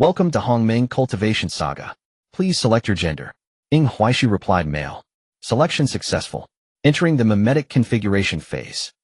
Welcome to Hongming Cultivation Saga. Please select your gender. Ing Huaishu replied male. Selection successful. Entering the mimetic configuration phase.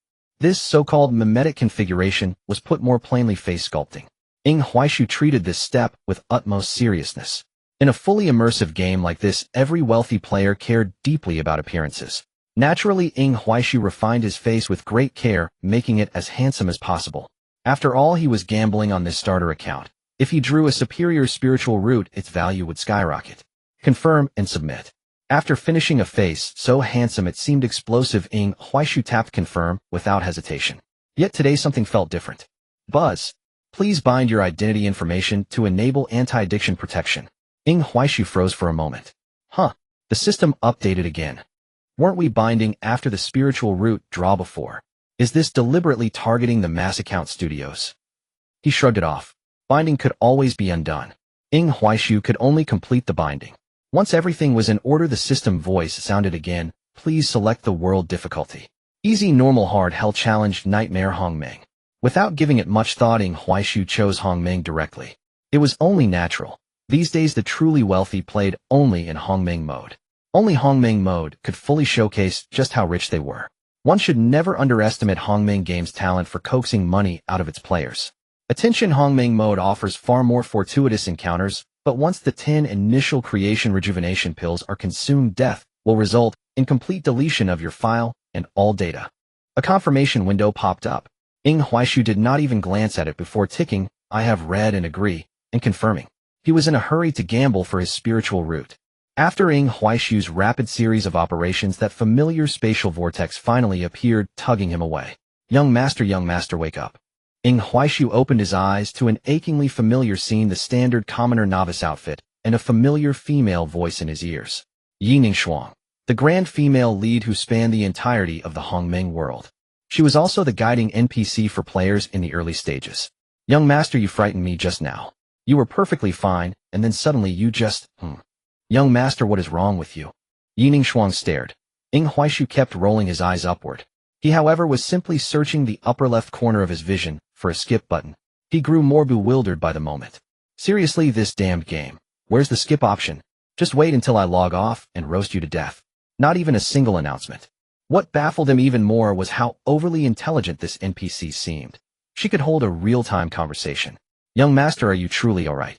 This so-called mimetic configuration was put more plainly face sculpting. Ing Huaishu treated this step with utmost seriousness. In a fully immersive game like this, every wealthy player cared deeply about appearances. Naturally, Ing Huaishu refined his face with great care, making it as handsome as possible. After all, he was gambling on this starter account. If he drew a superior spiritual root, its value would skyrocket. Confirm and submit. After finishing a face so handsome it seemed explosive, Ing Huaishu tapped confirm without hesitation. Yet today something felt different. Buzz. Please bind your identity information to enable anti-addiction protection. Ing Huaishu froze for a moment. Huh. The system updated again. Weren't we binding after the spiritual root draw before? Is this deliberately targeting the mass account studios? He shrugged it off. Binding could always be undone. Ing Huaishu could only complete the binding. Once everything was in order, the system voice sounded again. Please select the world difficulty. Easy, normal, hard, hell, challenged, nightmare, Hongming. Without giving it much thought, Ing Huaishu chose Hongming directly. It was only natural. These days the truly wealthy played only in Hongming mode. Only Hongming mode could fully showcase just how rich they were. One should never underestimate Hongming Game's talent for coaxing money out of its players. Attention, Hongming mode offers far more fortuitous encounters, but once the 10 initial creation rejuvenation pills are consumed, death will result in complete deletion of your file and all data. A confirmation window popped up. Ing Huaishu did not even glance at it before ticking, I have read and agree, and confirming. He was in a hurry to gamble for his spiritual root. After Ing Huaishu's rapid series of operations, that familiar spatial vortex finally appeared, tugging him away. Young master, wake up. Ing Huaishu opened his eyes to an achingly familiar scene, the standard commoner novice outfit, and a familiar female voice in his ears. Yi Ningxuang, the grand female lead who spanned the entirety of the Hongming world. She was also the guiding NPC for players in the early stages. Young master, you frightened me just now. You were perfectly fine, and then suddenly you just, Young master, what is wrong with you? Yi Ningxuang stared. Ing Huaishu kept rolling his eyes upward. He, however, was simply searching the upper left corner of his vision for a skip button. He grew more bewildered by the moment. Seriously, this damned game. Where's the skip option? Just wait until I log off and roast you to death. Not even a single announcement. What baffled him even more was how overly intelligent this NPC seemed. She could hold a real-time conversation. Young master, are you truly alright?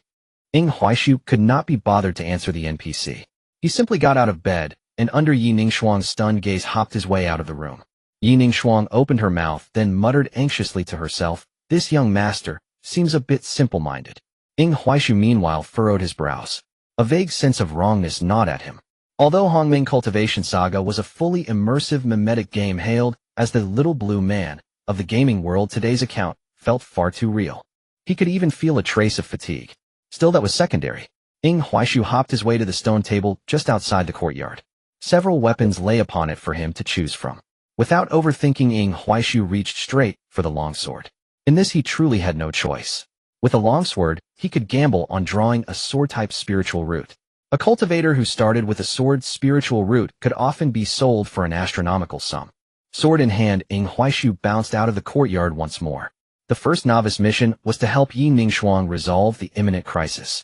Ing Huaishu could not be bothered to answer the NPC. He simply got out of bed, and under Yi Ningxuang's stunned gaze hopped his way out of the room. Yi Ningxuang opened her mouth, then muttered anxiously to herself, this young master seems a bit simple-minded. Ing Huaishu meanwhile furrowed his brows. A vague sense of wrongness gnawed at him. Although Hongming Cultivation Saga was a fully immersive mimetic game hailed as the little blue man of the gaming world, today's account felt far too real. He could even feel a trace of fatigue. Still, that was secondary. Ing Huaishu hopped his way to the stone table just outside the courtyard. Several weapons lay upon it for him to choose from. Without overthinking, Ing Huaishu reached straight for the longsword. In this he truly had no choice. With a longsword, he could gamble on drawing a sword-type spiritual root. A cultivator who started with a sword spiritual root could often be sold for an astronomical sum. Sword in hand, Ing Huaishu bounced out of the courtyard once more. The first novice mission was to help Yi Ningxuang resolve the imminent crisis.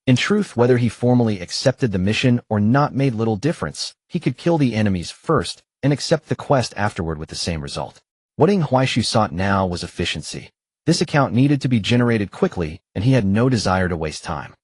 In truth, whether he formally accepted the mission or not made little difference. He could kill the enemies first and accept the quest afterward with the same result. What Ing Huaishu sought now was efficiency. This account needed to be generated quickly, and he had no desire to waste time.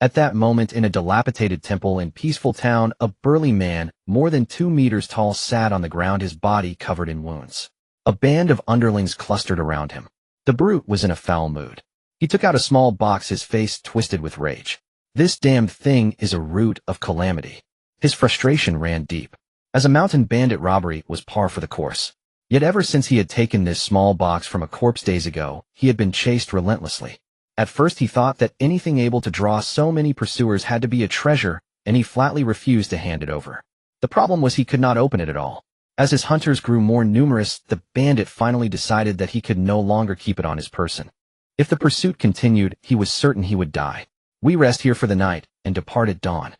At that moment, in a dilapidated temple in peaceful town, a burly man, more than 2 meters tall, sat on the ground, his body covered in wounds. A band of underlings clustered around him. The brute was in a foul mood. He took out a small box, his face twisted with rage. This damned thing is a root of calamity. His frustration ran deep. As a mountain bandit, robbery was par for the course. Yet ever since he had taken this small box from a corpse days ago, he had been chased relentlessly. At first he thought that anything able to draw so many pursuers had to be a treasure, and he flatly refused to hand it over. The problem was he could not open it at all. As his hunters grew more numerous, the bandit finally decided that he could no longer keep it on his person. If the pursuit continued, he was certain he would die. We rest here for the night, and depart at dawn.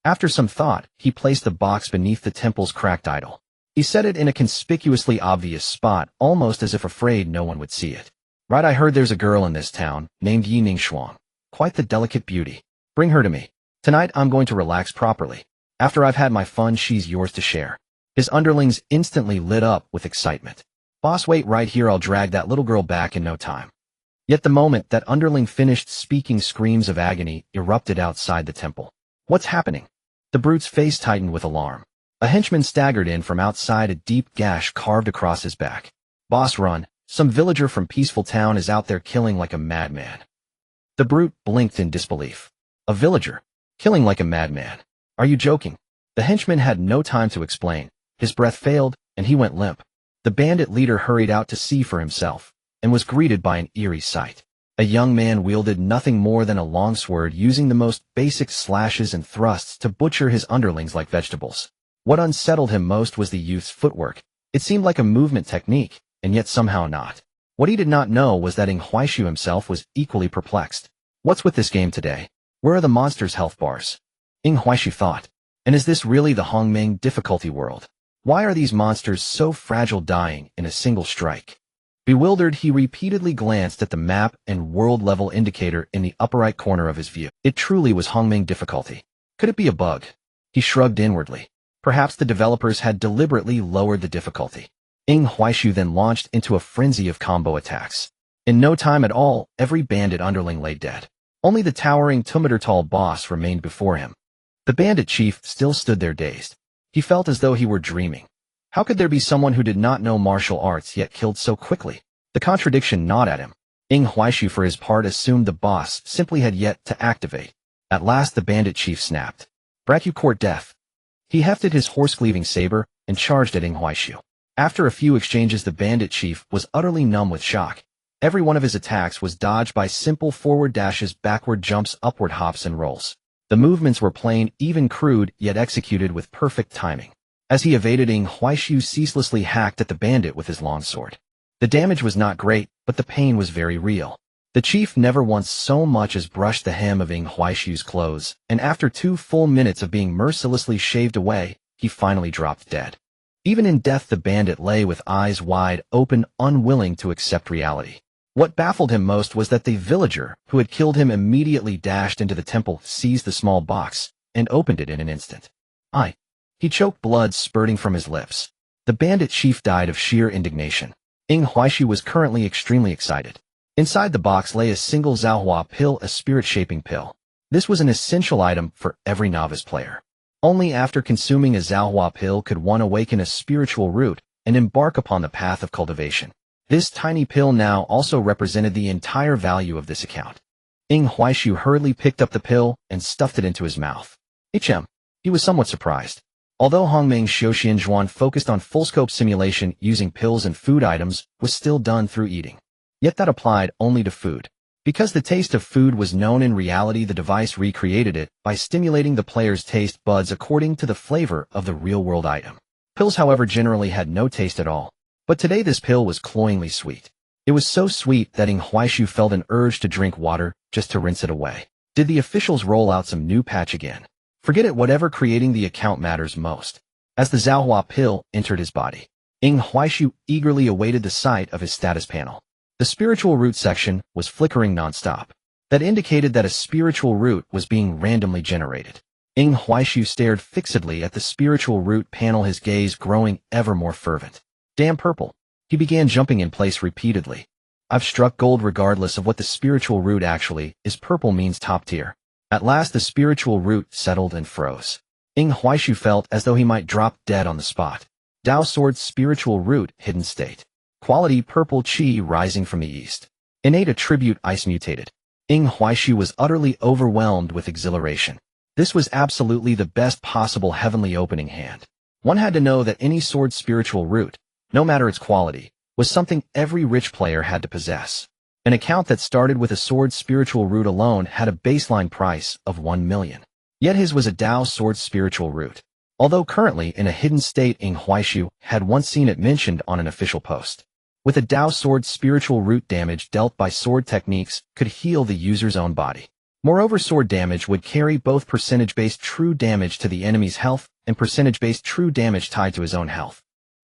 After some thought, he placed the box beneath the temple's cracked idol. He set it in a conspicuously obvious spot, almost as if afraid no one would see it. Right, I heard there's a girl in this town, named Yi Ningxuang. Quite the delicate beauty. Bring her to me. Tonight I'm going to relax properly. After I've had my fun, she's yours to share. His underlings instantly lit up with excitement. Boss, wait right here, I'll drag that little girl back in no time. Yet the moment that underling finished speaking, screams of agony erupted outside the temple. What's happening? The brute's face tightened with alarm. A henchman staggered in from outside, a deep gash carved across his back. Boss, run. Some villager from peaceful town is out there killing like a madman. The brute blinked in disbelief. A villager? Killing like a madman? Are you joking? The henchman had no time to explain. His breath failed, and he went limp. The bandit leader hurried out to see for himself, and was greeted by an eerie sight. A young man wielded nothing more than a longsword, using the most basic slashes and thrusts to butcher his underlings like vegetables. What unsettled him most was the youth's footwork. It seemed like a movement technique, and yet somehow not. What he did not know was that Ing Huaishu himself was equally perplexed. What's with this game today? Where are the monsters' health bars? Ing Huaishu thought. And is this really the Hongming difficulty world? Why are these monsters so fragile, dying in a single strike? Bewildered, he repeatedly glanced at the map and world-level indicator in the upper right corner of his view. It truly was Hongming difficulty. Could it be a bug? He shrugged inwardly. Perhaps the developers had deliberately lowered the difficulty. Ing Huaishu then launched into a frenzy of combo attacks. In no time at all, every bandit underling lay dead. Only the towering 2-meter-tall boss remained before him. The bandit chief still stood there dazed. He felt as though he were dreaming. How could there be someone who did not know martial arts yet killed so quickly? The contradiction gnawed at him. Ing Huaishu for his part assumed the boss simply had yet to activate. At last the bandit chief snapped. Brat, you court death. He hefted his horse-cleaving saber and charged at Ing Huaishu. After a few exchanges, the bandit chief was utterly numb with shock. Every one of his attacks was dodged by simple forward dashes, backward jumps, upward hops, and rolls. The movements were plain, even crude, yet executed with perfect timing. As he evaded, Ing Huaishu ceaselessly hacked at the bandit with his longsword. The damage was not great, but the pain was very real. The chief never once so much as brushed the hem of Ing Huaishu's clothes, and after 2 full minutes of being mercilessly shaved away, he finally dropped dead. Even in death, the bandit lay with eyes wide open, unwilling to accept reality. What baffled him most was that the villager who had killed him immediately dashed into the temple, seized the small box, and opened it in an instant. He choked, blood spurting from his lips. The bandit chief died of sheer indignation. Ing Huaishu was currently extremely excited. Inside the box lay a single Zhaohua pill, a spirit-shaping pill. This was an essential item for every novice player. Only after consuming a Zhaohua pill could one awaken a spiritual root and embark upon the path of cultivation. This tiny pill now also represented the entire value of this account. Ing Huaishu hurriedly picked up the pill and stuffed it into his mouth. He was somewhat surprised. Although Hongming Xiuxian Zhuan focused on full-scope simulation using pills and food items was still done through eating. Yet that applied only to food. Because the taste of food was known in reality, the device recreated it by stimulating the player's taste buds according to the flavor of the real-world item. Pills, however, generally had no taste at all. But today this pill was cloyingly sweet. It was so sweet that Ing Huaishu felt an urge to drink water just to rinse it away. Did the officials roll out some new patch again? Forget it, whatever, creating the account matters most. As the Zhaohua pill entered his body, Ing Huaishu eagerly awaited the sight of his status panel. The spiritual root section was flickering non-stop. That indicated that a spiritual root was being randomly generated. Ing Huaishu stared fixedly at the spiritual root panel, his gaze growing ever more fervent. Damn purple. He began jumping in place repeatedly. I've struck gold regardless of what the spiritual root actually is. Purple means top tier. At last the spiritual root settled and froze. Ing Huaishu felt as though he might drop dead on the spot. Dao Sword spiritual root hidden state. Quality purple chi rising from the east. Innate attribute ice mutated. Ing Huaishu was utterly overwhelmed with exhilaration. This was absolutely the best possible heavenly opening hand. One had to know that any sword spiritual root, no matter its quality, was something every rich player had to possess. An account that started with a sword spiritual root alone had a baseline price of 1 million. Yet his was a Dao Sword spiritual root. Although currently in a hidden state, Ing Huaishu had once seen it mentioned on an official post. With a Dao Sword spiritual root, damage dealt by sword techniques could heal the user's own body. Moreover, sword damage would carry both percentage-based true damage to the enemy's health and percentage-based true damage tied to his own health.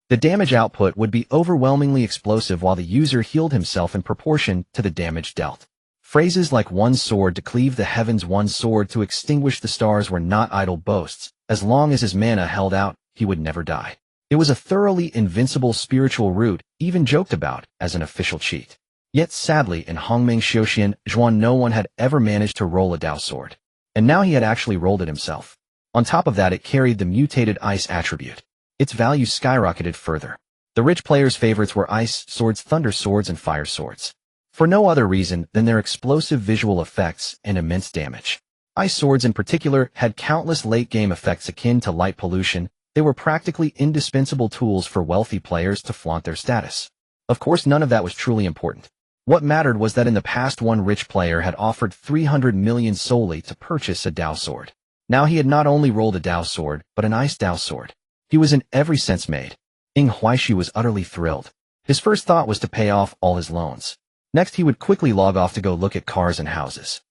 The damage output would be overwhelmingly explosive while the user healed himself in proportion to the damage dealt. Phrases like one sword to cleave the heavens, one sword to extinguish the stars were not idle boasts. As long as his mana held out, he would never die. It was a thoroughly invincible spiritual root, even joked about as an official cheat. Yet sadly, in Hongmeng Xiuxian Zhuan, no one had ever managed to roll a Dao sword. And now he had actually rolled it himself. On top of that, it carried the mutated ice attribute. Its value skyrocketed further. The rich players' favorites were ice swords, thunder swords, and fire swords, for no other reason than their explosive visual effects and immense damage. Ice swords in particular had countless late-game effects akin to light pollution. They were practically indispensable tools for wealthy players to flaunt their status. Of course, none of that was truly important. What mattered was that in the past, one rich player had offered 300 million solely to purchase a Dao sword. Now he had not only rolled a Dao sword, but an ice Dao sword. He was in every sense made. Ying Huaixu was utterly thrilled. His first thought was to pay off all his loans. Next, he would quickly log off to go look at cars and houses.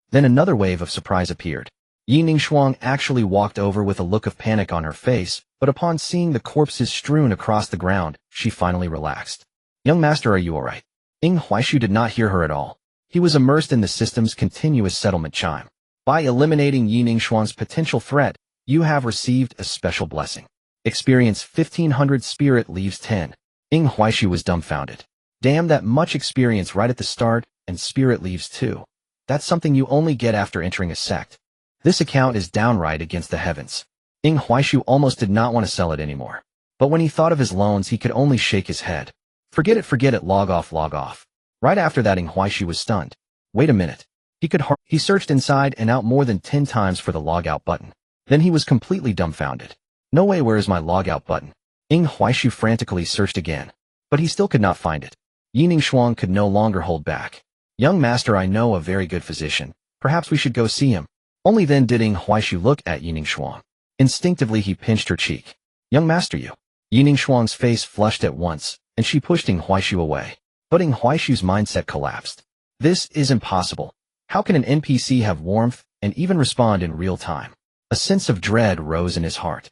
Then another wave of surprise appeared. Yi Ningshuang actually walked over with a look of panic on her face, but upon seeing the corpses strewn across the ground, she finally relaxed. "Young master, are you all right?" Ying Huaixu did not hear her at all. He was immersed in the system's continuous settlement chime. By eliminating Yi Ningshuang's potential threat, you have received a special blessing. Experience 1500 spirit leaves 10. Ying Huaixu was dumbfounded. Damn, that much experience right at the start, and spirit leaves 2. That's something you only get after entering a sect. This account is downright against the heavens. Ying Huaixu almost did not want to sell it anymore. But when he thought of his loans, he could only shake his head. Forget it, log off, log off. Right after that, Ying Huaixu was stunned. Wait a minute. He searched inside and out more than 10 times for the log out button. Then he was completely dumbfounded. No way, where is my log out button? Ying Huaixu frantically searched again. But he still could not find it. Yi Ningshuang could no longer hold back. "Young master, I know a very good physician. Perhaps we should go see him." Only then did Ying Huaixu look at Yi Ningshuang. Instinctively, he pinched her cheek. "Young master, you." Yi Ningshuang's face flushed at once, and she pushed Ying Huaixu away. But Ying Huaixu's mindset collapsed. This is impossible. How can an NPC have warmth and even respond in real time? A sense of dread rose in his heart.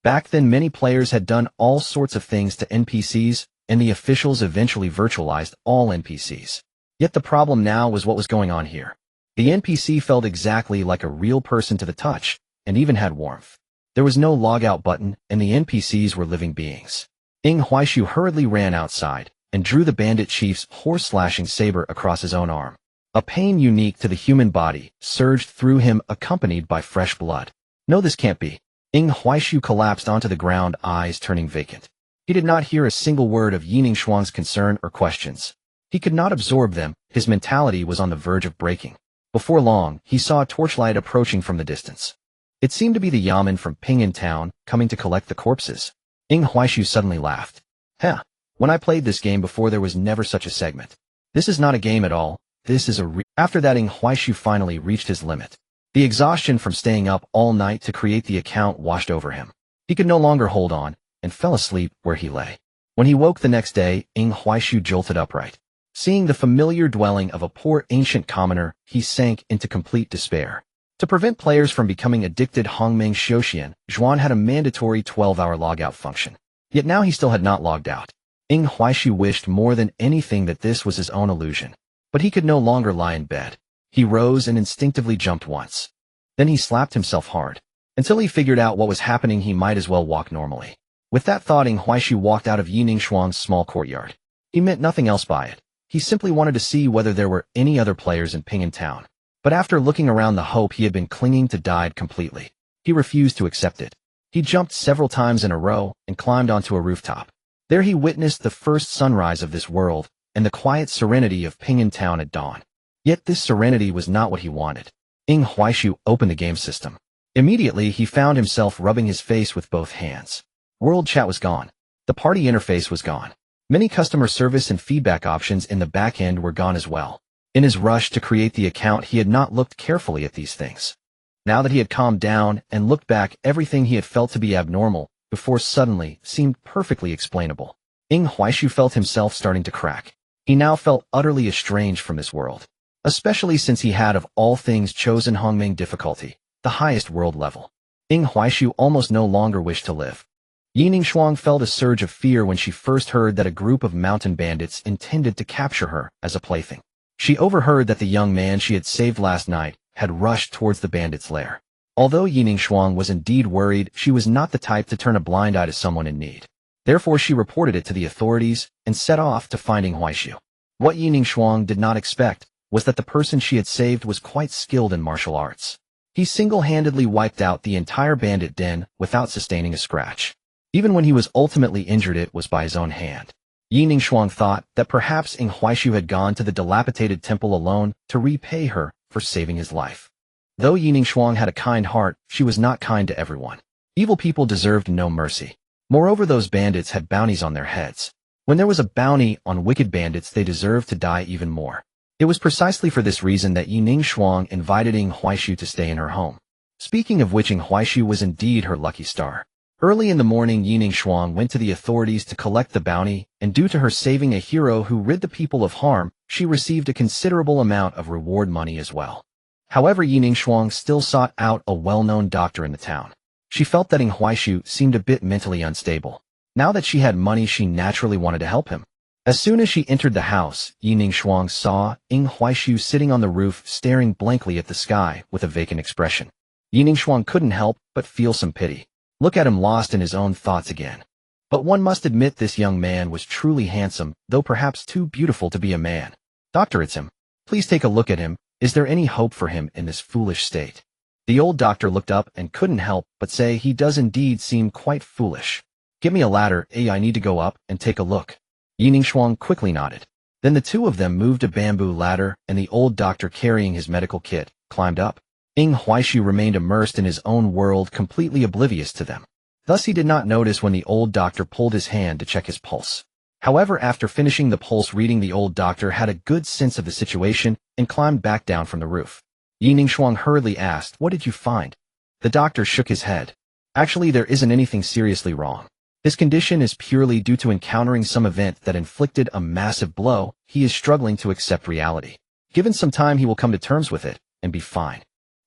Back then, many players had done all sorts of things to NPCs, and the officials eventually virtualized all NPCs. Yet the problem now was what was going on here. The NPC felt exactly like a real person to the touch, and even had warmth. There was no logout button, and the NPCs were living beings. Ying Huaixu hurriedly ran outside, and drew the bandit chief's horse-slashing saber across his own arm. A pain unique to the human body surged through him, accompanied by fresh blood. "No, this can't be." Ying Huaixu collapsed onto the ground, eyes turning vacant. He did not hear a single word of Yi Ningshuang's concern or questions. He could not absorb them. His mentality was on the verge of breaking. Before long, he saw a torchlight approaching from the distance. It seemed to be the Yamen from Ping'an Town, coming to collect the corpses. Ying Huaixu suddenly laughed. "Heh, when I played this game before, there was never such a segment. This is not a game at all. This is a After that, Ying Huaixu finally reached his limit. The exhaustion from staying up all night to create the account washed over him. He could no longer hold on, and fell asleep where he lay. When he woke the next day, Ying Huaixu jolted upright. Seeing the familiar dwelling of a poor ancient commoner, he sank into complete despair. To prevent players from becoming addicted, Hongmeng Xiuxian Zhuan had a mandatory 12-hour logout function. Yet now he still had not logged out. Ying Huaixu wished more than anything that this was his own illusion. But he could no longer lie in bed. He rose and instinctively jumped once. Then he slapped himself hard. Until he figured out what was happening, he might as well walk normally. With that thought, Ying Huaixu walked out of Yi Ningshuang's small courtyard. He meant nothing else by it. He simply wanted to see whether there were any other players in Ping'an Town. But after looking around, the hope he had been clinging to died completely. He refused to accept it. He jumped several times in a row and climbed onto a rooftop. There he witnessed the first sunrise of this world and the quiet serenity of Ping'an Town at dawn. Yet this serenity was not what he wanted. Ying Huaixu opened the game system. Immediately, he found himself rubbing his face with both hands. World chat was gone. The party interface was gone. Many customer service and feedback options in the back end were gone as well. In his rush to create the account, he had not looked carefully at these things. Now that he had calmed down and looked back, everything he had felt to be abnormal before suddenly seemed perfectly explainable. Ying Huaixu felt himself starting to crack. He now felt utterly estranged from this world, especially since he had of all things chosen Hongmeng difficulty, the highest world level. Ying Huaixu almost no longer wished to live. Yi Ningshuang felt a surge of fear when she first heard that a group of mountain bandits intended to capture her as a plaything. She overheard that the young man she had saved last night had rushed towards the bandit's lair. Although Yining Shuang was indeed worried, she was not the type to turn a blind eye to someone in need. Therefore, she reported it to the authorities and set off to finding Huaishu. What Yining Shuang did not expect was that the person she had saved was quite skilled in martial arts. He single-handedly wiped out the entire bandit den without sustaining a scratch. Even when he was ultimately injured, it was by his own hand. Yining Shuang thought that perhaps Huaishu had gone to the dilapidated temple alone to repay her for saving his life. Though Yining Shuang had a kind heart, she was not kind to everyone. Evil people deserved no mercy. Moreover, those bandits had bounties on their heads. When there was a bounty on wicked bandits, they deserved to die even more. It was precisely for this reason that Yining Shuang invited Huaishu to stay in her home. Speaking of which, Huaishu was indeed her lucky star. Early in the morning, Yining Shuang went to the authorities to collect the bounty, and due to her saving a hero who rid the people of harm, she received a considerable amount of reward money as well. However, Yining Shuang still sought out a well-known doctor in the town. She felt that Huaishu seemed a bit mentally unstable. Now that she had money, she naturally wanted to help him. As soon as she entered the house, Yining Shuang saw Huaishu sitting on the roof staring blankly at the sky with a vacant expression. Yining Shuang couldn't help but feel some pity. Look at him, lost in his own thoughts again. But one must admit this young man was truly handsome, though perhaps too beautiful to be a man. Doctor, it's him. Please take a look at him. Is there any hope for him in this foolish state? The old doctor looked up and couldn't help but say he does indeed seem quite foolish. Give me a ladder, I need to go up and take a look. Yining Shuang quickly nodded. Then the two of them moved a bamboo ladder, and the old doctor, carrying his medical kit, climbed up. Huaishu remained immersed in his own world, completely oblivious to them. Thus he did not notice when the old doctor pulled his hand to check his pulse. However, after finishing the pulse reading, the old doctor had a good sense of the situation and climbed back down from the roof. Yining Shuang hurriedly asked, "What did you find?" The doctor shook his head. "Actually, there isn't anything seriously wrong. His condition is purely due to encountering some event that inflicted a massive blow. He is struggling to accept reality. Given some time, he will come to terms with it and be fine."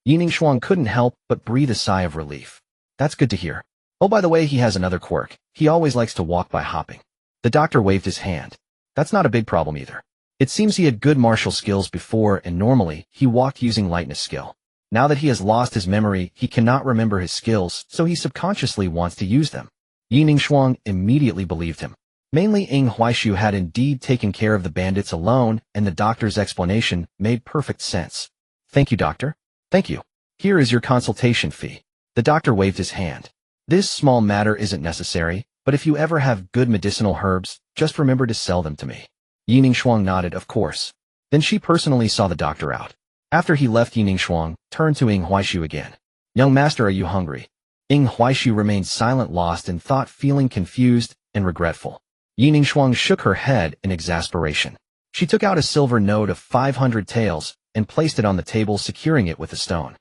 Yining Shuang couldn't help but breathe a sigh of relief. That's good to hear. Oh, by the way, he has another quirk. He always likes to walk by hopping. The doctor waved his hand. That's not a big problem either. It seems he had good martial skills before, and normally, he walked using lightness skill. Now that he has lost his memory, he cannot remember his skills, so he subconsciously wants to use them. Yining Shuang immediately believed him. Mainly, Huaishu had indeed taken care of the bandits alone, and the doctor's explanation made perfect sense. Thank you, doctor. Thank you. Here is your consultation fee. The doctor waved his hand. This small matter isn't necessary, but if you ever have good medicinal herbs, just remember to sell them to me. Yining Shuang nodded, of course. Then she personally saw the doctor out. After he left, Yining Shuang turned to Huaishu again. "Young master, are you hungry?" Huaishu remained silent, lost in thought, feeling confused and regretful. Yining Shuang shook her head in exasperation. She took out a silver note of 500 taels and placed it on the table, securing it with a stone.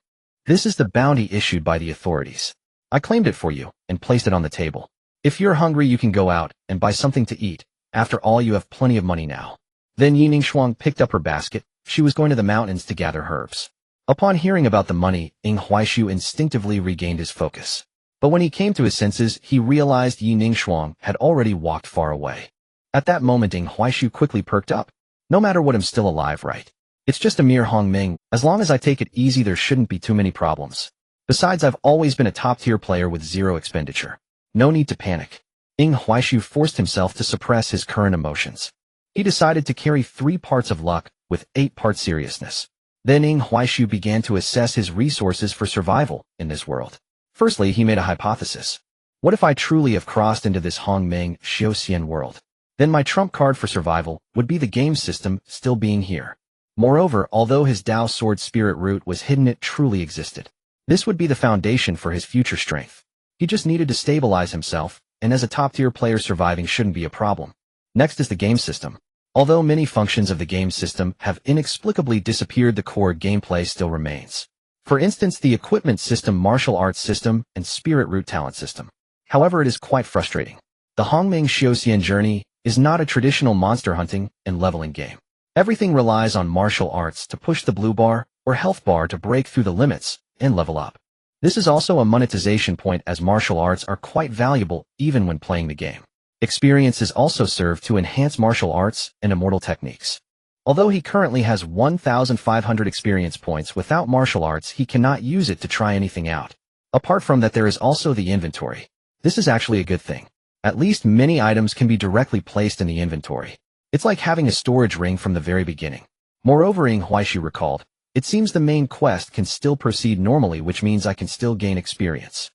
"This is the bounty issued by the authorities. I claimed it for you and placed it on the table. If you're hungry, you can go out and buy something to eat. After all, you have plenty of money now." Then Yining Shuang picked up her basket. She was going to the mountains to gather herbs. Upon hearing about the money, Huaishu instinctively regained his focus. But when he came to his senses, he realized Yining Shuang had already walked far away. At that moment, Huaishu quickly perked up. "No matter what, I'm still alive, right? It's just a mere Hongming. As long as I take it easy, there shouldn't be too many problems. Besides, I've always been a top-tier player with zero expenditure. No need to panic." Huaishu forced himself to suppress his current emotions. He decided to carry 3 parts of luck with 8 parts seriousness. Then Huaishu began to assess his resources for survival in this world. Firstly, he made a hypothesis. What if I truly have crossed into this Hongmeng Xiaoxian world? Then my trump card for survival would be the game system still being here. Moreover, although his Dao Sword Spirit root was hidden, it truly existed. This would be the foundation for his future strength. He just needed to stabilize himself, and as a top-tier player, surviving shouldn't be a problem. Next is the game system. Although many functions of the game system have inexplicably disappeared, the core gameplay still remains. For instance, the equipment system, martial arts system, and spirit root talent system. However, it is quite frustrating. The Hongmeng Xiaoxian journey is not a traditional monster hunting and leveling game. Everything relies on martial arts to push the blue bar or health bar to break through the limits and level up. This is also a monetization point, as martial arts are quite valuable even when playing the game. Experiences also serve to enhance martial arts and immortal techniques. Although he currently has 1,500 experience points without martial arts, he cannot use it to try anything out. Apart from that, there is also the inventory. This is actually a good thing. At least many items can be directly placed in the inventory. It's like having a storage ring from the very beginning. Moreover, Ing Huaishu recalled, it seems the main quest can still proceed normally, which means I can still gain experience.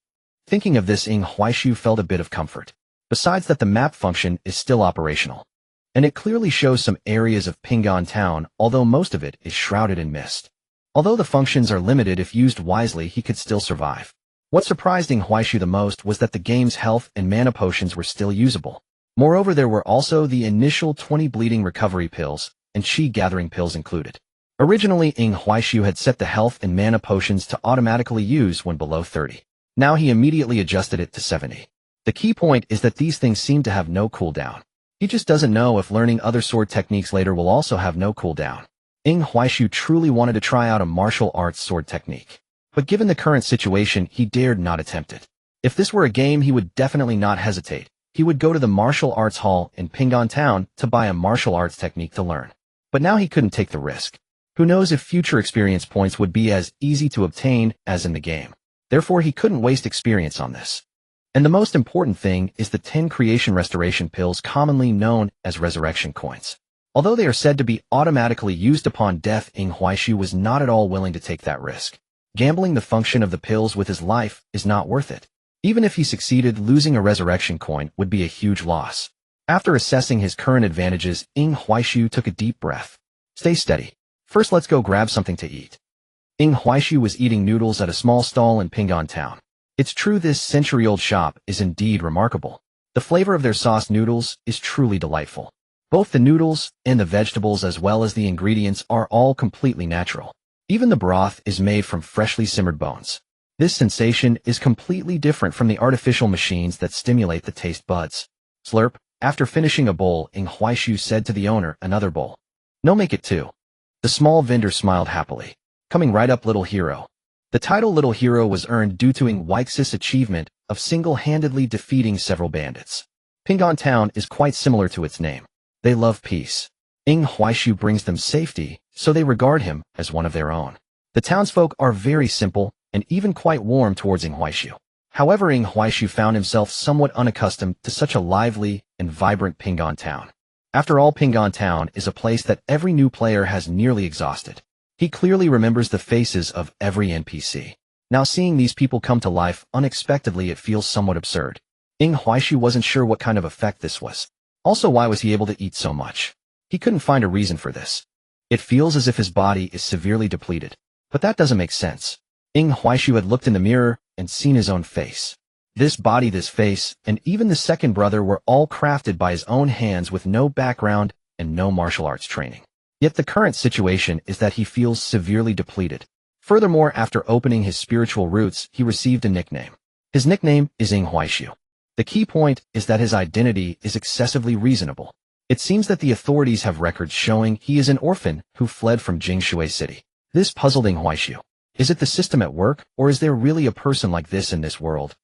Thinking of this, Ing Huaishu felt a bit of comfort. Besides that, the map function is still operational. And it clearly shows some areas of Pingan Town, although most of it is shrouded in mist. Although the functions are limited, if used wisely, he could still survive. What surprised Ing Huaishu the most was that the game's health and mana potions were still usable. Moreover, there were also the initial 20 bleeding recovery pills and chi gathering pills included. Originally, Ing Huaishu had set the health and mana potions to automatically use when below 30. Now he immediately adjusted it to 70. The key point is that these things seem to have no cooldown. He just doesn't know if learning other sword techniques later will also have no cooldown. Ing Huaishu truly wanted to try out a martial arts sword technique. But given the current situation, he dared not attempt it. If this were a game, he would definitely not hesitate. He would go to the martial arts hall in Pingan Town to buy a martial arts technique to learn. But now he couldn't take the risk. Who knows if future experience points would be as easy to obtain as in the game. Therefore, he couldn't waste experience on this. And the most important thing is the 10 creation restoration pills, commonly known as resurrection coins. Although they are said to be automatically used upon death, Ing Huaishu was not at all willing to take that risk. Gambling the function of the pills with his life is not worth it. Even if he succeeded, losing a resurrection coin would be a huge loss. After assessing his current advantages, Ing Huaishu took a deep breath. Stay steady. First, let's go grab something to eat. Ing Huaishu was eating noodles at a small stall in Pingan Town. It's true, this century-old shop is indeed remarkable. The flavor of their sauce noodles is truly delightful. Both the noodles and the vegetables as well as the ingredients are all completely natural. Even the broth is made from freshly simmered bones. This sensation is completely different from the artificial machines that stimulate the taste buds. Slurp. After finishing a bowl, Ing Huaishu said to the owner, another bowl. No, make it two. The small vendor smiled happily. Coming right up, little hero. The title Little Hero was earned due to Ing Huaishu's achievement of single-handedly defeating several bandits. Pingan Town is quite similar to its name. They love peace. Ing Huaishu brings them safety, so they regard him as one of their own. The townsfolk are very simple and even quite warm towards Ing Huaishu. However, Ing Huaishu found himself somewhat unaccustomed to such a lively and vibrant Pingan Town. After all, Pingan Town is a place that every new player has nearly exhausted. He clearly remembers the faces of every NPC. Now seeing these people come to life unexpectedly, it feels somewhat absurd. Ing Huaishu wasn't sure what kind of effect this was. Also, why was he able to eat so much? He couldn't find a reason for this. It feels as if his body is severely depleted. But that doesn't make sense. Ing Huaishu had looked in the mirror and seen his own face. This body, this face, and even the second brother were all crafted by his own hands with no background and no martial arts training. Yet the current situation is that he feels severely depleted. Furthermore, after opening his spiritual roots, he received a nickname. His nickname is Ing Huaishu. The key point is that his identity is excessively reasonable. It seems that the authorities have records showing he is an orphan who fled from Jingshui City. This puzzled Ing Huaishu. Is it the system at work, or is there really a person like this in this world?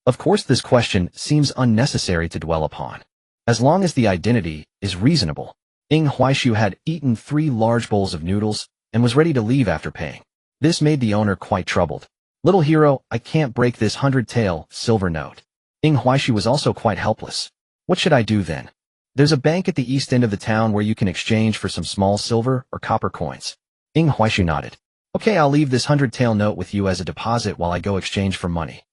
Of course, this question seems unnecessary to dwell upon. As long as the identity is reasonable. Ing Huaishu had eaten 3 large bowls of noodles and was ready to leave after paying. This made the owner quite troubled. Little hero, I can't break this 100-tael silver note. Ing Huaishu was also quite helpless. What should I do then? There's a bank at the east end of the town where you can exchange for some small silver or copper coins. Ing Huaishu nodded. Okay, I'll leave this 100-tael note with you as a deposit while I go exchange for money.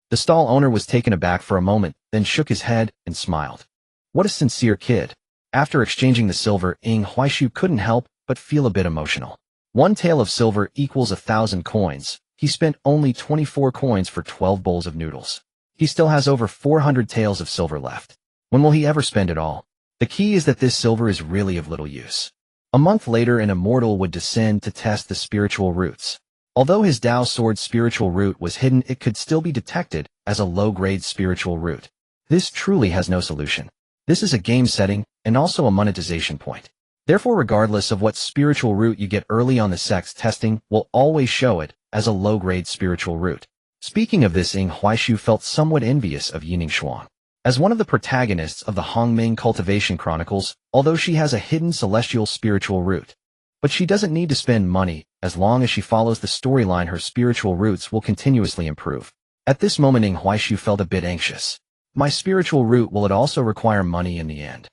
The stall owner was taken aback for a moment, then shook his head and smiled. What a sincere kid. After exchanging the silver, Ing Huaishu couldn't help but feel a bit emotional. 1 tael of silver equals 1,000 coins. He spent only 24 coins for 12 bowls of noodles. He still has over 400 taels of silver left. When will he ever spend it all? The key is that this silver is really of little use. A month later, an immortal would descend to test the spiritual roots. Although his Dao sword spiritual root was hidden, it could still be detected as a low-grade spiritual root. This truly has no solution. This is a game setting and also a monetization point. Therefore, regardless of what spiritual root you get early on, the sex testing will always show it as a low-grade spiritual root. Speaking of this, Ing Huaishu felt somewhat envious of Yining Shuang. As one of the protagonists of the Hongming Cultivation Chronicles, although she has a hidden celestial spiritual root. But she doesn't need to spend money, as long as she follows the storyline her spiritual roots will continuously improve. At this moment Ing Huaishu felt a bit anxious. My spiritual root, will it also require money in the end?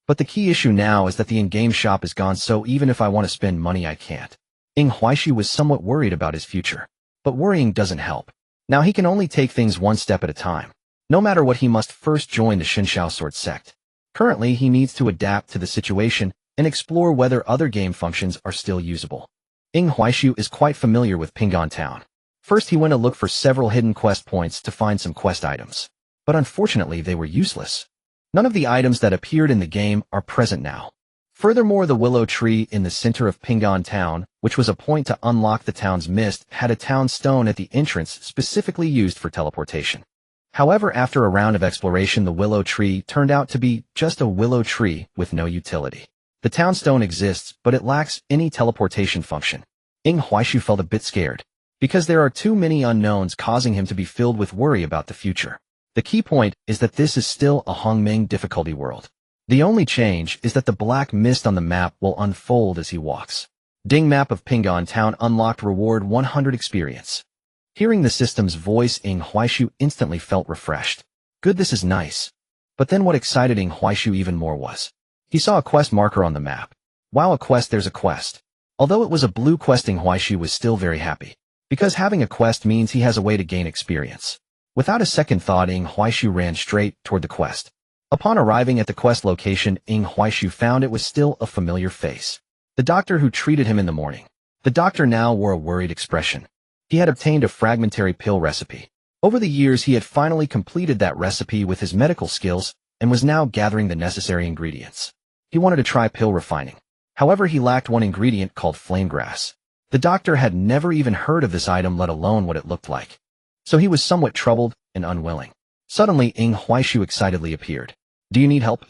But the key issue now is that the in-game shop is gone, so even if I want to spend money I can't. Ing Huaishu was somewhat worried about his future. But worrying doesn't help. Now he can only take things one step at a time. No matter what, he must first join the Shinshao Sword sect. Currently he needs to adapt to the situation and explore whether other game functions are still usable. Ing Huaishu is quite familiar with Pingon Town. First he went to look for several hidden quest points to find some quest items. But unfortunately they were useless. None of the items that appeared in the game are present now. Furthermore, the willow tree in the center of Pingon Town, which was a point to unlock the town's mist, had a town stone at the entrance specifically used for teleportation. However, after a round of exploration, the willow tree turned out to be just a willow tree with no utility. The town stone exists, but it lacks any teleportation function. Ing Huaishu felt a bit scared, because there are too many unknowns, causing him to be filled with worry about the future. The key point is that this is still a Hongming difficulty world. The only change is that the black mist on the map will unfold as he walks. Ding, map of Pingon Town unlocked, reward 100 experience. Hearing the system's voice, Ing Huaishu instantly felt refreshed. Good, this is nice. But then what excited Ing Huaishu even more was, he saw a quest marker on the map. Wow, a quest, there's a quest. Although it was a blue quest, Ing Huaishu was still very happy, because having a quest means he has a way to gain experience. Without a second thought, Ing Huaishu ran straight toward the quest. Upon arriving at the quest location, Ing Huaishu found it was still a familiar face. The doctor who treated him in the morning. The doctor now wore a worried expression. He had obtained a fragmentary pill recipe. Over the years he had finally completed that recipe with his medical skills and was now gathering the necessary ingredients. He wanted to try pill refining. However, he lacked one ingredient called flame grass. The doctor had never even heard of this item, let alone what it looked like. So he was somewhat troubled and unwilling. Suddenly, Ing Huaishu excitedly appeared. Do you need help?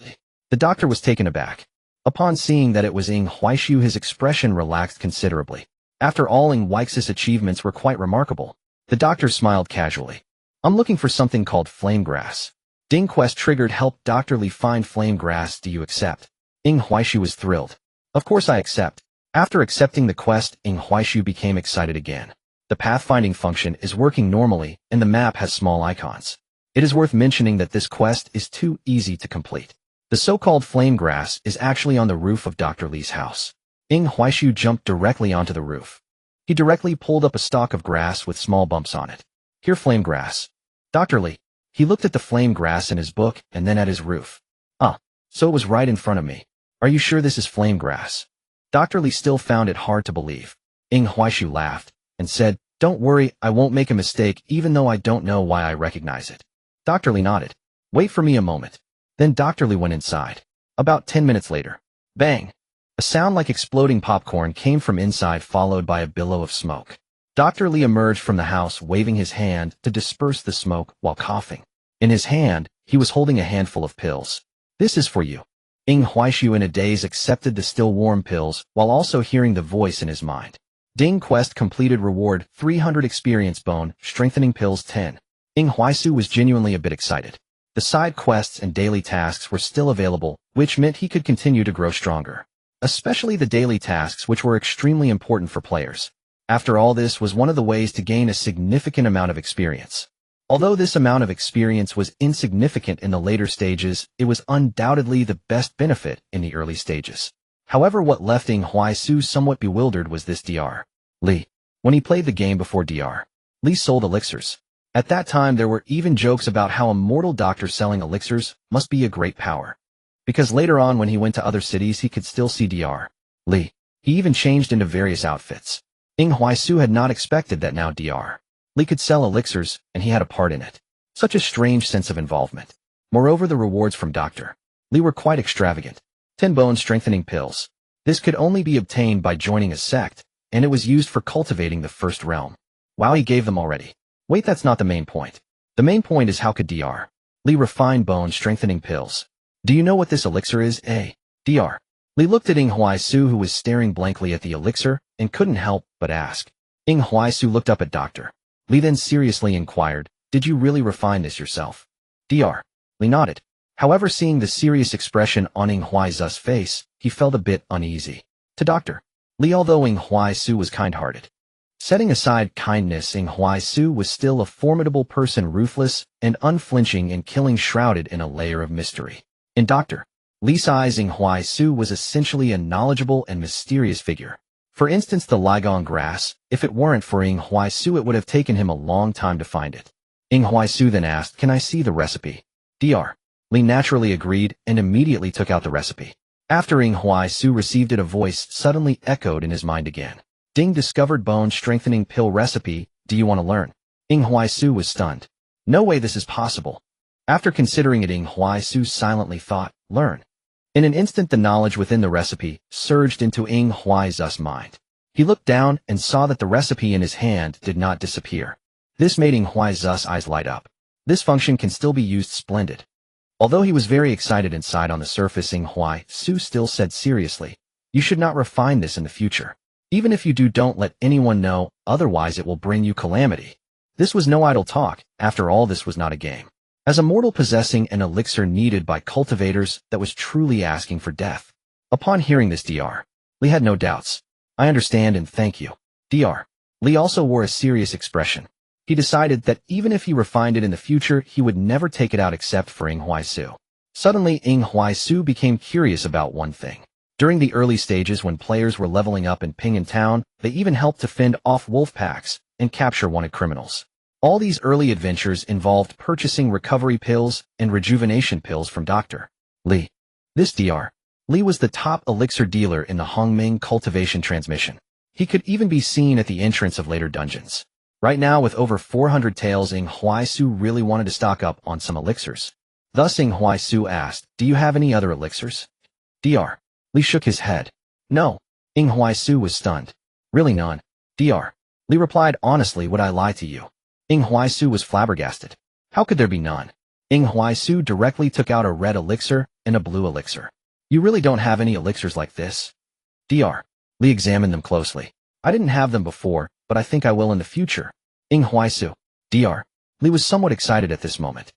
The doctor was taken aback. Upon seeing that it was Ing Huaishu, his expression relaxed considerably. After all, Ing Huaishu's achievements were quite remarkable. The doctor smiled casually. I'm looking for something called flame grass. Ding, quest triggered, help Dr. Li find flame grass, do you accept? Ing Huaishu was thrilled. Of course I accept. After accepting the quest, Ing Huaishu became excited again. The pathfinding function is working normally, and the map has small icons. It is worth mentioning that this quest is too easy to complete. The so-called flame grass is actually on the roof of Dr. Li's house. Ing Huaishu jumped directly onto the roof. He directly pulled up a stalk of grass with small bumps on it. Here, flame grass. Dr. Li. He looked at the flame grass in his book and then at his roof. So it was right in front of me. Are you sure this is flame grass? Dr. Li still found it hard to believe. Ing Huaishu laughed and said, don't worry, I won't make a mistake even though I don't know why I recognize it. Dr. Li nodded. Wait for me a moment. Then Dr. Li went inside. About 10 minutes later. Bang! A sound like exploding popcorn came from inside, followed by a billow of smoke. Dr. Li emerged from the house waving his hand to disperse the smoke while coughing. In his hand, he was holding a handful of pills. This is for you. Ing Huaishu in a daze accepted the still warm pills while also hearing the voice in his mind. Ding, quest completed, reward 300 experience, bone strengthening pills 10. Ing Huaishu was genuinely a bit excited. The side quests and daily tasks were still available, which meant he could continue to grow stronger. Especially the daily tasks, which were extremely important for players. After all, this was one of the ways to gain a significant amount of experience. Although this amount of experience was insignificant in the later stages, it was undoubtedly the best benefit in the early stages. However, what left Ing Huaishu somewhat bewildered was this Dr. Li. When he played the game before, Dr. Li sold elixirs. At that time there were even jokes about how a mortal doctor selling elixirs must be a great power. Because later on when he went to other cities he could still see Dr. Li. He even changed into various outfits. Ing Huaishu had not expected that now Dr. Li could sell elixirs, and he had a part in it. Such a strange sense of involvement. Moreover, the rewards from Dr. Li were quite extravagant. 10 bone strengthening pills. This could only be obtained by joining a sect, and it was used for cultivating the first realm. Wow, he gave them already. Wait, that's not the main point. The main point is how could Dr. Li refine bone strengthening pills. Do you know what this elixir is, eh? Dr. Li looked at Ing Huaishu, who was staring blankly at the elixir, and couldn't help but ask. Ing Huaishu looked up at Dr. Li, then seriously inquired, did you really refine this yourself? Dr. Li nodded. However, seeing the serious expression on Ing Huai's face, he felt a bit uneasy. To Dr. Li, although Ing Huaisu was kind-hearted. Setting aside kindness, Ing Huaisu was still a formidable person, ruthless and unflinching in killing, shrouded in a layer of mystery. In Dr. Li's eyes, Ing Huaisu was essentially a knowledgeable and mysterious figure. For instance, the Ligong grass. If it weren't for Ing Huaisu, it would have taken him a long time to find it. Ing Huaisu then asked, "Can I see the recipe?" Dr. Li naturally agreed and immediately took out the recipe. After Ing Huaisu received it, a voice suddenly echoed in his mind again. "Ding, discovered bone-strengthening pill recipe. Do you want to learn?" Ing Huaisu was stunned. No way this is possible. After considering it, Ing Huaisu silently thought, "Learn." In an instant, the knowledge within the recipe surged into Ing Huai's mind. He looked down and saw that the recipe in his hand did not disappear. This made Ing Huai's eyes light up. This function can still be used. Splendid. Although he was very excited inside, on the surface, Ing Huaisu still said seriously, "You should not refine this in the future. Even if you do, don't let anyone know, otherwise it will bring you calamity." This was no idle talk. After all, this was not a game. As a mortal possessing an elixir needed by cultivators that was truly asking for death. Upon hearing this, Dr. Li had no doubts. "I understand and thank you." Dr. Li also wore a serious expression. He decided that even if he refined it in the future, he would never take it out except for Ing Huaisu. Suddenly, Ing Huaisu became curious about one thing. During the early stages, when players were leveling up in Ping'an Town, they even helped to fend off wolf packs and capture wanted criminals. All these early adventures involved purchasing recovery pills and rejuvenation pills from Dr. Li. This Dr. Li was the top elixir dealer in the Hongming cultivation transmission. He could even be seen at the entrance of later dungeons. Right now, with over 400 taels, Ing Huaisu really wanted to stock up on some elixirs. Thus, Ing Huaisu asked, "Do you have any other elixirs?" Dr. Li shook his head. "No." Ing Huaisu was stunned. "Really none?" Dr. Li replied, "Honestly, would I lie to you?" Ing Huaisu was flabbergasted. How could there be none? Ing Huaisu directly took out a red elixir and a blue elixir. "You really don't have any elixirs like this?" Dr. Li examined them closely. "I didn't have them before, but I think I will in the future." Ing Huaisu. Dr. Li was somewhat excited at this moment.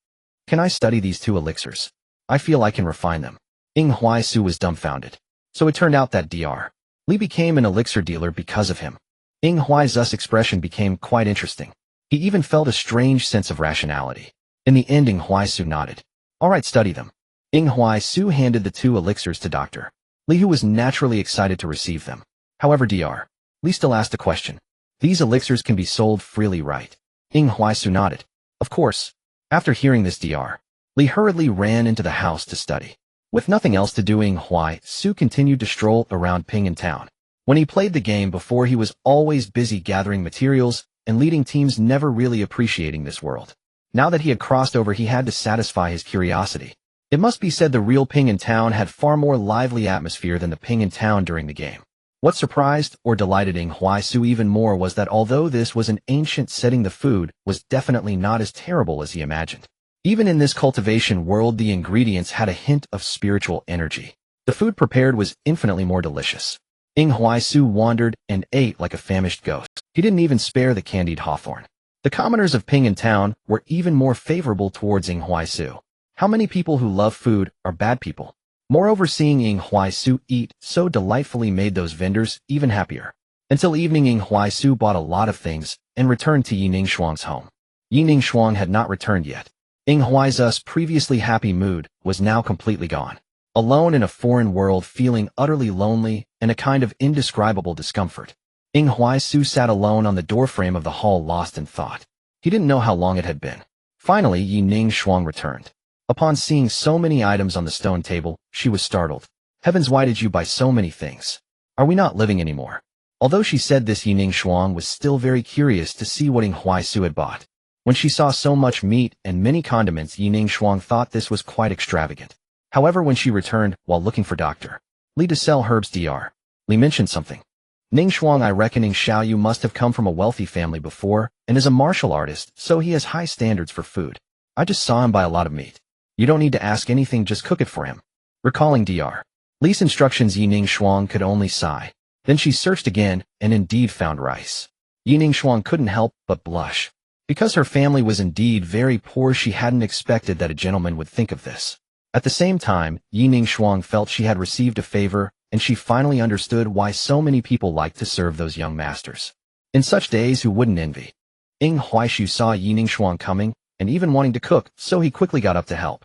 "Can I study these two elixirs? I feel I can refine them." Ing Huaisu was dumbfounded. So it turned out that Dr. Li became an elixir dealer because of him. Ing Huai's expression became quite interesting. He even felt a strange sense of rationality. In the end, Ing Huaisu nodded. "All right, study them." Ing Huaisu handed the two elixirs to Dr. Li, who was naturally excited to receive them. However, Dr. Li still asked a question. "These elixirs can be sold freely, right?" Ing Huaisu nodded. "Of course." After hearing this, Dr. Li hurriedly ran into the house to study. With nothing else to do, Ing Huaisu continued to stroll around Ping'an Town. When he played the game before, he was always busy gathering materials and leading teams, never really appreciating this world. Now that he had crossed over, he had to satisfy his curiosity. It must be said the real Ping'an Town had far more lively atmosphere than the Ping'an Town during the game. What surprised or delighted Ing Huaisu even more was that although this was an ancient setting, the food was definitely not as terrible as he imagined. Even in this cultivation world, the ingredients had a hint of spiritual energy. The food prepared was infinitely more delicious. Ing Huaisu wandered and ate like a famished ghost. He didn't even spare the candied hawthorn. The commoners of Ping'an Town were even more favorable towards Ing Huaisu. How many people who love food are bad people? Moreover, seeing Ing Huaisu eat so delightfully made those vendors even happier. Until evening, Ing Huaisu bought a lot of things and returned to Yining Shuang's home. Yining Shuang had not returned yet. Ing Huai's previously happy mood was now completely gone. Alone in a foreign world, feeling utterly lonely and a kind of indescribable discomfort. Ing Huaisu sat alone on the doorframe of the hall, lost in thought. He didn't know how long it had been. Finally, Yining Shuang returned. Upon seeing so many items on the stone table, she was startled. "Heavens, why did you buy so many things? Are we not living anymore?" Although she said this, Yining Shuang was still very curious to see what Ing Huaisu had bought. When she saw so much meat and many condiments, Yining Shuang thought this was quite extravagant. However, when she returned, while looking for Dr. Li to sell herbs, Dr. Li mentioned something. "Ning Shuang, I reckon Ing Xiaoyu must have come from a wealthy family before and is a martial artist, so he has high standards for food. I just saw him buy a lot of meat. You don't need to ask anything, just cook it for him." Recalling Dr. Li's instructions, Yining Shuang could only sigh. Then she searched again and indeed found rice. Yining Shuang couldn't help but blush. Because her family was indeed very poor, she hadn't expected that a gentleman would think of this. At the same time, Yi Ningshuang felt she had received a favor, and she finally understood why so many people liked to serve those young masters. In such days, who wouldn't envy? Ying Huaishu saw Yi Ningshuang coming, and even wanting to cook, so he quickly got up to help.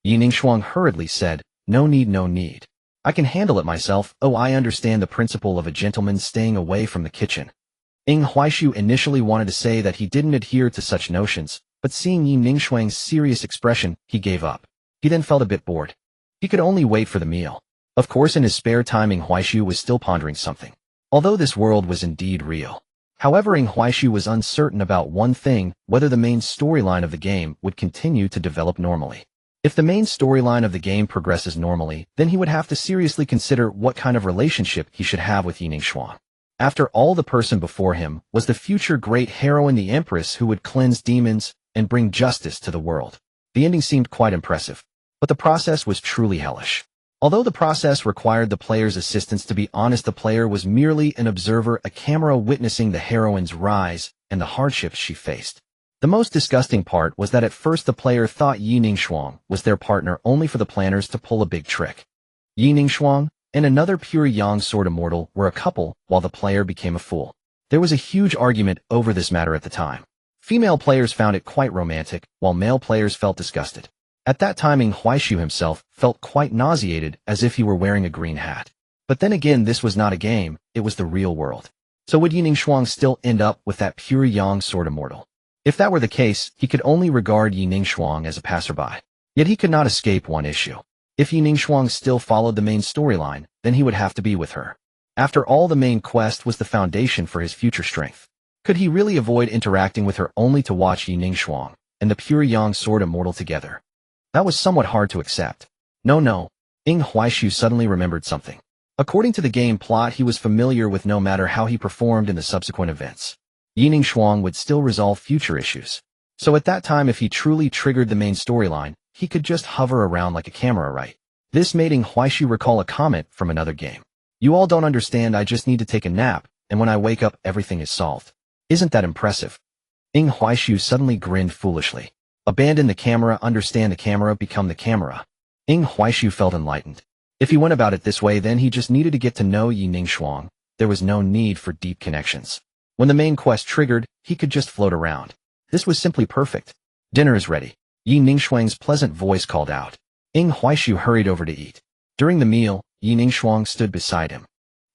Yi Ningshuang hurriedly said, "No need, no need. I can handle it myself. Oh, I understand the principle of a gentleman staying away from the kitchen." Ying Huaishu initially wanted to say that he didn't adhere to such notions, but seeing Yi Ningshuang's serious expression, he gave up. He then felt a bit bored. He could only wait for the meal. Of course, in his spare time, Ying Huaishu was still pondering something. Although this world was indeed real. However, Ying Huaishu was uncertain about one thing, whether the main storyline of the game would continue to develop normally. If the main storyline of the game progresses normally, then he would have to seriously consider what kind of relationship he should have with Yi Ningshuang. After all, the person before him was the future great heroine, the Empress, who would cleanse demons and bring justice to the world. The ending seemed quite impressive, but the process was truly hellish. Although the process required the player's assistance, to be honest, the player was merely an observer, a camera witnessing the heroine's rise and the hardships she faced. The most disgusting part was that at first the player thought Yi Ningshuang was their partner, only for the planners to pull a big trick. Yi Ningshuang and another pure yang sword immortal were a couple, while the player became a fool. There was a huge argument over this matter at the time. Female players found it quite romantic, while male players felt disgusted. At that time, Ying Huaishu himself felt quite nauseated, as if he were wearing a green hat. But then again, this was not a game, it was the real world. So would Yi Ningshuang still end up with that pure yang sword immortal? If that were the case, he could only regard Yi Ningshuang as a passerby. Yet he could not escape one issue. If Yi Ningshuang still followed the main storyline, then he would have to be with her. After all, the main quest was the foundation for his future strength. Could he really avoid interacting with her only to watch Yi Ningshuang and the pure yang sword immortal together? That was somewhat hard to accept. No. Ying Huaishu suddenly remembered something. According to the game plot, he was familiar with no matter how he performed in the subsequent events, Yi Ningshuang would still resolve future issues. So at that time, if he truly triggered the main storyline, he could just hover around like a camera, right? This made Ying Huaishu recall a comment from another game. "You all don't understand, I just need to take a nap, and when I wake up, everything is solved." Isn't that impressive? Ying Huaishu suddenly grinned foolishly. Abandon the camera, understand the camera, become the camera. Ying Huaishu felt enlightened. If he went about it this way, then he just needed to get to know Yi Ningshuang. There was no need for deep connections. When the main quest triggered, he could just float around. This was simply perfect. "Dinner is ready," Yi Ningshuang's pleasant voice called out. Ying Huaishu hurried over to eat. During the meal, Yi Ningshuang stood beside him.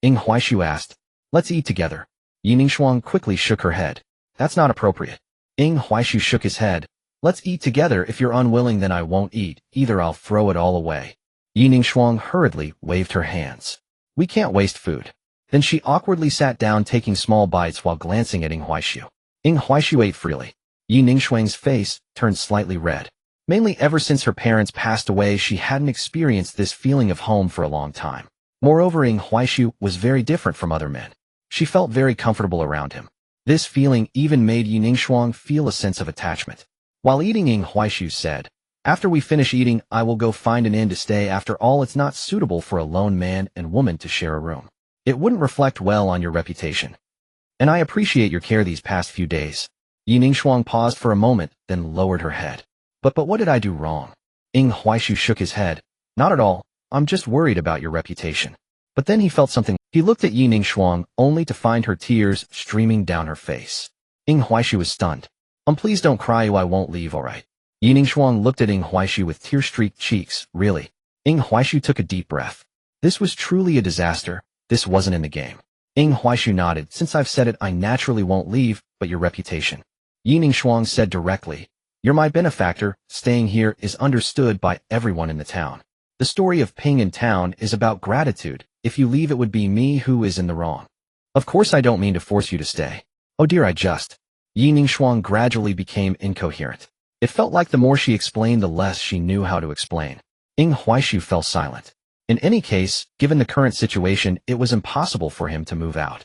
Ying Huaishu asked, "Let's eat together." Yi Ningshuang quickly shook her head. "That's not appropriate." Ying Huaishu shook his head. "Let's eat together. If you're unwilling, then I won't eat. Either I'll throw it all away." Yi Ningshuang hurriedly waved her hands. "We can't waste food." Then she awkwardly sat down, taking small bites while glancing at Ying Huaishu. Ying Huaishu ate freely. Yi Ningshuang's face turned slightly red. Mainly ever since her parents passed away, she hadn't experienced this feeling of home for a long time. Moreover, Ying Huaishu was very different from other men. She felt very comfortable around him. This feeling even made Yi Ningshuang feel a sense of attachment. While eating, Ying Huaishu said, "After we finish eating, I will go find an inn to stay. After all, it's not suitable for a lone man and woman to share a room. It wouldn't reflect well on your reputation. And I appreciate your care these past few days." Yi Ningshuang paused for a moment, then lowered her head. But what did I do wrong?" Ying Huaishu shook his head. "Not at all. I'm just worried about your reputation." But then he felt something. He looked at Yi Ningshuang, only to find her tears streaming down her face. Ying Huaishu was stunned. Please don't cry, I won't leave, alright?" Yi Ningshuang looked at Ying Huaishu with tear-streaked cheeks. "Really?" Ying Huaishu took a deep breath. This was truly a disaster. This wasn't in the game. Ying Huaishu nodded. "Since I've said it, I naturally won't leave, but your reputation." Yi Ningshuang said directly, "You're my benefactor. Staying here is understood by everyone in the town. The story of Ping in town is about gratitude. If you leave, it would be me who is in the wrong. Of course, I don't mean to force you to stay." "Oh dear, I just..." Yi Ningshuang gradually became incoherent. It felt like the more she explained, the less she knew how to explain. Ying Huaishu fell silent. In any case, given the current situation, it was impossible for him to move out.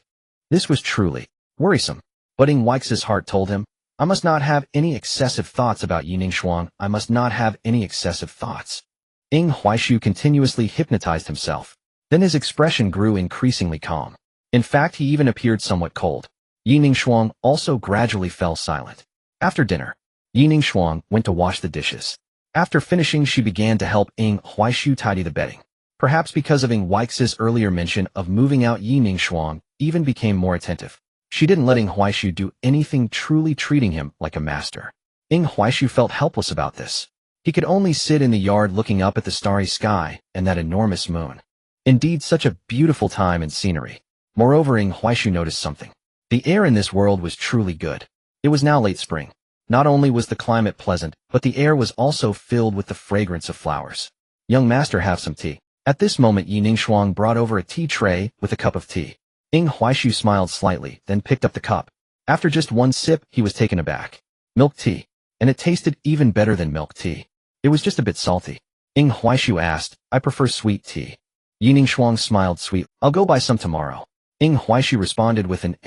This was truly worrisome. But Ying Huaishu's heart told him, "I must not have any excessive thoughts about Yi Ningshuang. I must not have any excessive thoughts." Ying Huaishu continuously hypnotized himself. Then his expression grew increasingly calm. In fact, he even appeared somewhat cold. Yi Ningshuang also gradually fell silent. After dinner, Yining Shuang went to wash the dishes. After finishing, she began to help Ying Huaishu tidy the bedding. Perhaps because of Ying Huaix's earlier mention of moving out, Yining Shuang even became more attentive. She didn't let Ying Huaishu do anything, truly treating him like a master. Ying Huaishu felt helpless about this. He could only sit in the yard looking up at the starry sky and that enormous moon. Indeed, such a beautiful time and scenery. Moreover, Ying Huaishu noticed something. The air in this world was truly good. It was now late spring. Not only was the climate pleasant, but the air was also filled with the fragrance of flowers. Young master, have some tea. At this moment, Yining Shuang brought over a tea tray with a cup of tea. Ying Huaishu smiled slightly, then picked up the cup. After just one sip, he was taken aback. Milk tea. And it tasted even better than milk tea. It was just a bit salty. Ying Huaishu asked, I prefer sweet tea. Yining Shuang smiled sweet. I'll go buy some tomorrow. Ying Huaishu responded with an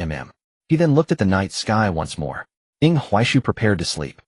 He then looked at the night sky once more. Ying Huaishu prepared to sleep.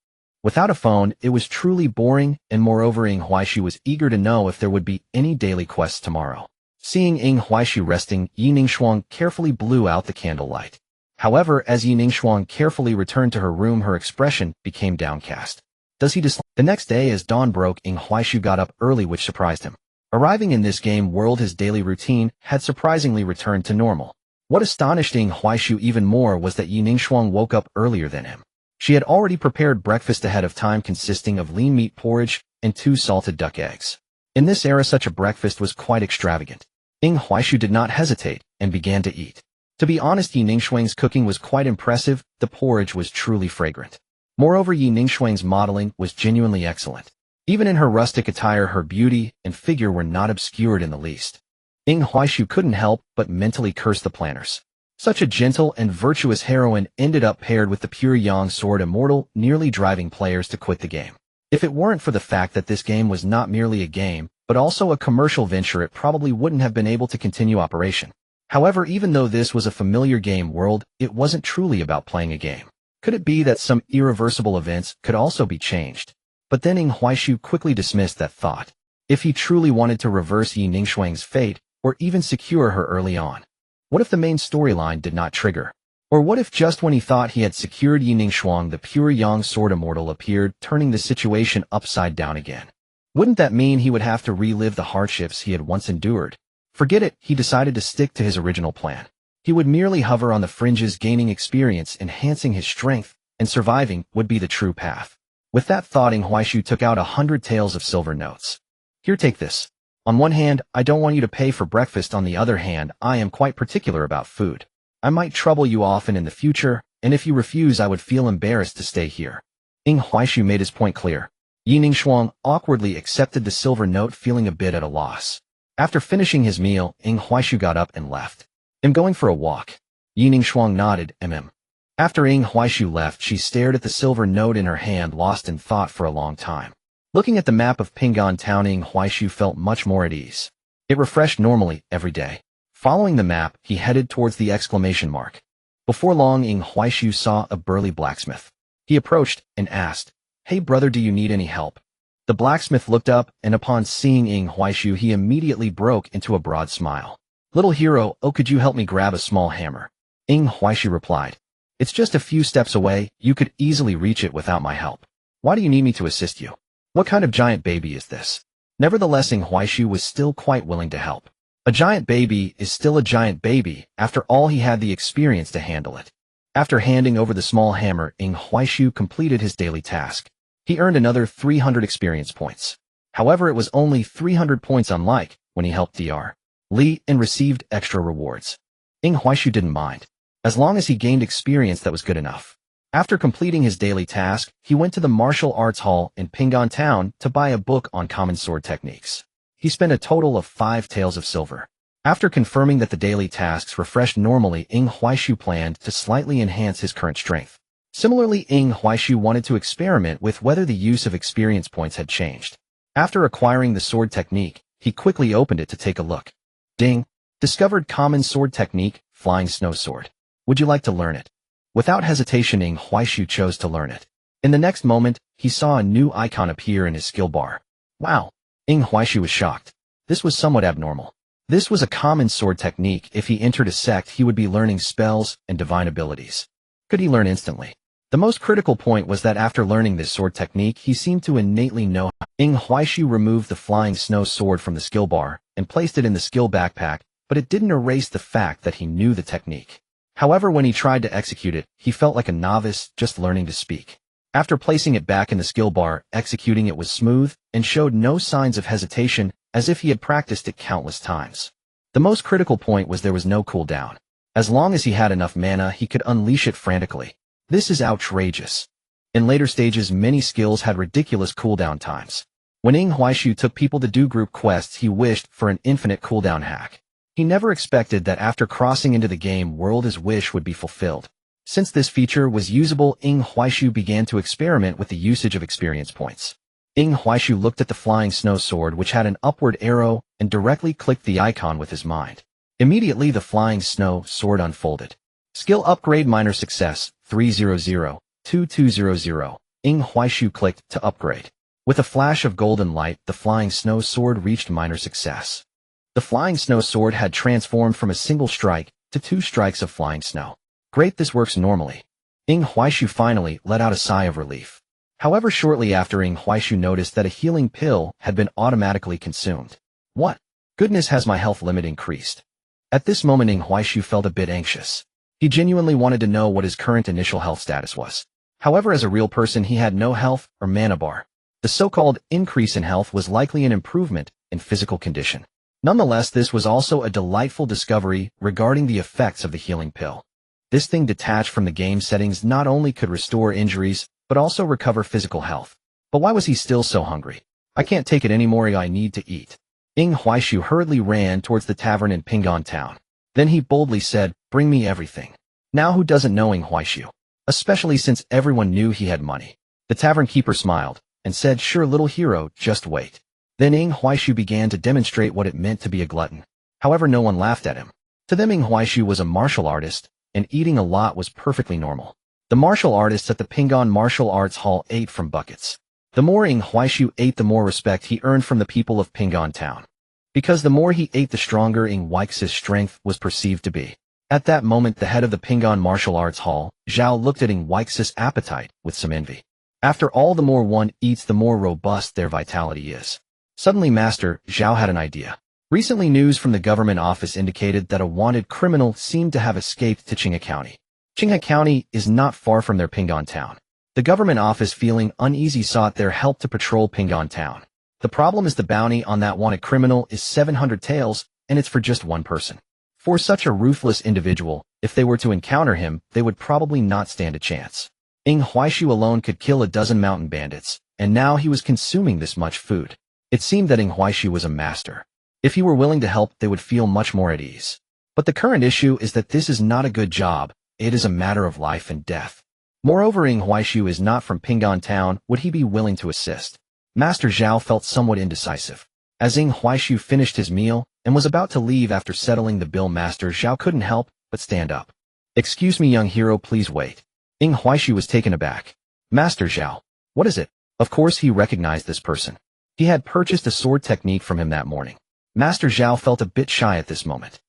Without a phone, it was truly boring, and moreover Ying Huaishu was eager to know if there would be any daily quests tomorrow. Seeing Ying Huaishu resting, Yining Shuang carefully blew out the candlelight. However, as Yining Shuang carefully returned to her room, her expression became downcast. Does he dislike? The next day, as dawn broke, Ying Huaishu got up early, which surprised him. Arriving in this game world, his daily routine had surprisingly returned to normal. What astonished Ying Huaishu even more was that Yining Shuang woke up earlier than him. She had already prepared breakfast ahead of time, consisting of lean meat porridge and 2 salted duck eggs. In this era, such a breakfast was quite extravagant. Ying Huaishu did not hesitate and began to eat. To be honest, Yining Shuang's cooking was quite impressive. The porridge was truly fragrant. Moreover, Yining Shuang's modeling was genuinely excellent. Even in her rustic attire, her beauty and figure were not obscured in the least. Ying Huaishu couldn't help but mentally curse the planners. Such a gentle and virtuous heroine ended up paired with the pure Yang sword immortal, nearly driving players to quit the game. If it weren't for the fact that this game was not merely a game, but also a commercial venture, it probably wouldn't have been able to continue operation. However, even though this was a familiar game world, it wasn't truly about playing a game. Could it be that some irreversible events could also be changed? But then Ying Huaishu quickly dismissed that thought. If he truly wanted to reverse Yining Shuang's fate, or even secure her early on, what if the main storyline did not trigger? Or what if just when he thought he had secured Yining Shuang, the pure Yang sword immortal appeared, turning the situation upside down again? Wouldn't that mean he would have to relive the hardships he had once endured? Forget it, he decided to stick to his original plan. He would merely hover on the fringes, gaining experience, enhancing his strength, and surviving would be the true path. With that thought, Ying Huaishu took out 100 taels of silver notes. Here, take this. On one hand, I don't want you to pay for breakfast. On the other hand, I am quite particular about food. I might trouble you often in the future, and if you refuse, I would feel embarrassed to stay here. Ying Huaishu made his point clear. Yining Shuang awkwardly accepted the silver note, feeling a bit at a loss. After finishing his meal, Ying Huaishu got up and left. I'm going for a walk. Yining Shuang nodded, After Ying Huaishu left, she stared at the silver note in her hand, lost in thought for a long time. Looking at the map of Pinggan Town, Ying Huaishu felt much more at ease. It refreshed normally every day. Following the map, he headed towards the exclamation mark. Before long, Ying Huaishu saw a burly blacksmith. He approached and asked, Hey brother, do you need any help? The blacksmith looked up, and upon seeing Ying Huaishu, he immediately broke into a broad smile. Little hero, oh, could you help me grab a small hammer? Ying Huaishu replied. It's just a few steps away, you could easily reach it without my help. Why do you need me to assist you? What kind of giant baby is this? Nevertheless, Ying Huaishu was still quite willing to help. A giant baby is still a giant baby, after all he had the experience to handle it. After handing over the small hammer, Ying Huaishu completed his daily task. He earned another 300 experience points. However, it was only 300 points, unlike when he helped Dr. Li and received extra rewards. Ying Huaishu didn't mind. As long as he gained experience, that was good enough. After completing his daily task, he went to the martial arts hall in Pinggan Town to buy a book on common sword techniques. He spent a total of 5 taels of silver. After confirming that the daily tasks refreshed normally, Ying Huaishu planned to slightly enhance his current strength. Similarly, Ying Huaishu wanted to experiment with whether the use of experience points had changed. After acquiring the sword technique, he quickly opened it to take a look. Ding! Discovered common sword technique, flying snow sword. Would you like to learn it? Without hesitation, Ying Huaishu chose to learn it. In the next moment, he saw a new icon appear in his skill bar. Wow! Ying Huaishu was shocked. This was somewhat abnormal. This was a common sword technique. If he entered a sect, he would be learning spells and divine abilities. Could he learn instantly? The most critical point was that after learning this sword technique, he seemed to innately know how. Huaishu removed the flying snow sword from the skill bar and placed it in the skill backpack, but it didn't erase the fact that he knew the technique. However, when he tried to execute it, he felt like a novice just learning to speak. After placing it back in the skill bar, executing it was smooth and showed no signs of hesitation, as if he had practiced it countless times. The most critical point was there was no cooldown. As long as he had enough mana, he could unleash it frantically. This is outrageous. In later stages, many skills had ridiculous cooldown times. When Huaishu took people to do group quests, he wished for an infinite cooldown hack. He never expected that after crossing into the game world his wish would be fulfilled. Since this feature was usable, Huaishu began to experiment with the usage of experience points. Huaishu looked at the flying snow sword, which had an upward arrow, and directly clicked the icon with his mind. Immediately the flying snow sword unfolded. Skill upgrade minor success, 300-2200. Huaishu clicked to upgrade. With a flash of golden light, the flying snow sword reached minor success. The flying snow sword had transformed from a single strike to 2 strikes of flying snow. Great, this works normally. Huaishu finally let out a sigh of relief. However, shortly after, Huaishu noticed that a healing pill had been automatically consumed. What? Goodness, has my health limit increased? At this moment, Huaishu felt a bit anxious. He genuinely wanted to know what his current initial health status was. However, as a real person, he had no health or mana bar. The so-called increase in health was likely an improvement in physical condition. Nonetheless, this was also a delightful discovery regarding the effects of the healing pill. This thing detached from the game settings not only could restore injuries, but also recover physical health. But why was he still so hungry? I can't take it anymore, I need to eat. Huaishu hurriedly ran towards the tavern in Pingon Town. Then he boldly said, "Bring me everything." Now who doesn't know Huaishu? Especially since everyone knew he had money. The tavern keeper smiled and said, "Sure, little hero, just wait." Then Huaishu began to demonstrate what it meant to be a glutton. However, no one laughed at him. To them, Huaishu was a martial artist, and eating a lot was perfectly normal. The martial artists at the Pingon Martial Arts Hall ate from buckets. The more Huaishu ate, the more respect he earned from the people of Pingon Town. Because the more he ate, the stronger Huaix's strength was perceived to be. At that moment, the head of the Pingon Martial Arts Hall, Zhao, looked at Huaix's appetite with some envy. After all, the more one eats, the more robust their vitality is. Suddenly, Master Zhao had an idea. Recently, news from the government office indicated that a wanted criminal seemed to have escaped to Qinghe County. Qinghe County is not far from their Pingon Town. The government office, feeling uneasy, sought their help to patrol Pingon Town. The problem is the bounty on that wanted criminal is 700 taels, and it's for just one person. For such a ruthless individual, if they were to encounter him, they would probably not stand a chance. Huaishu alone could kill a dozen mountain bandits, and now he was consuming this much food. It seemed that Huaishu was a master. If he were willing to help, they would feel much more at ease. But the current issue is that this is not a good job. It is a matter of life and death. Moreover, Huaishu is not from Pingon Town. Would he be willing to assist? Master Zhao felt somewhat indecisive. As Huaishu finished his meal and was about to leave after settling the bill, Master Zhao couldn't help but stand up. "Excuse me, young hero, please wait." Huaishu was taken aback. "Master Zhao, what is it?" Of course he recognized this person. He had purchased a sword technique from him that morning. Master Zhao felt a bit shy at this moment.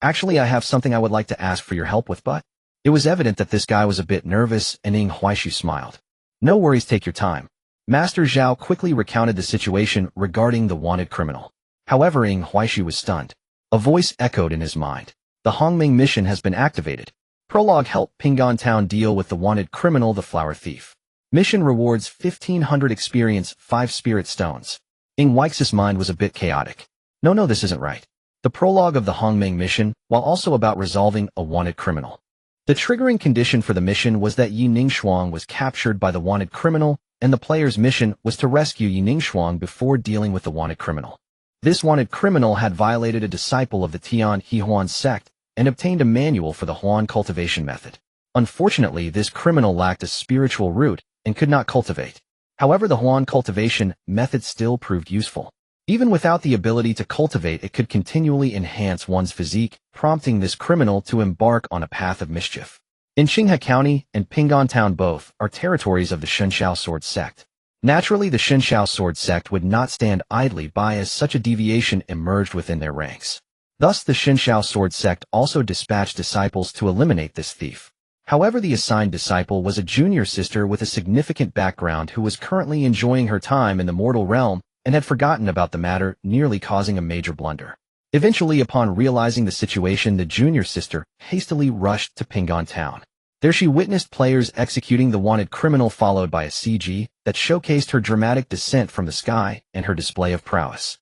"Actually, I have something I would like to ask for your help with, but..." It was evident that this guy was a bit nervous, and Huaishu smiled. "No worries, take your time." Master Zhao quickly recounted the situation regarding the wanted criminal. However, Huaishu was stunned. A voice echoed in his mind. "The Hongming mission has been activated. Prologue: help Pingon Town deal with the wanted criminal, the flower thief. Mission rewards 1500 experience, 5 spirit stones." Huaix's mind was a bit chaotic. No, this isn't right. The prologue of the Hongming mission, while also about resolving a wanted criminal. The triggering condition for the mission was that Yi Ningshuang was captured by the wanted criminal, and the player's mission was to rescue Yi Ningshuang before dealing with the wanted criminal. This wanted criminal had violated a disciple of the Tian He Huan sect and obtained a manual for the Huan cultivation method. Unfortunately, this criminal lacked a spiritual root and could not cultivate. However, the Huan cultivation method still proved useful. Even without the ability to cultivate, it could continually enhance one's physique, prompting this criminal to embark on a path of mischief. In Qinghe County and Pingon Town, both are territories of the Shenshao Sword Sect. Naturally, the Shenshao Sword Sect would not stand idly by as such a deviation emerged within their ranks. Thus, the Shenshao Sword Sect also dispatched disciples to eliminate this thief. However, the assigned disciple was a junior sister with a significant background who was currently enjoying her time in the mortal realm and had forgotten about the matter, nearly causing a major blunder. Eventually, upon realizing the situation, the junior sister hastily rushed to Pingon Town. There she witnessed players executing the wanted criminal, followed by a CG that showcased her dramatic descent from the sky and her display of prowess.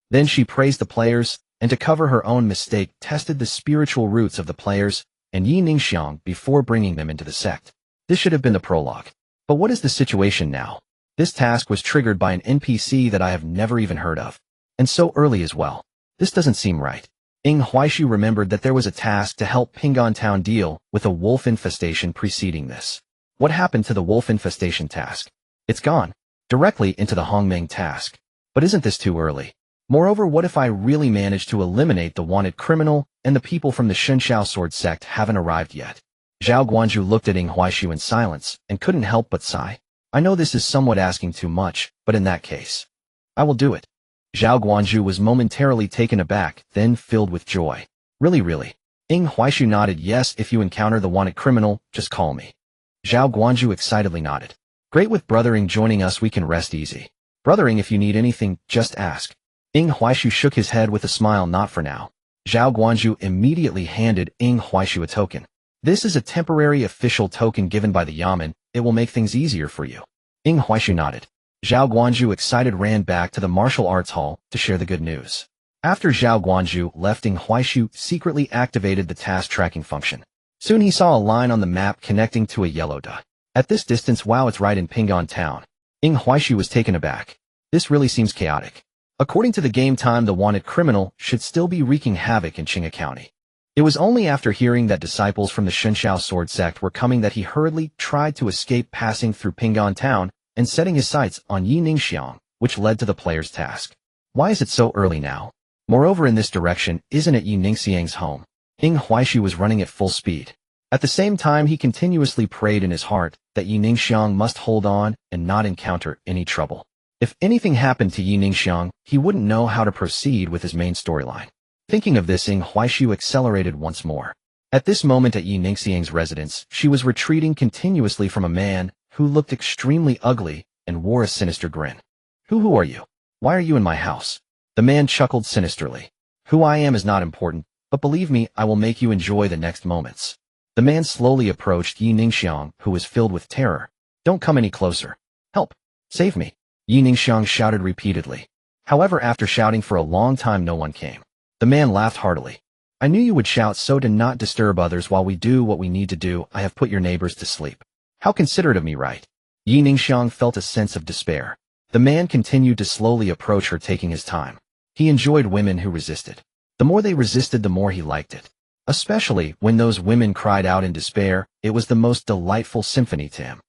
Then she praised the players, and to cover her own mistake, tested the spiritual roots of the players and Yi Ningxiang before bringing them into the sect. This should have been the prologue. But what is the situation now? This task was triggered by an NPC that I have never even heard of. And so early as well. This doesn't seem right. Ying Huaishu remembered that there was a task to help Pingon Town deal with a wolf infestation preceding this. What happened to the wolf infestation task? It's gone. Directly into the Hongmeng task. But isn't this too early? Moreover, what if I really manage to eliminate the wanted criminal and the people from the Shenxiao sword sect haven't arrived yet? Zhao Guanzhu looked at Ying Huaishu in silence and couldn't help but sigh. I know this is somewhat asking too much, but in that case, I will do it. Zhao Guanzhu was momentarily taken aback, then filled with joy. Really? Ying Huaishu nodded. Yes, if you encounter the wanted criminal, just call me. Zhao Guanzhu excitedly nodded. Great, with Brothering joining us we can rest easy. Brothering, if you need anything, just ask. Ying Huaishu shook his head with a smile. Not for now. Zhao Guanzhu immediately handed Ying Huaishu a token. This is a temporary official token given by the Yamen. It will make things easier for you. Ying Huaishu nodded. Zhao Guanzhu, excited, ran back to the martial arts hall to share the good news. After Zhao Guanzhu left, Ying Huaishu secretly activated the task tracking function. Soon he saw a line on the map connecting to a yellow dot. At this distance, wow, it's right in Pingon Town. Ying Huaishu was taken aback. This really seems chaotic. According to the game time, the wanted criminal should still be wreaking havoc in Qinga County. It was only after hearing that disciples from the Shenxiao sword sect were coming that he hurriedly tried to escape, passing through Pingon Town and setting his sights on Yi Ningxiang, which led to the player's task. Why is it so early now? Moreover, in this direction, isn't it Yi Ningxiang's home? Ying Huaishu was running at full speed. At the same time, he continuously prayed in his heart that Yi Ningxiang must hold on and not encounter any trouble. If anything happened to Yi Ningxiang, he wouldn't know how to proceed with his main storyline. Thinking of this, Ying Huaishu accelerated once more. At this moment at Yi Ningxiang's residence, she was retreating continuously from a man who looked extremely ugly and wore a sinister grin. Who are you? Why are you in my house? The man chuckled sinisterly. Who I am is not important, but believe me, I will make you enjoy the next moments. The man slowly approached Yi Ningxiang, who was filled with terror. Don't come any closer. Help! Save me! Yi Ningxiang shouted repeatedly. However, after shouting for a long time, no one came. The man laughed heartily. I knew you would shout, so to not disturb others while we do what we need to do, I have put your neighbors to sleep. How considerate of me, right? Yi Ningxiang felt a sense of despair. The man continued to slowly approach her, taking his time. He enjoyed women who resisted. The more they resisted, the more he liked it. Especially when those women cried out in despair, it was the most delightful symphony to him.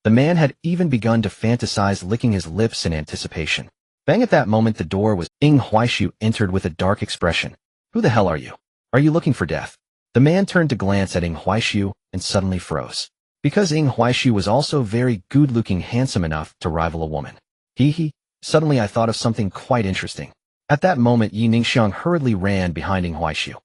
The man had even begun to fantasize licking his lips in anticipation. Bang! At that moment, the door was. Ying Huaishu entered with a dark expression. Who the hell are you? Are you looking for death? The man turned to glance at Ying Huaishu and suddenly froze. Because Ying Huaishu was also very good-looking, handsome enough to rival a woman. Suddenly I thought of something quite interesting. At that moment, Yi Ningxiang hurriedly ran behind Ying Huaishu.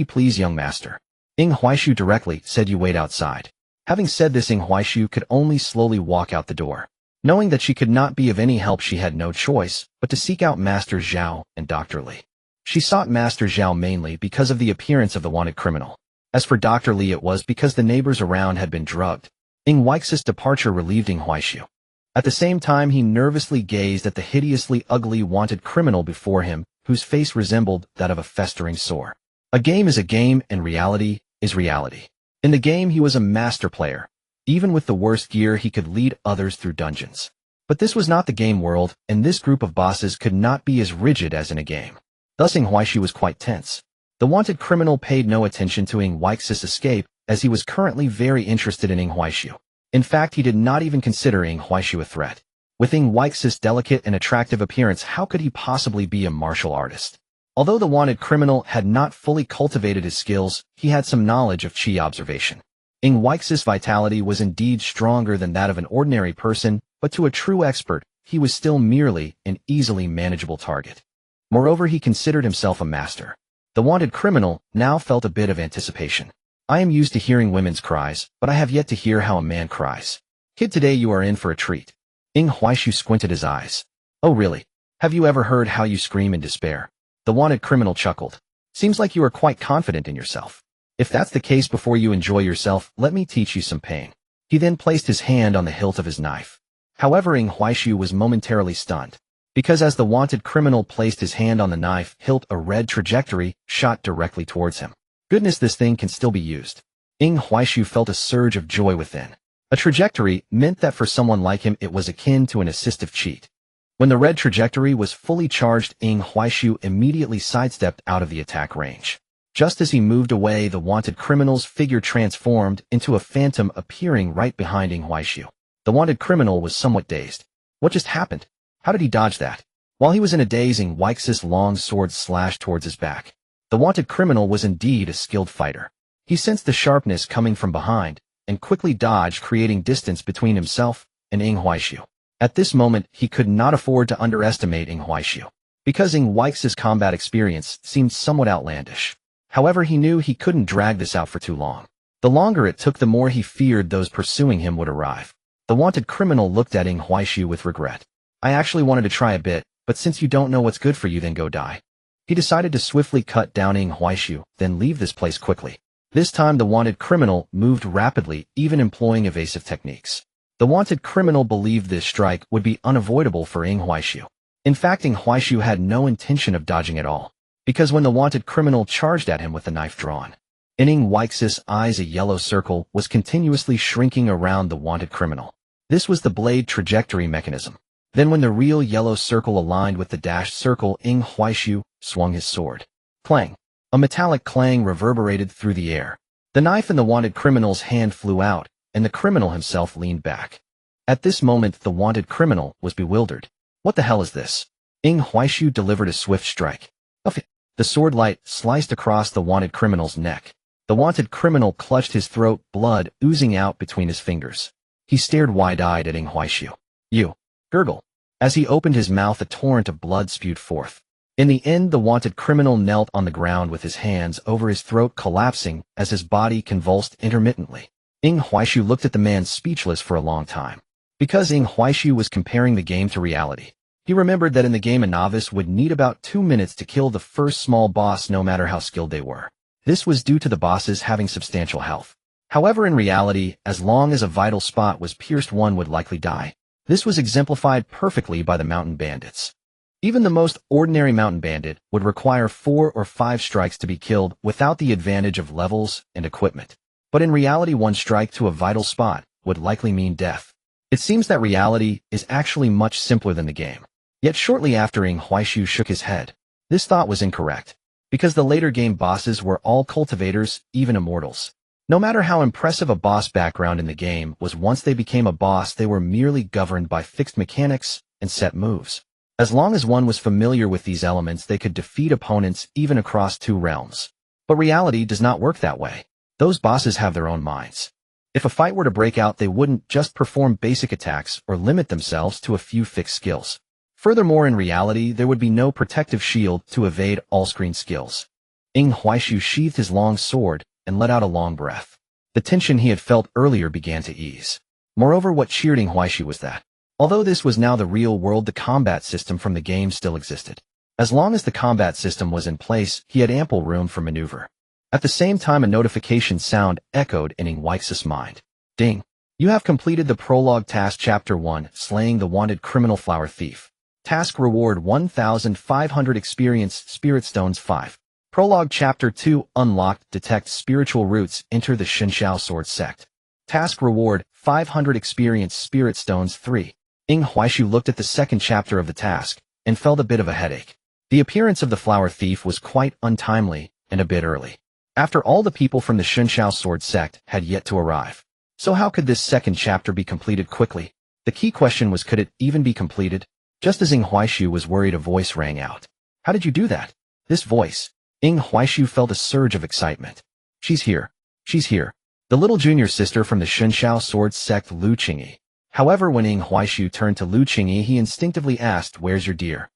Please, young master. Ying Huaishu directly said, you wait outside. Having said this, Ying Huaishu could only slowly walk out the door. Knowing that she could not be of any help, she had no choice but to seek out Master Zhao and Dr. Li. She sought Master Zhao mainly because of the appearance of the wanted criminal. As for Dr. Li, it was because the neighbors around had been drugged. Ying Huaixu's departure relieved Ying Huaishu. At the same time, he nervously gazed at the hideously ugly wanted criminal before him, whose face resembled that of a festering sore. A game is a game, and reality is reality. In the game, he was a master player. Even with the worst gear, he could lead others through dungeons. But this was not the game world, and this group of bosses could not be as rigid as in a game. Thus, Ying Huaishu was quite tense. The wanted criminal paid no attention to Ying Huaixu's escape, as he was currently very interested in Ying Huaishu. In fact, he did not even consider Ying Huaishu a threat. With Ying Huaixu's delicate and attractive appearance, how could he possibly be a martial artist? Although the wanted criminal had not fully cultivated his skills, he had some knowledge of qi observation. Ying Huaixu's vitality was indeed stronger than that of an ordinary person, but to a true expert, he was still merely an easily manageable target. Moreover, he considered himself a master. The wanted criminal now felt a bit of anticipation. I am used to hearing women's cries, but I have yet to hear how a man cries. Kid, today you are in for a treat. Ing Huaishu squinted his eyes. Oh really? Have you ever heard how you scream in despair? The wanted criminal chuckled. Seems like you are quite confident in yourself. If that's the case, before you enjoy yourself, let me teach you some pain. He then placed his hand on the hilt of his knife. However, Ing Huaishu was momentarily stunned, because as the wanted criminal placed his hand on the knife hilt, a red trajectory shot directly towards him. Goodness, this thing can still be used. Ing Huaishu felt a surge of joy within. A trajectory meant that for someone like him it was akin to an assistive cheat. When the red trajectory was fully charged, Ing Huaishu immediately sidestepped out of the attack range. Just as he moved away, the wanted criminal's figure transformed into a phantom, appearing right behind Ing Huaishu. The wanted criminal was somewhat dazed. What just happened? How did he dodge that? While he was in a daze, Ing Huaixu's long sword slashed towards his back. The wanted criminal was indeed a skilled fighter. He sensed the sharpness coming from behind, and quickly dodged, creating distance between himself and Ing Huaishu. At this moment, he could not afford to underestimate Ing Huaishu, because Ing Huaixu's combat experience seemed somewhat outlandish. However, he knew he couldn't drag this out for too long. The longer it took, the more he feared those pursuing him would arrive. The wanted criminal looked at Ing Huaishu with regret. I actually wanted to try a bit, but since you don't know what's good for you, then go die. He decided to swiftly cut down Ing Huaishu, then leave this place quickly. This time the wanted criminal moved rapidly, even employing evasive techniques. The wanted criminal believed this strike would be unavoidable for Ing Huaishu. In fact, Ing Huaishu had no intention of dodging at all, because when the wanted criminal charged at him with the knife drawn, in Ing Huaixu's eyes a yellow circle was continuously shrinking around the wanted criminal. This was the blade trajectory mechanism. Then when the real yellow circle aligned with the dashed circle, Ing Huaishu swung his sword. Clang! A metallic clang reverberated through the air. The knife in the wanted criminal's hand flew out, and the criminal himself leaned back. At this moment, the wanted criminal was bewildered. What the hell is this? Ing Huaishu delivered a swift strike. The sword light sliced across the wanted criminal's neck. The wanted criminal clutched his throat, blood oozing out between his fingers. He stared wide-eyed at Ing Huaishu. You! Gurgle. As he opened his mouth, a torrent of blood spewed forth. In the end, the wanted criminal knelt on the ground with his hands over his throat, collapsing as his body convulsed intermittently. Ing Huaishu looked at the man speechless for a long time. Because Ing Huaishu was comparing the game to reality, he remembered that in the game a novice would need about 2 minutes to kill the first small boss, no matter how skilled they were. This was due to the bosses having substantial health. However, in reality, as long as a vital spot was pierced, one would likely die. This was exemplified perfectly by the mountain bandits. Even the most ordinary mountain bandit would require 4 or 5 strikes to be killed without the advantage of levels and equipment. But in reality, one strike to a vital spot would likely mean death. It seems that reality is actually much simpler than the game. Yet shortly after, Ing Huaishu shook his head. This thought was incorrect, because the later game bosses were all cultivators, even immortals. No matter how impressive a boss background in the game was, once they became a boss, they were merely governed by fixed mechanics and set moves. As long as one was familiar with these elements, they could defeat opponents even across 2 realms. But reality does not work that way. Those bosses have their own minds. If a fight were to break out, they wouldn't just perform basic attacks or limit themselves to a few fixed skills. Furthermore, in reality, there would be no protective shield to evade all-screen skills. Ing Huaishu sheathed his long sword and let out a long breath. The tension he had felt earlier began to ease. Moreover, what cheered Ing Huaishu was that, although this was now the real world, the combat system from the game still existed. As long as the combat system was in place, he had ample room for maneuver. At the same time, a notification sound echoed in Ing Huaixu's mind. Ding! You have completed the prologue task Chapter 1, Slaying the Wanted Criminal Flower Thief. Task reward 1,500 experience, Spirit Stones 5. Prologue Chapter 2, Unlocked, Detect Spiritual Roots, Enter the Shenxiao Sword Sect. Task reward 500 experience, Spirit Stones 3. Ing Huaishu looked at the second chapter of the task and felt a bit of a headache. The appearance of the flower thief was quite untimely and a bit early. After all, the people from the Shenxiao Sword Sect had yet to arrive. So how could this second chapter be completed quickly? The key question was, could it even be completed? Just as Ing Huaishu was worried, a voice rang out. How did you do that? This voice. Ing Huaishu felt a surge of excitement. She's here. She's here. The little junior sister from the Shenxiao Sword Sect, Lu Qingyi. However, when Ing Huaishu turned to Lu Qingyi, he instinctively asked, "Where's your dear?"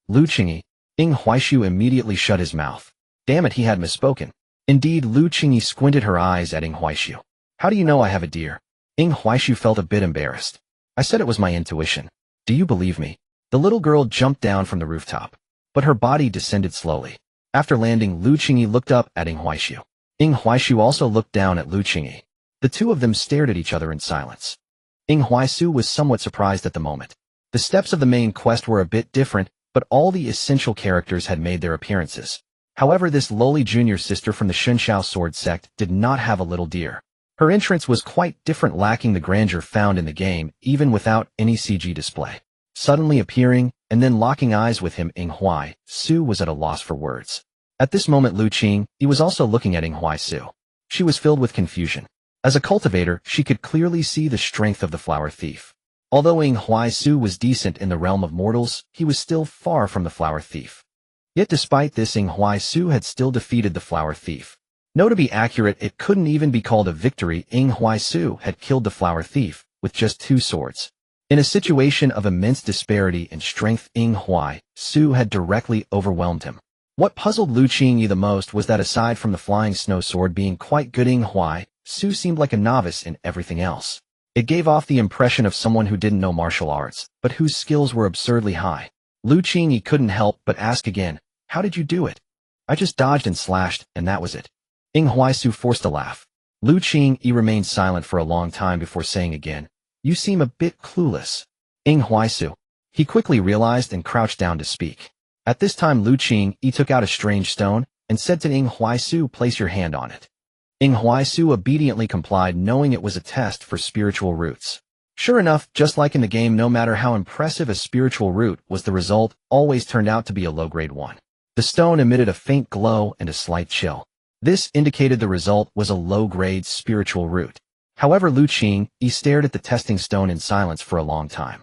Lu Qingyi. Ing Huaishu immediately shut his mouth. Damn it, he had misspoken. Indeed, Lu Qingyi squinted her eyes at Ing Huaishu. How do you know I have a deer? Ing Huaishu felt a bit embarrassed. I said it was my intuition. Do you believe me? The little girl jumped down from the rooftop, but her body descended slowly. After landing, Lu Qingyi looked up at Ing Huaishu. Ing Huaishu also looked down at Lu Qingyi. The two of them stared at each other in silence. Ing Huaishu was somewhat surprised at the moment. The steps of the main quest were a bit different, but all the essential characters had made their appearances. However, this lowly junior sister from the Shunshao sword sect did not have a little deer. Her entrance was quite different, lacking the grandeur found in the game, even without any CG display. Suddenly appearing, and then locking eyes with him, Ing Huaishu was at a loss for words. At this moment, Lu Qingyi was also looking at Ing Huaishu. She was filled with confusion. As a cultivator, she could clearly see the strength of the flower thief. Although Ing Huaishu was decent in the realm of mortals, he was still far from the flower thief. Yet despite this, Ing Huaishu had still defeated the flower thief. No, to be accurate, it couldn't even be called a victory. Ing Huaishu had killed the flower thief with just 2 swords. In a situation of immense disparity in strength, Ing Huaishu had directly overwhelmed him. What puzzled Lu Qingyi the most was that aside from the flying snow sword being quite good, Ing Huaishu seemed like a novice in everything else. It gave off the impression of someone who didn't know martial arts, but whose skills were absurdly high. Lu Qingyi couldn't help but ask again, how did you do it? I just dodged and slashed, and that was it. Ing Huaishu forced a laugh. Lu Qingyi remained silent for a long time before saying again, you seem a bit clueless. Ing Huaishu. He quickly realized and crouched down to speak. At this time, Lu Qingyi took out a strange stone and said to Ing Huaishu, place your hand on it. Ing Huaishu obediently complied, knowing it was a test for spiritual roots. Sure enough, just like in the game, no matter how impressive a spiritual root was, the result always turned out to be a low-grade one. The stone emitted a faint glow and a slight chill. This indicated the result was a low-grade spiritual root. However, Lu Qingyi stared at the testing stone in silence for a long time.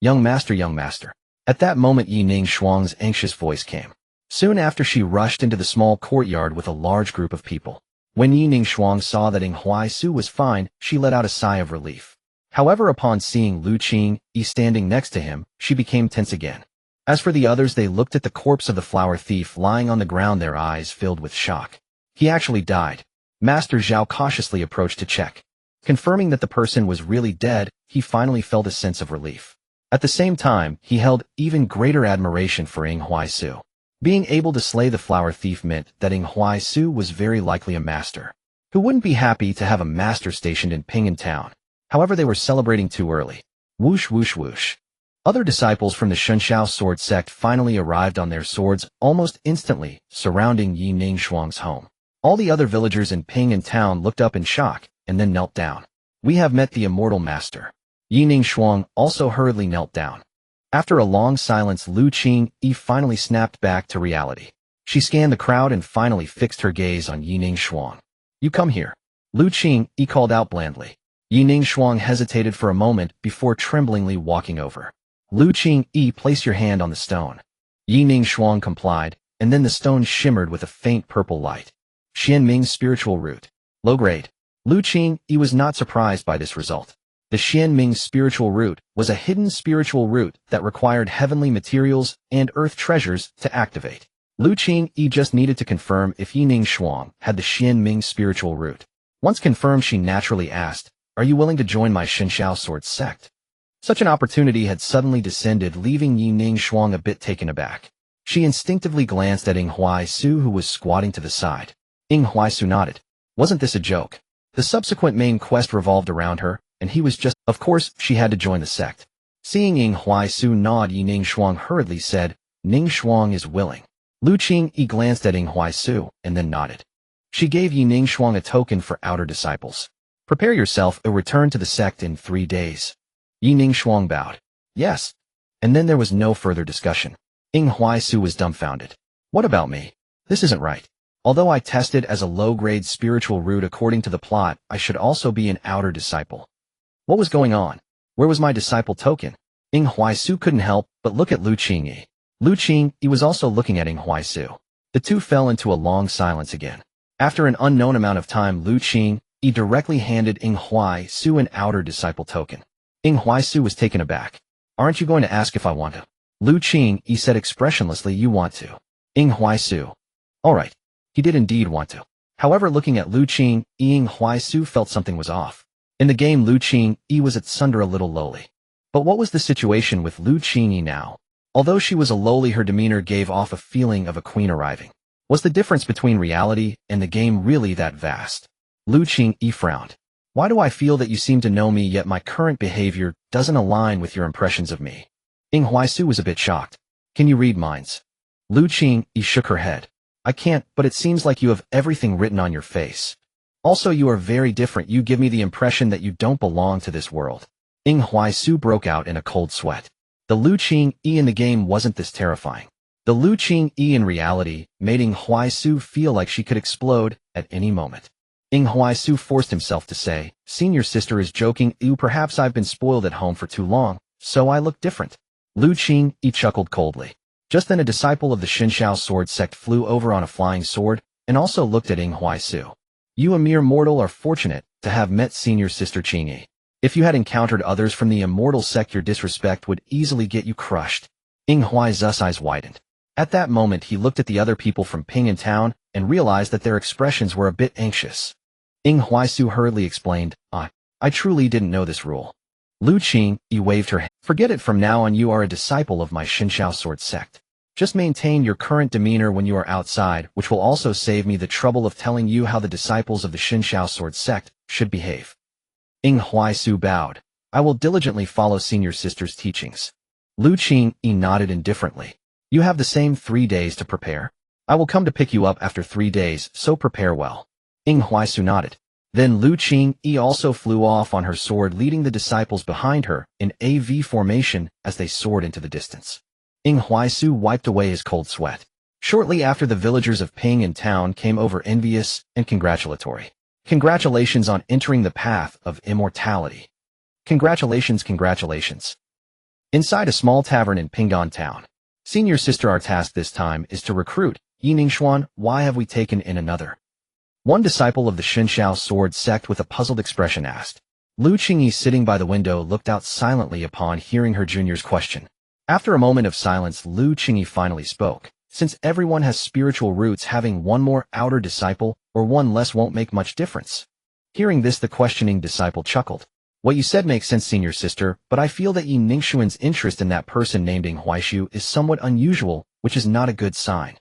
Young master, young master. At that moment, Yi Ningshuang's anxious voice came. Soon after, she rushed into the small courtyard with a large group of people. When Yi Ningshuang saw that Ing Huaishu was fine, she let out a sigh of relief. However, upon seeing Lu Qingyi standing next to him, she became tense again. As for the others, they looked at the corpse of the flower thief lying on the ground, their eyes filled with shock. He actually died. Master Zhao cautiously approached to check. Confirming that the person was really dead, he finally felt a sense of relief. At the same time, he held even greater admiration for Ing Huaishu. Being able to slay the flower thief meant that Ing Huaishu was very likely a master. Who wouldn't be happy to have a master stationed in Ping'an Town? However, they were celebrating too early. Whoosh whoosh whoosh. Other disciples from the Shunshao sword sect finally arrived on their swords almost instantly, surrounding Yi Ningshuang's home. All the other villagers in Ping'an Town looked up in shock, and then knelt down. We have met the immortal master. Yi Ningshuang also hurriedly knelt down. After a long silence, Lu Qingyi finally snapped back to reality. She scanned the crowd and finally fixed her gaze on Yi Ningshuang. You come here. Lu Qingyi called out blandly. Yi Ningshuang hesitated for a moment before tremblingly walking over. Lu Qingyi, place your hand on the stone. Yi Ningshuang complied, and then the stone shimmered with a faint purple light. Xianming's spiritual root. Low grade. Lu Qingyi was not surprised by this result. The Xianming spiritual root was a hidden spiritual root that required heavenly materials and earth treasures to activate. Lu Qingyi just needed to confirm if Yi Ningshuang had the Xianming spiritual root. Once confirmed, she naturally asked, are you willing to join my Shunshao sword sect? Such an opportunity had suddenly descended, leaving Yi Ningshuang a bit taken aback. She instinctively glanced at Ing Huaishu, who was squatting to the side. Ing Huaishu nodded. Wasn't this a joke? The subsequent main quest revolved around her, and he was just, of course, she had to join the sect. Seeing Ing Huaishu nod, Yi Ningshuang hurriedly said, Ningshuang is willing. Lu Qingyi glanced at Ing Huaishu, and then nodded. She gave Yi Ningshuang a token for outer disciples. Prepare yourself, or return to the sect in 3 days. Yi Ningshuang bowed. Yes. And then there was no further discussion. Ing Huaishu was dumbfounded. What about me? This isn't right. Although I tested as a low-grade spiritual root according to the plot, I should also be an outer disciple. What was going on? Where was my disciple token? Ing Huaishu couldn't help but look at Lu Qingyi. Lu Qingyi was also looking at Ing Huaishu. The two fell into a long silence again. After an unknown amount of time, Lu Qingyi directly handed Ing Huaishu an outer disciple token. Ing Huaishu was taken aback. Aren't you going to ask if I want to? Lu Qingyi said expressionlessly, you want to. Ing Huaishu. All right. He did indeed want to. However, looking at Lu Qing, Ying Huaisu felt something was off. In the game, Lu Qing was at Sunder a little lowly. But what was the situation with Lu Qing now? Although she was a lowly, her demeanor gave off a feeling of a queen arriving. Was the difference between reality and the game really that vast? Lu Qing frowned. Why do I feel that you seem to know me, yet my current behavior doesn't align with your impressions of me? Ying Huaisu was a bit shocked. Can you read minds? Lu Qing shook her head. I can't, but it seems like you have everything written on your face. Also, you are very different. You give me the impression that you don't belong to this world. Ying Huaisu broke out in a cold sweat. The Lu Qing in the game wasn't this terrifying. The Lu Qing in reality made Ying Huaisu feel like she could explode at any moment. Ying Huaisu forced himself to say, "Senior sister is joking. Perhaps I've been spoiled at home for too long, so I look different." Lu Qing chuckled coldly. Just then a disciple of the Xinxiao sword sect flew over on a flying sword and also looked at Ying Huaisu. You, a mere mortal, are fortunate to have met senior sister Qingyi. If you had encountered others from the immortal sect, your disrespect would easily get you crushed. Ying Huaizu's eyes widened. At that moment, he looked at the other people from Ping'an Town and realized that their expressions were a bit anxious. Ying Huaisu hurriedly explained, I truly didn't know this rule. Lu Qing waved her hand. Forget it, from now on you are a disciple of my Xinxiao sword sect. Just maintain your current demeanor when you are outside, which will also save me the trouble of telling you how the disciples of the Xinxiao sword sect should behave. Ying Huaisu bowed. I will diligently follow senior sister's teachings. Lu Qing nodded indifferently. You have the same 3 days to prepare. I will come to pick you up after 3 days, so prepare well. Ying Huaisu nodded. Then Lu Qing also flew off on her sword, leading the disciples behind her in AV formation as they soared into the distance. Ying Huaisu wiped away his cold sweat. Shortly after, the villagers of Ping'an Town came over, envious and congratulatory. Congratulations on entering the path of immortality. Congratulations, congratulations. Inside a small tavern in Ping'an Town, senior sister, our task this time is to recruit Yi Ningxuan. Why have we taken in another? One disciple of the Xinxiao sword sect with a puzzled expression asked. Lu Qingyi, sitting by the window, looked out silently upon hearing her junior's question. After a moment of silence, Lu Qingyi finally spoke. Since everyone has spiritual roots, having one more outer disciple or one less won't make much difference. Hearing this, the questioning disciple chuckled. What you said makes sense, senior sister, but I feel that Yi Ningxuan's interest in that person named Ying Huaisu is somewhat unusual, which is not a good sign.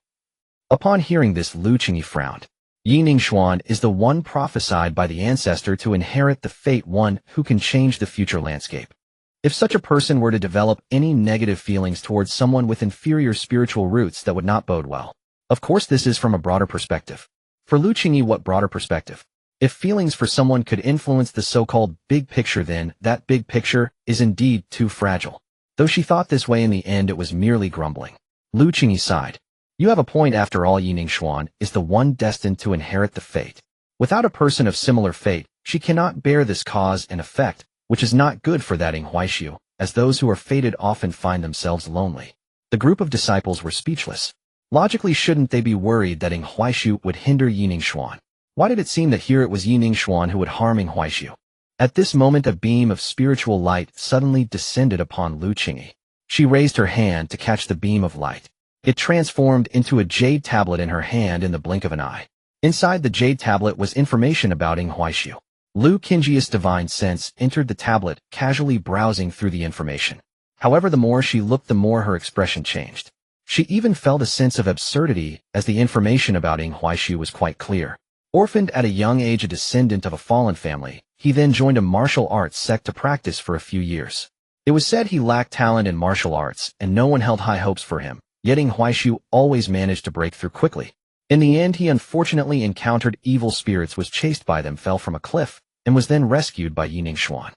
Upon hearing this, Lu Qingyi frowned. Yi Ningxuan is the one prophesied by the ancestor to inherit the fate, one who can change the future landscape. If such a person were to develop any negative feelings towards someone with inferior spiritual roots, that would not bode well. Of course, this is from a broader perspective. For Lu Qingyi, what broader perspective? If feelings for someone could influence the so-called big picture, then that big picture is indeed too fragile. Though she thought this way, in the end it was merely grumbling. Lu Qingyi sighed. You have a point. After all, Yi Ningxuan is the one destined to inherit the fate. Without a person of similar fate, she cannot bear this cause and effect, which is not good for that Ying Huaisu, as those who are fated often find themselves lonely. The group of disciples were speechless. Logically, shouldn't they be worried that Ying Huaisu would hinder Yi Ningxuan? Why did it seem that here it was Yi Ningxuan who would harm Ying Huaisu? At this moment, a beam of spiritual light suddenly descended upon Lu Qingyi. She raised her hand to catch the beam of light. It transformed into a jade tablet in her hand in the blink of an eye. Inside the jade tablet was information about Ying Huaisu. Lu Qingyi's divine sense entered the tablet, casually browsing through the information. However, the more she looked, the more her expression changed. She even felt a sense of absurdity, as the information about Ying Huaisu was quite clear. Orphaned at a young age, a descendant of a fallen family, he then joined a martial arts sect to practice for a few years. It was said he lacked talent in martial arts, and no one held high hopes for him, yet Ying Huaisu always managed to break through quickly. In the end, he unfortunately encountered evil spirits, was chased by them, fell from a cliff, and was then rescued by Yi Ningxuan.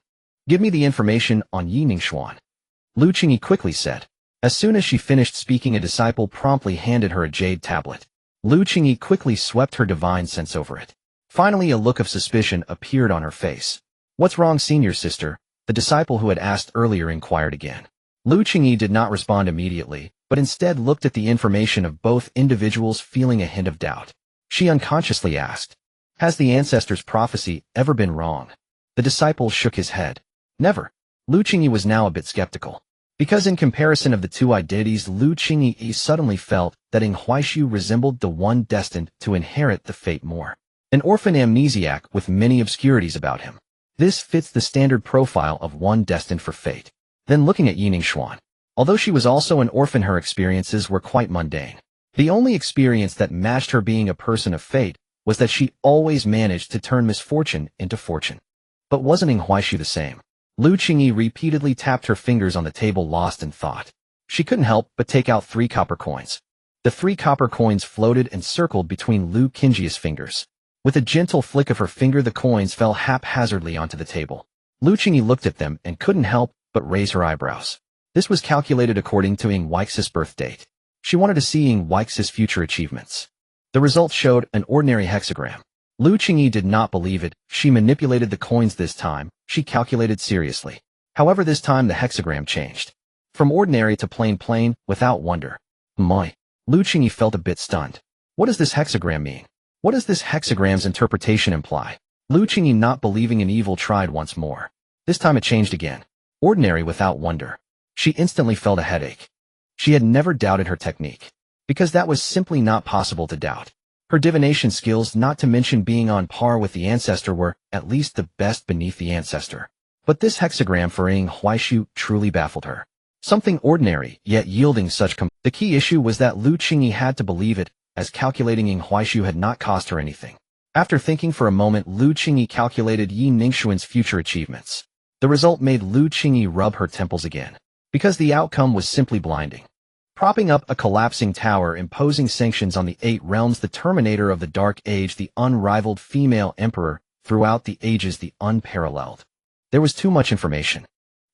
Give me the information on Yi Ningxuan, Lu Qingyi quickly said. As soon as she finished speaking, a disciple promptly handed her a jade tablet. Lu Qingyi quickly swept her divine sense over it. Finally, a look of suspicion appeared on her face. What's wrong, senior sister? The disciple who had asked earlier inquired again. Lu Qingyi did not respond immediately, but instead looked at the information of both individuals, feeling a hint of doubt. She unconsciously asked, has the ancestor's prophecy ever been wrong? The disciple shook his head. Never. Lu Qingyi was now a bit skeptical. Because in comparison of the two identities, Lu Qingyi suddenly felt that Ying Huaisu resembled the one destined to inherit the fate more. An orphan amnesiac with many obscurities about him. This fits the standard profile of one destined for fate. Then looking at Yi Ningxuan. Although she was also an orphan, her experiences were quite mundane. The only experience that matched her being a person of fate was that she always managed to turn misfortune into fortune. But wasn't Ing Huaixu the same? Lu Qingyi repeatedly tapped her fingers on the table, lost in thought. She couldn't help but take out 3 copper coins. The 3 copper coins floated and circled between Lu Qingyi's fingers. With a gentle flick of her finger, the coins fell haphazardly onto the table. Lu Qingyi looked at them and couldn't help but raise her eyebrows. This was calculated according to Ing Huaixu's birth date. She wanted to see Ing Huaixu's future achievements. The results showed an ordinary hexagram. Lu Qingyi did not believe it. She manipulated the coins this time. She calculated seriously. However, this time the hexagram changed. From ordinary to plain, without wonder. My. Lu Qingyi felt a bit stunned. What does this hexagram mean? What does this hexagram's interpretation imply? Lu Qingyi, not believing in evil, tried once more. This time it changed again. Ordinary without wonder. She instantly felt a headache. She had never doubted her technique, because that was simply not possible to doubt. Her divination skills, not to mention being on par with the ancestor, were at least the best beneath the ancestor. But this hexagram for Ing Huaixu truly baffled her. Something ordinary, yet yielding such The key issue was that Lu Qingyi had to believe it, as calculating Ing Huaixu had not cost her anything. After thinking for a moment, Lu Qingyi calculated Yi Ningxuan's future achievements. The result made Lu Qingyi rub her temples again, because the outcome was simply blinding. Propping up a collapsing tower, imposing sanctions on the 8 realms, the terminator of the Dark Age, the unrivaled female emperor, throughout the ages, the unparalleled. There was too much information.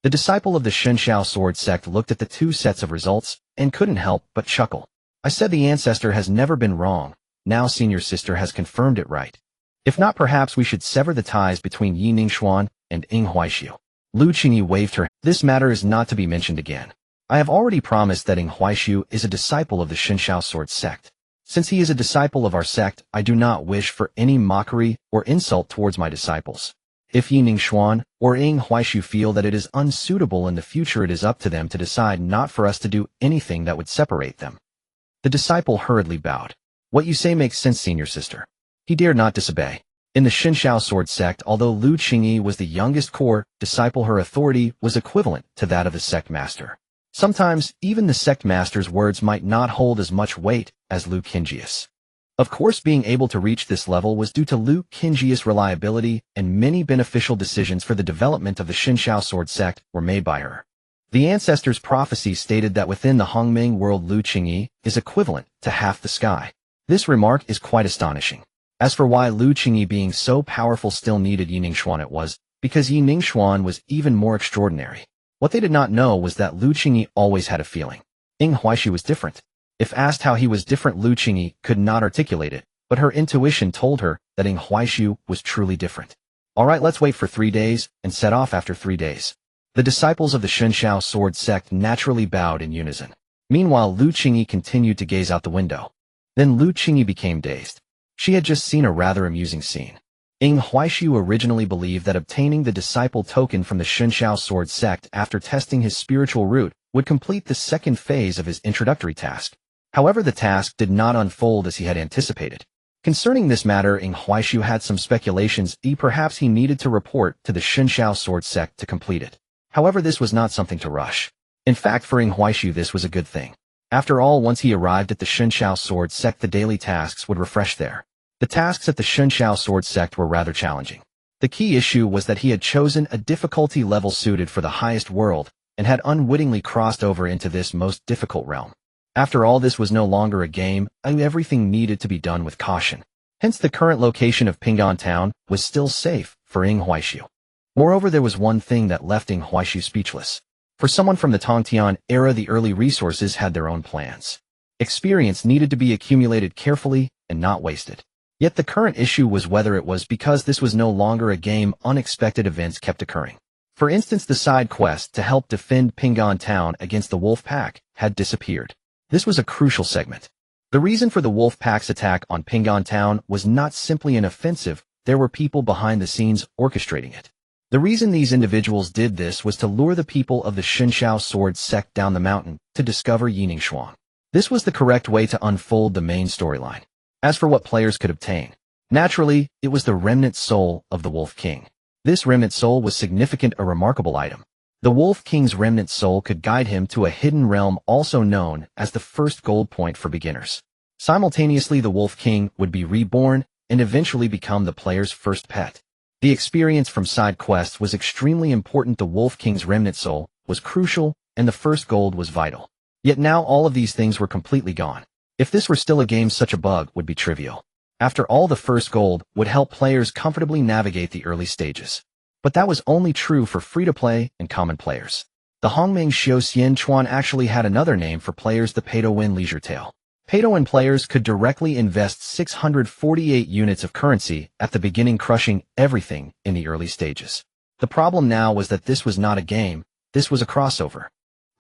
The disciple of the Shenxiao sword sect looked at the 2 sets of results and couldn't help but chuckle. I said the ancestor has never been wrong. Now senior sister has confirmed it right. If not, perhaps we should sever the ties between Yi Ningxuan and Ing Huaixu. Lu Qingyi waved her. This matter is not to be mentioned again. I have already promised that Ing Huaixu is a disciple of the Shenxiao sword sect. Since he is a disciple of our sect, I do not wish for any mockery or insult towards my disciples. If Yi Ningxuan or Ing Huaixu feel that it is unsuitable in the future, it is up to them to decide, not for us to do anything that would separate them. The disciple hurriedly bowed. What you say makes sense, senior sister. He dared not disobey. In the Shenxiao sword sect, although Lu Qingyi was the youngest core disciple, her authority was equivalent to that of the sect master. Sometimes, even the sect master's words might not hold as much weight as Lu Qingyi's. Of course, being able to reach this level was due to Lu Qingyi's reliability, and many beneficial decisions for the development of the Shenxiao sword sect were made by her. The ancestor's prophecy stated that within the Hongming world, Lu Qingyi is equivalent to half the sky. This remark is quite astonishing. As for why Lu Qingyi being so powerful still needed Yi Ningxuan, it was because Yi Ningxuan was even more extraordinary. What they did not know was that Lu Qingyi always had a feeling. Ing Huaixu was different. If asked how he was different, Lu Qingyi could not articulate it, but her intuition told her that Ing Huaixu was truly different. Alright, let's wait for 3 days, and set off after 3 days. The disciples of the Shenxiao sword sect naturally bowed in unison. Meanwhile, Lu Qingyi continued to gaze out the window. Then Lu Qingyi became dazed. She had just seen a rather amusing scene. Ing Huaixu originally believed that obtaining the disciple token from the Shenxiao sword sect after testing his spiritual root would complete the second phase of his introductory task. However, the task did not unfold as he had anticipated. Concerning this matter, Ing Huaixu had some speculations. Perhaps he needed to report to the Shenxiao sword sect to complete it. However, this was not something to rush. In fact, for Ing Huaixu, this was a good thing. After all, once he arrived at the Shenxiao sword sect, the daily tasks would refresh there. The tasks at the Shenxiao sword sect were rather challenging. The key issue was that he had chosen a difficulty level suited for the highest world, and had unwittingly crossed over into this most difficult realm. After all, this was no longer a game, and everything needed to be done with caution. Hence, the current location of Ping'an Town was still safe for Ing Huaixu. Moreover, there was one thing that left Ing Huaixu speechless. For someone from the Tongtian era, the early resources had their own plans. Experience needed to be accumulated carefully and not wasted. Yet the current issue was whether it was because this was no longer a game, unexpected events kept occurring. For instance, the side quest to help defend Ping'an Town against the Wolf Pack had disappeared. This was a crucial segment. The reason for the Wolf Pack's attack on Ping'an Town was not simply an offensive, there were people behind the scenes orchestrating it. The reason these individuals did this was to lure the people of the Shenxiao sword sect down the mountain to discover Yi Ningxuan. This was the correct way to unfold the main storyline. As for what players could obtain, Naturally, it was the remnant soul of the Wolf King. This remnant soul was significant, a remarkable item. The Wolf King's remnant soul could guide him to a hidden realm also known as the first gold point for beginners. Simultaneously, the Wolf King would be reborn and eventually become the player's first pet. The experience from side quests was extremely important. The Wolf King's remnant soul was crucial, and the first gold was vital. Yet now all of these things were completely gone. If this were still a game, such a bug would be trivial. After all, the first gold would help players comfortably navigate the early stages. But that was only true for free-to-play and common players. The Hongming Xiao Xian Chuan actually had another name for players, the Pay-to-Win Leisure Tale. Pay-to-Win players could directly invest 648 units of currency at the beginning, crushing everything in the early stages. The problem now was that this was not a game, this was a crossover.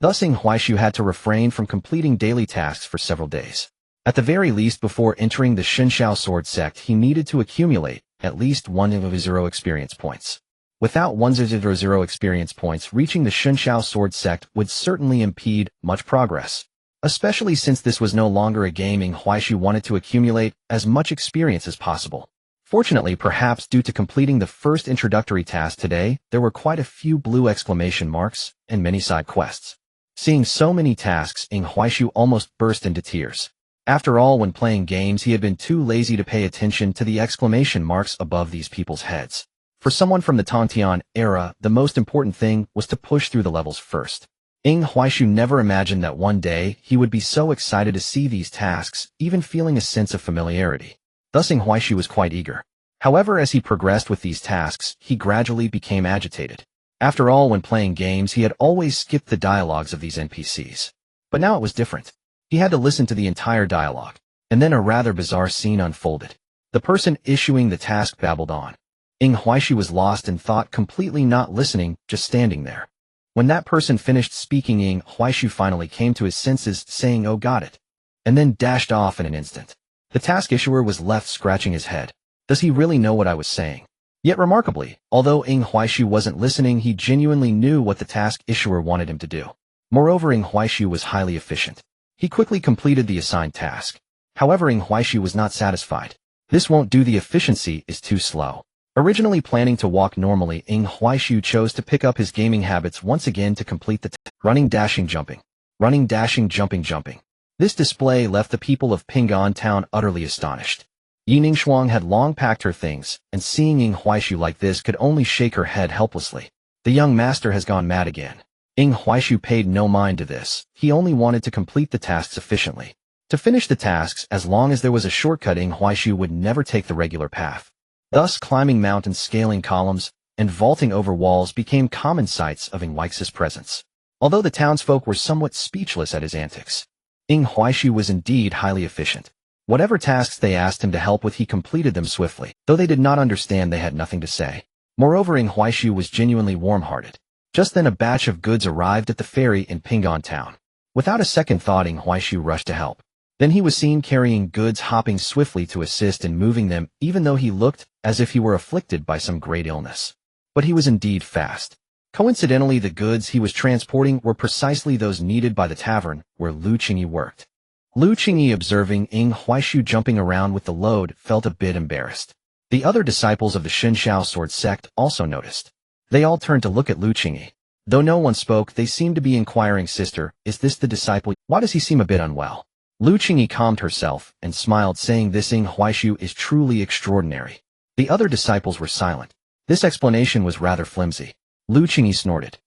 Thus Ing Huaishu had to refrain from completing daily tasks for several days. At the very least, before entering the Shenxiao Sword Sect, he needed to accumulate at least 100 experience points. Without 100 experience points, reaching the Shenxiao Sword Sect would certainly impede much progress. Especially since this was no longer a game, Ing Huaishu wanted to accumulate as much experience as possible. Fortunately, perhaps due to completing the first introductory task today, there were quite a few blue exclamation marks and many side quests. Seeing so many tasks, Ing Huaishu almost burst into tears. After all, when playing games, he had been too lazy to pay attention to the exclamation marks above these people's heads. For someone from the Tongtian era, the most important thing was to push through the levels first. Ing Huaishu never imagined that one day he would be so excited to see these tasks, even feeling a sense of familiarity. Thus Ing Huaishu was quite eager. However, as he progressed with these tasks, he gradually became agitated. After all, when playing games, he had always skipped the dialogues of these NPCs. But now it was different. He had to listen to the entire dialogue. And then a rather bizarre scene unfolded. The person issuing the task babbled on. Ing Huaishu was lost in thought, completely not listening, just standing there. When that person finished speaking, Ing Huaishu finally came to his senses, saying, "Oh, got it," and then dashed off in an instant. The task issuer was left scratching his head. Does he really know what I was saying? Yet remarkably, although Ing Huaishu wasn't listening, he genuinely knew what the task issuer wanted him to do. Moreover, Ing Huaishu was highly efficient. He quickly completed the assigned task. However, Ing Huaishu was not satisfied. This won't do, the efficiency is too slow. Originally planning to walk normally, Ing Huaishu chose to pick up his gaming habits once again to complete the running, dashing, jumping. Running, dashing, jumping, jumping. This display left the people of Ping'an Town utterly astonished. Yi Ningxuang had long packed her things, and seeing Ing Huaishu like this could only shake her head helplessly. The young master has gone mad again. Ing Huaishu paid no mind to this. He only wanted to complete the tasks efficiently. To finish the tasks, as long as there was a shortcut, Ing Huaishu would never take the regular path. Thus, climbing mountains, scaling columns, and vaulting over walls became common sights of Ing Huaishu's presence. Although the townsfolk were somewhat speechless at his antics, Ing Huaishu was indeed highly efficient. Whatever tasks they asked him to help with, he completed them swiftly. Though they did not understand, they had nothing to say. Moreover, Ing Huaishu was genuinely warm-hearted. Just then a batch of goods arrived at the ferry in Ping'an Town. Without a second thought, Ing Huaishu rushed to help. Then he was seen carrying goods, hopping swiftly to assist in moving them, even though he looked as if he were afflicted by some great illness. But he was indeed fast. Coincidentally, the goods he was transporting were precisely those needed by the tavern where Lu Qingyi worked. Lu Qingyi, observing Ing Huaishu jumping around with the load, felt a bit embarrassed. The other disciples of the Shenxiao Sword Sect also noticed. They all turned to look at Lu Qingyi. Though no one spoke, they seemed to be inquiring, "Sister, is this the disciple? Why does he seem a bit unwell?" Lu Qingyi calmed herself and smiled, saying, "This Ing Huaishu is truly extraordinary." The other disciples were silent. This explanation was rather flimsy. Lu Qingyi snorted.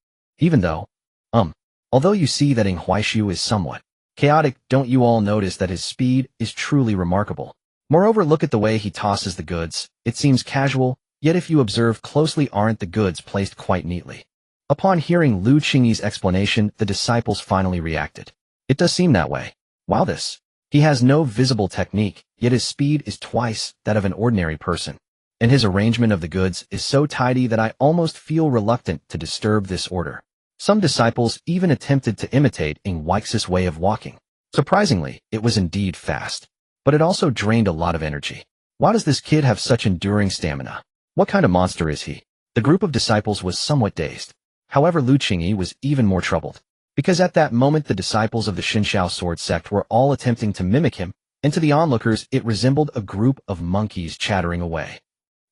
Although you see that Ing Huaishu is somewhat chaotic, don't you all notice that his speed is truly remarkable? Moreover, look at the way he tosses the goods. It seems casual, yet if you observe closely, aren't the goods placed quite neatly? Upon hearing Lu Qingyi's explanation, the disciples finally reacted. It does seem that way. Wow, he has no visible technique, yet his speed is twice that of an ordinary person. And his arrangement of the goods is so tidy that I almost feel reluctant to disturb this order. Some disciples even attempted to imitate Ing Huaishu's way of walking. Surprisingly, it was indeed fast. But it also drained a lot of energy. Why does this kid have such enduring stamina? What kind of monster is he? The group of disciples was somewhat dazed. However, Lu Qingyi was even more troubled. Because at that moment the disciples of the Shenxiao Sword Sect were all attempting to mimic him, and to the onlookers it resembled a group of monkeys chattering away.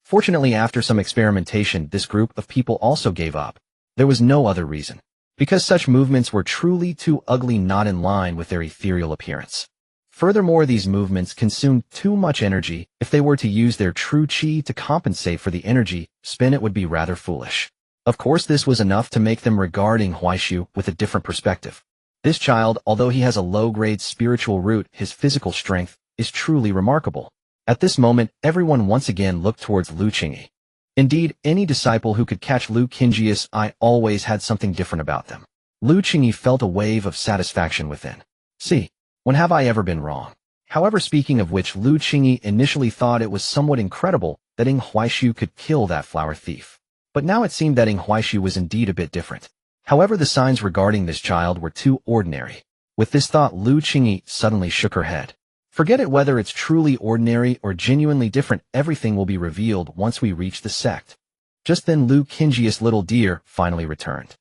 Fortunately, after some experimentation, this group of people also gave up. There was no other reason. Because such movements were truly too ugly, not in line with their ethereal appearance. Furthermore, these movements consumed too much energy. If they were to use their true chi to compensate for the energy spent, it would be rather foolish. Of course, this was enough to make them regard Ing Huaishu with a different perspective. This child, although he has a low-grade spiritual root, his physical strength is truly remarkable. At this moment, everyone once again looked towards Lu Qingyi. Indeed, any disciple who could catch Lu Qingyi's eye always had something different about them. Lu Qingyi felt a wave of satisfaction within. See, when have I ever been wrong? However, speaking of which, Lu Qingyi initially thought it was somewhat incredible that Ing Huaishu could kill that flower thief. But now it seemed that Ing Huaishu was indeed a bit different. However, the signs regarding this child were too ordinary. With this thought, Lu Qingyi suddenly shook her head. Forget it, whether it's truly ordinary or genuinely different, everything will be revealed once we reach the sect. Just then Lu Qingyi's little deer finally returned.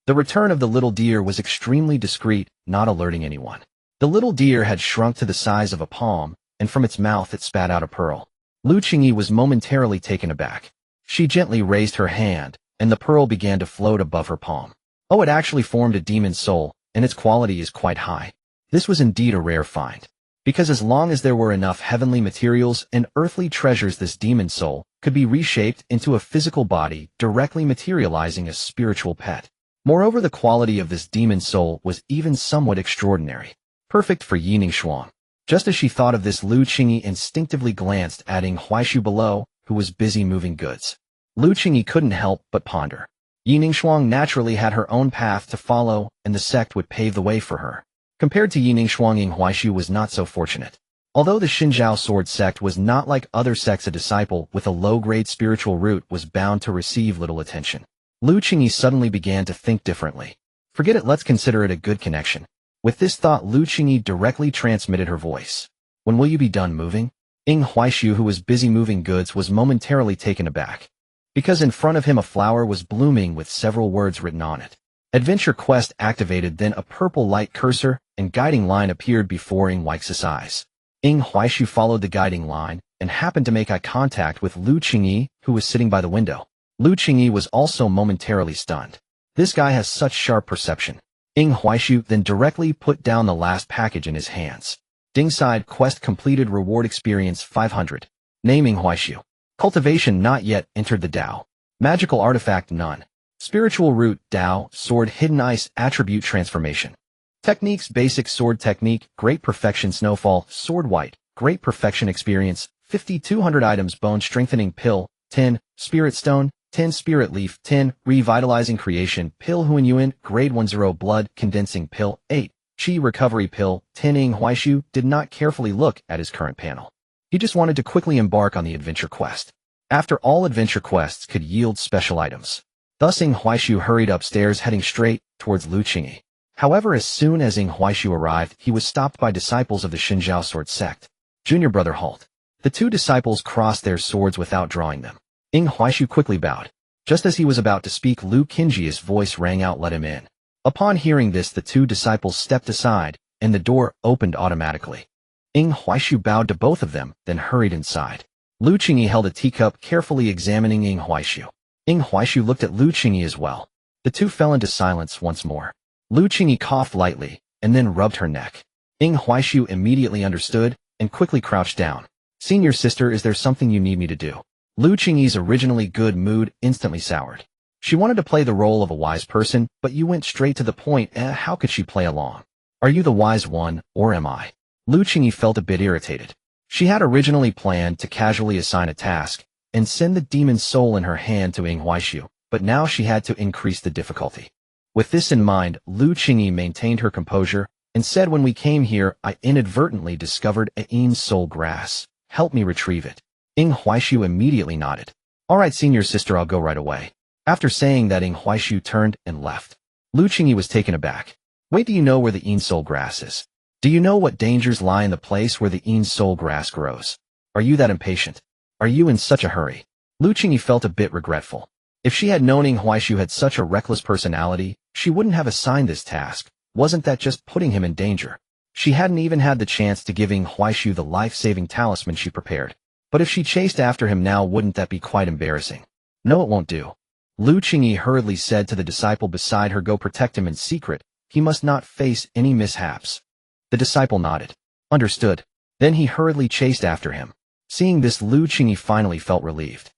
The return of the little deer was extremely discreet, not alerting anyone. The little deer had shrunk to the size of a palm, and from its mouth it spat out a pearl. Lu Qingyi was momentarily taken aback. She gently raised her hand, and the pearl began to float above her palm. Oh, it actually formed a demon soul, and its quality is quite high. This was indeed a rare find. Because as long as there were enough heavenly materials and earthly treasures, this demon soul could be reshaped into a physical body, directly materializing a spiritual pet. Moreover, the quality of this demon soul was even somewhat extraordinary. Perfect for Yining Shuang. Just as she thought of this, Lu Qingyi instinctively glanced at Ing Huaishu below, who was busy moving goods. Lu Qingyi couldn't help but ponder. Yining Shuang naturally had her own path to follow, and the sect would pave the way for her. Compared to Yining Shuang, Ing Huaishu was not so fortunate. Although the Xinjiao sword sect was not like other sects, a disciple with a low-grade spiritual root was bound to receive little attention. Lu Qingyi suddenly began to think differently. Forget it, let's consider it a good connection. With this thought, Lu Qingyi directly transmitted her voice. When will you be done moving? Ing Huaishu, who was busy moving goods, was momentarily taken aback. Because in front of him a flower was blooming with several words written on it. Adventure Quest activated, then a purple light cursor and guiding line appeared before Ing Huaishu's eyes. Ing Huaishu followed the guiding line and happened to make eye contact with Lu Qingyi, who was sitting by the window. Lu Qingyi was also momentarily stunned. This guy has such sharp perception. Ing Huaishu then directly put down the last package in his hands. Ding side quest completed, reward experience 500. Name Ing Huaishu. Cultivation not yet entered the Dao. Magical artifact none. Spiritual root Dao, sword hidden ice, attribute transformation. Techniques basic sword technique, great perfection snowfall, sword white, great perfection experience, 5200 items bone strengthening pill, 10, spirit stone, 10 spirit leaf, 10, revitalizing creation, pill Huanyuan, grade 10 blood condensing pill, 8, chi recovery pill, 10. Ing Huaishu did not carefully look at his current panel. He just wanted to quickly embark on the adventure quest. After all, adventure quests could yield special items. Thus Ing Huaishu hurried upstairs, heading straight towards Lu Qingyi. However, as soon as Ing Huaishu arrived, he was stopped by disciples of the Xinjiao sword sect. Junior brother, halt. The two disciples crossed their swords without drawing them. Ing Huaishu quickly bowed. Just as he was about to speak, Lu Qingyi's voice rang out, let him in. Upon hearing this, the two disciples stepped aside, and the door opened automatically. Ing Huaishu bowed to both of them, then hurried inside. Lu Qingyi held a teacup, carefully examining Ing Huaishu. Ing Huaishu looked at Lu Qingyi as well. The two fell into silence once more. Lu Qingyi coughed lightly, and then rubbed her neck. Ing Huaishu immediately understood, and quickly crouched down. Senior sister, is there something you need me to do? Lu Qingyi's originally good mood instantly soured. She wanted to play the role of a wise person, but you went straight to the point. How could she play along? Are you the wise one, or am I? Lu Qingyi felt a bit irritated. She had originally planned to casually assign a task and send the demon soul in her hand to Ing Huaishu, but now she had to increase the difficulty. With this in mind, Lu Qingyi maintained her composure and said, when we came here, I inadvertently discovered a Yin soul grass. Help me retrieve it. Ing Huaishu immediately nodded. All right, senior sister, I'll go right away. After saying that, Ing Huaishu turned and left. Lu Qingyi was taken aback. Wait, do you know where the Yin soul grass is? Do you know what dangers lie in the place where the Yin soul grass grows? Are you that impatient? Are you in such a hurry? Lu Qingyi felt a bit regretful. If she had known Ing Huaishu had such a reckless personality, she wouldn't have assigned this task. Wasn't that just putting him in danger? She hadn't even had the chance to give Ing Huaishu the life-saving talisman she prepared. But if she chased after him now, wouldn't that be quite embarrassing? No, it won't do. Lu Qingyi hurriedly said to the disciple beside her, go protect him in secret. He must not face any mishaps. The disciple nodded. Understood. Then he hurriedly chased after him. Seeing this, Lu Qingyi finally felt relieved.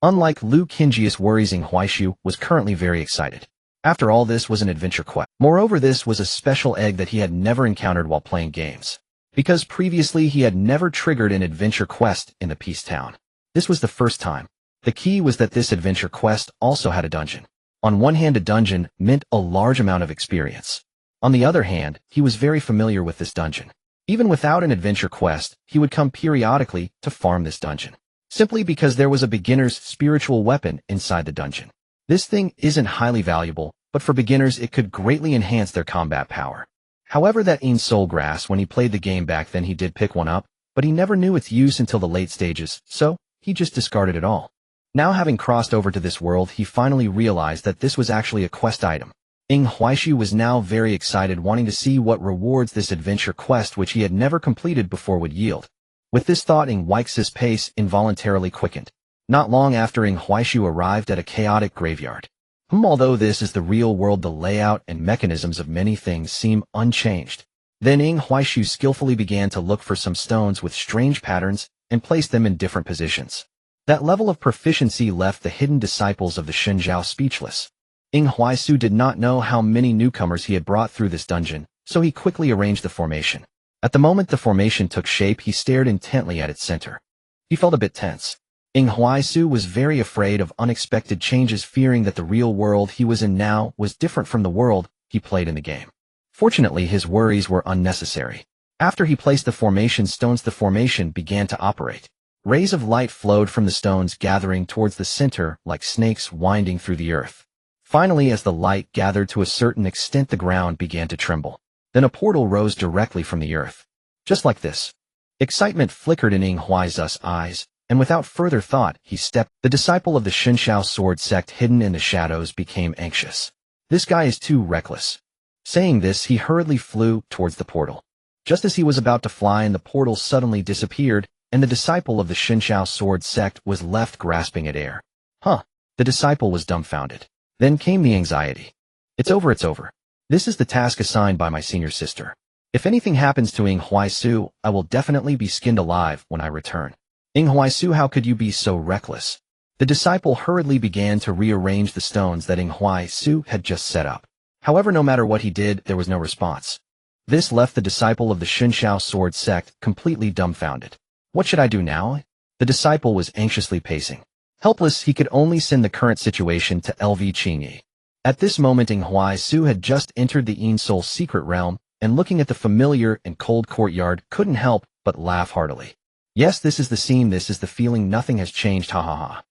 Unlike Lu Qingyi's worries, Ing Huaishu was currently very excited. After all, this was an adventure quest. Moreover, this was a special egg that he had never encountered while playing games. Because previously he had never triggered an adventure quest in the Peace Town. This was the first time. The key was that this adventure quest also had a dungeon. On one hand, a dungeon meant a large amount of experience. On the other hand, he was very familiar with this dungeon. Even without an adventure quest, he would come periodically to farm this dungeon. Simply because there was a beginner's spiritual weapon inside the dungeon. This thing isn't highly valuable, but for beginners it could greatly enhance their combat power. However, that Een Soul Grass, when he played the game back then, he did pick one up, but he never knew its use until the late stages, so he just discarded it all. Now, having crossed over to this world, he finally realized that this was actually a quest item. Ing Huaishu was now very excited, wanting to see what rewards this adventure quest which he had never completed before would yield. With this thought, Ing Huaishu's pace involuntarily quickened. Not long after, Ing Huaishu arrived at a chaotic graveyard. Although this is the real world, the layout and mechanisms of many things seem unchanged. Then Ing Huaishu skillfully began to look for some stones with strange patterns and placed them in different positions. That level of proficiency left the hidden disciples of the Shenjiao speechless. Ing Huaishu did not know how many newcomers he had brought through this dungeon, so he quickly arranged the formation. At the moment the formation took shape, he stared intently at its center. He felt a bit tense. Ing Huaishu was very afraid of unexpected changes, fearing that the real world he was in now was different from the world he played in the game. Fortunately, his worries were unnecessary. After he placed the formation stones, the formation began to operate. Rays of light flowed from the stones, gathering towards the center like snakes winding through the earth. Finally, as the light gathered to a certain extent, the ground began to tremble. Then a portal rose directly from the earth. Just like this. Excitement flickered in Ing Huaishu's eyes, and without further thought, he stepped. The disciple of the Shenxiao sword sect hidden in the shadows became anxious. This guy is too reckless. Saying this, he hurriedly flew towards the portal. Just as he was about to fly, and the portal suddenly disappeared, and the disciple of the Shenxiao sword sect was left grasping at air. The disciple was dumbfounded. Then came the anxiety. It's over, it's over. This is the task assigned by my senior sister. If anything happens to Ing Huaishu, I will definitely be skinned alive when I return. Ing Huaishu, how could you be so reckless? The disciple hurriedly began to rearrange the stones that Ing Huaishu had just set up. However, no matter what he did, there was no response. This left the disciple of the Shenxiao sword sect completely dumbfounded. What should I do now? The disciple was anxiously pacing. Helpless, he could only send the current situation to LV Qingyi. At this moment, Ing Huaishu had just entered the Een Soul secret realm, and looking at the familiar and cold courtyard, couldn't help but laugh heartily. Yes, this is the scene, this is the feeling, nothing has changed, ha ha ha.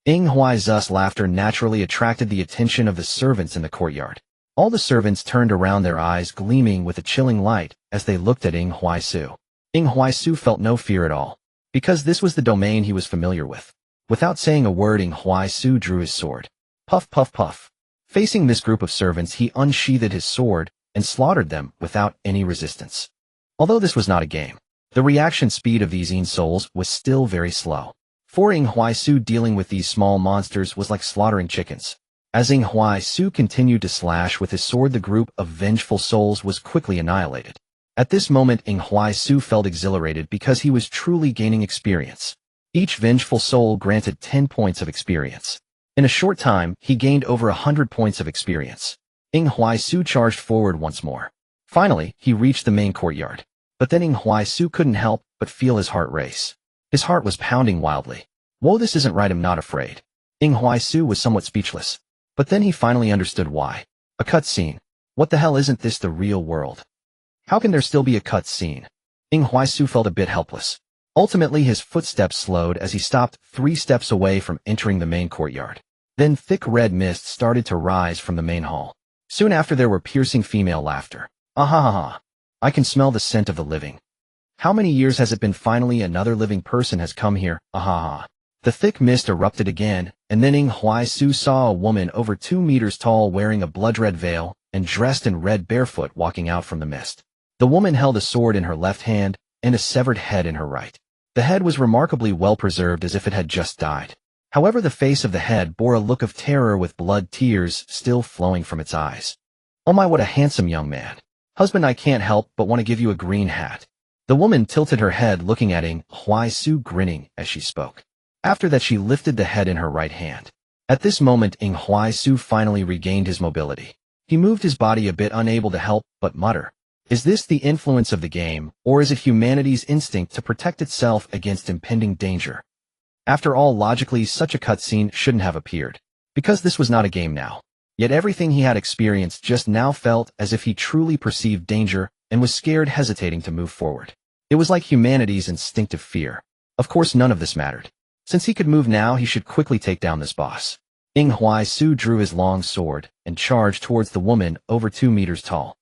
Ing Huaishu's laughter naturally attracted the attention of the servants in the courtyard. All the servants turned around, their eyes gleaming with a chilling light as they looked at Ing Huaishu. Ing Huaishu felt no fear at all, because this was the domain he was familiar with. Without saying a word, Ing Huaishu drew his sword. Puff, puff, puff. Facing this group of servants, he unsheathed his sword and slaughtered them without any resistance. Although this was not a game, the reaction speed of these Een Souls was still very slow. For Ing Huaishu, dealing with these small monsters was like slaughtering chickens. As Ing Huaishu continued to slash with his sword, the group of vengeful souls was quickly annihilated. At this moment, Ing Huaishu felt exhilarated because he was truly gaining experience. Each vengeful soul granted 10 points of experience. In a short time, he gained over 100 points of experience. Ing Huaishu charged forward once more. Finally, he reached the main courtyard. But then Ing Huaishu couldn't help but feel his heart race. His heart was pounding wildly. Whoa, this isn't right, I'm not afraid. Ing Huaishu was somewhat speechless. But then he finally understood why. A cutscene. What the hell, isn't this the real world? How can there still be a cutscene? Ing Huaishu felt a bit helpless. Ultimately, his footsteps slowed as he stopped 3 steps away from entering the main courtyard. Then thick red mist started to rise from the main hall. Soon after, there were piercing female laughter. Ah. I can smell the scent of the living. How many years has it been? Finally, another living person has come here. Ah. The thick mist erupted again, and then Ing Huaishu saw a woman over 2 meters tall wearing a blood-red veil and dressed in red barefoot walking out from the mist. The woman held a sword in her left hand and a severed head in her right. The head was remarkably well preserved as if it had just died. However, the face of the head bore a look of terror with blood tears still flowing from its eyes. "Oh my, what a handsome young man. Husband, I can't help but want to give you a green hat." The woman tilted her head looking at Ing Huai-Su, grinning as she spoke. After that she lifted the head in her right hand. At this moment Ing Huai-Su finally regained his mobility. He moved his body a bit, unable to help but mutter. Is this the influence of the game, or is it humanity's instinct to protect itself against impending danger? After all, logically, such a cutscene shouldn't have appeared, because this was not a game now. Yet everything he had experienced just now felt as if he truly perceived danger and was scared, hesitating to move forward. It was like humanity's instinctive fear. Of course, none of this mattered. Since he could move now, he should quickly take down this boss. Ing Huai-Su drew his long sword and charged towards the woman over 2 meters tall.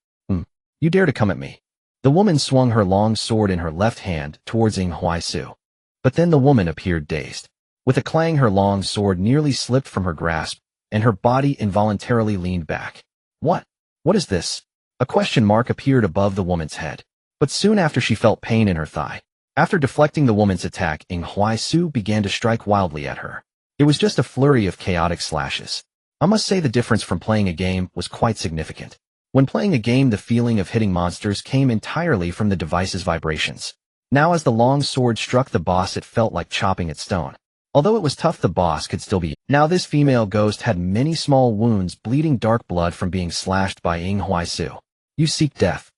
You dare to come at me?" The woman swung her long sword in her left hand towards Ing Huai-Su. But then the woman appeared dazed. With a clang, her long sword nearly slipped from her grasp, and her body involuntarily leaned back. What is this?" A question mark appeared above the woman's head. But soon after she felt pain in her thigh. After deflecting the woman's attack, Ing Huai-Su began to strike wildly at her. It was just a flurry of chaotic slashes. I must say the difference from playing a game was quite significant. When playing a game, the feeling of hitting monsters came entirely from the device's vibrations. Now as the long sword struck the boss, it felt like chopping at stone. Although it was tough, the boss could still be. Now this female ghost had many small wounds, bleeding dark blood from being slashed by Ing Huai-Su. "You seek death."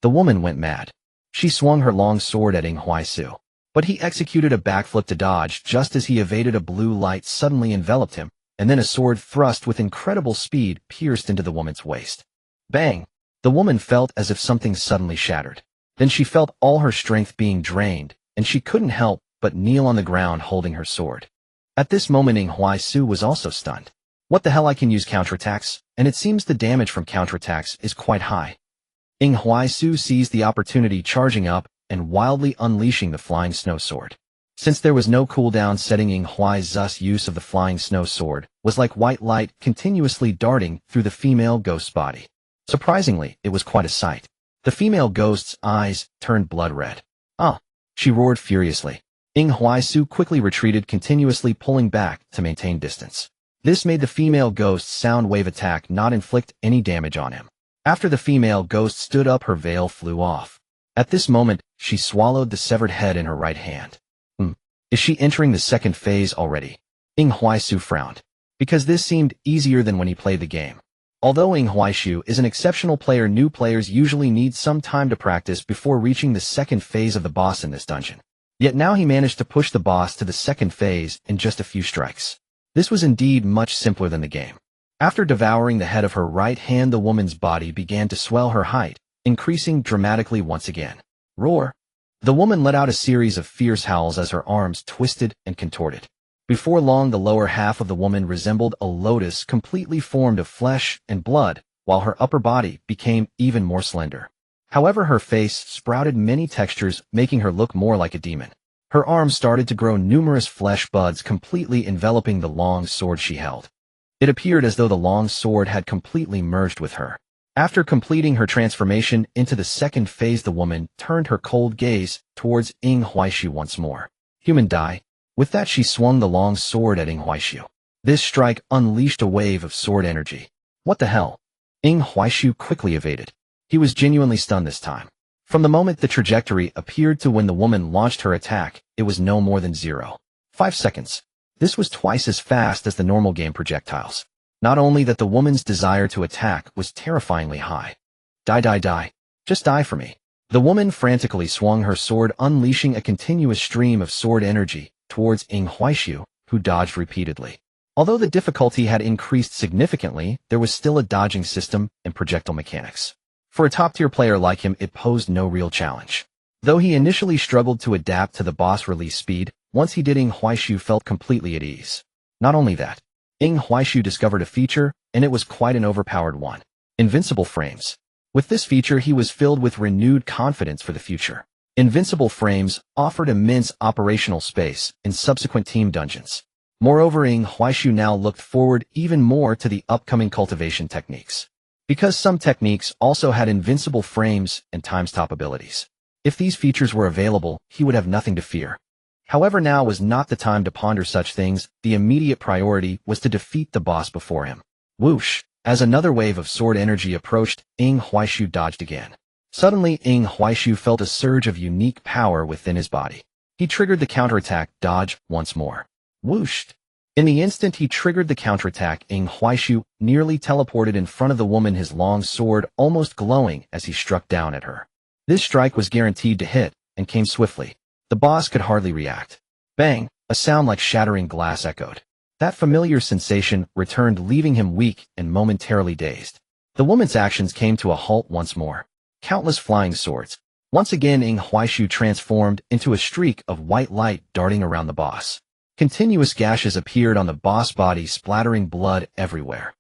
The woman went mad. She swung her long sword at Ing Huai-Su. But he executed a backflip to dodge. Just as he evaded, a blue light suddenly enveloped him, and then a sword thrust with incredible speed pierced into the woman's waist. Bang! The woman felt as if something suddenly shattered. Then she felt all her strength being drained, and she couldn't help but kneel on the ground holding her sword. At this moment Ing Huai-Su was also stunned. What the hell, I can use counterattacks, and it seems the damage from counterattacks is quite high. Ing Huai-Su seized the opportunity, charging up and wildly unleashing the flying snow sword. Since there was no cooldown setting, Ing Huai-Zu's use of the flying snow sword was like white light continuously darting through the female ghost's body. Surprisingly, it was quite a sight. The female ghost's eyes turned blood red. "Ah!" she roared furiously. Ing Huai-Su quickly retreated, continuously pulling back to maintain distance. This made the female ghost's sound wave attack not inflict any damage on him. After the female ghost stood up, her veil flew off. At this moment, she swallowed the severed head in her right hand. Is she entering the second phase already? Ing Huai-Su frowned, because this seemed easier than when he played the game. Although Ing Huai-Su is an exceptional player, new players usually need some time to practice before reaching the second phase of the boss in this dungeon. Yet now he managed to push the boss to the second phase in just a few strikes. This was indeed much simpler than the game. After devouring the head of her right hand, the woman's body began to swell, her height increasing dramatically once again. Roar! The woman let out a series of fierce howls as her arms twisted and contorted. Before long, the lower half of the woman resembled a lotus, completely formed of flesh and blood, while her upper body became even more slender. However, her face sprouted many textures, making her look more like a demon. Her arms started to grow numerous flesh buds, completely enveloping the long sword she held. It appeared as though the long sword had completely merged with her. After completing her transformation into the second phase, the woman turned her cold gaze towards Ing Huai-Su once more. Human die. With that, she swung the long sword at Ing Huai-Su. This strike unleashed a wave of sword energy. What the hell? Ing Huai-Su quickly evaded. He was genuinely stunned this time. From the moment the trajectory appeared to when the woman launched her attack, it was no more than 0.5 seconds. This was twice as fast as the normal game projectiles. Not only that, the woman's desire to attack was terrifyingly high. Die, die, die. Just die for me. The woman frantically swung her sword, unleashing a continuous stream of sword energy towards Ing Huai-Su, who dodged repeatedly. Although the difficulty had increased significantly, there was still a dodging system and projectile mechanics. For a top-tier player like him, it posed no real challenge. Though he initially struggled to adapt to the boss release speed, once he did, Ing Huai-Su felt completely at ease. Not only that, Ing Huai-Su discovered a feature, and it was quite an overpowered one. Invincible frames. With this feature, he was filled with renewed confidence for the future. Invincible frames offered immense operational space in subsequent team dungeons. Moreover, Ing Huai-Su now looked forward even more to the upcoming cultivation techniques. because some techniques also had invincible frames and time-stop abilities. If these features were available, he would have nothing to fear. However, now was not the time to ponder such things. The immediate priority was to defeat the boss before him. Whoosh! As another wave of sword energy approached, Ying Huaishu dodged again. Suddenly, Ying Huaishu felt a surge of unique power within his body. He triggered the counterattack dodge once more. Whoosh! In the instant he triggered the counterattack, Ying Huaishu nearly teleported in front of the woman, his long sword almost glowing as he struck down at her. This strike was guaranteed to hit, and came swiftly. The boss could hardly react. Bang! A sound like shattering glass echoed. That familiar sensation returned, leaving him weak and momentarily dazed. The woman's actions came to a halt once more. Countless flying swords. Once again, Ying Huaishu transformed into a streak of white light darting around the boss. Continuous gashes appeared on the boss' body, splattering blood everywhere.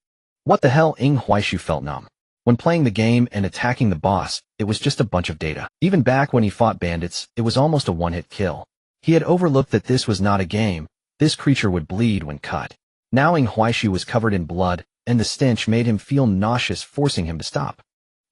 What the hell? Ying Huaishu felt numb. When playing the game and attacking the boss, it was just a bunch of data. Even back when he fought bandits, it was almost a one-hit kill. He had overlooked that this was not a game. This creature would bleed when cut. Now Ying Huaishu was covered in blood, and the stench made him feel nauseous, forcing him to stop.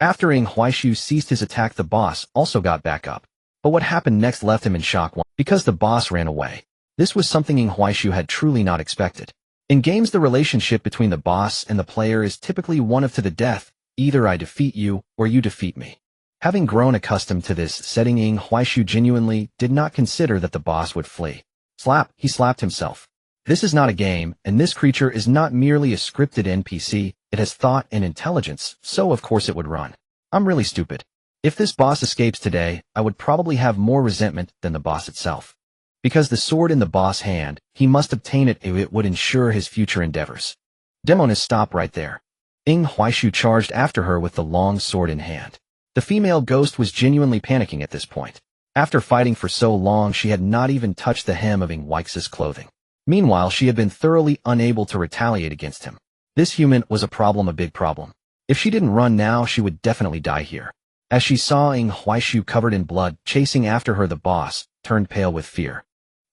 After Ying Huaishu ceased his attack, the boss also got back up. But what happened next left him in shock, because the boss ran away. This was something Ying Huaishu had truly not expected. In games, the relationship between the boss and the player is typically one of to the death. Either I defeat you, or you defeat me. Having grown accustomed to this setting, Ying Huaishu genuinely did not consider that the boss would flee. Slap! He slapped himself. This is not a game, and this creature is not merely a scripted NPC, it has thought and intelligence, so of course it would run. I'm really stupid. If this boss escapes today, I would probably have more resentment than the boss itself. Because the sword in the boss' hand, he must obtain it if it would ensure his future endeavors. Demonius, stop right there. Ying Huaishu charged after her with the long sword in hand. The female ghost was genuinely panicking at this point. After fighting for so long, she had not even touched the hem of Ying Huaishu's clothing. Meanwhile, she had been thoroughly unable to retaliate against him. This human was a problem, a big problem. If she didn't run now, she would definitely die here. As she saw Ying Huaishu covered in blood, chasing after her, the boss turned pale with fear.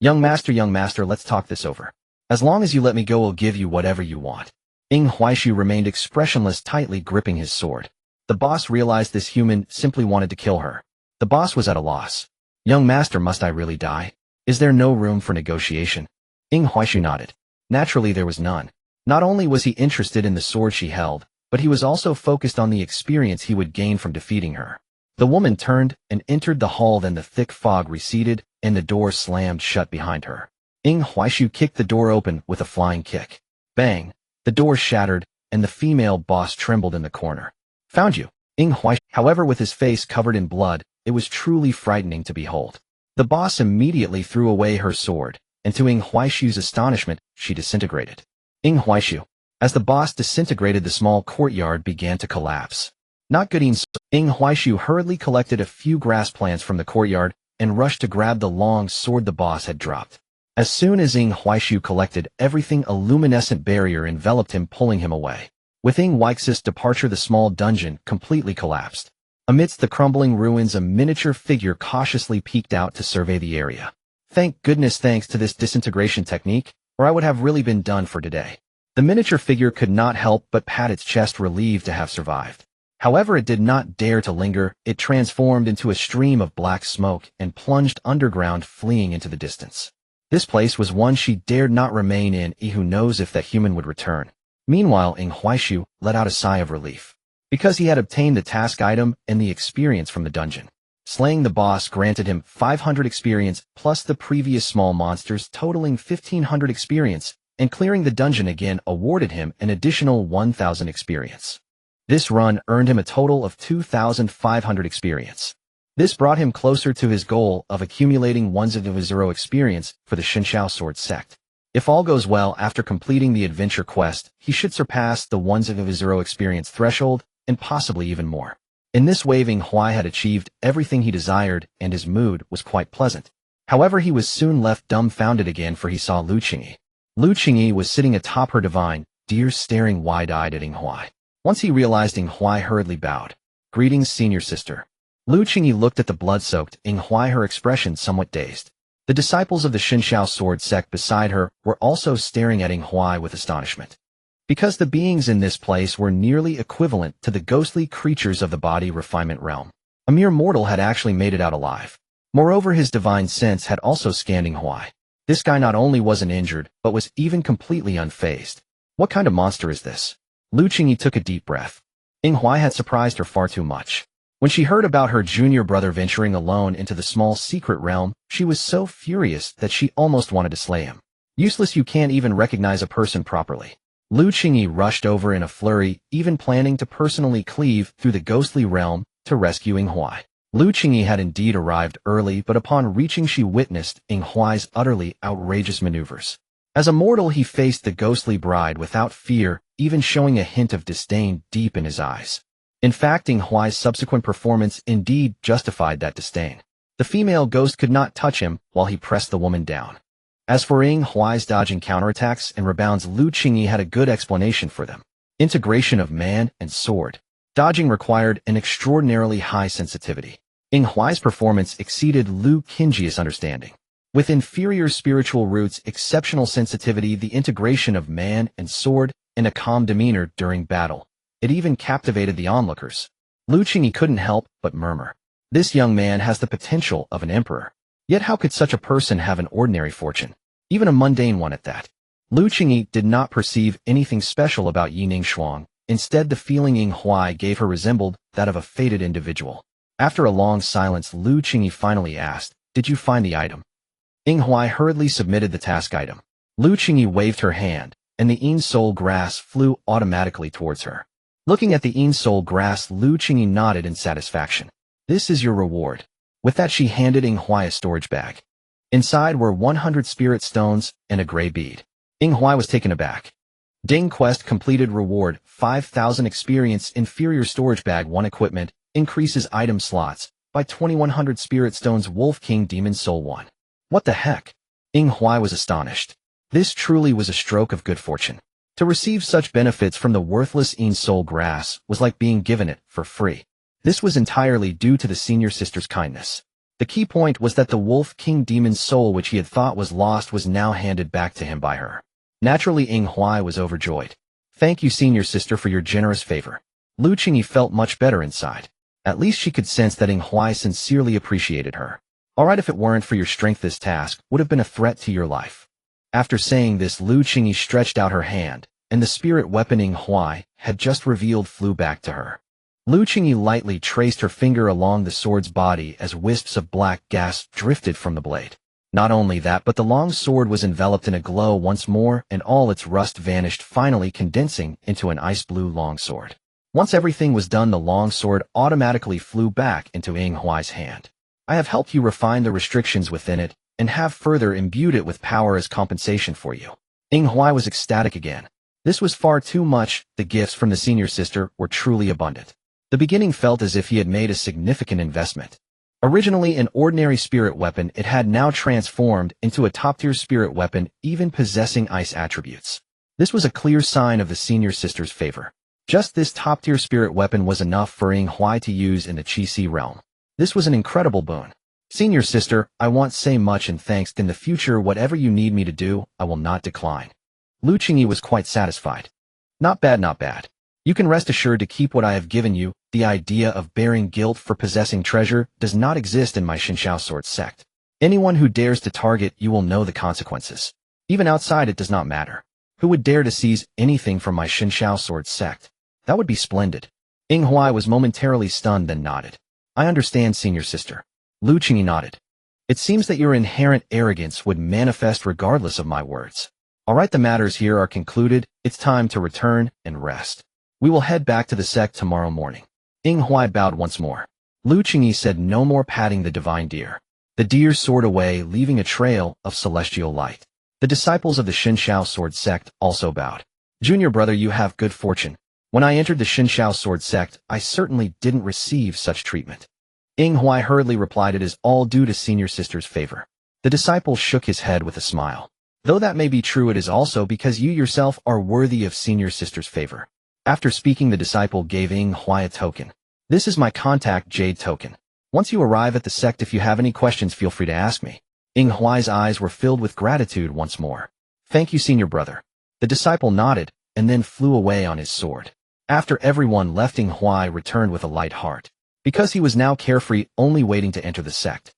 Young master, let's talk this over. As long as you let me go, I'll give you whatever you want. Ying Huaishu remained expressionless, tightly gripping his sword. The boss realized this human simply wanted to kill her. The boss was at a loss. Young master, must I really die? Is there no room for negotiation? Ying Huaishu nodded. Naturally there was none. Not only was he interested in the sword she held, but he was also focused on the experience he would gain from defeating her. The woman turned and entered the hall, then the thick fog receded, and the door slammed shut behind her. Ying Huaishu kicked the door open with a flying kick. Bang! The door shattered, and the female boss trembled in the corner. Found you, Ying Huaishu. However, with his face covered in blood, it was truly frightening to behold. The boss immediately threw away her sword, and to Ying Huaishu's astonishment, she disintegrated. Ying Huaishu. As the boss disintegrated, the small courtyard began to collapse. Not good. Ying Huaishu hurriedly collected a few grass plants from the courtyard and rushed to grab the long sword the boss had dropped. As soon as Ying Huaishu collected everything, a luminescent barrier enveloped him, pulling him away. With Ying Huaishu's departure, the small dungeon completely collapsed. Amidst the crumbling ruins, a miniature figure cautiously peeked out to survey the area. Thank goodness, thanks to this disintegration technique, or I would have really been done for today. The miniature figure could not help but pat its chest, relieved to have survived. However, it did not dare to linger. It transformed into a stream of black smoke and plunged underground, fleeing into the distance. This place was one she dared not remain in. Who knows if that human would return. Meanwhile, Ying Huaishu let out a sigh of relief, because he had obtained the task item and the experience from the dungeon. Slaying the boss granted him 500 experience, plus the previous small monsters, totaling 1500 experience, and clearing the dungeon again awarded him an additional 1000 experience. This run earned him a total of 2500 experience. This brought him closer to his goal of accumulating 1000 experience for the Shinshao Sword Sect. If all goes well after completing the adventure quest, he should surpass the 1000 experience threshold, and possibly even more. In this way, Ying Huaishu had achieved everything he desired, and his mood was quite pleasant. However, he was soon left dumbfounded again, for he saw Lu Qingyi. Lu Qingyi was sitting atop her divine deer, staring wide-eyed at Ying Huaishu. Once he realized, Ying Huaishu hurriedly bowed. Greetings, senior sister. Lu Qingyi looked at the blood-soaked Ying Huaishu, her expression somewhat dazed. The disciples of the Shinshao Sword Sect beside her were also staring at Ying Huaishu with astonishment. because the beings in this place were nearly equivalent to the ghostly creatures of the body refinement realm. A mere mortal had actually made it out alive. Moreover, his divine sense had also scanned Ing Huai. This guy not only wasn't injured, but was even completely unfazed. What kind of monster is this? Lu Qingyi took a deep breath. Ing Huai had surprised her far too much. When she heard about her junior brother venturing alone into the small secret realm, she was so furious that she almost wanted to slay him. Useless, you can't even recognize a person properly. Lu Qingyi rushed over in a flurry, even planning to personally cleave through the ghostly realm to rescue Ing Huai. Lu Qingyi had indeed arrived early, but upon reaching she witnessed Ing Huai's utterly outrageous maneuvers. As a mortal, he faced the ghostly bride without fear, even showing a hint of disdain deep in his eyes. In fact, Ing Huai's subsequent performance indeed justified that disdain. The female ghost could not touch him while he pressed the woman down. As for Ing Huai's dodging counterattacks and rebounds, Lu Qingyi had a good explanation for them. Integration of man and sword. Dodging required an extraordinarily high sensitivity. Ing Huai's performance exceeded Lu Qingyi's understanding. With inferior spiritual roots, exceptional sensitivity, the integration of man and sword, and a calm demeanor during battle. It even captivated the onlookers. Lu Qingyi couldn't help but murmur. This young man has the potential of an emperor. Yet how could such a person have an ordinary fortune? Even a mundane one at that. Lu Qingyi did not perceive anything special about Yining Shuang. Instead, the feeling Ing Huai gave her resembled that of a fated individual. After a long silence, Lu Qingyi finally asked, "Did you find the item?" Ing Huai hurriedly submitted the task item. Lu Qingyi waved her hand, and the Yin Soul grass flew automatically towards her. Looking at the Yin Soul grass, Lu Qingyi nodded in satisfaction. "This is your reward." With that, she handed Ing Huai a storage bag. Inside were 100 spirit stones and a gray bead. Ing Huai was taken aback. Ding, quest completed. Reward 5,000 experience. Inferior storage bag 1 equipment, increases item slots by 2100 spirit stones. Wolf King Demon Soul 1. What the heck? Ing Huai was astonished. This truly was a stroke of good fortune. To receive such benefits from the worthless Yin Soul grass was like being given it for free. This was entirely due to the senior sister's kindness. The key point was that the Wolf King Demon's soul, which he had thought was lost, was now handed back to him by her. Naturally, Ing Huai was overjoyed. "Thank you, senior sister, for your generous favor." Lu Qingyi felt much better inside. At least she could sense that Ing Huai sincerely appreciated her. "Alright, if it weren't for your strength, this task would have been a threat to your life." After saying this, Lu Qingyi stretched out her hand, and the spirit weapon Ing Huai had just revealed flew back to her. Lu Qingyi lightly traced her finger along the sword's body as wisps of black gas drifted from the blade. Not only that, but the long sword was enveloped in a glow once more, and all its rust vanished, finally condensing into an ice-blue longsword. Once everything was done, the longsword automatically flew back into Ing Huai's hand. "I have helped you refine the restrictions within it, and have further imbued it with power as compensation for you." Ing Huai was ecstatic again. This was far too much. The gifts from the senior sister were truly abundant. The beginning felt as if he had made a significant investment. Originally an ordinary spirit weapon, it had now transformed into a top-tier spirit weapon, even possessing ice attributes. This was a clear sign of the senior sister's favor. Just this top-tier spirit weapon was enough for Ing Huai to use in the Qi realm. This was an incredible boon. "Senior sister, I won't say much in thanks. In the future, whatever you need me to do, I will not decline." Lu Qingyi was quite satisfied. "Not bad, not bad. You can rest assured to keep what I have given you. The idea of bearing guilt for possessing treasure does not exist in my Xinxiao sword sect. Anyone who dares to target you will know the consequences. Even outside, it does not matter. Who would dare to seize anything from my Xinxiao sword sect? That would be splendid." Ing Huai was momentarily stunned, then nodded. "I understand, senior sister." Lu Qingyi nodded. "It seems that your inherent arrogance would manifest regardless of my words. Alright, the matters here are concluded. It's time to return and rest. We will head back to the sect tomorrow morning." Ing Huai bowed once more. Lu Qingyi said no more patting the divine deer. The deer soared away, leaving a trail of celestial light. The disciples of the Xinxiao sword sect also bowed. "Junior brother, you have good fortune. When I entered the Xinxiao sword sect, I certainly didn't receive such treatment." Ing Huai hurriedly replied, "It is all due to senior sister's favor." The disciple shook his head with a smile. "Though that may be true, it is also because you yourself are worthy of senior sister's favor." After speaking, the disciple gave Ing Huai a token. "This is my contact jade token. Once you arrive at the sect, if you have any questions, feel free to ask me." Ing Huai's eyes were filled with gratitude once more. "Thank you, senior brother." The disciple nodded, and then flew away on his sword. After everyone left, Ing Huai returned with a light heart, because he was now carefree, only waiting to enter the sect.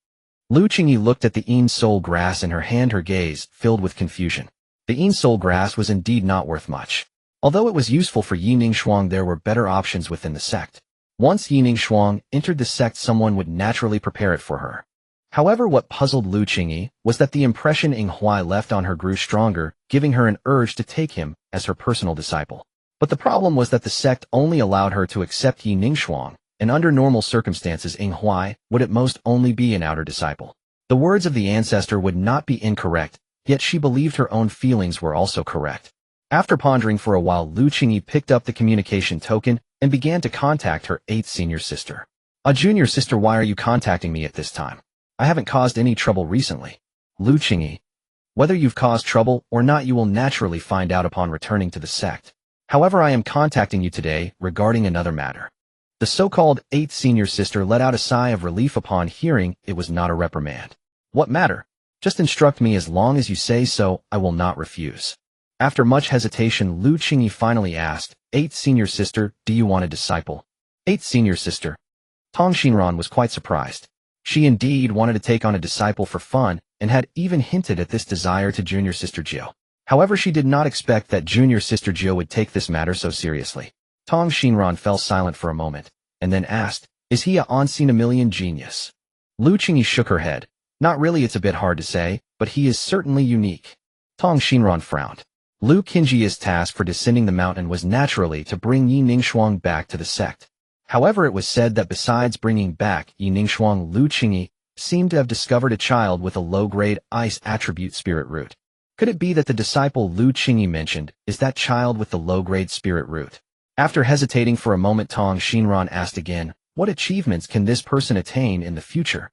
Lu Qingyi looked at the Yin Soul grass in her hand, her gaze filled with confusion. The Yin Soul grass was indeed not worth much. Although it was useful for Yi Ningshuang, there were better options within the sect. Once Yi Ningshuang entered the sect, someone would naturally prepare it for her. However, what puzzled Lu Qingyi was that the impression Ing Huai left on her grew stronger, giving her an urge to take him as her personal disciple. But the problem was that the sect only allowed her to accept Yi Ningshuang, and under normal circumstances Ing Huai would at most only be an outer disciple. The words of the ancestor would not be incorrect, yet she believed her own feelings were also correct. After pondering for a while, Lu Qingyi picked up the communication token and began to contact her 8th senior sister. "A junior sister, why are you contacting me at this time? I haven't caused any trouble recently." "Lu Qingyi, whether you've caused trouble or not you will naturally find out upon returning to the sect. However, I am contacting you today regarding another matter." The so-called 8th senior sister let out a sigh of relief upon hearing it was not a reprimand. "What matter? Just instruct me. As long as you say so, I will not refuse." After much hesitation, Lu Qingyi finally asked, 8th senior sister, do you want a disciple?" 8th senior sister. Tong Xinran was quite surprised. She indeed wanted to take on a disciple for fun, and had even hinted at this desire to junior sister Jiu. However, she did not expect that junior sister Jiu would take this matter so seriously. Tong Xinran fell silent for a moment, and then asked, "Is he a unseen a million genius?" Lu Qingyi shook her head. "Not really, it's a bit hard to say, but he is certainly unique." Tong Xinran frowned. Lu Qingyi's task for descending the mountain was naturally to bring Yi Ningshuang back to the sect. However, it was said that besides bringing back Yi Ningshuang, Lu Qingyi seemed to have discovered a child with a low-grade ice attribute spirit root. Could it be that the disciple Lu Qingyi mentioned is that child with the low-grade spirit root? After hesitating for a moment, Tong Xinran asked again, "What achievements can this person attain in the future?"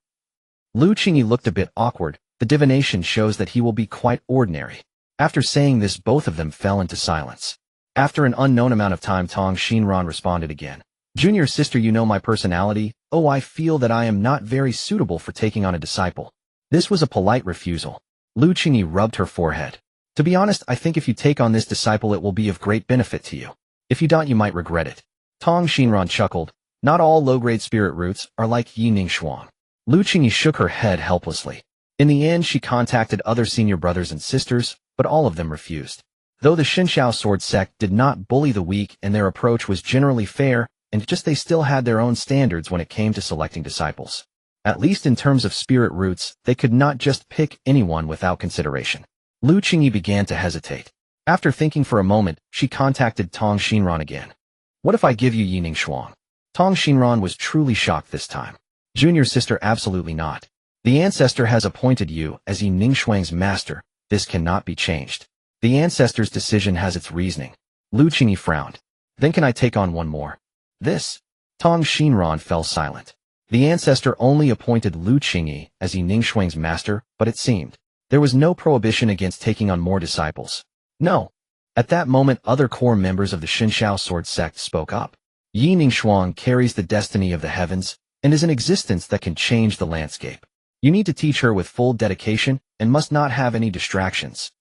Lu Qingyi looked a bit awkward. The divination shows that he will be quite ordinary. After saying this, both of them fell into silence. After an unknown amount of time, Tong Xinran responded again. "Junior sister, you know my personality. Oh, I feel that I am not very suitable for taking on a disciple." This was a polite refusal. Lu Qingyi rubbed her forehead. "To be honest, I think if you take on this disciple it will be of great benefit to you. If you don't, you might regret it." Tong Xinran chuckled. "Not all low-grade spirit roots are like Yi Ningshuang." Lu Qingyi shook her head helplessly. In the end, she contacted other senior brothers and sisters, but all of them refused. Though the Shinshao Sword sect did not bully the weak and their approach was generally fair, and just they still had their own standards when it came to selecting disciples. At least in terms of spirit roots, they could not just pick anyone without consideration. Lu Qingyi began to hesitate. After thinking for a moment, she contacted Tong Xinran again. "What if I give you Yi Ningshuang?" Tong Xinran was truly shocked this time. "Junior sister, absolutely not. The ancestor has appointed you as Yi Ningshuang's master. This cannot be changed. The ancestor's decision has its reasoning." Lu Qingyi frowned. "Then can I take on one more?" "This?" Tong Xinran fell silent. The ancestor only appointed Lu Qingyi as Yi Ningshuang's master, but it seemed there was no prohibition against taking on more disciples. "No." At that moment, other core members of the Shinshao Sword sect spoke up. "Yi Ningshuang carries the destiny of the heavens and is an existence that can change the landscape. You need to teach her with full dedication and must not have any distractions.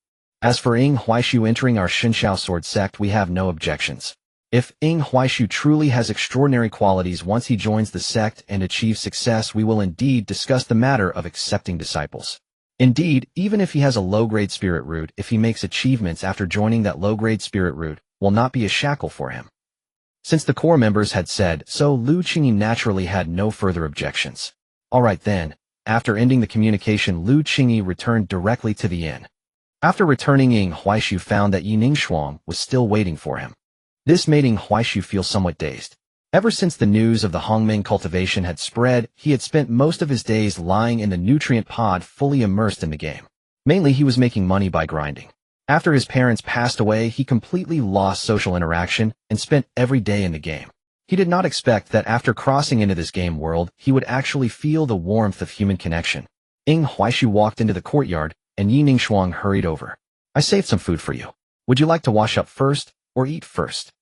As for Ing Huaishu entering our Shinshao Sword sect, we have no objections. If Ing Huaishu truly has extraordinary qualities once he joins the sect and achieves success, we will indeed discuss the matter of accepting disciples. Indeed, even if he has a low-grade spirit root, if he makes achievements after joining that low-grade spirit root, will not be a shackle for him." Since the core members had said so, Lu Qingyi naturally had no further objections. All right then. After ending the communication, Lu Qingyi returned directly to the inn. After returning, Ing Huaishu found that Yi Ningshuang was still waiting for him. This made Ing Huaishu feel somewhat dazed. Ever since the news of the Hongming cultivation had spread, he had spent most of his days lying in the nutrient pod, fully immersed in the game. Mainly, he was making money by grinding. After his parents passed away, he completely lost social interaction and spent every day in the game. He did not expect that after crossing into this game world, he would actually feel the warmth of human connection. Ing Huaishu walked into the courtyard, and Yi Ningshuang hurried over. "I saved some food for you. Would you like to wash up first, or eat first?"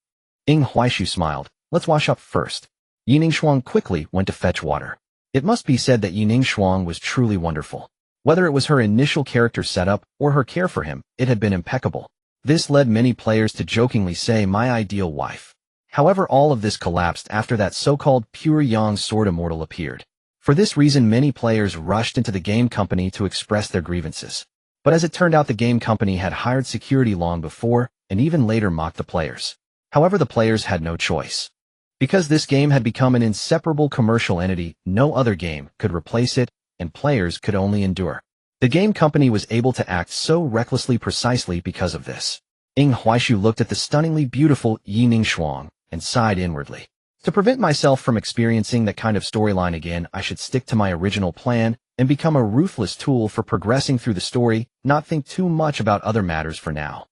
Ing Huaishu smiled. "Let's wash up first." Yi Ningshuang quickly went to fetch water. It must be said that Yi Ningshuang was truly wonderful. Whether it was her initial character setup or her care for him, it had been impeccable. This led many players to jokingly say my ideal wife. However, all of this collapsed after that so-called pure yang sword immortal appeared. For this reason, many players rushed into the game company to express their grievances. But as it turned out, the game company had hired security long before, and even later mocked the players. However, the players had no choice. Because this game had become an inseparable commercial entity, no other game could replace it, and players could only endure. The game company was able to act so recklessly precisely because of this. Ying Huaishu looked at the stunningly beautiful Yi Ningxuang and sighed inwardly. To prevent myself from experiencing that kind of storyline again, I should stick to my original plan and become a ruthless tool for progressing through the story, not think too much about other matters for now.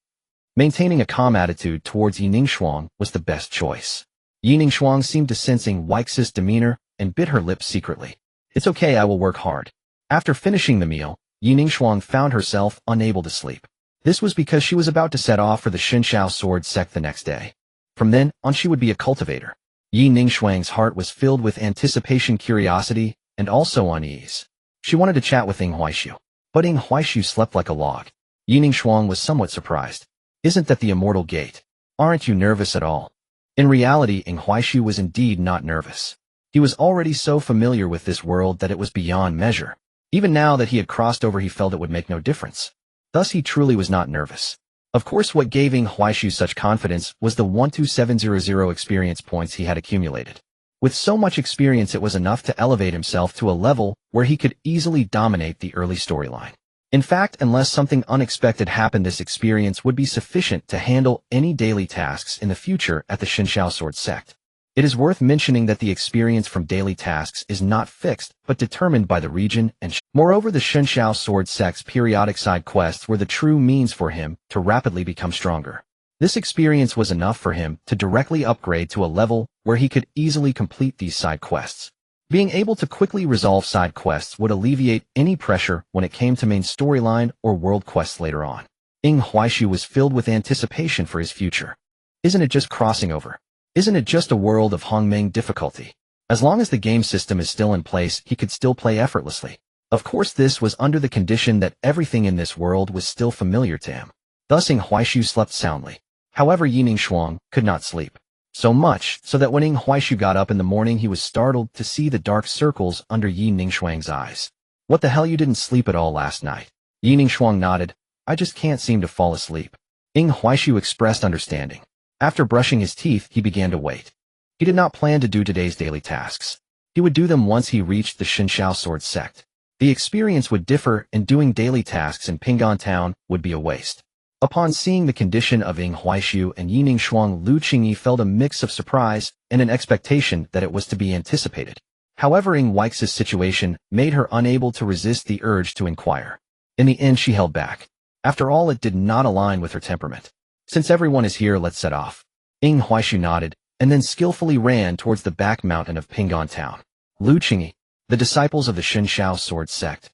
Maintaining a calm attitude towards Yi Ningxuang was the best choice. Yi Ningxuang seemed to sense Ying Huaishu's demeanor and bit her lips secretly. It's okay, I will work hard. After finishing the meal, Yi Ningxuang found herself unable to sleep. This was because she was about to set off for the Xinshao sword sect the next day. From then on, she would be a cultivator. Yi Ningxuang's heart was filled with anticipation, curiosity, and also unease. She wanted to chat with Ying Huaishu. But Ying Huaishu slept like a log. Yi Ningxuang was somewhat surprised. Isn't that the immortal gate? Aren't you nervous at all? In reality, Ying Huaishu was indeed not nervous. He was already so familiar with this world that it was beyond measure. Even now that he had crossed over, he felt it would make no difference. Thus, he truly was not nervous. Of course, what gave Ying Huaishu such confidence was the 12700 experience points he had accumulated. With so much experience, it was enough to elevate himself to a level where he could easily dominate the early storyline. In fact, unless something unexpected happened, this experience would be sufficient to handle any daily tasks in the future at the Xinshao Sword Sect. It is worth mentioning that the experience from daily tasks is not fixed, but determined by the region and moreover, the Xinshao Sword Sect's periodic side quests were the true means for him to rapidly become stronger. This experience was enough for him to directly upgrade to a level where he could easily complete these side quests. Being able to quickly resolve side quests would alleviate any pressure when it came to main storyline or world quests later on. Ying Huaishu was filled with anticipation for his future. Isn't it just crossing over? Isn't it just a world of Hongmeng difficulty? As long as the game system is still in place, he could still play effortlessly. Of course, this was under the condition that everything in this world was still familiar to him. Thus, Ying Huaishu slept soundly. However, Yi Ningxuang could not sleep. So much so that when Ying Huaishu got up in the morning, he was startled to see the dark circles under Yi Ningxuang's eyes. What the hell, you didn't sleep at all last night? Yi Ningxuang nodded. I just can't seem to fall asleep. Ying Huaishu expressed understanding. After brushing his teeth, he began to wait. He did not plan to do today's daily tasks. He would do them once he reached the Xinshao Sword Sect. The experience would differ, and doing daily tasks in Pinggan Town would be a waste. Upon seeing the condition of Ying Huaishu and Yi Ningxuang, Lu Qingyi felt a mix of surprise and an expectation that it was to be anticipated. However, Ying Huaishu's situation made her unable to resist the urge to inquire. In the end, she held back. After all, it did not align with her temperament. Since everyone is here, let's set off. Ying Huaishu nodded, and then skillfully ran towards the back mountain of Pinggan Town. Lu Qingyi, the disciples of the Xinshao Sword Sect.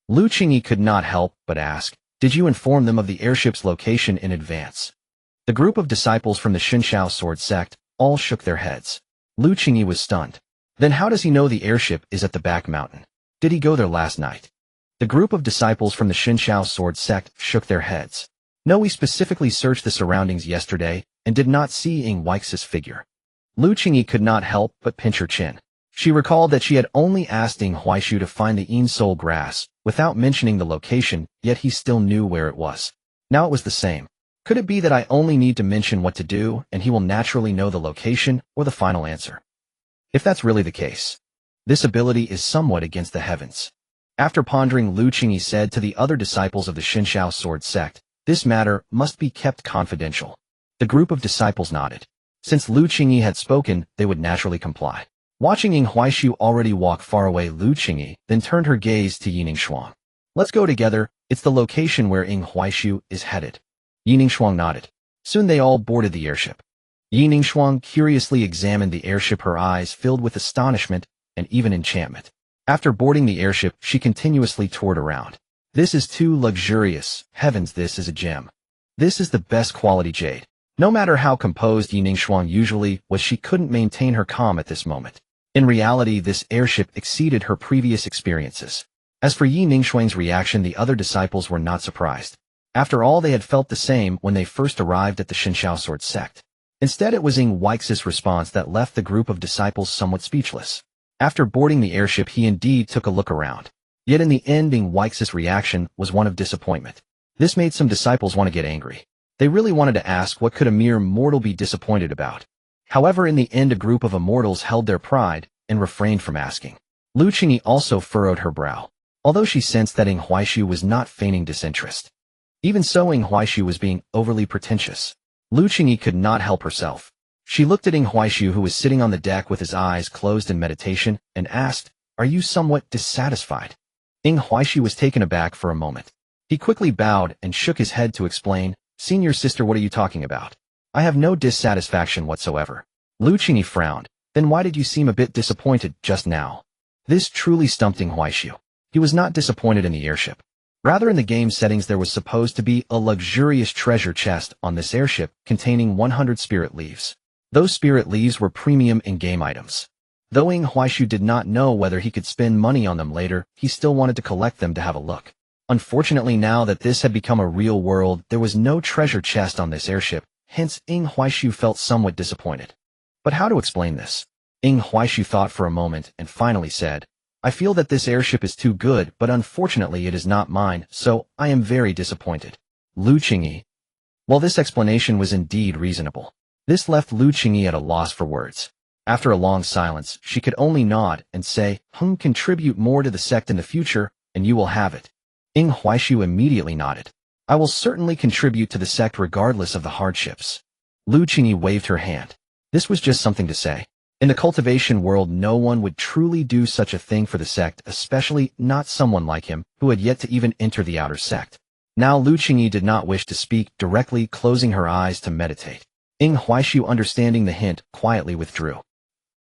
Lu Qingyi could not help but ask, did you inform them of the airship's location in advance? The group of disciples from the Xinshao Sword Sect all shook their heads. Lu Qingyi was stunned. Then how does he know the airship is at the back mountain? Did he go there last night? The group of disciples from the Xinshao Sword Sect shook their heads. No, we specifically searched the surroundings yesterday and did not see Ying Huaishu's figure. Lu Qingyi could not help but pinch her chin. She recalled that she had only asked Ying Huaishu to find the Yin Soul grass without mentioning the location, yet he still knew where it was. Now it was the same. Could it be that I only need to mention what to do and he will naturally know the location or the final answer? If that's really the case, this ability is somewhat against the heavens. After pondering, Lu Qingyi said to the other disciples of the Xinshao Sword Sect, this matter must be kept confidential. The group of disciples nodded. Since Lu Qingyi had spoken, they would naturally comply. Watching Ying Huaishu already walk far away, Lu Qingyi then turned her gaze to Yi Ningxuang. Let's go together, it's the location where Ying Huaishu is headed. Yi Ningxuang nodded. Soon they all boarded the airship. Yi Ningxuang curiously examined the airship, her eyes filled with astonishment and even enchantment. After boarding the airship, she continuously toured around. This is too luxurious. Heavens, this is a gem. This is the best quality jade. No matter how composed Yi Ningxuang usually was, she couldn't maintain her calm at this moment. In reality, this airship exceeded her previous experiences. As for Yi Ningxuang's reaction, the other disciples were not surprised. After all, they had felt the same when they first arrived at the Shinshao Sword sect. Instead, it was Ing Huix's response that left the group of disciples somewhat speechless. After boarding the airship, he indeed took a look around. Yet in the end, Ing Huix's reaction was one of disappointment. This made some disciples want to get angry. They really wanted to ask what could a mere mortal be disappointed about. However, in the end, a group of immortals held their pride and refrained from asking. Lu Qingyi also furrowed her brow, although she sensed that Ing Huixu was not feigning disinterest. Even so, Ing Huixu was being overly pretentious. Lu Qingyi could not help herself. She looked at Ing Huixu, who was sitting on the deck with his eyes closed in meditation, and asked, "Are you somewhat dissatisfied?" Ing Huixu was taken aback for a moment. He quickly bowed and shook his head to explain, "Senior sister, what are you talking about? I have no dissatisfaction whatsoever." Lu Qingyi frowned. "Then why did you seem a bit disappointed just now?" This truly stumped Ing Huixu. He was not disappointed in the airship. Rather, in the game settings, there was supposed to be a luxurious treasure chest on this airship containing 100 spirit leaves. Those spirit leaves were premium in-game items. Though Ing Huixu did not know whether he could spend money on them later, he still wanted to collect them to have a look. Unfortunately, now that this had become a real world, there was no treasure chest on this airship, hence Ing Huixu felt somewhat disappointed. But how to explain this? Ing Huixu thought for a moment and finally said, "I feel that this airship is too good, but unfortunately it is not mine, so I am very disappointed." Lu Qingyi. Well, this explanation was indeed reasonable. This left Lu Qingyi at a loss for words. After a long silence, she could only nod and say, "Contribute more to the sect in the future, and you will have it." Ing Huixu immediately nodded. "I will certainly contribute to the sect regardless of the hardships." Lu Qingyi waved her hand. This was just something to say. In the cultivation world, no one would truly do such a thing for the sect, especially not someone like him, who had yet to even enter the outer sect. Now Lu Qingyi did not wish to speak directly, closing her eyes to meditate. Ing Huixu, understanding the hint, quietly withdrew.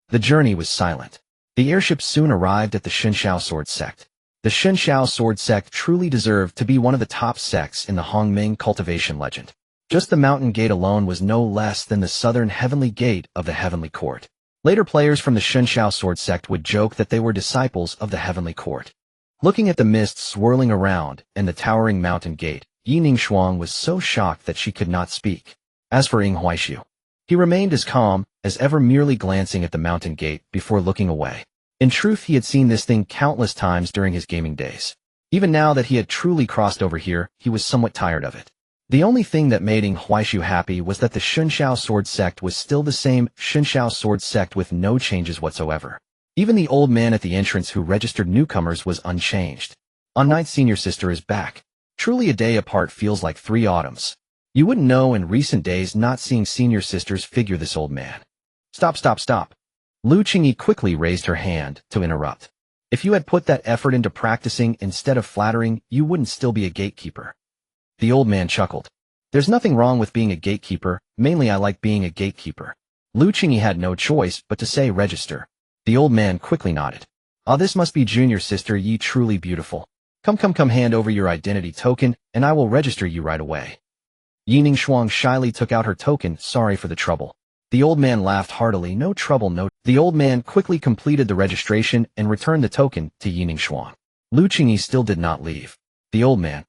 The journey was silent. The airship soon arrived at the Shinshao Sword sect. The Shinshao Sword sect truly deserved to be one of the top sects in the Hongming cultivation legend. Just the mountain gate alone was no less than the southern heavenly gate of the heavenly court. Later players from the Shinshao Sword sect would joke that they were disciples of the heavenly court. Looking at the mist swirling around and the towering mountain gate, Yi Ningxuang was so shocked that she could not speak. As for Ing Huixu, he remained as calm as ever, merely glancing at the mountain gate before looking away. In truth, he had seen this thing countless times during his gaming days. Even now that he had truly crossed over here, he was somewhat tired of it. The only thing that made Ing Huixu happy was that the Shinshao Sword sect was still the same Shinshao Sword sect with no changes whatsoever. Even the old man at the entrance who registered newcomers was unchanged. On night, senior sister is back. Truly, a day apart feels like 3 autumns. You wouldn't know in recent days not seeing senior sisters figure this old man. Stop, stop, stop. Lu Qingyi quickly raised her hand to interrupt. If you had put that effort into practicing instead of flattering, you wouldn't still be a gatekeeper. The old man chuckled. There's nothing wrong with being a gatekeeper, mainly I like being a gatekeeper. Lu Qingyi had no choice but to say register. The old man quickly nodded. Ah, this must be junior sister Yi, truly beautiful. Come, hand over your identity token, and I will register you right away. Yi Ningxuang shyly took out her token, sorry for the trouble. The old man laughed heartily, no trouble, no. The old man quickly completed the registration and returned the token to Yi Ningxuang. Lu Qingyi still did not leave. The old man.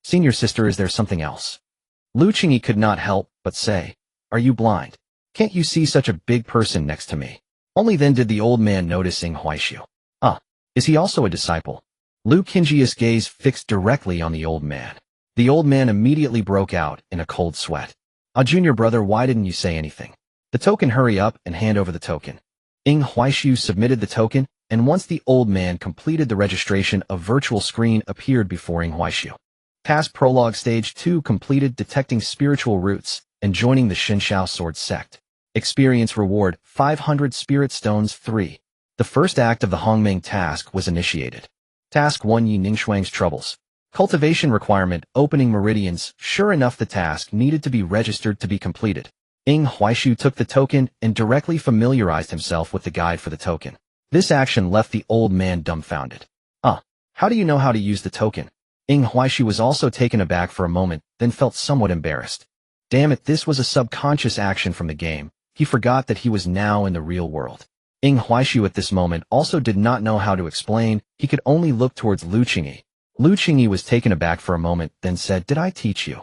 Senior sister, is there something else? Lu Qingyi could not help but say, are you blind? Can't you see such a big person next to me? Only then did the old man notice Ing Huixu. Ah, is he also a disciple? Lu Qingyi's gaze fixed directly on the old man. The old man immediately broke out in a cold sweat. Ah, junior brother, why didn't you say anything? The token, hurry up and hand over the token. Ing Huixu submitted the token, and once the old man completed the registration, a virtual screen appeared before Ing Huixu. Task Prologue Stage 2 completed, detecting spiritual roots and joining the Shinshao Sword sect. Experience reward, 500 Spirit Stones 3. The first act of the Hongming task was initiated. Task 1, Yi Ningxuang's Troubles. Cultivation requirement, opening meridians. Sure enough, the task needed to be registered to be completed. Ing Huixu took the token and directly familiarized himself with the guide for the token. This action left the old man dumbfounded. How do you know how to use the token? Ing Huixu was also taken aback for a moment, then felt somewhat embarrassed. Damn it, this was a subconscious action from the game. He forgot that he was now in the real world. Ing Huixu at this moment also did not know how to explain. He could only look towards Lu Qingyi. Lu Qingyi was taken aback for a moment, then said, "Did I teach you?"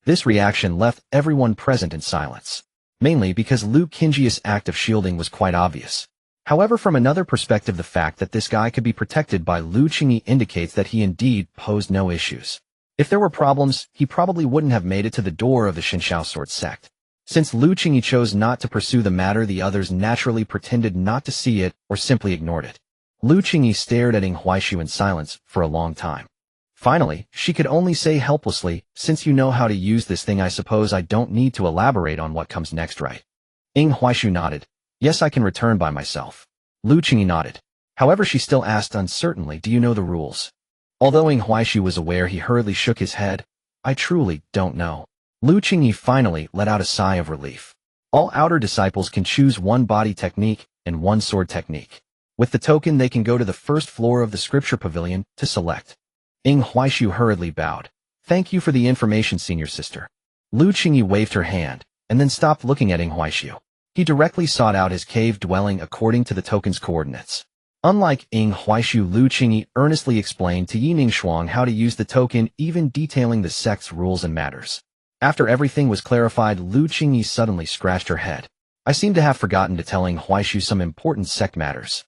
This reaction left everyone present in silence, mainly because Lu Qingyi's act of shielding was quite obvious. However, from another perspective, the fact that this guy could be protected by Lu Qingyi indicates that he indeed posed no issues. If there were problems, he probably wouldn't have made it to the door of the Shinshao Sword sect. Since Lu Qingyi chose not to pursue the matter, the others naturally pretended not to see it or simply ignored it. Lu Qingyi stared at Ying Huaishu in silence for a long time. Finally, she could only say helplessly, "Since you know how to use this thing, I suppose I don't need to elaborate on what comes next, right?" Ying Huaishu nodded. "Yes, I can return by myself." Lu Qingyi nodded. However, she still asked uncertainly, "Do you know the rules?" Although Ying Huaishu was aware, he hurriedly shook his head. "I truly don't know." Lu Qingyi finally let out a sigh of relief. All outer disciples can choose one body technique and one sword technique. With the token, they can go to the first floor of the scripture pavilion to select. Ying Huaishu hurriedly bowed. "Thank you for the information, senior sister." Lu Qingyi waved her hand, and then stopped looking at Ying Huaishu. He directly sought out his cave dwelling according to the token's coordinates. Unlike Ying Huaishu, Lu Qingyi earnestly explained to Yi Ningshuang how to use the token, even detailing the sect's rules and matters. After everything was clarified, Lu Qingyi suddenly scratched her head. "I seem to have forgotten to tell Ying Huaishu some important sect matters."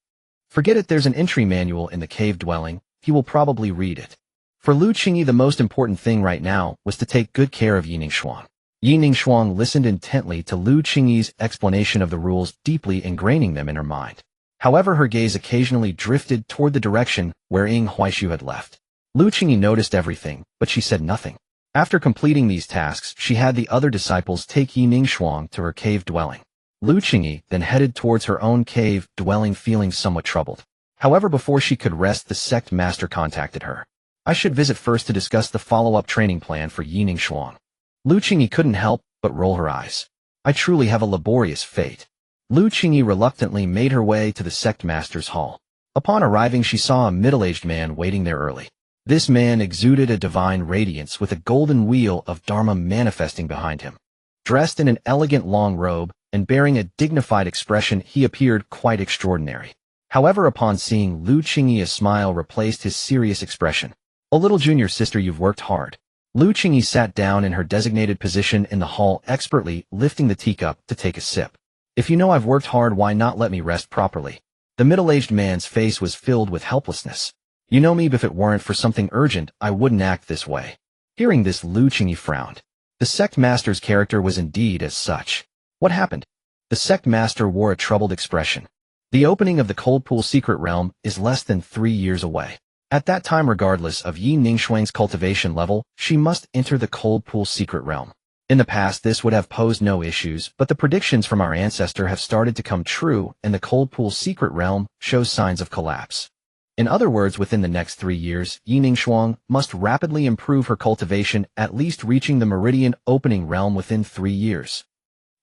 "Forget it, there's an entry manual in the cave dwelling. He will probably read it." For Lu Qingyi, the most important thing right now was to take good care of Yi Ningshuang. Yi Ningshuang listened intently to Lu Qingyi's explanation of the rules, deeply ingraining them in her mind. However, her gaze occasionally drifted toward the direction where Ying Huaishu had left. Lu Qingyi noticed everything, but she said nothing. After completing these tasks, she had the other disciples take Yi Ningshuang to her cave dwelling. Lu Qingyi then headed towards her own cave dwelling, feeling somewhat troubled. However, before she could rest, the sect master contacted her. "I should visit first to discuss the follow-up training plan for Yi Ningshuang." Lu Qingyi couldn't help but roll her eyes. "I truly have a laborious fate." Lu Qingyi reluctantly made her way to the sect master's hall. Upon arriving, she saw a middle-aged man waiting there early. This man exuded a divine radiance with a golden wheel of Dharma manifesting behind him. Dressed in an elegant long robe and bearing a dignified expression, he appeared quite extraordinary. However, upon seeing Lu Qingyi, a smile replaced his serious expression. "A little junior sister, you've worked hard." Lu Qingyi sat down in her designated position in the hall, expertly lifting the teacup to take a sip. "If you know I've worked hard, why not let me rest properly?" The middle-aged man's face was filled with helplessness. "You know me, if it weren't for something urgent, I wouldn't act this way." Hearing this, Lu Qingyi frowned. The sect master's character was indeed as such. What happened? The sect master wore a troubled expression. "The opening of the Cold Pool Secret Realm is less than 3 years away. At that time, regardless of Yi Ningshuang's cultivation level, she must enter the Cold Pool Secret Realm. In the past, this would have posed no issues, but the predictions from our ancestor have started to come true, and the Cold Pool Secret Realm shows signs of collapse. In other words, within the next 3 years, Yi Ningshuang must rapidly improve her cultivation, at least reaching the Meridian Opening Realm within 3 years.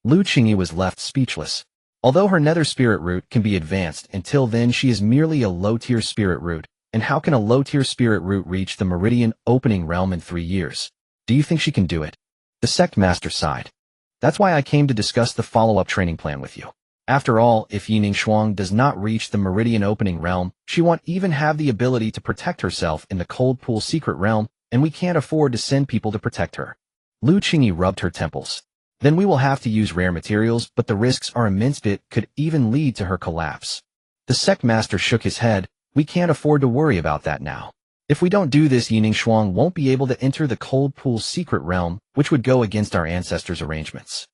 Lu Qingyi was left speechless. Although her nether spirit root can be advanced, until then she is merely a low-tier spirit root. And how can a low-tier spirit root reach the Meridian Opening Realm in 3 years? Do you think she can do it? The sect master sighed. "That's why I came to discuss the follow-up training plan with you. After all, if Yi Ningshuang does not reach the Meridian Opening Realm, she won't even have the ability to protect herself in the Cold Pool Secret Realm, and we can't afford to send people to protect her." Lu Qingyi rubbed her temples. "Then we will have to use rare materials, but the risks are immense. It could even lead to her collapse." The sect master shook his head. "We can't afford to worry about that now. If we don't do this, Yi Ningshuang won't be able to enter the Cold Pool Secret Realm, which would go against our ancestors' arrangements."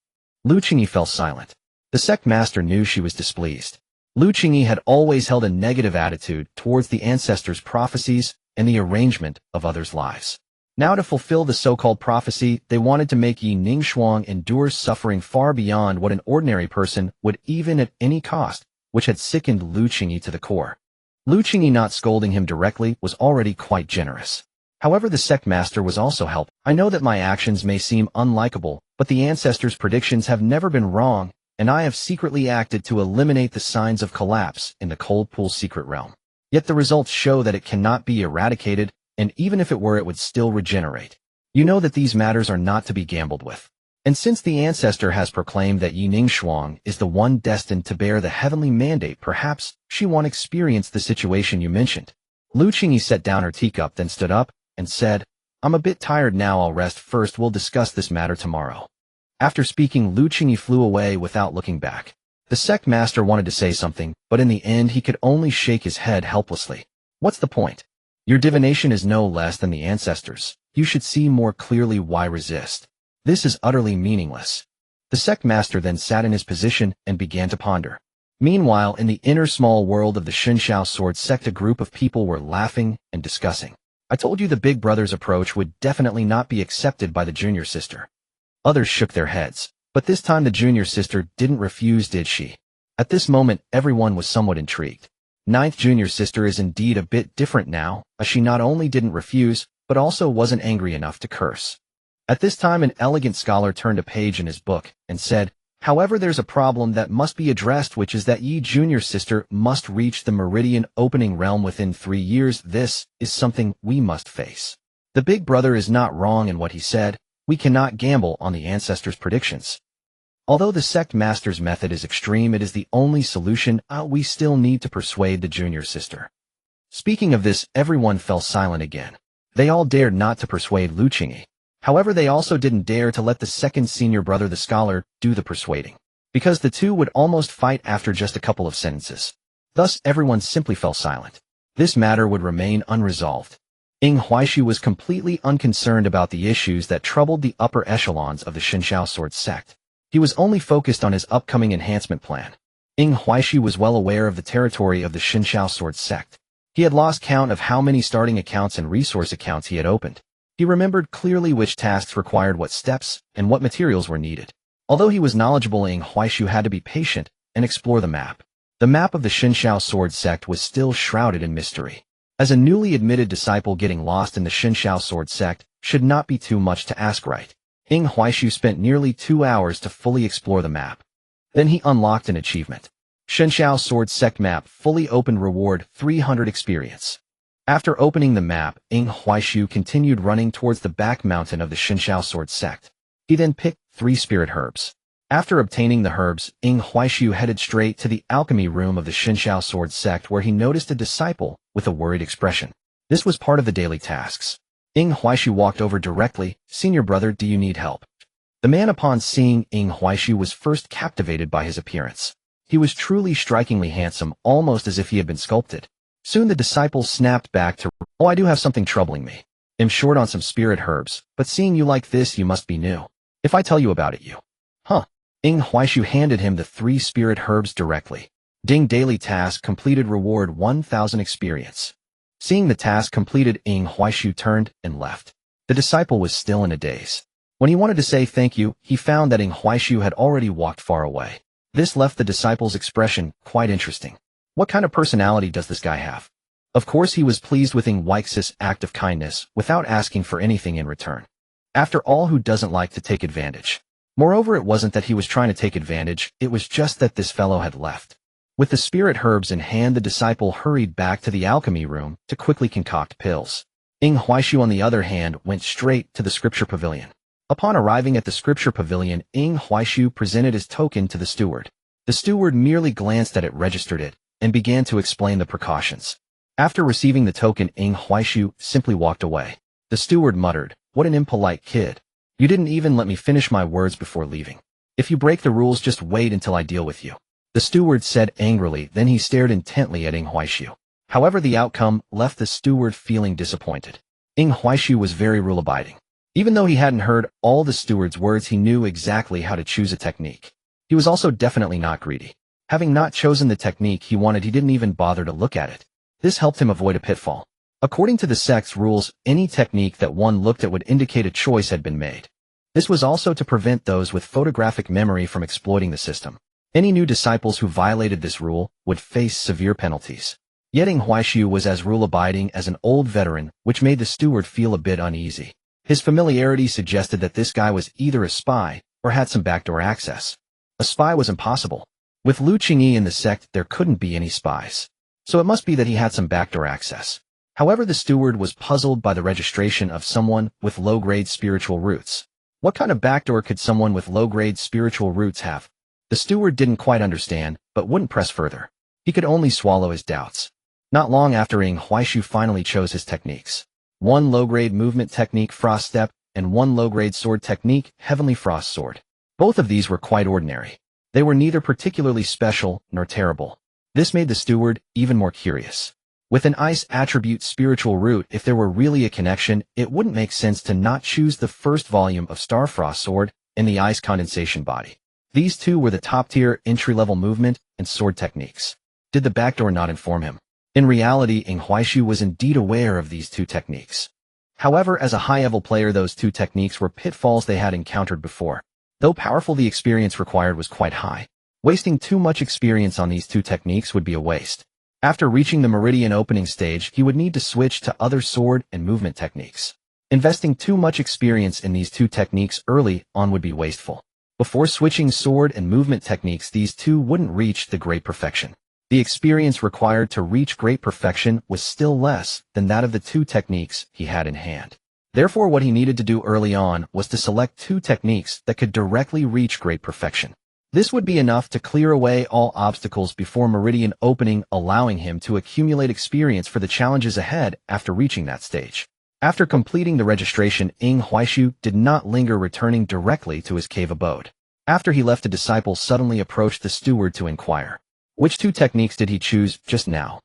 Lu Qingyi fell silent. The sect master knew she was displeased. Lu Qingyi had always held a negative attitude towards the ancestors' prophecies and the arrangement of others' lives. Now, to fulfill the so-called prophecy, they wanted to make Yi Ningshuang endure suffering far beyond what an ordinary person would, even at any cost, which had sickened Lu Qingyi to the core. Lu Qingyi not scolding him directly was already quite generous. However, the sect master was also helped. "I know that my actions may seem unlikable, but the ancestors' predictions have never been wrong, and I have secretly acted to eliminate the signs of collapse in the Cold Pool Secret Realm. Yet the results show that it cannot be eradicated, and even if it were, it would still regenerate. You know that these matters are not to be gambled with. And since the ancestor has proclaimed that Yi Ningshuang is the one destined to bear the heavenly mandate, perhaps she won't experience the situation you mentioned." Lu Qingyi set down her teacup, then stood up and said, "I'm a bit tired now, I'll rest first, we'll discuss this matter tomorrow." After speaking, Lu Qingyi flew away without looking back. The sect master wanted to say something, but in the end he could only shake his head helplessly. What's the point? Your divination is no less than the ancestors. You should see more clearly why resist. This is utterly meaningless. The sect master then sat in his position and began to ponder. Meanwhile, in the inner small world of the Xinshao sword sect, a group of people were laughing and discussing. I told you the big brother's approach would definitely not be accepted by the junior sister. Others shook their heads, but this time the junior sister didn't refuse, did she? At this moment, everyone was somewhat intrigued. Ninth junior sister is indeed a bit different now, as she not only didn't refuse, but also wasn't angry enough to curse. At this time, an elegant scholar turned a page in his book and said, "However, there's a problem that must be addressed, which is that ye junior sister must reach the meridian opening realm within 3 years. This is something we must face. The big brother is not wrong in what he said. We cannot gamble on the ancestors' predictions. Although the sect master's method is extreme, it is the only solution. We still need to persuade the junior sister." Speaking of this, everyone fell silent again. They all dared not to persuade Lu Qingyi. However, they also didn't dare to let the second senior brother, the scholar, do the persuading, because the two would almost fight after just a couple of sentences. Thus, everyone simply fell silent. This matter would remain unresolved. Ying Huaixu was completely unconcerned about the issues that troubled the upper echelons of the Xinshao sword sect. He was only focused on his upcoming enhancement plan. Ying Huaixu was well aware of the territory of the Xinshao sword sect. He had lost count of how many starting accounts and resource accounts he had opened. He remembered clearly which tasks required what steps and what materials were needed. Although he was knowledgeable, Ying Huaixu had to be patient and explore the map. The map of the Xinshao sword sect was still shrouded in mystery. As a newly admitted disciple, getting lost in the Xinshao sword sect should not be too much to ask, right? Ying Huaixu spent nearly 2 hours to fully explore the map. Then he unlocked an achievement. Xinshao sword sect map fully opened, reward 300 experience. After opening the map, Ying Huaixu continued running towards the back mountain of the Xinshao sword sect. He then picked 3 spirit herbs. After obtaining the herbs, Ying Huaixu headed straight to the alchemy room of the Xinshao sword sect, where he noticed a disciple with a worried expression. This was part of the daily tasks. Ying Huaixu walked over directly. "Senior brother, do you need help?" The man, upon seeing Ying Huaixu, was first captivated by his appearance. He was truly strikingly handsome, almost as if he had been sculpted. Soon the disciple snapped back to, "Oh, I do have something troubling me. I'm short on some spirit herbs, but seeing you like this, you must be new. If I tell you about it, you..." "Huh." Ying Huaixu handed him the 3 spirit herbs directly. Ding, daily task completed, reward 1000 experience. Seeing the task completed, Ying Huaixu turned and left. The disciple was still in a daze. When he wanted to say thank you, he found that Ying Huaixu had already walked far away. This left the disciple's expression quite interesting. What kind of personality does this guy have? Of course, he was pleased with Ying Huaixu's act of kindness without asking for anything in return. After all, who doesn't like to take advantage? Moreover, it wasn't that he was trying to take advantage, it was just that this fellow had left. With the spirit herbs in hand, the disciple hurried back to the alchemy room to quickly concoct pills. Ying Huaixu, on the other hand, went straight to the scripture pavilion. Upon arriving at the scripture pavilion, Ying Huaixu presented his token to the steward. The steward merely glanced at it, registered it, and began to explain the precautions. After receiving the token, Ying Huaixu simply walked away. The steward muttered, "What an impolite kid. You didn't even let me finish my words before leaving. If you break the rules, just wait until I deal with you," the steward said angrily. Then he stared intently at Ying Huaixu. However, the outcome left the steward feeling disappointed. Ying Huaixu was very rule-abiding. Even though he hadn't heard all the steward's words, he knew exactly how to choose a technique. He was also definitely not greedy. Having not chosen the technique he wanted, he didn't even bother to look at it. This helped him avoid a pitfall. According to the sect's rules, any technique that one looked at would indicate a choice had been made. This was also to prevent those with photographic memory from exploiting the system. Any new disciples who violated this rule would face severe penalties. Yet Ying Huaixu was as rule-abiding as an old veteran, which made the steward feel a bit uneasy. His familiarity suggested that this guy was either a spy or had some backdoor access. A spy was impossible. With Lu Qingyi in the sect, there couldn't be any spies. So it must be that he had some backdoor access. However, the steward was puzzled by the registration of someone with low-grade spiritual roots. What kind of backdoor could someone with low-grade spiritual roots have? The steward didn't quite understand, but wouldn't press further. He could only swallow his doubts. Not long after Ing Huaishu finally chose his techniques. One low-grade movement technique, Frost Step, and one low-grade sword technique, Heavenly Frost Sword. Both of these were quite ordinary. They were neither particularly special nor terrible. This made the steward even more curious. With an ice attribute spiritual root, if there were really a connection, it wouldn't make sense to not choose the first volume of Starfrost Sword and the ice condensation body. These two were the top-tier entry-level movement and sword techniques. Did the backdoor not inform him? In reality, Ing Huaishu was indeed aware of these two techniques. However, as a high-level player, those two techniques were pitfalls they had encountered before. Though powerful, the experience required was quite high. Wasting too much experience on these two techniques would be a waste. After reaching the Meridian opening stage, he would need to switch to other sword and movement techniques. Investing too much experience in these two techniques early on would be wasteful. Before switching sword and movement techniques, these two wouldn't reach the great perfection. The experience required to reach great perfection was still less than that of the two techniques he had in hand. Therefore, what he needed to do early on was to select two techniques that could directly reach great perfection. This would be enough to clear away all obstacles before Meridian opening, allowing him to accumulate experience for the challenges ahead after reaching that stage. After completing the registration, Ing Huaishu did not linger, returning directly to his cave abode. After he left, a disciple suddenly approached the steward to inquire. Which two techniques did he choose just now?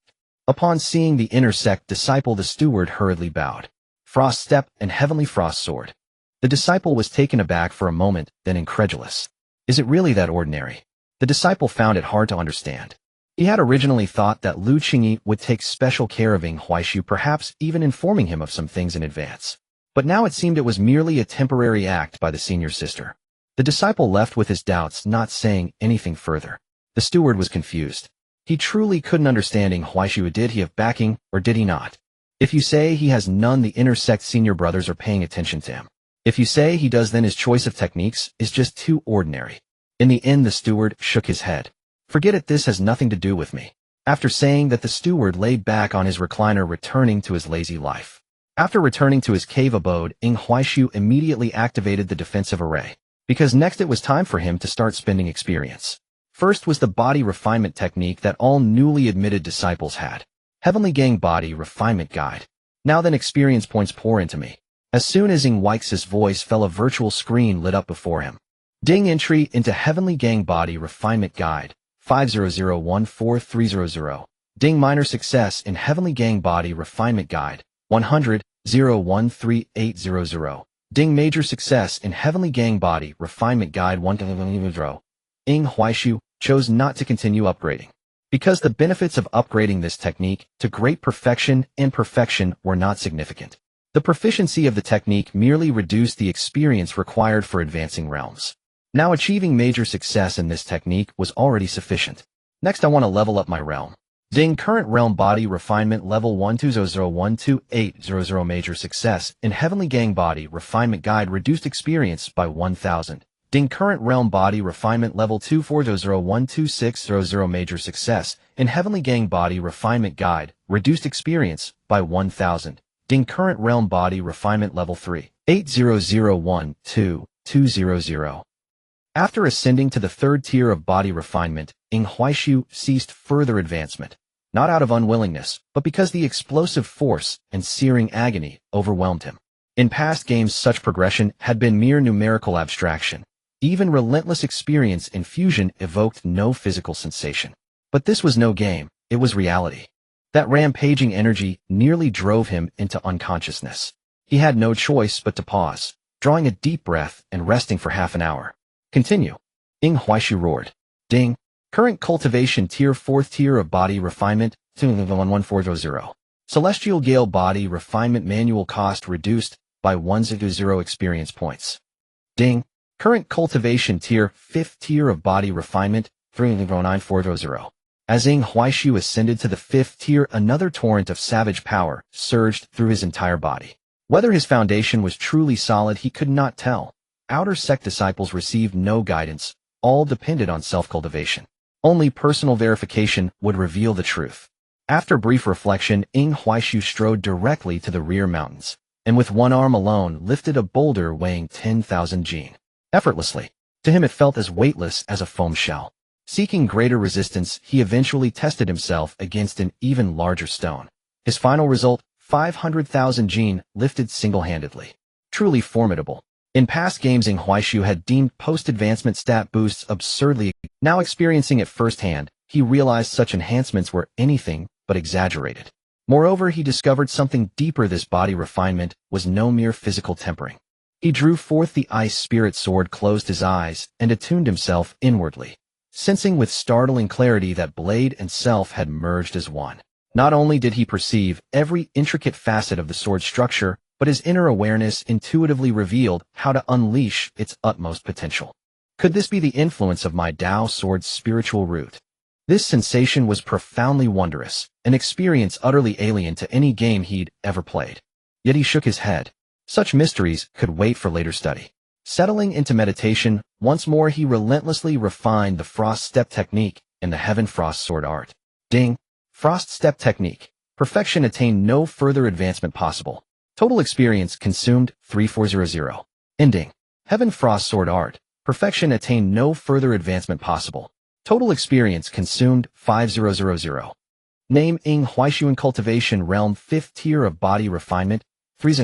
Upon seeing the intersect disciple, the steward hurriedly bowed. Frost Step and Heavenly Frost Sword. The disciple was taken aback for a moment, then incredulous. Is it really that ordinary? The disciple found it hard to understand. He had originally thought that Lu Qingyi would take special care of Ing Huaishu, perhaps even informing him of some things in advance. But now it seemed it was merely a temporary act by the senior sister. The disciple left with his doubts, not saying anything further. The steward was confused. He truly couldn't understand Ing Huaishu. Did he have backing, or did he not? If you say he has none, the intersect senior brothers are paying attention to him. If you say he does, then his choice of techniques is just too ordinary. In the end, the steward shook his head. Forget it, this has nothing to do with me. After saying that, the steward laid back on his recliner, returning to his lazy life. After returning to his cave abode, Ing Huaishu immediately activated the defensive array, because next it was time for him to start spending experience. First was the body refinement technique that all newly admitted disciples had. Heavenly Gang Body Refinement Guide. Now then, experience points pour into me. As soon as Ing Huaishu's voice fell, a virtual screen lit up before him. Ding, entry into Heavenly Gang Body Refinement Guide, 500-14300. Ding, minor success in Heavenly Gang Body Refinement Guide, 100-013-800. Ding, major success in Heavenly Gang Body Refinement Guide, 100. Ing Huaishu chose not to continue upgrading, because the benefits of upgrading this technique to great perfection and perfection were not significant. The proficiency of the technique merely reduced the experience required for advancing realms. Now, achieving major success in this technique was already sufficient. Next, I want to level up my realm. Ding, current realm body refinement level 120-12800. Major success in Heavenly Gang Body Refinement Guide, reduced experience by 1000. Ding, current realm body refinement level 240-12600. Major success in Heavenly Gang Body Refinement Guide, reduced experience by 1000. Ding, current realm body refinement level 3-800-12200. After ascending to the third tier of body refinement, Ing Huaishu ceased further advancement, not out of unwillingness, but because the explosive force and searing agony overwhelmed him. In past games, such progression had been mere numerical abstraction. Even relentless experience infusion evoked no physical sensation. But this was no game, it was reality. That rampaging energy nearly drove him into unconsciousness. He had no choice but to pause, drawing a deep breath and resting for half an hour. Continue. Ing Huaishu roared. Ding. Current cultivation tier, fourth tier of body refinement, 11400. Celestial Gale Body Refinement manual cost reduced by 100 experience points. Ding. Current cultivation tier, fifth tier of body refinement, 39400. As Ing Huaishu ascended to the fifth tier, another torrent of savage power surged through his entire body. Whether his foundation was truly solid, he could not tell. Outer sect disciples received no guidance, all depended on self-cultivation. Only personal verification would reveal the truth. After brief reflection, Ing Huaishu strode directly to the rear mountains, and with one arm alone lifted a boulder weighing 10,000 jin. Effortlessly. To him it felt as weightless as a foam shell. Seeking greater resistance, he eventually tested himself against an even larger stone. His final result, 500,000 gene, lifted single-handedly. Truly formidable. In past games, Ing Huaishu had deemed post-advancement stat boosts absurdly. Now experiencing it firsthand, he realized such enhancements were anything but exaggerated. Moreover, he discovered something deeper. This body refinement was no mere physical tempering. He drew forth the ice spirit sword, closed his eyes, and attuned himself inwardly, sensing with startling clarity that blade and self had merged as one. Not only did he perceive every intricate facet of the sword's structure, but his inner awareness intuitively revealed how to unleash its utmost potential. Could this be the influence of my Dao sword's spiritual root? This sensation was profoundly wondrous, an experience utterly alien to any game he'd ever played. Yet he shook his head. Such mysteries could wait for later study. Settling into meditation, once more he relentlessly refined the Frost Step technique and the Heaven Frost Sword art. Ding! Frost Step technique. Perfection attained, no further advancement possible. Total experience consumed 3400. Ending. Heaven Frost Sword art. Perfection attained, no further advancement possible. Total experience consumed 5000. Name Ing Huaishu in cultivation realm, 5th tier of body refinement. 3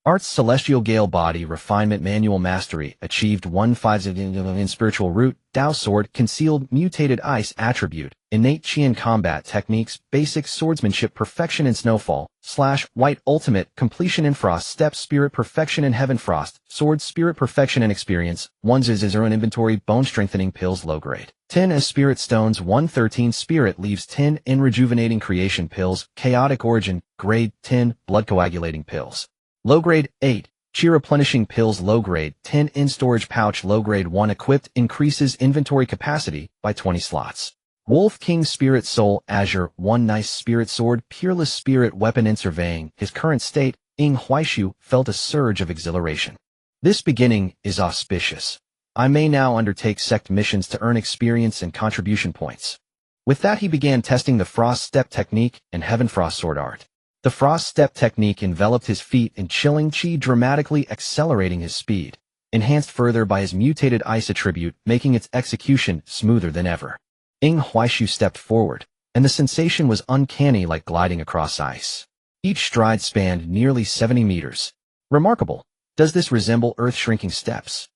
Arts Celestial Gale Body Refinement Manual Mastery achieved 150 in Spiritual Root, Dao Sword, Concealed Mutated Ice Attribute, Innate Qian Combat Techniques, Basic Swordsmanship, Perfection in Snowfall, / White Ultimate, Completion in Frost Step, Spirit Perfection in Heaven Frost, Sword, Spirit Perfection and Experience, 1 Zero in Inventory, Bone Strengthening Pills Low Grade, 10 as Spirit Stones, 113 Spirit Leaves, 10 in Rejuvenating Creation Pills, Chaotic Origin, Grade 10, Blood Coagulating Pills. Low Grade 8, Chi Replenishing Pills Low Grade 10 in Storage Pouch Low Grade 1 Equipped, increases inventory capacity by 20 slots. Wolf King Spirit Soul Azure 1 Nice Spirit Sword, Peerless Spirit Weapon. In surveying his current state, Ing Huaishu felt a surge of exhilaration. This beginning is auspicious. I may now undertake sect missions to earn experience and contribution points. With that, he began testing the Frost Step technique and Heaven Frost Sword art. The Frost Step technique enveloped his feet in chilling chi, dramatically accelerating his speed, enhanced further by his mutated ice attribute, making its execution smoother than ever. Ing Huaishu stepped forward, and the sensation was uncanny, like gliding across ice. Each stride spanned nearly 70 meters. Remarkable. Does this resemble earth-shrinking steps?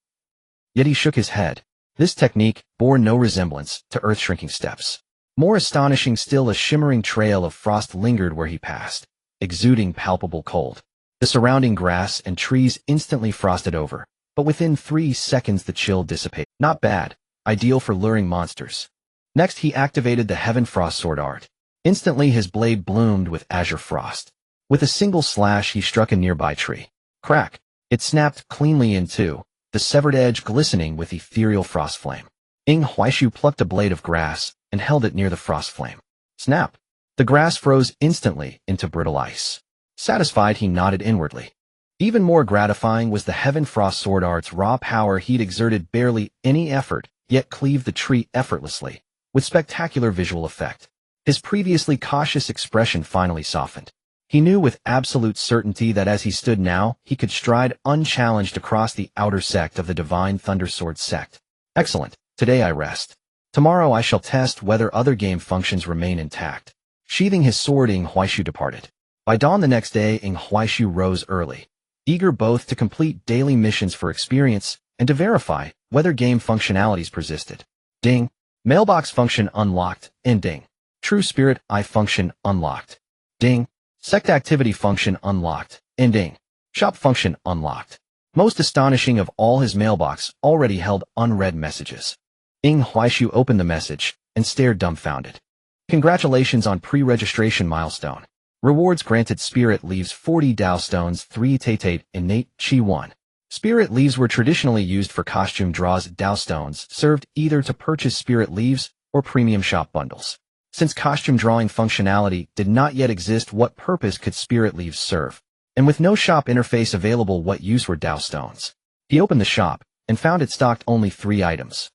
Yet he shook his head. This technique bore no resemblance to earth-shrinking steps. More astonishing still, a shimmering trail of frost lingered where he passed, exuding palpable cold. The surrounding grass and trees instantly frosted over, but within 3 seconds the chill dissipated. Not bad. Ideal for luring monsters. Next, he activated the Heaven Frost Sword art. Instantly, his blade bloomed with azure frost. With a single slash, he struck a nearby tree. Crack! It snapped cleanly in two, the severed edge glistening with ethereal frost flame. Ing Huaishu plucked a blade of grass and held it near the frost flame. Snap! The grass froze instantly into brittle ice. Satisfied, he nodded inwardly. Even more gratifying was the Heaven Frost Sword art's raw power. He'd exerted barely any effort, yet cleaved the tree effortlessly, with spectacular visual effect. His previously cautious expression finally softened. He knew with absolute certainty that as he stood now, he could stride unchallenged across the outer sect of the Divine Thunder Sword sect. Excellent. Today I rest. Tomorrow I shall test whether other game functions remain intact. Sheathing his sword, Ing Huaishu departed. By dawn the next day, Ing Huaishu rose early, eager both to complete daily missions for experience and to verify whether game functionalities persisted. Ding. Mailbox function unlocked, and ding. True Spirit Eye function unlocked. Ding. Sect activity function unlocked, and ding. Shop function unlocked. Most astonishing of all, his mailbox already held unread messages. Ing Huaishu opened the message and stared dumbfounded. Congratulations on pre-registration milestone. Rewards granted: Spirit Leaves 40 Dao Stones, 3 Tate Innate Chi 1. Spirit Leaves were traditionally used for costume draws. Dao Stones served either to purchase Spirit Leaves or premium shop bundles. Since costume drawing functionality did not yet exist, what purpose could Spirit Leaves serve? And with no shop interface available, what use were Dao Stones? He opened the shop and found it stocked only 3 items.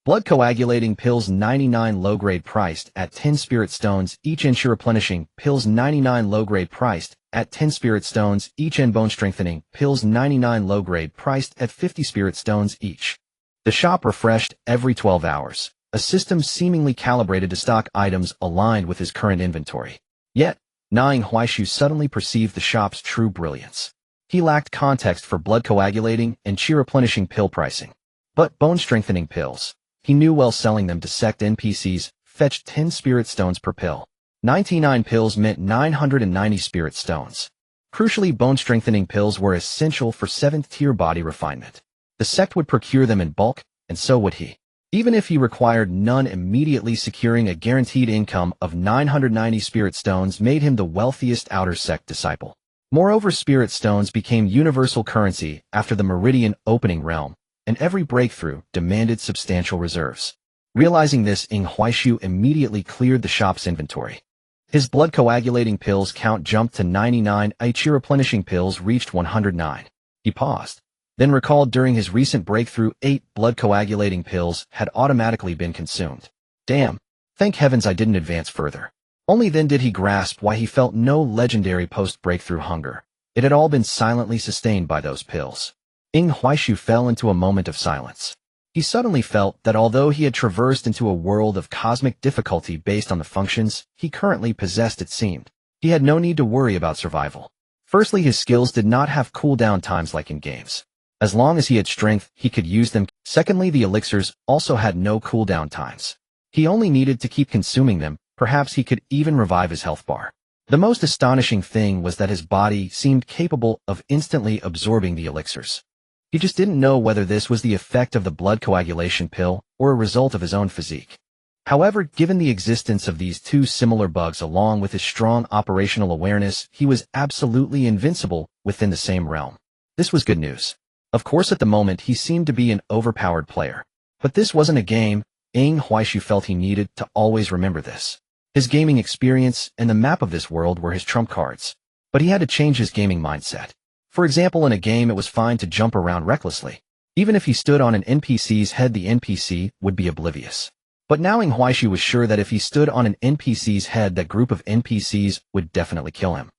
Blood Coagulating Pills 99 low grade priced at 10 Spirit Stones each, and Replenishing Pills 99 low grade priced at 10 Spirit Stones each, and Bone Strengthening Pills 99 low grade priced at 50 Spirit Stones each. The shop refreshed every 12 hours, a system seemingly calibrated to stock items aligned with his current inventory. Yet, Ning Huaishu suddenly perceived the shop's true brilliance. He lacked context for blood coagulating and chi replenishing pill pricing. But bone-strengthening pills. He knew well selling them to sect NPCs fetched 10 spirit stones per pill. 99 pills meant 990 spirit stones. Crucially, bone-strengthening pills were essential for 7th-tier body refinement. The sect would procure them in bulk, and so would he. Even if he required none, immediately securing a guaranteed income of 990 spirit stones made him the wealthiest outer sect disciple. Moreover, spirit stones became universal currency after the Meridian opening realm, and every breakthrough demanded substantial reserves. Realizing this, Ning Huaishu immediately cleared the shop's inventory. His blood coagulating pills count jumped to 99, chi replenishing pills reached 109. He paused, then recalled during his recent breakthrough 8 blood coagulating pills had automatically been consumed. Damn, thank heavens I didn't advance further. Only then did he grasp why he felt no legendary post-breakthrough hunger. It had all been silently sustained by those pills. Ning Huaishu fell into a moment of silence. He suddenly felt that although he had traversed into a world of cosmic difficulty based on the functions he currently possessed, it seemed, he had no need to worry about survival. Firstly, his skills did not have cooldown times like in games. As long as he had strength, he could use them. Secondly, the elixirs also had no cooldown times. He only needed to keep consuming them. Perhaps he could even revive his health bar. The most astonishing thing was that his body seemed capable of instantly absorbing the elixirs. He just didn't know whether this was the effect of the blood coagulation pill or a result of his own physique. However, given the existence of these two similar bugs along with his strong operational awareness, he was absolutely invincible within the same realm. This was good news. Of course, at the moment he seemed to be an overpowered player. But this wasn't a game. Ning Huaishu felt he needed to always remember this. His gaming experience and the map of this world were his trump cards. But he had to change his gaming mindset. For example, in a game it was fine to jump around recklessly. Even if he stood on an NPC's head, the NPC would be oblivious. But now Ning Huaishu was sure that if he stood on an NPC's head, that group of NPCs would definitely kill him.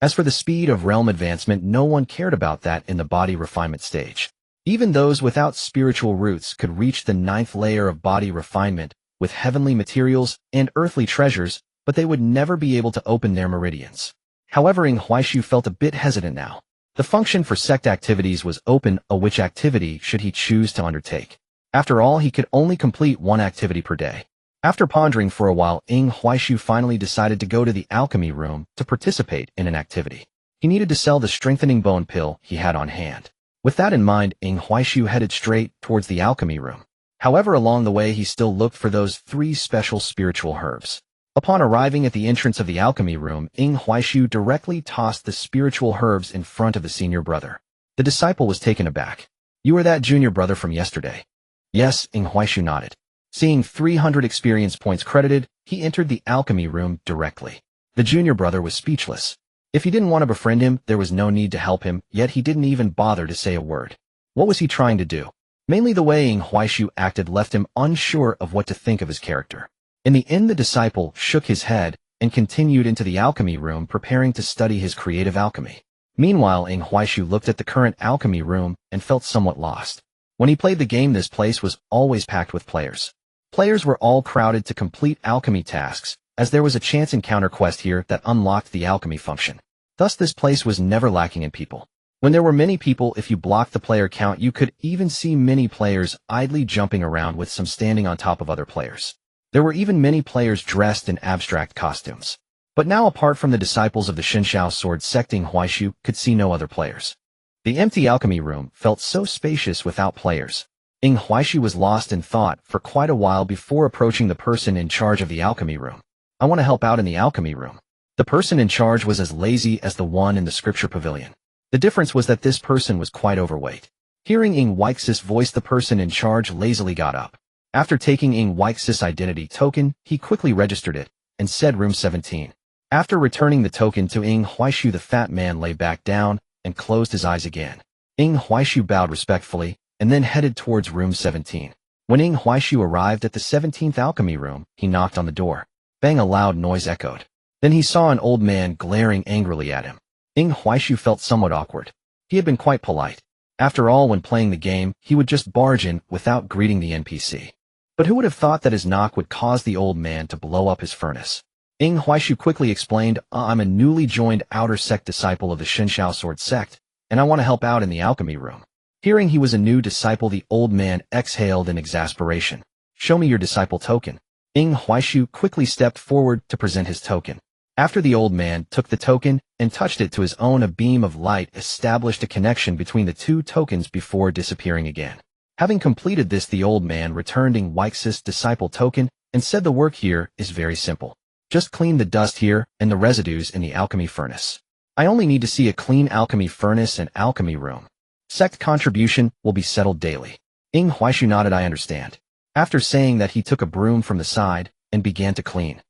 As for the speed of realm advancement, no one cared about that in the body refinement stage. Even those without spiritual roots could reach the 9th layer of body refinement with heavenly materials and earthly treasures, but they would never be able to open their meridians. However, Ning Huaishu felt a bit hesitant now. The function for sect activities was open, which activity should he choose to undertake. After all, he could only complete one activity per day. After pondering for a while, Ning Huaishu finally decided to go to the alchemy room to participate in an activity. He needed to sell the strengthening bone pill he had on hand. With that in mind, Ning Huaishu headed straight towards the alchemy room. However, along the way he still looked for those 3 special spiritual herbs. Upon arriving at the entrance of the alchemy room, Ning Huaishu directly tossed the spiritual herbs in front of the senior brother. The disciple was taken aback. "You are that junior brother from yesterday?" "Yes," Ning Huaishu nodded. Seeing 300 experience points credited, he entered the alchemy room directly. The junior brother was speechless. If he didn't want to befriend him, there was no need to help him, yet he didn't even bother to say a word. What was he trying to do? Mainly the way Ning Huaishu acted left him unsure of what to think of his character. In the end, the disciple shook his head and continued into the alchemy room, preparing to study his creative alchemy. Meanwhile, Ning Huaishu looked at the current alchemy room and felt somewhat lost. When he played the game, this place was always packed with players. Players were all crowded to complete alchemy tasks, as there was a chance encounter quest here that unlocked the alchemy function. Thus, this place was never lacking in people. When there were many people, if you blocked the player count, you could even see many players idly jumping around, with some standing on top of other players. There were even many players dressed in abstract costumes. But now, apart from the disciples of the Shinshao sword sect, Ning Huaishu could see no other players. The empty alchemy room felt so spacious without players. Ning Huaishu was lost in thought for quite a while before approaching the person in charge of the alchemy room. "I want to help out in the alchemy room." The person in charge was as lazy as the one in the scripture pavilion. The difference was that this person was quite overweight. Hearing Ning Huaishu's voice, the person in charge lazily got up. After taking Ning Huaishu's identity token, he quickly registered it and said room 17. After returning the token to Ning Huaishu, the fat man lay back down and closed his eyes again. Ning Huaishu bowed respectfully and then headed towards room 17. When Ning Huaishu arrived at the 17th alchemy room, he knocked on the door. Bang! A loud noise echoed. Then he saw an old man glaring angrily at him. Ning Huaishu felt somewhat awkward. He had been quite polite. After all, when playing the game, he would just barge in without greeting the NPC. But who would have thought that his knock would cause the old man to blow up his furnace? Ing Huaishu quickly explained, I'm a newly joined outer sect disciple of the Shenshao Sword sect, and I want to help out in the alchemy room. Hearing he was a new disciple, the old man exhaled in exasperation. Show me your disciple token. Ing Huaishu quickly stepped forward to present his token. After the old man took the token and touched it to his own, a beam of light established a connection between the two tokens before disappearing again. Having completed this, the old man returned Ing Huaishu's disciple token and said, the work here is very simple. Just clean the dust here and the residues in the alchemy furnace. I only need to see a clean alchemy furnace and alchemy room. Sect contribution will be settled daily. Ing Huaishu nodded, I understand. After saying that, he took a broom from the side and began to clean.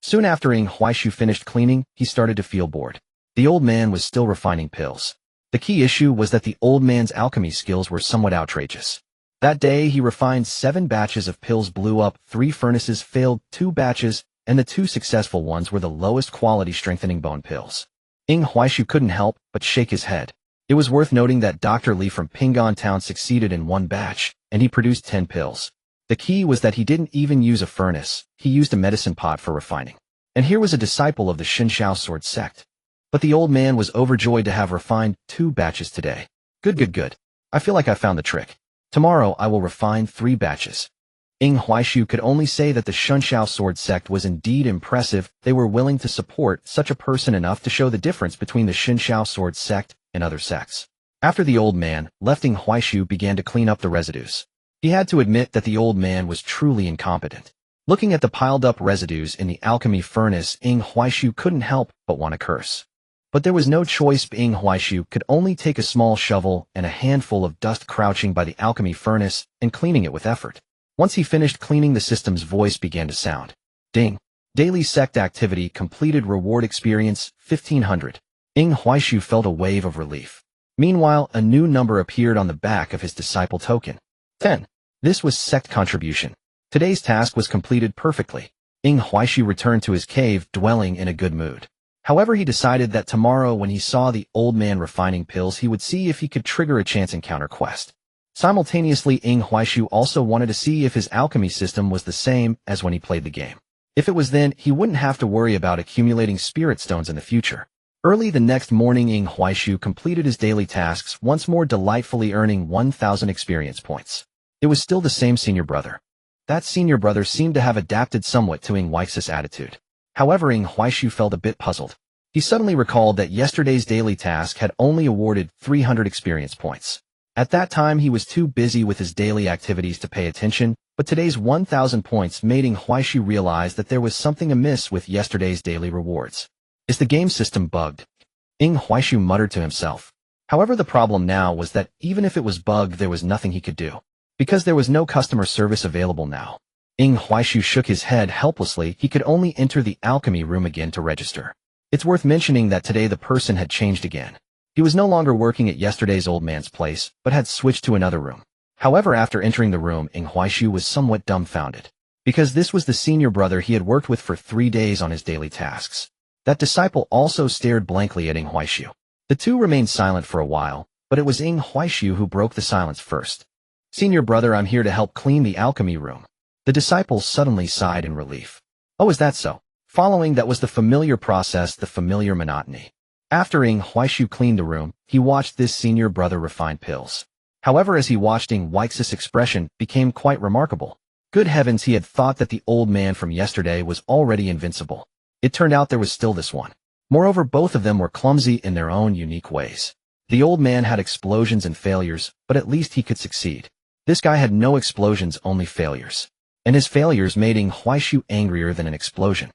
Soon after Ing Huaishu finished cleaning, he started to feel bored. The old man was still refining pills. The key issue was that the old man's alchemy skills were somewhat outrageous. That day he refined 7 batches of pills, blew up 3 furnaces, failed 2 batches, and the 2 successful ones were the lowest quality strengthening bone pills. Ing Huaishu couldn't help but shake his head. It was worth noting that Dr. Li from Ping'an Town succeeded in 1 batch, and he produced 10 pills. The key was that he didn't even use a furnace, he used a medicine pot for refining. And here was a disciple of the Shenshao Sword sect. But the old man was overjoyed to have refined 2 batches today. Good. I feel like I found the trick. Tomorrow I will refine 3 batches. Ing Huaishu could only say that the Shenshao Sword sect was indeed impressive. They were willing to support such a person enough to show the difference between the Shenshao Sword sect and other sects. After the old man left, Ing Huaishu began to clean up the residues. He had to admit that the old man was truly incompetent. Looking at the piled up residues in the alchemy furnace, Ing Huaishu couldn't help but want to curse. But there was no choice. Ing Huaishu could only take a small shovel and a handful of dust, crouching by the alchemy furnace and cleaning it with effort. Once he finished cleaning, the system's voice began to sound. Ding. Daily sect activity completed, reward experience 1500. Ing Huaishu felt a wave of relief. Meanwhile, a new number appeared on the back of his disciple token. 10. This was sect contribution. Today's task was completed perfectly. Ing Huaishu returned to his cave, dwelling in a good mood. However, he decided that tomorrow, when he saw the old man refining pills, he would see if he could trigger a chance encounter quest. Simultaneously, Ing Huaishu also wanted to see if his alchemy system was the same as when he played the game. If it was, then he wouldn't have to worry about accumulating spirit stones in the future. Early the next morning, Ing Huaishu completed his daily tasks, once more delightfully earning 1,000 experience points. It was still the same senior brother. That senior brother seemed to have adapted somewhat to Ing Huaishu's attitude. However, Ing Huaishu felt a bit puzzled. He suddenly recalled that yesterday's daily task had only awarded 300 experience points. At that time, he was too busy with his daily activities to pay attention, but today's 1,000 points made Ing Huaishu realize that there was something amiss with yesterday's daily rewards. Is the game system bugged? Ing Huaishu muttered to himself. However, the problem now was that even if it was bugged, there was nothing he could do, because there was no customer service available now. Ing Huaishu shook his head helplessly. He could only enter the alchemy room again to register. It's worth mentioning that today the person had changed again. He was no longer working at yesterday's old man's place, but had switched to another room. However, after entering the room, Ing Huaishu was somewhat dumbfounded, because this was the senior brother he had worked with for 3 days on his daily tasks. That disciple also stared blankly at Ing Huaishu. The two remained silent for a while, but it was Ing Huaishu who broke the silence first. Senior brother, I'm here to help clean the alchemy room. The disciple suddenly sighed in relief. Oh, is that so? Following that was the familiar process, the familiar monotony. After Ing Huaishu cleaned the room, he watched this senior brother refine pills. However, as he watched, Ing Huaishu's expression became quite remarkable. Good heavens, he had thought that the old man from yesterday was already invincible. It turned out there was still this one. Moreover, both of them were clumsy in their own unique ways. The old man had explosions and failures, but at least he could succeed. This guy had no explosions, only failures. And his failures made Ing Huaishu angrier than an explosion.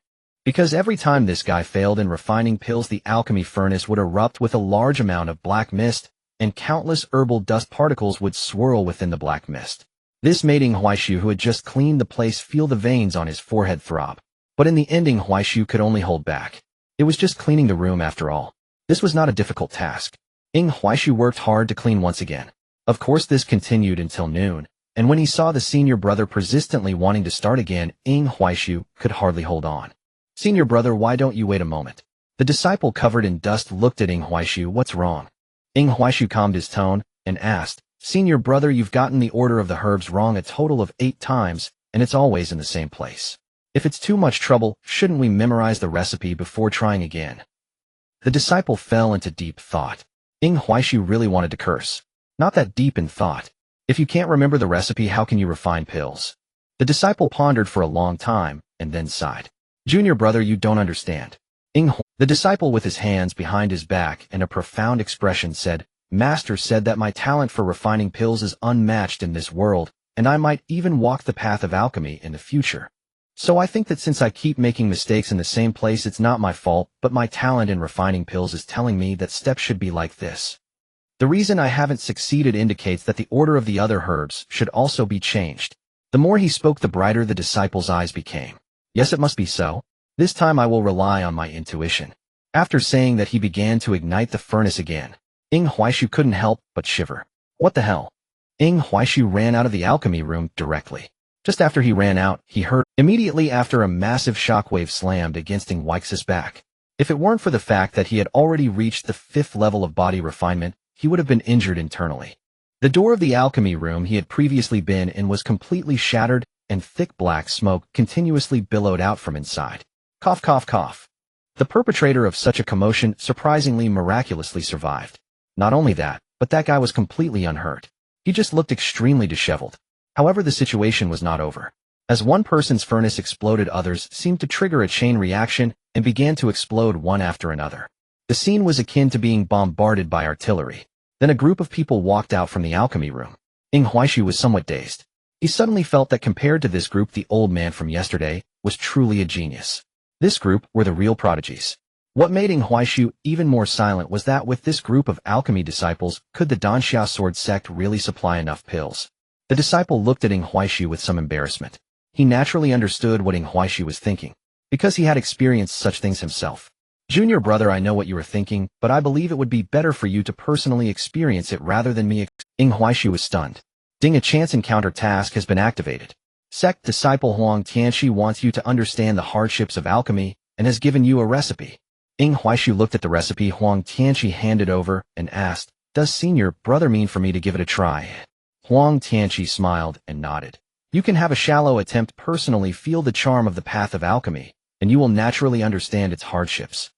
Because every time this guy failed in refining pills, the alchemy furnace would erupt with a large amount of black mist, and countless herbal dust particles would swirl within the black mist. This made Ing Huaishu, who had just cleaned the place, feel the veins on his forehead throb. But in the end, Ing Huaishu could only hold back. It was just cleaning the room after all. This was not a difficult task. Ing Huaishu worked hard to clean once again. Of course, this continued until noon, and when he saw the senior brother persistently wanting to start again, Ing Huaishu could hardly hold on. Senior brother, why don't you wait a moment? The disciple covered in dust looked at Ing Huaishu. What's wrong? Ing Huaishu calmed his tone and asked, Senior brother, you've gotten the order of the herbs wrong a total of 8 times, and it's always in the same place. If it's too much trouble, shouldn't we memorize the recipe before trying again? The disciple fell into deep thought. Huaishu really wanted to curse. Not that deep in thought. If you can't remember the recipe, how can you refine pills? The disciple pondered for a long time, and then sighed. Junior brother, you don't understand. The disciple, with his hands behind his back and a profound expression, said, Master said that my talent for refining pills is unmatched in this world, and I might even walk the path of alchemy in the future. So I think that since I keep making mistakes in the same place, it's not my fault, but my talent in refining pills is telling me that steps should be like this. The reason I haven't succeeded indicates that the order of the other herbs should also be changed. The more he spoke, the brighter the disciple's eyes became. Yes, it must be so. This time I will rely on my intuition. After saying that, he began to ignite the furnace again. Huaishu couldn't help but shiver. What the hell? Huaishu ran out of the alchemy room directly. Just after he ran out, he heard immediately after a massive shockwave slammed against Huaix's back. If it weren't for the fact that he had already reached the 5th level of body refinement, he would have been injured internally. The door of the alchemy room he had previously been in was completely shattered, and thick black smoke continuously billowed out from inside. Cough, cough, cough. The perpetrator of such a commotion surprisingly miraculously survived. Not only that, but that guy was completely unhurt. He just looked extremely disheveled. However, the situation was not over. As one person's furnace exploded, others seemed to trigger a chain reaction and began to explode one after another. The scene was akin to being bombarded by artillery. Then a group of people walked out from the alchemy room. Huaishu was somewhat dazed. He suddenly felt that compared to this group, the old man from yesterday was truly a genius. This group were the real prodigies. What made Huaishu even more silent was that with this group of alchemy disciples, could the Danxia sword sect really supply enough pills? The disciple looked at Huaishu with some embarrassment. He naturally understood what Huaishu was thinking, because he had experienced such things himself. Junior brother, I know what you are thinking, but I believe it would be better for you to personally experience it rather than me. Huaishu was stunned. Ding, a chance encounter task has been activated. Sect disciple Huang Tianxi wants you to understand the hardships of alchemy and has given you a recipe. Huaishu looked at the recipe Huang Tianxi handed over and asked, Does senior brother mean for me to give it a try? Huang Tianxi smiled and nodded. You can have a shallow attempt, personally feel the charm of the path of alchemy, and you will naturally understand its hardships.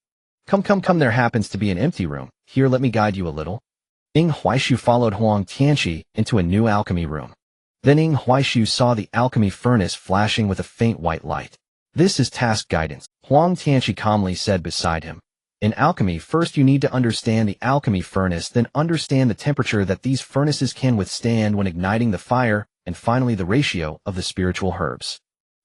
Come, there happens to be an empty room. Here, let me guide you a little. Huaishu followed Huang Tianxi into a new alchemy room. Then Huaishu saw the alchemy furnace flashing with a faint white light. This is task guidance, Huang Tianxi calmly said beside him. In alchemy, first you need to understand the alchemy furnace, then understand the temperature that these furnaces can withstand when igniting the fire, and finally the ratio of the spiritual herbs.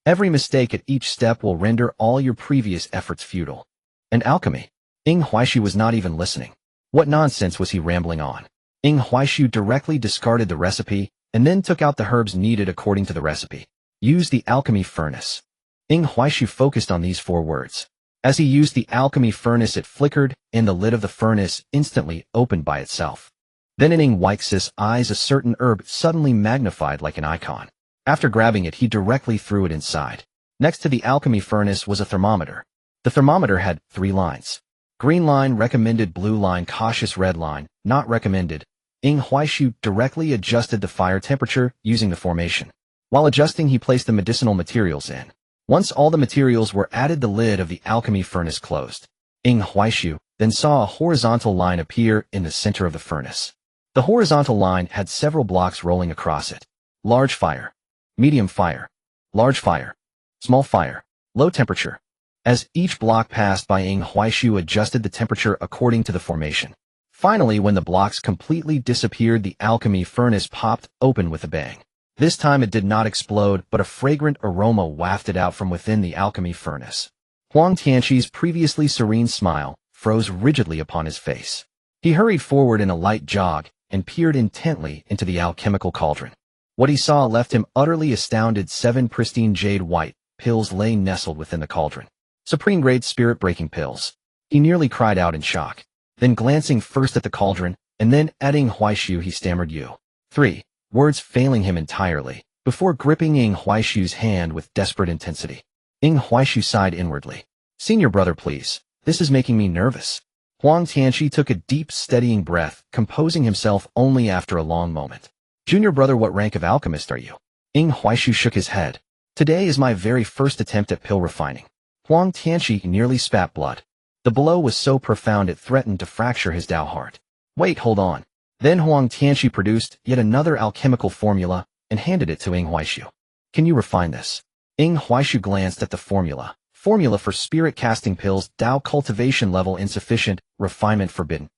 Every mistake at each step will render all your previous efforts futile. And alchemy? Huaishu was not even listening. What nonsense was he rambling on? Huaishu directly discarded the recipe, and then took out the herbs needed according to the recipe. Use the alchemy furnace. Huaishu focused on these 4 words. As he used the alchemy furnace, it flickered, and the lid of the furnace instantly opened by itself. Then in Huaix's eyes, a certain herb suddenly magnified like an icon. After grabbing it, he directly threw it inside. Next to the alchemy furnace was a thermometer. The thermometer had 3 lines. Green line, recommended; blue line, cautious; red line, not recommended. Huaishu directly adjusted the fire temperature using the formation. While adjusting, he placed the medicinal materials in. Once all the materials were added, the lid of the alchemy furnace closed. Huaishu then saw a horizontal line appear in the center of the furnace. The horizontal line had several blocks rolling across it. Large fire, medium fire, large fire, small fire, low temperature. As each block passed by, Huaishu adjusted the temperature according to the formation. Finally, when the blocks completely disappeared, the alchemy furnace popped open with a bang. This time it did not explode, but a fragrant aroma wafted out from within the alchemy furnace. Huang Tianxi's previously serene smile froze rigidly upon his face. He hurried forward in a light jog and peered intently into the alchemical cauldron. What he saw left him utterly astounded. 7 pristine jade white pills lay nestled within the cauldron. Supreme-grade spirit-breaking pills. He nearly cried out in shock. Then, glancing first at the cauldron, and then at Huaishu, he stammered "You." 3 words failing him entirely, before gripping Huaishu's hand with desperate intensity. Huaishu sighed inwardly. Senior brother, please. This is making me nervous. Huang Tianxi took a deep, steadying breath, composing himself only after a long moment. Junior brother, what rank of alchemist are you? Huaishu shook his head. Today is my very first attempt at pill refining. Huang Tianqi nearly spat blood. The blow was so profound it threatened to fracture his Dao heart. Wait, hold on. Then Huang Tianqi produced yet another alchemical formula and handed it to Ying Huaishu. Can you refine this? Ying Huaishu glanced at the formula. Formula for spirit casting pills, Dao cultivation level insufficient, refinement forbidden.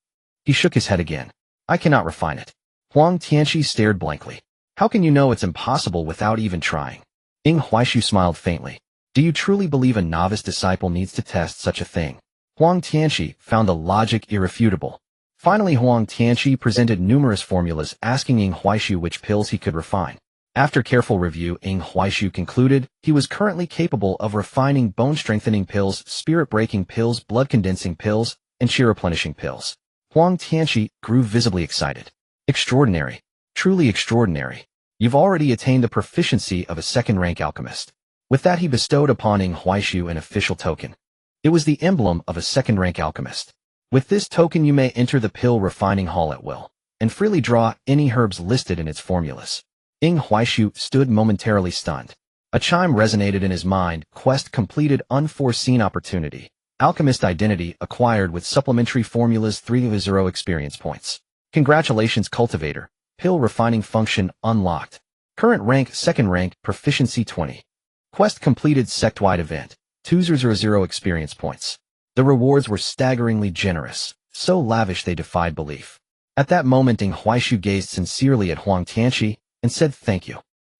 He shook his head again. I cannot refine it. Huang Tianqi stared blankly. How can you know it's impossible without even trying? Ying Huaishu smiled faintly. Do you truly believe a novice disciple needs to test such a thing? Huang Tianqi found the logic irrefutable. Finally, Huang Tianqi presented numerous formulas asking Ying Huaishu which pills he could refine. After careful review, Ying Huaishu concluded he was currently capable of refining bone-strengthening pills, spirit-breaking pills, blood-condensing pills, and chi-replenishing pills. Huang Tianqi grew visibly excited. Extraordinary. Truly extraordinary. You've already attained the proficiency of a second-rank alchemist. With that, he bestowed upon Ying Huaishu an official token. It was the emblem of a second-rank alchemist. With this token you may enter the pill refining hall at will, and freely draw any herbs listed in its formulas. Ying Huaishu stood momentarily stunned. A chime resonated in his mind, quest completed, unforeseen opportunity. Alchemist identity acquired with supplementary formulas 3-0 experience points. Congratulations, cultivator. Pill refining function unlocked. Current rank, second rank, proficiency 20. Quest completed, sect-wide event. 2-0 experience points. The rewards were staggeringly generous, so lavish they defied belief. At that moment, Ying Huaishu gazed sincerely at Huang Tianqi and said thank you.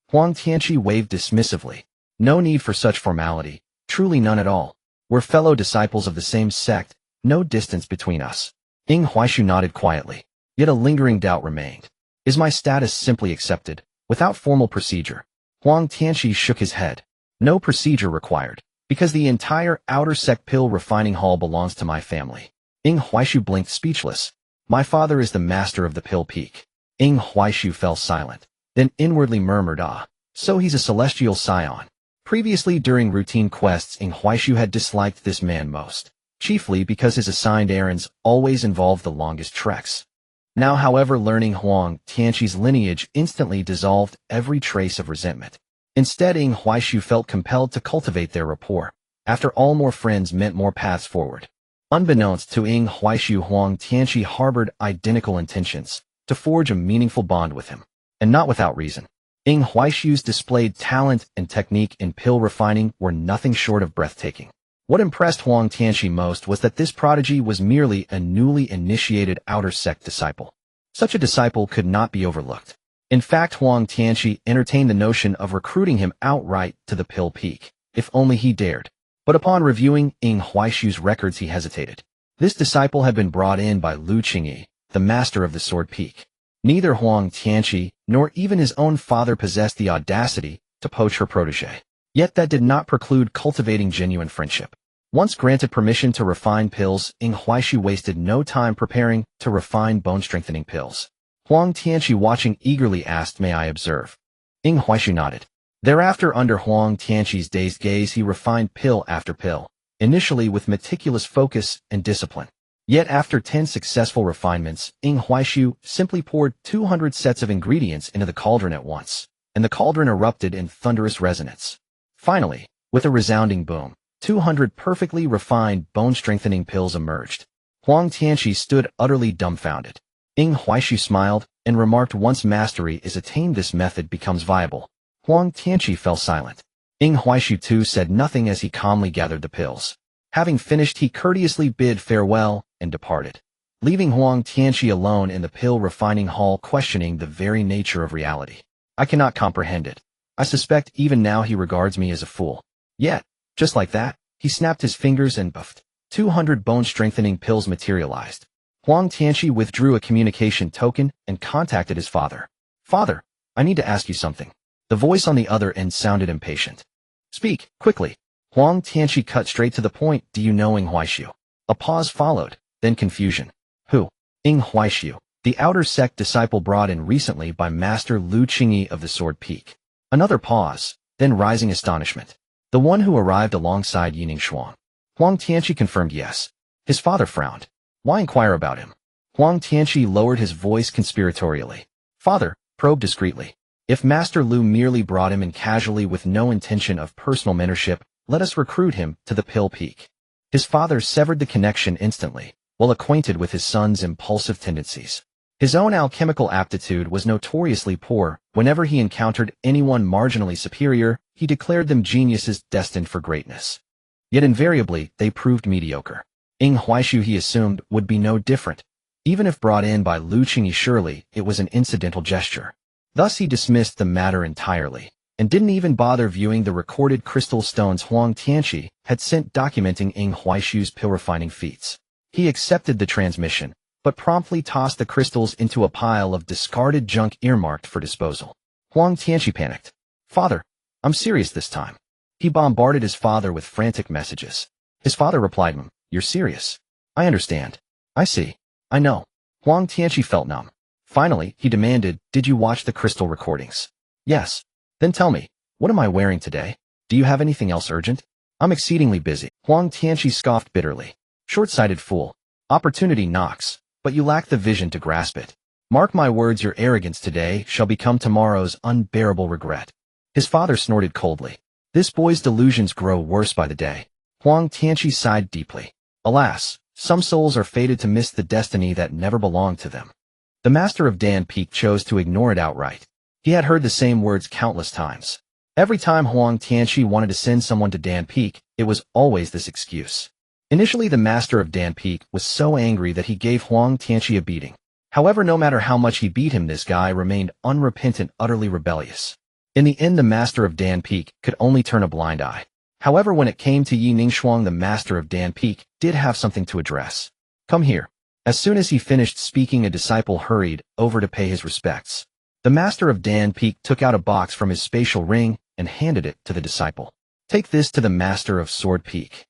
Huang Tianqi waved dismissively. No need for such formality, truly none at all. We're fellow disciples of the same sect, no distance between us. Ying Huaishu nodded quietly, yet a lingering doubt remained. Is my status simply accepted, without formal procedure? Huang Tianqi shook his head. No procedure required. Because the entire outer sect pill refining hall belongs to my family. Ying Huaishu blinked speechless. My father is the master of the pill peak. Ying Huaishu fell silent, then inwardly murmured, so he's a celestial scion. Previously during routine quests, Ying Huaishu had disliked this man most, chiefly because his assigned errands always involved the longest treks. Now, however, learning Huang Tianqi's lineage instantly dissolved every trace of resentment. Instead, Ying Huaishu felt compelled to cultivate their rapport. After all, more friends meant more paths forward. Unbeknownst to Ying Huaishu, Huang Tianqi harbored identical intentions, to forge a meaningful bond with him. And not without reason. Ying Huaishu's displayed talent and technique in pill refining were nothing short of breathtaking. What impressed Huang Tianqi most was that this prodigy was merely a newly initiated outer sect disciple. Such a disciple could not be overlooked. In fact, Huang Tianqi entertained the notion of recruiting him outright to the pill peak, if only he dared. But upon reviewing Ying Huaishu's records, he hesitated. This disciple had been brought in by Lu Qingyi, the master of the Sword Peak. Neither Huang Tianqi nor even his own father possessed the audacity to poach her protege. Yet that did not preclude cultivating genuine friendship. Once granted permission to refine pills, Ying Huaishu wasted no time preparing to refine bone-strengthening pills. Huang Tianqi, watching eagerly, asked, "May I observe?" Ying Huaishu nodded. Thereafter, under Huang Tianqi's dazed gaze, he refined pill after pill, initially with meticulous focus and discipline. Yet after 10 successful refinements, Ying Huaishu simply poured 200 sets of ingredients into the cauldron at once, and the cauldron erupted in thunderous resonance. Finally, with a resounding boom, 200 perfectly refined bone-strengthening pills emerged. Huang Tianqi stood utterly dumbfounded. Ying Huaishu smiled and remarked, "Once mastery is attained, this method becomes viable." Huang Tianqi fell silent. Ying Huaishu too said nothing as he calmly gathered the pills. Having finished, he courteously bid farewell and departed, leaving Huang Tianqi alone in the pill refining hall, questioning the very nature of reality. I cannot comprehend it. I suspect even now he regards me as a fool. Yet, just like that, he snapped his fingers and puffed. 200 bone-strengthening pills materialized. Huang Tianqi withdrew a communication token and contacted his father. "Father, I need to ask you something." The voice on the other end sounded impatient. "Speak, quickly." Huang Tianqi cut straight to the point. "Do you know Ying Huaishu?" A pause followed, then confusion. "Who?" "Ying Huaishu, the outer sect disciple brought in recently by Master Lu Qingyi of the Sword Peak." Another pause, then rising astonishment. "The one who arrived alongside Yining Shuang?" Huang Tianqi confirmed yes. His father frowned. "Why inquire about him?" Huang Tianqi lowered his voice conspiratorially. "Father, probe discreetly. If Master Lu merely brought him in casually with no intention of personal mentorship, let us recruit him to the Pill Peak. His father severed the connection instantly, well acquainted with his son's impulsive tendencies. His own alchemical aptitude was notoriously poor. Whenever he encountered anyone marginally superior, he declared them geniuses destined for greatness. Yet invariably, they proved mediocre. Ying Huaishu, he assumed, would be no different. Even if brought in by Lu Qingyi, surely it was an incidental gesture. Thus he dismissed the matter entirely, and didn't even bother viewing the recorded crystal stones Huang Tianqi had sent documenting Ying Huaishu's pill-refining feats. He accepted the transmission, but promptly tossed the crystals into a pile of discarded junk earmarked for disposal. Huang Tianqi panicked. "Father, I'm serious this time." He bombarded his father with frantic messages. His father replied him, "You're serious? I understand. I see. I know." Huang Tianqi felt numb. Finally, he demanded, "Did you watch the crystal recordings?" "Yes." "Then tell me, what am I wearing today? Do you have anything else urgent?" "I'm exceedingly busy." Huang Tianqi scoffed bitterly. "Short-sighted fool. Opportunity knocks, but you lack the vision to grasp it. Mark my words, your arrogance today shall become tomorrow's unbearable regret." His father snorted coldly. This boy's delusions grow worse by the day. Huang Tianqi sighed deeply. Alas, some souls are fated to miss the destiny that never belonged to them. The master of Dan Peak chose to ignore it outright. He had heard the same words countless times. Every time Huang Tianqi wanted to send someone to Dan Peak, it was always this excuse. Initially, the master of Dan Peak was so angry that he gave Huang Tianqi a beating. However, no matter how much he beat him, this guy remained unrepentant, utterly rebellious. In the end, the master of Dan Peak could only turn a blind eye. However, when it came to Yi Ningshuang, the master of Dan Peak did have something to address. "Come here." As soon as he finished speaking, a disciple hurried over to pay his respects. The master of Dan Peak took out a box from his spatial ring and handed it to the disciple. "Take this to the master of Sword Peak."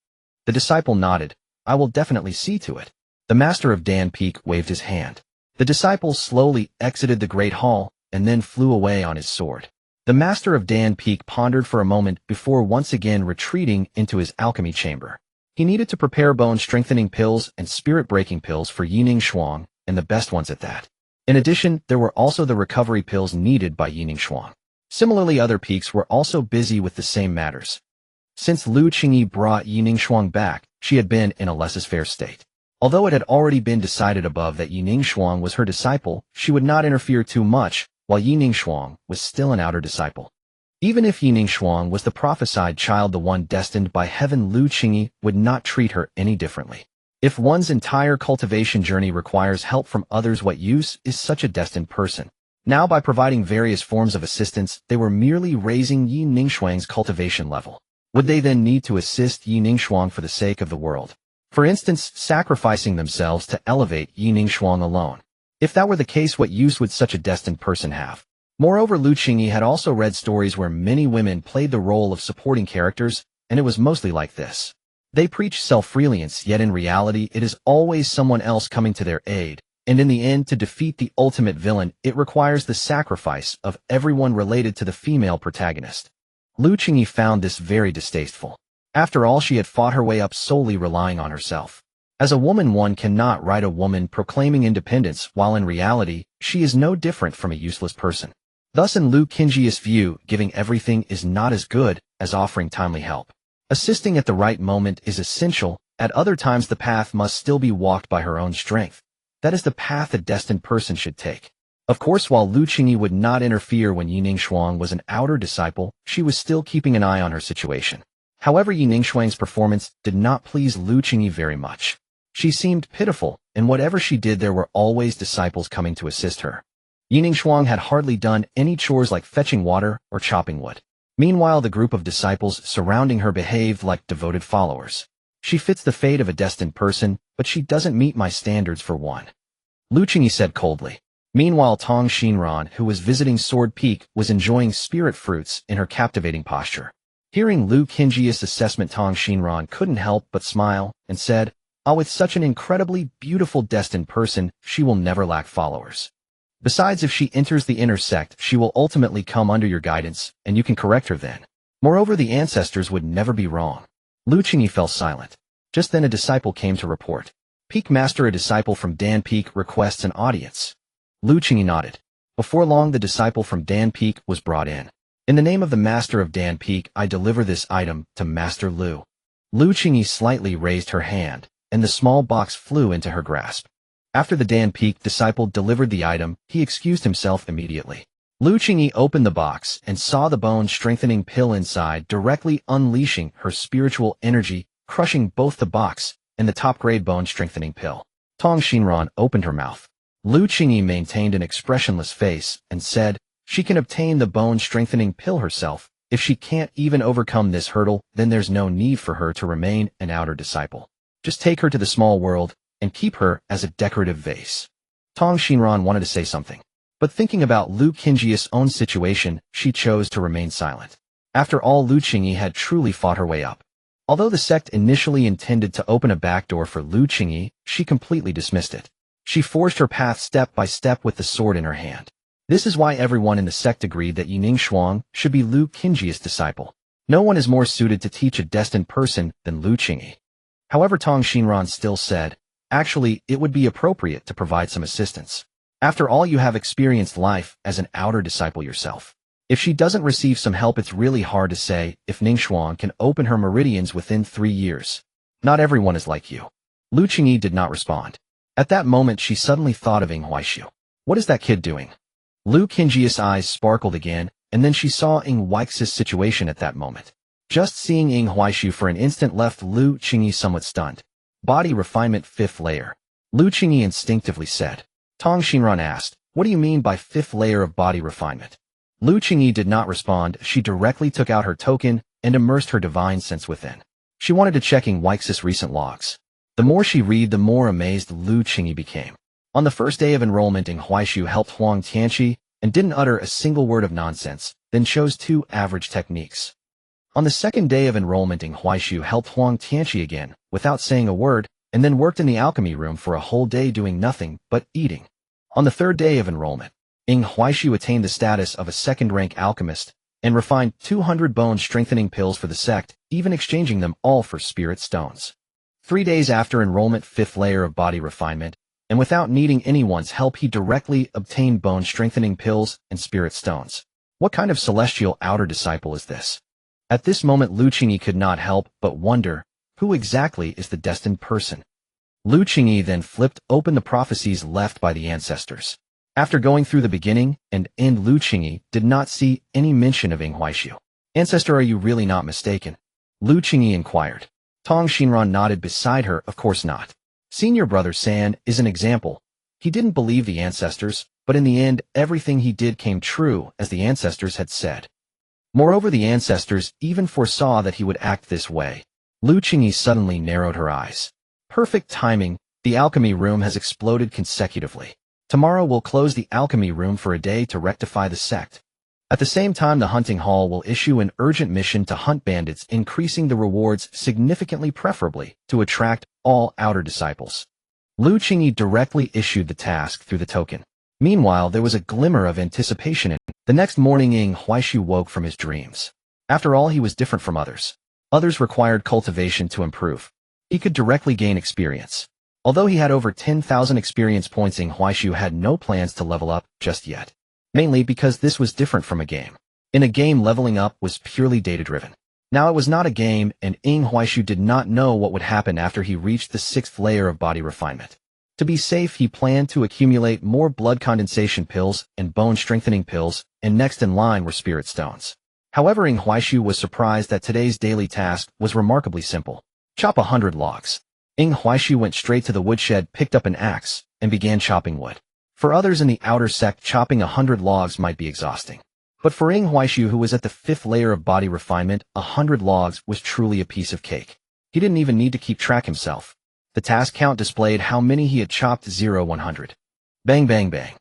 The disciple nodded. "I will definitely see to it." The master of Dan Peak waved his hand. The disciple slowly exited the great hall and then flew away on his sword. The master of Dan Peak pondered for a moment before once again retreating into his alchemy chamber. He needed to prepare bone-strengthening pills and spirit-breaking pills for Yi Ningshuang, and the best ones at that. In addition, there were also the recovery pills needed by Yi Ningshuang. Similarly, other peaks were also busy with the same matters. Since Lu Qingyi brought Yi Ningshuang back, she had been in a laissez-faire state. Although it had already been decided above that Yi Ningshuang was her disciple, she would not interfere too much, while Yi Ningshuang was still an outer disciple. Even if Yi Ningshuang was the prophesied child, the one destined by heaven, Lu Qingyi would not treat her any differently. If one's entire cultivation journey requires help from others, what use is such a destined person? Now, by providing various forms of assistance, they were merely raising Yi Ningshuang's cultivation level. Would they then need to assist Yi Ningshuang for the sake of the world? For instance, sacrificing themselves to elevate Yi Ningshuang alone. If that were the case, what use would such a destined person have? Moreover, Lu Qingyi had also read stories where many women played the role of supporting characters, and it was mostly like this. They preach self-reliance, yet in reality it is always someone else coming to their aid, and in the end, to defeat the ultimate villain, it requires the sacrifice of everyone related to the female protagonist. Lu Qingyi found this very distasteful. After all, she had fought her way up solely relying on herself. As a woman, one cannot write a woman proclaiming independence, while in reality, she is no different from a useless person. Thus, in Lu Qingyi's view, giving everything is not as good as offering timely help. Assisting at the right moment is essential. At other times, the path must still be walked by her own strength. That is the path a destined person should take. Of course, while Lu Qingyi would not interfere when Yi Ningshuang was an outer disciple, she was still keeping an eye on her situation. However, Yi Ningshuang's performance did not please Lu Qingyi very much. She seemed pitiful, and whatever she did, there were always disciples coming to assist her. Yi Ningshuang had hardly done any chores like fetching water or chopping wood. Meanwhile, the group of disciples surrounding her behaved like devoted followers. She fits the fate of a destined person, but she doesn't meet my standards for one, Lu Qingyi said coldly. Meanwhile, Tong Xinran, who was visiting Sword Peak, was enjoying spirit fruits in her captivating posture. Hearing Lu Qingyi's assessment, Tong Xinran couldn't help but smile and said, "Ah, with such an incredibly beautiful destined person, she will never lack followers. Besides, if she enters the inner sect, she will ultimately come under your guidance, and you can correct her then. Moreover, the ancestors would never be wrong." Lu Qingyi fell silent. Just then a disciple came to report. "Peak Master, a disciple from Dan Peak requests an audience." Lu Qingyi nodded. Before long, the disciple from Dan Peak was brought in. In the name of the master of Dan Peak, I deliver this item to Master Lu. Lu Qingyi slightly raised her hand, and the small box flew into her grasp. After the Dan Peak disciple delivered the item, he excused himself immediately. Lu Qingyi opened the box and saw the bone-strengthening pill inside, directly unleashing her spiritual energy, crushing both the box and the top-grade bone-strengthening pill. Tong Xinran opened her mouth. Lu Qingyi maintained an expressionless face and said, "She can obtain the bone-strengthening pill herself. If she can't even overcome this hurdle, then there's no need for her to remain an outer disciple. Just take her to the small world and keep her as a decorative vase." Tong Xinran wanted to say something, but thinking about Lu Qingyi's own situation, she chose to remain silent. After all, Lu Qingyi had truly fought her way up. Although the sect initially intended to open a backdoor for Lu Qingyi, she completely dismissed it. She forged her path step by step with the sword in her hand. This is why everyone in the sect agreed that Yining Shuang should be Lu Qingyi's disciple. No one is more suited to teach a destined person than Lu Qingyi. However, Tong Xinran still said, "Actually, it would be appropriate to provide some assistance. After all, you have experienced life as an outer disciple yourself. If she doesn't receive some help, it's really hard to say if Ning Shuang can open her meridians within 3 years. Not everyone is like you." Lu Qingyi did not respond. At that moment, she suddenly thought of Ying Huaishu. What is that kid doing? Lu Qingyi's eyes sparkled again, and then she saw Ying Huaix's situation at that moment. Just seeing Ying Huaishu for an instant left Lu Qingyi somewhat stunned. Body refinement 5th layer. Lu Qingyi instinctively said. Tong Xinran asked, "What do you mean by 5th layer of body refinement?" Lu Qingyi did not respond. She directly took out her token and immersed her divine sense within. She wanted to check Ying Huaix's recent logs. The more she read, the more amazed Lu Qingyi became. On the first day of enrollment, Ying Huaishu helped Huang Tianqi and didn't utter a single word of nonsense, then chose 2 average techniques. On the second day of enrollment, Ying Huaishu helped Huang Tianqi again, without saying a word, and then worked in the alchemy room for a whole day doing nothing but eating. On the third day of enrollment, Ying Huaishu attained the status of a second-rank alchemist and refined 200 bone-strengthening pills for the sect, even exchanging them all for spirit stones. 3 days after enrollment, 5th layer of body refinement, and without needing anyone's help, he directly obtained bone-strengthening pills and spirit stones. What kind of celestial outer disciple is this? At this moment, Lu Qingyi could not help but wonder, who exactly is the destined person? Lu Qingyi then flipped open the prophecies left by the ancestors. After going through the beginning and end, Lu Qingyi did not see any mention of Ying Huaishu. "Ancestor, are you really not mistaken?" Lu Qingyi inquired. Tong Xinran nodded beside her. "Of course not. Senior brother San is an example. He didn't believe the ancestors, but in the end, everything he did came true as the ancestors had said. Moreover, the ancestors even foresaw that he would act this way." Lu Qingyi suddenly narrowed her eyes. Perfect timing. The alchemy room has exploded consecutively. Tomorrow we'll close the alchemy room for a day to rectify the sect. At the same time, the hunting hall will issue an urgent mission to hunt bandits, increasing the rewards significantly, preferably to attract all outer disciples. Lu Qingyi directly issued the task through the token. Meanwhile, there was a glimmer of anticipation in it. The next morning, Ying Huaishu woke from his dreams. After all, he was different from others. Others required cultivation to improve. He could directly gain experience. Although he had over 10,000 experience points, Ying Huaishu had no plans to level up just yet. Mainly because this was different from a game. In a game, leveling up was purely data-driven. Now it was not a game, and Ying Huaishu did not know what would happen after he reached the 6th layer of body refinement. To be safe, he planned to accumulate more blood condensation pills and bone-strengthening pills, and next in line were spirit stones. However, Ying Huaishu was surprised that today's daily task was remarkably simple. Chop 100 logs. Ying Huaishu went straight to the woodshed, picked up an axe, and began chopping wood. For others in the outer sect, chopping 100 logs might be exhausting. But for Ying Huaishu, who was at the 5th layer of body refinement, 100 logs was truly a piece of cake. He didn't even need to keep track himself. The task count displayed how many he had chopped: 100. Bang bang bang.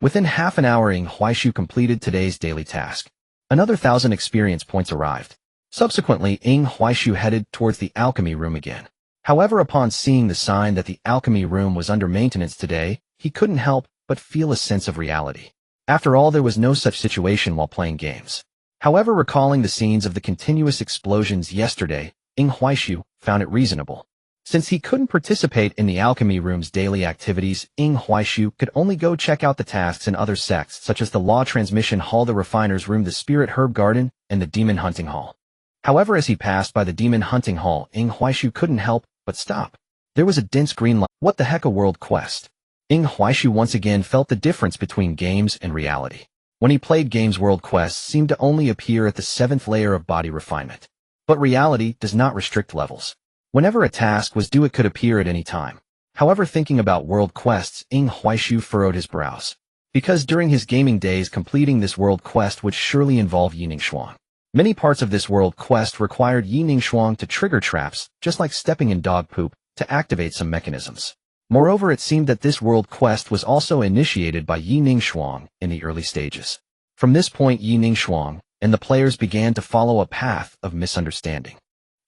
Within half an hour, Ying Huaishu completed today's daily task. Another 1,000 experience points arrived. Subsequently, Ying Huaishu headed towards the alchemy room again. However, upon seeing the sign that the alchemy room was under maintenance today, he couldn't help but feel a sense of reality. After all, there was no such situation while playing games. However, recalling the scenes of the continuous explosions yesterday, Ying Huaishu found it reasonable Since he couldn't participate in the alchemy room's daily activities, Ing Huaishu could only go check out the tasks in other sects such as the Law Transmission Hall, the Refiner's Room, the Spirit Herb Garden, and the Demon Hunting Hall. However, as he passed by the Demon Hunting Hall, Ing Huaishu couldn't help but stop. There was a dense green light. What the heck, a world quest? Ing Huaishu once again felt the difference between games and reality. When he played games, world quests seemed to only appear at the 7th layer of body refinement. But reality does not restrict levels. Whenever a task was due, it could appear at any time. However, thinking about world quests, Ing Huaishu furrowed his brows. Because during his gaming days, completing this world quest would surely involve Yining Shuang. Many parts of this world quest required Yining Shuang to trigger traps, just like stepping in dog poop, to activate some mechanisms. Moreover, it seemed that this world quest was also initiated by Yining Shuang in the early stages. From this point, Yining Shuang and the players began to follow a path of misunderstanding.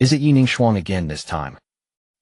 Is it Yining Shuang again this time?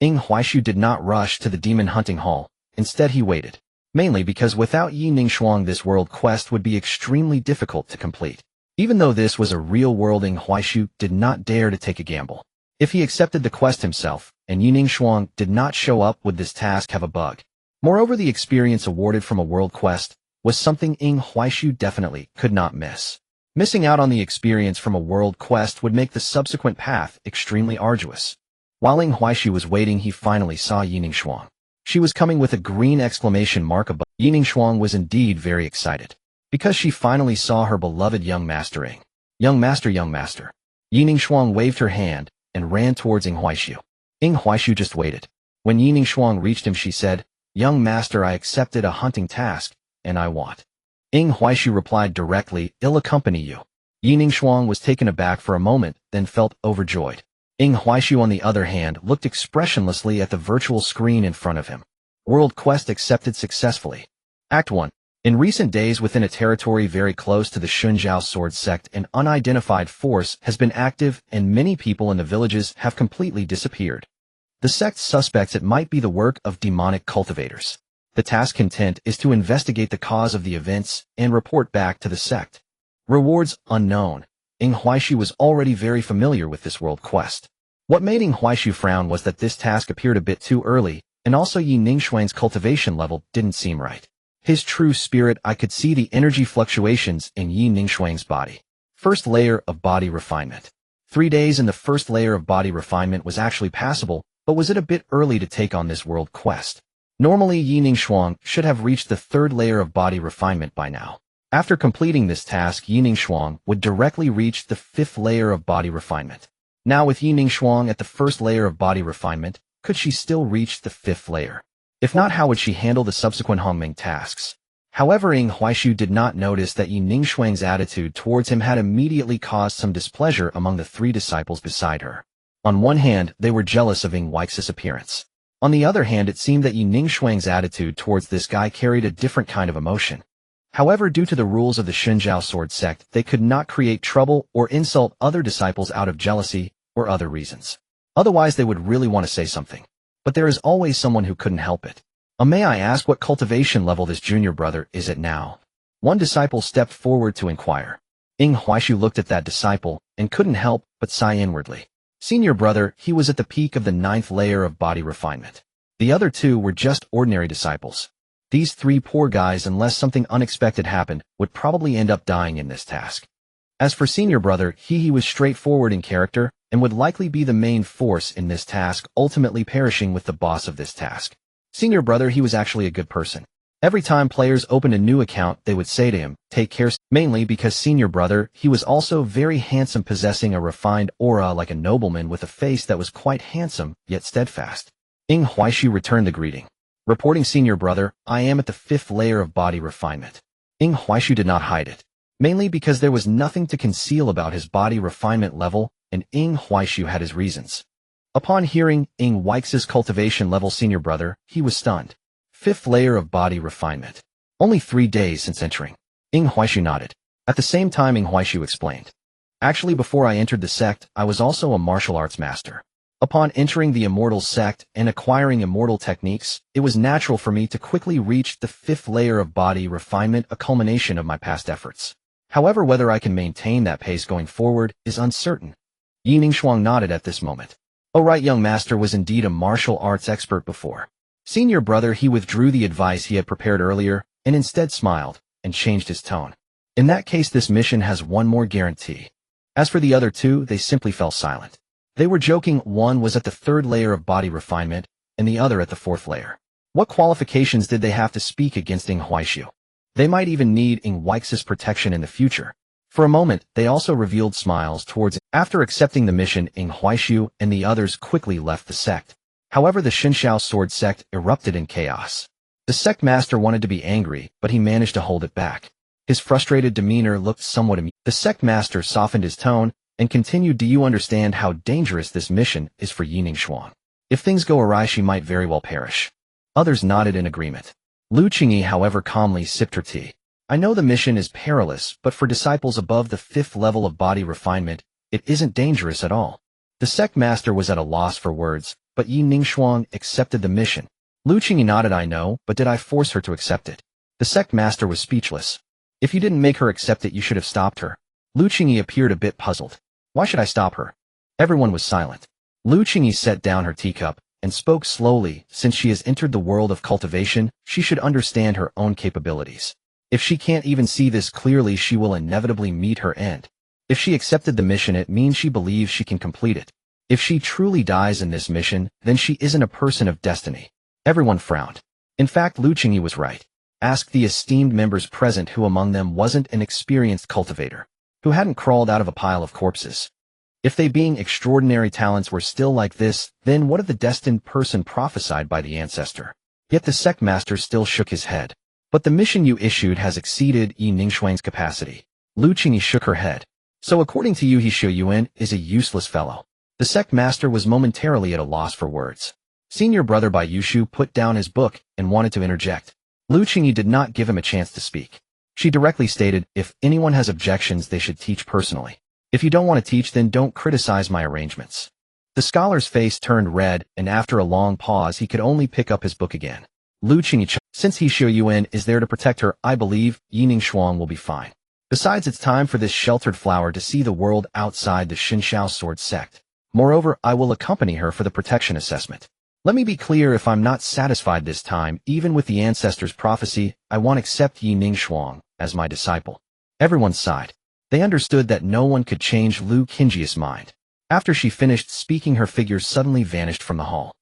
Ing Huaishu did not rush to the Demon Hunting Hall. Instead, he waited. Mainly because without Yining Shuang, this world quest would be extremely difficult to complete. Even though this was a real world, Ing Huaishu did not dare to take a gamble. If he accepted the quest himself, and Yining Shuang did not show up, would this task have a bug? Moreover, the experience awarded from a world quest was something Ing Huaishu definitely could not miss. Missing out on the experience from a world quest would make the subsequent path extremely arduous. While Ing Huaishu was waiting, he finally saw Yining Shuang. She was coming with a green exclamation mark above. Yining Shuang was indeed very excited, because she finally saw her beloved young master Ing. Young master, young master. Yining Shuang waved her hand and ran towards Ing Huaishu. Ing Huaishu just waited. When Yining Shuang reached him, she said, "Young master, I accepted a hunting task, and I want." Ing Huaishu replied directly, "I'll accompany you." Yining Shuang was taken aback for a moment, then felt overjoyed. Ing Huaishu, on the other hand, looked expressionlessly at the virtual screen in front of him. World quest accepted successfully. Act 1. In recent days, within a territory very close to the Shunjiao sword sect, an unidentified force has been active and many people in the villages have completely disappeared. The sect suspects it might be the work of demonic cultivators. The task intent is to investigate the cause of the events and report back to the sect. Rewards unknown. Ing Huaishu was already very familiar with this world quest. What made Ing Huaishu frown was that this task appeared a bit too early, and also Yining Shuang's cultivation level didn't seem right. His true spirit, I could see the energy fluctuations in Yining Shuang's body. First layer of body refinement. 3 days in the first layer of body refinement was actually passable, but was it a bit early to take on this world quest? Normally, Yining Shuang should have reached the 3rd layer of body refinement by now. After completing this task, Yining Shuang would directly reach the 5th layer of body refinement. Now, with Yining Shuang at the 1st layer of body refinement, could she still reach the 5th layer? If not, how would she handle the subsequent Hongming tasks? However, Ing Huaishu did not notice that Yining Shuang's attitude towards him had immediately caused some displeasure among the 3 disciples beside her. On one hand, they were jealous of Ing Huaix's appearance. On the other hand, it seemed that Yining Shuang's attitude towards this guy carried a different kind of emotion. However, due to the rules of the Shunjiao sword sect, they could not create trouble or insult other disciples out of jealousy or other reasons. Otherwise, they would really want to say something. But there is always someone who couldn't help it. May I ask what cultivation level this junior brother is at now? One disciple stepped forward to inquire. Ing Huaishu looked at that disciple and couldn't help but sigh inwardly. Senior brother, he was at the peak of the 9th layer of body refinement. The other 2 were just ordinary disciples. These 3 poor guys, unless something unexpected happened, would probably end up dying in this task. As for senior brother, he was straightforward in character and would likely be the main force in this task, ultimately perishing with the boss of this task. Senior brother, he was actually a good person. Every time players opened a new account, they would say to him, "Take care," mainly because senior brother, he was also very handsome, possessing a refined aura like a nobleman with a face that was quite handsome, yet steadfast. Ing Huaishu returned the greeting. Reporting senior brother, I am at the 5th layer of body refinement. Ing Huaishu did not hide it, mainly because there was nothing to conceal about his body refinement level, and Ing Huaishu had his reasons. Upon hearing Ing Huaix's cultivation level, senior brother, he was stunned. 5th layer of body refinement. Only 3 days since entering. Ing Huaishu nodded. At the same time, Ing Huaishu explained. Actually, before I entered the sect, I was also a martial arts master. Upon entering the immortal sect and acquiring immortal techniques, it was natural for me to quickly reach the 5th layer of body refinement, a culmination of my past efforts. However, whether I can maintain that pace going forward is uncertain. Yining Shuang nodded at this moment. Oh right, young master was indeed a martial arts expert before. Senior brother, he withdrew the advice he had prepared earlier, and instead smiled, and changed his tone. In that case, this mission has one more guarantee. As for the other two, they simply fell silent. They were joking. One was at the 3rd layer of body refinement, and the other at the 4th layer. What qualifications did they have to speak against Ing Huaishu? They might even need Ing Huaix's protection in the future. For a moment, they also revealed smiles towards it. After accepting the mission, Ing Huaishu and the others quickly left the sect. However, the Xinxiao sword sect erupted in chaos. The sect master wanted to be angry, but he managed to hold it back. His frustrated demeanor looked somewhat amused. The sect master softened his tone and continued, "Do you understand how dangerous this mission is for Yi Ningxuang? If things go awry, she might very well perish." Others nodded in agreement. Lu Qingyi, however, calmly sipped her tea. "I know the mission is perilous, but for disciples above the 5th level of body refinement, it isn't dangerous at all." The sect master was at a loss for words, but Yi Ningxuang accepted the mission. Lu Qingyi nodded. "I know, but did I force her to accept it?" The sect master was speechless. "If you didn't make her accept it, you should have stopped her." Lu Qingyi appeared a bit puzzled. "Why should I stop her?" Everyone was silent. Lu Qingyi set down her teacup and spoke slowly. "Since she has entered the world of cultivation, she should understand her own capabilities. If she can't even see this clearly, she will inevitably meet her end. If she accepted the mission, it means she believes she can complete it. If she truly dies in this mission, then she isn't a person of destiny." Everyone frowned. In fact, Lu Qingyi was right. Ask the esteemed members present who among them wasn't an experienced cultivator, who hadn't crawled out of a pile of corpses. If they being extraordinary talents were still like this, then what of the destined person prophesied by the ancestor? Yet the sect master still shook his head. "But the mission you issued has exceeded Yi Ningxuang's capacity." Lu Qingyi shook her head. "So according to you, He Xiu Yuan is a useless fellow." The sect master was momentarily at a loss for words. Senior brother Bai Yushu put down his book and wanted to interject. Lu Qingyi did not give him a chance to speak. She directly stated, "If anyone has objections, they should teach personally. If you don't want to teach, then don't criticize my arrangements." The scholar's face turned red, and after a long pause, he could only pick up his book again. Lu Qingyi, "Since He Xiu Yuan is there to protect her, I believe Yi Ningxuang will be fine. Besides, it's time for this sheltered flower to see the world outside the Xinxiao sword sect. Moreover, I will accompany her for the protection assessment. Let me be clear, if I'm not satisfied this time, even with the ancestor's prophecy, I won't accept Yi Ningxuang as my disciple." Everyone sighed. They understood that no one could change Lu Qingyi's mind. After she finished speaking, her figure suddenly vanished from the hall.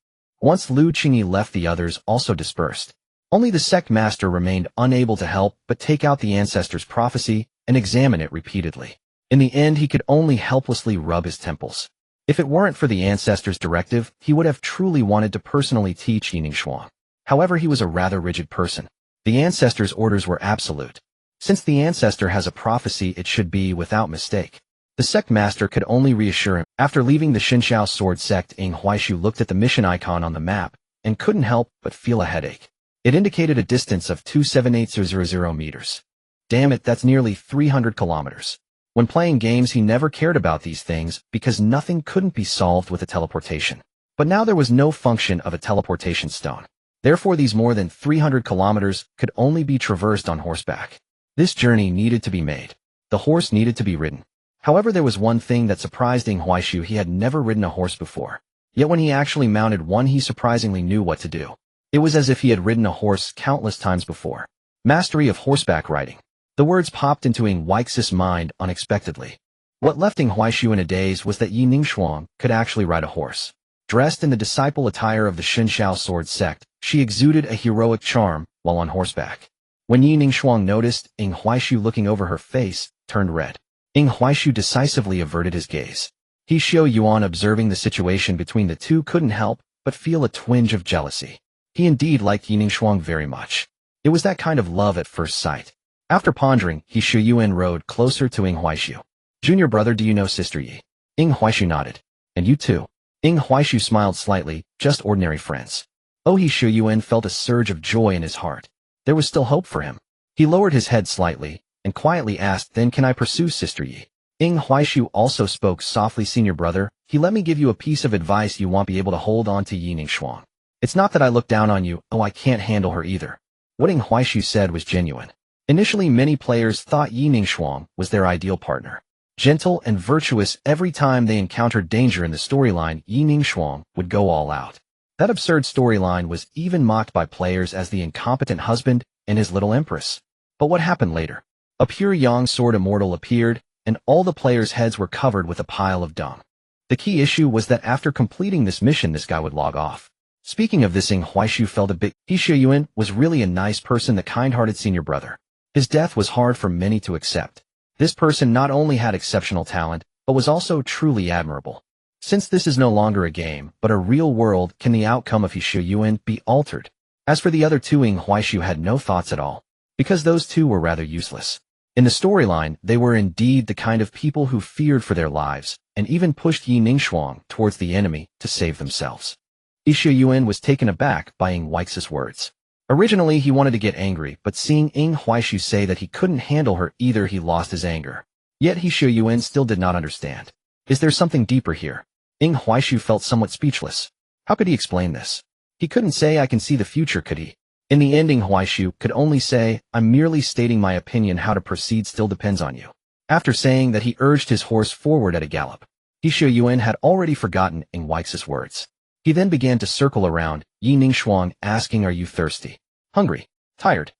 Once Lu Qingyi left, the others also dispersed. Only the sect master remained, unable to help but take out the ancestor's prophecy and examine it repeatedly. In the end, he could only helplessly rub his temples. If it weren't for the ancestor's directive, he would have truly wanted to personally teach Yi Ningxuang. However, he was a rather rigid person. The ancestor's orders were absolute. Since the ancestor has a prophecy, it should be without mistake. The sect master could only reassure him. After leaving the Xinxiao sword sect, Ing Huaishu looked at the mission icon on the map and couldn't help but feel a headache. It indicated a distance of 278,000 meters. Damn it, that's nearly 300 kilometers. When playing games, he never cared about these things because nothing couldn't be solved with a teleportation. But now there was no function of a teleportation stone. Therefore, these more than 300 kilometers could only be traversed on horseback. This journey needed to be made. The horse needed to be ridden. However, there was one thing that surprised Ing Huaishu: he had never ridden a horse before. Yet when he actually mounted one, he surprisingly knew what to do. It was as if he had ridden a horse countless times before. Mastery of horseback riding. The words popped into Ing Huaix's mind unexpectedly. What left Ing Huaishu in a daze was that Yi Ningxuang could actually ride a horse. Dressed in the disciple attire of the Xinxiao sword sect, she exuded a heroic charm while on horseback. When Yi Ningxuang noticed, Ing Huaishu, looking over her face, turned red. Ing Huaishu decisively averted his gaze. He Xiu Yuan, observing the situation between the two, couldn't help but feel a twinge of jealousy. He indeed liked Yi Ningxuang very much. It was that kind of love at first sight. After pondering, He Xiu Yuan rode closer to Ing Huaishu. "Junior brother, do you know Sister Yi?" Ing Huaishu nodded. "And you too?" Ing Huaishu smiled slightly. "Just ordinary friends." Oh, He Xiu Yuan felt a surge of joy in his heart. There was still hope for him. He lowered his head slightly and quietly asked, "Then can I pursue Sister Yi?" Ing Huaishu also spoke softly. "Senior brother, let me give you a piece of advice. You won't be able to hold on to Yi Ningxuang. It's not that I look down on you. Oh, I can't handle her either." What Ing Huaishu said was genuine. Initially, many players thought Yi Ningxuang was their ideal partner. Gentle and virtuous every time they encountered danger in the storyline, Yi Ningshuang would go all out. That absurd storyline was even mocked by players as the incompetent husband and his little empress. But what happened later? A pure Yang sword immortal appeared, and all the players' heads were covered with a pile of dung. The key issue was that after completing this mission, this guy would log off. Speaking of this, Ying Huaishu felt a bit. He Shuyuan was really a nice person, the kind-hearted senior brother. His death was hard for many to accept. This person not only had exceptional talent, but was also truly admirable. Since this is no longer a game, but a real world, can the outcome of He Shuyuan be altered? As for the other two, Ying Huaishu had no thoughts at all, because those two were rather useless. In the storyline, they were indeed the kind of people who feared for their lives, and even pushed Yi Ningshuang towards the enemy to save themselves. He Shuyuan was taken aback by Ying Huaishu's words. Originally, he wanted to get angry, but seeing Ying Huaishu say that he couldn't handle her either, he lost his anger. Yet He Shuyuan still did not understand. Is there something deeper here? Ying Huaishu felt somewhat speechless. How could he explain this? He couldn't say, "I can see the future," could he? In the end, Ying Huaishu could only say, "I'm merely stating my opinion. How to proceed still depends on you." After saying that, he urged his horse forward at a gallop. He Shuyuan had already forgotten Ying Huaishu's words. He then began to circle around Yi Ningshuang, asking, "Are you thirsty? Hungry? Tired?"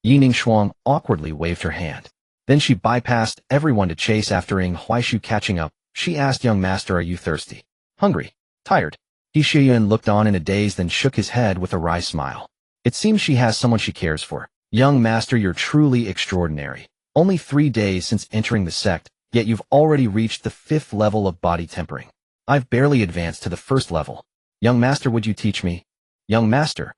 Yi Ningshuang awkwardly waved her hand. Then she bypassed everyone to chase after Ying Huaishu. Catching up, she asked, "Young master, are you thirsty? Hungry? Tired?" He Shuyuan looked on in a daze, then shook his head with a wry smile. It seems she has someone she cares for. "Young master, you're truly extraordinary. Only 3 days since entering the sect, yet you've already reached the 5th level of body tempering. I've barely advanced to the 1st level. Young master, would you teach me?" "Young master?"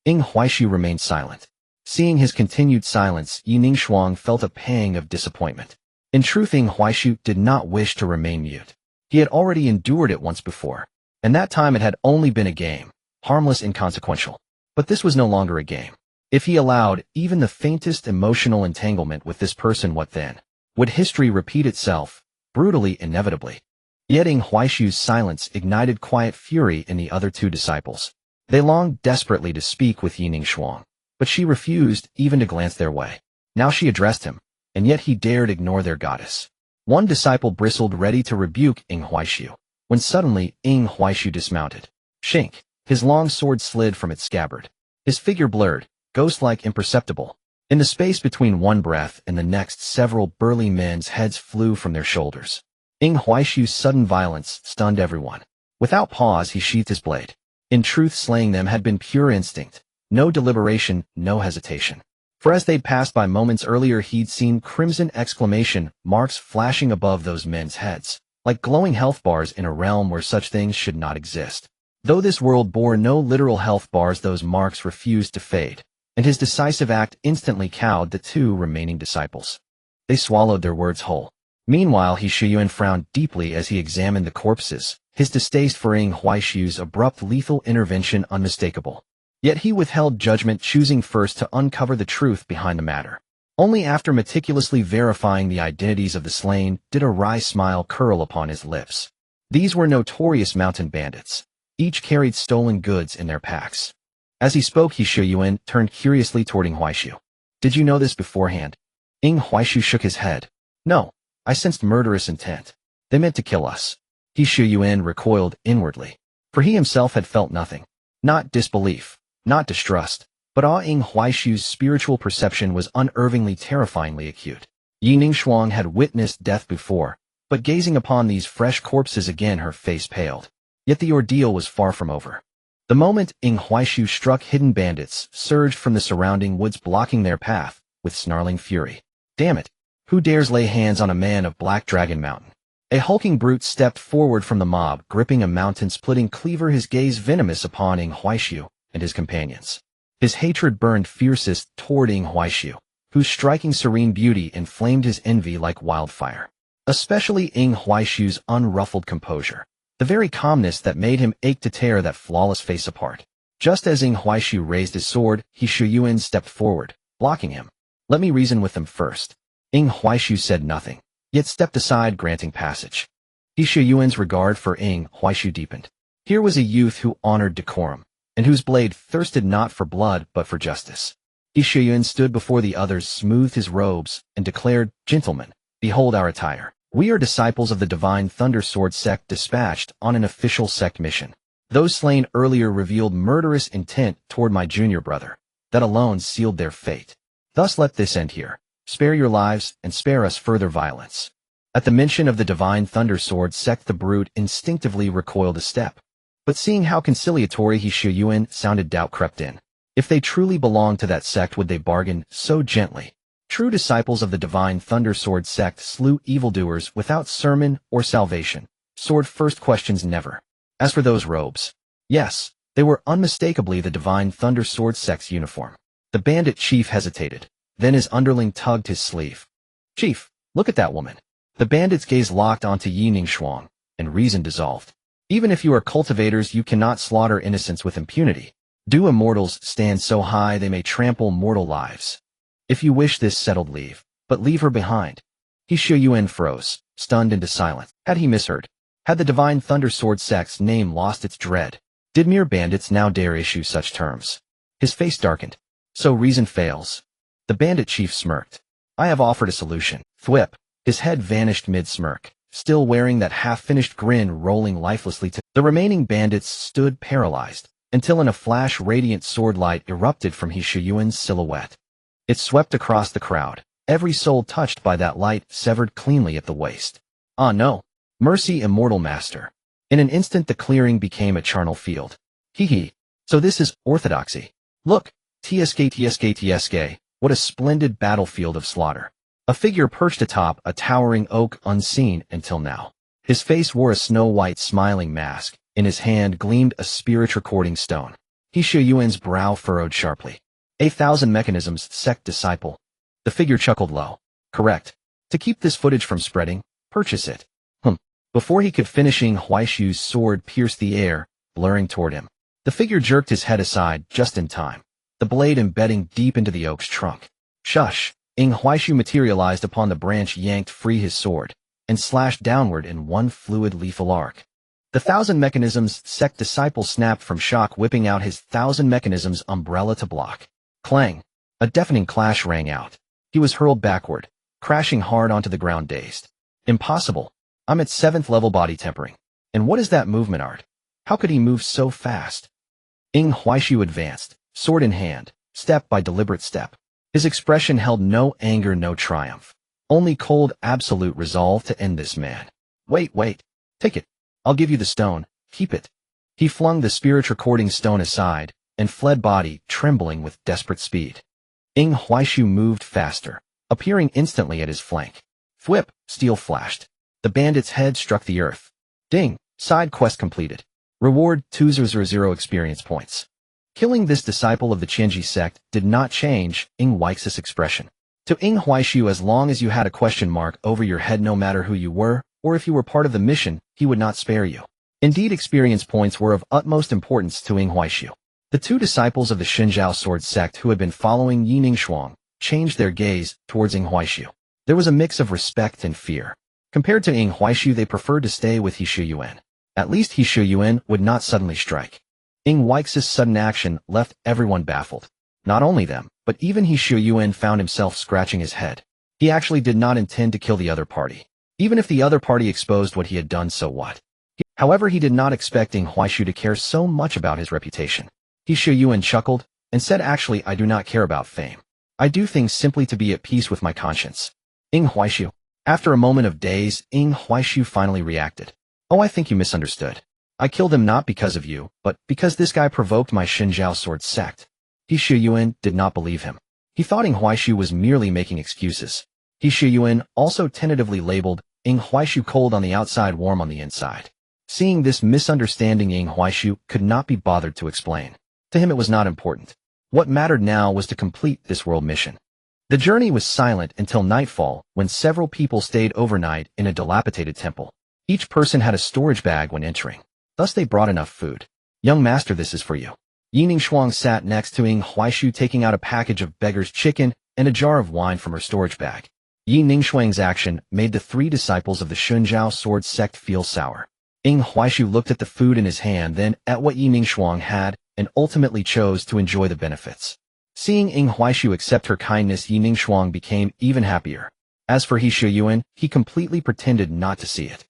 Ying Huaishu remained silent. Seeing his continued silence, Yi Ningshuang felt a pang of disappointment. In truth, Ying Huaishu did not wish to remain mute. He had already endured it once before, and that time it had only been a game, harmless, inconsequential. But this was no longer a game. If he allowed even the faintest emotional entanglement with this person, what then? Would history repeat itself, brutally, inevitably? Yet Ying Huaishu's silence ignited quiet fury in the other two disciples. They longed desperately to speak with Yi Ningshuang, but she refused even to glance their way. Now she addressed him, and yet he dared ignore their goddess. One disciple bristled, ready to rebuke Ying Huaishu, when suddenly Ying Huaishu dismounted. Shink! His long sword slid from its scabbard. His figure blurred, ghost-like, imperceptible. In the space between one breath and the next, several burly men's heads flew from their shoulders. Ying Huaishu's sudden violence stunned everyone. Without pause, he sheathed his blade. In truth, slaying them had been pure instinct. No deliberation, no hesitation. For as they'd passed by moments earlier, he'd seen crimson exclamation marks flashing above those men's heads, like glowing health bars in a realm where such things should not exist. Though this world bore no literal health bars, those marks refused to fade, and his decisive act instantly cowed the two remaining disciples. They swallowed their words whole. Meanwhile, He Shuyuan frowned deeply as he examined the corpses, his distaste for Ying Huaishu's abrupt lethal intervention unmistakable. Yet he withheld judgment, choosing first to uncover the truth behind the matter. Only after meticulously verifying the identities of the slain did a wry smile curl upon his lips. These were notorious mountain bandits. Each carried stolen goods in their packs. As he spoke, He Shuyuan turned curiously toward Ying Huaishu. "Did you know this beforehand?" Ying Huaishu shook his head. "No, I sensed murderous intent. They meant to kill us." He Shuyuan recoiled inwardly, for he himself had felt nothing. Not disbelief, not distrust, but awe. Ying Huaishu's spiritual perception was unervingly, terrifyingly acute. Yi Ningshuang had witnessed death before, but gazing upon these fresh corpses again, her face paled. Yet the ordeal was far from over. The moment Ying Huaishu struck, hidden bandits surged from the surrounding woods, blocking their path with snarling fury. "Damn it! Who dares lay hands on a man of Black Dragon Mountain?" A hulking brute stepped forward from the mob, gripping a mountain-splitting cleaver, his gaze venomous upon Ying Huaishu and his companions. His hatred burned fiercest toward Ying Huaishu, whose striking serene beauty inflamed his envy like wildfire. Especially Ying Huaishu's unruffled composure, the very calmness that made him ache to tear that flawless face apart. Just as Ying Huaishu raised his sword, He Shuyuan stepped forward, blocking him. "Let me reason with them first." Ying Huaishu said nothing, yet stepped aside, granting passage. He Shuyuan's regard for Ying Huaishu deepened. Here was a youth who honored decorum, and whose blade thirsted not for blood but for justice. He Shuyuan stood before the others, smoothed his robes, and declared, "Gentlemen, Behold our attire. We are disciples of the Divine Thunder Sword sect dispatched on an official sect mission. Those slain earlier revealed murderous intent toward my junior brother. That alone sealed their fate. Thus let this end here. Spare your lives and spare us further violence. At the mention of the Divine Thunder Sword sect, the brute instinctively recoiled a step. But seeing how conciliatory He Shuyuan sounded, doubt crept in. If they truly belonged to that sect, would they bargain so gently? True disciples of the Divine Thunder Sword sect slew evildoers without sermon or salvation. Sword first, questions never. As for those robes, yes, they were unmistakably the Divine Thunder Sword sect's uniform. The bandit chief hesitated. Then his underling tugged his sleeve. Chief, look at that woman. The bandit's gaze locked onto Yi Ningshuang, and reason dissolved. Even if you are cultivators, you cannot slaughter innocents with impunity. Do immortals stand so high they may trample mortal lives? If you wish this settled, leave, but leave her behind. He Shuyuan froze, stunned into silence. Had he misheard? Had the Divine Thunder Sword sect's name lost its dread? Did mere bandits now dare issue such terms? His face darkened. So reason fails. The bandit chief smirked. I have offered a solution. Thwip. His head vanished mid-smirk, still wearing that half-finished grin rolling lifelessly to the remaining bandits stood paralyzed, until in a flash radiant sword light erupted from He Shuyuan's silhouette. It swept across the crowd, every soul touched by that light severed cleanly at the waist. Ah no! Mercy, immortal master. In an instant the clearing became a charnel field. Hee. So this is orthodoxy. Look, TSK, what a splendid battlefield of slaughter. A figure perched atop a towering oak unseen until now. His face wore a snow-white smiling mask. In his hand gleamed a spirit recording stone. He Shuyuan's brow furrowed sharply. 1,000 mechanisms, sect disciple. The figure chuckled low. Correct. To keep this footage from spreading, purchase it. Before he could finish, Ying Huaishu's sword pierced the air, blurring toward him. The figure jerked his head aside just in time, the blade embedding deep into the oak's trunk. Shush! Ying Huaishu materialized upon the branch, yanked free his sword, and slashed downward in one fluid lethal arc. The 1,000 mechanisms sect disciple snapped from shock, whipping out his 1,000 mechanisms umbrella to block. Clang! A deafening clash rang out. He was hurled backward, crashing hard onto the ground, dazed. Impossible! I'm at 7th level body tempering. And what is that movement art? How could he move so fast? Ying Huaishu advanced, sword in hand, step by deliberate step. His expression held no anger, no triumph. Only cold, absolute resolve to end this man. Wait. Take it. I'll give you the stone. Keep it. He flung the spirit recording stone aside, and fled, body trembling with desperate speed. Ying Huaishu moved faster, appearing instantly at his flank. Thwip! Steel flashed. The bandit's head struck the earth. Ding! Side quest completed. Reward 200 experience points. Killing this disciple of the Qianji sect did not change Ying Huaishu's expression. To Ying Huaishu, as long as you had a question mark over your head, no matter who you were, or if you were part of the mission, he would not spare you. Indeed, experience points were of utmost importance to Ying Huaishu. The two disciples of the Shenjiao sword sect who had been following Yi Ningshuang changed their gaze towards Ying Huaishu. There was a mix of respect and fear. Compared to Ying Huaishu, they preferred to stay with He Shuyuan. At least He Shuyuan would not suddenly strike. Ying Huaishu's sudden action left everyone baffled. Not only them, but even He Shuyuan found himself scratching his head. He actually did not intend to kill the other party. Even if the other party exposed what he had done, so what? However, he did not expect Ying Huaishu to care so much about his reputation. He Shuyuan chuckled and said, actually, I do not care about fame. I do things simply to be at peace with my conscience. Ying Huaishu. After a moment of daze, Ying Huaishu finally reacted. Oh, I think you misunderstood. I killed him not because of you, but because this guy provoked my Shenjiao sword sect. He Shuyuan did not believe him. He thought Ying Huaishu was merely making excuses. He Shuyuan also tentatively labeled Ying Huaishu cold on the outside, warm on the inside. Seeing this misunderstanding, Ying Huaishu could not be bothered to explain. To him it was not important. What mattered now was to complete this world mission. The journey was silent until nightfall, when several people stayed overnight in a dilapidated temple. Each person had a storage bag when entering. Thus they brought enough food. Young master, this is for you. Yi Ningshuang sat next to Ying Huaishu, taking out a package of beggar's chicken and a jar of wine from her storage bag. Yi Ningshuang's action made the three disciples of the Shenjiao sword sect feel sour. Ying Huaishu looked at the food in his hand, then at what Yi Ningshuang had, and ultimately chose to enjoy the benefits. Seeing Ying Huaishu accept her kindness, Yi Ningshuang became even happier. As for He Shuyuan, he completely pretended not to see it.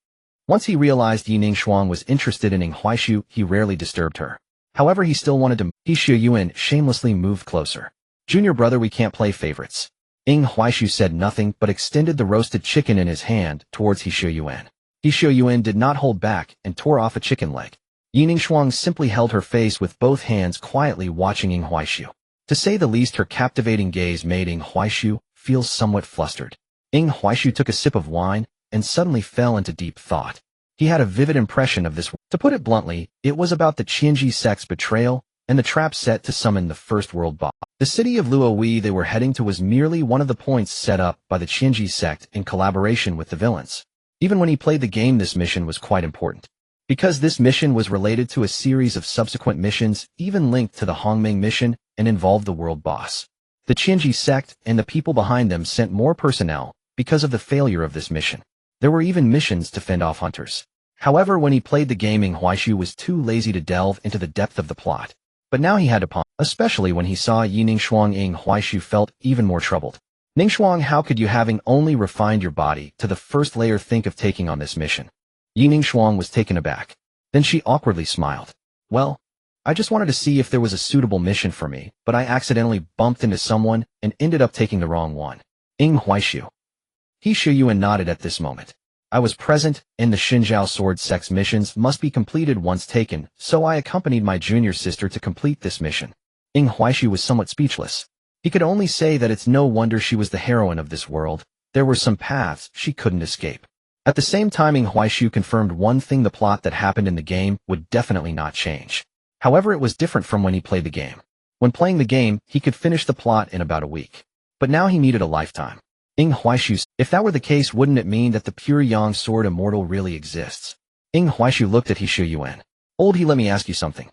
Once he realized Yi Ningshuang was interested in Ing Huaishu, he rarely disturbed her. However, he still wanted to. He Shuyuan shamelessly moved closer. "Junior brother, we can't play favorites." Ing Huaishu said nothing but extended the roasted chicken in his hand towards He Shuyuan. He Shuyuan did not hold back and tore off a chicken leg. Yi Ningshuang simply held her face with both hands, quietly watching Ing Huaishu. To say the least, her captivating gaze made Ing Huaishu feel somewhat flustered. Ing Huaishu took a sip of wine and suddenly fell into deep thought. He had a vivid impression of this. To put it bluntly, it was about the Qianji sect's betrayal and the trap set to summon the First World Boss. The city of Luohui they were heading to was merely one of the points set up by the Qianji sect in collaboration with the villains. Even when he played the game, this mission was quite important. Because this mission was related to a series of subsequent missions, even linked to the Hongming mission, and involved the world boss. The Qianji sect and the people behind them sent more personnel because of the failure of this mission. There were even missions to fend off hunters. However, when he played the game, Ing Huaishu was too lazy to delve into the depth of the plot. But now he had to ponder, especially when he saw Yi Ningshuang. Ing Huaishu felt even more troubled. "Ningshuang, how could you, having only refined your body to the first layer, think of taking on this mission?" Yi Ningshuang was taken aback. Then she awkwardly smiled. "Well, I just wanted to see if there was a suitable mission for me, but I accidentally bumped into someone and ended up taking the wrong one." Ing Huaishu. He Shuyuan nodded at this moment. "I was present, and the Xinjiao Sword Sect's missions must be completed once taken, so I accompanied my junior sister to complete this mission." Ing Huaishu was somewhat speechless. He could only say that it's no wonder she was the heroine of this world. There were some paths she couldn't escape. At the same time, Ing Huaishu confirmed one thing: the plot that happened in the game would definitely not change. However, it was different from when he played the game. When playing the game, he could finish the plot in about a week. But now he needed a lifetime. Ing Huaishu, if that were the case, wouldn't it mean that the pure Yang Sword Immortal really exists? Ing Huaishu looked at He Shuyuan. "Old He, let me ask you something."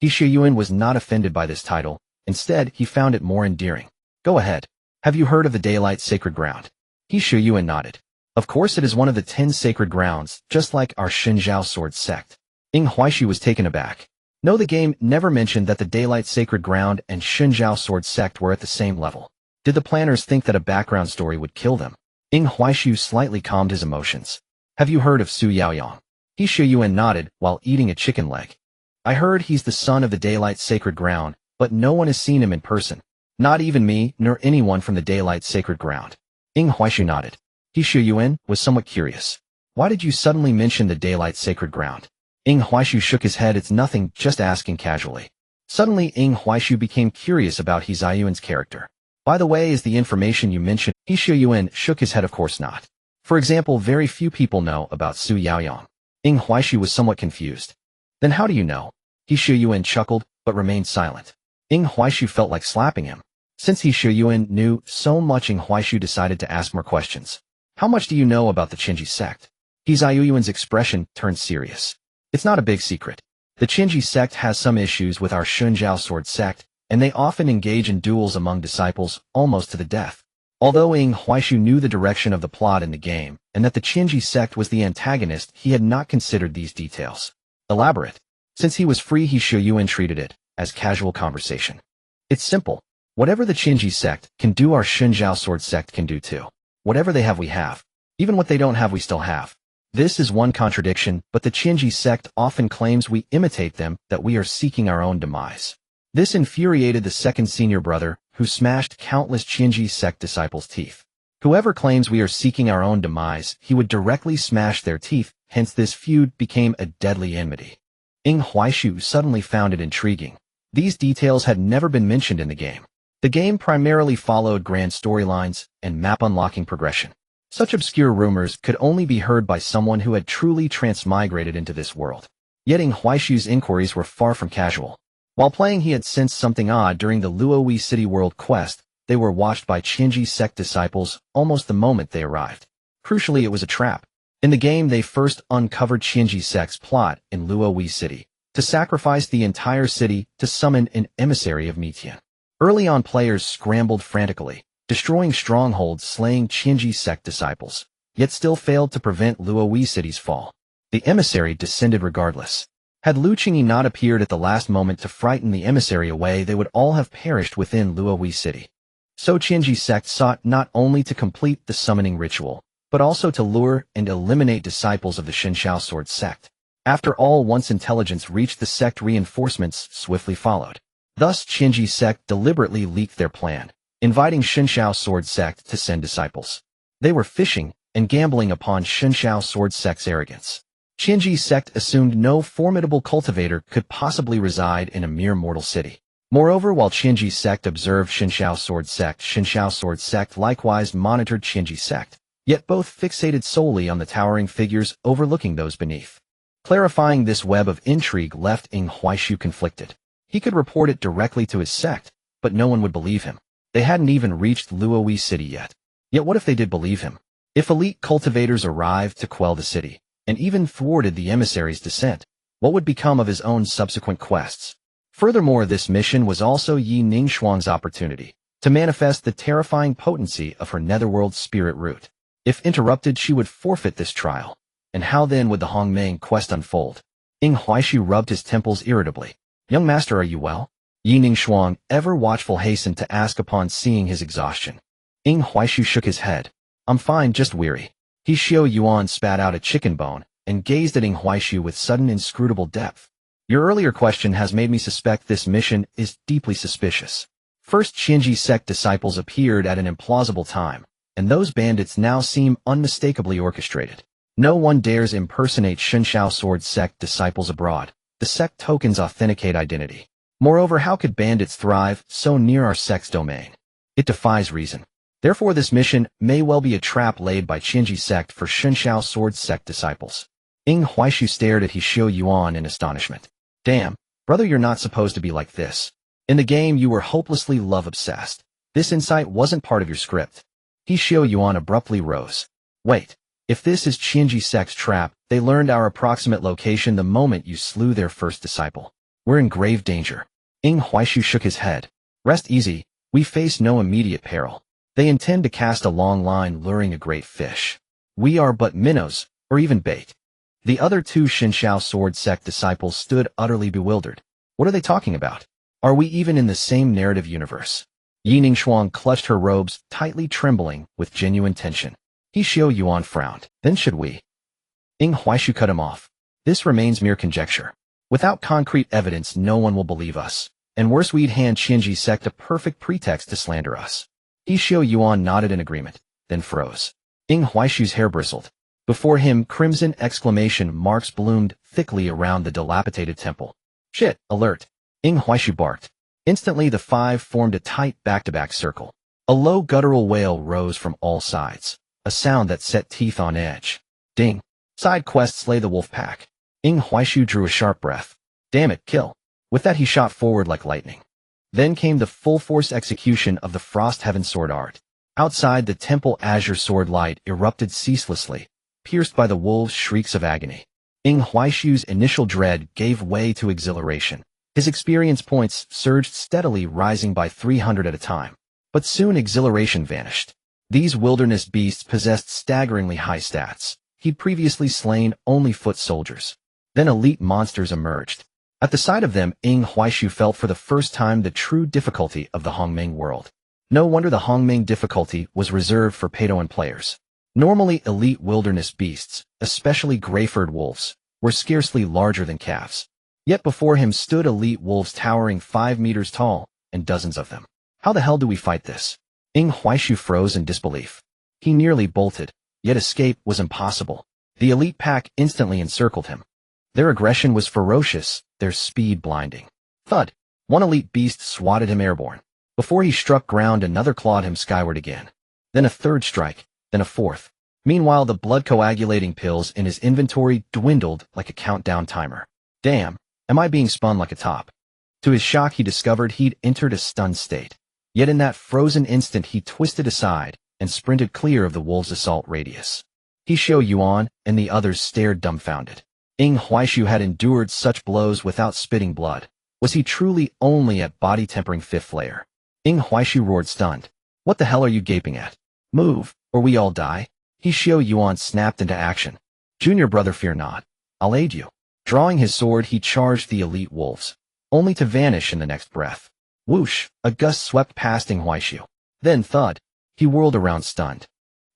He Shuyuan was not offended by this title. Instead, he found it more endearing. "Go ahead. Have you heard of the Daylight Sacred Ground?" He Shuyuan nodded. "Of course, it is one of the 10 sacred grounds, just like our Xinjiao Sword Sect." Ing Huaishu was taken aback. No, the game never mentioned that the Daylight Sacred Ground and Xinjiao Sword Sect were at the same level. Did the planners think that a background story would kill them? Ing Huaishu slightly calmed his emotions. "Have you heard of Su Yaoyang?" He Shuyuan nodded while eating a chicken leg. "I heard he's the son of the Daylight Sacred Ground, but no one has seen him in person. Not even me, nor anyone from the Daylight Sacred Ground." Ing Huaishu nodded. He Shuyuan was somewhat curious. "Why did you suddenly mention the Daylight Sacred Ground?" Ing Huaishu shook his head. "It's nothing, just asking casually." Suddenly, Ing Huaishu became curious about He Ziyuan's character. "By the way, is the information you mentioned?" He Shuyuan shook his head. "Of course not. For example, very few people know about Su Yaoyang." Ing Huaishu was somewhat confused. "Then how do you know?" He Shuyuan chuckled, but remained silent. Ing Huaishu felt like slapping him. Since He Shuyuan knew so much, Ing Huaishu decided to ask more questions. "How much do you know about the Qianji sect?" He Ziyuan's expression turned serious. "It's not a big secret. The Qianji sect has some issues with our Xinjiao Sword Sect, and they often engage in duels among disciples, almost to the death." Although Ing Huaishu knew the direction of the plot in the game, and that the Qianji sect was the antagonist, he had not considered these details. Elaborate. Since he was free, He Shuyuan treated it as casual conversation. "It's simple. Whatever the Qianji sect can do, our Xinjiao Sword Sect can do too. Whatever they have, we have. Even what they don't have, we still have. This is one contradiction, but the Qianji sect often claims we imitate them, that we are seeking our own demise." This infuriated the second senior brother, who smashed countless Qianji sect disciples' teeth. Whoever claims we are seeking our own demise, he would directly smash their teeth, hence this feud became a deadly enmity. Ing Huaishu suddenly found it intriguing. These details had never been mentioned in the game. The game primarily followed grand storylines and map unlocking progression. Such obscure rumors could only be heard by someone who had truly transmigrated into this world. Yet Ing Huaishu's inquiries were far from casual. While playing, he had sensed something odd during the Luohui City World quest. They were watched by Qianji sect disciples almost the moment they arrived. Crucially, it was a trap. In the game, they first uncovered Qianji sect's plot in Luohui City to sacrifice the entire city to summon an emissary of Mitian. Early on, players scrambled frantically, destroying strongholds, slaying Qianji sect disciples, yet still failed to prevent Luohui City's fall. The emissary descended regardless. Had Lu Qingyi not appeared at the last moment to frighten the emissary away, they would all have perished within Luohui City. So Qianji sect sought not only to complete the summoning ritual, but also to lure and eliminate disciples of the Shenxiao sword sect. After all, once intelligence reached the sect, reinforcements swiftly followed. Thus, Qianji sect deliberately leaked their plan, inviting Shenxiao sword sect to send disciples. They were fishing and gambling upon Shenxiao sword sect's arrogance. Qianji sect assumed no formidable cultivator could possibly reside in a mere mortal city. Moreover, while Qianji sect observed Shenxiao sword sect likewise monitored Qianji sect, yet both fixated solely on the towering figures overlooking those beneath. Clarifying this web of intrigue left Ying Huaishu conflicted. He could report it directly to his sect, but no one would believe him. They hadn't even reached Luoyi city yet. Yet what if they did believe him? If elite cultivators arrived to quell the city, and even thwarted the emissary's descent, what would become of his own subsequent quests? Furthermore, this mission was also Yi Ningxuang's opportunity to manifest the terrifying potency of her netherworld spirit root. If interrupted, she would forfeit this trial. And how then would the Hongmeng quest unfold? Ying Huaishu rubbed his temples irritably. Young master, are you well? Yi Ningxuang, ever watchful, hastened to ask upon seeing his exhaustion. Ying Huaishu shook his head. I'm fine, just weary. He Xiao Yuan spat out a chicken bone and gazed at Ying Huaishu with sudden inscrutable depth. Your earlier question has made me suspect this mission is deeply suspicious. First, Qianji sect disciples appeared at an implausible time, and those bandits now seem unmistakably orchestrated. No one dares impersonate Shenxiao sword sect disciples abroad. The sect tokens authenticate identity. Moreover, how could bandits thrive so near our sect's domain? It defies reason. Therefore, this mission may well be a trap laid by Qianji sect for Shenxiao sword sect disciples. Ying Huaishu stared at He Xiao Yuan in astonishment. Damn, brother, you're not supposed to be like this. In the game, you were hopelessly love-obsessed. This insight wasn't part of your script. He Xiao Yuan abruptly rose. Wait, if this is Qianji sect's trap, they learned our approximate location the moment you slew their first disciple. We're in grave danger. Ying Huaishu shook his head. Rest easy, we face no immediate peril. They intend to cast a long line luring a great fish. We are but minnows, or even bait. The other two Shenxiao sword sect disciples stood utterly bewildered. What are they talking about? Are we even in the same narrative universe? Yi Ningxuang clutched her robes, tightly trembling with genuine tension. He Xiao Yuan frowned. Then should we? Ying Huaishu cut him off. This remains mere conjecture. Without concrete evidence, no one will believe us. And worse, we'd hand Qianji sect a perfect pretext to slander us. He Xiao Yuan nodded in agreement, then froze. Ying Huaishu's hair bristled. Before him, crimson exclamation marks bloomed thickly around the dilapidated temple. Shit, alert. Ying Huaishu barked. Instantly, the five formed a tight back-to-back circle. A low guttural wail rose from all sides, a sound that set teeth on edge. Ding. Side quest: slay the wolf pack. Ying Huaishu drew a sharp breath. Damn it, kill. With that, he shot forward like lightning. Then came the full-force execution of the Frost Heaven sword art. Outside the temple, azure sword light erupted ceaselessly, pierced by the wolves' shrieks of agony. Ying Huaishu's initial dread gave way to exhilaration. His experience points surged steadily, rising by 300 at a time. But soon exhilaration vanished. These wilderness beasts possessed staggeringly high stats. He'd previously slain only foot soldiers. Then elite monsters emerged. At the sight of them, Ying Huaishu felt for the first time the true difficulty of the Hongmeng world. No wonder the Hongmeng difficulty was reserved for Peidoan players. Normally, elite wilderness beasts, especially gray-furred wolves, were scarcely larger than calves. Yet before him stood elite wolves towering 5 meters tall, and dozens of them. How the hell do we fight this? Ying Huaishu froze in disbelief. He nearly bolted, yet escape was impossible. The elite pack instantly encircled him. Their aggression was ferocious, their speed blinding. Thud! One elite beast swatted him airborne. Before he struck ground, another clawed him skyward again. Then a third strike, then a fourth. Meanwhile, the blood-coagulating pills in his inventory dwindled like a countdown timer. Damn, am I being spun like a top? To his shock, he discovered he'd entered a stunned state. Yet in that frozen instant, he twisted aside and sprinted clear of the wolves' assault radius. He Xiao Yuan and the others stared dumbfounded. Ying Huaishu had endured such blows without spitting blood. Was he truly only at body-tempering fifth layer? Ying Huaishu roared, stunned. What the hell are you gaping at? Move, or we all die. He Xiao Yuan snapped into action. Junior brother, fear not. I'll aid you. Drawing his sword, he charged the elite wolves, only to vanish in the next breath. Whoosh! A gust swept past Ying Huaishu. Then thud. He whirled around stunned.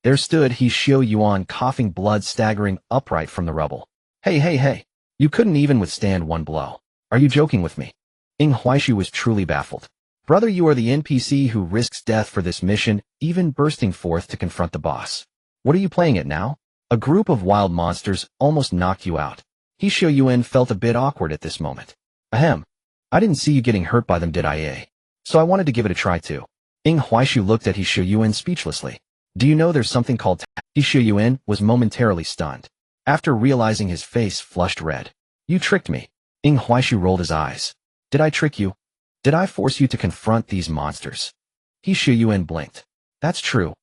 There stood He Xiao Yuan, coughing blood, staggering upright from the rubble. Hey. You couldn't even withstand one blow. Are you joking with me? Ying Huaishu was truly baffled. Brother, you are the NPC who risks death for this mission, even bursting forth to confront the boss. What are you playing at now? A group of wild monsters almost knocked you out. He Xiao Yuan felt a bit awkward at this moment. Ahem. I didn't see you getting hurt by them, did I? So I wanted to give it a try too. Ying Huaishu looked at He Xiao Yuan speechlessly. Do you know there's something called He Xiao Yuan was momentarily stunned. After realizing, his face flushed red. You tricked me. Ying Huaishu rolled his eyes. Did I trick you? Did I force you to confront these monsters? He Xiao Yuan blinked. That's true.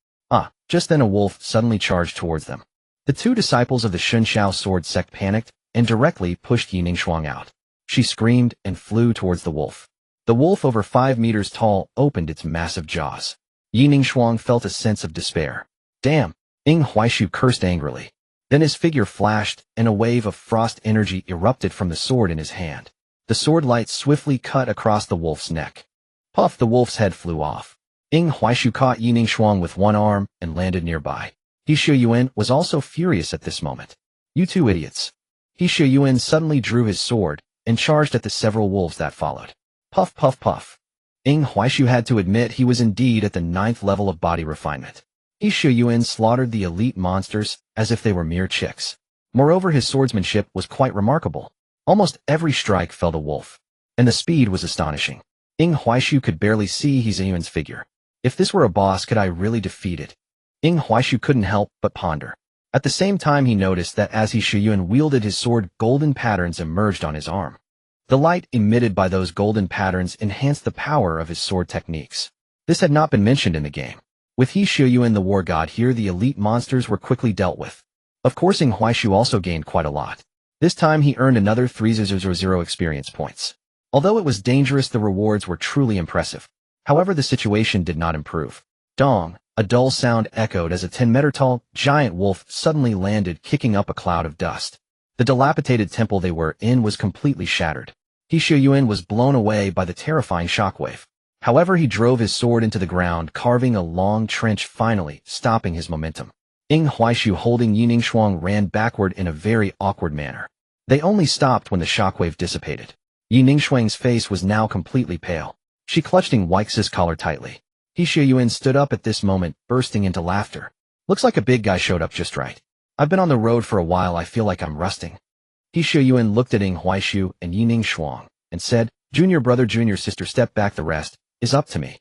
Just then a wolf suddenly charged towards them. The two disciples of the Shunshao sword sect panicked and directly pushed Yi Ningshuang out. She screamed and flew towards the wolf. The wolf, over 5 meters tall, opened its massive jaws. Yi Ningshuang felt a sense of despair. Damn! Ying Huaishu cursed angrily. Then his figure flashed, and a wave of frost energy erupted from the sword in his hand. The sword light swiftly cut across the wolf's neck. Puff! The wolf's head flew off. Ying Huaishu caught Yi Ningshuang with one arm and landed nearby. He Xiao Yuan was also furious at this moment. You two idiots. He Xiao Yuan suddenly drew his sword and charged at the several wolves that followed. Puff, puff, puff. Ying Huaishu had to admit he was indeed at the 9th level of body refinement. He Xiao Yuan slaughtered the elite monsters as if they were mere chicks. Moreover, his swordsmanship was quite remarkable. Almost every strike felled a wolf, and the speed was astonishing. Ying Huaishu could barely see He Xiao Yuan's figure. If this were a boss, could I really defeat it? Ying Huaishu couldn't help but ponder. At the same time, he noticed that as He Xiao Yuan wielded his sword, golden patterns emerged on his arm. The light emitted by those golden patterns enhanced the power of his sword techniques. This had not been mentioned in the game. With He Xiao Yuan the war god here, the elite monsters were quickly dealt with. Of course, Ying Huaishu also gained quite a lot. This time he earned another 300 experience points. Although it was dangerous, the rewards were truly impressive. However, the situation did not improve. Dong! A dull sound echoed as a 10-meter-tall giant wolf suddenly landed, kicking up a cloud of dust. The dilapidated temple they were in was completely shattered. He Xiao Yuan was blown away by the terrifying shockwave. However, he drove his sword into the ground, carving a long trench, finally stopping his momentum. Ying Huaishu, holding Yi Ningshuang, ran backward in a very awkward manner. They only stopped when the shockwave dissipated. Yi Ningshuang's face was now completely pale. She clutched Ying Huaishu's collar tightly. He Xiao Yuan stood up at this moment, bursting into laughter. Looks like a big guy showed up just right. I've been on the road for a while, I feel like I'm rusting. He Xiao Yuan looked at Ying Huaishu and Yi Ningshuang and said, Junior brother, junior sister, step back, the rest is up to me.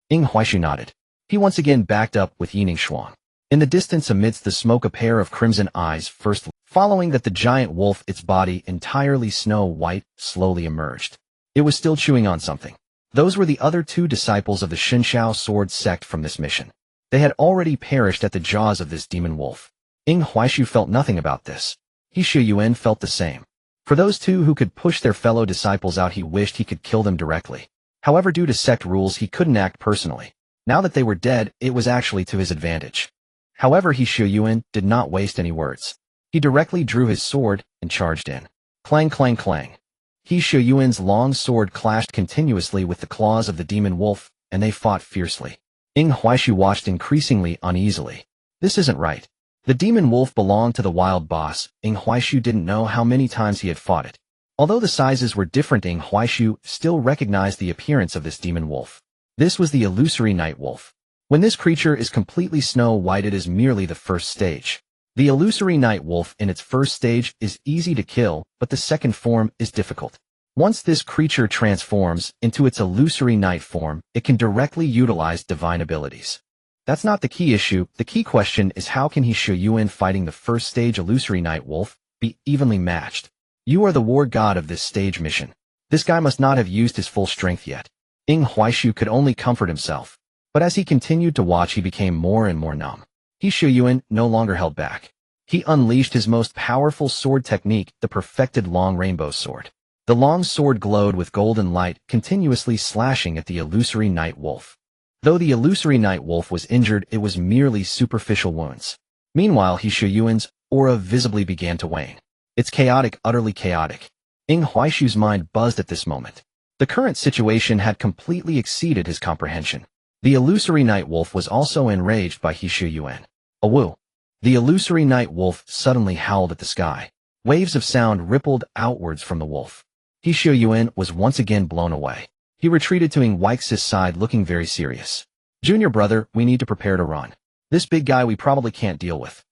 Ying Huaishu nodded. He once again backed up with Yi Ningshuang. In the distance, amidst the smoke, a pair of crimson eyes first, following that the giant wolf, its body entirely snow white, slowly emerged. It was still chewing on something. Those were the other two disciples of the Shunshao sword sect from this mission. They had already perished at the jaws of this demon wolf. Ying Huaishu felt nothing about this. He Xiao Yuan felt the same. For those two who could push their fellow disciples out, he wished he could kill them directly. However, due to sect rules, he couldn't act personally. Now that they were dead, it was actually to his advantage. However, He Xiao Yuan did not waste any words. He directly drew his sword and charged in. Clang, clang, clang. He Xiao Yuan's long sword clashed continuously with the claws of the demon wolf, and they fought fiercely. Ying Huaishu watched increasingly uneasily. This isn't right. The demon wolf belonged to the wild boss. Ying Huaishu didn't know how many times he had fought it. Although the sizes were different, Ying Huaishu still recognized the appearance of this demon wolf. This was the illusory night wolf. When this creature is completely snow white, it is merely the first stage. The illusory night wolf in its first stage is easy to kill, but the second form is difficult. Once this creature transforms into its illusory night form, it can directly utilize divine abilities. That's not the key issue. The key question is, how can He Xiao Yuan, fighting the first stage illusory night wolf, be evenly matched? You are the war god of this stage mission. This guy must not have used his full strength yet. Ying Huaishu could only comfort himself. But as he continued to watch, he became more and more numb. He Xiao Yuan no longer held back. He unleashed his most powerful sword technique, the perfected long rainbow sword. The long sword glowed with golden light, continuously slashing at the illusory night wolf. Though the illusory night wolf was injured, it was merely superficial wounds. Meanwhile, He Xiao Yuan's aura visibly began to wane. It's chaotic, utterly chaotic. Ying Huaishu's mind buzzed at this moment. The current situation had completely exceeded his comprehension. The illusory night wolf was also enraged by He Shu Yuan. Awoo! The illusory night wolf suddenly howled at the sky. Waves of sound rippled outwards from the wolf. He Shu Yuan was once again blown away. He retreated to Ing Huix's side looking very serious. Junior brother, we need to prepare to run. This big guy we probably can't deal with.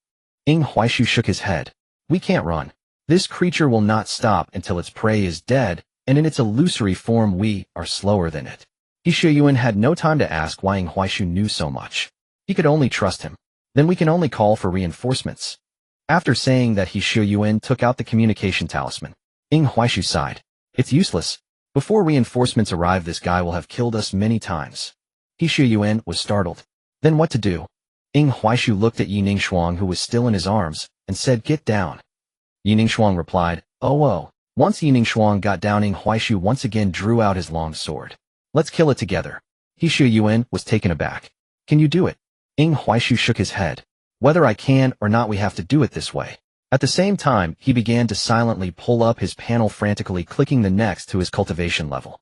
Ing Huixu shook his head. We can't run. This creature will not stop until its prey is dead, and in its illusory form we are slower than it. He Shu Yuan had no time to ask why Ing Huixu knew so much. He could only trust him. Then we can only call for reinforcements. After saying that, He Shu Yuan took out the communication talisman. Ing Huixu sighed. It's useless. Before reinforcements arrive, this guy will have killed us many times. He Shu Yuan was startled. Then what to do? Ing Huixu looked at Yi Ningshuang, who was still in his arms, and said, get down. Yi Ningshuang replied, oh. Once Yi Ningshuang got down, Ing Huixu once again drew out his long sword. Let's kill it together. He Shu Yuan was taken aback. Can you do it? Ing Huixu shook his head. Whether I can or not, we have to do it this way. At the same time, he began to silently pull up his panel, frantically clicking the next to his cultivation level.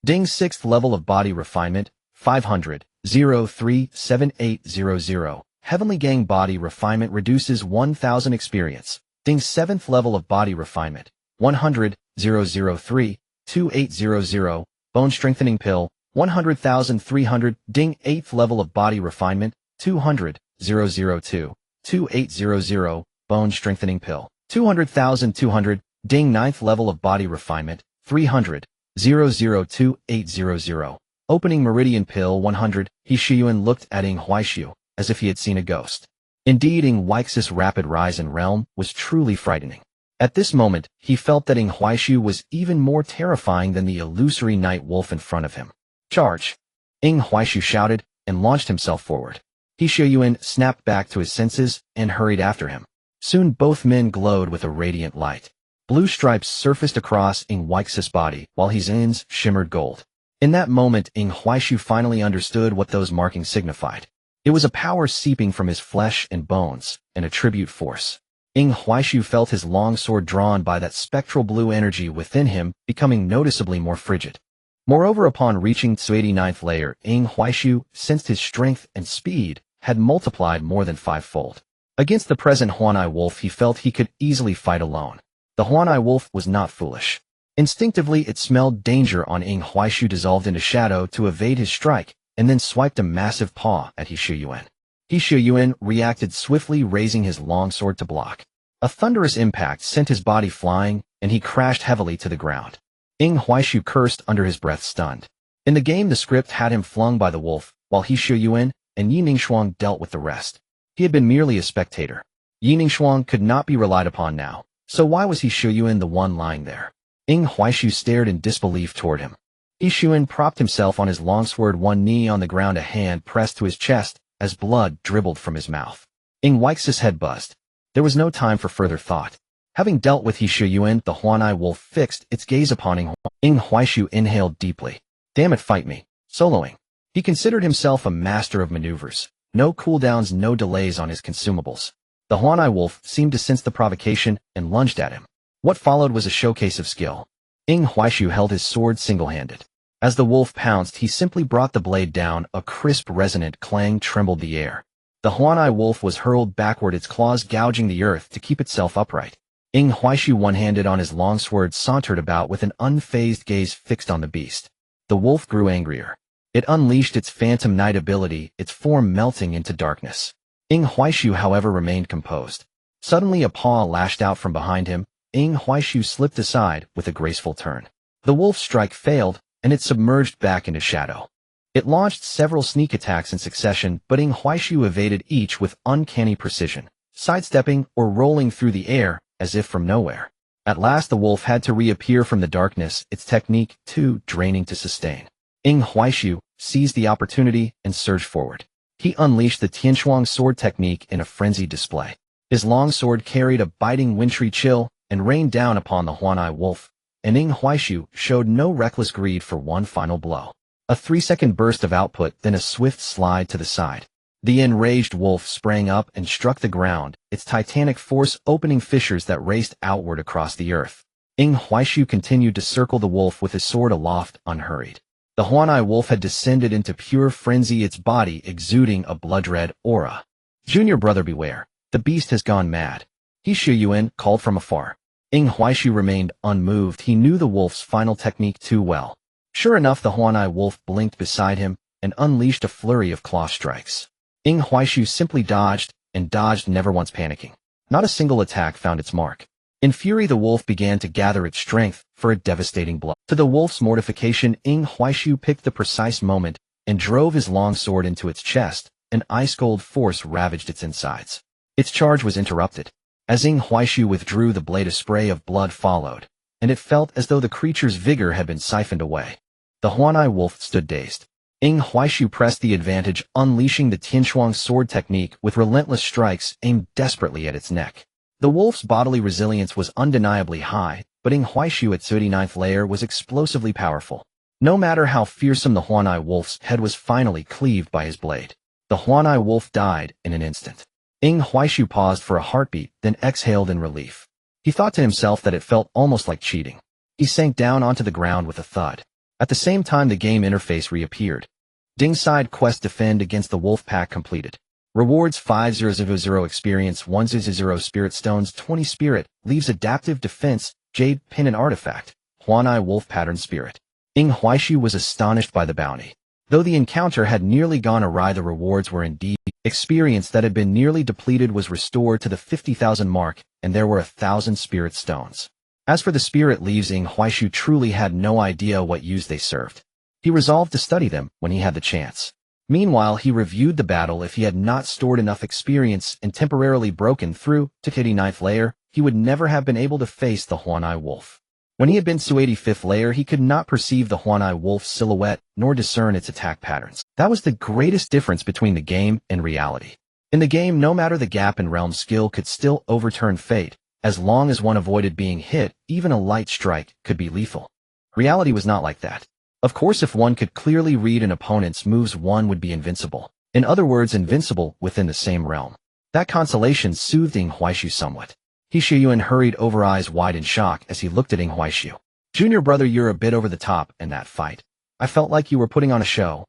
Ding's 6th level of body refinement, 500, 037800. Heavenly Gang body refinement reduces 1000 experience. Ding's 7th level of body refinement, 100, 0032800. Bone strengthening pill, 100,300. Ding 8th level of body refinement, 200, 0022800. Bone strengthening pill, 200,200. Ding 9th level of body refinement, 300, 0022800. Opening meridian pill, 100. He Shu Yuan looked at Ing Huixu as if he had seen a ghost. Indeed, Ing Huix's rapid rise in realm was truly frightening. At this moment, he felt that Ing Huixu was even more terrifying than the illusory night wolf in front of him. Charge! Ing Huixu shouted and launched himself forward. He Shu Yuan snapped back to his senses and hurried after him. Soon both men glowed with a radiant light. Blue stripes surfaced across Ing Huix's body, while his ends shimmered gold. In that moment, Ing Huixu finally understood what those markings signified. It was a power seeping from his flesh and bones, an attribute force. Ing Huixu felt his long sword drawn by that spectral blue energy within him, becoming noticeably more frigid. Moreover, upon reaching its 89th layer, Ing Huixu sensed his strength and speed had multiplied more than 5-fold. Against the present Huanai wolf, he felt he could easily fight alone. The Huanai wolf was not foolish. Instinctively, it smelled danger on Ing Huixu, dissolved into shadow to evade his strike, and then swiped a massive paw at He Shu Yuan. He Shu Yuan reacted swiftly, raising his long sword to block. A thunderous impact sent his body flying, and he crashed heavily to the ground. Ing Huixu cursed under his breath, stunned. In the game, the script had him flung by the wolf, while He Shu Yuan and Yi Ningshuang dealt with the rest. He had been merely a spectator. Yi Ningshuang could not be relied upon now, so why was He Shu Yuan the one lying there? Ing Huixu stared in disbelief toward him. He Shu Yuan propped himself on his long sword, one knee on the ground, a hand pressed to his chest, as blood dribbled from his mouth. Ing Huix's head buzzed. There was no time for further thought. Having dealt with He Shu Yuan, the Huanai wolf fixed its gaze upon Ing Huixu inhaled deeply. Damn it, fight me. Soloing. He considered himself a master of maneuvers. No cooldowns, no delays on his consumables. The Huanai wolf seemed to sense the provocation and lunged at him. What followed was a showcase of skill. Ing Huixu held his sword single-handed. As the wolf pounced, he simply brought the blade down. A crisp, resonant clang trembled the air. The Huanai wolf was hurled backward, its claws gouging the earth to keep itself upright. Ing Huixu, one-handed on his long sword, sauntered about with an unfazed gaze fixed on the beast. The wolf grew angrier. It unleashed its phantom night ability, its form melting into darkness. Ing Huixu, however, remained composed. Suddenly a paw lashed out from behind him. Ing Huixu slipped aside with a graceful turn. The wolf's strike failed, and it submerged back into shadow. It launched several sneak attacks in succession, but Ing Huixu evaded each with uncanny precision, sidestepping or rolling through the air as if from nowhere. At last the wolf had to reappear from the darkness, its technique too draining to sustain. Ing Huixu seized the opportunity and surged forward. He unleashed the Tianshuang sword technique in a frenzied display. His long sword carried a biting wintry chill and rained down upon the Huanai wolf, and Ing Huixu showed no reckless greed for one final blow. A 3-second burst of output, then a swift slide to the side. The enraged wolf sprang up and struck the ground, its titanic force opening fissures that raced outward across the earth. Ing Huixu continued to circle the wolf with his sword aloft, unhurried. The Huanai wolf had descended into pure frenzy, its body exuding a blood-red aura. "Junior brother, beware. The beast has gone mad," He Shuyuan called from afar. Ing Huaishu remained unmoved. He knew the wolf's final technique too well. Sure enough, the Huanai wolf blinked beside him and unleashed a flurry of claw strikes. Ing Huaishu simply dodged and dodged, never once panicking. Not a single attack found its mark. In fury, the wolf began to gather its strength for a devastating blow. To the wolf's mortification, Ing Huaishu picked the precise moment and drove his long sword into its chest. An ice-cold force ravaged its insides. Its charge was interrupted. As Ing Huaishu withdrew the blade, a spray of blood followed, and it felt as though the creature's vigor had been siphoned away. The Huanai wolf stood dazed. Ing Huaishu pressed the advantage, unleashing the Tianshuang sword technique with relentless strikes aimed desperately at its neck. The wolf's bodily resilience was undeniably high, but Ing Huaishu at 39th layer was explosively powerful. No matter how fearsome the Huanai wolf's head was finally cleaved by his blade. The Huanai wolf died in an instant. Ing Huaishu paused for a heartbeat, then exhaled in relief. He thought to himself that it felt almost like cheating. He sank down onto the ground with a thud. At the same time, the game interface reappeared. Ding side quest: defend against the wolf pack completed. Rewards 5000 experience, 100 spirit stones, 20 spirit, leaves adaptive defense, jade pin and artifact, Huanai wolf pattern spirit. Ing Huaishu was astonished by the bounty. Though the encounter had nearly gone awry, the rewards were indeed. Experience that had been nearly depleted was restored to the 50,000 mark, and there were 1,000 spirit stones. As for the spirit leaves, Ing Huaishu truly had no idea what use they served. He resolved to study them when he had the chance. Meanwhile, he reviewed the battle. If he had not stored enough experience and temporarily broken through to 89th layer, he would never have been able to face the Huanai wolf. When he had been to 85th layer, he could not perceive the Huanai wolf's silhouette nor discern its attack patterns. That was the greatest difference between the game and reality. In the game, no matter the gap in realm, skill could still overturn fate. As long as one avoided being hit, even a light strike could be lethal. Reality was not like that. Of course, if one could clearly read an opponent's moves, one would be invincible. In other words, invincible within the same realm. That consolation soothed Ing Huaishu somewhat. He Shuyuan hurried over, eyes wide in shock as he looked at Ing Huaishu. "Junior brother, you're a bit over the top in that fight. I felt like you were putting on a show."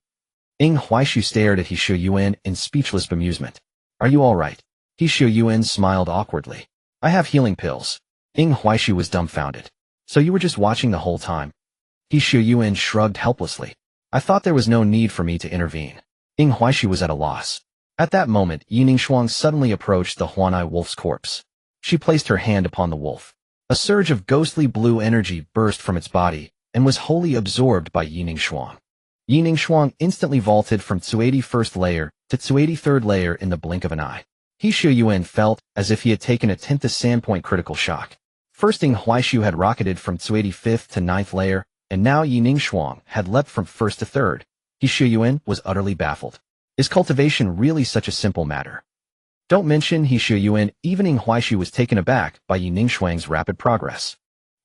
Ing Huaishu stared at He Shuyuan in speechless bemusement. "Are you all right?" He Shuyuan smiled awkwardly. "I have healing pills." Ing Huaishu was dumbfounded. "So you were just watching the whole time?" He Shuyuan shrugged helplessly. "I thought there was no need for me to intervene." Ing Huaishu was at a loss. At that moment, Yiningshuang suddenly approached the Huanai wolf's corpse. She placed her hand upon the wolf. A surge of ghostly blue energy burst from its body and was wholly absorbed by Yiningshuang. Yiningshuang instantly vaulted from 281st layer to 283rd layer in the blink of an eye. He Shuyuan felt as if he had taken a 10th sandpoint critical shock. First, Ing Huaishu had rocketed from 285th to 9th layer, and now Yiningshuang had leapt from 1st to 3rd. He Shuyuan was utterly baffled. Is cultivation really such a simple matter? Don't mention He Shuyuan, even Ing Huaishu was taken aback by Yiningshuang's rapid progress.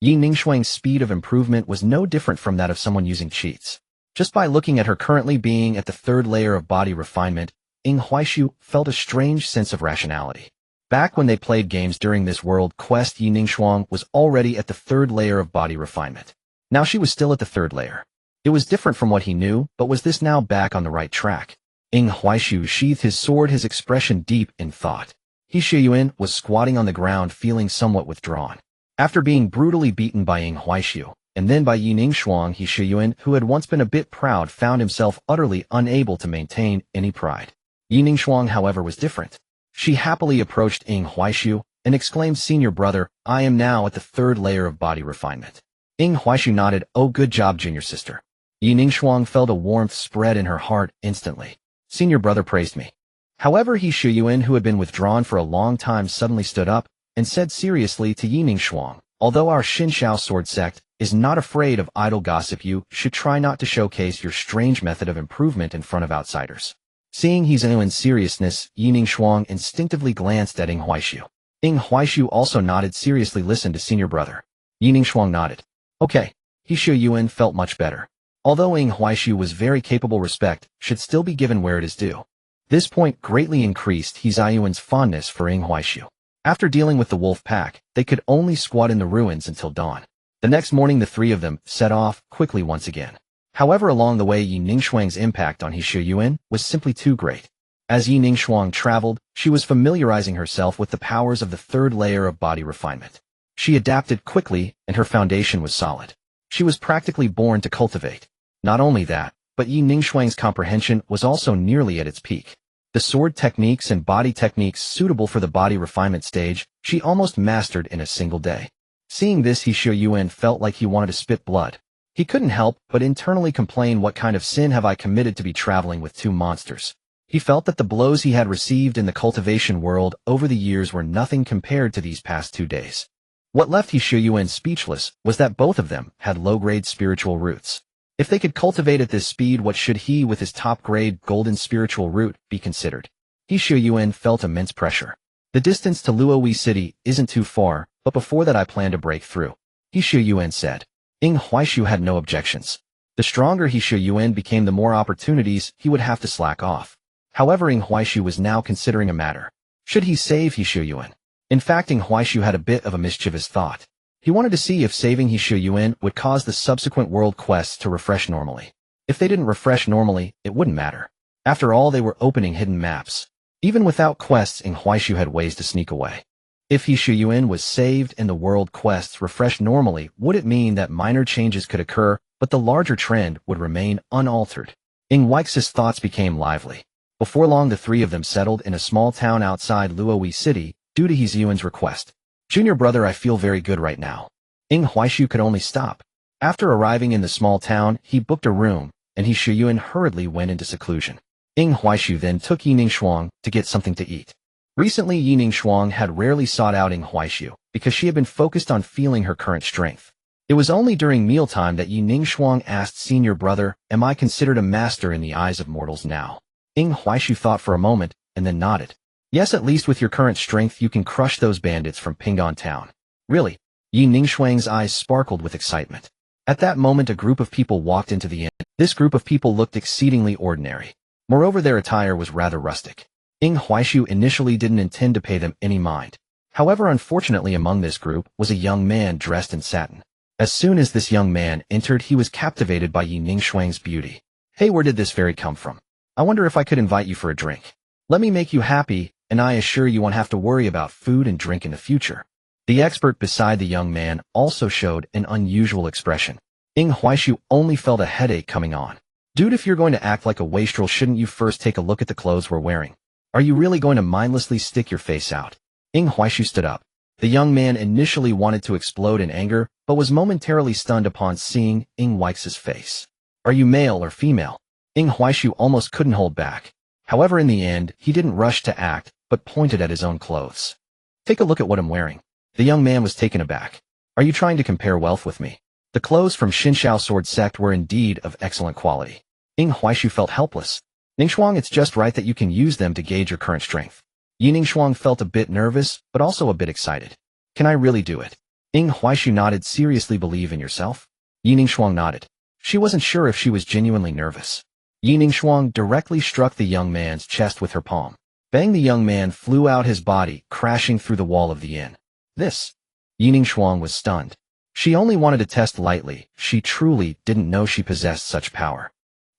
Yiningshuang's speed of improvement was no different from that of someone using cheats. Just by looking at her currently being at the 3rd layer of body refinement, Ing Huaishu felt a strange sense of rationality. Back when they played games during this world quest, Yiningshuang was already at the 3rd layer of body refinement. Now she was still at the 3rd layer. It was different from what he knew, but was this now back on the right track? Ing Huaishu sheathed his sword, his expression deep in thought. He Shuyuan was squatting on the ground, feeling somewhat withdrawn. After being brutally beaten by Ing Huaishu, and then by Yiningshuang, He Shuyuan, who had once been a bit proud, found himself utterly unable to maintain any pride. Yiningshuang, however, was different. She happily approached Ing Huaishu and exclaimed, "Senior brother, I am now at the 3rd layer of body refinement." Ing Huaishu nodded. "Oh, good job, junior sister." Yiningshuang felt a warmth spread in her heart instantly. "Senior brother praised me." However, He Shuyuan, who had been withdrawn for a long time, suddenly stood up and said seriously to Yiningshuang, "Although our Xinshao sword sect is not afraid of idle gossip, you should try not to showcase your strange method of improvement in front of outsiders." Seeing He Shuyuan's seriousness, Yiningshuang instinctively glanced at Ing Huaishu. Ing Huaishu also nodded seriously. "Listen to senior brother." Yiningshuang nodded. "Okay." He Shuyuan felt much better. Although Ing Huaishu was very capable, respect should still be given where it is due. This point greatly increased He Shuyuan's fondness for Ing Huaishu. After dealing with the wolf pack, they could only squat in the ruins until dawn. The next morning, the three of them set off quickly once again. However, along the way, Yi Ningxuang's impact on He Shuyuan was simply too great. As Yi Ningxuang traveled, she was familiarizing herself with the powers of the third layer of body refinement. She adapted quickly, and her foundation was solid. She was practically born to cultivate. Not only that, but Yi Ningxuang's comprehension was also nearly at its peak. The sword techniques and body techniques suitable for the body refinement stage, she almost mastered in a single day. Seeing this, He Shuyuan felt like he wanted to spit blood. He couldn't help but internally complain, what kind of sin have I committed to be traveling with two monsters? He felt that the blows he had received in the cultivation world over the years were nothing compared to these past 2 days. What left He Shuyuan speechless was that both of them had low-grade spiritual roots. If they could cultivate at this speed, what should he, with his top-grade golden spiritual root, be considered? He Shuyuan felt immense pressure. The distance to Luoyi City isn't too far, but before that I plan to break through, He Shuyuan said. Ying Huaishu had no objections. The stronger He Shuyuan became, the more opportunities he would have to slack off. However, Ying Huaishu was now considering a matter. Should he save He Shuyuan? In fact, Ying Huaishu had a bit of a mischievous thought. He wanted to see if saving He Shuyuan would cause the subsequent world quests to refresh normally. If they didn't refresh normally, it wouldn't matter. After all, they were opening hidden maps. Even without quests, Ying Huaishu had ways to sneak away. If He Shuyuan was saved and the world quests refreshed normally, would it mean that minor changes could occur, but the larger trend would remain unaltered? Ying Huaix's thoughts became lively. Before long, the three of them settled in a small town outside Luoyi City, due to He Shuyuan's request. Junior brother, I feel very good right now. Ying Huaishu could only stop. After arriving in the small town, he booked a room, and He Shuyuan hurriedly went into seclusion. Ying Huaishu then took Yi Ningxuang to get something to eat. Recently, Yi Ningxuang had rarely sought out Ying Huaishu, because she had been focused on feeling her current strength. It was only during mealtime that Yi Ningxuang asked, Senior brother, am I considered a master in the eyes of mortals now? Ying Huaishu thought for a moment, and then nodded. Yes, at least with your current strength you can crush those bandits from Ping'an Town. Really? Yi Ningxuang's eyes sparkled with excitement. At that moment, a group of people walked into the inn. This group of people looked exceedingly ordinary. Moreover, their attire was rather rustic. Ying Huaishu initially didn't intend to pay them any mind. However, unfortunately, among this group was a young man dressed in satin. As soon as this young man entered, he was captivated by Yi Ningxuang's beauty. Hey, where did this fairy come from? I wonder if I could invite you for a drink. Let me make you happy, and I assure you won't have to worry about food and drink in the future. The expert beside the young man also showed an unusual expression. Ying Huaishu only felt a headache coming on. Dude, if you're going to act like a wastrel, shouldn't you first take a look at the clothes we're wearing? Are you really going to mindlessly stick your face out? Ying Huaishu stood up. The young man initially wanted to explode in anger, but was momentarily stunned upon seeing Ying Huaix's face. Are you male or female? Ying Huaishu almost couldn't hold back. However, in the end, he didn't rush to act, but pointed at his own clothes. Take a look at what I'm wearing. The young man was taken aback. Are you trying to compare wealth with me? The clothes from Xinxiao Sword Sect were indeed of excellent quality. Ying Huaishu felt helpless. Ningxuang, it's just right that you can use them to gauge your current strength. Yi Ningxuang felt a bit nervous, but also a bit excited. Can I really do it? Ying Huaishu nodded. Seriously, believe in yourself? Yi Ningxuang nodded. She wasn't sure if she was genuinely nervous. Yi Ningxuang directly struck the young man's chest with her palm. Bang! The young man flew out, his body crashing through the wall of the inn. This. Yi Ningxuang was stunned. She only wanted to test lightly. She truly didn't know she possessed such power.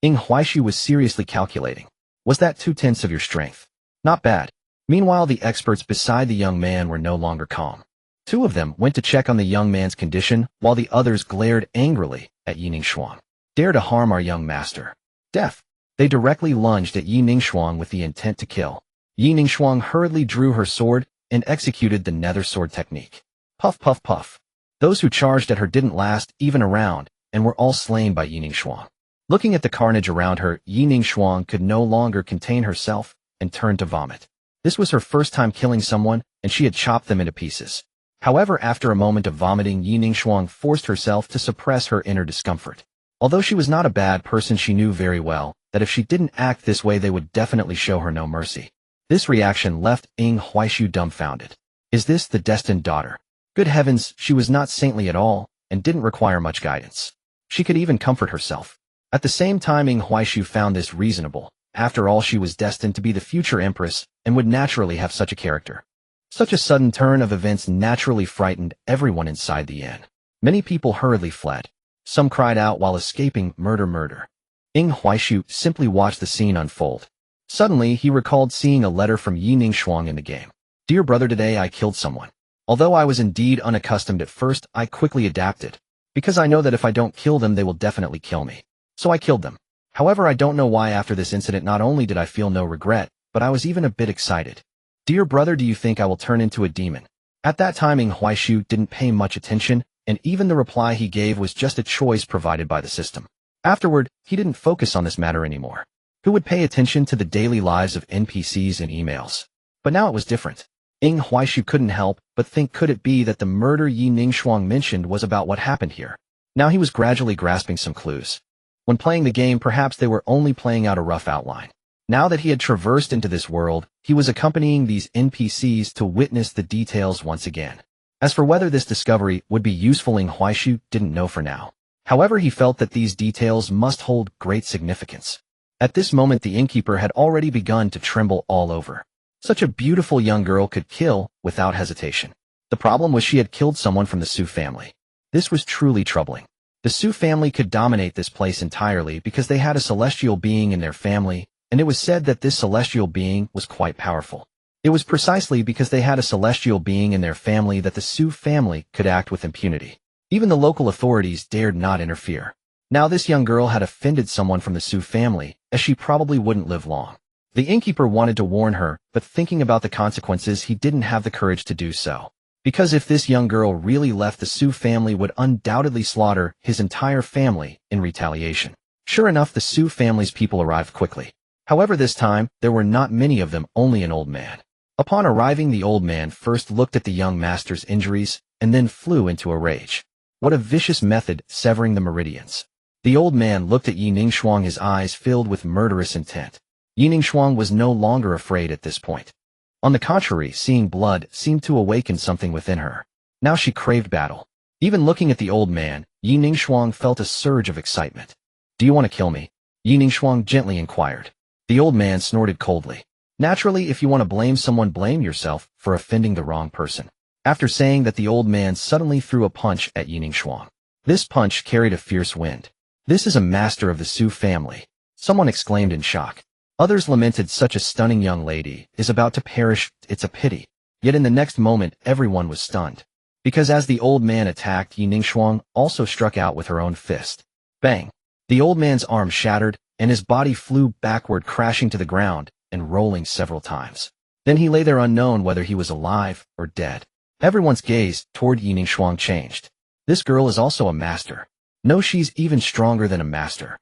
Ying Huaishu was seriously calculating. Was that 2/10 of your strength? Not bad. Meanwhile, the experts beside the young man were no longer calm. Two of them went to check on the young man's condition, while the others glared angrily at Yi Ningxuang. Dare to harm our young master. Death. They directly lunged at Yi Ningxuang with the intent to kill. Yi Ningxuang hurriedly drew her sword and executed the nether sword technique. Puff, puff, puff. Those who charged at her didn't last even a round, and were all slain by Yi Ningxuang. Looking at the carnage around her, Yi Ningxuang could no longer contain herself and turned to vomit. This was her first time killing someone, and she had chopped them into pieces. However, after a moment of vomiting, Yi Ningxuang forced herself to suppress her inner discomfort. Although she was not a bad person, she knew very well that if she didn't act this way, they would definitely show her no mercy. This reaction left Ying Huaishu dumbfounded. Is this the destined daughter? Good heavens, she was not saintly at all, and didn't require much guidance. She could even comfort herself. At the same time, Ying Huaishu found this reasonable. After all, she was destined to be the future empress, and would naturally have such a character. Such a sudden turn of events naturally frightened everyone inside the inn. Many people hurriedly fled. Some cried out while escaping, "Murder, murder." Ying Huaishu simply watched the scene unfold. Suddenly, he recalled seeing a letter from Yi Ningshuang in the game. "Dear brother, today I killed someone. Although I was indeed unaccustomed at first, I quickly adapted. Because I know that if I don't kill them, they will definitely kill me. So I killed them. However, I don't know why after this incident not only did I feel no regret, but I was even a bit excited. Dear brother, do you think I will turn into a demon?" At that time, Ying Huaishu didn't pay much attention, and even the reply he gave was just a choice provided by the system. Afterward, he didn't focus on this matter anymore. Who would pay attention to the daily lives of NPCs and emails? But now it was different. Ying Huaishu couldn't help but think, could it be that the murder Yi Ningshuang mentioned was about what happened here? Now he was gradually grasping some clues. When playing the game, perhaps they were only playing out a rough outline. Now that he had traversed into this world, he was accompanying these NPCs to witness the details once again. As for whether this discovery would be useful, Ying Huaishu didn't know for now. However, he felt that these details must hold great significance. At this moment, the innkeeper had already begun to tremble all over. Such a beautiful young girl could kill without hesitation. The problem was she had killed someone from the Su family. This was truly troubling. The Su family could dominate this place entirely because they had a celestial being in their family, and it was said that this celestial being was quite powerful. It was precisely because they had a celestial being in their family that the Su family could act with impunity. Even the local authorities dared not interfere. Now this young girl had offended someone from the Su family, as she probably wouldn't live long. The innkeeper wanted to warn her, but thinking about the consequences, he didn't have the courage to do so. Because if this young girl really left, the Su family would undoubtedly slaughter his entire family in retaliation. Sure enough, the Su family's people arrived quickly. However, this time, there were not many of them, only an old man. Upon arriving, the old man first looked at the young master's injuries, and then flew into a rage. What a vicious method, severing the meridians. The old man looked at Yi Ningshuang, his eyes filled with murderous intent. Yi Ningshuang was no longer afraid at this point. On the contrary, seeing blood seemed to awaken something within her. Now she craved battle. Even looking at the old man, Yi Ningshuang felt a surge of excitement. "Do you want to kill me?" Yi Ningshuang gently inquired. The old man snorted coldly. "Naturally, if you want to blame someone, blame yourself for offending the wrong person." After saying that, the old man suddenly threw a punch at Yi Ningshuang. This punch carried a fierce wind. "This is a master of the Su family," someone exclaimed in shock. Others lamented, "Such a stunning young lady is about to perish, it's a pity." Yet in the next moment, everyone was stunned. Because as the old man attacked, Yi Ningshuang also struck out with her own fist. Bang! The old man's arm shattered, and his body flew backward, crashing to the ground and rolling several times. Then he lay there, unknown whether he was alive or dead. Everyone's gaze toward Yi Ningshuang changed. This girl is also a master. No, she's even stronger than a master.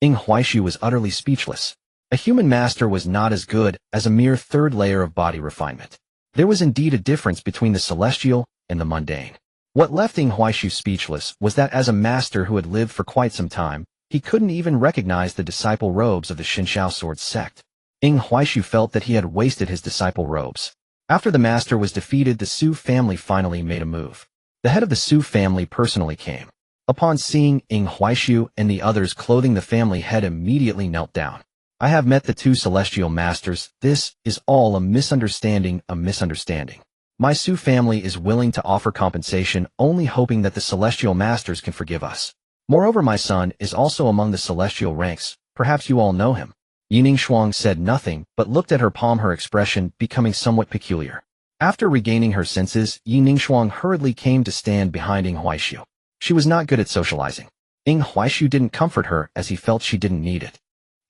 Ying Huaishu was utterly speechless. A human master was not as good as a mere third layer of body refinement. There was indeed a difference between the celestial and the mundane. What left Ying Huaishu speechless was that as a master who had lived for quite some time, he couldn't even recognize the disciple robes of the Shinshao sword sect. Ying Huaishu felt that he had wasted his disciple robes. After the master was defeated, the Su family finally made a move. The head of the Su family personally came. Upon seeing Ying Huaishu and the others, clothing the family head immediately knelt down. "I have met the two celestial masters. This is all a misunderstanding, a misunderstanding. My Su family is willing to offer compensation, only hoping that the celestial masters can forgive us. Moreover, my son is also among the celestial ranks. Perhaps you all know him." Yi Ningshuang said nothing, but looked at her palm, her expression becoming somewhat peculiar. After regaining her senses, Yi Ningshuang hurriedly came to stand behind Ying Huaishu. She was not good at socializing. Ying Huaishu didn't comfort her, as he felt she didn't need it.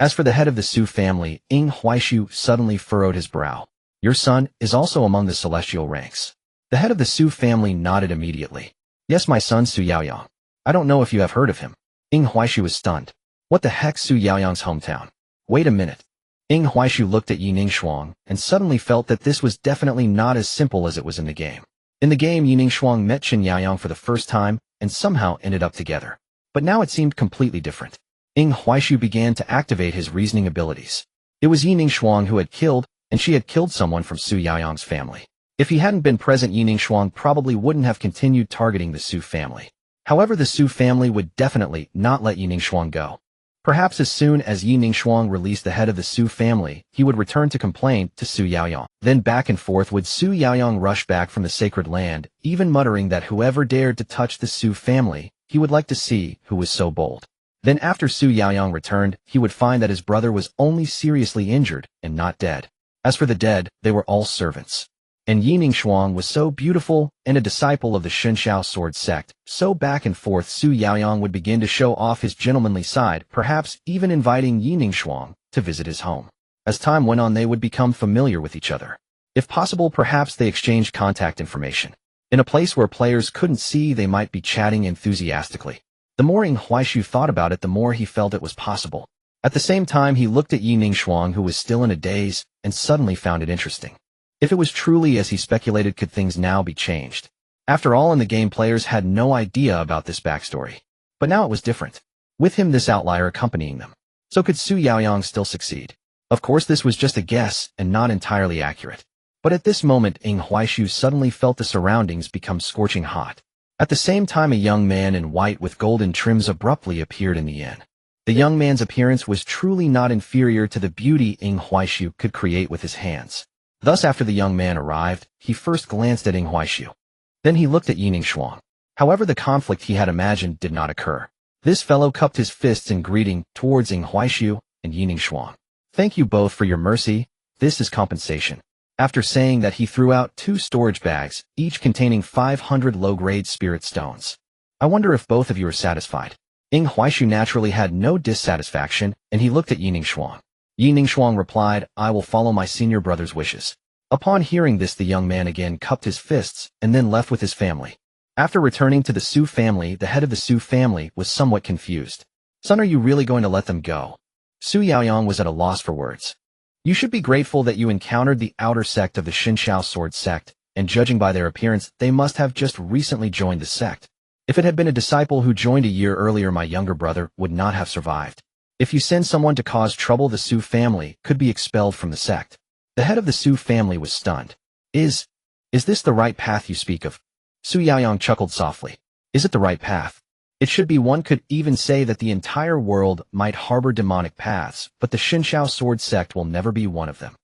As for the head of the Su family, Ying Huaishu suddenly furrowed his brow. "Your son is also among the celestial ranks." The head of the Su family nodded immediately. "Yes, my son Su Yaoyang. I don't know if you have heard of him." Ying Huaishu was stunned. What the heck, Su Yaoyang's hometown? Wait a minute. Ying Huaishu looked at Yi Ningshuang and suddenly felt that this was definitely not as simple as it was in the game. In the game, Yi Ningshuang met Chen Yaoyang for the first time and somehow ended up together. But now it seemed completely different. Ying Huaishu began to activate his reasoning abilities. It was Yi Ningshuang who had killed, and she had killed someone from Su Yaoyang's family. If he hadn't been present, Yi Ningshuang probably wouldn't have continued targeting the Su family. However, the Su family would definitely not let Yi Ningshuang go. Perhaps as soon as Yi Ningshuang released the head of the Su family, he would return to complain to Su Yaoyang. Then back and forth would Su Yaoyang rush back from the sacred land, even muttering that whoever dared to touch the Su family He would like to see who was so bold. Then after Su Yaoyang returned, he would find that his brother was only seriously injured and not dead. As for the dead, they were all servants. And Yining Shuang was so beautiful and a disciple of the Shunshao sword sect, so back and forth Su Yaoyang would begin to show off his gentlemanly side, perhaps even inviting Yining Shuang to visit his home. As time went on, they would become familiar with each other. If possible, perhaps they exchanged contact information. In a place where players couldn't see, they might be chatting enthusiastically. The more Ing Huaishu thought about it, the more he felt it was possible. At the same time, he looked at Yining Shuang, who was still in a daze, and suddenly found it interesting. If it was truly as he speculated, could things now be changed? After all, in the game, players had no idea about this backstory. But now it was different. With him, this outlier accompanying them. So could Su Yaoyang still succeed? Of course, this was just a guess and not entirely accurate. But at this moment, Ing Huaishu suddenly felt the surroundings become scorching hot. At the same time, a young man in white with golden trims abruptly appeared in the inn. The young man's appearance was truly not inferior to the beauty Ing Huaishu could create with his hands. Thus, after the young man arrived, he first glanced at Ing Huaishu. Then he looked at Yining Shuang. However, the conflict he had imagined did not occur. This fellow cupped his fists in greeting towards Ing Huaishu and Yining Shuang. Thank you both for your mercy. This is compensation. After saying that, he threw out 2 storage bags, each containing 500 low-grade spirit stones. I wonder if both of you are satisfied. Ing Huaishu naturally had no dissatisfaction, and he looked at Yining Shuang. Yining Shuang replied, I will follow my senior brother's wishes. Upon hearing this, the young man again cupped his fists and then left with his family. After returning to the Su family, the head of the Su family was somewhat confused. Son, are you really going to let them go? Su Yaoyang was at a loss for words. You should be grateful that you encountered the outer sect of the Shunshao sword sect, and judging by their appearance, they must have just recently joined the sect. If it had been a disciple who joined a year earlier, my younger brother would not have survived. If you send someone to cause trouble, the Su family could be expelled from the sect. The head of the Su family was stunned. Is this the right path you speak of? Su Yaoyang chuckled softly. Is it the right path? It should be. One could even say that the entire world might harbor demonic paths, but the Shunshao sword sect will never be one of them.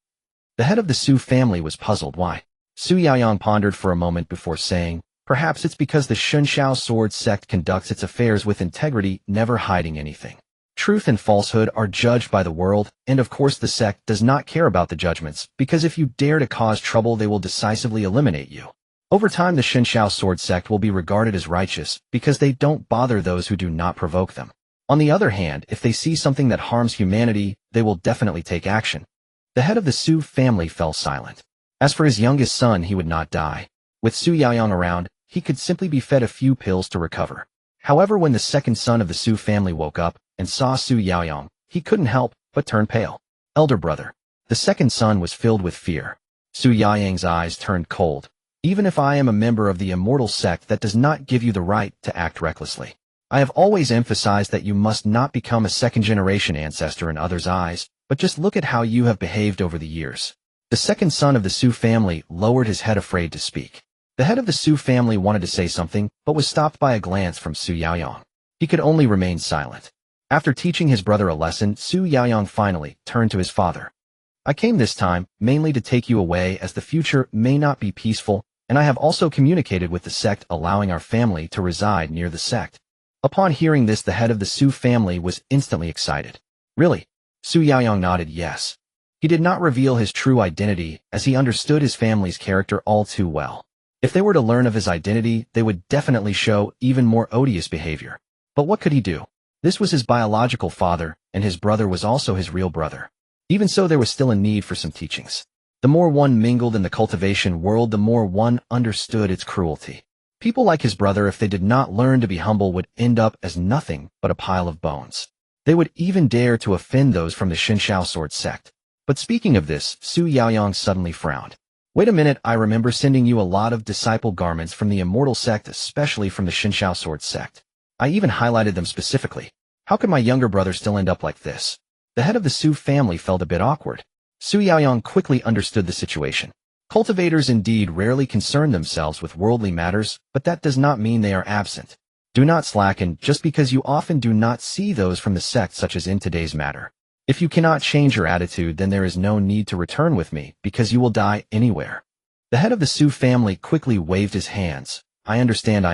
The head of the Su family was puzzled. Why? Su Yaoyang pondered for a moment before saying, perhaps it's because the Shunshao sword sect conducts its affairs with integrity, never hiding anything. Truth and falsehood are judged by the world, and of course the sect does not care about the judgments, because if you dare to cause trouble, they will decisively eliminate you. Over time, the Shunshao sword sect will be regarded as righteous, because they don't bother those who do not provoke them. On the other hand, if they see something that harms humanity, they will definitely take action. The head of the Su family fell silent. As for his youngest son, he would not die. With Su Yaoyang around, he could simply be fed a few pills to recover. However, when the second son of the Su family woke up and saw Su Yaoyang, he couldn't help but turn pale. Elder brother. The second son was filled with fear. Su Yaoyang's eyes turned cold. Even if I am a member of the immortal sect, that does not give you the right to act recklessly. I have always emphasized that you must not become a second-generation ancestor in others' eyes, but just look at how you have behaved over the years. The second son of the Su family lowered his head, afraid to speak. The head of the Su family wanted to say something, but was stopped by a glance from Su Yaoyang. He could only remain silent. After teaching his brother a lesson, Su Yaoyang finally turned to his father. I came this time mainly to take you away, as the future may not be peaceful, and I have also communicated with the sect, allowing our family to reside near the sect. Upon hearing this, the head of the Su family was instantly excited. Really? Su Yaoyang nodded yes. He did not reveal his true identity, as he understood his family's character all too well. If they were to learn of his identity, they would definitely show even more odious behavior. But what could he do? This was his biological father, and his brother was also his real brother. Even so, there was still a need for some teachings. The more one mingled in the cultivation world, the more one understood its cruelty. People like his brother, if they did not learn to be humble, would end up as nothing but a pile of bones. They would even dare to offend those from the Shunshao sword sect. But speaking of this, Su Yaoyang suddenly frowned. Wait a minute, I remember sending you a lot of disciple garments from the immortal sect, especially from the Shunshao sword sect. I even highlighted them specifically. How could my younger brother still end up like this? The head of the Su family felt a bit awkward. Su Yaoyang quickly understood the situation. Cultivators indeed rarely concern themselves with worldly matters, but that does not mean they are absent. Do not slacken just because you often do not see those from the sect, such as in today's matter. If you cannot change your attitude, then there is no need to return with me, because you will die anywhere. The head of the Su family quickly waved his hands. I understand.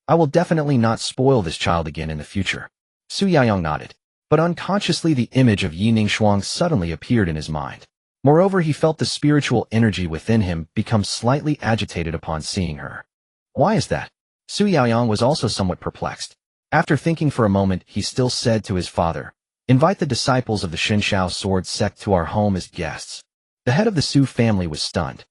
I will definitely not spoil this child again in the future. Su Yaoyang nodded, but unconsciously the image of Yi Ningshuang suddenly appeared in his mind. Moreover, he felt the spiritual energy within him become slightly agitated upon seeing her. Why is that? Su Yaoyang was also somewhat perplexed. After thinking for a moment, he still said to his father, "Invite the disciples of the Shinshao sword sect to our home as guests." The head of the Su family was stunned.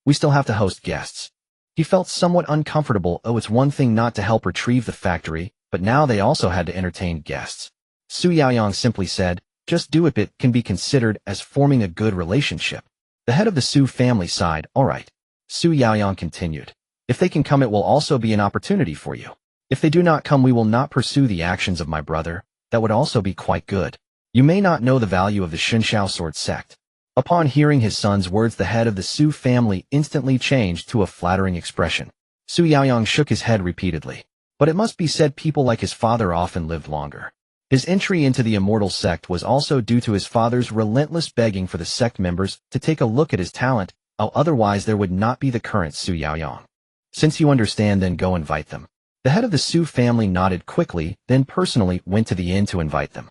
We still have to host guests. He felt somewhat uncomfortable. It's one thing not to help retrieve the factory, but now they also had to entertain guests. Su Yaoyang simply said, "Just do it." It can be considered as forming a good relationship. The head of the Su family sighed. "All right." Su Yaoyang continued, "If they can come, it will also be an opportunity for you. If they do not come, we will not pursue the actions of my brother. That would also be quite good. You may not know the value of the Shinshao sword sect." Upon hearing his son's words, the head of the Su family instantly changed to a flattering expression. Su Yaoyang shook his head repeatedly. But it must be said, people like his father often lived longer. His entry into the immortal sect was also due to his father's relentless begging for the sect members to take a look at his talent, otherwise there would not be the current Su Yaoyang. "Since you understand, then go invite them." The head of the Su family nodded quickly, then personally went to the inn to invite them.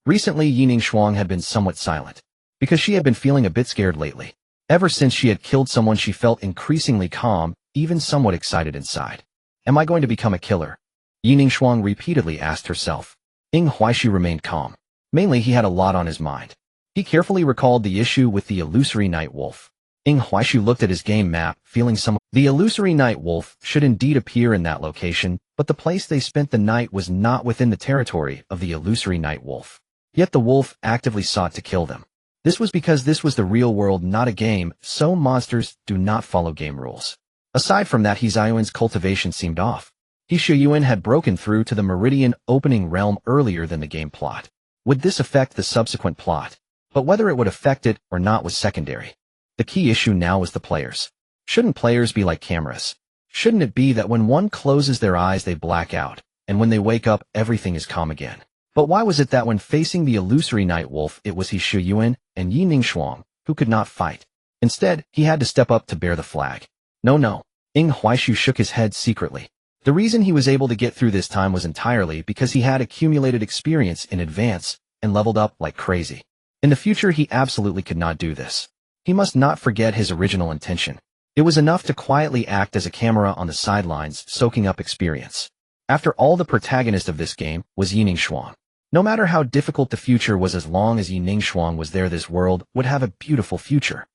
Recently, Yi Ningshuang had been somewhat silent, because she had been feeling a bit scared lately. Ever since she had killed someone, she felt increasingly calm, even somewhat excited inside. Am I going to become a killer? Yi Ningshuang repeatedly asked herself. Ying Huaixu remained calm. Mainly, he had a lot on his mind. He carefully recalled the issue with the illusory night wolf. Ying Huaixu looked at his game map, feeling The illusory night wolf should indeed appear in that location, but the place they spent the night was not within the territory of the illusory night wolf. Yet the wolf actively sought to kill them. This was because this was the real world, not a game, so monsters do not follow game rules. Aside from that, He Ziyuan's cultivation seemed off. He Shiyuan had broken through to the Meridian opening realm earlier than the game plot. Would this affect the subsequent plot? But whether it would affect it or not was secondary. The key issue now was the players. Shouldn't players be like cameras? Shouldn't it be that when one closes their eyes they black out, and when they wake up everything is calm again? But why was it that when facing the illusory night wolf it was He Shiyuan and Yi Ningshuang who could not fight? Instead, he had to step up to bear the flag. No. Ying Huaixu shook his head secretly. The reason he was able to get through this time was entirely because he had accumulated experience in advance and leveled up like crazy. In the future, he absolutely could not do this. He must not forget his original intention. It was enough to quietly act as a camera on the sidelines, soaking up experience. After all, the protagonist of this game was Yi Ningshuang. No matter how difficult the future was, as long as Yi Ningshuang was there, this world would have a beautiful future.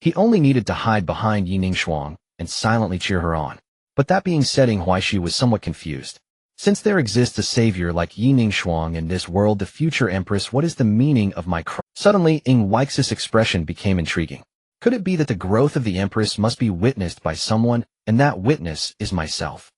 He only needed to hide behind Yi Ningshuang and silently cheer her on. But that being said, Ying Huaixu was somewhat confused. Since there exists a savior like Yi Ningshuang in this world, the future empress, what is the meaning of my crime? Suddenly, Ying Huaixu's expression became intriguing. Could it be that the growth of the empress must be witnessed by someone, and that witness is myself?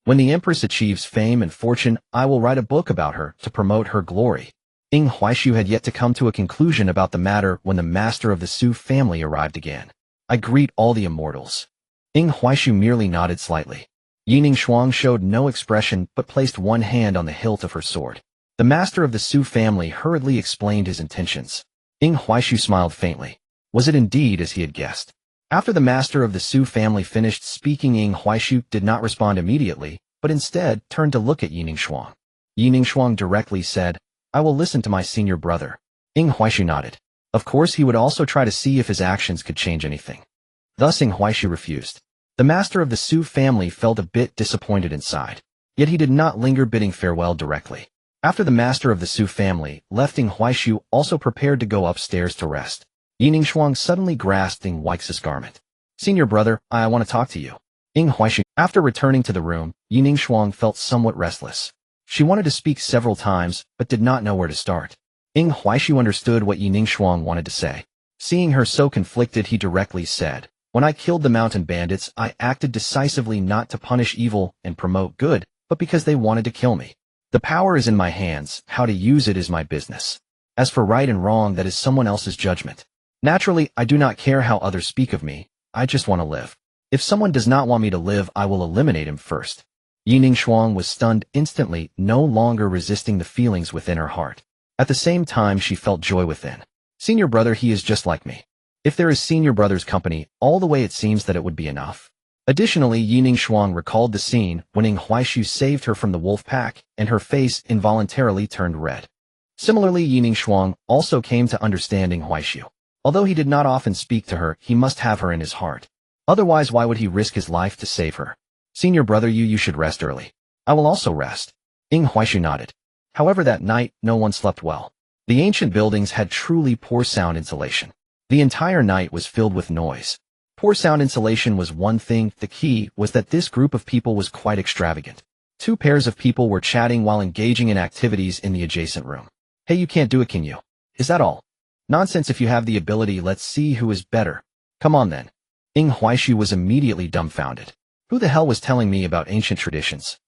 When the empress achieves fame and fortune, I will write a book about her to promote her glory. Ying Huaixu had yet to come to a conclusion about the matter when the master of the Su family arrived again. I greet all the immortals. Ying Huaixu merely nodded slightly. Yi Ningshuang showed no expression but placed one hand on the hilt of her sword. The master of the Su family hurriedly explained his intentions. Ying Huaixu smiled faintly. Was it indeed as he had guessed? After the master of the Su family finished speaking, Ying Huaixu did not respond immediately, but instead turned to look at Yi Ningshuang. Yi Ningshuang directly said, I will listen to my senior brother. Ying Huaixu nodded. Of course, he would also try to see if his actions could change anything. Thus Ying Huaixu refused. The master of the Su family felt a bit disappointed inside. Yet he did not linger, bidding farewell directly. After the master of the Su family left, Ying Huaixu also prepared to go upstairs to rest. Yi Ningshuang suddenly grasped Ying Huaixu's garment. Senior brother, I want to talk to you. Ying Huaixu. After returning to the room, Yi Ningshuang felt somewhat restless. She wanted to speak several times, but did not know where to start. Ying Huaixu understood what Yi Ningshuang wanted to say. Seeing her so conflicted, he directly said, When I killed the mountain bandits, I acted decisively, not to punish evil and promote good, but because they wanted to kill me. The power is in my hands, how to use it is my business. As for right and wrong, that is someone else's judgment. Naturally, I do not care how others speak of me, I just want to live. If someone does not want me to live, I will eliminate him first. Yi Ningshuang was stunned instantly, no longer resisting the feelings within her heart. At the same time, she felt joy within. Senior brother, he is just like me. If there is senior brother's company, all the way it seems that it would be enough. Additionally, Yining Shuang recalled the scene when Ing Huaishu saved her from the wolf pack, and her face involuntarily turned red. Similarly, Yining Shuang also came to understand Ing Huaishu. Although he did not often speak to her, he must have her in his heart. Otherwise, why would he risk his life to save her? Senior brother, you should rest early. I will also rest. Ing Huaishu nodded. However, that night, no one slept well. The ancient buildings had truly poor sound insulation. The entire night was filled with noise. Poor sound insulation was one thing, the key was that this group of people was quite extravagant. Two pairs of people were chatting while engaging in activities in the adjacent room. Hey, you can't do it, can you? Is that all? Nonsense, if you have the ability, let's see who is better. Come on then. Ing Huaishu was immediately dumbfounded. Who the hell was telling me about ancient traditions?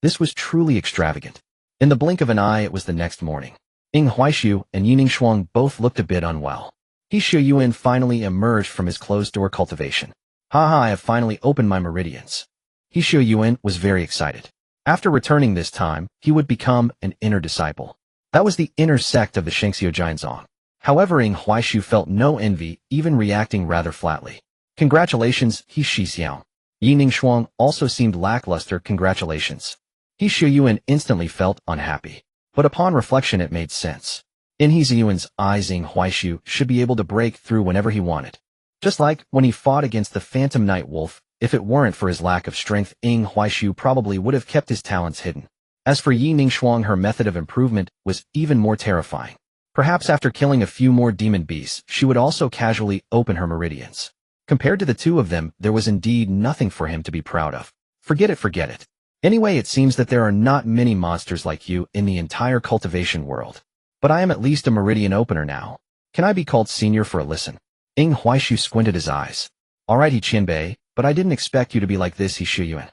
This was truly extravagant. In the blink of an eye, it was the next morning. Ing Huaishu and Yining Shuang both looked a bit unwell. He Shuyuan finally emerged from his closed-door cultivation. Haha, I have finally opened my meridians. He Shuyuan was very excited. After returning this time, he would become an inner disciple. That was the inner sect of the Shengxiu Jianzong. However, Ing Huaishu felt no envy, even reacting rather flatly. Congratulations, He Shixiao. Yining Shuang also seemed lackluster. Congratulations. He Shuyuan instantly felt unhappy. But upon reflection it made sense. In He Ziyuan's eyes, Ing Huaishu should be able to break through whenever he wanted. Just like when he fought against the Phantom Night Wolf, if it weren't for his lack of strength, Ing Huaishu probably would have kept his talents hidden. As for Yining Shuang, her method of improvement was even more terrifying. Perhaps after killing a few more demon beasts, she would also casually open her meridians. Compared to the two of them, there was indeed nothing for him to be proud of. Forget it. Anyway, it seems that there are not many monsters like you in the entire cultivation world. But I am at least a meridian opener now. Can I be called senior for a listen? Ing Huaishu squinted his eyes. Alright, He Qianbei, but I didn't expect you to be like this, He Shuyuan.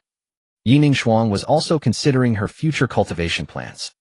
Yining Shuang was also considering her future cultivation plans.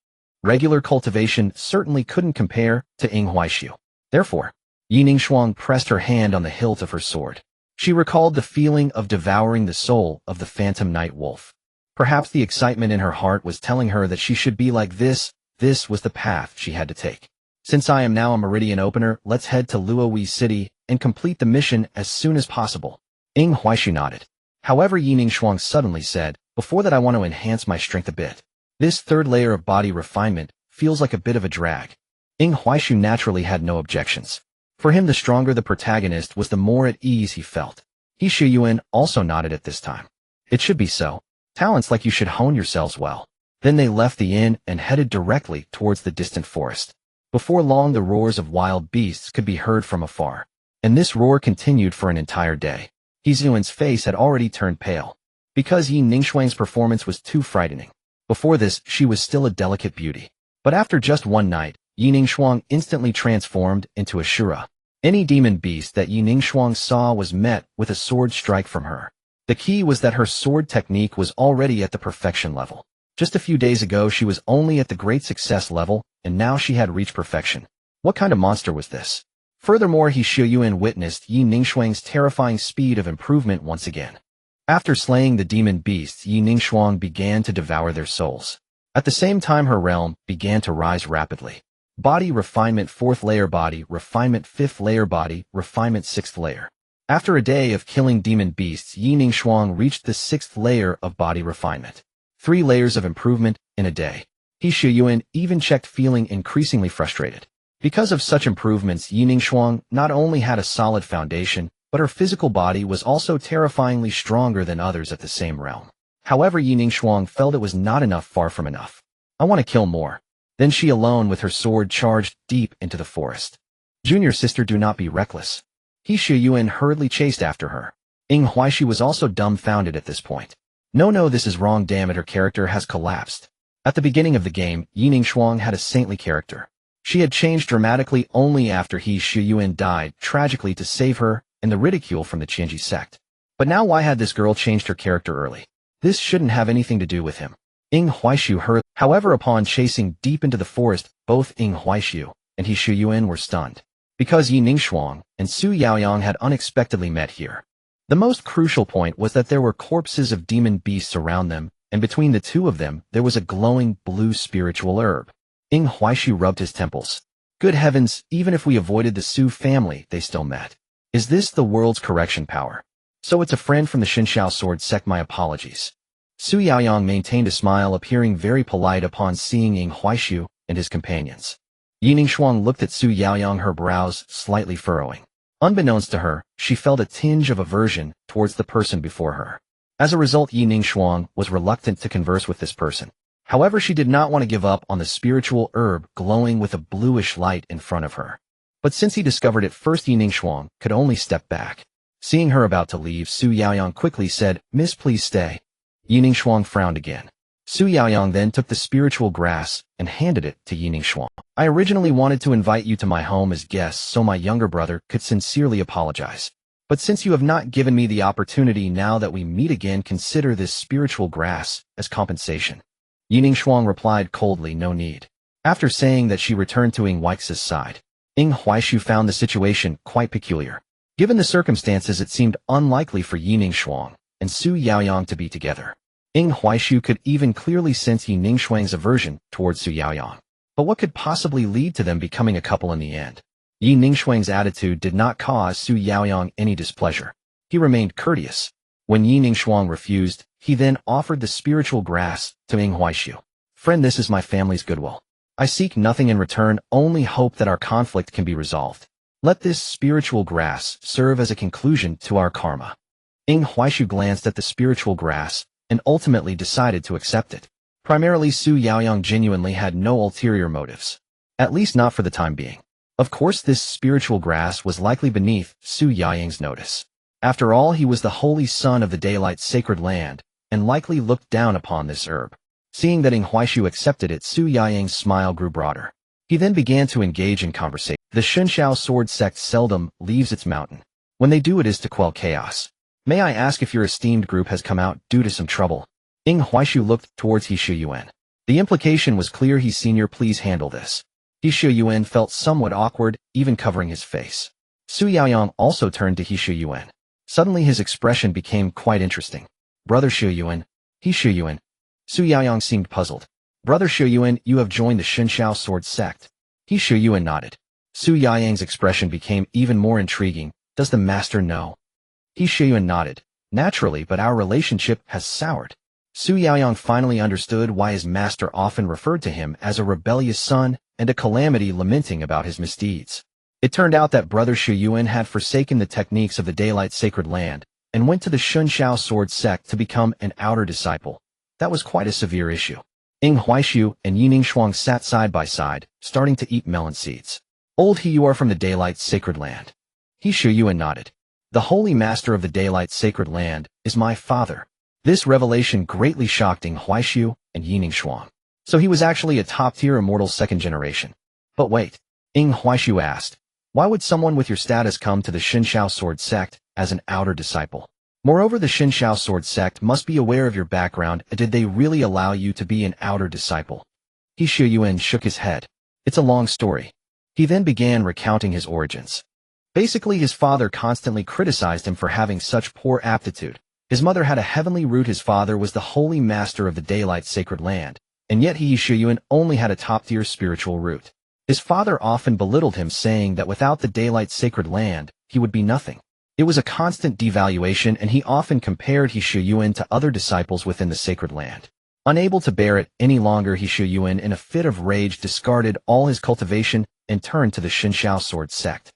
Regular cultivation certainly couldn't compare to Ing Huaishu. Therefore, Yining Shuang pressed her hand on the hilt of her sword. She recalled the feeling of devouring the soul of the Phantom Night Wolf. Perhaps the excitement in her heart was telling her that she should be like this. This was the path she had to take. Since I am now a meridian opener, let's head to Luoyi City and complete the mission as soon as possible. Ing Huaishu nodded. However, Yining Shuang suddenly said, before that I want to enhance my strength a bit. This third layer of body refinement feels like a bit of a drag. Ing Huaishu naturally had no objections. For him, the stronger the protagonist was, the more at ease he felt. He Shuyuan also nodded at this time. It should be so. Talents like you should hone yourselves well. Then they left the inn and headed directly towards the distant forest. Before long, the roars of wild beasts could be heard from afar. And this roar continued for an entire day. He Ziyuan's face had already turned pale. Because Yining Shuang's performance was too frightening. Before this, she was still a delicate beauty. But after just one night, Yining Shuang instantly transformed into a Shura. Any demon beast that Yining Shuang saw was met with a sword strike from her. The key was that her sword technique was already at the perfection level. Just a few days ago, she was only at the great success level, and now she had reached perfection. What kind of monster was this? Furthermore, He Shuyuan witnessed Yining Shuang's terrifying speed of improvement once again. After slaying the demon beasts, Yining Shuang began to devour their souls. At the same time, her realm began to rise rapidly. Body refinement 4th layer, body refinement 5th layer, body refinement 6th layer. After a day of killing demon beasts, Yining Shuang reached the 6th layer of body refinement. 3 layers of improvement in a day. He Shuyuan even checked, feeling increasingly frustrated. Because of such improvements, Yining Shuang not only had a solid foundation, but her physical body was also terrifyingly stronger than others at the same realm. However, Yining Shuang felt it was not enough, far from enough. I want to kill more. Then she alone with her sword charged deep into the forest. Junior sister, do not be reckless. He Shuyuan hurriedly chased after her. Ing Huaishu was also dumbfounded at this point. No, this is wrong, damn it, her character has collapsed. At the beginning of the game, Yining Shuang had a saintly character. She had changed dramatically only after He Shuyuan died tragically to save her and the ridicule from the Qianji sect. But now why had this girl changed her character early? This shouldn't have anything to do with him. Ing Huaishu heard. However, upon chasing deep into the forest, both Ing Huaishu and He Shuyuan were stunned. Because Yining Shuang and Su Yaoyang had unexpectedly met here. The most crucial point was that there were corpses of demon beasts around them, and between the two of them there was a glowing blue spiritual herb. Ing Huaishu rubbed his temples. Good heavens, even if we avoided the Su family, they still met. Is this the world's correction power? So it's a friend from the Xinxiao sword sect, my apologies. Su Yaoyang maintained a smile, appearing very polite upon seeing Ying Huaishu and his companions. Yi Ningxuang looked at Su Yaoyang, her brows slightly furrowing. Unbeknownst to her, she felt a tinge of aversion towards the person before her. As a result, Yi Ningxuang was reluctant to converse with this person. However, she did not want to give up on the spiritual herb glowing with a bluish light in front of her. But since he discovered it first, Yi Ningxuang could only step back. Seeing her about to leave, Su Yaoyang quickly said, "Miss, please stay." Yi Ningxuang frowned again. Su Yaoyang then took the spiritual grass and handed it to Yi Ningxuang. "I originally wanted to invite you to my home as guests so my younger brother could sincerely apologize. But since you have not given me the opportunity, now that we meet again, consider this spiritual grass as compensation." Yi Ningxuang replied coldly, "No need." After saying that, she returned to Ying Huaix's side. Ying Huaishu found the situation quite peculiar. Given the circumstances, it seemed unlikely for Yi Ningxuang and Su Yaoyang to be together. Ying Huaishu could even clearly sense Yi Ningxuang's aversion towards Su Yaoyang. But what could possibly lead to them becoming a couple in the end? Yi Ningxuang's attitude did not cause Su Yaoyang any displeasure. He remained courteous. When Yi Ningxuang refused, he then offered the spiritual grass to Ying Huaishu. "Friend, this is my family's goodwill. I seek nothing in return, only hope that our conflict can be resolved. Let this spiritual grass serve as a conclusion to our karma." Ying Huaishu glanced at the spiritual grass and ultimately decided to accept it. Primarily, Su Yaoyang genuinely had no ulterior motives. At least not for the time being. Of course, this spiritual grass was likely beneath Su Yaoyang's notice. After all, he was the holy son of the Daylight Sacred Land, and likely looked down upon this herb. Seeing that Ying Huaishu accepted it, Su Yaoyang's smile grew broader. He then began to engage in conversation. The Xinxiao sword sect seldom leaves its mountain. When they do, it is to quell chaos. "May I ask if your esteemed group has come out due to some trouble?" Ying Huaishu looked towards He Shuyuan. The implication was clear. "He senior, please handle this." He Shuyuan felt somewhat awkward, even covering his face. Su Yaoyang also turned to He Shuyuan. Suddenly his expression became quite interesting. "Brother Shuyuan." He Shuyuan. Su Yaoyang seemed puzzled. "Brother Shuyuan, you have joined the Xinxiao sword sect." He Shuyuan nodded. Su Yaoyang's expression became even more intriguing. "Does the master know?" He Shuyuan nodded. "Naturally, but our relationship has soured." Su Yaoyang finally understood why his master often referred to him as a rebellious son and a calamity, lamenting about his misdeeds. It turned out that Brother Shuyuan had forsaken the techniques of the Daylight Sacred Land and went to the Xinxiao sword sect to become an outer disciple. That was quite a severe issue. Ying Huaishu and Yi Ningxuang sat side by side, starting to eat melon seeds. "Old He, you are from the Daylight Sacred Land." He Shuyuan nodded. "The Holy Master of the Daylight Sacred Land is my father." This revelation greatly shocked Ying Huaishu and Yi Ningxuang. So he was actually a top-tier immortal second generation. But wait, Ying Huaishu asked, why would someone with your status come to the Xinxiao sword sect as an outer disciple? Moreover, the Xinxiao sword sect must be aware of your background. Did they really allow you to be an outer disciple? He Shuyuan shook his head. It's a long story. He then began recounting his origins. Basically, his father constantly criticized him for having such poor aptitude. His mother had a heavenly root. His father was the holy master of the Daylight Sacred Land, and yet he Shuyuan only had a top-tier spiritual root. His father often belittled him, saying that without the Daylight Sacred Land, he would be nothing. It was a constant devaluation, and he often compared He Shuyuan to other disciples within the Sacred Land. Unable to bear it any longer, He Shuyuan, in a fit of rage, discarded all his cultivation and turned to the Xinxiao sword sect.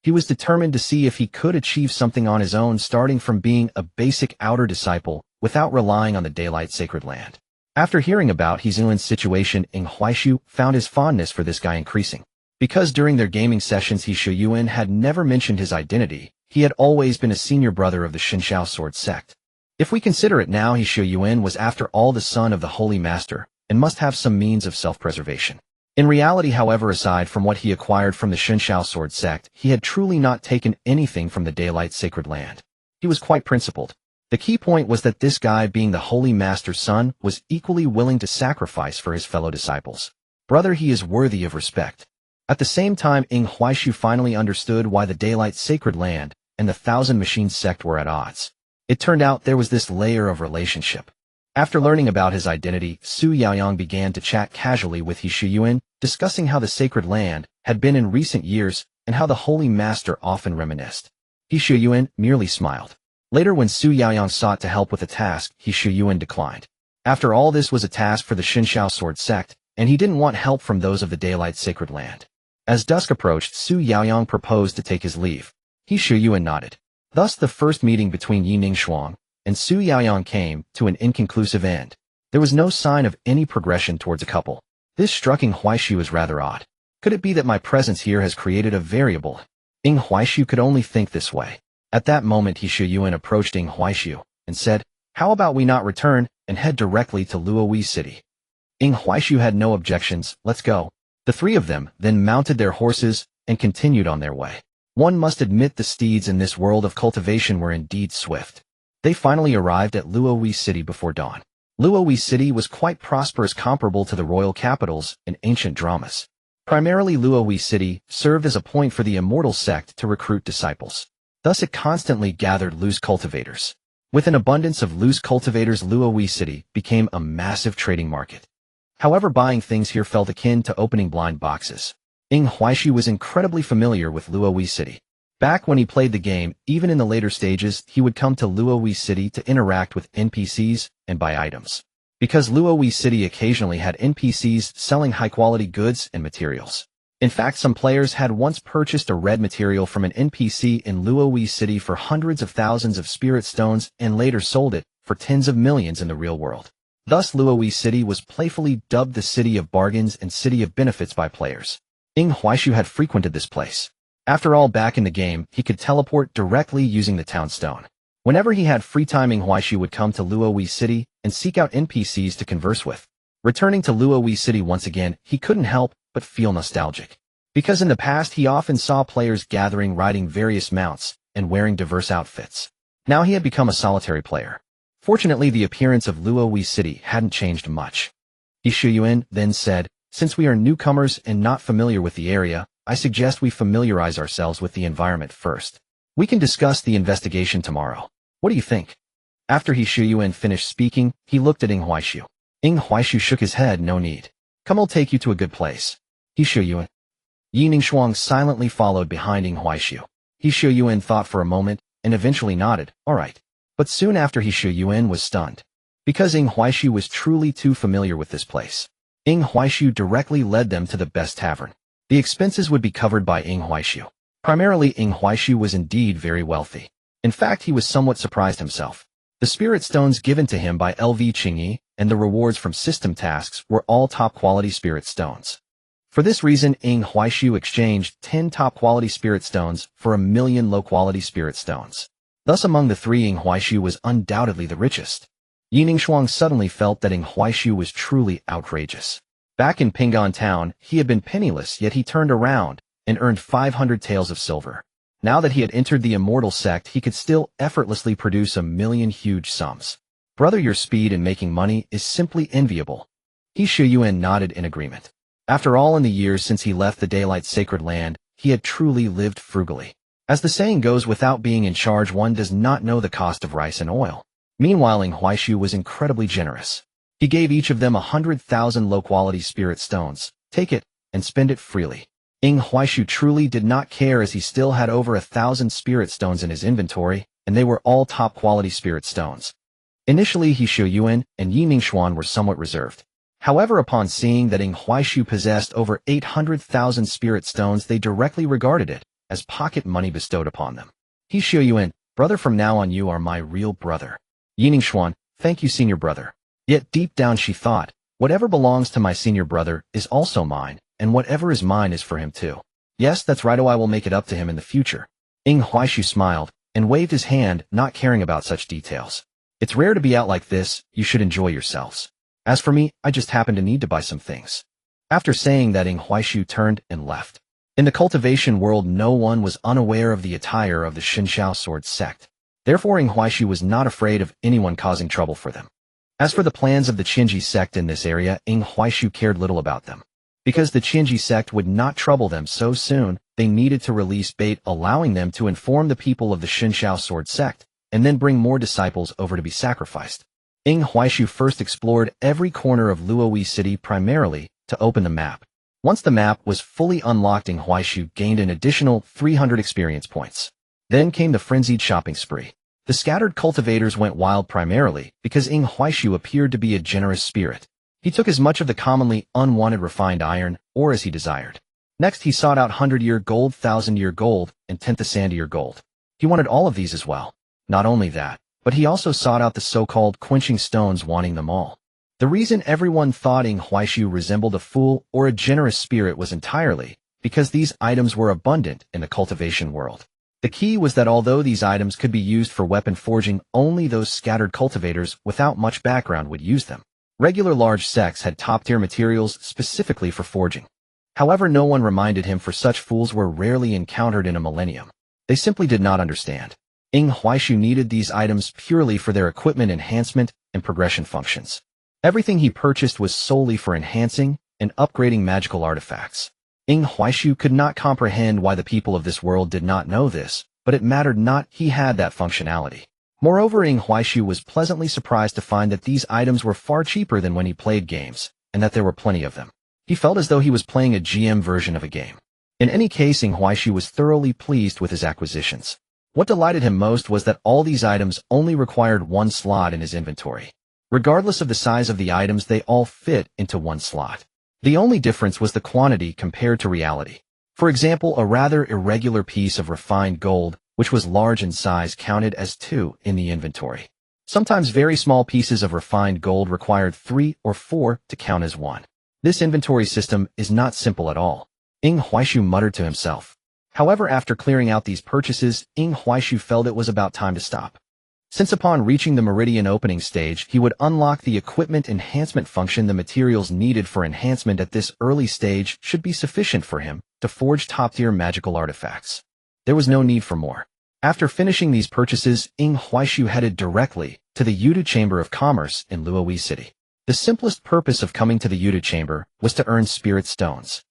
He was determined to see if he could achieve something on his own, starting from being a basic outer disciple without relying on the Daylight Sacred Land. After hearing about He Shuyuan's situation, Ying Huaishu found his fondness for this guy increasing. Because during their gaming sessions He Shuyuan had never mentioned his identity, he had always been a senior brother of the Xinxiao sword sect. If we consider it now, He Shuyuan was after all the son of the Holy Master, and must have some means of self-preservation. In reality, however, aside from what he acquired from the Xinxiao sword sect, he had truly not taken anything from the Daylight Sacred Land. He was quite principled. The key point was that this guy, being the Holy Master's son, was equally willing to sacrifice for his fellow disciples. Brother, he is worthy of respect. At the same time, Ying Huaishu finally understood why the Daylight Sacred Land and the Thousand Machines sect were at odds. It turned out there was this layer of relationship. After learning about his identity, Su Yaoyang began to chat casually with He Shuyuan, discussing how the Sacred Land had been in recent years and how the Holy Master often reminisced. He Shuyuan merely smiled. Later when Su Yaoyang sought to help with a task, He Shuyuan declined. After all, this was a task for the Xinxiao Sword sect, and he didn't want help from those of the Daylight Sacred Land. As dusk approached, Su Yaoyang proposed to take his leave. He Shuyuan nodded. Thus the first meeting between Yi Ningshuang and Su Yaoyang came to an inconclusive end. There was no sign of any progression towards a couple. This struck Ing Huaishu as rather odd. Could it be that my presence here has created a variable? Ing Huaishu could only think this way. At that moment He Shuyuan approached Ing Huaishu and said, "How about we not return and head directly to Luohui City?" Ing Huaishu had no objections. "Let's go." The three of them then mounted their horses and continued on their way. One must admit the steeds in this world of cultivation were indeed swift. They finally arrived at Luohui City before dawn. Luohui City was quite prosperous, comparable to the royal capitals in ancient dramas. Primarily, Luohui City served as a point for the immortal sect to recruit disciples. Thus it constantly gathered loose cultivators. With an abundance of loose cultivators, Luohui City became a massive trading market. However, buying things here felt akin to opening blind boxes. Ing Huaishu was incredibly familiar with Luohui City. Back when he played the game, even in the later stages, he would come to Luohui City to interact with NPCs and buy items. Because Luohui City occasionally had NPCs selling high-quality goods and materials. In fact, some players had once purchased a red material from an NPC in Luohui City for hundreds of thousands of spirit stones and later sold it for tens of millions in the real world. Thus, Luohui City was playfully dubbed the City of Bargains and City of Benefits by players. Ing Huaishu had frequented this place. After all, back in the game, he could teleport directly using the town stone. Whenever he had free time, Ing Huaishu would come to Luohui City and seek out NPCs to converse with. Returning to Luohui City once again, he couldn't help but feel nostalgic. Because in the past he often saw players gathering riding various mounts and wearing diverse outfits. Now he had become a solitary player. Fortunately, the appearance of Luohui City hadn't changed much. He Shuyuan then said, "Since we are newcomers and not familiar with the area, I suggest we familiarize ourselves with the environment first. We can discuss the investigation tomorrow. What do you think?" After He Shuyuan finished speaking, he looked at Ing Huaishu. Ing Huaishu shook his head. "No need. Come, I'll take you to a good place." He Shuyuan. Yi Ningshuang silently followed behind Ing Huaishu. He Shuyuan thought for a moment and eventually nodded, "All right." But soon after, He Shuyuan was stunned. Because Ing Huaishu was truly too familiar with this place. Ing Huaishu directly led them to the best tavern. The expenses would be covered by Ing Huaishu. Primarily, Ing Huaishu was indeed very wealthy. In fact, he was somewhat surprised himself. The spirit stones given to him by LV Qingyi and the rewards from system tasks were all top-quality spirit stones. For this reason, Ing Huaishu exchanged 10 top-quality spirit stones for 1,000,000 low-quality spirit stones. Thus, among the three, Ing Huaishu was undoubtedly the richest. Yi Ningshuang suddenly felt that Ing Huaishu was truly outrageous. Back in Ping'an Town, he had been penniless, yet he turned around and earned 500 taels of silver. Now that he had entered the immortal sect, he could still effortlessly produce 1,000,000 huge sums. "Brother, your speed in making money is simply enviable." He Shuyuan nodded in agreement. After all, in the years since he left the Daylight Sacred Land, he had truly lived frugally. As the saying goes, without being in charge, one does not know the cost of rice and oil. Meanwhile, Ing Huaishu was incredibly generous. He gave each of them 100,000 low-quality spirit stones. "Take it and spend it freely." Ing Huaishu truly did not care, as he still had over 1,000 spirit stones in his inventory, and they were all top-quality spirit stones. Initially, He Shuyuan and Yi Ningshuan were somewhat reserved. However, upon seeing that Ing Huaishu possessed over 800,000 spirit stones, they directly regarded it as pocket money bestowed upon them. He Shuyuan, "Brother, from now on you are my real brother." Yi Ningshuan, "Thank you, senior brother." Yet deep down she thought, whatever belongs to my senior brother is also mine, and whatever is mine is for him too. Yes, that's right, I will make it up to him in the future. Ing Huaishu smiled and waved his hand, not caring about such details. "It's rare to be out like this, you should enjoy yourselves. As for me, I just happen to need to buy some things." After saying that, Ing Huaishu turned and left. In the cultivation world, no one was unaware of the attire of the Xinxiao Sword sect. Therefore, Ing Huaishu was not afraid of anyone causing trouble for them. As for the plans of the Qinji sect in this area, Ing Huaishu cared little about them. Because the Qinji sect would not trouble them so soon, they needed to release bait, allowing them to inform the people of the Xinxiao Sword sect, and then bring more disciples over to be sacrificed. Ing Huaishu first explored every corner of Luohui City, primarily to open the map. Once the map was fully unlocked, Ing Huaishu gained an additional 300 experience points. Then came the frenzied shopping spree. The scattered cultivators went wild primarily because Ing Huaishu appeared to be a generous spirit. He took as much of the commonly unwanted refined iron ore as he desired. Next, he sought out 100-year gold, 1,000-year gold, and 10,000-year gold. He wanted all of these as well. Not only that, but he also sought out the so-called quenching stones, wanting them all. The reason everyone thought Ing Huaishu resembled a fool or a generous spirit was entirely because these items were abundant in the cultivation world. The key was that although these items could be used for weapon forging, only those scattered cultivators without much background would use them. Regular large sects had top-tier materials specifically for forging. However, no one reminded him, for such fools were rarely encountered in a millennium. They simply did not understand. Ing Huaishu needed these items purely for their equipment enhancement and progression functions. Everything he purchased was solely for enhancing and upgrading magical artifacts. Ing Huaishu could not comprehend why the people of this world did not know this, but it mattered not, he had that functionality. Moreover, Ing Huaishu was pleasantly surprised to find that these items were far cheaper than when he played games, and that there were plenty of them. He felt as though he was playing a GM version of a game. In any case, Ing Huaishu was thoroughly pleased with his acquisitions. What delighted him most was that all these items only required one slot in his inventory. Regardless of the size of the items, they all fit into one slot. The only difference was the quantity compared to reality. For example, a rather irregular piece of refined gold, which was large in size, counted as 2 in the inventory. Sometimes very small pieces of refined gold required 3 or 4 to count as 1. This inventory system is not simple at all. Ing Huaishu muttered to himself. However, after clearing out these purchases, Ing Huaishu felt it was about time to stop. Since upon reaching the Meridian opening stage, he would unlock the equipment enhancement function, the materials needed for enhancement at this early stage should be sufficient for him to forge top-tier magical artifacts. There was no need for more. After finishing these purchases, Ing Huaishu headed directly to the Yudu Chamber of Commerce in Luoyi City. The simplest purpose of coming to the Yudu Chamber was to earn spirit stones.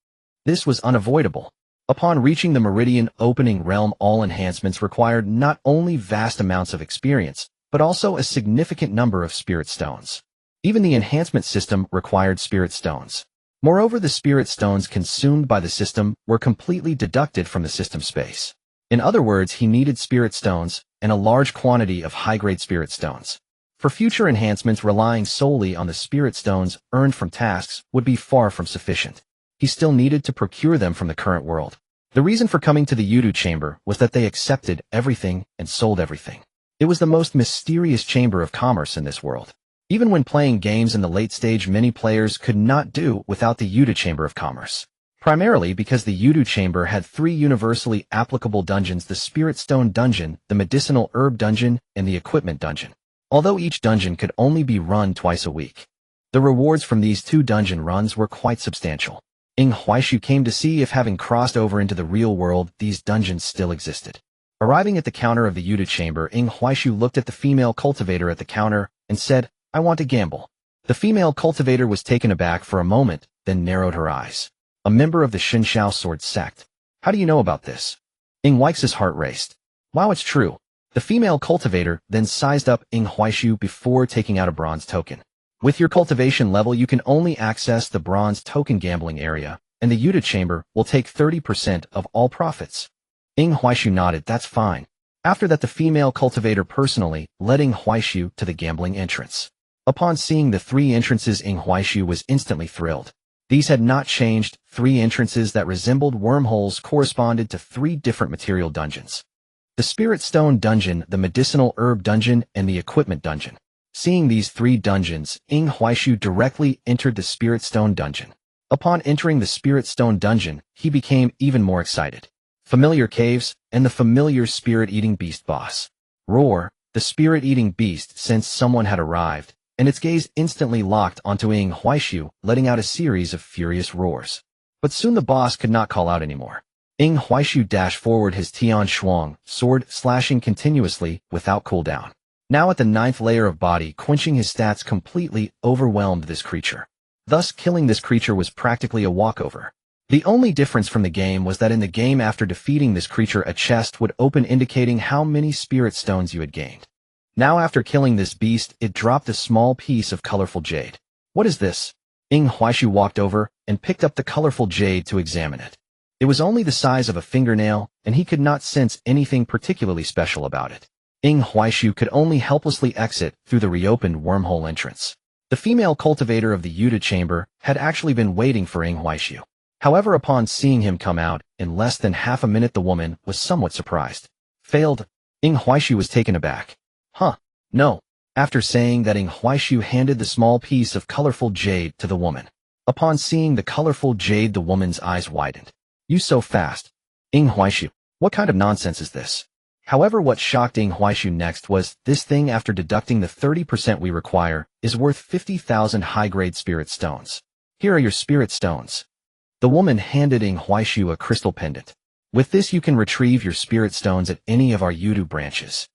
This was unavoidable. Upon reaching the Meridian opening realm, all enhancements required not only vast amounts of experience, but also a significant number of spirit stones. Even the enhancement system required spirit stones. Moreover, the spirit stones consumed by the system were completely deducted from the system space. In other words, he needed spirit stones and a large quantity of high-grade spirit stones. For future enhancements, relying solely on the spirit stones earned from tasks would be far from sufficient. He still needed to procure them from the current world. The reason for coming to the Yudu Chamber was that they accepted everything and sold everything. It was the most mysterious chamber of commerce in this world. Even when playing games in the late stage, many players could not do without the Yudu Chamber of Commerce. Primarily because the Yudu Chamber had 3 universally applicable dungeons: the Spirit Stone Dungeon, the Medicinal Herb Dungeon, and the Equipment Dungeon. Although each dungeon could only be run twice a week, the rewards from these 2 dungeon runs were quite substantial. Ing Huaishu came to see if, having crossed over into the real world, these dungeons still existed. Arriving at the counter of the Yudu Chamber, Ing Huaishu looked at the female cultivator at the counter and said, "I want to gamble." The female cultivator was taken aback for a moment, then narrowed her eyes. A member of the Shinshao sword sect. How do you know about this? Ing Huaishu's heart raced. Wow, it's true. The female cultivator then sized up Ing Huaishu before taking out a bronze token. With your cultivation level, you can only access the bronze token gambling area, and the Yudu Chamber will take 30% of all profits. Ing Huaishu nodded. That's fine. After that, the female cultivator personally led Ing Huaishu to the gambling entrance. Upon seeing the 3 entrances, Ing Huaishu was instantly thrilled. These had not changed. 3 entrances that resembled wormholes corresponded to 3 different material dungeons: the Spirit Stone Dungeon, the Medicinal Herb Dungeon, and the Equipment Dungeon. Seeing these 3 dungeons, Ing Huaishu directly entered the Spirit Stone Dungeon. Upon entering the Spirit Stone Dungeon, he became even more excited. Familiar caves, and the familiar spirit-eating beast boss. Roar, the spirit-eating beast sensed someone had arrived, and its gaze instantly locked onto Ing Huaishu, letting out a series of furious roars. But soon the boss could not call out anymore. Ing Huaishu dashed forward, his Tian Shuang sword slashing continuously without cooldown. Now at the 9th layer of body, quenching his stats completely overwhelmed this creature. Thus, killing this creature was practically a walkover. The only difference from the game was that in the game, after defeating this creature, a chest would open indicating how many spirit stones you had gained. Now, after killing this beast, it dropped a small piece of colorful jade. What is this? Ing Huaishu walked over and picked up the colorful jade to examine it. It was only the size of a fingernail, and he could not sense anything particularly special about it. Ing Huaishu could only helplessly exit through the reopened wormhole entrance. The female cultivator of the Yuta chamber had actually been waiting for Ing Huaishu. However, upon seeing him come out, in less than half a minute the woman was somewhat surprised. Failed. Ing Huaishu was taken aback. Huh, no. After saying that, Ing Huaishu handed the small piece of colorful jade to the woman. Upon seeing the colorful jade, the woman's eyes widened. You so fast. Ing Huaishu, what kind of nonsense is this? However, what shocked Ing Huaishu next was, this thing, after deducting the 30% we require, is worth 50,000 high-grade spirit stones. Here are your spirit stones. The woman handed Ing Huaishu a crystal pendant. With this you can retrieve your spirit stones at any of our Yudu branches.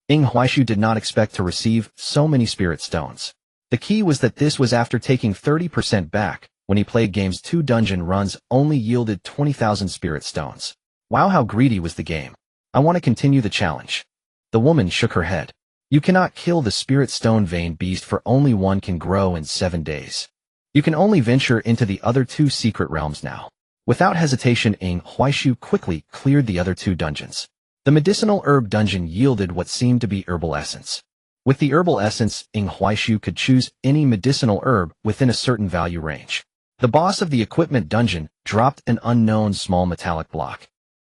Ing Huaishu did not expect to receive so many spirit stones. The key was that this was after taking 30% back. When he played games 2 dungeon runs only yielded 20,000 spirit stones. Wow, how greedy was the game. I want to continue the challenge. The woman shook her head. You cannot kill the spirit stone vein beast, for only one can grow in 7 days. You can only venture into the other 2 secret realms now. Without hesitation, Ing Huaishu quickly cleared the other 2 dungeons. The medicinal herb dungeon yielded what seemed to be herbal essence. With the herbal essence, Ing Huaishu could choose any medicinal herb within a certain value range. The boss of the equipment dungeon dropped an unknown small metallic block.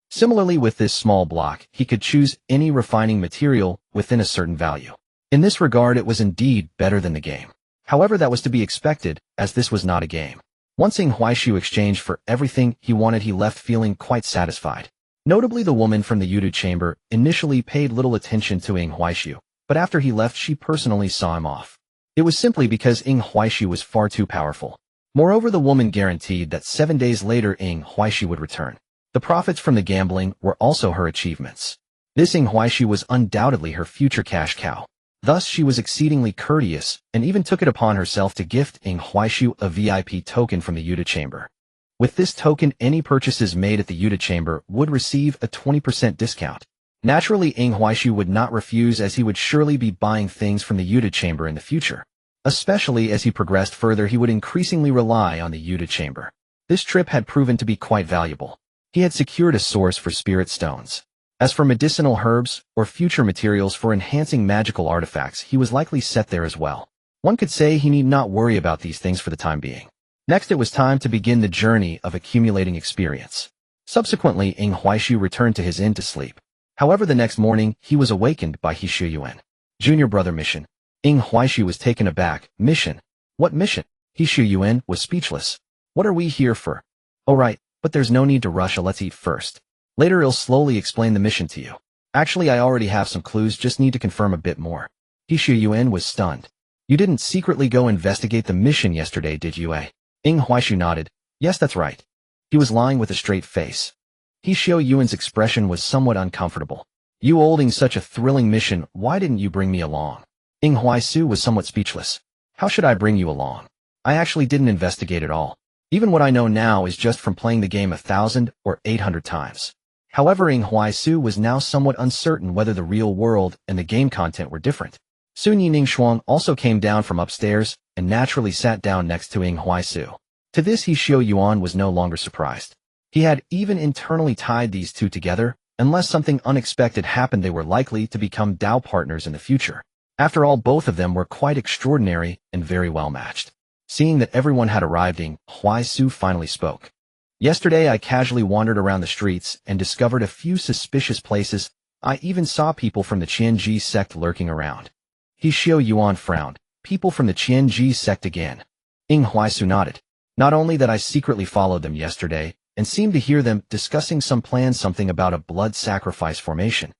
Similarly, with this small block, he could choose any refining material within a certain value. In this regard, it was indeed better than the game. However, that was to be expected, as this was not a game. Once Ing Huaishu exchanged for everything he wanted, he left feeling quite satisfied. Notably, the woman from the Yudu chamber initially paid little attention to Ing Huaishu, but after he left she personally saw him off. It was simply because Ing Huaishu was far too powerful. Moreover, the woman guaranteed that 7 days later Ing Huaishu would return. The profits from the gambling were also her achievements. This Ing Huaishu was undoubtedly her future cash cow. Thus she was exceedingly courteous, and even took it upon herself to gift Ing Huaishu a VIP token from the Yuta chamber. With this token, any purchases made at the Yuta chamber would receive a 20% discount. Naturally, Ing Huaishu would not refuse, as he would surely be buying things from the Yuta chamber in the future. Especially as he progressed further, he would increasingly rely on the Yuta chamber. This trip had proven to be quite valuable. He had secured a source for spirit stones. As for medicinal herbs, or future materials for enhancing magical artifacts, he was likely set there as well. One could say he need not worry about these things for the time being. Next, it was time to begin the journey of accumulating experience. Subsequently, Ing Huaishu returned to his inn to sleep. However, the next morning, he was awakened by He Shuyuan. Junior brother mission. Ing Huaishu was taken aback. Mission? What mission? He Shuyuan was speechless. What are we here for? Oh right, but there's no need to rush, let's eat first. Later I'll slowly explain the mission to you. Actually, I already have some clues, just need to confirm a bit more. He Shuyuan was stunned. You didn't secretly go investigate the mission yesterday, did you, eh? Ing Huaishu nodded. Yes, that's right. He was lying with a straight face. He Shuyuan's expression was somewhat uncomfortable. You holding such a thrilling mission, why didn't you bring me along? Ing Huaishu was somewhat speechless. How should I bring you along? I actually didn't investigate at all. Even what I know now is just from playing the game 1,000 or 800 times. However, Ing Huaishu was now somewhat uncertain whether the real world and the game content were different. Sun Yining Shuang also came down from upstairs and naturally sat down next to Ing Huaishu. To this, He Shuyuan was no longer surprised. He had even internally tied these two together. Unless something unexpected happened, they were likely to become Dao partners in the future. After all, both of them were quite extraordinary and very well matched. Seeing that everyone had arrived, Ing Huaishu finally spoke. Yesterday I casually wandered around the streets and discovered a few suspicious places. I even saw people from the Qianji sect lurking around. He Shuyuan frowned. People from the Qianji sect again. Ing Huaishu nodded. Not only that, I secretly followed them yesterday and seemed to hear them discussing some plan, something about a blood sacrifice formation.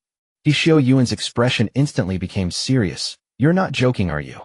He Shuyuan's expression instantly became serious. You're not joking, are you?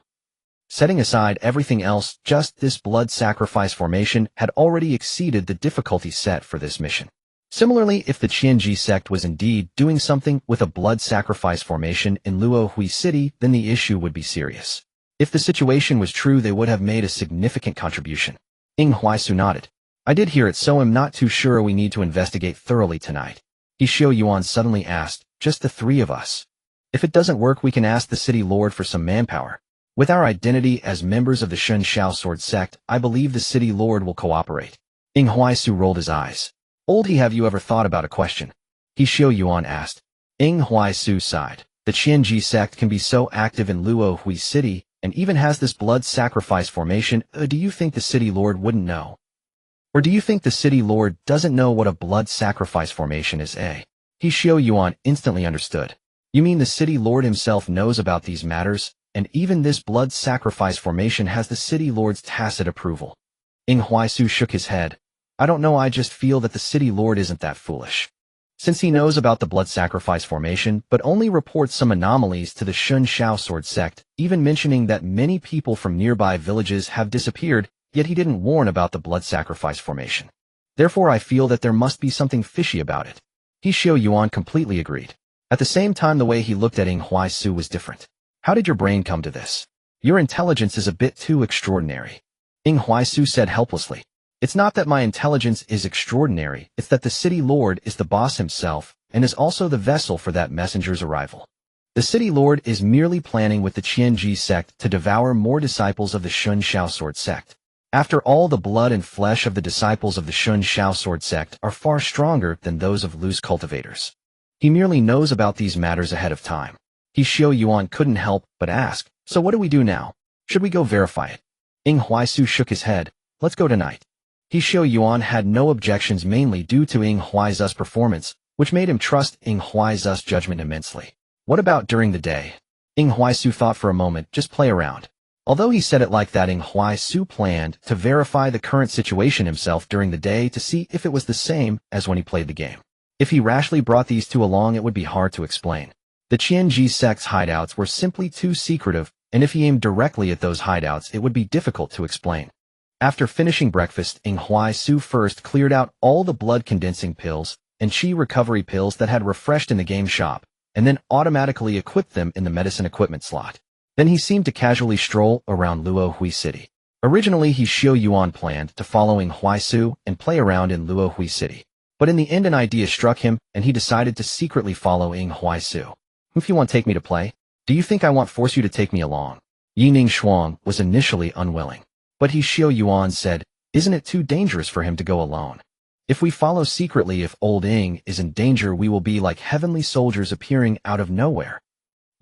Setting aside everything else, just this blood sacrifice formation had already exceeded the difficulty set for this mission. Similarly, if the Qianji sect was indeed doing something with a blood sacrifice formation in Luohui City, then the issue would be serious. If the situation was true, they would have made a significant contribution. Ing Huaishu nodded. I did hear it, so I'm not too sure we need to investigate thoroughly tonight. He Shuyuan suddenly asked, just the 3 of us? If it doesn't work, we can ask the city lord for some manpower. With our identity as members of the Shun Shao Sword sect, I believe the city lord will cooperate. Ing Huaishu rolled his eyes. Old He, have you ever thought about a question? He Shuyuan asked. Ing Huaishu sighed. The Qianji sect can be so active in Luohui City, and even has this blood sacrifice formation. Do you think the city lord wouldn't know? Or do you think the city lord doesn't know what a blood sacrifice formation is? He Xiao Yuan instantly understood. You mean the city lord himself knows about these matters, and even this blood sacrifice formation has the city lord's tacit approval? Ing Huaisu shook his head. I don't know, I just feel that the city lord isn't that foolish. Since he knows about the blood sacrifice formation but only reports some anomalies to the Shun Shao sword sect, even mentioning that many people from nearby villages have disappeared, yet he didn't warn about the blood sacrifice formation. Therefore I feel that there must be something fishy about it. He Xiao Yuan completely agreed. At the same time, the way he looked at Ing Huaisu was different. How did your brain come to this? Your intelligence is a bit too extraordinary. Ing Huaisu said helplessly. It's not that my intelligence is extraordinary, it's that the city lord is the boss himself, and is also the vessel for that messenger's arrival. The city lord is merely planning with the Qianji sect to devour more disciples of the Shun Shao sword sect. After all, the blood and flesh of the disciples of the Shun Shao sword sect are far stronger than those of loose cultivators. He merely knows about these matters ahead of time. He Xiao Yuan couldn't help but ask, so what do we do now? Should we go verify it? Ing Huaisu shook his head. Let's go tonight. He Xiao Yuan had no objections, mainly due to Ing Huaizu's performance, which made him trust Ing Huaizu's judgment immensely. What about during the day? Ing Huaisu thought for a moment. Just play around. Although he said it like that, Ing Huaisu planned to verify the current situation himself during the day to see if it was the same as when he played the game. If he rashly brought these two along, it would be hard to explain. The Qianji sect's hideouts were simply too secretive, and if he aimed directly at those hideouts, it would be difficult to explain. After finishing breakfast, Ing Huaisu first cleared out all the blood-condensing pills and qi recovery pills that had refreshed in the game shop, and then automatically equipped them in the medicine equipment slot. Then he seemed to casually stroll around Luohui City. Originally, he Xiao Yuan planned to follow Ing Huaisu and play around in Luohui City. But in the end, an idea struck him, and he decided to secretly follow Ing Huaisu. If you want to take me to play, do you think I won't force you to take me along? Yining Shuang was initially unwilling. But he Xiao Yuan said, isn't it too dangerous for him to go alone? If we follow secretly, if old Ing is in danger, we will be like heavenly soldiers appearing out of nowhere.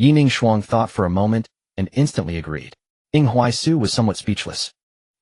Yining Shuang thought for a moment and instantly agreed. Ing Huaisu was somewhat speechless.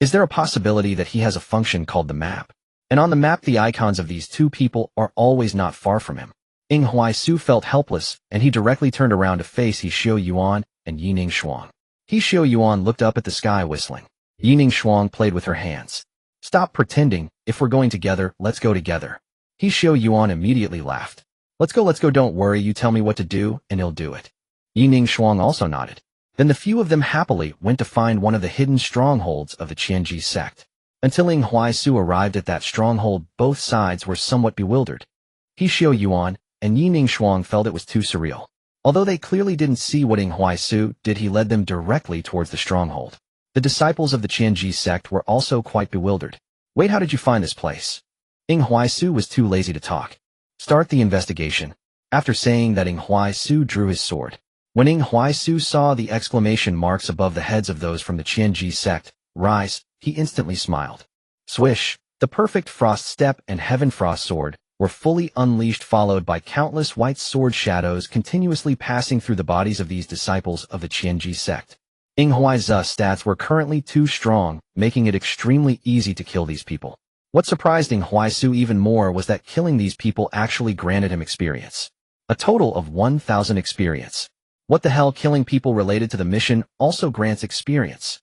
Is there a possibility that he has a function called the map? And on the map, the icons of these two people are always not far from him. Ing Huaisu felt helpless, and he directly turned around to face He Xiao Yuan and Yining Shuang. He Xiao Yuan looked up at the sky whistling. Yining Shuang played with her hands. Stop pretending. If we're going together, let's go together. He Xiao Yuan immediately laughed. Let's go, don't worry, you tell me what to do, and he'll do it. Yining Shuang also nodded. Then the few of them happily went to find one of the hidden strongholds of the Qianji sect. Until Ing Huaisu arrived at that stronghold, both sides were somewhat bewildered. He Xiao Yuan and Yining Shuang felt it was too surreal. Although they clearly didn't see what Ing Huaisu did, he led them directly towards the stronghold. The disciples of the Qianji sect were also quite bewildered. Wait, how did you find this place? Ing Huaisu was too lazy to talk. Start the investigation. After saying that, Ing Huaisu drew his sword. When Ing Huaisu saw the exclamation marks above the heads of those from the Qianji sect rise, he instantly smiled. Swish! The perfect frost step and heaven frost sword were fully unleashed, followed by countless white sword shadows continuously passing through the bodies of these disciples of the Qianji sect. Ing Huaizu's stats were currently too strong, making it extremely easy to kill these people. What surprised Ing Huaisu even more was that killing these people actually granted him experience. A total of 1,000 experience. What the hell, killing people related to the mission also grants experience?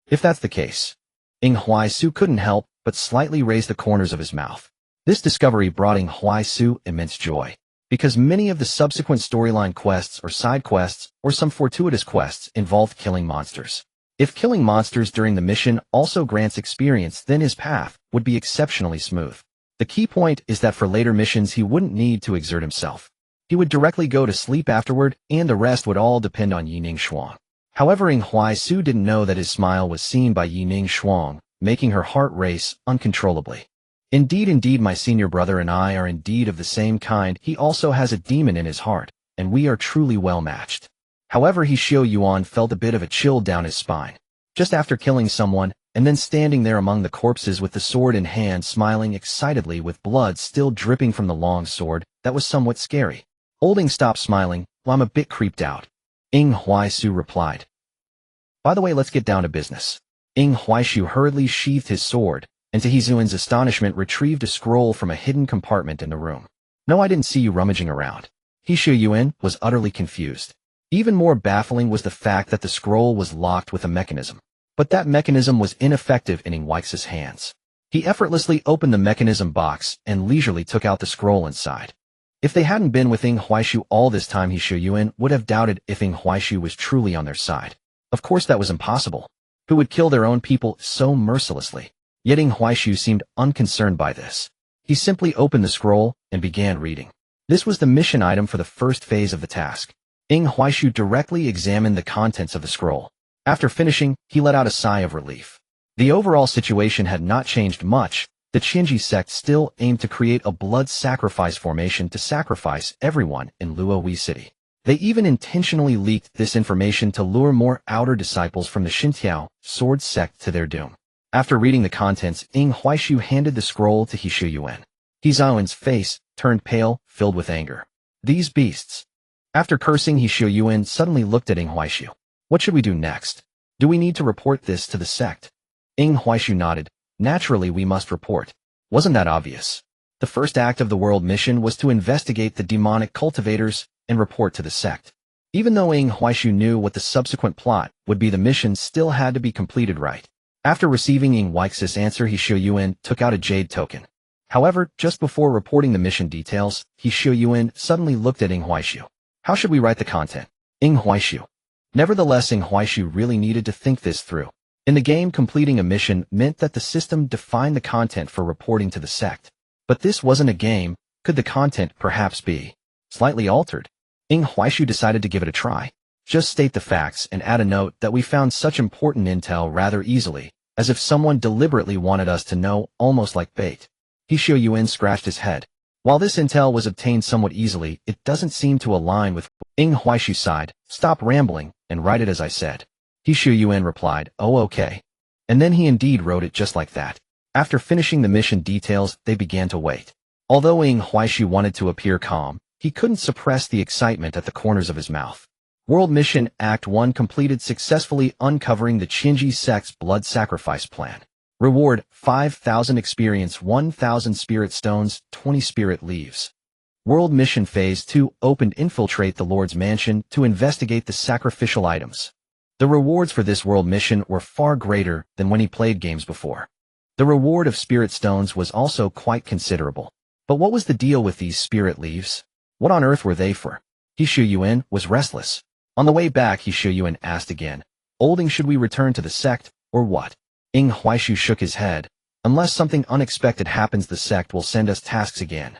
If that's the case. Ing Huaisu couldn't help but slightly raise the corners of his mouth. This discovery brought Ing Huaisu immense joy, because many of the subsequent storyline quests or side quests or some fortuitous quests involved killing monsters. If killing monsters during the mission also grants experience, then his path would be exceptionally smooth. The key point is that for later missions he wouldn't need to exert himself. He would directly go to sleep afterward, and the rest would all depend on Yining Shuang. However, Ing Huaisu didn't know that his smile was seen by Yining Shuang, making her heart race uncontrollably. Indeed, my senior brother and I are indeed of the same kind. He also has a demon in his heart, and we are truly well matched. However, He Xiao Yuan felt a bit of a chill down his spine. Just after killing someone, and then standing there among the corpses with the sword in hand, smiling excitedly with blood still dripping from the long sword, that was somewhat scary. Old Ing stopped smiling, Well, I'm a bit creeped out. Ing Huaishu replied. By the way, let's get down to business. Ing Huaishu hurriedly sheathed his sword, and to Hezuan's astonishment retrieved a scroll from a hidden compartment in the room. No, I didn't see you rummaging around. He Shuyuan was utterly confused. Even more baffling was the fact that the scroll was locked with a mechanism. But that mechanism was ineffective in Ing Huaishu's hands. He effortlessly opened the mechanism box and leisurely took out the scroll inside. If they hadn't been with Ing Huaishu all this time, He Shuyuan would have doubted if Ing Huaishu was truly on their side. Of course that was impossible. Who would kill their own people so mercilessly? Yet Ing Huaishu seemed unconcerned by this. He simply opened the scroll and began reading. This was the mission item for the first phase of the task. Ing Huaishu directly examined the contents of the scroll. After finishing, he let out a sigh of relief. The overall situation had not changed much. The Qinji sect still aimed to create a blood sacrifice formation to sacrifice everyone in Luohui City. They even intentionally leaked this information to lure more outer disciples from the Xintiao sword sect to their doom. After reading the contents, Ing Huaishu handed the scroll to He Shuyuan. He Zhaoen's face turned pale, filled with anger. These beasts. After cursing, He Shuyuan suddenly looked at Ing Huaishu. What should we do next? Do we need to report this to the sect? Ing Huaishu nodded. Naturally, we must report. Wasn't that obvious? The first act of the world mission was to investigate the demonic cultivators and report to the sect. Even though Ing Huaishu knew what the subsequent plot would be, the mission still had to be completed right. After receiving Ing Huaishu's answer, He Shuyuan took out a jade token. However, just before reporting the mission details, He Shuyuan suddenly looked at Ing Huaishu. How should we write the content? Ing Huaishu. Nevertheless, Ing Huaishu really needed to think this through. In the game, completing a mission meant that the system defined the content for reporting to the sect. But this wasn't a game. Could the content perhaps be slightly altered? Ing Huaishu decided to give it a try. Just state the facts and add a note that we found such important intel rather easily, as if someone deliberately wanted us to know, almost like bait. He Shuyuan scratched his head. While this intel was obtained somewhat easily, it doesn't seem to align with. Ing Huaishu sighed. Stop rambling and write it as I said. He Shuyuan replied, oh okay. And then he indeed wrote it just like that. After finishing the mission details, they began to wait. Although Ing Huaishu wanted to appear calm, he couldn't suppress the excitement at the corners of his mouth. World Mission Act 1 completed successfully, uncovering the Qinji sect's blood sacrifice plan. Reward, 5,000 experience, 1,000 spirit stones, 20 spirit leaves. World Mission Phase 2 opened, infiltrate the Lord's mansion to investigate the sacrificial items. The rewards for this world mission were far greater than when he played games before. The reward of spirit stones was also quite considerable. But what was the deal with these spirit leaves? What on earth were they for? He Shuyuan was restless. On the way back, He Shuyuan asked again, Olding, should we return to the sect, or what? Ing Huaishu shook his head. Unless something unexpected happens, the sect will send us tasks again.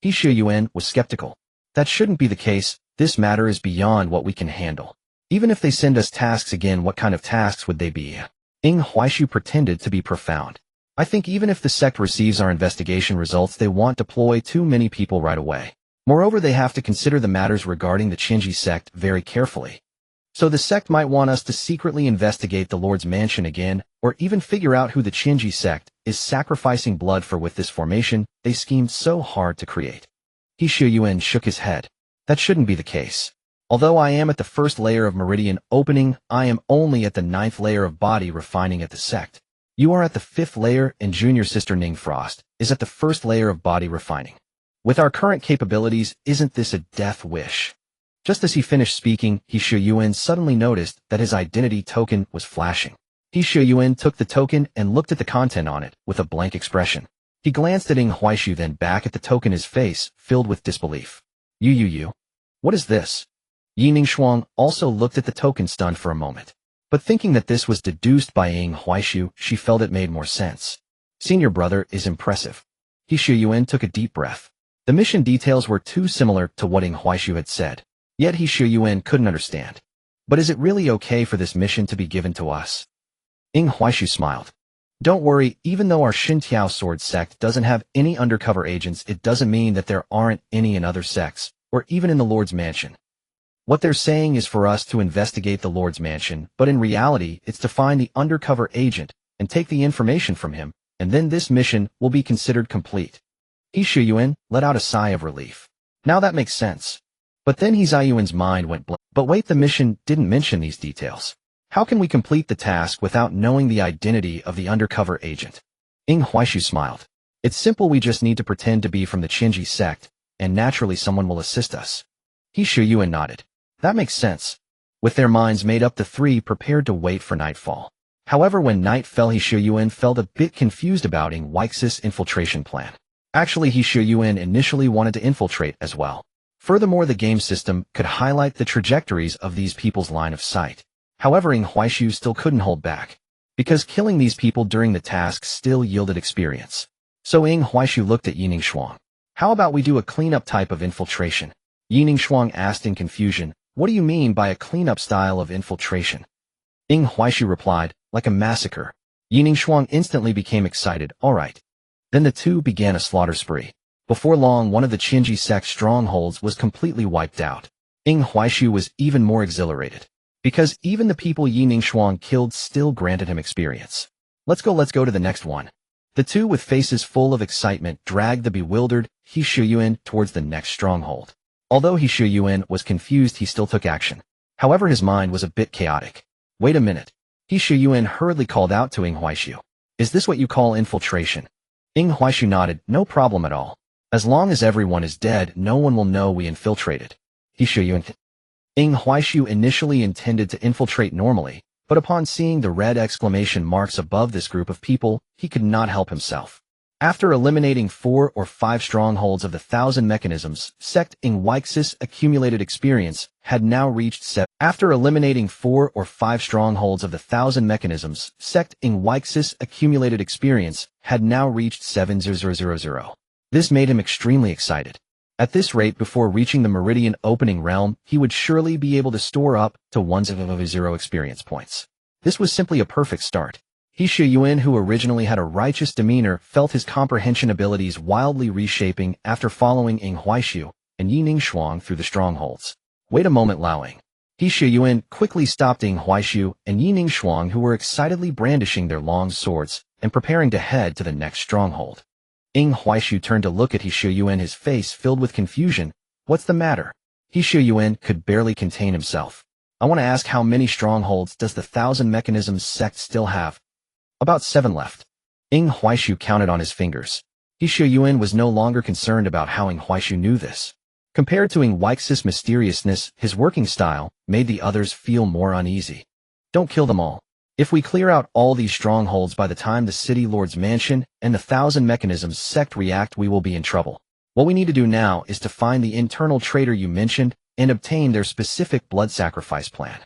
He Shuyuan was skeptical. That shouldn't be the case. This matter is beyond what we can handle. Even if they send us tasks again, what kind of tasks would they be? Ing Huaishu pretended to be profound. I think even if the sect receives our investigation results, they won't deploy too many people right away. Moreover, they have to consider the matters regarding the Qinji sect very carefully. So the sect might want us to secretly investigate the Lord's mansion again, or even figure out who the Qinji sect is sacrificing blood for with this formation they schemed so hard to create. He Shuyuan shook his head. That shouldn't be the case. Although I am at the first layer of meridian opening, I am only at the 9th layer of body refining at the sect. You are at the 5th layer, and junior sister Ning Frost is at the 1st layer of body refining. With our current capabilities, isn't this a death wish? Just as he finished speaking, He Shuyuan suddenly noticed that his identity token was flashing. He Shuyuan took the token and looked at the content on it with a blank expression. He glanced at Ing Huaishu, then back at the token, his face filled with disbelief. You. What is this? Yi Ningshuang also looked at the token, stunned for a moment. But thinking that this was deduced by Ing Huaishu, she felt it made more sense. Senior brother is impressive. He Shuyuan took a deep breath. The mission details were too similar to what Ing Huaishu had said. Yet He Shuyuan couldn't understand. But is it really okay for this mission to be given to us? Ing Huaishu smiled. Don't worry, even though our Xintiao sword sect doesn't have any undercover agents, it doesn't mean that there aren't any in other sects, or even in the Lord's mansion. What they're saying is for us to investigate the Lord's mansion, but in reality, it's to find the undercover agent and take the information from him, and then this mission will be considered complete. He Shuyuan let out a sigh of relief. Now that makes sense. But then Ziyuan's mind went blank. But wait, the mission didn't mention these details. How can we complete the task without knowing the identity of the undercover agent? Huaishu smiled. It's simple, we just need to pretend to be from the Qinji sect, and naturally someone will assist us. Ziyuan nodded. That makes sense. With their minds made up, the three prepared to wait for nightfall. However, when night fell, Ziyuan felt a bit confused about Huaix's infiltration plan. Actually, Ziyuan initially wanted to infiltrate as well. Furthermore, the game system could highlight the trajectories of these people's line of sight. However, Huaishu still couldn't hold back, because killing these people during the task still yielded experience. So Huaishu looked at Yining Shuang. How about we do a cleanup type of infiltration? Yining Shuang asked in confusion. What do you mean by a cleanup style of infiltration? Huaishu replied, like a massacre. Yining Shuang instantly became excited. All right. Then the two began a slaughter spree. Before long, one of the Qinji sect strongholds was completely wiped out. Huaishu was even more exhilarated, because even the people Yining Shuang killed still granted him experience. Let's go to the next one. The two, with faces full of excitement, dragged the bewildered Ziyuan towards the next stronghold. Although Ziyuan was confused, he still took action. However, his mind was a bit chaotic. Wait a minute. Ziyuan hurriedly called out to Huaishu. Is this what you call infiltration? Huaishu nodded. No problem at all. As long as everyone is dead, no one will know we infiltrated. Ziyuan. Huaishu initially intended to infiltrate normally, but upon seeing the red exclamation marks above this group of people, he could not help himself. After eliminating 4 or 5 strongholds of the 1,000 mechanisms sect, Huaix's accumulated experience had now reached 7. After eliminating 4 or 5 strongholds of the 1,000 mechanisms sect, Huaix's accumulated experience had now reached 7,000. This made him extremely excited. At this rate, before reaching the Meridian opening realm, he would surely be able to store up to 1,000 experience points. This was simply a perfect start. Ziyuan, who originally had a righteous demeanor, felt his comprehension abilities wildly reshaping after following Huaishu and Yining Shuang through the strongholds. Wait a moment, Laoing. Ziyuan quickly stopped Huaishu and Yining Shuang, who were excitedly brandishing their long swords and preparing to head to the next stronghold. Huaishu turned to look at Ziyuan, his face filled with confusion. What's the matter? Ziyuan could barely contain himself. I want to ask, how many strongholds does the 1,000 mechanisms sect still have? About 7 left. Huaishu counted on his fingers. Ziyuan was no longer concerned about how Huaishu knew this. Compared to Huaix's mysteriousness, his working style made the others feel more uneasy. Don't kill them all. If we clear out all these strongholds by the time the City Lord's mansion and the 1,000 mechanisms sect react, we will be in trouble. What we need to do now is to find the internal traitor you mentioned and obtain their specific blood sacrifice plan.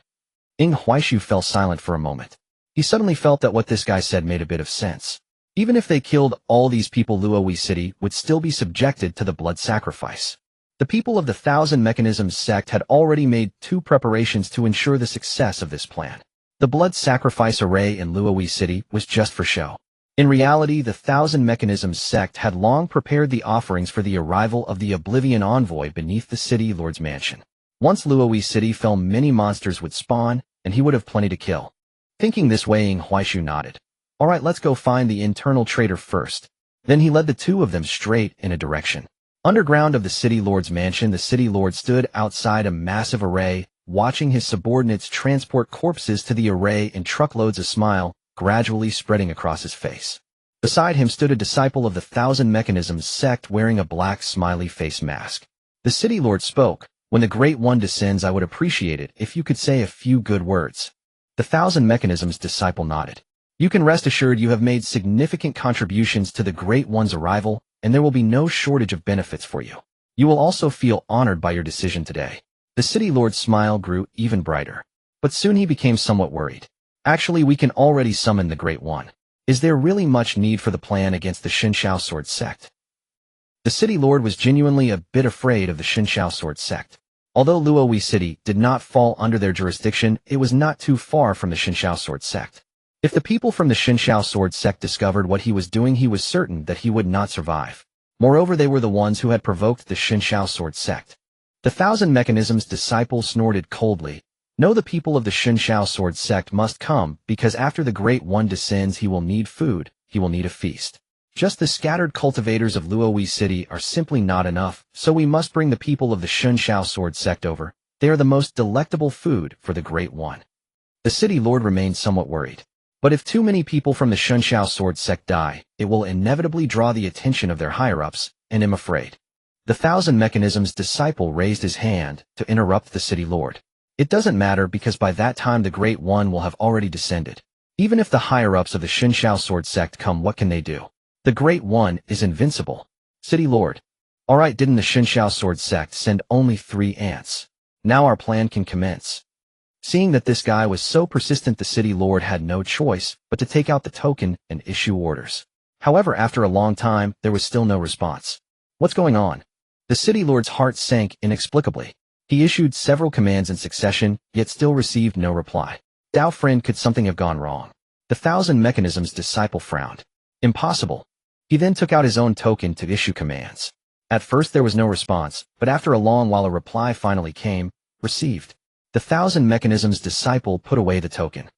Huaishu fell silent for a moment. He suddenly felt that what this guy said made a bit of sense. Even if they killed all these people, Luoyi City would still be subjected to the blood sacrifice. The people of the 1,000 mechanisms sect had already made 2 preparations to ensure the success of this plan. The blood sacrifice array in Luoyi City was just for show. In reality, the 1,000 mechanisms sect had long prepared the offerings for the arrival of the Oblivion envoy beneath the City Lord's mansion. Once Luoyi City fell, many monsters would spawn, and he would have plenty to kill. Thinking this way, Huaishu nodded. All right, let's go find the internal traitor first. Then he led the 2 of them straight in a direction. Underground of the City Lord's mansion, the City Lord stood outside a massive array, watching his subordinates transport corpses to the array in truckloads, a smile gradually spreading across his face. Beside him stood a disciple of the 1,000 mechanisms sect wearing a black smiley face mask. The City Lord spoke. When the Great One descends, I would appreciate it if you could say a few good words. The 1,000 mechanisms disciple nodded. You can rest assured you have made significant contributions to the Great One's arrival, and there will be no shortage of benefits for you. You will also feel honored by your decision today. The City Lord's smile grew even brighter. But soon he became somewhat worried. Actually, we can already summon the Great One. Is there really much need for the plan against the Shinshao Sword sect? The City Lord was genuinely a bit afraid of the Shinshao Sword sect. Although Luoyi City did not fall under their jurisdiction, it was not too far from the Shinshao Sword sect. If the people from the Shinshao Sword sect discovered what he was doing, he was certain that he would not survive. Moreover, they were the ones who had provoked the Shinshao Sword sect. The 1,000 mechanisms disciple snorted coldly. No, the people of the Shinshao Sword sect must come, because after the Great One descends, he will need food, he will need a feast. Just the scattered cultivators of Luohui City are simply not enough, so we must bring the people of the Shunshao Sword Sect over. They are the most delectable food for the Great One. The city lord remained somewhat worried. But if too many people from the Shunshao Sword Sect die, it will inevitably draw the attention of their higher-ups, and am afraid. The Thousand Mechanisms disciple raised his hand to interrupt the city lord. It doesn't matter because by that time the Great One will have already descended. Even if the higher-ups of the Shunshao Sword Sect come, what can they do? The Great One is invincible. City Lord. Alright, didn't the Shunshao Sword Sect send only 3 ants? Now our plan can commence. Seeing that this guy was so persistent, the City Lord had no choice but to take out the token and issue orders. However, after a long time, there was still no response. What's going on? The City Lord's heart sank inexplicably. He issued several commands in succession, yet still received no reply. Dao friend, could something have gone wrong? The Thousand Mechanisms disciple frowned. Impossible. He then took out his own token to issue commands. At first there was no response, but after a long while a reply finally came. Received. The Thousand Mechanisms disciple put away the token.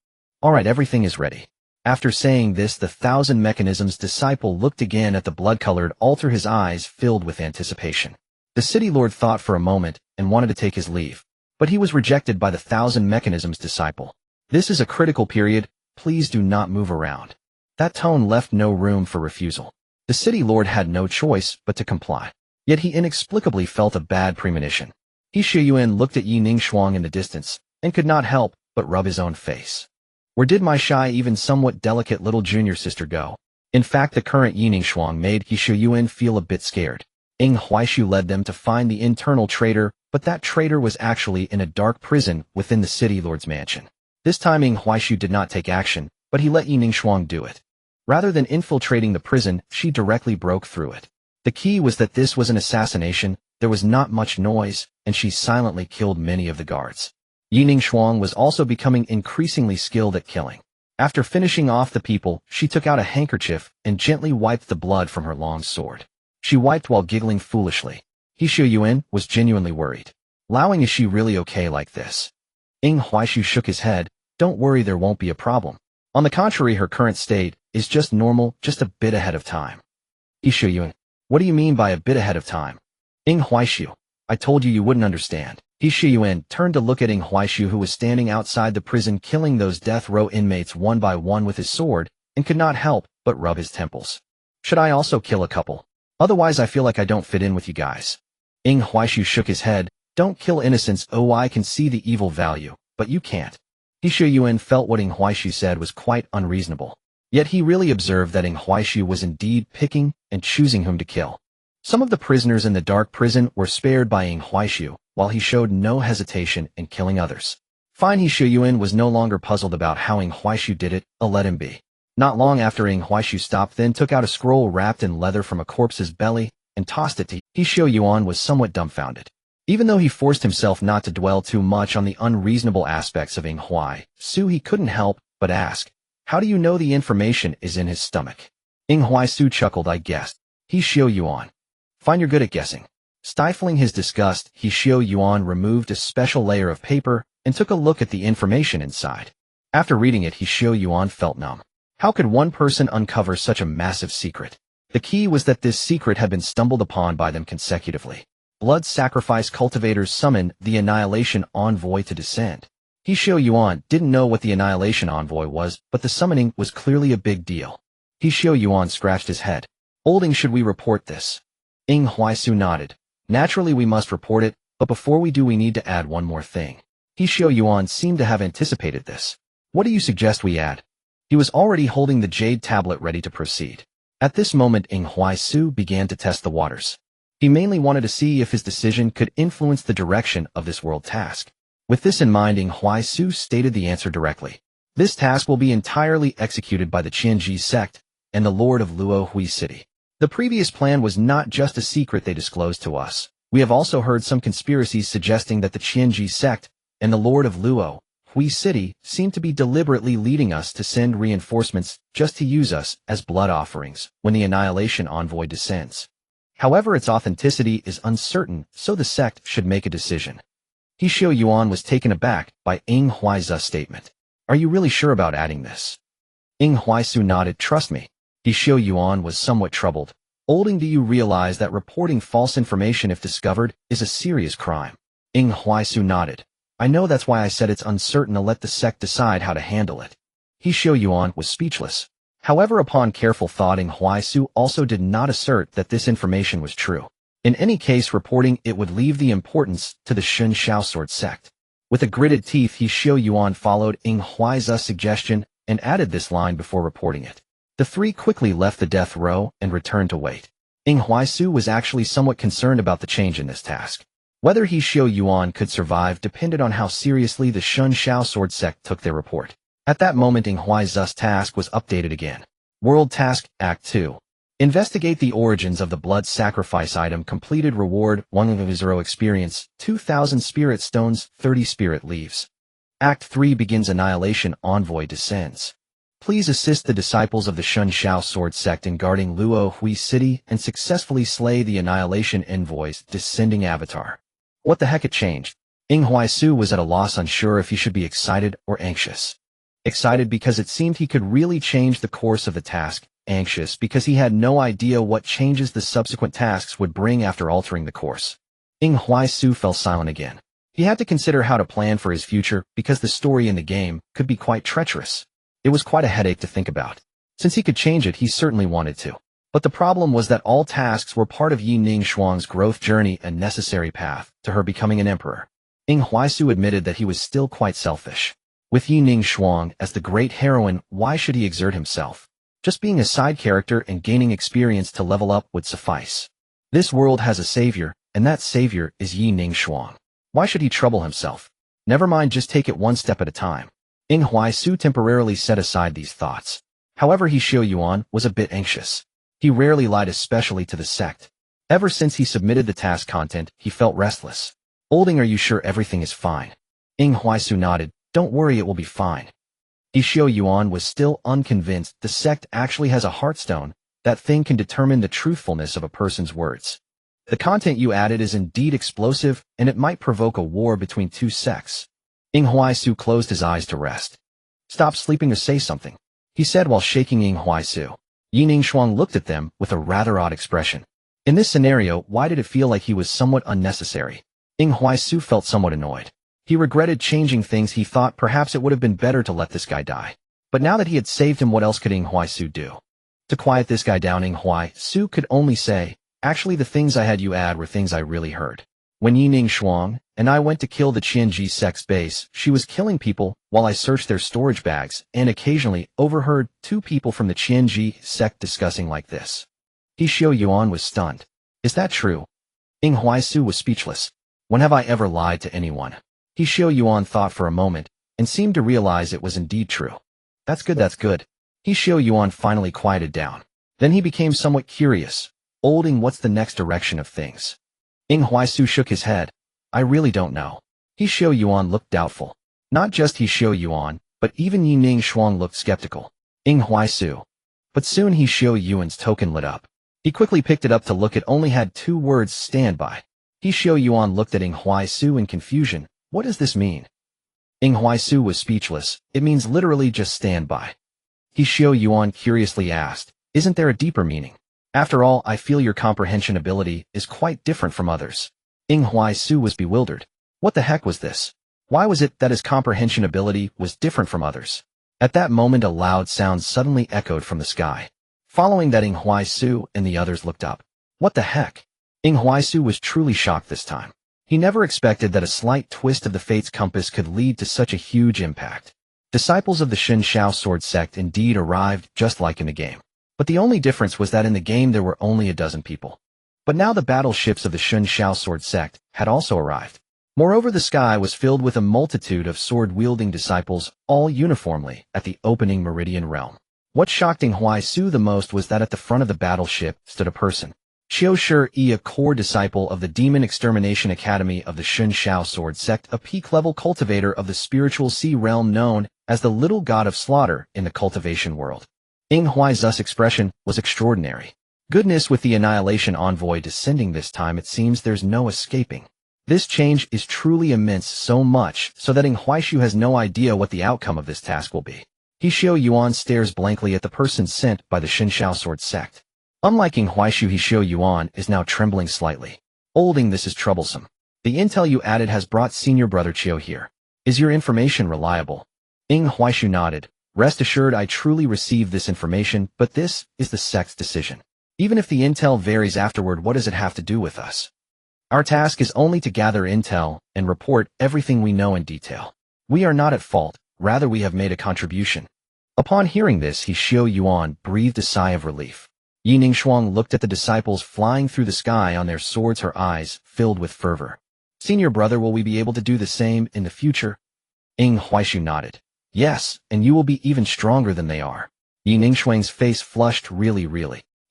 Alright, everything is ready. After saying this, the Thousand Mechanisms disciple looked again at the blood-colored altar, his eyes filled with anticipation. The city lord thought for a moment and wanted to take his leave, but he was rejected by the Thousand Mechanisms disciple. This is a critical period, please do not move around. That tone left no room for refusal. The city lord had no choice but to comply. Yet he inexplicably felt a bad premonition. He Shuyuan looked at Yi Ningshuang in the distance, and could not help but rub his own face. Where did my shy, even somewhat delicate little junior sister go? In fact, the current Yi Ningshuang made He Shuyuan feel a bit scared. Ing Huaishu led them to find the internal traitor, but that traitor was actually in a dark prison within the city lord's mansion. This time Ing Huaishu did not take action, but he let Yi Ningshuang do it. Rather than infiltrating the prison, she directly broke through it. The key was that this was an assassination, there was not much noise, and she silently killed many of the guards. Yi Ningshuang was also becoming increasingly skilled at killing. After finishing off the people, she took out a handkerchief and gently wiped the blood from her long sword. She wiped while giggling foolishly. He Shuyuan was genuinely worried. Liaoing, is she really okay like this? Ing Huaishu shook his head. Don't worry, there won't be a problem. On the contrary, her current state is just normal, just a bit ahead of time. He Shuyuan. What do you mean by a bit ahead of time? Ing Huaishu. I told you you wouldn't understand. He Shuyuan turned to look at Ing Huaishu, who was standing outside the prison killing those death row inmates one by one with his sword, and could not help but rub his temples. Should I also kill a couple? Otherwise I feel like I don't fit in with you guys. Ing Huaishu shook his head. Don't kill innocents. Oh, I can see the evil value, but you can't. He Shuyuan felt what Ing Huaishu said was quite unreasonable. Yet he really observed that Ing Huaishu was indeed picking and choosing whom to kill. Some of the prisoners in the dark prison were spared by Ing Huaishu, while he showed no hesitation in killing others. Fine, He Shuyuan was no longer puzzled about how Ing Huaishu did it. I'll let him be. Not long after Ing Huaishu stopped, then took out a scroll wrapped in leather from a corpse's belly and tossed it to He Shuyuan. Was somewhat dumbfounded. Even though he forced himself not to dwell too much on the unreasonable aspects of Ing Huaisu, he couldn't help but ask, how do you know the information is in his stomach? Ing Huaisu chuckled. I guessed. He Shuyuan. Fine, you're good at guessing. Stifling his disgust, He Shuyuan removed a special layer of paper and took a look at the information inside. After reading it, He Shuyuan felt numb. How could one person uncover such a massive secret? The key was that this secret had been stumbled upon by them consecutively. Blood sacrifice cultivators summoned the Annihilation Envoy to descend. He Shuyuan didn't know what the Annihilation Envoy was, but the summoning was clearly a big deal. He Shuyuan scratched his head. Olding, should we report this? Ing Huaisu nodded. Naturally we must report it, but before we do we need to add one more thing. He Shuyuan seemed to have anticipated this. What do you suggest we add? He was already holding the jade tablet ready to proceed. At this moment Ing Huaisu began to test the waters. He mainly wanted to see if his decision could influence the direction of this world task. With this in mind, Ing Huaisu stated the answer directly. This task will be entirely executed by the Qianji sect and the Lord of Luohui City. The previous plan was not just a secret they disclosed to us. We have also heard some conspiracies suggesting that the Qianji sect and the Lord of Luohui City seem to be deliberately leading us to send reinforcements just to use us as blood offerings when the Annihilation Envoy descends. However, its authenticity is uncertain, so the sect should make a decision. He Shuyuan was taken aback by Ing Huaizu's statement. Are you really sure about adding this? Ing Huaisu nodded. Trust me. He Xiao Yuan was somewhat troubled. Olding, do you realize that reporting false information if discovered is a serious crime? Ing Huaisu nodded. I know, that's why I said it's uncertain to let the sect decide how to handle it. He Xiao Yuan was speechless. However, upon careful thought, Ing Huaisu also did not assert that this information was true. In any case, reporting it would leave the importance to the Shun Xiao Sword sect. With a gritted teeth, He Xiao Yuan followed Ing Huaizu's suggestion and added this line before reporting it. The three quickly left the death row and returned to wait. Ing Huaisu was actually somewhat concerned about the change in this task. Whether He Xiao Yuan could survive depended on how seriously the Shun Xiao Sword sect took their report. At that moment, Ing Huaizu's task was updated again. World Task, Act 2. Investigate the origins of the blood sacrifice item. Completed. Reward 100 experience, 2,000 spirit stones, 30 spirit leaves. Act 3 begins. Annihilation Envoy descends. Please assist the disciples of the Shun Xiao Sword sect in guarding Luo Hui City and successfully slay the Annihilation Envoy's descending avatar. What the heck, it changed? Ing Huaisu was at a loss, unsure if he should be excited or anxious. Excited because it seemed he could really change the course of the task. Anxious because he had no idea what changes the subsequent tasks would bring after altering the course. Ing Huaisu fell silent again. He had to consider how to plan for his future because the story in the game could be quite treacherous. It was quite a headache to think about. Since he could change it, he certainly wanted to. But the problem was that all tasks were part of Yi Ning Shuang's growth journey, a necessary path to her becoming an emperor. Ing Huaisu admitted that he was still quite selfish. With Yi Ning Shuang as the great heroine, why should he exert himself? Just being a side character and gaining experience to level up would suffice. This world has a savior, and that savior is Yi Ning Shuang. Why should he trouble himself? Never mind, just take it one step at a time. Ing Huaisu temporarily set aside these thoughts. However, He Xiao Yuan was a bit anxious. He rarely lied, especially to the sect. Ever since he submitted the task content, he felt restless. Olding, are you sure everything is fine? Ing Huaisu nodded. Don't worry, it will be fine. He Xiao Yuan was still unconvinced. The sect actually has a heartstone. That thing can determine the truthfulness of a person's words. The content you added is indeed explosive, and it might provoke a war between two sects. Ing Huaisu closed his eyes to rest. Stop sleeping or say something, he said while shaking Ing Huaisu. Yi Ning Shuang looked at them with a rather odd expression. In this scenario, why did it feel like he was somewhat unnecessary? Ing Huaisu felt somewhat annoyed. He regretted changing things. He thought perhaps it would have been better to let this guy die. But now that he had saved him, what else could Ing Huaisu do? To quiet this guy down, Ing Huaisu could only say, actually, the things I had you add were things I really heard. When Yi Ning Shuang and I went to kill the Qianji sect's base, she was killing people while I searched their storage bags and occasionally overheard two people from the Qianji sect discussing like this. He Xiao Yuan was stunned. Is that true? Ing Huaisu was speechless. When have I ever lied to anyone? He Xiao Yuan thought for a moment and seemed to realize it was indeed true. That's good, that's good. He Xiao Yuan finally quieted down. Then he became somewhat curious. Olding, what's the next direction of things? Ing Huaisu shook his head. I really don't know. He Xiao Yuan looked doubtful. Not just He Xiao Yuan, but even Yi Ning Shuang looked skeptical. Ing Huaisu. But soon He Xiao Yuan's token lit up. He quickly picked it up to look. It only had 2 words, standby. He Xiao Yuan looked at Ing Huaisu in confusion. What does this mean? Ing Huaisu was speechless. It means literally just stand by. He Xiao Yuan curiously asked, isn't there a deeper meaning? After all, I feel your comprehension ability is quite different from others. Ing Huaisu was bewildered. What the heck was this? Why was it that his comprehension ability was different from others? At that moment, a loud sound suddenly echoed from the sky. Following that, Ing Huaisu and the others looked up. What the heck? Ing Huaisu was truly shocked this time. He never expected that a slight twist of the fate's compass could lead to such a huge impact. Disciples of the Shun Xiao Sword sect indeed arrived just like in the game. But the only difference was that in the game there were only a dozen people. But now the battleships of the Shun Xiao Sword sect had also arrived. Moreover, the sky was filled with a multitude of sword-wielding disciples, all uniformly at the opening Meridian realm. What shocked Ing Huaisu the most was that at the front of the battleship stood a person. Xiao Shi, a core disciple of the Demon Extermination Academy of the Shun Xiao Sword sect, a peak-level cultivator of the spiritual sea realm known as the Little God of Slaughter in the cultivation world. Ing Huaizu's expression was extraordinary. Goodness, with the Annihilation Envoy descending this time, it seems there's no escaping. This change is truly immense, so much so that Ing Huaizu has no idea what the outcome of this task will be. He Xiao Yuan stares blankly at the person sent by the Shinshao sword sect. Unlike Ing Huaishu, He Xiao Yuan is now trembling slightly. Holding this is troublesome. The intel you added has brought senior brother Qiu here. Is your information reliable? Ing Huaishu nodded. Rest assured I truly received this information, but this is the sect's decision. Even if the intel varies afterward, what does it have to do with us? Our task is only to gather intel and report everything we know in detail. We are not at fault, rather we have made a contribution. Upon hearing this, He Xiao Yuan breathed a sigh of relief. Yi Ningshuang looked at the disciples flying through the sky on their swords, her eyes filled with fervor. Senior brother, will we be able to do the same in the future? Ing Huaishu nodded. Yes, and you will be even stronger than they are. Yi Ningshuang's face flushed really.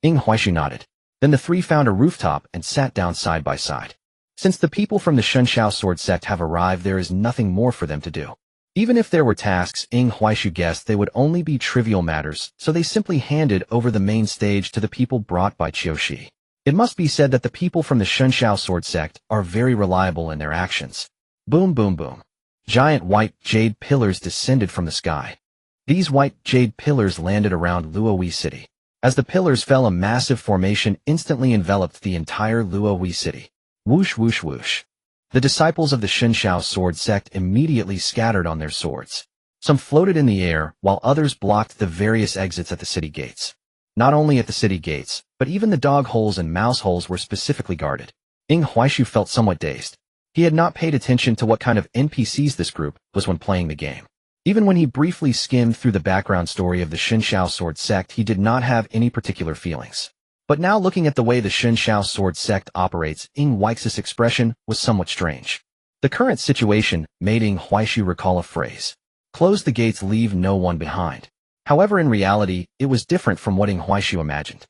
Ing Huaishu nodded. Then the three found a rooftop and sat down side by side. Since the people from the Shenshao sword sect have arrived, there is nothing more for them to do. Even if there were tasks, Ing Huaishu guessed they would only be trivial matters, so they simply handed over the main stage to the people brought by Qiushi. It must be said that the people from the Shenshao sword sect are very reliable in their actions. Boom boom boom. Giant white jade pillars descended from the sky. These white jade pillars landed around Luohui City. As the pillars fell, a massive formation instantly enveloped the entire Luohui City. Whoosh whoosh whoosh. The disciples of the Shinshao sword sect immediately scattered on their swords. Some floated in the air, while others blocked the various exits at the city gates. Not only at the city gates, but even the dog holes and mouse holes were specifically guarded. Ing Huaishu felt somewhat dazed. He had not paid attention to what kind of NPCs this group was when playing the game. Even when he briefly skimmed through the background story of the Shinshao sword sect, he did not have any particular feelings. But now looking at the way the Shinshao sword sect operates, Ing Huaishu's expression was somewhat strange. The current situation made Ing Huaishu recall a phrase. Close the gates, leave no one behind. However, in reality, it was different from what Ing Huaishu imagined.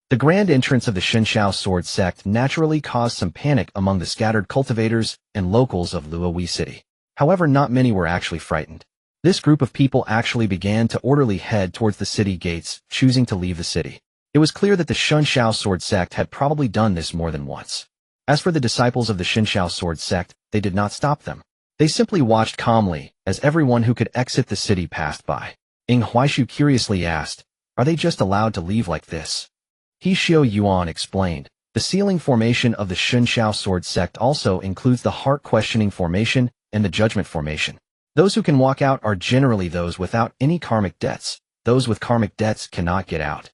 The grand entrance of the Shinshao sword sect naturally caused some panic among the scattered cultivators and locals of Luohui City. However, not many were actually frightened. This group of people actually began to orderly head towards the city gates, choosing to leave the city. It was clear that the Shinshao sword sect had probably done this more than once. As for the disciples of the Shinshao sword sect, they did not stop them. They simply watched calmly as everyone who could exit the city passed by. Ing Huaishu curiously asked, "Are they just allowed to leave like this?" He Xiao Yuan explained, "The sealing formation of the Shinshao sword sect also includes the heart-questioning formation and the judgment formation. Those who can walk out are generally those without any karmic debts. Those with karmic debts cannot get out."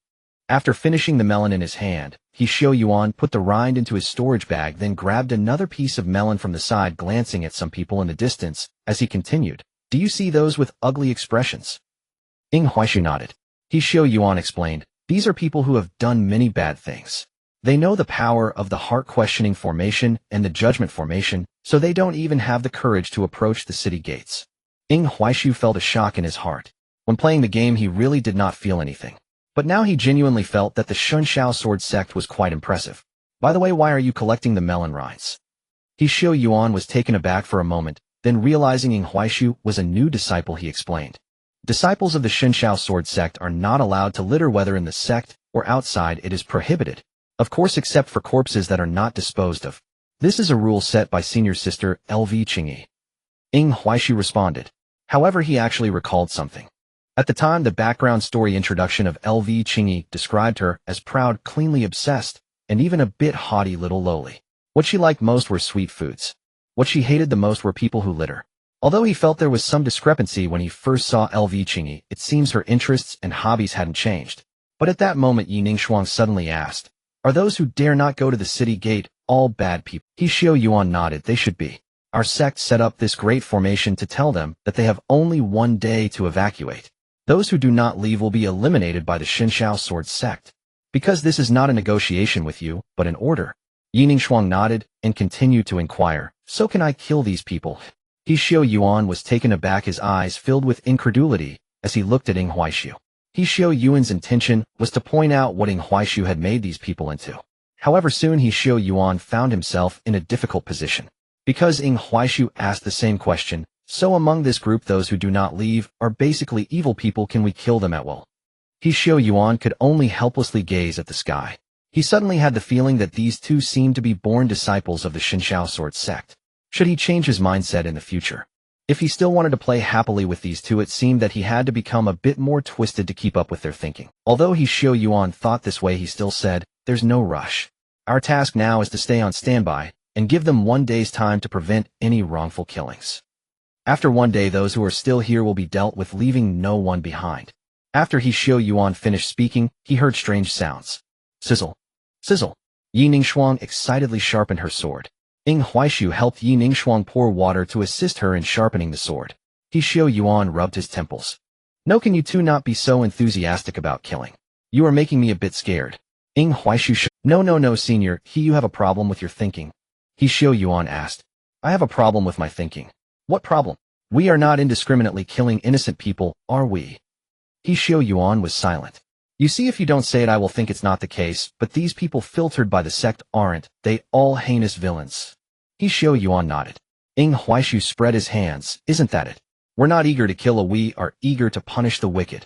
After finishing the melon in his hand, He Xiao Yuan put the rind into his storage bag, then grabbed another piece of melon from the side, glancing at some people in the distance as he continued, "Do you see those with ugly expressions?" Ing Huaishu nodded. He Xiao Yuan explained, "These are people who have done many bad things. They know the power of the heart-questioning formation and the judgment formation, so they don't even have the courage to approach the city gates." Ing Huaishu felt a shock in his heart. When playing the game, he really did not feel anything. But now he genuinely felt that the Shinshao sword sect was quite impressive. "By the way, why are you collecting the melon rinds?" He Xiao Yuan was taken aback for a moment, then realizing Ing Huaishu was a new disciple, he explained. Disciples of the Shinshao sword sect are not allowed to litter, whether in the sect or outside. It is prohibited. Of course, except for corpses that are not disposed of. This is a rule set by senior sister LV Qingyi. Ing Huaishu responded. However, he actually recalled something. At the time, the background story introduction of LV Qingyi described her as proud, cleanly obsessed, and even a bit haughty little lowly. What she liked most were sweet foods. What she hated the most were people who litter. Although he felt there was some discrepancy when he first saw LV Qingyi, it seems her interests and hobbies hadn't changed. But at that moment, Yi Ningshuang suddenly asked, "Are those who dare not go to the city gate all bad people?" He Xiao Yuan nodded. "They should be. Our sect set up this great formation to tell them that they have only one day to evacuate. Those who do not leave will be eliminated by the Shinshao sword sect. Because this is not a negotiation with you, but an order." Yi Ningshuang nodded and continued to inquire, "So can I kill these people?" He Xiao Yuan was taken aback, his eyes filled with incredulity as he looked at Ing Huaishu. He Xiao Yuan's intention was to point out what Ing Huaishu had made these people into. However, soon He Xiao Yuan found himself in a difficult position. Because Ing Huaishu asked the same question, "So among this group, those who do not leave are basically evil people. Can we kill them at will?" He Xiao Yuan could only helplessly gaze at the sky. He suddenly had the feeling that these two seemed to be born disciples of the Shinshao sword sect. Should he change his mindset in the future? If he still wanted to play happily with these two, it seemed that he had to become a bit more twisted to keep up with their thinking. Although he Xiao Yuan thought this way, he still said, "There's no rush. Our task now is to stay on standby and give them 1 day's time to prevent any wrongful killings. After 1 day, those who are still here will be dealt with, leaving no one behind." After he Xiao Yuan finished speaking, he heard strange sounds. Sizzle. Sizzle. Yi Ningxuang excitedly sharpened her sword. Ying Huaishu helped Yi Ningxuang pour water to assist her in sharpening the sword. He Xiao Yuan rubbed his temples. "No, can you two not be so enthusiastic about killing? You are making me a bit scared." Ying Huaishu No, senior, you have a problem with your thinking. He Xiao Yuan asked. "I have a problem with my thinking." "What problem?" "We are not indiscriminately killing innocent people, are we?" He Xiao Yuan was silent. "You see, if you don't say it, I will think it's not the case, but these people filtered by the sect aren't they all heinous villains?" He Xiao Yuan nodded. Ying Huaishu spread his hands. "Isn't that it? We're not eager to kill, we are eager to punish the wicked."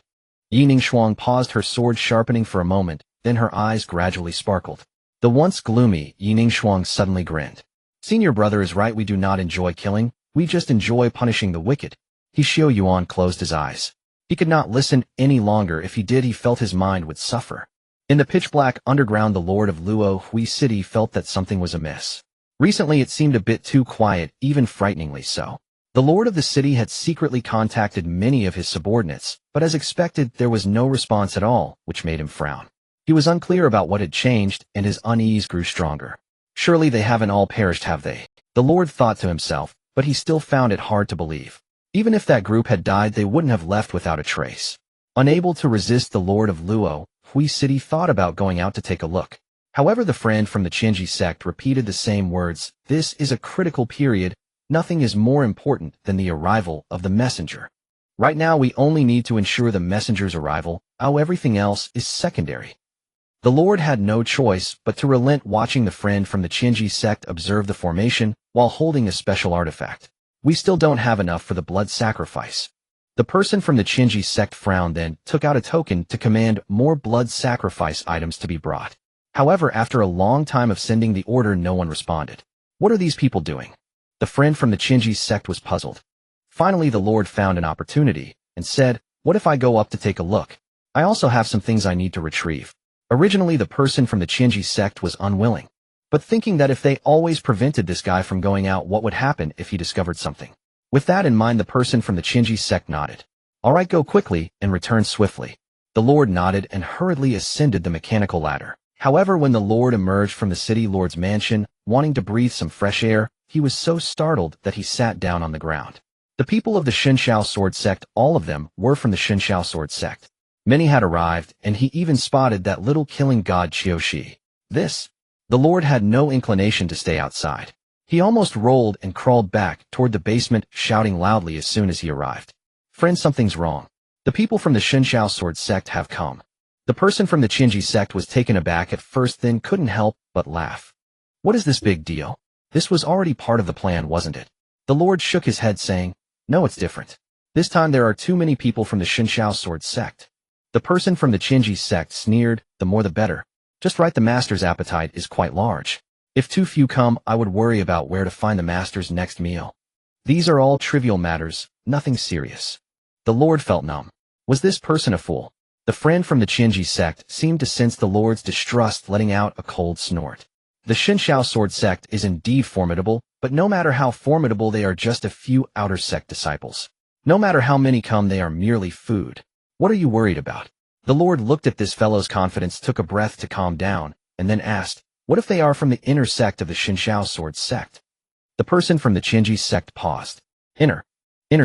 Yi Ningxuang paused her sword sharpening for a moment, then her eyes gradually sparkled. The once gloomy Yi Ningxuang suddenly grinned. "Senior brother is right, we do not enjoy killing, we just enjoy punishing the wicked." He Xiao Yuan closed his eyes. He could not listen any longer. If he did, he felt his mind would suffer. In the pitch-black underground, the Lord of Luo Hui City felt that something was amiss. Recently it seemed a bit too quiet, even frighteningly so. The Lord of the city had secretly contacted many of his subordinates, but as expected, there was no response at all, which made him frown. He was unclear about what had changed, and his unease grew stronger. Surely they haven't all perished, have they? The Lord thought to himself, but he still found it hard to believe. Even if that group had died, they wouldn't have left without a trace. Unable to resist, the Lord of Luo Hui City thought about going out to take a look. However, the friend from the Qinji sect repeated the same words. "This is a critical period. Nothing is more important than the arrival of the messenger. Right now we only need to ensure the messenger's arrival, how everything else is secondary." The Lord had no choice but to relent, watching the friend from the Qinji sect observe the formation while holding a special artifact. "We still don't have enough for the blood sacrifice." The person from the Qinji sect frowned, then took out a token to command more blood sacrifice items to be brought. However, after a long time of sending the order, no one responded. What are these people doing? The friend from the Qinji sect was puzzled. Finally, the Lord found an opportunity and said, "What if I go up to take a look? I also have some things I need to retrieve." Originally, the person from the Qinji sect was unwilling, but thinking that if they always prevented this guy from going out, what would happen if he discovered something? With that in mind, the person from the Qinji sect nodded. "All right, go quickly and return swiftly." The Lord nodded and hurriedly ascended the mechanical ladder. However, when the Lord emerged from the city lord's mansion, wanting to breathe some fresh air, he was so startled that he sat down on the ground. The people of the Shenxiao sword sect, all of them, were from the Shenxiao sword sect. Many had arrived, and he even spotted that little killing god Qiushi. The Lord had no inclination to stay outside. He almost rolled and crawled back toward the basement, shouting loudly as soon as he arrived. "Friend, something's wrong. The people from the Shenxiao sword sect have come." The person from the Qinji sect was taken aback at first, then couldn't help but laugh. "What is this big deal? This was already part of the plan, wasn't it?" The Lord shook his head, saying, "No, it's different. This time there are too many people from the Shenxiao sword sect." The person from the Qinji sect sneered, "The more the better. Just right, the master's appetite is quite large. If too few come, I would worry about where to find the master's next meal. These are all trivial matters, nothing serious." The Lord felt numb. Was this person a fool? The friend from the Qinji sect seemed to sense the Lord's distrust, letting out a cold snort. The Shenxiao sword sect is indeed formidable, but no matter how formidable, they are just a few outer sect disciples. No matter how many come, they are merely food. What are you worried about? The Lord looked at this fellow's confidence, took a breath to calm down, and then asked, "What if they are from the inner sect of the Shenxiao sword sect?" The person from the Qinji sect paused. Inner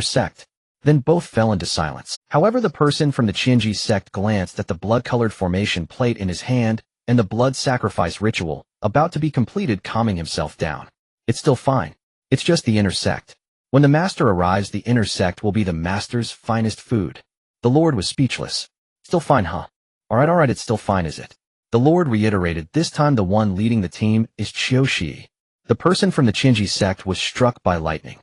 sect. Then both fell into silence. However, the person from the Qinji sect glanced at the blood-colored formation plate in his hand and the blood sacrifice ritual about to be completed, calming himself down. "It's still fine. It's just the inner sect. When the master arrives, the inner sect will be the master's finest food." The Lord was speechless. "Still fine, huh? All right, it's still fine, is it?" The Lord reiterated. This time the one leading the team is Qiushi. The person from the Qinji sect was struck by lightning.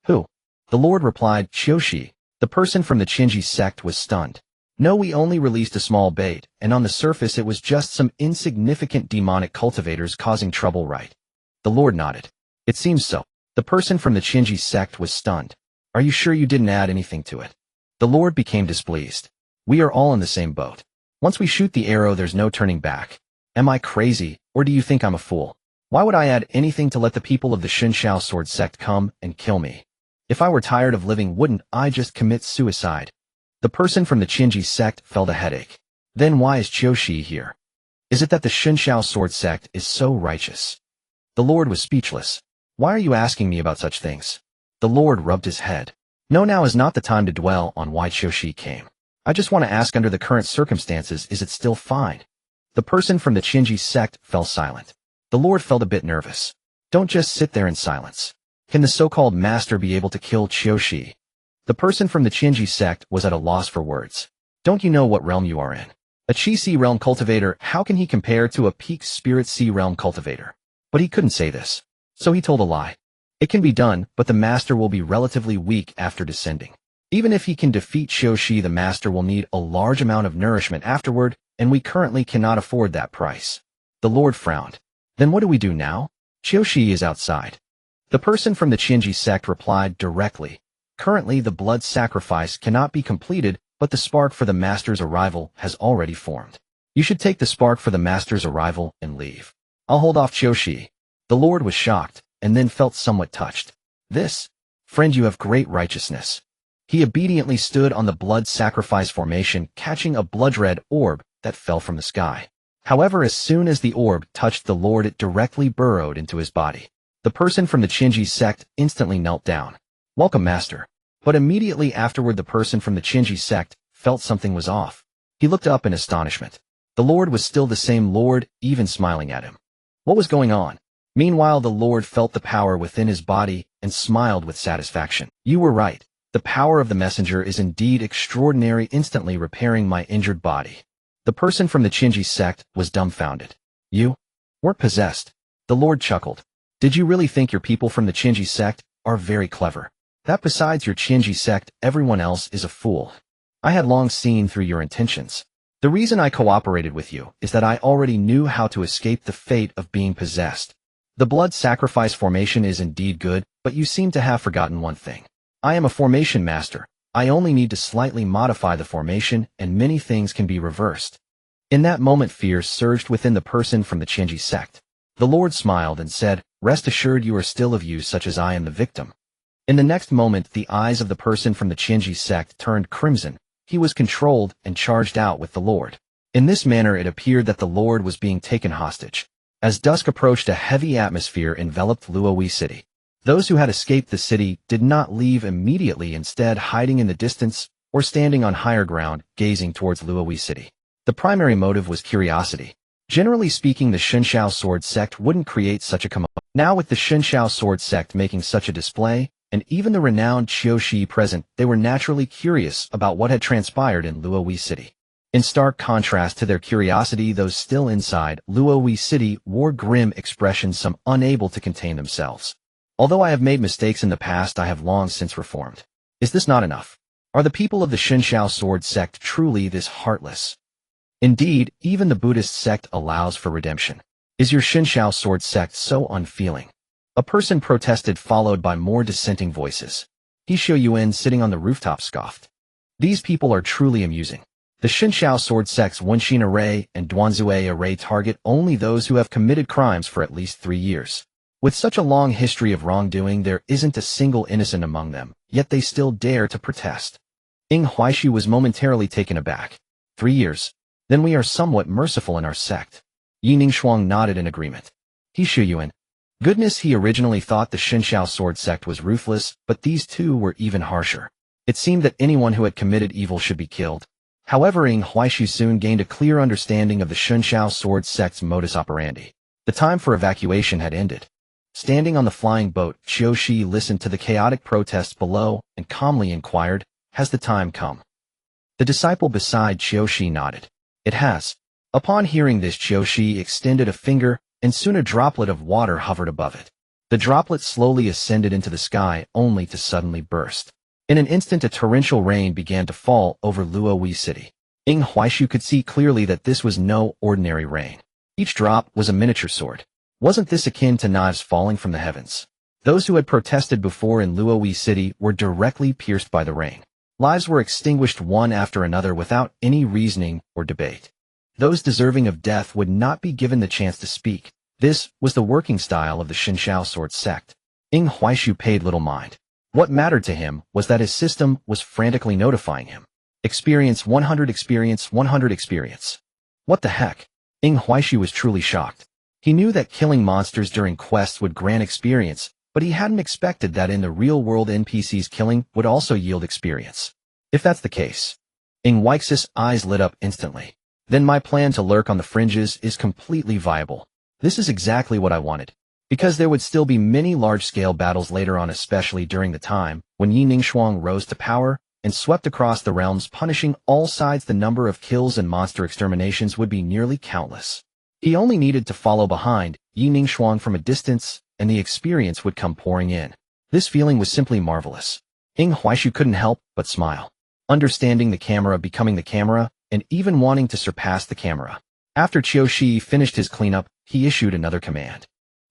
"Who?" The Lord replied, "Qiushi." The person from the Qinji sect was stunned. "No, we only released a small bait, and on the surface it was just some insignificant demonic cultivators causing trouble, right?" The Lord nodded. "It seems so." The person from the Qinji sect was stunned. Are you sure you didn't add anything to it? The Lord became displeased. We are all in the same boat. Once we shoot the arrow, there's no turning back. Am I crazy, or do you think I'm a fool? Why would I add anything to let the people of the Xunxiao sword sect come and kill me? If I were tired of living, wouldn't I just commit suicide? The person from the Qinji sect felt a headache. Then why is Qiushi here? Is it that the Xunxiao sword sect is so righteous? The Lord was speechless. Why are you asking me about such things? The Lord rubbed his head. No, now is not the time to dwell on why Qiushi came. I just want to ask, under the current circumstances, is it still fine? The person from the Qinji sect fell silent. The Lord felt a bit nervous. Don't just sit there in silence. Can the so-called master be able to kill Qiushi? The person from the Qinji sect was at a loss for words. Don't you know what realm you are in? A Qi Sea realm cultivator, how can he compare to a peak spirit sea realm cultivator? But he couldn't say this. So he told a lie. It can be done, but the master will be relatively weak after descending. Even if he can defeat Qiushi, the master will need a large amount of nourishment afterward, and we currently cannot afford that price. The Lord frowned. Then what do we do now? Qiushi is outside. The person from the Qinji sect replied directly. Currently the blood sacrifice cannot be completed, but the spark for the master's arrival has already formed. You should take the spark for the master's arrival and leave. I'll hold off Qiushi. The Lord was shocked, and then felt somewhat touched. This, friend, you have great righteousness. He obediently stood on the blood sacrifice formation, catching a blood-red orb that fell from the sky. However, as soon as the orb touched the Lord, it directly burrowed into his body. The person from the Qinji sect instantly knelt down. Welcome, master. But immediately afterward, the person from the Qinji sect felt something was off. He looked up in astonishment. The Lord was still the same Lord, even smiling at him. What was going on? Meanwhile, the Lord felt the power within his body and smiled with satisfaction. You were right. The power of the messenger is indeed extraordinary, instantly repairing my injured body. The person from the Qinji sect was dumbfounded. You weren't possessed. The Lord chuckled. Did you really think your people from the Qinji sect are very clever? That besides your Qinji sect, everyone else is a fool. I had long seen through your intentions. The reason I cooperated with you is that I already knew how to escape the fate of being possessed. The blood sacrifice formation is indeed good, but you seem to have forgotten one thing. I am a formation master. I only need to slightly modify the formation, and many things can be reversed. In that moment, fear surged within the person from the Qinji sect. The Lord smiled and said, Rest assured, you are still of use, such as I am the victim. In the next moment, the eyes of the person from the Qinji sect turned crimson. He was controlled and charged out with the Lord. In this manner, it appeared that the Lord was being taken hostage. As dusk approached, a heavy atmosphere enveloped Luoyi City. Those who had escaped the city did not leave immediately, instead hiding in the distance or standing on higher ground, gazing towards Luoyi City. The primary motive was curiosity. Generally speaking, the Xunxiao sword sect wouldn't create such a commotion. Now with the Xunxiao sword sect making such a display, and even the renowned Qiushi present, they were naturally curious about what had transpired in Luoyi City. In stark contrast to their curiosity, those still inside Luoyi City wore grim expressions, some unable to contain themselves. Although I have made mistakes in the past, I have long since reformed. Is this not enough? Are the people of the Xunxiao sword sect truly this heartless? Indeed, even the Buddhist sect allows for redemption. Is your Xunxiao sword sect so unfeeling? A person protested, followed by more dissenting voices. He Xiu Yuan, sitting on the rooftop, scoffed. These people are truly amusing. The Xunxiao sword sect's Wenxin array and Duanzue array target only those who have committed crimes for at least 3 years. With such a long history of wrongdoing, there isn't a single innocent among them, yet they still dare to protest. Ying Huaishu was momentarily taken aback. 3 years? Then we are somewhat merciful in our sect. Yi Ningshuang nodded in agreement. He Xiu Yuan. Goodness, he originally thought the Xunxiao sword sect was ruthless, but these two were even harsher. It seemed that anyone who had committed evil should be killed. However, Ying Huaishu soon gained a clear understanding of the Xunxiao sword sect's modus operandi. The time for evacuation had ended. Standing on the flying boat, Qiushi listened to the chaotic protests below and calmly inquired, Has the time come? The disciple beside Qiushi nodded. It has. Upon hearing this, Qiushi extended a finger, and soon a droplet of water hovered above it. The droplet slowly ascended into the sky, only to suddenly burst. In an instant, a torrential rain began to fall over Luoyi City. Ying Huaishu could see clearly that this was no ordinary rain. Each drop was a miniature sword. Wasn't this akin to knives falling from the heavens? Those who had protested before in Luoyi City were directly pierced by the rain. Lives were extinguished one after another without any reasoning or debate. Those deserving of death would not be given the chance to speak. This was the working style of the Xinshao sword sect. Ying Huaishu paid little mind. What mattered to him was that his system was frantically notifying him. Experience 100, experience 100, experience. What the heck? Ying Huaishu was truly shocked. He knew that killing monsters during quests would grant experience, but he hadn't expected that in the real-world NPCs killing would also yield experience. If that's the case, Ying Huaixu's eyes lit up instantly. Then my plan to lurk on the fringes is completely viable. This is exactly what I wanted. Because there would still be many large-scale battles later on, especially during the time when Yi Ningxuang rose to power and swept across the realms, punishing all sides. The number of kills and monster exterminations would be nearly countless. He only needed to follow behind Yi Ningxuang from a distance, and the experience would come pouring in. This feeling was simply marvelous. Ying Huaishu couldn't help but smile. Understanding the camera becoming the camera, and even wanting to surpass the camera. After Qiu Shi finished his cleanup, he issued another command.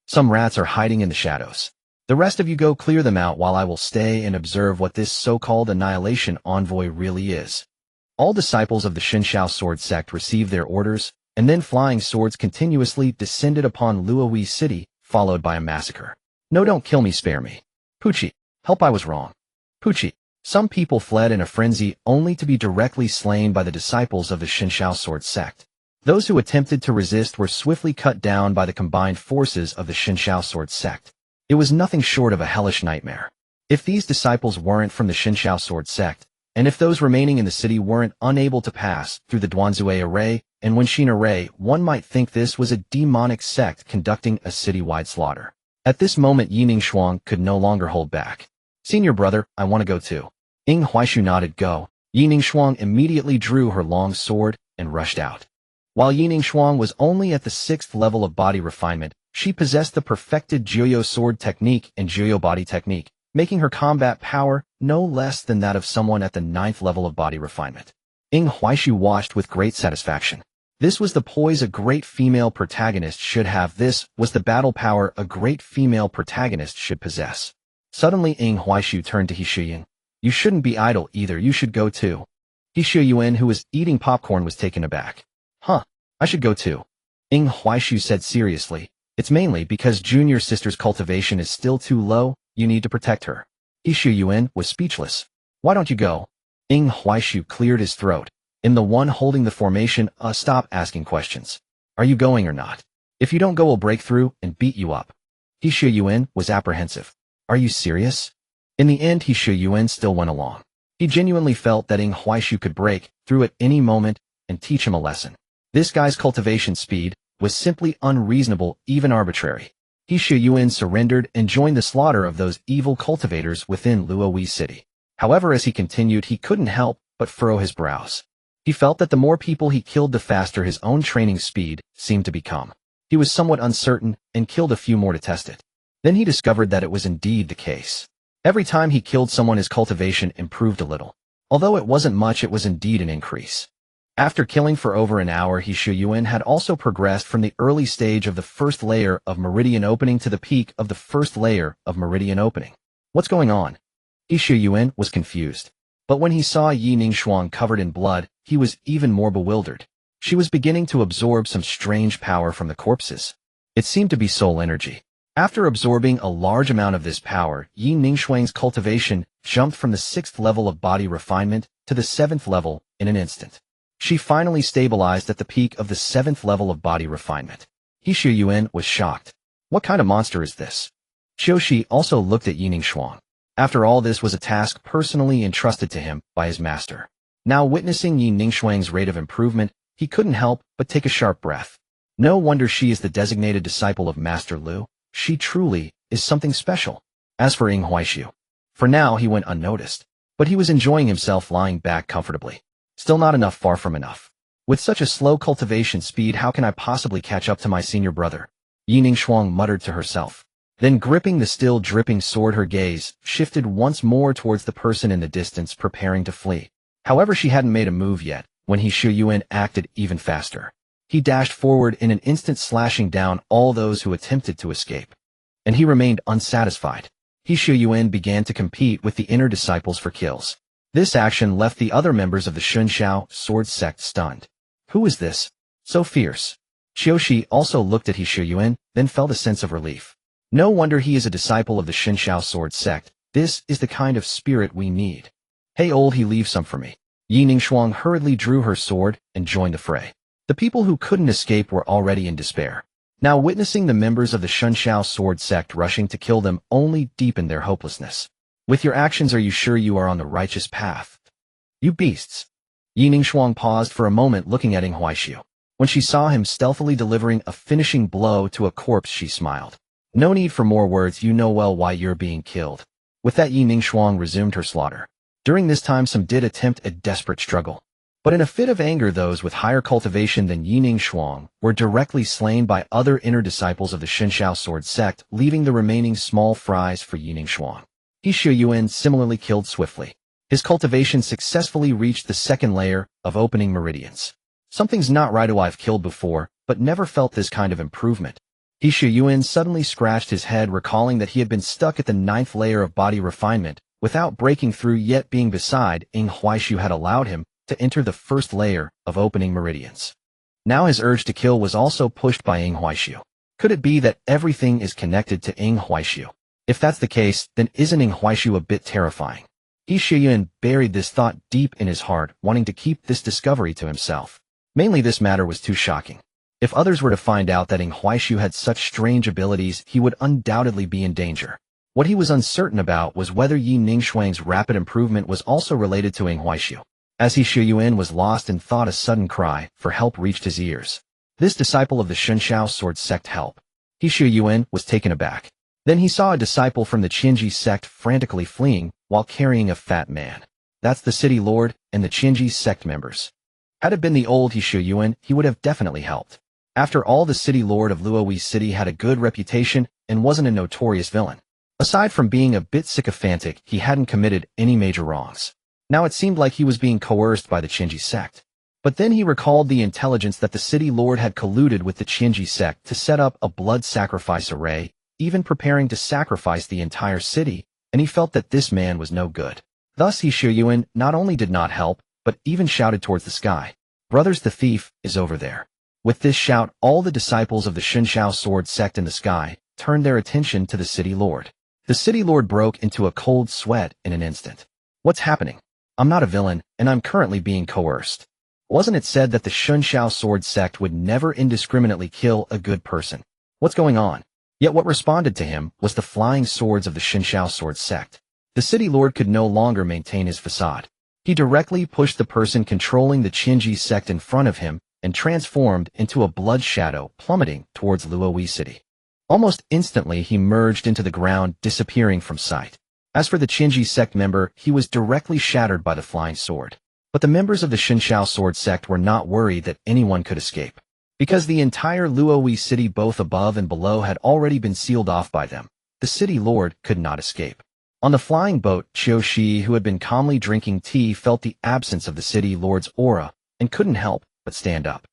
Some rats are hiding in the shadows. The rest of you go clear them out while I will stay and observe what this so-called annihilation envoy really is. All disciples of the Xinshao sword sect received their orders, and then flying swords continuously descended upon Luoyi City, followed by a massacre. No, don't kill me, spare me. Pucci, help, I was wrong. Pucci. Some people fled in a frenzy only to be directly slain by the disciples of the Xinshao sword sect. Those who attempted to resist were swiftly cut down by the combined forces of the Xinshao sword sect. It was nothing short of a hellish nightmare. If these disciples weren't from the Xinshao sword sect, and if those remaining in the city weren't unable to pass through the Duanzue array and Wenxin array, one might think this was a demonic sect conducting a citywide slaughter. At this moment, Yi Ningxuang could no longer hold back. Senior brother, I want to go too. Ying Huaishu nodded. Go. Yi Ningxuang immediately drew her long sword and rushed out. While Yi Ningxuang was only at the 6th level of body refinement, she possessed the perfected Jiuyo sword technique and Jiuyo body technique, making her combat power no less than that of someone at the 9th level of body refinement. Ying Huaishu watched with great satisfaction. This was the poise a great female protagonist should have. This was the battle power a great female protagonist should possess. Suddenly Ying Huaishu turned to He Shuyuan. You shouldn't be idle either, you should go too. He Shuyuan, who was eating popcorn, was taken aback. Huh, I should go too. Ying Huaishu said seriously. It's mainly because junior sister's cultivation is still too low, you need to protect her. He Shuyuan was speechless. Why don't you go? Ying Huaishu cleared his throat. In the one holding the formation, stop asking questions. Are you going or not? If you don't go, we'll break through and beat you up. He Shuyuan was apprehensive. Are you serious? In the end, He Shuyuan still went along. He genuinely felt that Ying Huaishu could break through at any moment and teach him a lesson. This guy's cultivation speed was simply unreasonable, even arbitrary. He Shuyuan surrendered and joined the slaughter of those evil cultivators within Luoyi City. However, as he continued, he couldn't help but furrow his brows. He felt that the more people he killed, the faster his own training speed seemed to become. He was somewhat uncertain and killed a few more to test it. Then he discovered that it was indeed the case. Every time he killed someone, his cultivation improved a little. Although it wasn't much, it was indeed an increase. After killing for over an hour, He Shuyuan had also progressed from the early stage of the first layer of meridian opening to the peak of the first layer of meridian opening. What's going on? He Shuyuan was confused. But when he saw Yi Ningxuang covered in blood, he was even more bewildered. She was beginning to absorb some strange power from the corpses. It seemed to be soul energy. After absorbing a large amount of this power, Yi Ningxuang's cultivation jumped from the 6th level of body refinement to the 7th level in an instant. She finally stabilized at the peak of the 7th level of body refinement. He Shuyuan was shocked. What kind of monster is this? Qiushi also looked at Yi Ningxuang. After all, this was a task personally entrusted to him by his master. Now witnessing Yi Ningxuang's rate of improvement, he couldn't help but take a sharp breath. No wonder she is the designated disciple of Master Lu. She truly is something special. As for Ying Huaishu, for now he went unnoticed, but he was enjoying himself lying back comfortably. Still not enough, far from enough. With such a slow cultivation speed, how can I possibly catch up to my senior brother? Yi Ningxuang muttered to herself. Then gripping the still dripping sword, her gaze shifted once more towards the person in the distance preparing to flee. However, she hadn't made a move yet when He Shuyuan acted even faster. He dashed forward in an instant, slashing down all those who attempted to escape. and he remained unsatisfied. He Shuyuan began to compete with the inner disciples for kills. This action left the other members of the Shunxiao sword sect stunned. Who is this? So fierce. Qiushi also looked at He Shuyuan, then felt a sense of relief. No wonder he is a disciple of the Shunxiao sword sect. This is the kind of spirit we need. Hey old he leave some for me. Yi Ningxuang hurriedly drew her sword and joined the fray. The people who couldn't escape were already in despair. Now witnessing the members of the Shunxiao sword sect rushing to kill them only deepened their hopelessness. With your actions are you sure you are on the righteous path? You beasts. Yi Ningxuang paused for a moment looking at Ing Huaishu. When she saw him stealthily delivering a finishing blow to a corpse she smiled. No need for more words, you know well why you're being killed. With that Yi Ningxuang resumed her slaughter. During this time some did attempt a desperate struggle. But in a fit of anger those with higher cultivation than Yi Ningxuang were directly slain by other inner disciples of the Shunxiao sword sect, leaving the remaining small fries for Yi Ningxuang. He Shuyuan similarly killed swiftly. His cultivation successfully reached the second layer of opening meridians. Something's not right. I've killed before, but never felt this kind of improvement. He Shuyuan suddenly scratched his head recalling that he had been stuck at the 9th layer of body refinement, without breaking through yet being beside Ing Huaishu had allowed him to enter the 1st layer of opening meridians. Now his urge to kill was also pushed by Ing Huaishu. Could it be that everything is connected to Ing Huaishu? If that's the case, then isn't Ing Huaishu a bit terrifying? He Shuyuan buried this thought deep in his heart, wanting to keep this discovery to himself. Mainly this matter was too shocking. If others were to find out that Ing Huaishu had such strange abilities, he would undoubtedly be in danger. What he was uncertain about was whether Yi Ningxuang's rapid improvement was also related to Ing Huaishu. As He Shuyuan was lost in thought, a sudden cry for help reached his ears. This disciple of the Shunxiao sword sect help. He Shuyuan was taken aback. Then he saw a disciple from the Qinji sect frantically fleeing while carrying a fat man. That's the city lord and the Qinji sect members. Had it been the old He Shuyuan, he would have definitely helped. After all, the city lord of Luoyi City had a good reputation and wasn't a notorious villain. Aside from being a bit sycophantic, he hadn't committed any major wrongs. Now it seemed like he was being coerced by the Qinji sect. But then he recalled the intelligence that the city lord had colluded with the Qinji sect to set up a blood sacrifice array, even preparing to sacrifice the entire city, and he felt that this man was no good. Thus He Shuyuan not only did not help, but even shouted towards the sky. Brothers, the thief is over there. With this shout, all the disciples of the Shunxiao sword sect in the sky turned their attention to the city lord. The city lord broke into a cold sweat in an instant. What's happening? I'm not a villain, and I'm currently being coerced. Wasn't it said that the Shunxiao sword sect would never indiscriminately kill a good person? What's going on? Yet what responded to him was the flying swords of the Shunxiao sword sect. The city lord could no longer maintain his facade. He directly pushed the person controlling the Qinji sect in front of him and transformed into a blood shadow plummeting towards Luoyi City. Almost instantly he merged into the ground, disappearing from sight. As for the Qinji sect member, he was directly shattered by the flying sword. But the members of the Shunxiao sword sect were not worried that anyone could escape. Because the entire Luoyi City both above and below had already been sealed off by them, the city lord could not escape. On the flying boat, Qiushi, who had been calmly drinking tea, felt the absence of the city lord's aura and couldn't help but stand up.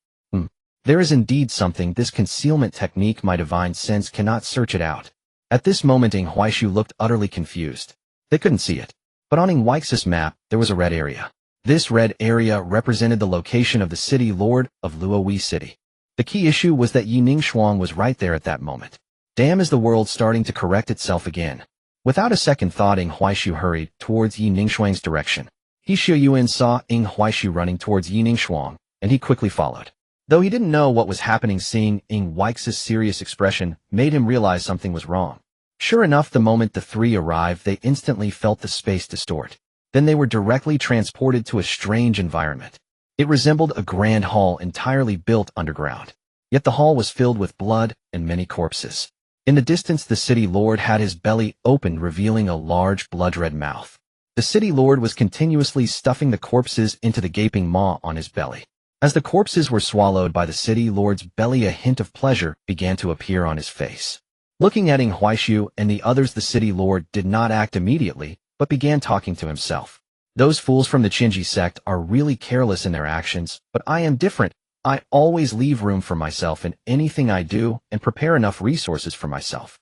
There is indeed something. This concealment technique, my divine sense cannot search it out. At this moment Ing Huaishu looked utterly confused. They couldn't see it. But on Ing Huaix's map, there was a red area. This red area represented the location of the city lord of Luoyi City. The key issue was that Yi Ningxuang was right there at that moment. Damn, is the world starting to correct itself again? Without a second thought, Ing Huaishu hurried towards Yi Ningxuang's direction. He Shuyuan saw Ing Huaishu running towards Yi Ningxuang, and he quickly followed. Though he didn't know what was happening, seeing Ing Huaix's serious expression made him realize something was wrong. Sure enough, the moment the three arrived, they instantly felt the space distort. Then they were directly transported to a strange environment. It resembled a grand hall entirely built underground. Yet the hall was filled with blood and many corpses. In the distance, the city lord had his belly opened, revealing a large blood-red mouth. The city lord was continuously stuffing the corpses into the gaping maw on his belly. As the corpses were swallowed by the city lord's belly, a hint of pleasure began to appear on his face. Looking at Ing Huaishu and the others, the city lord did not act immediately, but began talking to himself. Those fools from the Qinji sect are really careless in their actions, but I am different. I always leave room for myself in anything I do and prepare enough resources for myself.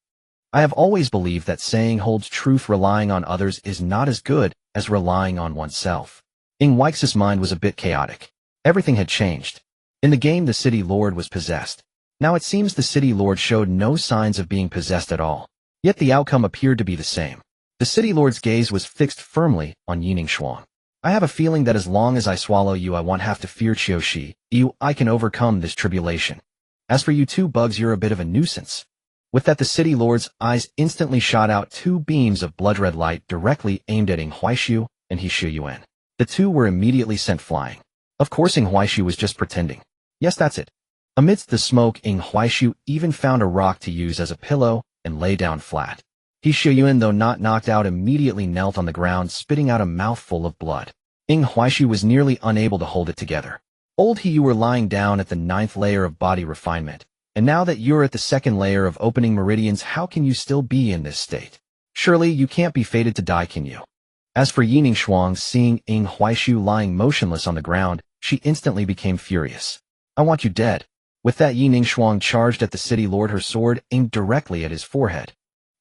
I have always believed that saying holds truth relying on others is not as good as relying on oneself. Weix's mind was a bit chaotic. Everything had changed. In the game, the City Lord was possessed. Now it seems the City Lord showed no signs of being possessed at all. Yet the outcome appeared to be the same. The City Lord's gaze was fixed firmly on Yining Shuang. I have a feeling that as long as I swallow you, I won't have to fear Qiushi. I can overcome this tribulation. As for you two bugs, you're a bit of a nuisance. With that, the City Lord's eyes instantly shot out two beams of blood-red light directly aimed at Ing Huaishu and He Shuyuan. The two were immediately sent flying. Of course, Ing Huaishu was just pretending. Yes, that's it. Amidst the smoke, Ing Huaishu even found a rock to use as a pillow and lay down flat. He Shuyuan, though not knocked out, immediately knelt on the ground, spitting out a mouthful of blood. Ing Huaishu was nearly unable to hold it together. Old He, you were lying down at the 9th layer of body refinement, and now that you're at the 2nd layer of opening meridians, how can you still be in this state? Surely you can't be fated to die, can you? As for Yining Shuang, seeing Ing Huaishu lying motionless on the ground, she instantly became furious. I want you dead. With that, Yining Shuang charged at the City Lord, her sword aimed directly at his forehead.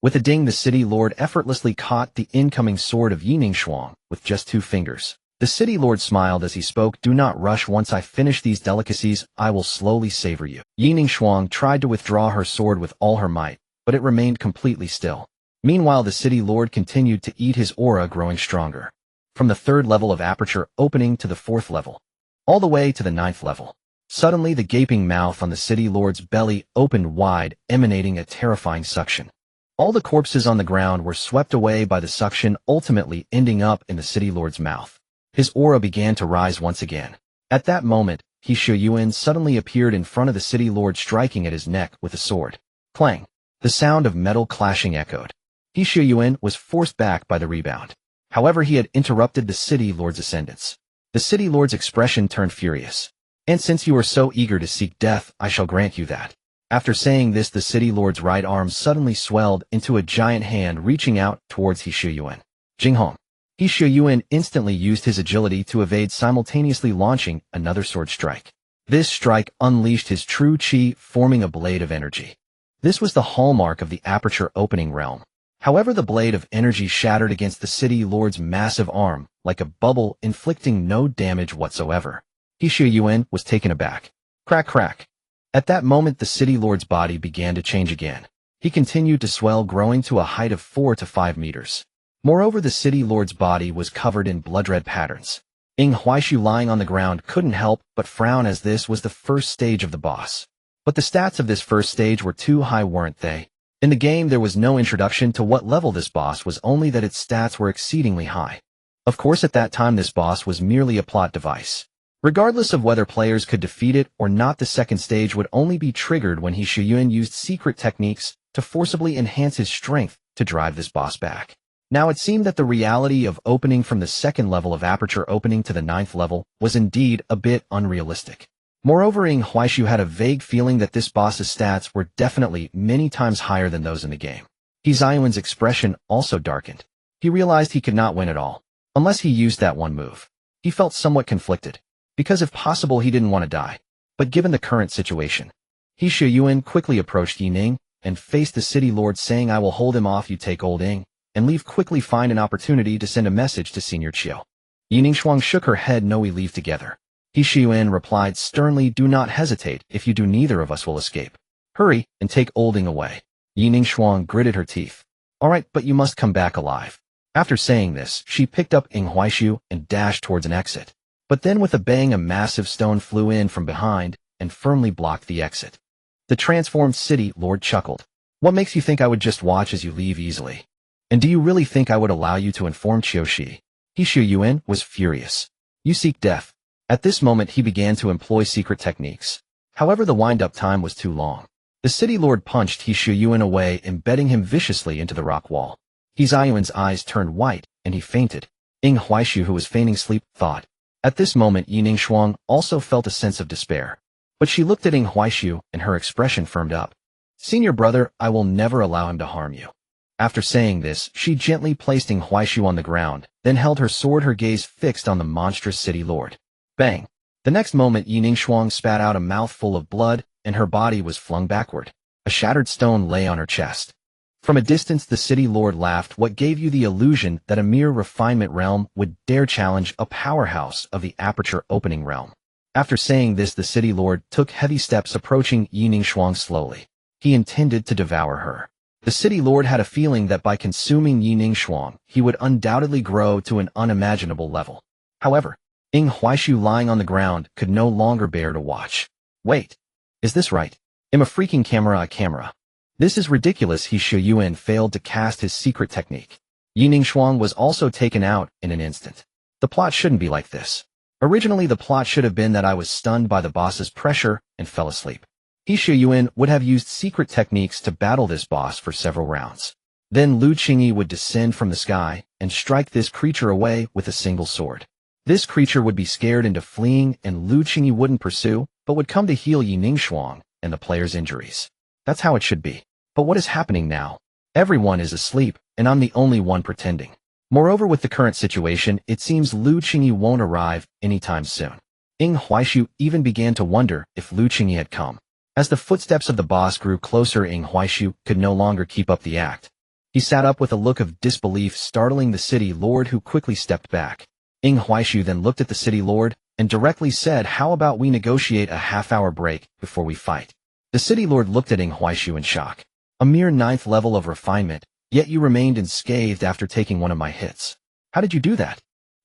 With a ding, the City Lord effortlessly caught the incoming sword of Yining Shuang with just 2 fingers. The City Lord smiled as he spoke, "Do not rush. Once I finish these delicacies, I will slowly savor you." Yining Shuang tried to withdraw her sword with all her might, but it remained completely still. Meanwhile, the City Lord continued to eat, his aura growing stronger. From the 3rd level of aperture opening to the 4th level, all the way to the 9th level. Suddenly, the gaping mouth on the City Lord's belly opened wide, emanating a terrifying suction. All the corpses on the ground were swept away by the suction, ultimately ending up in the City Lord's mouth. His aura began to rise once again. At that moment, He Shuyuan suddenly appeared in front of the City Lord, striking at his neck with a sword. Clang! The sound of metal clashing echoed. He Shuyuan was forced back by the rebound. However, he had interrupted the City Lord's ascendance. The City Lord's expression turned furious. "And since you are so eager to seek death, I shall grant you that." After saying this, the City Lord's right arm suddenly swelled into a giant hand, reaching out towards He Shuyuan. Jinghong. He Shuyuan instantly used his agility to evade, simultaneously launching another sword strike. This strike unleashed his true chi, forming a blade of energy. This was the hallmark of the aperture opening realm. However, the blade of energy shattered against the City Lord's massive arm like a bubble, inflicting no damage whatsoever. He Shuyuan was taken aback. Crack, crack. At that moment, the City Lord's body began to change again. He continued to swell, growing to a height of 4 to 5 meters. Moreover, the City Lord's body was covered in blood-red patterns. Ing Huaishu, lying on the ground, couldn't help but frown, as this was the first stage of the boss. But the stats of this first stage were too high, weren't they? In the game, there was no introduction to what level this boss was, only that its stats were exceedingly high. Of course, at that time, this boss was merely a plot device. Regardless of whether players could defeat it or not, the second stage would only be triggered when He Shuyuan used secret techniques to forcibly enhance his strength to drive this boss back. Now it seemed that the reality of opening from the 2nd level of aperture opening to the 9th level was indeed a bit unrealistic. Moreover, Ing Huaishu had a vague feeling that this boss's stats were definitely many times higher than those in the game. He Ziyuan's expression also darkened. He realized he could not win at all, unless he used that one move. He felt somewhat conflicted, because if possible he didn't want to die. But given the current situation, He Shuyuan quickly approached Yining and faced the City Lord, saying, "I will hold him off, you take old Ing, and leave quickly. Find an opportunity to send a message to Senior Qiu." Yining Shuang shook her head. "No, we leave together." He Shuyuan replied sternly, "Do not hesitate. If you do, neither of us will escape. Hurry and take old Ing away." Yining Shuang gritted her teeth. "All right, but you must come back alive." After saying this, she picked up Ing Huaishu and dashed towards an exit. But then with a bang, a massive stone flew in from behind and firmly blocked the exit. The transformed City Lord chuckled. "What makes you think I would just watch as you leave easily? And do you really think I would allow you to inform Qiushi?" He Shuyuan was furious. "You seek death." At this moment, he began to employ secret techniques. However, the wind-up time was too long. The City Lord punched He Shuyuan away, embedding him viciously into the rock wall. He Ziyuan's eyes turned white, and he fainted. Ing Huaishu, who was feigning sleep, thought. At this moment, Yining Shuang also felt a sense of despair. But she looked at Ing Huaishu, and her expression firmed up. "Senior brother, I will never allow him to harm you." After saying this, she gently placed Ing Huaishu on the ground, then held her sword, her gaze fixed on the monstrous City Lord. Bang! The next moment, Yining Shuang spat out a mouthful of blood, and her body was flung backward. A shattered stone lay on her chest. From a distance the city lord laughed, what gave you the illusion that a mere refinement realm would dare challenge a powerhouse of the aperture opening realm. After saying this the city lord took heavy steps approaching Yining Shuang slowly. He intended to devour her. The city lord had a feeling that by consuming Yining Shuang, he would undoubtedly grow to an unimaginable level. However, Ying Huaishu lying on the ground could no longer bear to watch. Wait. Is this right? Am a freaking camera a camera? This is ridiculous. He Xu Yuan failed to cast his secret technique. Yining Shuang was also taken out in an instant. The plot shouldn't be like this. Originally the plot should have been that I was stunned by the boss's pressure and fell asleep. He Xu Yuan would have used secret techniques to battle this boss for several rounds. Then Lu Qingyi would descend from the sky and strike this creature away with a single sword. This creature would be scared into fleeing and Lu Qingyi wouldn't pursue, but would come to heal Yining Shuang and the player's injuries. That's how it should be. But what is happening now? Everyone is asleep, and I'm the only one pretending. Moreover, with the current situation, it seems Lu Qingyi won't arrive anytime soon. Ying Huaishu even began to wonder if Lu Qingyi had come. As the footsteps of the boss grew closer, Ying Huaishu could no longer keep up the act. He sat up with a look of disbelief, startling the city lord, who quickly stepped back. Ying Huaishu then looked at the city lord and directly said, "How about we negotiate a half-hour break before we fight?" The city lord looked at Ying Huaishu in shock. A mere 9th level of refinement, yet you remained unscathed after taking one of my hits. How did you do that?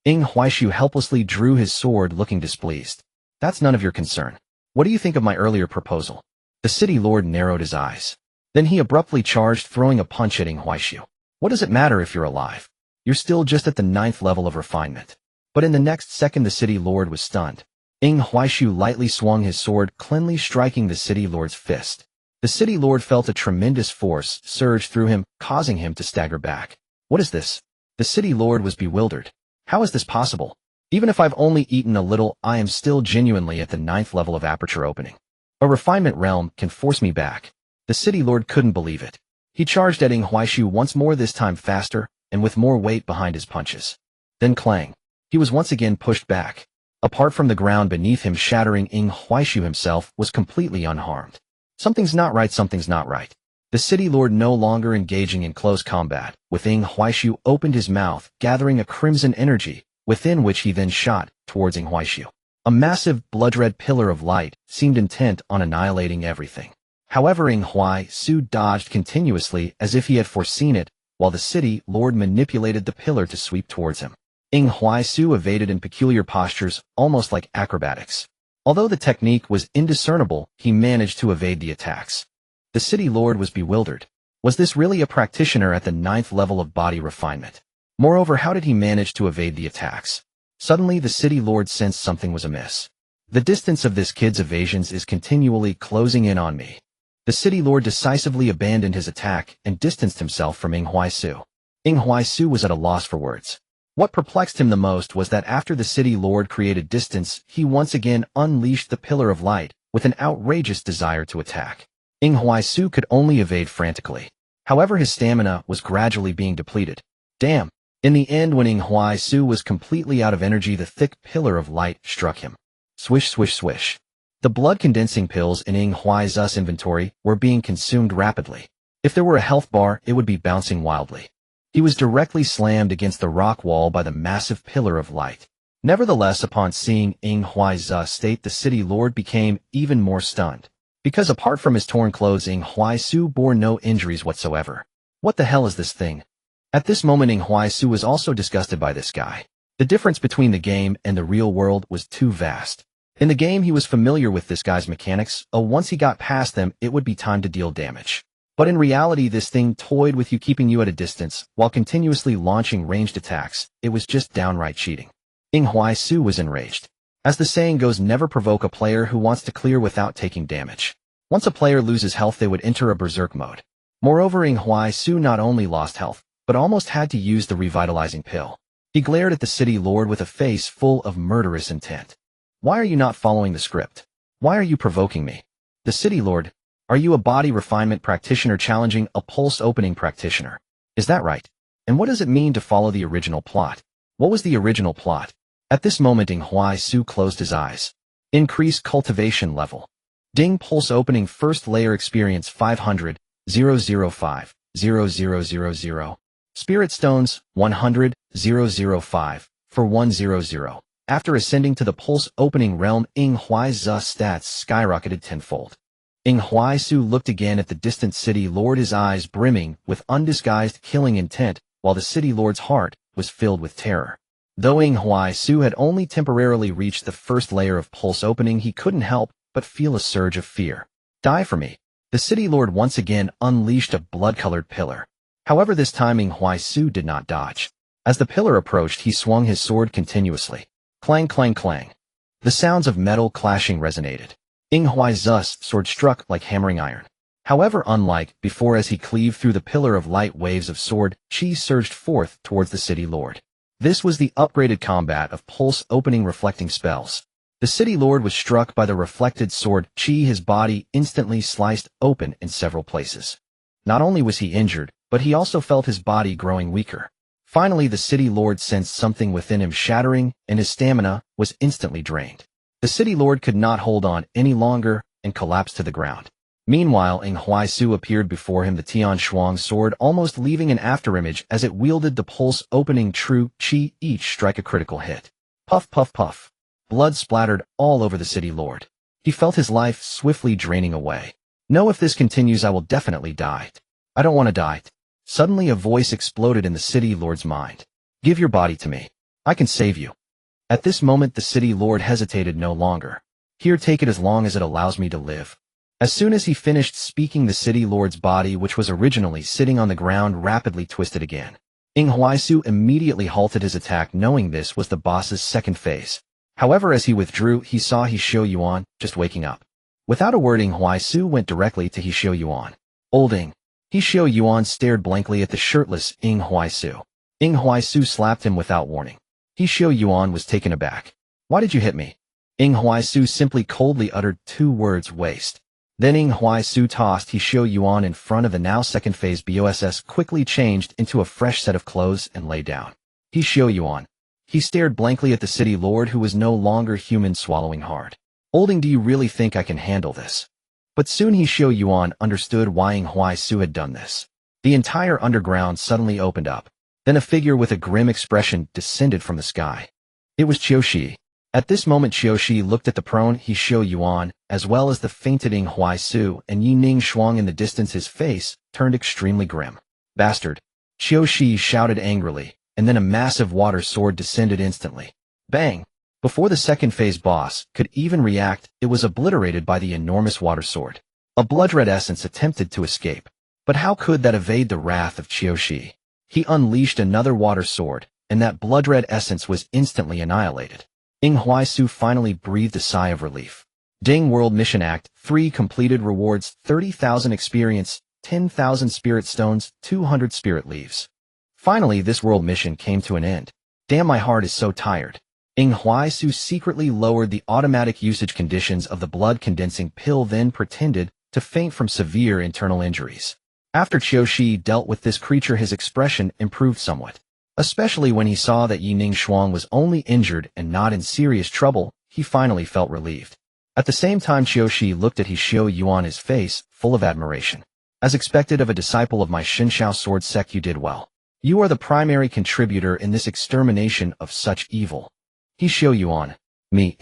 Ying Huaishu helplessly drew his sword, looking displeased. That's none of your concern. What do you think of my earlier proposal? The city lord narrowed his eyes. Then he abruptly charged, throwing a punch at Ying Huaishu. What does it matter if you're alive? You're still just at the 9th level of refinement. But in the next second the city lord was stunned. Ying Huaishu lightly swung his sword, cleanly striking the city lord's fist. The city lord felt a tremendous force surge through him, causing him to stagger back. What is this? The city lord was bewildered. How is this possible? Even if I've only eaten a little, I am still genuinely at the 9th level of aperture opening. A refinement realm can force me back. The city lord couldn't believe it. He charged at Ying Huaishu once more, this time faster, and with more weight behind his punches. Then clang. He was once again pushed back. Apart from the ground beneath him shattering, Ying Huaishu himself was completely unharmed. Something's not right, something's not right. The city lord, no longer engaging in close combat, with Ying Huaishu, opened his mouth, gathering a crimson energy, within which he then shot towards Ying Huaishu. A massive, blood-red pillar of light seemed intent on annihilating everything. However, Ying Huaishu dodged continuously as if he had foreseen it, while the city lord manipulated the pillar to sweep towards him. Ying Huaishu evaded in peculiar postures, almost like acrobatics. Although the technique was indiscernible, he managed to evade the attacks. The city lord was bewildered. Was this really a practitioner at the 9th level of body refinement? Moreover, how did he manage to evade the attacks? Suddenly, the city lord sensed something was amiss. The distance of this kid's evasions is continually closing in on me. The city lord decisively abandoned his attack and distanced himself from Ying Huaishu. Ying Huaishu was at a loss for words. What perplexed him the most was that after the city lord created distance, he once again unleashed the pillar of light with an outrageous desire to attack. Ying Huaishu could only evade frantically. However, his stamina was gradually being depleted. Damn! In the end, when Ying Huaishu was completely out of energy, the thick pillar of light struck him. Swish, swish, swish. The blood-condensing pills in Ying Huaishu's inventory were being consumed rapidly. If there were a health bar, it would be bouncing wildly. He was directly slammed against the rock wall by the massive pillar of light. Nevertheless, upon seeing Ying Huaishu's state, the city lord became even more stunned. Because apart from his torn clothes, Ying Huaishu bore no injuries whatsoever. What the hell is this thing? At this moment, Ying Huaishu was also disgusted by this guy. The difference between the game and the real world was too vast. In the game, he was familiar with this guy's mechanics. Once he got past them, it would be time to deal damage. But in reality, this thing toyed with you, keeping you at a distance, while continuously launching ranged attacks. It was just downright cheating. Ying Huaishu was enraged. As the saying goes, never provoke a player who wants to clear without taking damage. Once a player loses health, they would enter a berserk mode. Moreover, Ying Huaishu not only lost health, but almost had to use the revitalizing pill. He glared at the city lord with a face full of murderous intent. Why are you not following the script? Why are you provoking me? The city lord, are you a body refinement practitioner challenging a pulse opening practitioner? Is that right? And what does it mean to follow the original plot? What was the original plot? At this moment, Ying Huaishu closed his eyes. Increase cultivation level. Ding pulse opening first layer experience 500, 005. 000. Spirit Stones, 100, 005, for 100. After ascending to the pulse opening realm, Ing Huai's stats skyrocketed tenfold. Ing Huaisu looked again at the distant city lord, his eyes brimming with undisguised killing intent, while the city lord's heart was filled with terror. Though Ing Huaisu had only temporarily reached the first layer of pulse opening, he couldn't help but feel a surge of fear. Die for me. The city lord once again unleashed a blood-colored pillar. However, this time Ing Huaisu did not dodge. As the pillar approached, he swung his sword continuously. Clang, clang, clang. The sounds of metal clashing resonated. Ing Huai's sword struck like hammering iron. However, unlike before, as he cleaved through the pillar of light, waves of sword chi surged forth towards the city lord. This was the upgraded combat of pulse opening reflecting spells. The city lord was struck by the reflected sword chi, his body instantly sliced open in several places. Not only was he injured, but he also felt his body growing weaker. Finally, the city lord sensed something within him shattering, and his stamina was instantly drained. The city lord could not hold on any longer and collapsed to the ground. Meanwhile, Ing Huaisu appeared before him, the Tian Shuang sword almost leaving an afterimage as it wielded the pulse opening true chi, each strike a critical hit. Puff, puff, puff. Blood splattered all over the city lord. He felt his life swiftly draining away. No, if this continues, I will definitely die. I don't want to die. Suddenly a voice exploded in the city lord's mind. Give your body to me. I can save you. At this moment, the city lord hesitated no longer. Here, take it as long as it allows me to live. As soon as he finished speaking, the city lord's body, which was originally sitting on the ground, rapidly twisted again. Ing Huaisu immediately halted his attack, knowing this was the boss's second phase. However, as he withdrew, he saw He Xiu Yuan just waking up. Without a word, Ing Huaisu went directly to He Xiu Yuan. Old Ing. He Xiu Yuan stared blankly at the shirtless Ing Huaisu. Ing Huaisu slapped him without warning. He Xiu Yuan was taken aback. Why did you hit me? Ing Huaisu simply coldly uttered two words: waste. Then Ing Huaisu tossed He Xiu Yuan in front of the now second phase boss, quickly changed into a fresh set of clothes and lay down. He Xiu Yuan. He stared blankly at the city lord, who was no longer human, swallowing hard. Olding, do you really think I can handle this? But soon He Xiu Yuan understood why Ing Huaisu had done this. The entire underground suddenly opened up. Then a figure with a grim expression descended from the sky. It was Qiushi. At this moment, Qiushi looked at the prone He Xiu Yuan, as well as the fainted Ing Huaisu and Yi Ning Shuang in the distance. His face turned extremely grim. Bastard! Qiushi shouted angrily, and then a massive water sword descended instantly. Bang! Before the second phase boss could even react, it was obliterated by the enormous water sword. A blood-red essence attempted to escape. But how could that evade the wrath of Qiushi? He unleashed another water sword, and that blood-red essence was instantly annihilated. Ing Huaisu finally breathed a sigh of relief. Ding World Mission Act 3 completed. Rewards: 30,000 experience, 10,000 spirit stones, 200 spirit leaves. Finally, this world mission came to an end. Damn, my heart is so tired. Ing Huaisu secretly lowered the automatic usage conditions of the blood-condensing pill, then pretended to faint from severe internal injuries. After Qiushi dealt with this creature, his expression improved somewhat. Especially when he saw that Yi Ning Shuang was only injured and not in serious trouble, he finally felt relieved. At the same time, Qiushi looked at He Xiu Yuan, his face full of admiration. As expected of a disciple of my Shinshao sword sect, you did well. You are the primary contributor in this extermination of such evil. He Xiu Yuan. Me.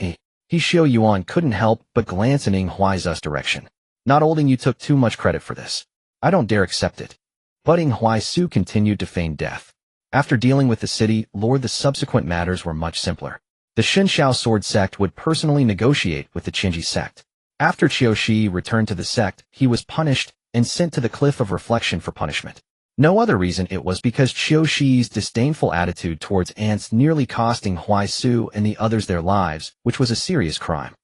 He Xiu Yuan couldn't help but glance in Ing Huai's direction. Not holding, you took too much credit for this. I don't dare accept it. But Ing Huaisu continued to feign death. After dealing with the city lord, the subsequent matters were much simpler. The Shinshao sword sect would personally negotiate with the Qinji sect. After Qiushi returned to the sect, he was punished and sent to the Cliff of Reflection for punishment. No other reason, it was because Qiushi's disdainful attitude towards ants nearly cost Ing Huaisu and the others their lives, which was a serious crime.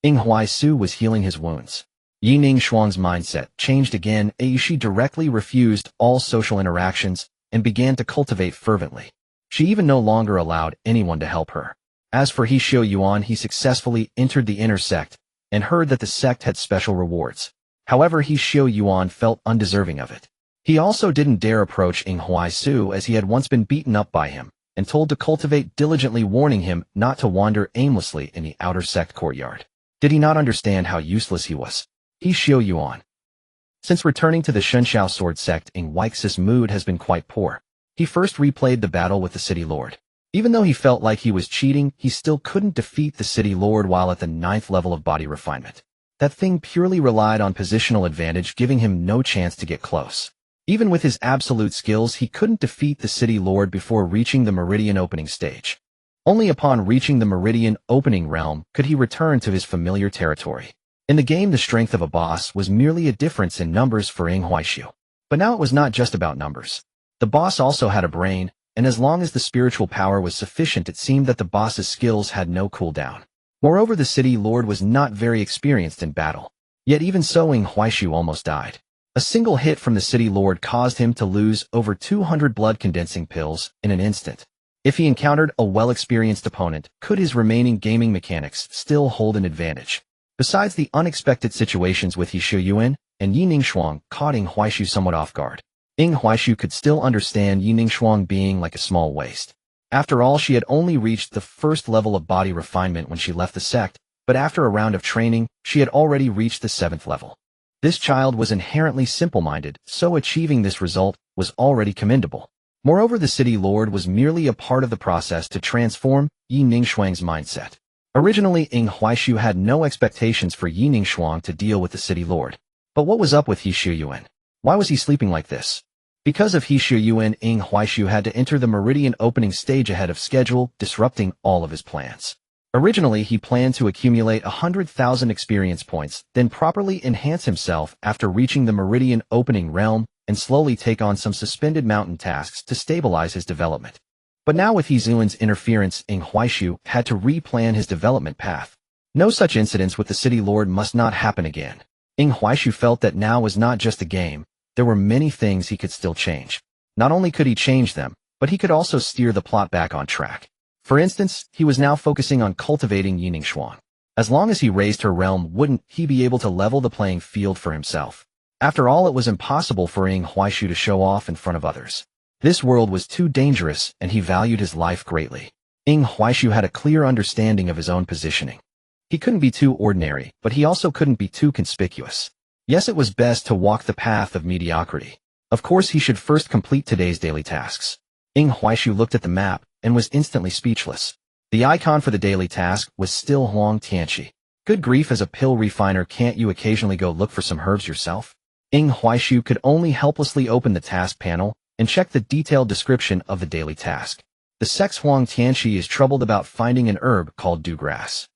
Ing Huaisu was healing his wounds. Yi Ning Shuang's mindset changed again. She directly refused all social interactions and began to cultivate fervently. She even no longer allowed anyone to help her. As for He Xiu Yuan, he successfully entered the inner sect and heard that the sect had special rewards. However, He Xiu Yuan felt undeserving of it. He also didn't dare approach Ing Huaisu, as he had once been beaten up by him and told to cultivate diligently, warning him not to wander aimlessly in the outer sect courtyard. Did he not understand how useless he was? He Xiu Yuan. Since returning to the Shunxiao sword sect, Ing Huix's mood has been quite poor. He first replayed the battle with the City Lord. Even though he felt like he was cheating, he still couldn't defeat the City Lord while at the 9th level of body refinement. That thing purely relied on positional advantage, giving him no chance to get close. Even with his absolute skills, he couldn't defeat the City Lord before reaching the Meridian opening stage. Only upon reaching the Meridian opening realm could he return to his familiar territory. In the game, the strength of a boss was merely a difference in numbers for Ing Huixu. But now it was not just about numbers. The boss also had a brain, and as long as the spiritual power was sufficient, it seemed that the boss's skills had no cooldown. Moreover, the City Lord was not very experienced in battle. Yet even so, Ing Huixu almost died. A single hit from the City Lord caused him to lose over 200 blood-condensing pills in an instant. If he encountered a well-experienced opponent, could his remaining gaming mechanics still hold an advantage? Besides, the unexpected situations with He Shuyuan and Yi Ningshuang caught Ing Huixu somewhat off guard. Ing Huixu could still understand Yi Ningshuang being like a small waste. After all, she had only reached the 1st level of body refinement when she left the sect, but after a round of training, she had already reached the 7th level. This child was inherently simple-minded, so achieving this result was already commendable. Moreover, the City Lord was merely a part of the process to transform Yi Ningshuang's mindset. Originally, Ing Huixu had no expectations for Yi Ningshuang to deal with the City Lord. But what was up with He Shuyuan? Why was he sleeping like this? Because of He Shuyuan, Ing Huixu had to enter the Meridian opening stage ahead of schedule, disrupting all of his plans. Originally, he planned to accumulate 100,000 experience points, then properly enhance himself after reaching the Meridian opening realm, and slowly take on some suspended mountain tasks to stabilize his development. But now with He Xuan's interference, Ing Huixu had to replan his development path. No such incidents with the City Lord must not happen again. Ing Huixu felt that now was not just a game, there were many things he could still change. Not only could he change them, but he could also steer the plot back on track. For instance, he was now focusing on cultivating Yi Ningshuang. As long as he raised her realm, wouldn't he be able to level the playing field for himself? After all, it was impossible for Ing Huixu to show off in front of others. This world was too dangerous, and he valued his life greatly. Ing Huixu had a clear understanding of his own positioning. He couldn't be too ordinary, but he also couldn't be too conspicuous. Yes, it was best to walk the path of mediocrity. Of course, he should first complete today's daily tasks. Ing Huixu looked at the map and was instantly speechless. The icon for the daily task was still Huang Tianqi. Good grief, as a pill refiner, can't you occasionally go look for some herbs yourself? Ing Huixu could only helplessly open the task panel and check the detailed description of the daily task. The sect's Huang Tianqi is troubled about finding an herb called dewgrass.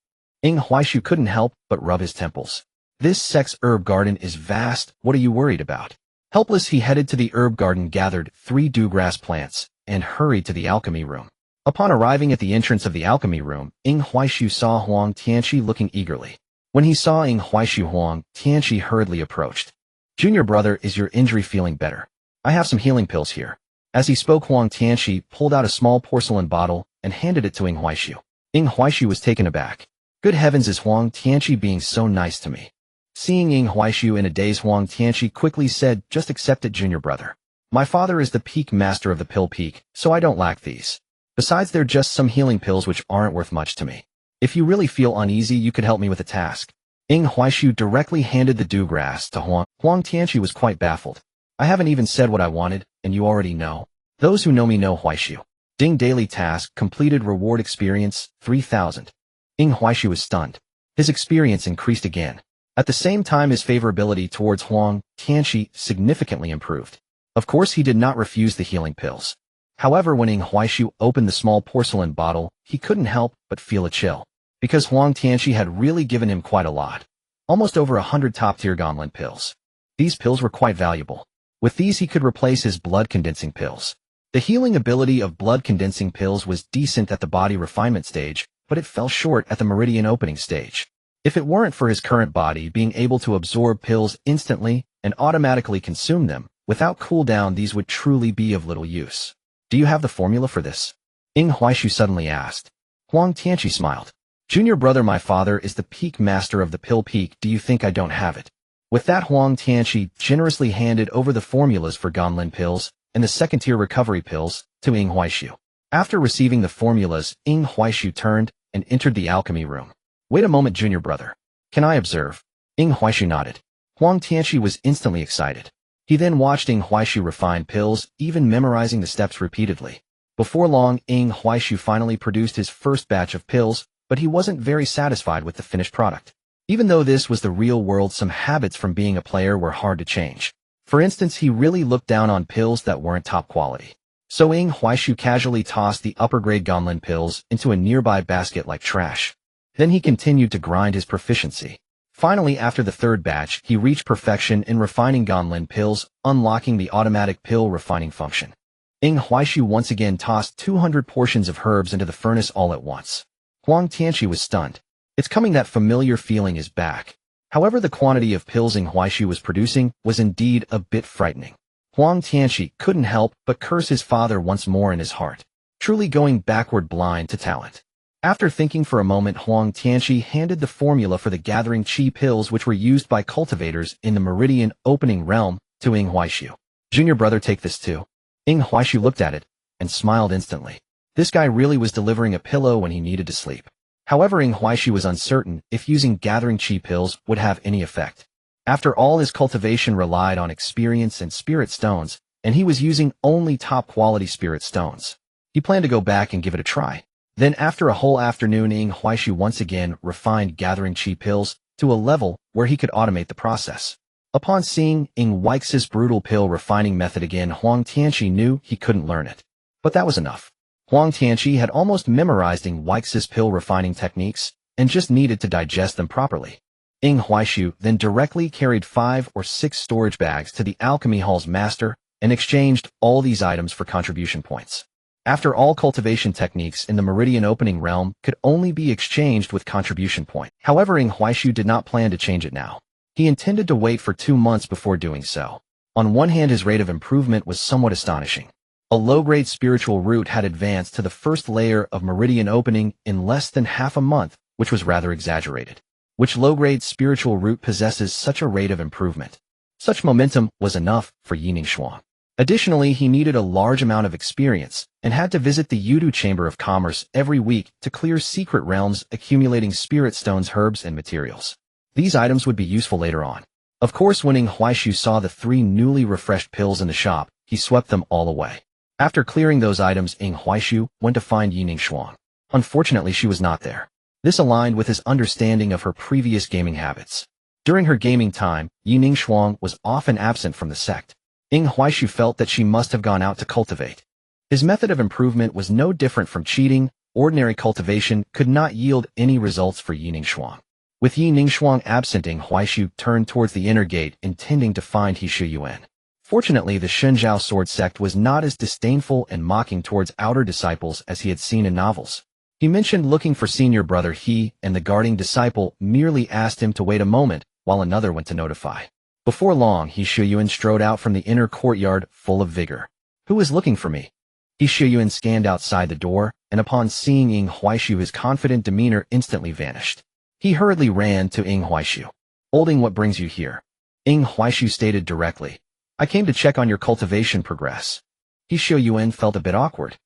Ing Huixu couldn't help but rub his temples. This sect's herb garden is vast, what are you worried about? Helpless, he headed to the herb garden, gathered 3 dewgrass plants, and hurried to the alchemy room. Upon arriving at the entrance of the alchemy room, Ing Huixu saw Huang Tianqi looking eagerly. When he saw Ing Huixu, Huang Tianqi hurriedly approached. "Junior brother, is your injury feeling better? I have some healing pills here." As he spoke, Huang Tianqi pulled out a small porcelain bottle and handed it to Ing Huixu. Ing Huixu was taken aback. Good heavens, is Huang Tianqi being so nice to me? Seeing Ing Huixu in a daze, Huang Tianqi quickly said, "Just accept it, junior brother. My father is the peak master of the pill peak, so I don't lack these. Besides, they're just some healing pills which aren't worth much to me. If you really feel uneasy, you could help me with a task." Ing Huixu directly handed the dewgrass to Huang. Huang Tianqi was quite baffled. "I haven't even said what I wanted, and you already know. Those who know me know Huixu. Ding, daily task completed, reward experience 3,000. Ing Huixu was stunned. His experience increased again. At the same time, his favorability towards Huang Tianqi significantly improved. Of course, he did not refuse the healing pills. However, when Ing Huixu opened the small porcelain bottle, he couldn't help but feel a chill. Because Huang Tianqi had really given him quite a lot. Almost over 100 top-tier Gonlin pills. These pills were quite valuable. With these, he could replace his blood-condensing pills. The healing ability of blood-condensing pills was decent at the body refinement stage, but it fell short at the Meridian opening stage. If it weren't for his current body being able to absorb pills instantly and automatically consume them, without cooldown, these would truly be of little use. "Do you have the formula for this?" Ing Huixu suddenly asked. Huang Tianqi smiled. "Junior brother, my father is the peak master of the pill peak. Do you think I don't have it?" With that, Huang Tianqi generously handed over the formulas for Gonlin pills and the second-tier recovery pills to Ing Huixu. After receiving the formulas, Ing Huixu turned and entered the alchemy room. "Wait a moment, junior brother. Can I observe?" Ing Huixu nodded. Huang Tianqi was instantly excited. He then watched Ying Huaishu refine pills, even memorizing the steps repeatedly. Before long, Ying Huaishu finally produced his first batch of pills, but he wasn't very satisfied with the finished product. Even though this was the real world, some habits from being a player were hard to change. For instance, he really looked down on pills that weren't top quality. So Ying Huaishu casually tossed the upper-grade Gonlin pills into a nearby basket like trash. Then he continued to grind his proficiency. Finally, after the third batch, he reached perfection in refining Gonlin pills, unlocking the automatic pill refining function. Ying Huaishu once again tossed 200 portions of herbs into the furnace all at once. Huang Tianqi was stunned. It's coming, that familiar feeling is back. However, the quantity of pills Ying Huaishu was producing was indeed a bit frightening. Huang Tianqi couldn't help but curse his father once more in his heart, truly going backward blind to talent. After thinking for a moment, Huang Tianqi handed the formula for the gathering chi pills, which were used by cultivators in the Meridian Opening realm, to Ying Huaishu. Junior brother, take this too. Ying Huaishu looked at it and smiled instantly. This guy really was delivering a pillow when he needed to sleep. However, Ying Huaishu was uncertain if using gathering chi pills would have any effect. After all, his cultivation relied on experience and spirit stones, and he was using only top-quality spirit stones. He planned to go back and give it a try. Then, after a whole afternoon, Ying Huaishu once again refined gathering chi pills to a level where he could automate the process. Upon seeing Ying Huaishu's brutal pill refining method again, Huang Tianqi knew he couldn't learn it. But that was enough. Huang Tianqi had almost memorized Ying Huaishu's pill refining techniques and just needed to digest them properly. Ying Huaishu then directly carried 5 or 6 storage bags to the alchemy hall's master and exchanged all these items for contribution points. After all, cultivation techniques in the Meridian Opening realm could only be exchanged with contribution point. However, Ying Huaishu did not plan to change it now. He intended to wait for 2 months before doing so. On one hand, his rate of improvement was somewhat astonishing. A low-grade spiritual root had advanced to the first layer of Meridian Opening in less than half a month, which was rather exaggerated. Which low-grade spiritual root possesses such a rate of improvement? Such momentum was enough for Yining Shuang. Additionally, he needed a large amount of experience and had to visit the Yudu Chamber of Commerce every week to clear secret realms, accumulating spirit stones, herbs, and materials. These items would be useful later on. Of course, when Ying Huaishu saw the 3 newly refreshed pills in the shop, he swept them all away. After clearing those items, Ying Huaishu went to find Yining Shuang. Unfortunately, she was not there. This aligned with his understanding of her previous gaming habits. During her gaming time, Yining Shuang was often absent from the sect. Ying Huaishu felt that she must have gone out to cultivate. His method of improvement was no different from cheating. Ordinary cultivation could not yield any results for Yining Shuang. With Yining Shuang absent, Ying Huaishu turned towards the inner gate, intending to find He Shuyuan. Fortunately, the Shenzhou sword sect was not as disdainful and mocking towards outer disciples as he had seen in novels. He mentioned looking for senior brother He, and the guarding disciple merely asked him to wait a moment while another went to notify. Before long, He Shuyuan strode out from the inner courtyard full of vigor. Who is looking for me? He Shuyuan scanned outside the door, and upon seeing Ying Huaishu, his confident demeanor instantly vanished. He hurriedly ran to Ying Huaishu. Holding, what brings you here? Ying Huaishu stated directly. I came to check on your cultivation progress. He Shuyuan felt a bit awkward.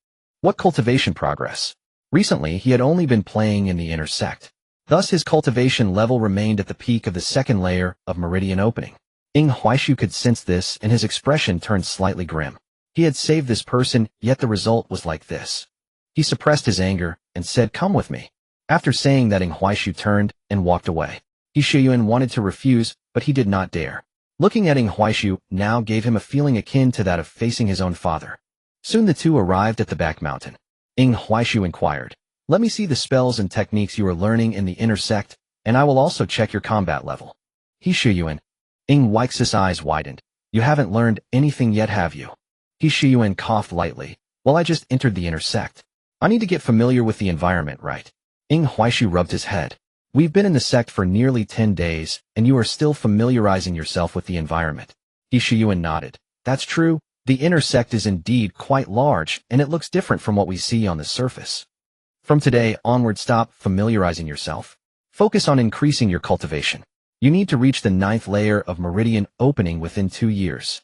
What cultivation progress? Recently, he had only been playing in the inner sect. Thus, his cultivation level remained at the peak of the second layer of Meridian Opening. Ying Huaishu could sense this, and his expression turned slightly grim. He had saved this person, yet the result was like this. He suppressed his anger and said, "Come with me." After saying that, Ying Huaishu turned and walked away. He Shuyuan wanted to refuse, but he did not dare. Looking at Ying Huaishu now gave him a feeling akin to that of facing his own father. Soon the two arrived at the back mountain. Ying Huaishu inquired, "Let me see the spells and techniques you are learning in the inner sect, and I will also check your combat level." He Shuyuan. Ying Huaishu's eyes widened. "You haven't learned anything yet, have you?" He Shuyuan coughed lightly. "Well, I just entered the inner sect. I need to get familiar with the environment, right?" Ying Huaishu rubbed his head. "We've been in the sect for nearly 10 days, and you are still familiarizing yourself with the environment." He Shuyuan nodded. "That's true. The inner sect is indeed quite large, and it looks different from what we see on the surface. From today onward, stop familiarizing yourself. Focus on increasing your cultivation. You need to reach the 9th layer of Meridian Opening within 2 years."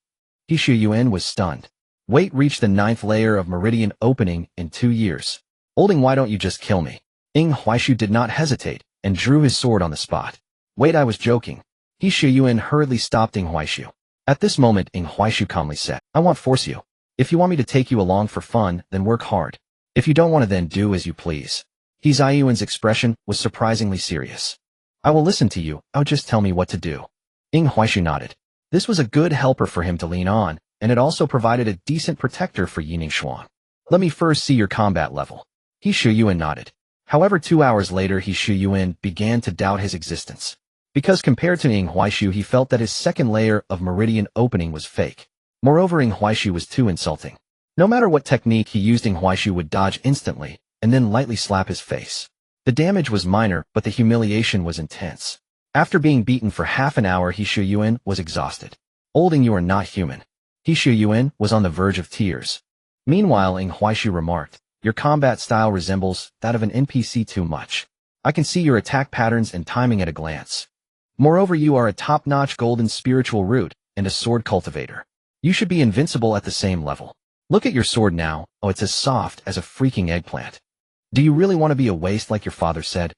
He Shuyuan was stunned. "Wait, reach the 9th layer of Meridian Opening in 2 years? Holding, why don't you just kill me?" Ying Huaishu did not hesitate and drew his sword on the spot. "Wait, I was joking." He Shuyuan hurriedly stopped Ing Huaishu. At this moment, Ing Huaishu calmly said, I won't force you. If you want me to take you along for fun, then work hard. If you don't want to, then do as you please. He Ziyuan's expression was surprisingly serious. I will listen to you, just tell me what to do. Ing Huaishu nodded. This was a good helper for him to lean on, and it also provided a decent protector for Yining Xuan. Let me first see your combat level. He Shuyuan nodded. However, 2 hours later, He Shuyuan began to doubt his existence. Because compared to Ing Huaishu, he felt that his second layer of meridian opening was fake. Moreover, Ing Huaishu was too insulting. No matter what technique he used, Ing Huaishu would dodge instantly, and then lightly slap his face. The damage was minor, but the humiliation was intense. After being beaten for half an hour, He Shuyuan was exhausted. Old Ing, you are not human. He Shuyuan was on the verge of tears. Meanwhile, Ing Huaishu remarked, your combat style resembles that of an NPC too much. I can see your attack patterns and timing at a glance. Moreover, you are a top-notch golden spiritual root and a sword cultivator. You should be invincible at the same level. Look at your sword now, it's as soft as a freaking eggplant. Do you really want to be a waste like your father said?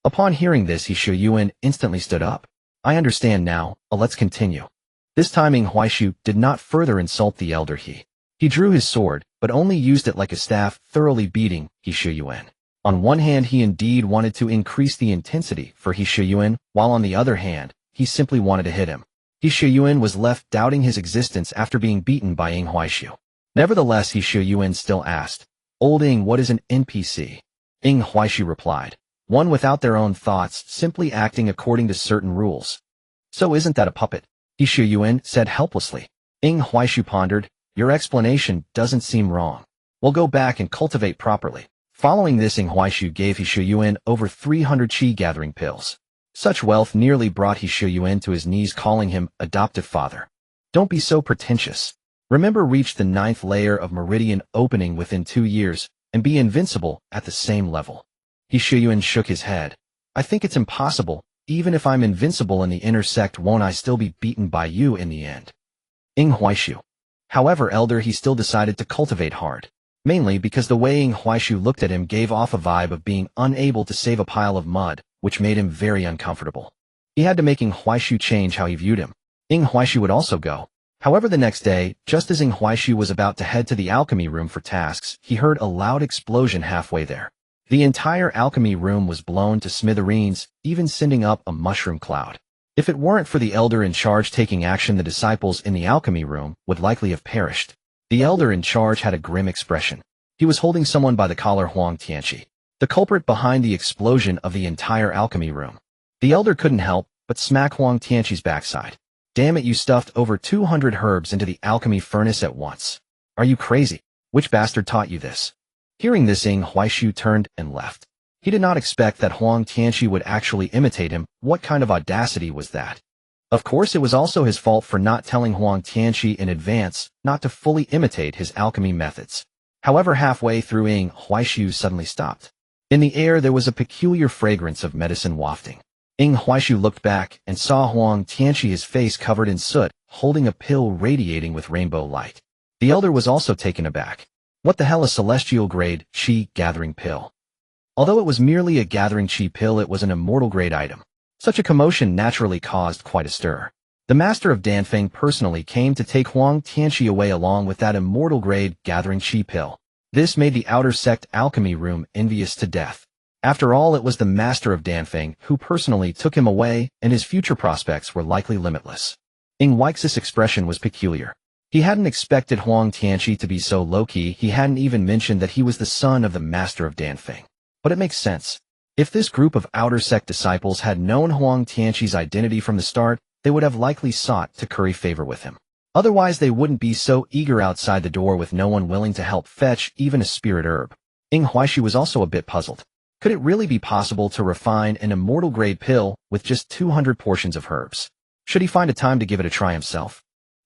Upon hearing this, He Shuyuan instantly stood up. I understand now, let's continue. This time Ing Huaishu did not further insult the elder He. He drew his sword, but only used it like a staff, thoroughly beating He Shuyuan. On one hand, he indeed wanted to increase the intensity for He Shuyuan, while on the other hand, he simply wanted to hit him. He Shuyuan was left doubting his existence after being beaten by Ing Huaishu. Nevertheless, He Shuyuan still asked, Old Ing, what is an NPC? Ing Huaishu replied, one without their own thoughts, simply acting according to certain rules. So isn't that a puppet? He Shuyuan said helplessly. Ing Huaishu pondered, your explanation doesn't seem wrong. We'll go back and cultivate properly. Following this, Ing Huaishu gave He Shuyuan over 300 qi-gathering pills. Such wealth nearly brought He Shuyuan to his knees, calling him adoptive father. Don't be so pretentious. Remember, reach the 9th layer of meridian opening within 2 years, and be invincible at the same level. He Shuyuan shook his head. I think it's impossible. Even if I'm invincible in the inner sect, won't I still be beaten by you in the end? Ing Huaishu. However, elder, he still decided to cultivate hard. Mainly because the way Ing Huaishu looked at him gave off a vibe of being unable to save a pile of mud, which made him very uncomfortable. He had to make Ing Huaishu change how he viewed him. Ing Huaishu would also go. However, the next day, just as Ing Huaishu was about to head to the alchemy room for tasks, he heard a loud explosion halfway there. The entire alchemy room was blown to smithereens, even sending up a mushroom cloud. If it weren't for the elder in charge taking action, the disciples in the alchemy room would likely have perished. The elder in charge had a grim expression. He was holding someone by the collar, Huang Tianqi, the culprit behind the explosion of the entire alchemy room. The elder couldn't help but smack Huang Tianqi's backside. Damn it, you stuffed over 200 herbs into the alchemy furnace at once. Are you crazy? Which bastard taught you this? Hearing this, Ing Huaishu turned and left. He did not expect that Huang Tianqi would actually imitate him. What kind of audacity was that? Of course, it was also his fault for not telling Huang Tianqi in advance not to fully imitate his alchemy methods. However, halfway through, Ing Huaishu suddenly stopped. In the air, there was a peculiar fragrance of medicine wafting. Ing Huaishu looked back and saw Huang Tianqi, his face covered in soot, holding a pill radiating with rainbow light. The elder was also taken aback. What the hell, a celestial grade qi gathering pill? Although it was merely a gathering qi pill, it was an immortal grade item. Such a commotion naturally caused quite a stir. The master of Danfeng personally came to take Huang Tianqi away along with that immortal grade gathering qi pill. This made the outer sect alchemy room envious to death. After all, it was the master of Danfeng who personally took him away, and his future prospects were likely limitless. Ing Huaix's expression was peculiar. He hadn't expected Huang Tianqi to be so low-key. He hadn't even mentioned that he was the son of the master of Danfeng. But it makes sense. If this group of outer sect disciples had known Huang Tianqi's identity from the start, they would have likely sought to curry favor with him. Otherwise, they wouldn't be so eager outside the door with no one willing to help fetch even a spirit herb. Ing Huaishu was also a bit puzzled. Could it really be possible to refine an immortal grade pill with just 200 portions of herbs? Should he find a time to give it a try himself?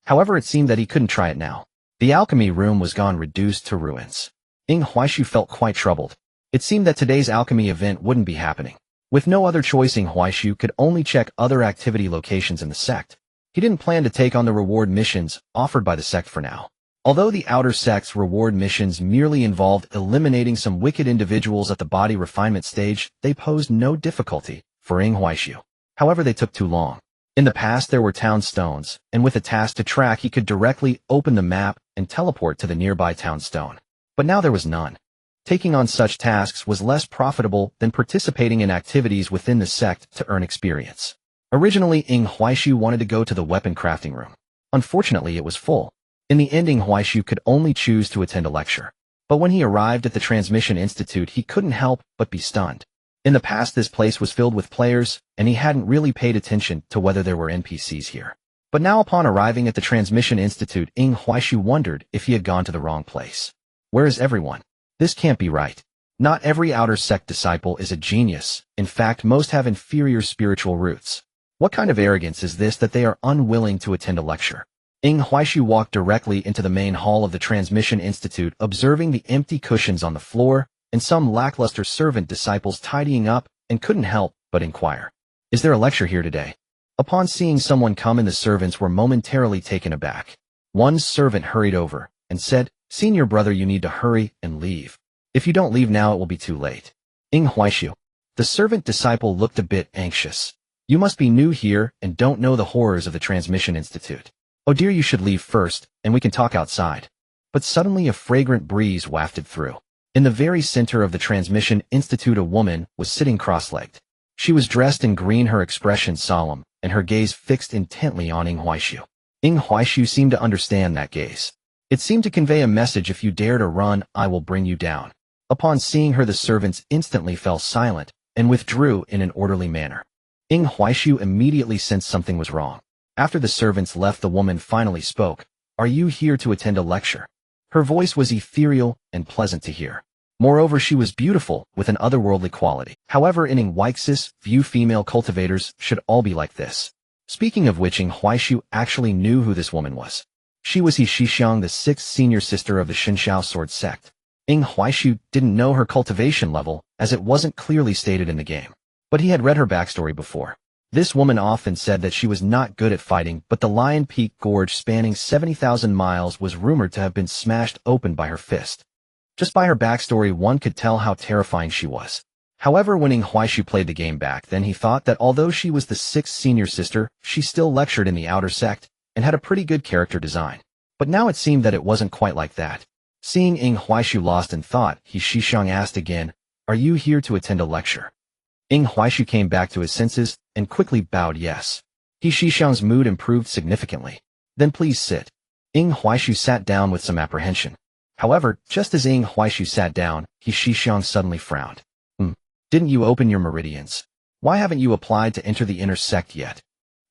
However, it seemed that he couldn't try it now. The alchemy room was gone, reduced to ruins. Ing Huaishu felt quite troubled. It seemed that today's alchemy event wouldn't be happening. With no other choice, Ing Huaishu could only check other activity locations in the sect. He didn't plan to take on the reward missions offered by the sect for now. Although the outer sect's reward missions merely involved eliminating some wicked individuals at the body refinement stage, they posed no difficulty for Ing Huaishu. However, they took too long. In the past there were town stones, and with a task to track he could directly open the map and teleport to the nearby town stone. But now there was none. Taking on such tasks was less profitable than participating in activities within the sect to earn experience. Originally, Ing Huaishu wanted to go to the weapon crafting room. Unfortunately, it was full. In the end, Ing Huaishu could only choose to attend a lecture. But when he arrived at the Transmission Institute, he couldn't help but be stunned. In the past, this place was filled with players, and he hadn't really paid attention to whether there were NPCs here. But now upon arriving at the Transmission Institute, Ing Huaishu wondered if he had gone to the wrong place. Where is everyone? This can't be right. Not every outer sect disciple is a genius. In fact, most have inferior spiritual roots. What kind of arrogance is this that they are unwilling to attend a lecture? Ing Huaishu walked directly into the main hall of the Transmission Institute, observing the empty cushions on the floor and some lackluster servant disciples tidying up, and couldn't help but inquire. Is there a lecture here today? Upon seeing someone come in, the servants were momentarily taken aback. One servant hurried over and said, "Senior brother, you need to hurry and leave. If you don't leave now, it will be too late." Ing Huaishu. The servant disciple looked a bit anxious. "You must be new here and don't know the horrors of the Transmission Institute. Oh dear, you should leave first, and we can talk outside." But suddenly a fragrant breeze wafted through. In the very center of the Transmission Institute, a woman was sitting cross-legged. She was dressed in green, her expression solemn, and her gaze fixed intently on Ing Huaishu. Ing Huaishu seemed to understand that gaze. It seemed to convey a message: if you dare to run, I will bring you down. Upon seeing her, the servants instantly fell silent and withdrew in an orderly manner. Ing Huaishu immediately sensed something was wrong. After the servants left, the woman finally spoke. "Are you here to attend a lecture?" Her voice was ethereal and pleasant to hear. Moreover, she was beautiful, with an otherworldly quality. However, in Ing Huaix's view, female cultivators should all be like this. Speaking of which, Ing Huaishu actually knew who this woman was. She was He Shixiang, the sixth senior sister of the Shinshao sword sect. Ing Huaishu didn't know her cultivation level, as it wasn't clearly stated in the game. But he had read her backstory before. This woman often said that she was not good at fighting, but the Lion Peak Gorge, spanning 70,000 miles, was rumored to have been smashed open by her fist. Just by her backstory, one could tell how terrifying she was. However, when Ing Huaishu played the game back then, he thought that although she was the sixth senior sister, she still lectured in the outer sect and had a pretty good character design. But now it seemed that it wasn't quite like that. Seeing Ing Huaishu lost in thought, He Shixiang asked again, "Are you here to attend a lecture?" Ing Huaishu came back to his senses and quickly bowed yes. He Shixiang's mood improved significantly. "Then please sit." Ing Huaishu sat down with some apprehension. However, just as Ing Huaishu sat down, He Shixiang suddenly frowned. Didn't you open your meridians? Why haven't you applied to enter the inner sect yet?"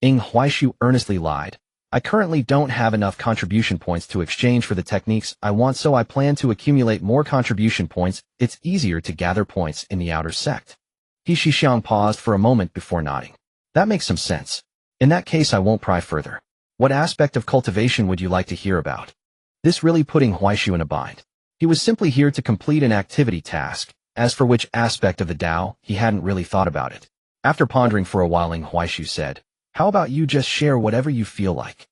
Ing Huaishu earnestly lied. "I currently don't have enough contribution points to exchange for the techniques I want, so I plan to accumulate more contribution points. It's easier to gather points in the outer sect." He Shixiang paused for a moment before nodding. "That makes some sense. In that case, I won't pry further. What aspect of cultivation would you like to hear about?" This really put Ing Huaishu in a bind. He was simply here to complete an activity task. As for which aspect of the Tao, he hadn't really thought about it. After pondering for a while, Ing Huaishu said, "How about you just share whatever you feel like?"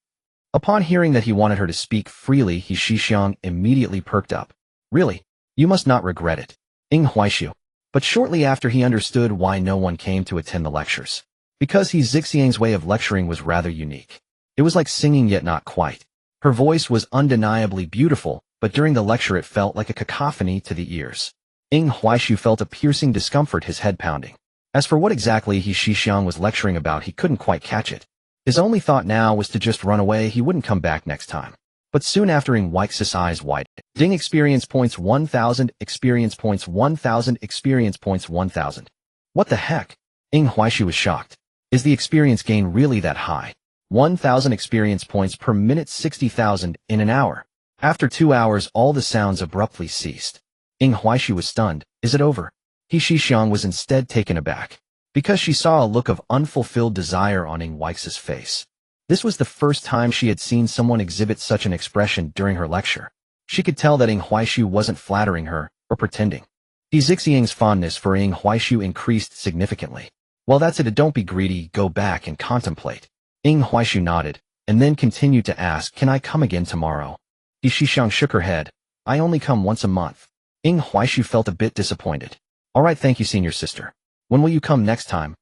Upon hearing that he wanted her to speak freely, He Shixiang immediately perked up. "Really? You must not regret it." Ing Huaishu. But shortly after, he understood why no one came to attend the lectures. Because He Zixiang's way of lecturing was rather unique. It was like singing, yet not quite. Her voice was undeniably beautiful, but during the lecture it felt like a cacophony to the ears. Ing Huaishu felt a piercing discomfort, his head pounding. As for what exactly He Shixiang was lecturing about, he couldn't quite catch it. His only thought now was to just run away. He wouldn't come back next time. But soon after, Ing Huaix's eyes widened. Ding, experience points 1,000, experience points 1,000, experience points 1,000. What the heck? Ing Huaishu was shocked. Is the experience gain really that high? 1,000 experience points per minute, 60,000 in an hour. After 2 hours, all the sounds abruptly ceased. Ing Huaishu was stunned. Is it over? He Shixiang was instead taken aback, because she saw a look of unfulfilled desire on Ing Huaix's face. This was the first time she had seen someone exhibit such an expression during her lecture. She could tell that Ing Huaishu wasn't flattering her or pretending. He Zixiang's fondness for Ing Huaishu increased significantly. "Well, that's it. Don't be greedy. Go back and contemplate." Ing Huaishu nodded, and then continued to ask, "Can I come again tomorrow?" He Shixiang shook her head. "I only come once a month." Ing Huaishu felt a bit disappointed. "All right, thank you, senior sister. When will you come next time?"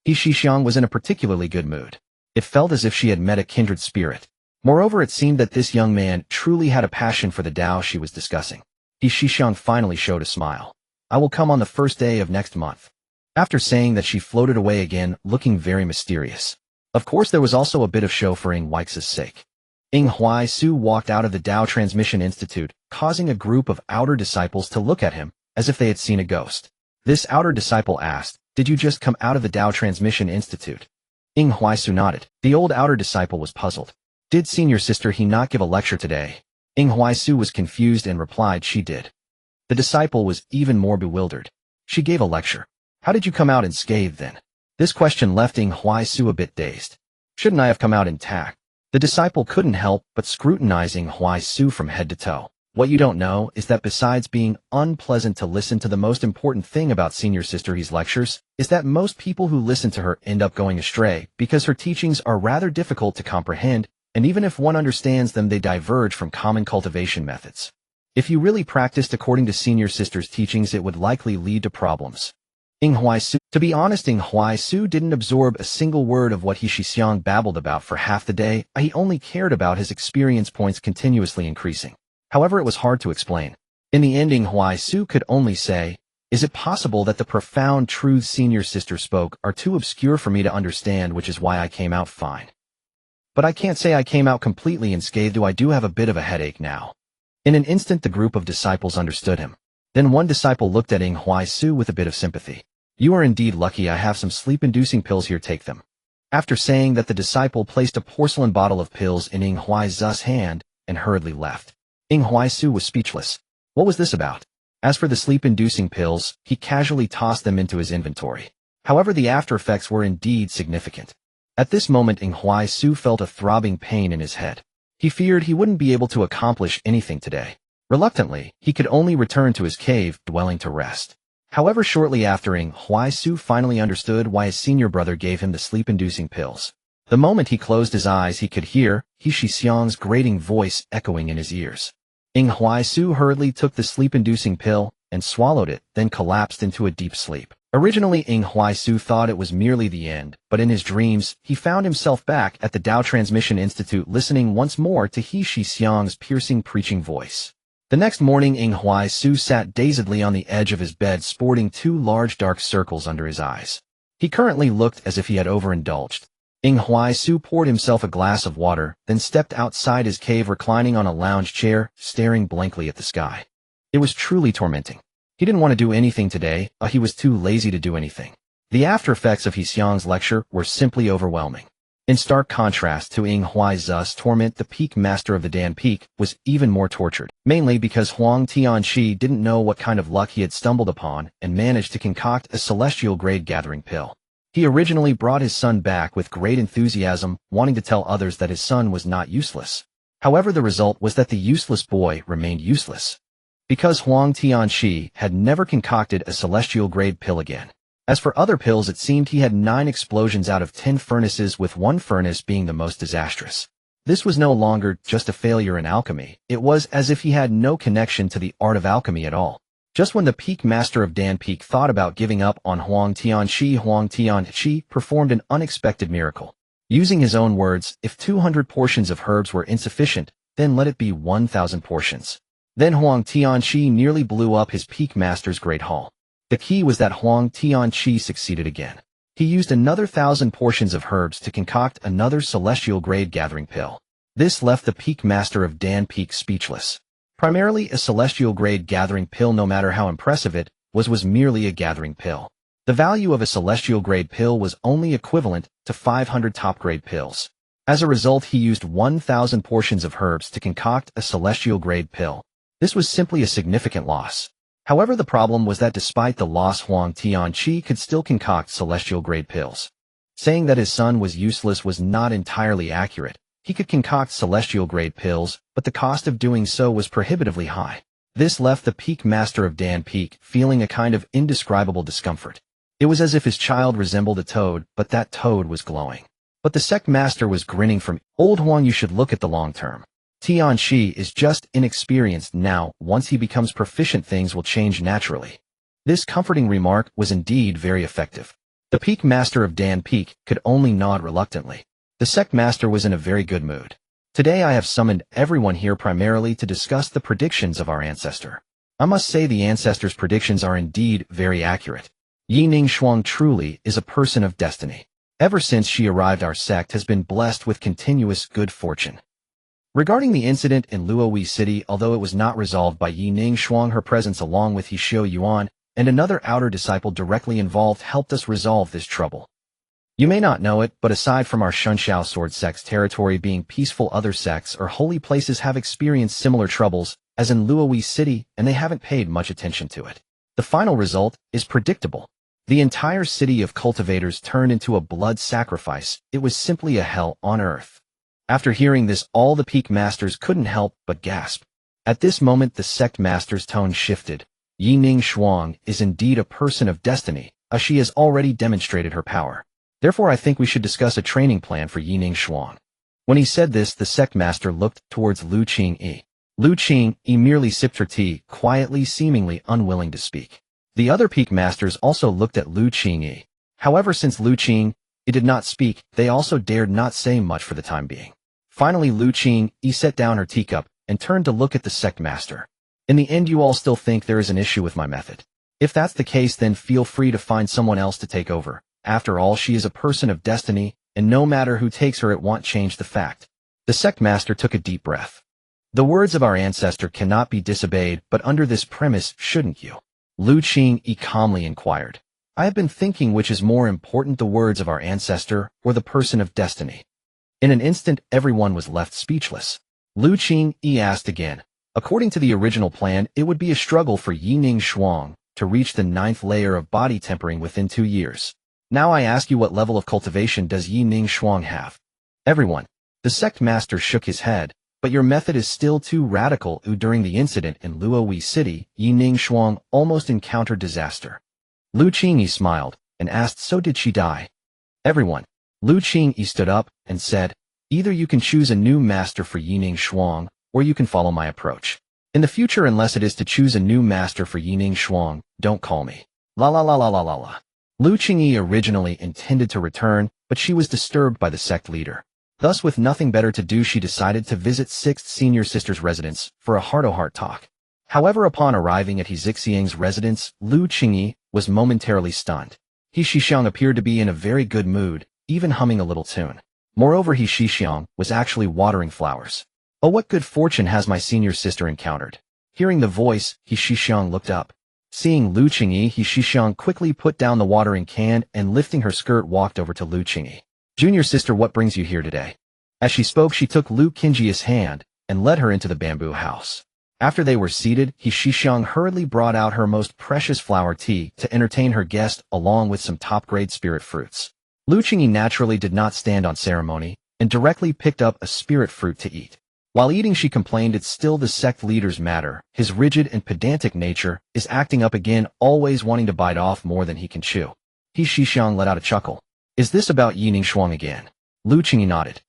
He Shixiang was in a particularly good mood. It felt as if she had met a kindred spirit. Moreover, it seemed that this young man truly had a passion for the Tao she was discussing. Shi Xiang finally showed a smile. I will come on the first day of next month. After saying that, she floated away again, looking very mysterious. Of course, there was also a bit of show for Ying Huai's sake. Ying Huai walked out of the Tao Transmission Institute, causing a group of outer disciples to look at him, as if they had seen a ghost. This outer disciple asked, "Did you just come out of the Tao Transmission Institute?" Ying Huai nodded. The old outer disciple was puzzled. Did senior sister he not give a lecture today? Ying Huai was confused and replied she did. The disciple was even more bewildered. She gave a lecture. How did you come out unscathed then? This question left Ying Huai a bit dazed. Shouldn't I have come out intact? The disciple couldn't help but scrutinize Ying Huai from head to toe. What you don't know is that besides being unpleasant to listen to, the most important thing about senior sister He's lectures is that most people who listen to her end up going astray because her teachings are rather difficult to comprehend, and even if one understands them, they diverge from common cultivation methods. If you really practiced according to senior sister's teachings, it would likely lead to problems. Ying Huai. To be honest, Ying Huai didn't absorb a single word of what Shi Xiang babbled about for half the day. He only cared about his experience points continuously increasing. However, it was hard to explain. In the end, Ying Huai could only say, "Is it possible that the profound truths senior sister spoke are too obscure for me to understand, which is why I came out fine? But I can't say I came out completely unscathed. I do have a bit of a headache now." In an instant, the group of disciples understood him. Then one disciple looked at Ying Huai with a bit of sympathy. "You are indeed lucky. I have some sleep-inducing pills here, take them." After saying that, the disciple placed a porcelain bottle of pills in Ying Huai's hand and hurriedly left. Ying Huai was speechless. What was this about? As for the sleep-inducing pills, he casually tossed them into his inventory. However, the after-effects were indeed significant. At this moment, Ying Huai felt a throbbing pain in his head. He feared he wouldn't be able to accomplish anything today. Reluctantly, he could only return to his cave dwelling to rest. However, shortly after, Ying Huai finally understood why his senior brother gave him the sleep-inducing pills. The moment he closed his eyes, he could hear Shi Xiang's grating voice echoing in his ears. Ying Huai hurriedly took the sleep-inducing pill and swallowed it, then collapsed into a deep sleep. Originally, Ying Huai thought it was merely the end, but in his dreams, he found himself back at the Tao Transmission Institute listening once more to Shi Xiang's piercing preaching voice. The next morning, Ying Huai sat dazedly on the edge of his bed, sporting two large dark circles under his eyes. He currently looked as if he had overindulged. Ying Huai poured himself a glass of water, then stepped outside his cave, reclining on a lounge chair, staring blankly at the sky. It was truly tormenting. He didn't want to do anything today, he was too lazy to do anything. The after effects of Shi Xiang's lecture were simply overwhelming. In stark contrast to Ying Huai's torment, the peak master of the Dan Peak was even more tortured, mainly because Huang Tianqi didn't know what kind of luck he had stumbled upon and managed to concoct a celestial grade gathering pill. He originally brought his son back with great enthusiasm, wanting to tell others that his son was not useless. However, the result was that the useless boy remained useless. Because Huang Tianqi had never concocted a celestial grade pill again. As for other pills, it seemed he had 9 explosions out of 10 furnaces, with one furnace being the most disastrous. This was no longer just a failure in alchemy. It was as if he had no connection to the art of alchemy at all. Just when the peak master of Dan Peak thought about giving up on Huang Tianqi performed an unexpected miracle. Using his own words, "If 200 portions of herbs were insufficient, then let it be 1,000 portions." Then Huang Tianqi nearly blew up his peak master's great hall. The key was that Huang Tianqi succeeded again. He used another 1,000 portions of herbs to concoct another celestial grade gathering pill. This left the peak master of Dan Peak speechless. Primarily a celestial grade gathering pill, no matter how impressive it was merely a gathering pill. The value of a celestial grade pill was only equivalent to 500 top grade pills. As a result, he used 1,000 portions of herbs to concoct a celestial grade pill. This was simply a significant loss. However, the problem was that despite the loss, Huang Tianqi could still concoct celestial grade pills. Saying that his son was useless was not entirely accurate. He could concoct celestial grade pills, but the cost of doing so was prohibitively high. This left the peak master of Dan Peak feeling a kind of indescribable discomfort. It was as if his child resembled a toad, but that toad was glowing. But the sect master was grinning from, "Old Huang, you should look at the long term. Tianqi is just inexperienced now. Once he becomes proficient, things will change naturally." This comforting remark was indeed very effective. The peak master of Dan Peak could only nod reluctantly. The sect master was in a very good mood. Today I have summoned everyone here primarily to discuss the predictions of our ancestor. I must say the ancestor's predictions are indeed very accurate. Yi Ning Shuang truly is a person of destiny. Ever since she arrived, our sect has been blessed with continuous good fortune. Regarding the incident in Luohui City, although it was not resolved by Yi Ning Shuang, her presence along with He Xiao Yuan and another outer disciple directly involved helped us resolve this trouble. You may not know it, but aside from our Shunxiao sword sect's territory being peaceful, other sects or holy places have experienced similar troubles, as in Luohui City, and they haven't paid much attention to it. The final result is predictable. The entire city of cultivators turned into a blood sacrifice. It was simply a hell on earth. After hearing this, all the peak masters couldn't help but gasp. At this moment, the sect master's tone shifted. Yi Ning Shuang is indeed a person of destiny, as she has already demonstrated her power. Therefore, I think we should discuss a training plan for Yi Ning Shuang. When he said this, the sect master looked towards Lu Qingyi. Lu Qingyi merely sipped her tea, quietly, seemingly unwilling to speak. The other peak masters also looked at Lu Qingyi. However, since Lu Qingyi did not speak, they also dared not say much for the time being. Finally, Lu Qingyi set down her teacup and turned to look at the sect master. In the end, you all still think there is an issue with my method. If that's the case, then feel free to find someone else to take over. After all, she is a person of destiny, and no matter who takes her, it won't change the fact. The sect master took a deep breath. The words of our ancestor cannot be disobeyed, but under this premise, shouldn't you? Lu Qingyi calmly inquired. I have been thinking which is more important, the words of our ancestor or the person of destiny. In an instant, everyone was left speechless. Lu Qingyi asked again. According to the original plan, it would be a struggle for Yi Ning Shuang to reach the 9th layer of body tempering within 2 years. Now I ask you, what level of cultivation does Yi Ning Shuang have? Everyone. The sect master shook his head. But your method is still too radical. During the incident in Luohui City, Yi Ning Shuang almost encountered disaster. Lu Qingyi smiled and asked, so did she die? Everyone. Lu Qingyi stood up and said, either you can choose a new master for Yi Ning Shuang, or you can follow my approach. In the future, unless it is to choose a new master for Yi Ning Shuang, don't call me. La la la la la la la. Lu Qingyi originally intended to return, but she was disturbed by the sect leader. Thus, with nothing better to do, she decided to visit 6th Senior Sister's residence for a heart-to-heart talk. However, upon arriving at He Zixiang's residence, Lu Qingyi was momentarily stunned. He Shixiang appeared to be in a very good mood, even humming a little tune. Moreover, He Shixiang was actually watering flowers. Oh, what good fortune has my senior sister encountered? Hearing the voice, He Shixiang looked up. Seeing Lu Qingyi, He Shixiang quickly put down the watering can and, lifting her skirt, walked over to Lu Qingyi. Junior sister, what brings you here today? As she spoke, she took Lu Qingyi's hand and led her into the bamboo house. After they were seated, He Shixiang hurriedly brought out her most precious flower tea to entertain her guest, along with some top-grade spirit fruits. Lu Qingyi naturally did not stand on ceremony and directly picked up a spirit fruit to eat. While eating, she complained, it's still the sect leader's matter. His rigid and pedantic nature is acting up again, always wanting to bite off more than he can chew. He Shixiang let out a chuckle. Is this about Yi Ning Shuang again? Lu Qingyi nodded.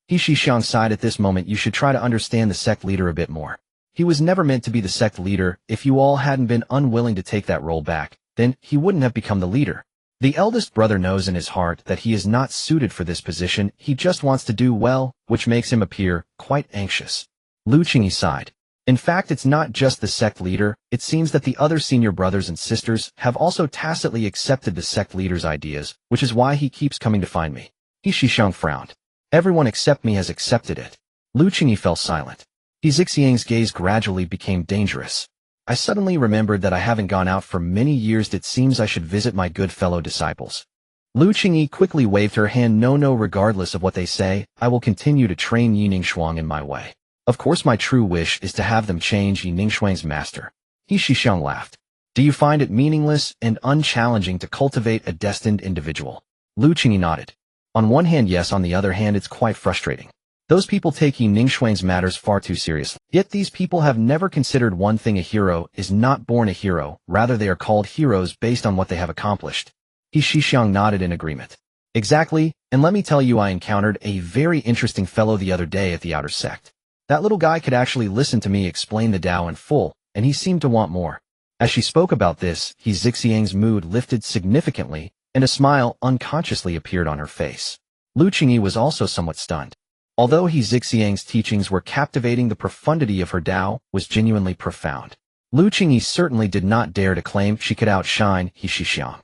He Shixiang sighed. At this moment, you should try to understand the sect leader a bit more. He was never meant to be the sect leader. If you all hadn't been unwilling to take that role back, then he wouldn't have become the leader. The eldest brother knows in his heart that he is not suited for this position. He just wants to do well, which makes him appear quite anxious. Lu Qingyi sighed. In fact, it's not just the sect leader. It seems that the other senior brothers and sisters have also tacitly accepted the sect leader's ideas, which is why he keeps coming to find me. He Shixiang frowned. Everyone except me has accepted it. Lu Qingyi fell silent. He Zixiang's gaze gradually became dangerous. I suddenly remembered that I haven't gone out for many years. It seems I should visit my good fellow disciples. Lu Qingyi quickly waved her hand. No, regardless of what they say, I will continue to train Yi Ning Shuang in my way. Of course, my true wish is to have them change Yi Ning Shuang's master. He Shixiang laughed. Do you find it meaningless and unchallenging to cultivate a destined individual? Lu Qingyi nodded. On one hand, yes. On the other hand, it's quite frustrating. Those people take Yi Ning Shuang's matters far too seriously. Yet these people have never considered one thing: a hero is not born a hero, rather they are called heroes based on what they have accomplished. He Shixiang nodded in agreement. Exactly, and let me tell you, I encountered a very interesting fellow the other day at the outer sect. That little guy could actually listen to me explain the Tao in full, and he seemed to want more. As she spoke about this, He Zixiang's mood lifted significantly, and a smile unconsciously appeared on her face. Lu Qingyi was also somewhat stunned. Although he Zixiang's teachings were captivating, the profundity of her Tao was genuinely profound. Lu Qingyi certainly did not dare to claim she could outshine He Shixiang.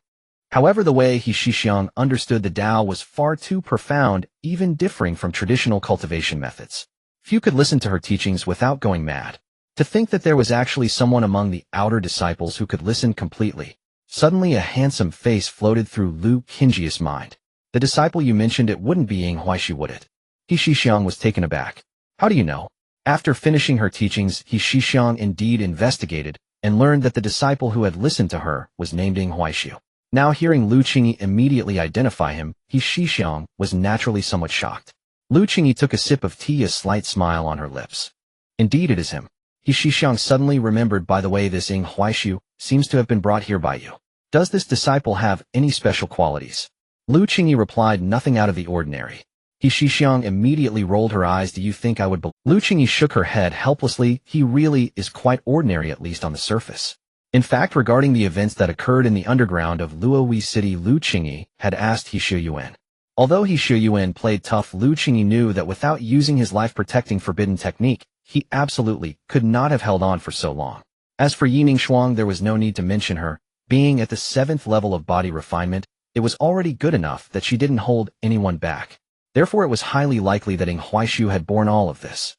However, the way He Shixiang understood the Tao was far too profound, even differing from traditional cultivation methods. Few could listen to her teachings without going mad. To think that there was actually someone among the outer disciples who could listen completely. Suddenly a handsome face floated through Lu Qingyi's mind. The disciple you mentioned, it wouldn't be Ying Huaixi, would it? He Shixiang was taken aback. How do you know? After finishing her teachings, He Shixiang indeed investigated and learned that the disciple who had listened to her was named Ying Huaixi. Now hearing Lu Qingyi immediately identify him, He Shixiang was naturally somewhat shocked. Lu Qingyi took a sip of tea, a slight smile on her lips. Indeed it is him. He Shixiang suddenly remembered, by the way, this Ying Huaixi seems to have been brought here by you. Does this disciple have any special qualities? Lu Qingyi replied, nothing out of the ordinary. He Shixiang immediately rolled her eyes. Do you think I would believe? Lu Qingyi shook her head helplessly. He really is quite ordinary, at least on the surface. In fact, regarding the events that occurred in the underground of Luohui City, Lu Qingyi had asked He Shiyuan. Although He Shiyuan played tough, Lu Qingyi knew that without using his life-protecting forbidden technique, he absolutely could not have held on for so long. As for Yi Ningshuang, there was no need to mention her. Being at the 7th level of body refinement, it was already good enough that she didn't hold anyone back. Therefore, it was highly likely that Ying Huaixi had borne all of this.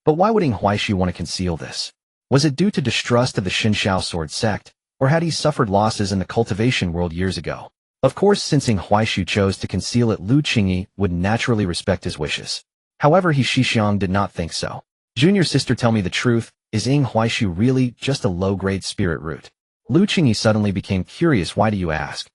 But why would Ying Huaixi want to conceal this? Was it due to distrust of the Xinshao sword sect, or had he suffered losses in the cultivation world years ago? Of course, since Ying Huaixi chose to conceal it, Lu Qingyi would naturally respect his wishes. However, He Shixiang did not think so. Junior sister, tell me the truth, is Ying Huaixi really just a low-grade spirit root? Lu Qingyi suddenly became curious. Why do you ask?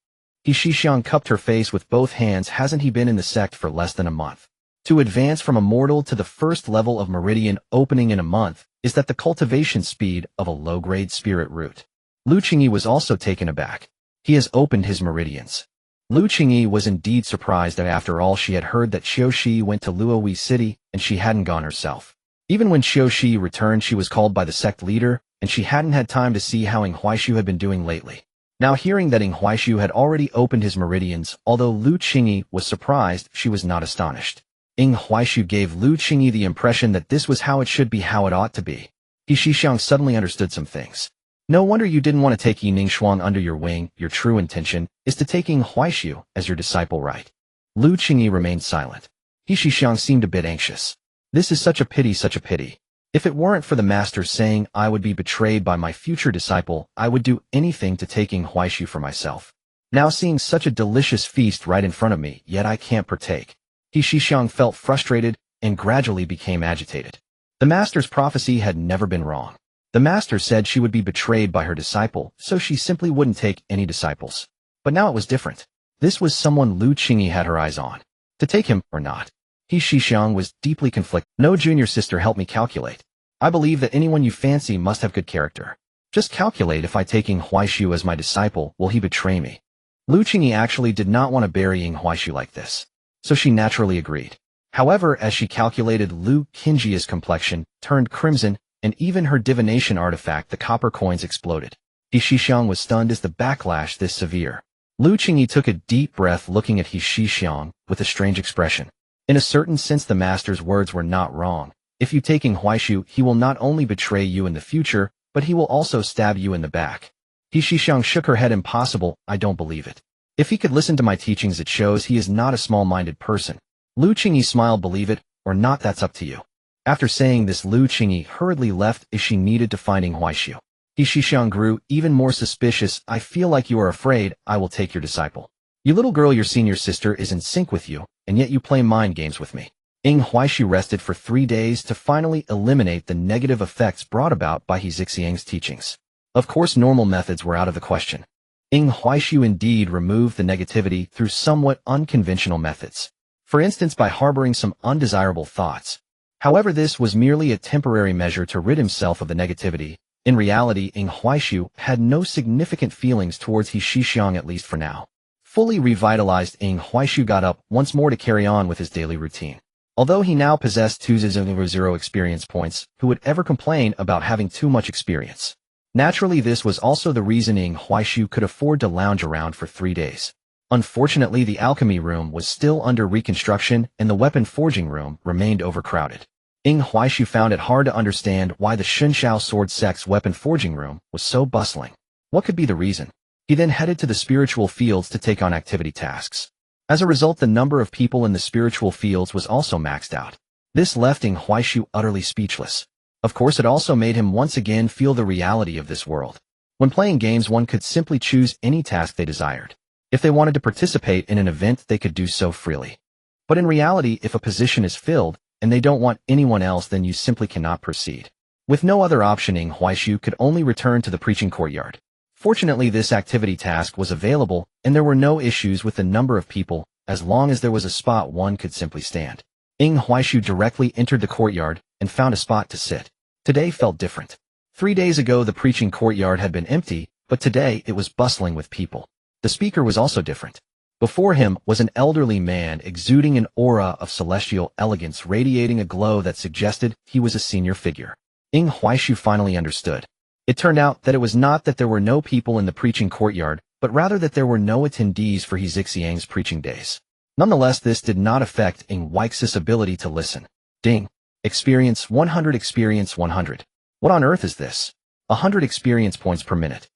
He Shixiang cupped her face with both hands. Hasn't he been in the sect for less than a month? To advance from a mortal to the 1st level of meridian opening in a month, is that the cultivation speed of a low-grade spirit root? Lu Qingyi was also taken aback. He has opened his meridians. Lu Qingyi was indeed surprised that after all she had heard that Qiushi went to Luohui City and she hadn't gone herself. Even when Qiushi returned, she was called by the sect leader, and she hadn't had time to see how Ying Huaixi had been doing lately. Now hearing that Ying Huaixi had already opened his meridians, although Lu Qingyi was surprised, she was not astonished. Ying Huaixi gave Lu Qingyi the impression that this was how it should be, how it ought to be. He Shixiang suddenly understood some things. No wonder you didn't want to take Yi Ningshuang under your wing. Your true intention is to take Ying Huaixi as your disciple, right? Lu Qingyi remained silent. He Shixiang seemed a bit anxious. This is such a pity, such a pity. If it weren't for the master saying I would be betrayed by my future disciple, I would do anything to take Ying Huaixi for myself. Now seeing such a delicious feast right in front of me, yet I can't partake. He Shixiang felt frustrated and gradually became agitated. The master's prophecy had never been wrong. The master said she would be betrayed by her disciple, so she simply wouldn't take any disciples. But now it was different. This was someone Lu Qingyi had her eyes on. To take him or not? He Shixiang was deeply conflicted. No, junior sister, help me calculate. I believe that anyone you fancy must have good character. Just calculate, if I take Ying Huaixi as my disciple, will he betray me? Lu Qingyi actually did not want to bury Ying Huaixi like this, so she naturally agreed. However, as she calculated, Lu Qingyi's complexion turned crimson, and even her divination artifact, the copper coins, exploded. He Shixiang was stunned as the backlash this severe. Lu Qingyi took a deep breath, looking at He Shixiang with a strange expression. In a certain sense, the master's words were not wrong. If you take Ying Huaixi, he will not only betray you in the future, but he will also stab you in the back. He Shixiang shook her head. Impossible, I don't believe it. If he could listen to my teachings, it shows he is not a small-minded person. Lu Qingyi smiled. Believe it or not, that's up to you. After saying this, Lu Qingyi hurriedly left as she needed to find Ying Huaixi. He Shixiang grew even more suspicious. I feel like you are afraid I will take your disciple. You little girl, your senior sister is in sync with you, and yet you play mind games with me. Ying Huaixi rested for 3 days to finally eliminate the negative effects brought about by He Zixiang's teachings. Of course, normal methods were out of the question. Ying Huaixi indeed removed the negativity through somewhat unconventional methods. For instance, by harboring some undesirable thoughts. However, this was merely a temporary measure to rid himself of the negativity. In reality, Ying Huaixi had no significant feelings towards He Shixiang, at least for now. Fully revitalized, Ying Huaixi got up once more to carry on with his daily routine. Although he now possessed 2,000 experience points, who would ever complain about having too much experience? Naturally, this was also the reason Ying Huaixi could afford to lounge around for 3 days. Unfortunately, the alchemy room was still under reconstruction and the weapon forging room remained overcrowded. Ying Huaishu found it hard to understand why the Shunshao sword sect's weapon forging room was so bustling. What could be the reason? He then headed to the spiritual fields to take on activity tasks. As a result, the number of people in the spiritual fields was also maxed out. This left Ying Huaishu utterly speechless. Of course, it also made him once again feel the reality of this world. When playing games, one could simply choose any task they desired. If they wanted to participate in an event, they could do so freely. But in reality, if a position is filled, and they don't want anyone else, then you simply cannot proceed. With no other option, Ying Huaishu could only return to the preaching courtyard. Fortunately, this activity task was available, and there were no issues with the number of people, as long as there was a spot one could simply stand. Ying Huaishu directly entered the courtyard and found a spot to sit. Today felt different. 3 days ago, the preaching courtyard had been empty, but today it was bustling with people. The speaker was also different. Before him was an elderly man exuding an aura of celestial elegance, radiating a glow that suggested he was a senior figure. Ying Huaishu finally understood. It turned out that it was not that there were no people in the preaching courtyard, but rather that there were no attendees for Zixiang's preaching days. Nonetheless, this did not affect Ying Huaishu's ability to listen. Ding. Experience 100, experience 100. What on earth is this? 100 experience points per minute.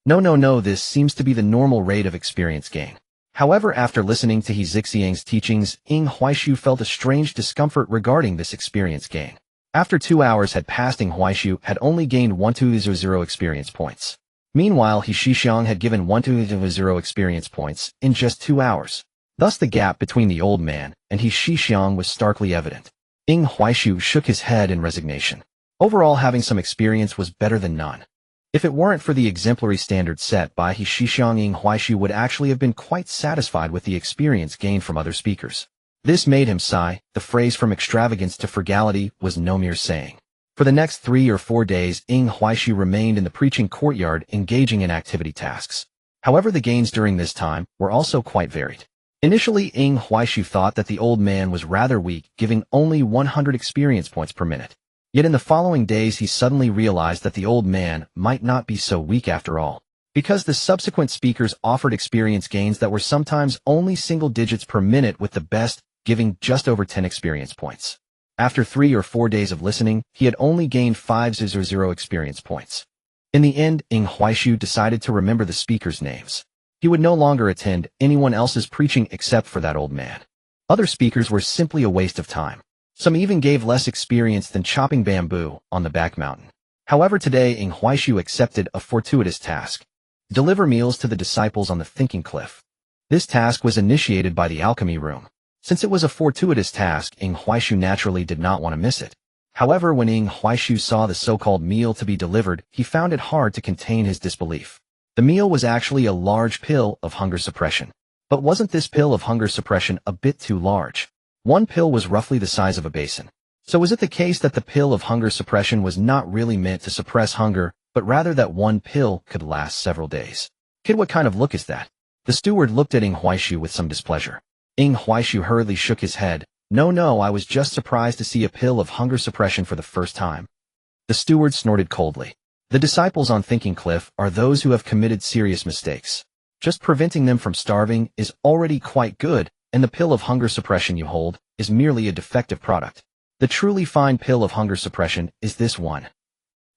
No, this seems to be the normal rate of experience gain. However, after listening to Zixiang's teachings, Ying Huaishu felt a strange discomfort regarding this experience gain. After 2 hours had passed, Ying Huaishu had only gained 1200 experience points. Meanwhile, Zixiang had given 1200 experience points in just 2 hours. Thus the gap between the old man and Zixiang was starkly evident. Ying Huaishu shook his head in resignation. Overall, having some experience was better than none. If it weren't for the exemplary standard set by Zixiang, Ying Huaishu would actually have been quite satisfied with the experience gained from other speakers. This made him sigh. The phrase from extravagance to frugality was no mere saying. For the next 3 or 4 days, Ying Huaishu remained in the preaching courtyard engaging in activity tasks. However, the gains during this time were also quite varied. Initially, Ying Huaishu thought that the old man was rather weak, giving only 100 experience points per minute. Yet in the following days, he suddenly realized that the old man might not be so weak after all, because the subsequent speakers offered experience gains that were sometimes only single digits per minute, with the best giving just over 10 experience points. After 3 or 4 days of listening, he had only gained 500 experience points. In the end, Ying Huaishu decided to remember the speakers' names. He would no longer attend anyone else's preaching except for that old man. Other speakers were simply a waste of time. Some even gave less experience than chopping bamboo on the back mountain. However, today Ying Huaishu accepted a fortuitous task: deliver meals to the disciples on the thinking cliff. This task was initiated by the alchemy room. Since it was a fortuitous task, Ying Huaishu naturally did not want to miss it. However, when Ying Huaishu saw the so-called meal to be delivered, he found it hard to contain his disbelief. The meal was actually a large pill of hunger suppression. But wasn't this pill of hunger suppression a bit too large? One pill was roughly the size of a basin. So was it the case that the pill of hunger suppression was not really meant to suppress hunger, but rather that one pill could last several days? Kid, what kind of look is that? The steward looked at Ying Huaishu with some displeasure. Ying Huaishu hurriedly shook his head. No, I was just surprised to see a pill of hunger suppression for the first time. The steward snorted coldly. The disciples on Thinking Cliff are those who have committed serious mistakes. Just preventing them from starving is already quite good, and the pill of hunger suppression you hold is merely a defective product. The truly fine pill of hunger suppression is this one.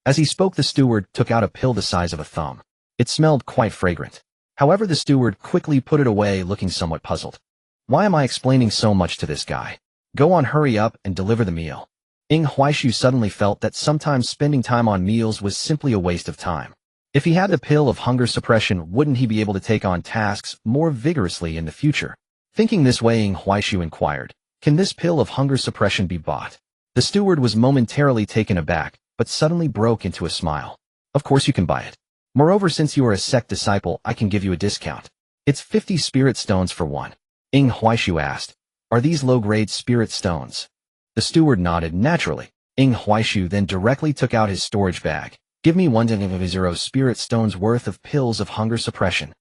As he spoke, the steward took out a pill the size of a thumb. It smelled quite fragrant. However, the steward quickly put it away, looking somewhat puzzled. Why am I explaining so much to this guy? Go on, hurry up and deliver the meal. Ying Huaishu suddenly felt that sometimes spending time on meals was simply a waste of time. If he had the pill of hunger suppression, wouldn't he be able to take on tasks more vigorously in the future? Thinking this way, Ying Huaishu inquired, "Can this pill of hunger suppression be bought?" The steward was momentarily taken aback, but suddenly broke into a smile. "Of course you can buy it. Moreover, since you are a sect disciple, I can give you a discount. It's 50 spirit stones for one." Ying Huaishu asked, "Are these low-grade spirit stones?" The steward nodded naturally. Ying Huaishu then directly took out his storage bag. "Give me 100 spirit stones worth of pills of hunger suppression."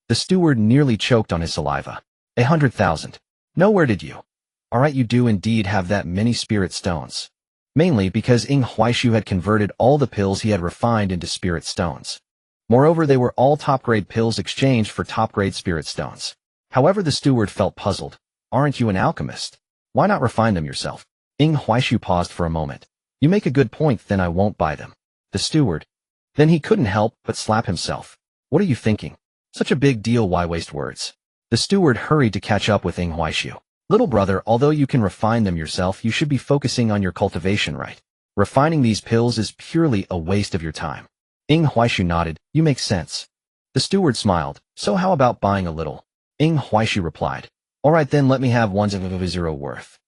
The steward nearly choked on his saliva. 100,000. No, where did you? Alright, you do indeed have that many spirit stones. Mainly because Ying Huaishu had converted all the pills he had refined into spirit stones. Moreover, they were all top-grade pills exchanged for top-grade spirit stones. However, the steward felt puzzled. Aren't you an alchemist? Why not refine them yourself? Ing Huaishu paused for a moment. You make a good point, then I won't buy them. The steward. Then he couldn't help but slap himself. What are you thinking? Such a big deal, why waste words? The steward hurried to catch up with Ing Huaishu. Little brother, although you can refine them yourself, you should be focusing on your cultivation, right? Refining these pills is purely a waste of your time. Ing Huaishu nodded. You make sense. The steward smiled. So how about buying a little? Ing Huaishu replied. Alright then, let me have 100 worth.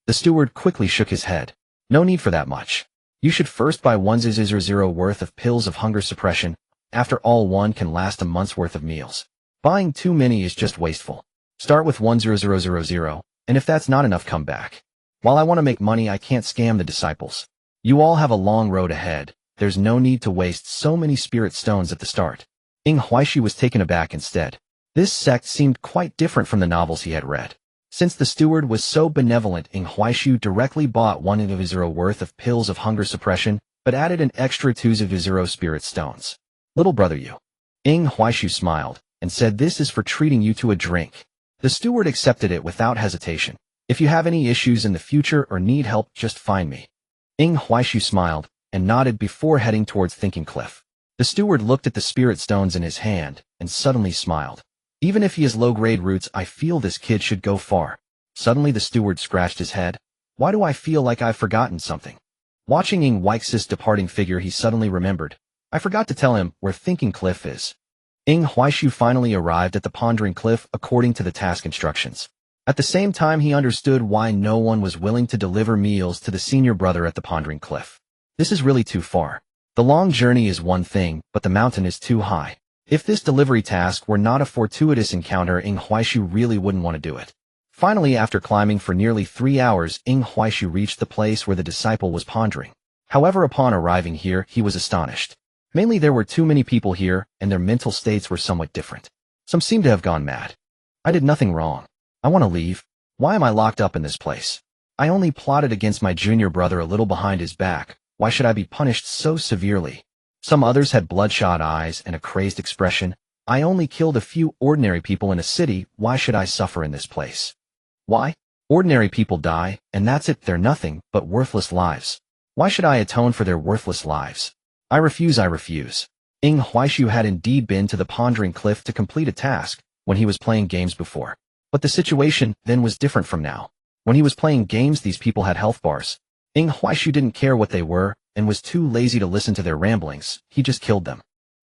The steward quickly shook his head. No need for that much. You should first buy 100 worth of pills of hunger suppression. After all, one can last a month's worth of meals. Buying too many is just wasteful. Start with 10000, and if that's not enough, come back. While I want to make money, I can't scam the disciples. You all have a long road ahead. There's no need to waste so many spirit stones at the start. Ing Huaishu was taken aback instead. This sect seemed quite different from the novels he had read. Since the steward was so benevolent, Ing Huaishu directly bought 100 worth of pills of hunger suppression, but added an extra 200 spirit stones. Little brother, you. Ing Huaishu smiled, and said, this is for treating you to a drink. The steward accepted it without hesitation. If you have any issues in the future or need help, just find me. Ing Huaishu smiled, and nodded before heading towards Thinking Cliff. The steward looked at the spirit stones in his hand, and suddenly smiled. Even if he has low-grade roots, I feel this kid should go far. Suddenly the steward scratched his head. Why do I feel like I've forgotten something? Watching Ing Huaishu's departing figure, he suddenly remembered. I forgot to tell him where Thinking Cliff is. Ing Huaishu finally arrived at the Pondering Cliff according to the task instructions. At the same time, he understood why no one was willing to deliver meals to the senior brother at the Pondering Cliff. This is really too far. The long journey is one thing, but the mountain is too high. If this delivery task were not a fortuitous encounter, Ing Huaishu really wouldn't want to do it. Finally, after climbing for nearly 3 hours, Ing Huaishu reached the place where the disciple was pondering. However, upon arriving here, he was astonished. Mainly there were too many people here, and their mental states were somewhat different. Some seemed to have gone mad. I did nothing wrong. I want to leave. Why am I locked up in this place? I only plotted against my junior brother a little behind his back. Why should I be punished so severely? Some others had bloodshot eyes and a crazed expression. I only killed a few ordinary people in a city. Why should I suffer in this place? Why? Ordinary people die, and that's it. They're nothing but worthless lives. Why should I atone for their worthless lives? I refuse. Ing Huaishu had indeed been to the Pondering Cliff to complete a task when he was playing games before. But the situation then was different from now. When he was playing games, these people had health bars. Ing Huaishu didn't care what they were and was too lazy to listen to their ramblings. He just killed them.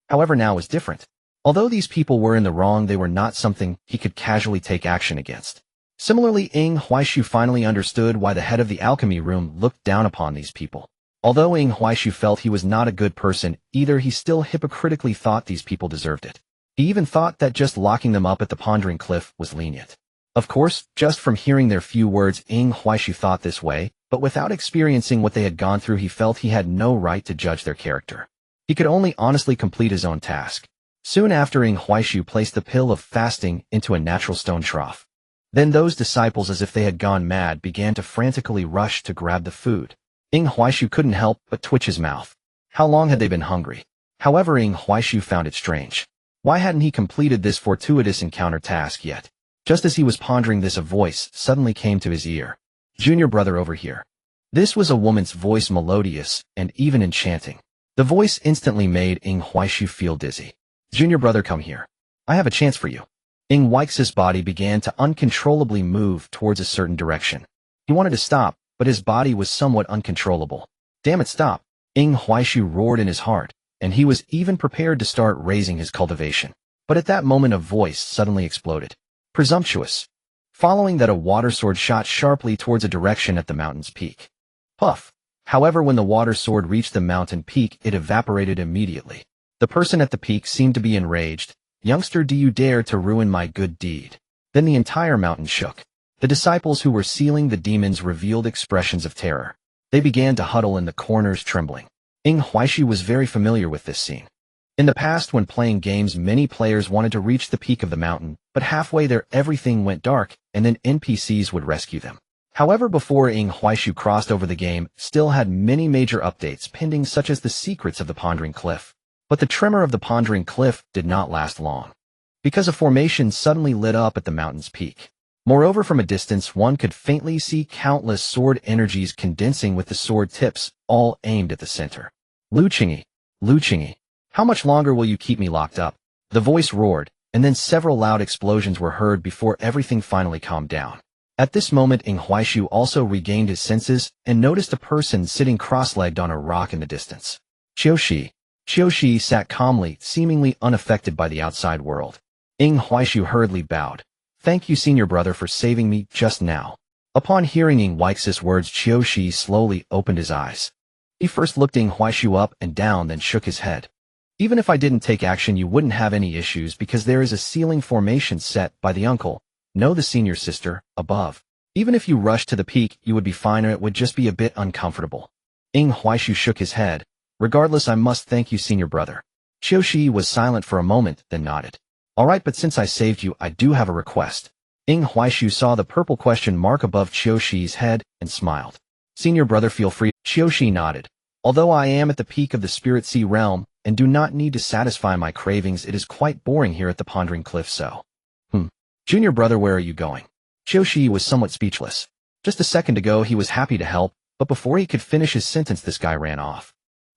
However, now was different. Although these people were in the wrong, they were not something he could casually take action against. Similarly, Ing Huaishu finally understood why the head of the alchemy room looked down upon these people. Although Ing Huaishu felt he was not a good person either, he still hypocritically thought these people deserved it. He even thought that just locking them up at the Pondering Cliff was lenient. Of course, just from hearing their few words, Ing Huaishu thought this way, but without experiencing what they had gone through, he felt he had no right to judge their character. He could only honestly complete his own task. Soon after, Ing Huaishu placed the pill of fasting into a natural stone trough. Then those disciples, as if they had gone mad, began to frantically rush to grab the food. Ing Huaishu couldn't help but twitch his mouth. How long had they been hungry? However, Ing Huaishu found it strange. Why hadn't he completed this fortuitous encounter task yet? Just as he was pondering this, a voice suddenly came to his ear. Junior brother, over here. This was a woman's voice, melodious and even enchanting. The voice instantly made Ing Huaishu feel dizzy. Junior brother, come here. I have a chance for you. Ing Huaishu's body began to uncontrollably move towards a certain direction. He wanted to stop, but his body was somewhat uncontrollable. Damn it, stop! Ing Huaishu roared in his heart, and he was even prepared to start raising his cultivation. But at that moment, a voice suddenly exploded. Presumptuous. Following that, a water sword shot sharply towards a direction at the mountain's peak. Puff! However, when the water sword reached the mountain peak, it evaporated immediately. The person at the peak seemed to be enraged. Youngster, do you dare to ruin my good deed? Then the entire mountain shook. The disciples who were sealing the demons revealed expressions of terror. They began to huddle in the corners, trembling. Ing Huaishu was very familiar with this scene. In the past, when playing games, many players wanted to reach the peak of the mountain, but halfway there everything went dark, and then NPCs would rescue them. However, before Ing Huaishu crossed over, the game still had many major updates pending, such as the secrets of the Pondering Cliff. But the tremor of the Pondering Cliff did not last long. because a formation suddenly lit up at the mountain's peak. Moreover, from a distance, one could faintly see countless sword energies condensing with the sword tips, all aimed at the center. Lu Qingyi, how much longer will you keep me locked up? The voice roared, and then several loud explosions were heard before everything finally calmed down. At this moment, Huaishu also regained his senses and noticed a person sitting cross-legged on a rock in the distance. Qiushi sat calmly, seemingly unaffected by the outside world. Huaishu hurriedly bowed. Thank you, senior brother, for saving me just now. Upon hearing Huaix's words, Qiushi slowly opened his eyes. He first looked Huaishu up and down, then shook his head. Even if I didn't take action, you wouldn't have any issues because there is a ceiling formation set by the uncle, no, the senior sister, above. Even if you rushed to the peak, you would be fine, or it would just be a bit uncomfortable. Huaishu shook his head. Regardless, I must thank you, senior brother. Qiushi was silent for a moment, then nodded. All right, but since I saved you, I do have a request. Huaishu saw the purple question mark above Qiushi's head and smiled. Senior brother, feel free. Qiushi nodded. Although I am at the peak of the Spirit Sea realm and do not need to satisfy my cravings, it is quite boring here at the Pondering Cliff, so. Junior brother, where are you going? Qiushi was somewhat speechless. Just a second ago he was happy to help, but before he could finish his sentence, this guy ran off.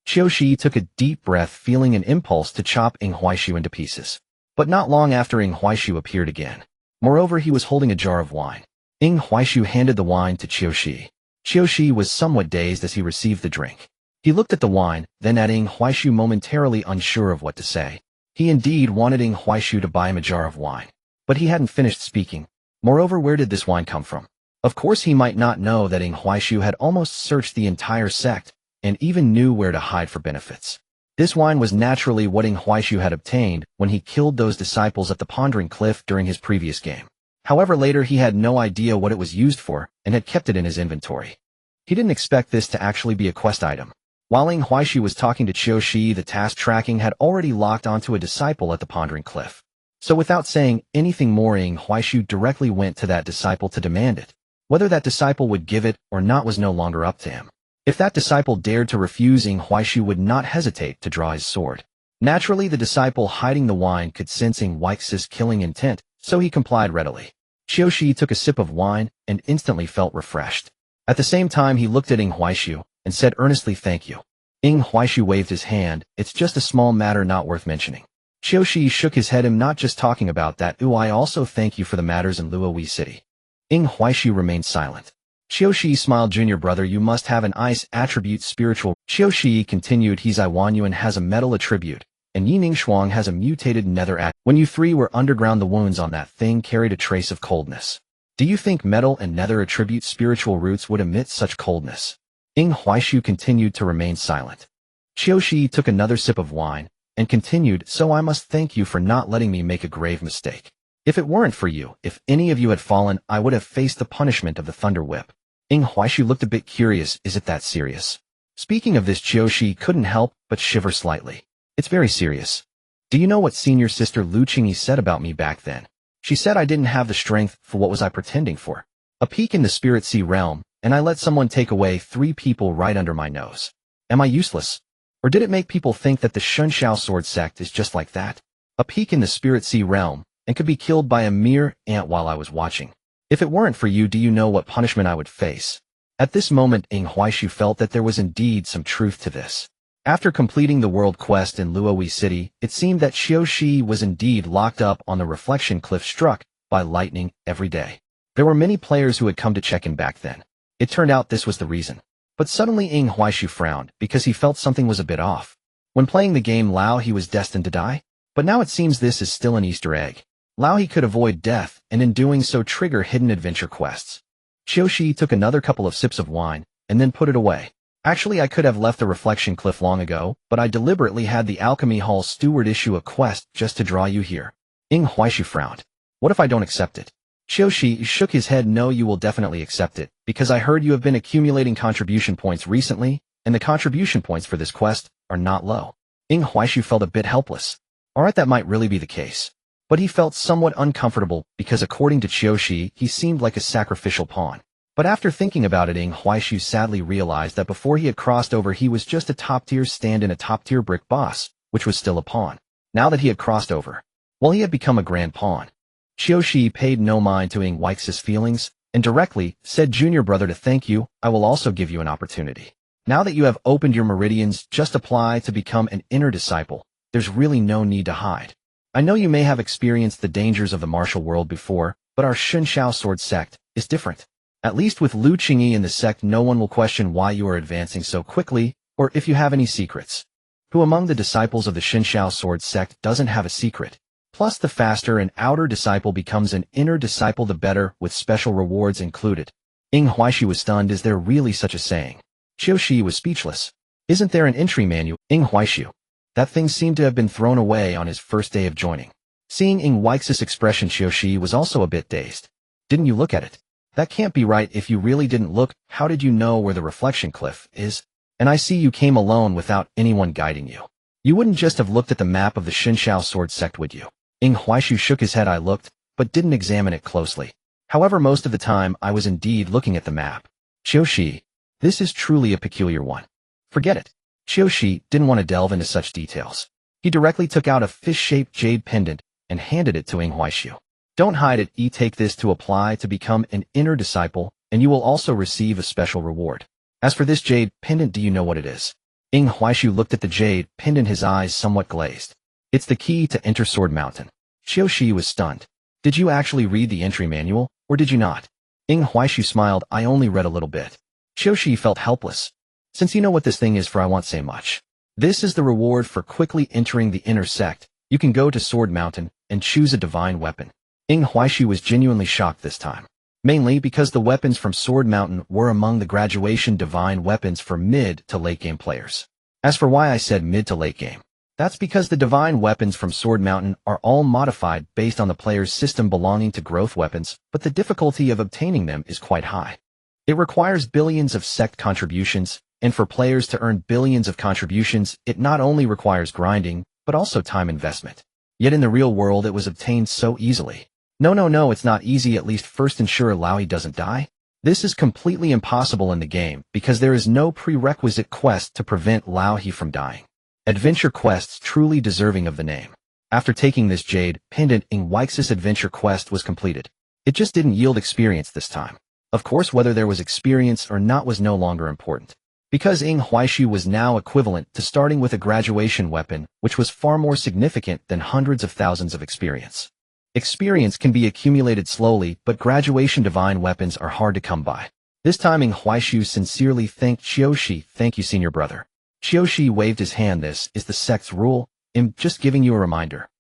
Qiushi took a deep breath, feeling an impulse to chop Huaishu into pieces. But not long after, Huaishu appeared again. Moreover, he was holding a jar of wine. Huaishu handed the wine to Qiushi. Qiushi was somewhat dazed as he received the drink. He looked at the wine, then at Huaishu, momentarily unsure of what to say. He indeed wanted Huaishu to buy him a jar of wine. But he hadn't finished speaking. Moreover, where did this wine come from? Of course, he might not know that Huaishu had almost searched the entire sect, and even knew where to hide for benefits. This wine was naturally what Huaishu had obtained when he killed those disciples at the Pondering Cliff during his previous game. However, later he had no idea what it was used for, and had kept it in his inventory. He didn't expect this to actually be a quest item. While Huaishu was talking to Qiushi, the task tracking had already locked onto a disciple at the Pondering Cliff. So without saying anything more, Huaishu directly went to that disciple to demand it. Whether that disciple would give it or not was no longer up to him. If that disciple dared to refuse, Huaishu would not hesitate to draw his sword. Naturally, the disciple hiding the wine could sense Huaix's killing intent, so he complied readily. Qiushi took a sip of wine and instantly felt refreshed. At the same time, he looked at Huaishu and said earnestly, thank you. Huaishu waved his hand. It's just a small matter not worth mentioning. Qiushi shook his head. I'm not just talking about that. I also thank you for the matters in Luoyi City. Huaishu remained silent. Qiushi smiled. Junior brother, you must have an ice attribute spiritual. Qiushi continued. He's Iwanyuan has a metal attribute, and Yining Shuang has a mutated nether attribute. When you three were underground, the wounds on that thing carried a trace of coldness. Do you think metal and nether attribute spiritual roots would emit such coldness? Huaishu continued to remain silent. Qiushi took another sip of wine and continued, so I must thank you for not letting me make a grave mistake. If it weren't for you, if any of you had fallen, I would have faced the punishment of the Thunder Whip. Huaishu looked a bit curious. Is it that serious? Speaking of this, Qiushi couldn't help but shiver slightly. It's very serious. Do you know what senior sister Lu Qingyi said about me back then? She said I didn't have the strength for what was I pretending for. A peak in the Spirit Sea realm, and I let someone take away 3 people right under my nose. Am I useless? Or did it make people think that the Shunxiao sword sect is just like that? A peak in the Spirit Sea realm, and could be killed by a mere ant while I was watching. If it weren't for you, do you know what punishment I would face? At this moment, Huaishu felt that there was indeed some truth to this. After completing the world quest in Luoyi City, it seemed that Qiushi was indeed locked up on the reflection cliff struck by lightning every day. There were many players who had come to check in back then. It turned out this was the reason. But suddenly Huaishu frowned, because he felt something was a bit off. When playing the game Lao, he was destined to die? But now it seems this is still an Easter egg. Lao, he could avoid death, and in doing so trigger hidden adventure quests. Qiushi took another couple of sips of wine, and then put it away. Actually, I could have left the reflection cliff long ago, but I deliberately had the Alchemy Hall steward issue a quest just to draw you here. Huaishu frowned. What if I don't accept it? Qiushi shook his head. No, you will definitely accept it, because I heard you have been accumulating contribution points recently, and the contribution points for this quest are not low. Huaishu felt a bit helpless. Alright, that might really be the case. But he felt somewhat uncomfortable, because according to Qiushi, he seemed like a sacrificial pawn. But after thinking about it, Huaishu sadly realized that before he had crossed over, he was just a top-tier stand-in, a top-tier brick boss, which was still a pawn. Now that he had crossed over, Well, he had become a grand pawn. Qiushi paid no mind to Ing Weix's feelings, and directly said, "Junior brother, to thank you, I will also give you an opportunity. Now that you have opened your meridians, just apply to become an inner disciple. There's really no need to hide. I know you may have experienced the dangers of the martial world before, but our Shunshao sword sect is different. At least with Lu Qingyi in the sect, no one will question why you are advancing so quickly, or if you have any secrets. Who among the disciples of the Shunshao sword sect doesn't have a secret? Plus, the faster an outer disciple becomes an inner disciple, the better, with special rewards included." Ing Huaishi was stunned. Is there really such a saying? Qiushi was speechless. Isn't there an entry manual? Ing Huaishu. That thing seemed to have been thrown away on his first day of joining. Seeing Ing Weix's expression, Qiushi was also a bit dazed. Didn't you look at it? That can't be right. If you really didn't look, how did you know where the reflection cliff is? And I see you came alone without anyone guiding you. You wouldn't just have looked at the map of the Shunshao sword sect, would you? Ing Huaishu shook his head. I looked, but didn't examine it closely. However, most of the time I was indeed looking at the map. Qiushi, this is truly a peculiar one. Forget it. Qiushi didn't want to delve into such details. He directly took out a fish-shaped jade pendant and handed it to Ing Huaishu. Don't hide it. Take this to apply to become an inner disciple, and you will also receive a special reward. As for this jade pendant, do you know what it is? Ing Huaishu looked at the jade pendant, his eyes somewhat glazed. It's the key to enter Sword Mountain. Qiushi was stunned. Did you actually read the entry manual, or did you not? Ing Huaishu smiled. I only read a little bit. Qiushi felt helpless. Since you know what this thing is for, I won't say much. This is the reward for quickly entering the inner sect. You can go to Sword Mountain and choose a divine weapon. Ing Huaishu was genuinely shocked this time. Mainly because the weapons from Sword Mountain were among the graduation divine weapons for mid to late game players. As for why I said mid to late game, that's because the divine weapons from Sword Mountain are all modified based on the player's system belonging to growth weapons, but the difficulty of obtaining them is quite high. It requires billions of sect contributions, and for players to earn billions of contributions, it not only requires grinding, but also time investment. Yet in the real world it was obtained so easily. No, it's not easy. At least first ensure Laoyi doesn't die. This is completely impossible in the game, because there is no prerequisite quest to prevent Laoyi from dying. Adventure quests truly deserving of the name. After taking this jade pendant, Ing Weix's adventure quest was completed. It just didn't yield experience this time. Of course, whether there was experience or not was no longer important, because Ing Huaishu was now equivalent to starting with a graduation weapon, which was far more significant than hundreds of thousands of experience. Experience can be accumulated slowly, but graduation divine weapons are hard to come by. This time Ing Huaishu sincerely thanked Qiushi. Thank you, senior brother. Qiushi waved his hand. This is the sect's rule. I'm just giving you a reminder.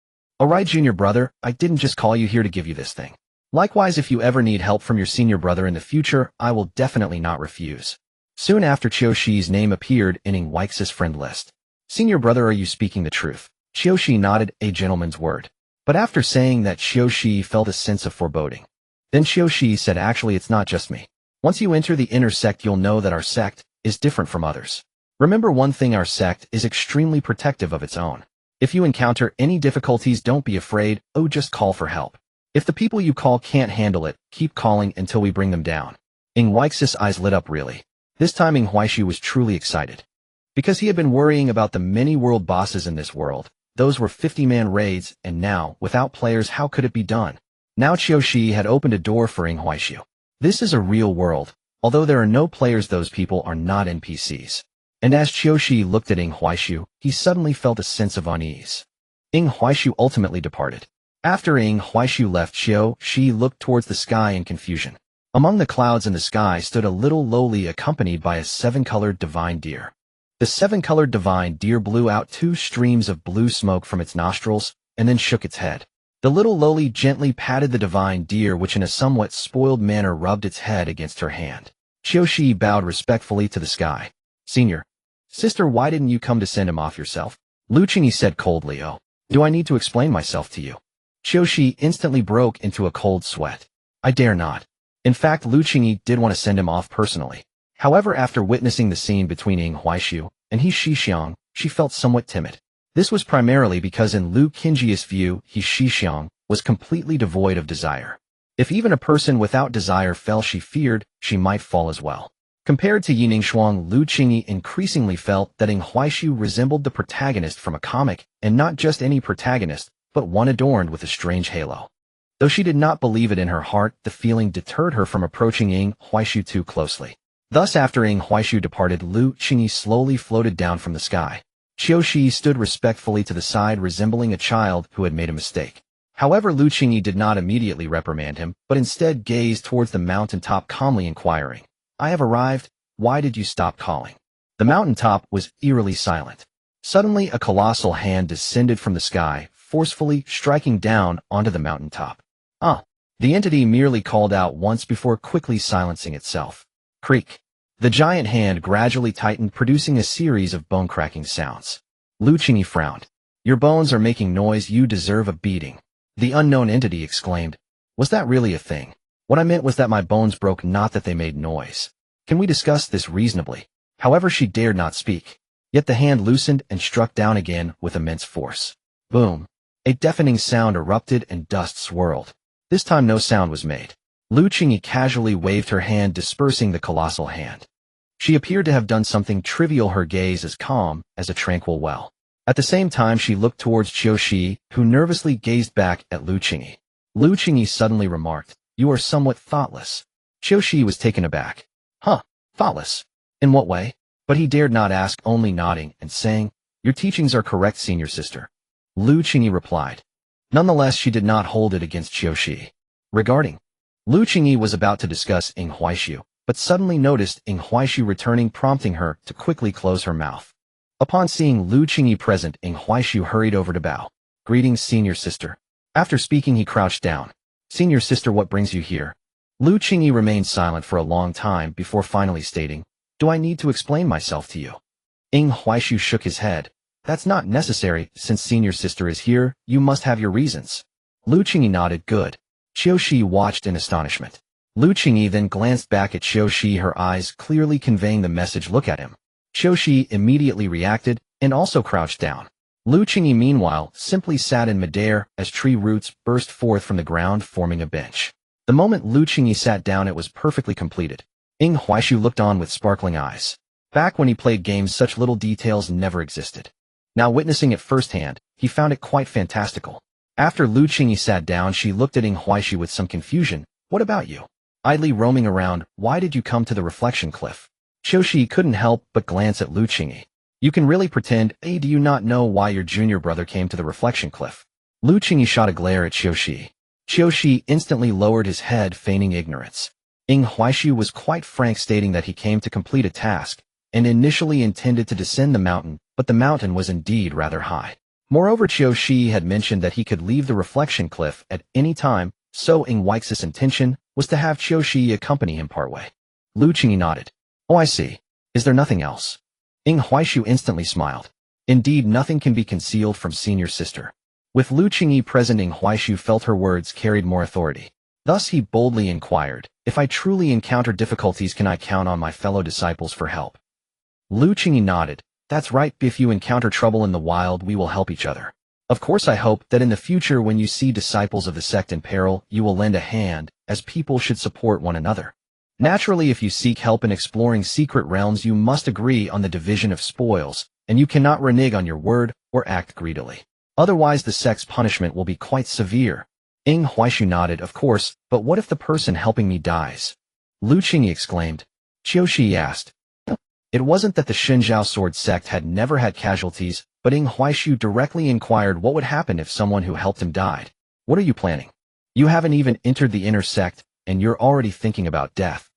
Alright, junior brother, I didn't just call you here to give you this thing. Likewise, if you ever need help from your senior brother in the future, I will definitely not refuse. Soon after, Qiushi's name appeared in Ing Weix's friend list. Senior brother, are you speaking the truth? Qiushi nodded, a gentleman's word. But after saying that, Qiushi felt a sense of foreboding. Then Qiushi said, actually, it's not just me. Once you enter the inner sect, you'll know that our sect is different from others. Remember one thing, our sect is extremely protective of its own. If you encounter any difficulties, don't be afraid, just call for help. If the people you call can't handle it, keep calling until we bring them down. Ing Weix's eyes lit up really. This time Ing Huaishu was truly excited. Because he had been worrying about the many world bosses in this world. Those were 50-man raids, and now, without players, how could it be done? Now Qiushi had opened a door for Ing Huaishu. This is a real world. Although there are no players, those people are not NPCs. And as Qiushi looked at Ing Huaishu, he suddenly felt a sense of unease. Ing Huaishu ultimately departed. After Ing Huaishu left, Qiushi looked towards the sky in confusion. Among the clouds in the sky stood a little lowly, accompanied by a 7-colored divine deer. The 7-colored divine deer blew out 2 streams of blue smoke from its nostrils, and then shook its head. The little lowly gently patted the divine deer, which in a somewhat spoiled manner rubbed its head against her hand. Qiushi bowed respectfully to the sky. Senior. Sister, why didn't you come to send him off yourself? Lu Qingyi said coldly. Oh, do I need to explain myself to you? Qiushi instantly broke into a cold sweat. I dare not. In fact, Lu Qingyi did want to send him off personally. However, after witnessing the scene between Ing Huaishu and He Shixiang, she felt somewhat timid. This was primarily because in Lu Qingyi's view, He Shixiang was completely devoid of desire. If even a person without desire fell, she feared she might fall as well. Compared to Yining Shuang, Lu Qingyi increasingly felt that Ing Huaishu resembled the protagonist from a comic, and not just any protagonist, but one adorned with a strange halo. Though she did not believe it in her heart, the feeling deterred her from approaching Ying Huaishu too closely. Thus, after Ying Huaishu departed, Lu Qingyi slowly floated down from the sky. Qiushi stood respectfully to the side, resembling a child who had made a mistake. However, Lu Qingyi did not immediately reprimand him, but instead gazed towards the mountain top, calmly inquiring, "I have arrived. Why did you stop calling?" The mountain top was eerily silent. Suddenly, a colossal hand descended from the sky, forcefully striking down onto the mountain top. The entity merely called out once before quickly silencing itself. Creak. The giant hand gradually tightened, producing a series of bone-cracking sounds. Lu Qingyi frowned. "Your bones are making noise. You deserve a beating." The unknown entity exclaimed. "Was that really a thing? What I meant was that my bones broke, not that they made noise. Can we discuss this reasonably?" However, she dared not speak. Yet the hand loosened and struck down again with immense force. Boom. A deafening sound erupted and dust swirled. This time no sound was made. Lu Qingyi casually waved her hand, dispersing the colossal hand. She appeared to have done something trivial, her gaze as calm as a tranquil well. At the same time, she looked towards Qiushi, who nervously gazed back at Lu Qingyi. Lu Qingyi suddenly remarked, "You are somewhat thoughtless." Qiushi was taken aback. Thoughtless? In what way? But he dared not ask, only nodding and saying, "Your teachings are correct, senior sister." Lu Qingyi replied. Nonetheless, she did not hold it against Qiushi. Regarding, Lu Qingyi was about to discuss Ying Huaishu, but suddenly noticed Ying Huaishu returning, prompting her to quickly close her mouth. Upon seeing Lu Qingyi present, Ying Huaishu hurried over to bow. "Greetings, senior sister." After speaking, he crouched down. "Senior sister, what brings you here?" Lu Qingyi remained silent for a long time before finally stating, "Do I need to explain myself to you?" Ying Huaishu shook his head. "That's not necessary. Since senior sister is here, you must have your reasons." Lu Qingyi nodded. "Good." Qiushi watched in astonishment. Lu Qingyi then glanced back at Qiushi, her eyes clearly conveying the message, "Look at him." Qiushi immediately reacted and also crouched down. Lu Qingyi, meanwhile, simply sat in midair as tree roots burst forth from the ground, forming a bench. The moment Lu Qingyi sat down, it was perfectly completed. Ying Huaishu looked on with sparkling eyes. Back when he played games, such little details never existed. Now, witnessing it firsthand, he found it quite fantastical. After Lu Qingyi sat down, she looked at Ying Huaishu with some confusion. "What about you? Idly roaming around, why did you come to the reflection cliff?" Qiushi couldn't help but glance at Lu Qingyi. "You can really pretend, do you not know why your junior brother came to the reflection cliff?" Lu Qingyi shot a glare at Qiushi. Qiushi instantly lowered his head, feigning ignorance. Ying Huaishu was quite frank, stating that he came to complete a task, and initially intended to descend the mountain, but the mountain was indeed rather high. Moreover, Qiushi had mentioned that he could leave the reflection cliff at any time, so Ying Huaishu's intention was to have Qiushi accompany him partway. Lu Qingyi nodded. "Oh, I see. Is there nothing else?" Ying Huaishu instantly smiled. "Indeed, nothing can be concealed from senior sister." With Lu Qingyi present, Ying Huaishu felt her words carried more authority. Thus he boldly inquired, "If I truly encounter difficulties, can I count on my fellow disciples for help?" Lu Qingyi nodded. "That's right. If you encounter trouble in the wild, we will help each other. Of course, I hope that in the future, when you see disciples of the sect in peril, you will lend a hand, as people should support one another. Naturally, if you seek help in exploring secret realms, you must agree on the division of spoils, and you cannot renege on your word or act greedily. Otherwise, the sect's punishment will be quite severe." Ying Huaishu nodded. "Of course, but what if the person helping me dies?" Lu Qingyi exclaimed. Qiushi asked. It wasn't that the Shenjiao sword sect had never had casualties, but Ying Huaishu directly inquired what would happen if someone who helped him died. "What are you planning? You haven't even entered the inner sect, and you're already thinking about death."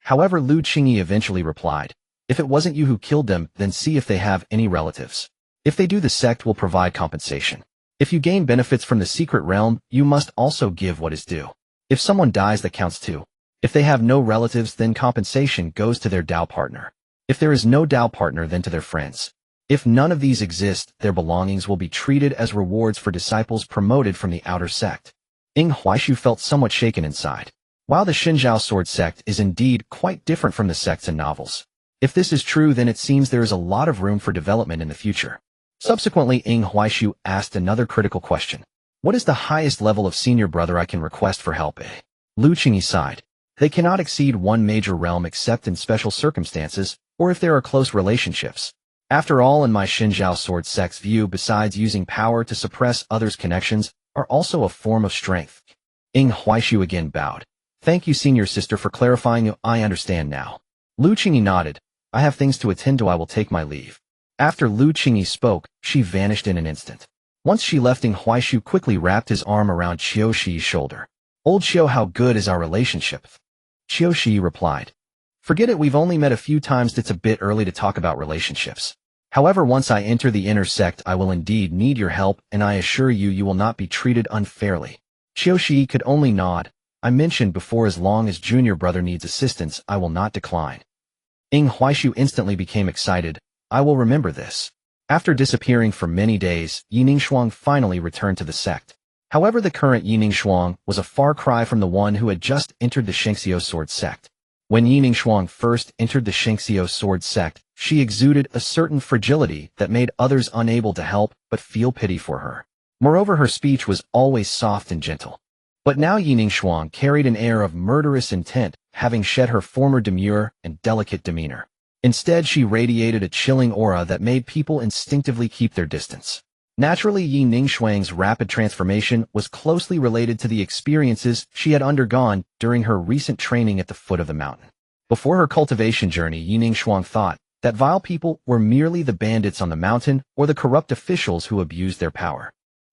However, Lu Qingyi eventually replied, "If it wasn't you who killed them, then see if they have any relatives. If they do, the sect will provide compensation. If you gain benefits from the secret realm, you must also give what is due. If someone dies, that counts too. If they have no relatives, then compensation goes to their Dao partner. If there is no Dao partner, then to their friends. If none of these exist, their belongings will be treated as rewards for disciples promoted from the outer sect." Ying Huaishu felt somewhat shaken inside. While the Shenjiao sword sect is indeed quite different from the sects in novels. If this is true, then it seems there is a lot of room for development in the future. Subsequently, Ying Huaishu asked another critical question. "What is the highest level of senior brother I can request for help?" Lu Qingyi sighed. "They cannot exceed one major realm except in special circumstances, or if there are close relationships. After all, in my Xinjiao sword sect's view, besides using power to suppress others' connections, are also a form of strength. Ying Huaishu again bowed. Thank you, senior sister, for clarifying. I understand now. Lu Qingyi nodded. I have things to attend to. I will take my leave. After Lu Qingyi spoke, she vanished in an instant. Once she left, Ying Huaishu quickly wrapped his arm around Qiu Shi's shoulder. Old Qiu, how good is our relationship? Qiu Shi replied. Forget it, we've only met a few times. It's a bit early to talk about relationships. However, once I enter the inner sect, I will indeed need your help, and I assure you, you will not be treated unfairly. Qiu Shi could only nod. I mentioned before, as long as junior brother needs assistance, I will not decline. Ying Huaishu instantly became excited. I will remember this. After disappearing for many days, Yining Shuang finally returned to the sect. However, the current Yining Shuang was a far cry from the one who had just entered the Shengxiu sword sect. When Yining Shuang first entered the Shengxiu sword sect, she exuded a certain fragility that made others unable to help but feel pity for her. Moreover, her speech was always soft and gentle. But now Yining Shuang carried an air of murderous intent, having shed her former demure and delicate demeanor. Instead, she radiated a chilling aura that made people instinctively keep their distance. Naturally, Yining Shuang's rapid transformation was closely related to the experiences she had undergone during her recent training at the foot of the mountain. Before her cultivation journey, Yining Shuang thought that vile people were merely the bandits on the mountain or the corrupt officials who abused their power.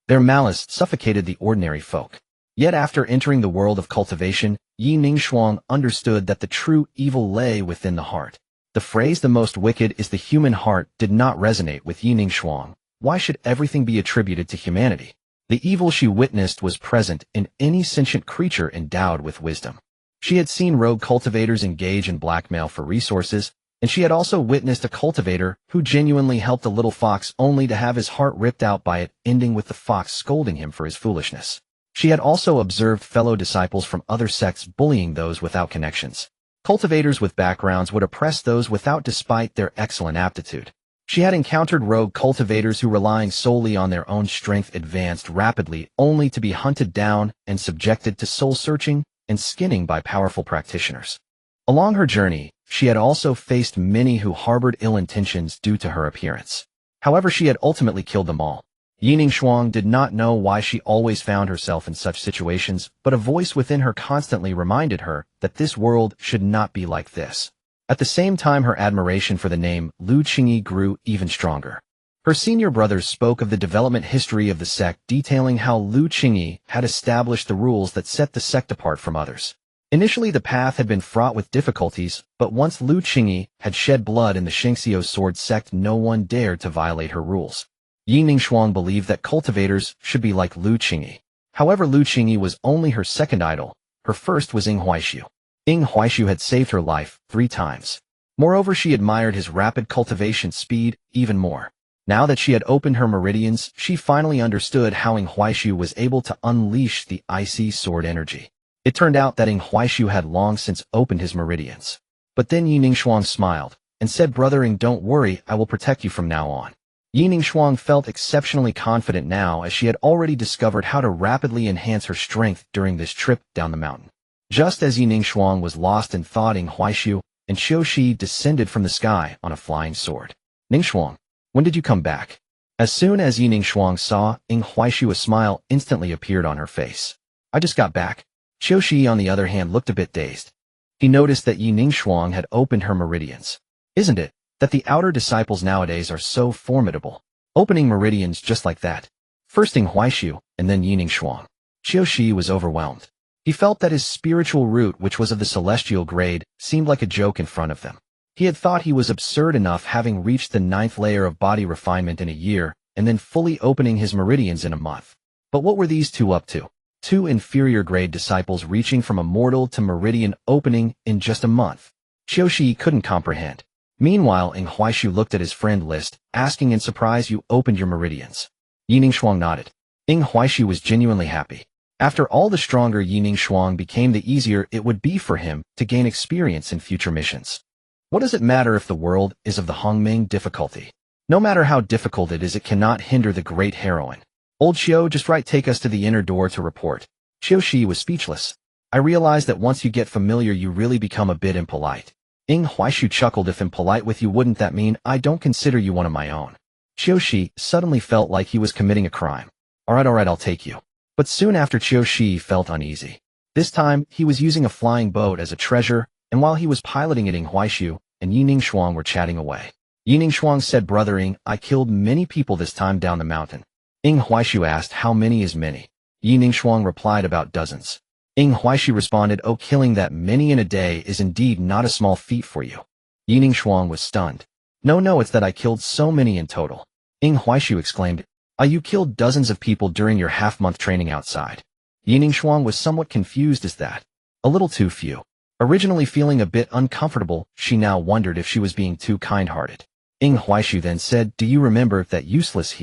Their malice suffocated the ordinary folk. Yet after entering the world of cultivation, Yining Shuang understood that the true evil lay within the heart. The phrase "the most wicked is the human heart" did not resonate with Yining Shuang. Why should everything be attributed to humanity? The evil she witnessed was present in any sentient creature endowed with wisdom. She had seen rogue cultivators engage in blackmail for resources, and she had also witnessed a cultivator who genuinely helped a little fox only to have his heart ripped out by it, ending with the fox scolding him for his foolishness. She had also observed fellow disciples from other sects bullying those without connections. Cultivators with backgrounds would oppress those without, despite their excellent aptitude. She had encountered rogue cultivators who, relying solely on their own strength, advanced rapidly only to be hunted down and subjected to soul-searching and skinning by powerful practitioners. Along her journey, she had also faced many who harbored ill intentions due to her appearance. However, she had ultimately killed them all. Yining Shuang did not know why she always found herself in such situations, but a voice within her constantly reminded her that this world should not be like this. At the same time, her admiration for the name Lu Qingyi grew even stronger. Her senior brothers spoke of the development history of the sect, detailing how Lu Qingyi had established the rules that set the sect apart from others. Initially, the path had been fraught with difficulties, but once Lu Qingyi had shed blood in the Shengxiu sword sect, no one dared to violate her rules. Yining Shuang believed that cultivators should be like Lu Qingyi. However, Lu Qingyi was only her second idol. Her first was Ying Huaishu. Ying Huaishu had saved her life 3 times. Moreover, she admired his rapid cultivation speed even more. Now that she had opened her meridians, she finally understood how Ying Huaishu was able to unleash the icy sword energy. It turned out that Ying Huaishu had long since opened his meridians. But then Yining Shuang smiled and said, "Brother Ying, don't worry, I will protect you from now on." Yining Shuang felt exceptionally confident now, as she had already discovered how to rapidly enhance her strength during this trip down the mountain. Just as Yining Shuang was lost in thought, Ying Huaishu and Qiu Shi descended from the sky on a flying sword. "Ning Shuang, when did you come back?" As soon as Yining Shuang saw Ying Huaishu, a smile instantly appeared on her face. "I just got back." Qiu Shi, on the other hand, looked a bit dazed. He noticed that Yining Shuang had opened her meridians. Isn't it that the outer disciples nowadays are so formidable, opening meridians just like that? First Ying Huaishu, and then Yining Shuang. Qiu Shi was overwhelmed. He felt that his spiritual root, which was of the celestial grade, seemed like a joke in front of them. He had thought he was absurd enough, having reached the 9th layer of body refinement in a year, and then fully opening his meridians in a month. But what were these two up to? 2 inferior grade disciples reaching from a mortal to meridian opening in just a month. Qiu Shi couldn't comprehend. Meanwhile, Ying Huaishu looked at his friend list, asking in surprise, "You opened your meridians?" Yining Shuang nodded. Ying Huaishu was genuinely happy. After all, the stronger Yining Shuang became, the easier it would be for him to gain experience in future missions. What does it matter if the world is of the Hongming difficulty? No matter how difficult it is, it cannot hinder the great heroine. "Old Qiu, just right, take us to the inner door to report." Qiu Shi was speechless. "I realize that once you get familiar, you really become a bit impolite." Ing Huaishu chuckled. If I'm polite with you, wouldn't that mean I don't consider you one of my own? Qiushi suddenly felt like he was committing a crime. Alright, I'll take you. But soon after, Qiushi felt uneasy. This time, he was using a flying boat as a treasure, and while he was piloting it, Ing Huaishu and Yi Ningshuang were chatting away. Yi Ningshuang said, "Brother Ing, I killed many people this time down the mountain." Ing Huaishu asked, "How many is many?" Yi Ningshuang replied, "About dozens." Ing Huaishu responded, "Oh, killing that many in a day is indeed not a small feat for you." Yi Ningshuang was stunned. No, it's that I killed so many in total." Ing Huaishu exclaimed, You killed dozens of people during your half-month training outside." Yi Ningshuang was somewhat confused. Is that a little too few? Originally feeling a bit uncomfortable, she now wondered if she was being too kind-hearted. Ing Huaishu then said, "Do you remember that useless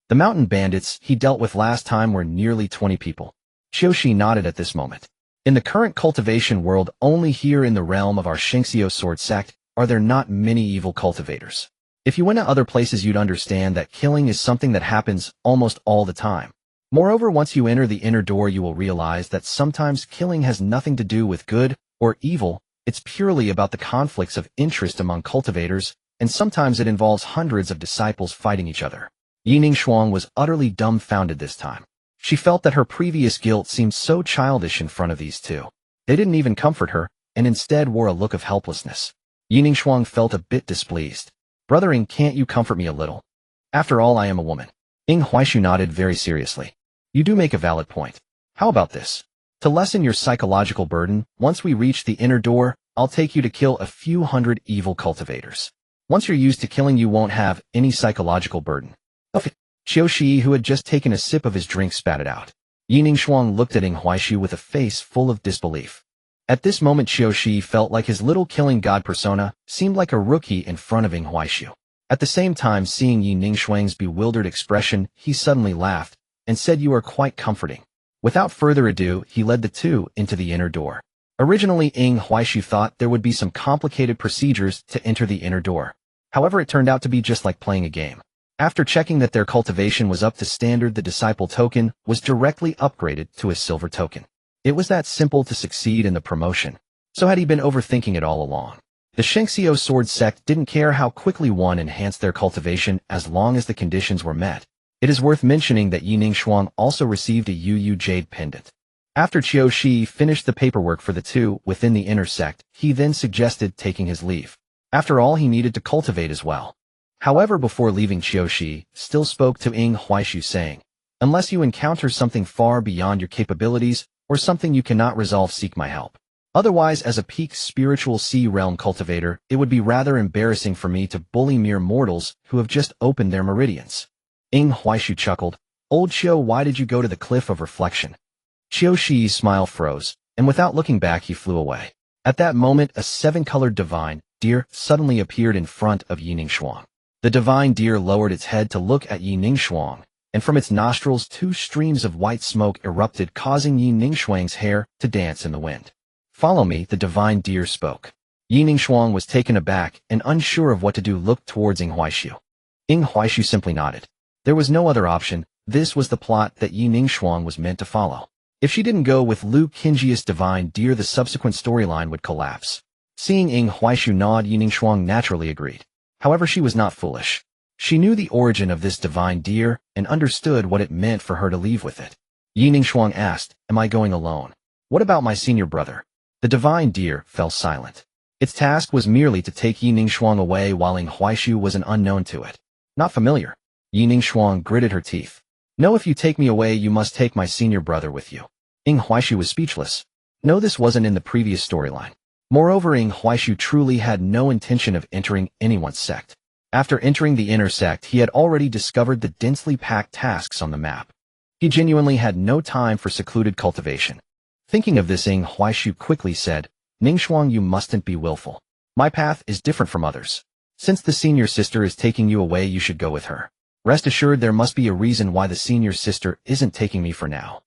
the mountain bandits he dealt with last time were nearly 20 people?" Qiushi nodded at this moment. "In the current cultivation world, only here in the realm of our Shinxio sword sect, are there not many evil cultivators. If you went to other places, you'd understand that killing is something that happens almost all the time. Moreover, once you enter the inner door, you will realize that sometimes killing has nothing to do with good or evil. It's purely about the conflicts of interest among cultivators, and sometimes it involves hundreds of disciples fighting each other." Yi Ningshuang was utterly dumbfounded this time. She felt that her previous guilt seemed so childish in front of these two. They didn't even comfort her, and instead wore a look of helplessness. Yi Ningshuang felt a bit displeased. "Brother Ing, can't you comfort me a little? After all, I am a woman." Ing Huaishu nodded very seriously. "You do make a valid point. How about this? To lessen your psychological burden, once we reach the inner door, I'll take you to kill a few hundred evil cultivators. Once you're used to killing, you won't have any psychological burden." Qiushi, who had just taken a sip of his drink, spat it out. Yi Ningshuang looked at Ing Huaishu with a face full of disbelief. At this moment, Qiushi felt like his little killing god persona seemed like a rookie in front of Ing Huaishu. At the same time, seeing Yi Ningshuang's bewildered expression, he suddenly laughed and said, "You are quite comforting." Without further ado, he led the two into the inner door. Originally, Ing Huaishu thought there would be some complicated procedures to enter the inner door. However, it turned out to be just like playing a game. After checking that their cultivation was up to standard, the disciple token was directly upgraded to a silver token. It was that simple to succeed in the promotion. So had he been overthinking it all along? The Shinxio sword sect didn't care how quickly one enhanced their cultivation as long as the conditions were met. It is worth mentioning that Yi Ningshuang also received a Yu Jade pendant. After Qiushi finished the paperwork for the two within the inner sect, he then suggested taking his leave. After all, he needed to cultivate as well. However, before leaving, Qiushi still spoke to Ing Huaishu, saying, "Unless you encounter something far beyond your capabilities, or something you cannot resolve, seek my help. Otherwise, as a peak spiritual sea realm cultivator, it would be rather embarrassing for me to bully mere mortals who have just opened their meridians." Ing Huaishu chuckled. "Old Qiu, why did you go to the cliff of reflection?" Qiushi's smile froze, and without looking back, he flew away. At that moment, a seven-colored divine deer suddenly appeared in front of Yi Ningshuang. The divine deer lowered its head to look at Yi Ningshuang, and from its nostrils 2 streams of white smoke erupted, causing Yi Ningshuang's hair to dance in the wind. "Follow me," the divine deer spoke. Yi Ningshuang was taken aback and unsure of what to do, looked towards Ing Huaishu. Ing Huaishu simply nodded. There was no other option. This was the plot that Yi Ningshuang was meant to follow. If she didn't go with Lu Qinji's divine deer, the subsequent storyline would collapse. Seeing Ing Huaishu nod, Yi Ningshuang naturally agreed. However, she was not foolish. She knew the origin of this divine deer and understood what it meant for her to leave with it. Yi Ningshuang asked, "Am I going alone? What about my senior brother?" The divine deer fell silent. Its task was merely to take Yi Ningshuang away, while Ing Huaishu was an unknown to it. Not familiar. Yi Ningshuang gritted her teeth. "No, if you take me away, you must take my senior brother with you." Ing Huaishu was speechless. No, this wasn't in the previous storyline. Moreover, Ing Huaishu truly had no intention of entering anyone's sect. After entering the inner sect, he had already discovered the densely packed tasks on the map. He genuinely had no time for secluded cultivation. Thinking of this, Ing Huaishu quickly said, "Ningshuang, you mustn't be willful. My path is different from others. Since the senior sister is taking you away, you should go with her. Rest assured, there must be a reason why the senior sister isn't taking me for now."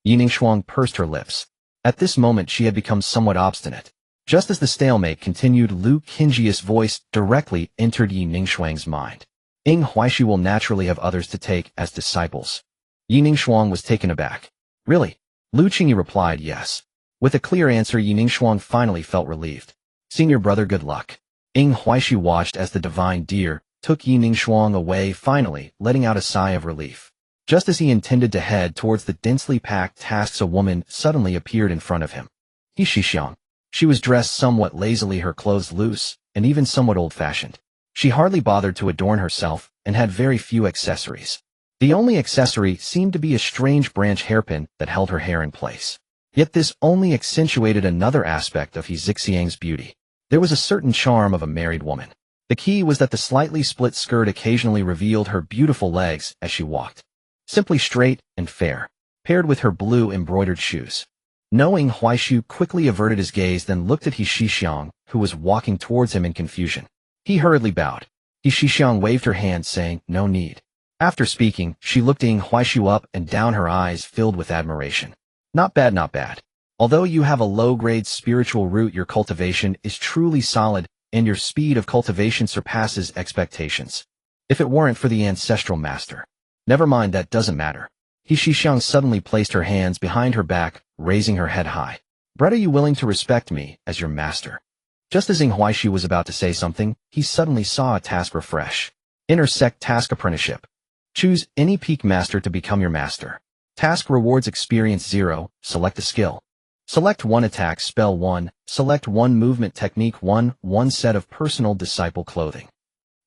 Yi Ningshuang pursed her lips. At this moment, she had become somewhat obstinate. Just as the stalemate continued, Lu Qinji's voice directly entered Yi Ningshuang's mind. "Ing Huaishu will naturally have others to take as disciples." Yi Ningshuang was taken aback. "Really?" Lu Qinji replied, "Yes." With a clear answer, Yi Ningshuang finally felt relieved. Senior brother, good luck. Ing Huaixu watched as the divine deer took Yi Ningshuang away, finally letting out a sigh of relief. Just as he intended to head towards the densely packed tasks, a woman suddenly appeared in front of him. Yi Xixiang. She was dressed somewhat lazily, her clothes loose, and even somewhat old-fashioned. She hardly bothered to adorn herself, and had very few accessories. The only accessory seemed to be a strange branch hairpin that held her hair in place. Yet this only accentuated another aspect of Yi Xixiang's beauty. There was a certain charm of a married woman. The key was that the slightly split skirt occasionally revealed her beautiful legs as she walked. Simply straight and fair, paired with her blue embroidered shoes. Ing Huaixu quickly averted his gaze, then looked at Yi Xixiang, who was walking towards him in confusion. He hurriedly bowed. Yi Xixiang waved her hand, saying, "No need." After speaking, she looked Ing Huaixu up and down, her eyes filled with admiration. Not bad, not bad. Although you have a low-grade spiritual root, your cultivation is truly solid, and your speed of cultivation surpasses expectations. If it weren't for the ancestral master. Never mind, that doesn't matter. Yi Xixiang suddenly placed her hands behind her back, raising her head high. Brett, are you willing to respect me as your master? Just as Ing Huaixu was about to say something, he suddenly saw a task refresh. Intersect task apprenticeship. Choose any peak master to become your master. Task rewards experience 0, select a skill. Select 1 attack spell 1, select 1 movement technique 1, 1 set of personal disciple clothing.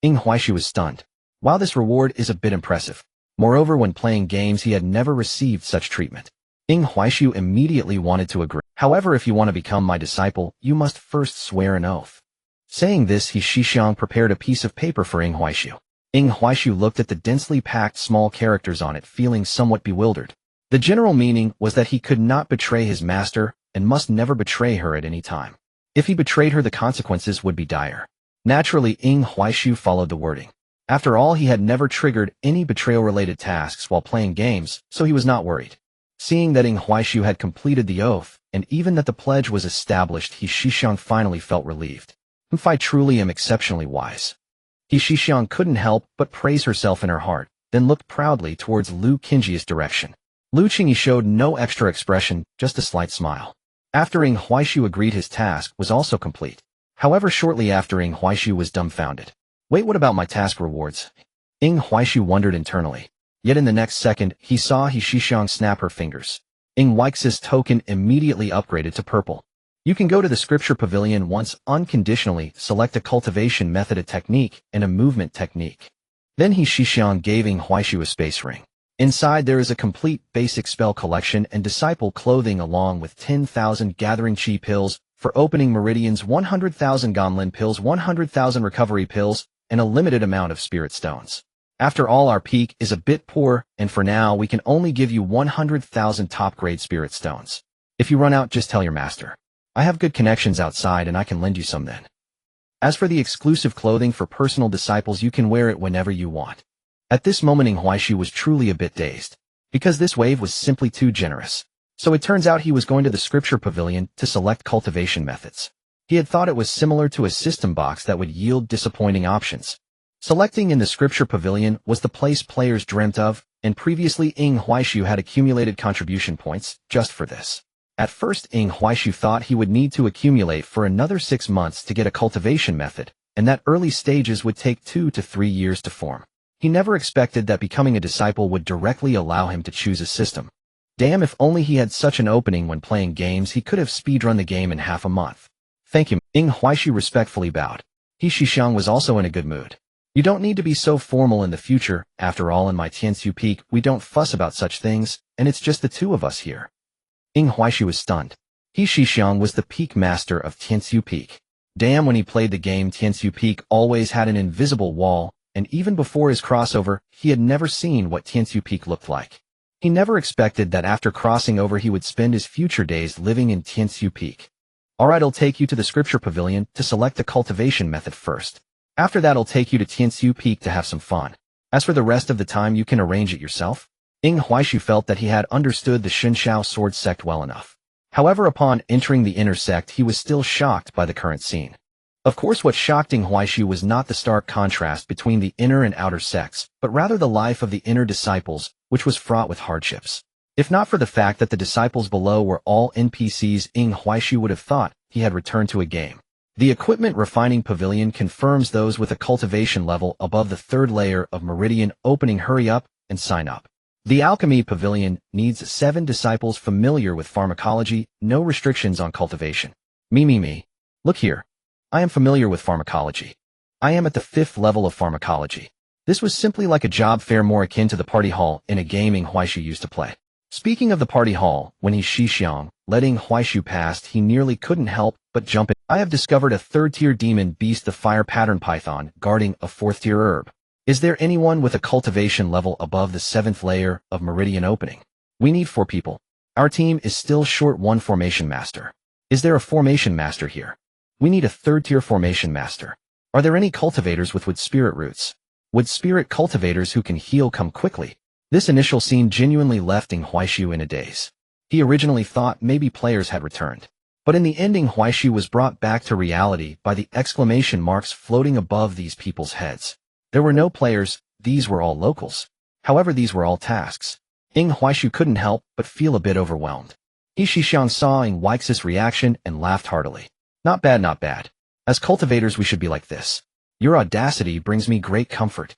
Ing Huaixu was stunned. While this reward is a bit impressive, moreover, when playing games he had never received such treatment. Ing Huaixu immediately wanted to agree. However, if you want to become my disciple, you must first swear an oath. Saying this, Yi Xixiang prepared a piece of paper for Ing Huaixu. Ing Huaixu looked at the densely packed small characters on it, feeling somewhat bewildered. The general meaning was that he could not betray his master and must never betray her at any time. If he betrayed her, the consequences would be dire. Naturally, Ing Huaixu followed the wording. After all, he had never triggered any betrayal-related tasks while playing games, so he was not worried. Seeing that Ing Huaixu had completed the oath, and even that the pledge was established, Yi Xixiang finally felt relieved. I truly am exceptionally wise. Yi Xixiang couldn't help but praise herself in her heart, then looked proudly towards Lu Qingji's direction. Lu Qingji showed no extra expression, just a slight smile. After Ing Huaixu agreed, his task was also complete. However, shortly after, Ing Huaixu was dumbfounded. Wait, what about my task rewards? Ing Huaixu wondered internally. Yet in the next second, he saw Yi Xixiang snap her fingers. Ing Huaixu's token immediately upgraded to purple. You can go to the scripture pavilion once, unconditionally select a cultivation method, a technique, and a movement technique. Then Yi Xixiang gave Ing Huaixu a space ring. Inside there is a complete basic spell collection and disciple clothing, along with 10,000 gathering chi pills for opening meridians, 100,000 Gonlin pills, 100,000 recovery pills, and a limited amount of spirit stones. After all, our peak is a bit poor, and for now we can only give you 100,000 top-grade spirit stones. If you run out, just tell your master. I have good connections outside and I can lend you some then. As for the exclusive clothing for personal disciples, you can wear it whenever you want. At this moment, Ing Huaixu was truly a bit dazed, because this wave was simply too generous. So it turns out he was going to the scripture pavilion to select cultivation methods. He had thought it was similar to a system box that would yield disappointing options. Selecting in the scripture pavilion was the place players dreamt of, and previously Ing Huaixu had accumulated contribution points just for this. At first, Ing Huaixu thought he would need to accumulate for another 6 months to get a cultivation method, and that early stages would take 2 to 3 years to form. He never expected that becoming a disciple would directly allow him to choose a system. Damn, if only he had such an opening when playing games, he could have speedrun the game in half a month. Thank you. Ing Huaixu respectfully bowed. Yi Xixiang was also in a good mood. You don't need to be so formal in the future. After all, in my Tiansu Peak, we don't fuss about such things, and it's just the two of us here. Ing Huaixu was stunned. Yi Xixiang was the peak master of Tiansu Peak. Damn, when he played the game, Tiansu Peak always had an invisible wall, and even before his crossover, he had never seen what Tiansu Peak looked like. He never expected that after crossing over he would spend his future days living in Tiansu Peak. Alright, I'll take you to the scripture pavilion to select the cultivation method first. After that, I'll take you to Tiansu Peak to have some fun. As for the rest of the time, you can arrange it yourself. Ing Huaixu felt that he had understood the Xunshao sword sect well enough. However, upon entering the inner sect, he was still shocked by the current scene. Of course, what shocked Ing Huaixu was not the stark contrast between the inner and outer sects, but rather the life of the inner disciples, which was fraught with hardships. If not for the fact that the disciples below were all NPCs, Ing Huaixu would have thought he had returned to a game. The Equipment Refining Pavilion confirms those with a cultivation level above the 3rd layer of Meridian Opening. Hurry up and sign up. The Alchemy Pavilion needs 7 disciples familiar with pharmacology, no restrictions on cultivation. Me. Look here. I am familiar with pharmacology. I am at the 5th level of pharmacology. This was simply like a job fair, more akin to the party hall in a game Ing Huaishu used to play. Speaking of the party hall, when he Xixiang led Ing Huaishu past, he nearly couldn't help but jump in. I have discovered a 3rd-tier demon beast, the fire pattern python, guarding a 4th-tier herb. Is there anyone with a cultivation level above the 7th layer of Meridian Opening? We need 4 people. Our team is still short 1 formation master. Is there a formation master here? We need a 3rd-tier formation master. Are there any cultivators with wood spirit roots? Would spirit cultivators who can heal come quickly? This initial scene genuinely left Ing Huaishu in a daze. He originally thought maybe players had returned. But in the ending, Huaishu was brought back to reality by the exclamation marks floating above these people's heads. There were no players, these were all locals. However, these were all tasks. Ing Huaishu couldn't help but feel a bit overwhelmed. He Xixiang saw Ing Huaishu's reaction and laughed heartily. Not bad, not bad. As cultivators we should be like this. Your audacity brings me great comfort.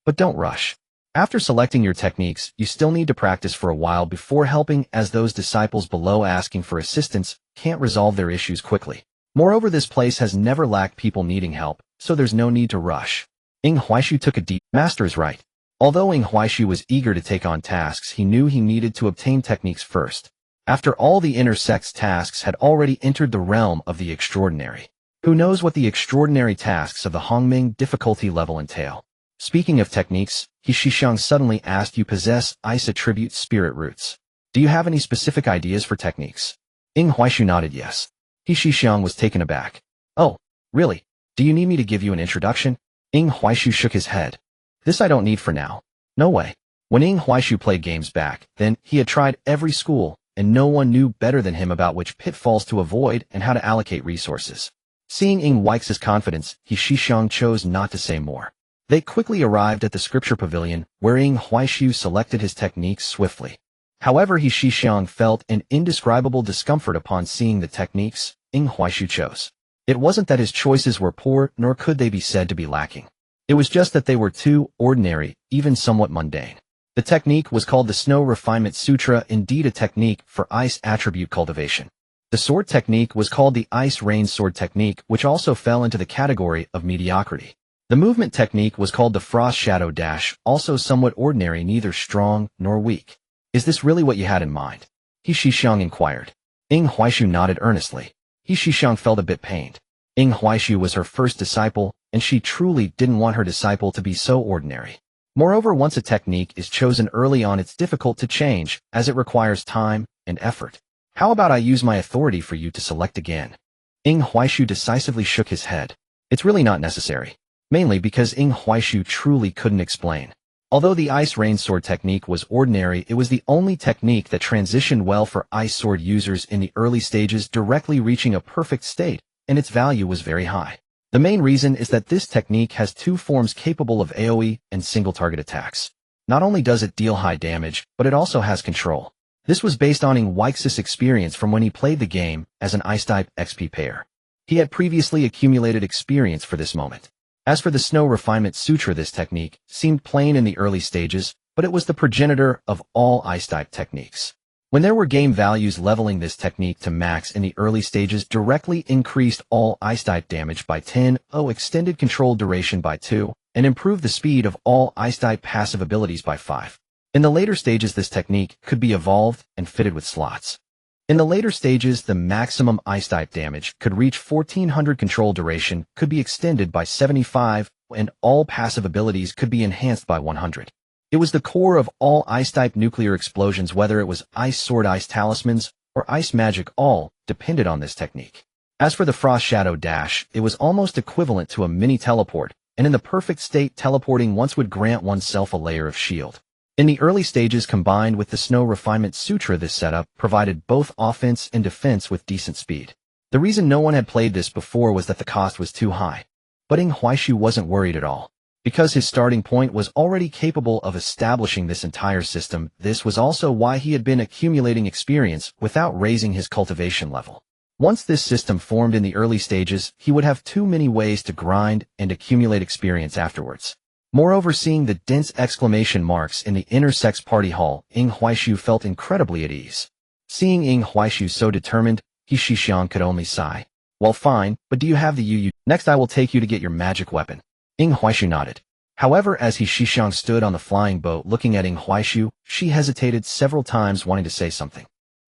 But don't rush. After selecting your techniques, you still need to practice for a while before helping, as those disciples below asking for assistance can't resolve their issues quickly. Moreover, this place has never lacked people needing help, so there's no need to rush. Ing Huaishu took a deep master is right. Although Ing Huaishu was eager to take on tasks, he knew he needed to obtain techniques first. After all, the intersects tasks had already entered the realm of the extraordinary. Who knows what the extraordinary tasks of the Hongming difficulty level entail? Speaking of techniques, He Xixiang suddenly asked, you possess ice attribute spirit roots. Do you have any specific ideas for techniques? Ing Huaishu nodded yes. He Xixiang was taken aback. Oh, really? Do you need me to give you an introduction? Ing Huaishu shook his head. This I don't need for now. No way. When Ing Huaishu played games back then, he had tried every school, and no one knew better than him about which pitfalls to avoid and how to allocate resources. Seeing Ing Huaishu's confidence, He Xixiang chose not to say more. They quickly arrived at the scripture pavilion, where Ing Huaishu selected his techniques swiftly. However, He Xixiang felt an indescribable discomfort upon seeing the techniques Ing Huaishu chose. It wasn't that his choices were poor, nor could they be said to be lacking. It was just that they were too ordinary, even somewhat mundane. The technique was called the Snow Refinement Sutra, indeed a technique for ice attribute cultivation. The sword technique was called the Ice Rain Sword Technique, which also fell into the category of mediocrity. The movement technique was called the Frost Shadow Dash, also somewhat ordinary, neither strong nor weak. Is this really what you had in mind? He Xixiang inquired. Ing Huaishu nodded earnestly. He Xixiang felt a bit pained. Ing Huaishu was her first disciple, and she truly didn't want her disciple to be so ordinary. Moreover, once a technique is chosen early on, it's difficult to change, as it requires time and effort. How about I use my authority for you to select again? Ing Huaishu decisively shook his head. It's really not necessary. Mainly because Ing Huaishu truly couldn't explain. Although the Ice Rain Sword technique was ordinary, it was the only technique that transitioned well for Ice Sword users in the early stages, directly reaching a perfect state, and its value was very high. The main reason is that this technique has 2 forms capable of AoE and single-target attacks. Not only does it deal high damage, but it also has control. This was based on Ing Huaishu's experience from when he played the game as an Ice-type XP payer. He had previously accumulated experience for this moment. As for the Snow Refinement Sutra, this technique seemed plain in the early stages, but it was the progenitor of all Ice-type techniques. When there were game values, leveling this technique to max in the early stages directly increased all Ice-type damage by 10, extended control duration by 2, and improved the speed of all Ice-type passive abilities by 5. In the later stages, this technique could be evolved and fitted with slots. In the later stages, the maximum Ice-type damage could reach 1400, control duration could be extended by 75, and all passive abilities could be enhanced by 100. It was the core of all Ice-type nuclear explosions, whether it was Ice Sword, Ice Talismans, or Ice Magic, all depended on this technique. As for the Frost Shadow Dash, it was almost equivalent to a mini teleport, and in the perfect state, teleporting once would grant oneself a layer of shield. In the early stages, combined with the Snow Refinement Sutra, this setup provided both offense and defense with decent speed. The reason no one had played this before was that the cost was too high. But Ing Huaishu wasn't worried at all. Because his starting point was already capable of establishing this entire system, this was also why he had been accumulating experience without raising his cultivation level. Once this system formed in the early stages, he would have too many ways to grind and accumulate experience afterwards. Moreover, seeing the dense exclamation marks in the inner sex party hall, Ing Huaishu felt incredibly at ease. Seeing Ing Huaishu so determined, He Shixiang could only sigh. Well, fine, but do you have the Yu? Next I will take you to get your magic weapon. Ing Huaishu nodded. However, as He Shixiang stood on the flying boat looking at Ing Huaishu, she hesitated several times wanting to say something.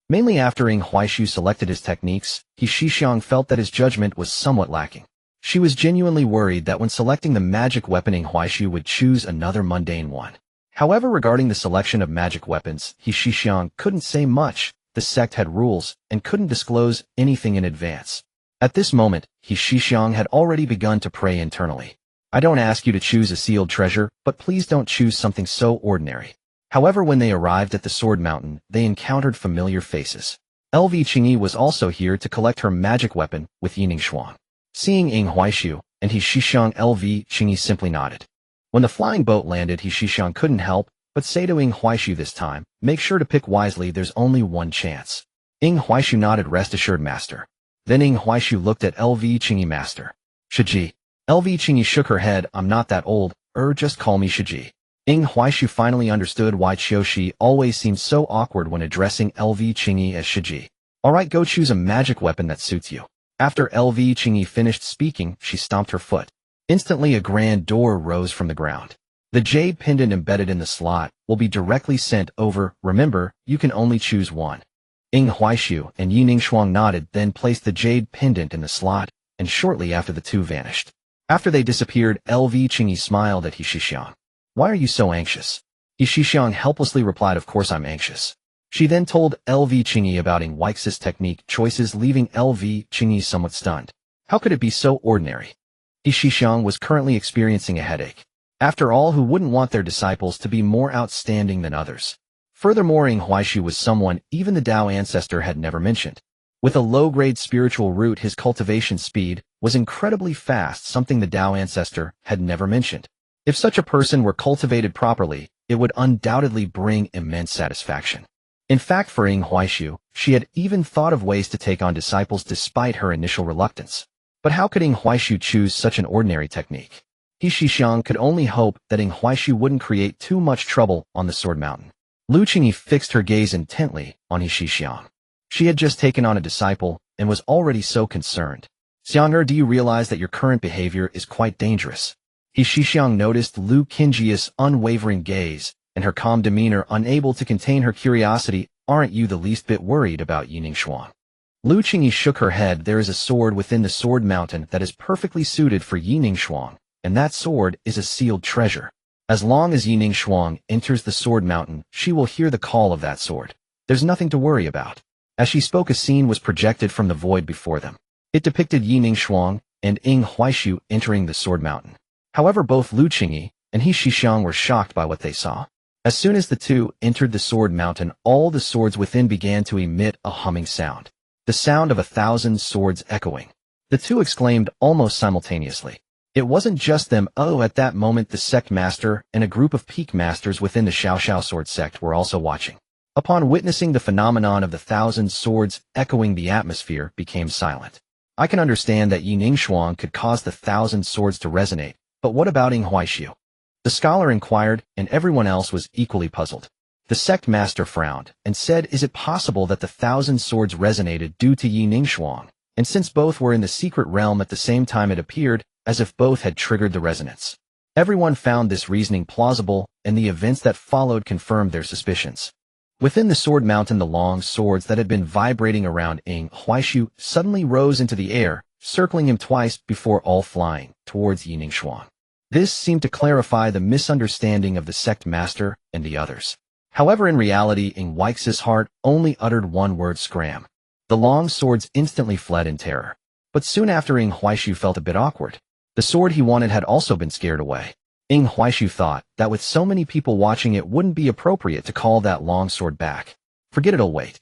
Mainly after Ing Huaishu selected his techniques, He Shixiang felt that his judgment was somewhat lacking. She was genuinely worried that when selecting the magic weapon Ing Huaishu would choose another mundane one. However, regarding the selection of magic weapons, He Shixiang couldn't say much. The sect had rules and couldn't disclose anything in advance. At this moment, He Shixiang had already begun to pray internally. I don't ask you to choose a sealed treasure, but please don't choose something so ordinary. However, when they arrived at the Sword Mountain, they encountered familiar faces. LV Qingyi was also here to collect her magic weapon with Yining Shuang. Seeing Ing Huaishu and He Shixiang, LV Qingyi simply nodded. When the flying boat landed, He Shixiang couldn't help but say to Ing Huaishu this time, make sure to pick wisely, there's only one chance. Ing Huaishu nodded, rest assured, master. Then Ing Huaishu looked at LV Qingyi, master. Shiji. LV Qingyi shook her head, I'm not that old, just call me Shiji. Ing Huaishu finally understood why Qiushi always seemed so awkward when addressing LV Qingyi as Shiji. Alright, go choose a magic weapon that suits you. After LV Qingyi finished speaking, she stomped her foot. Instantly a grand door rose from the ground. The jade pendant embedded in the slot will be directly sent over. Remember, you can only choose one. Ing Huaishu and Yining Shuang nodded, then placed the jade pendant in the slot, and shortly after the two vanished. After they disappeared, LV Qingyi smiled at He Shixiang. Why are you so anxious? He Shixiang helplessly replied, of course I'm anxious. She then told LV Qingyi about Ing Huaishu's technique choices, leaving LV Qingyi somewhat stunned. How could it be so ordinary? He Shixiang was currently experiencing a headache. After all, who wouldn't want their disciples to be more outstanding than others? Furthermore, Ing Huaishu was someone even the Tao ancestor had never mentioned. With a low-grade spiritual root, his cultivation speed was incredibly fast, something the Tao ancestor had never mentioned. If such a person were cultivated properly, it would undoubtedly bring immense satisfaction. In fact, for Ing Huaishu, she had even thought of ways to take on disciples despite her initial reluctance. But how could Ing Huaishu choose such an ordinary technique? He Shixiang could only hope that Ing Huaishu wouldn't create too much trouble on the Sword Mountain. Lu Qingyi fixed her gaze intently on He Shixiang. She had just taken on a disciple and was already so concerned. Xiang'er, do you realize that your current behavior is quite dangerous? He Shixiang noticed Lu Qingyi's unwavering gaze and her calm demeanor, unable to contain her curiosity. Aren't you the least bit worried about Yining Shuang? Lu Qingyi shook her head. There is a sword within the Sword Mountain that is perfectly suited for Yining Shuang, and that sword is a sealed treasure. As long as Yining Shuang enters the Sword Mountain, she will hear the call of that sword. There's nothing to worry about. As she spoke, a scene was projected from the void before them. It depicted Yining Shuang and Ing Huaishu entering the Sword Mountain. However, both Lu Qingyi and He Shixiang were shocked by what they saw. As soon as the two entered the Sword Mountain, all the swords within began to emit a humming sound. The sound of 1,000 swords echoing. The two exclaimed almost simultaneously. It wasn't just them. At that moment the sect master and a group of peak masters within the Xiaoxiao sword sect were also watching. Upon witnessing the phenomenon of the 1,000 swords echoing, the atmosphere became silent. I can understand that Yining Shuang could cause the 1,000 swords to resonate, but what about Ing Huaishu? The scholar inquired, and everyone else was equally puzzled. The sect master frowned and said, is it possible that the 1,000 swords resonated due to Yining Shuang? And since both were in the secret realm at the same time, it appeared as if both had triggered the resonance. Everyone found this reasoning plausible, and the events that followed confirmed their suspicions. Within the Sword Mountain, the long swords that had been vibrating around Ing Huaishu suddenly rose into the air, circling him twice before all flying towards Yining Shuang. This seemed to clarify the misunderstanding of the sect master and the others. However, in reality, Ing Huaishu's heart only uttered one word: scram. The long swords instantly fled in terror. But soon after, Ing Huaishu felt a bit awkward. The sword he wanted had also been scared away. Ing Huaishu thought that with so many people watching, it wouldn't be appropriate to call that long sword back. Forget it'll wait.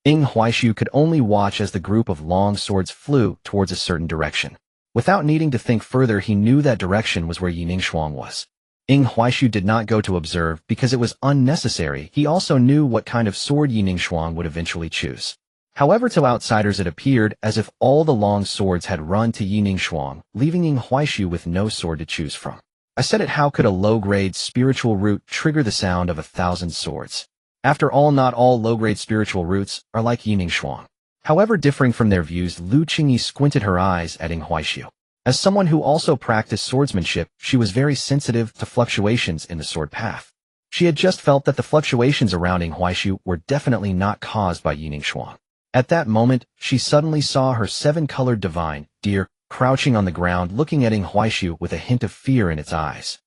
Ing Huaishu could only watch as the group of long swords flew towards a certain direction. Without needing to think further, he knew that direction was where Yining Shuang was. Ing Huaishu did not go to observe because it was unnecessary. He also knew what kind of sword Yining Shuang would eventually choose. However, to outsiders it appeared as if all the long swords had run to Yining Shuang, leaving Ying Huaishu with no sword to choose from. I said it, how could a low-grade spiritual root trigger the sound of 1,000 swords? After all, not all low-grade spiritual roots are like Yining Shuang. However, differing from their views, Lu Qingyi squinted her eyes at Ying Huaishu. As someone who also practiced swordsmanship, she was very sensitive to fluctuations in the sword path. She had just felt that the fluctuations around Ying Huaishu were definitely not caused by Yining Shuang. At that moment, she suddenly saw her 7-colored divine deer crouching on the ground, looking at Ying Huaishu with a hint of fear in its eyes.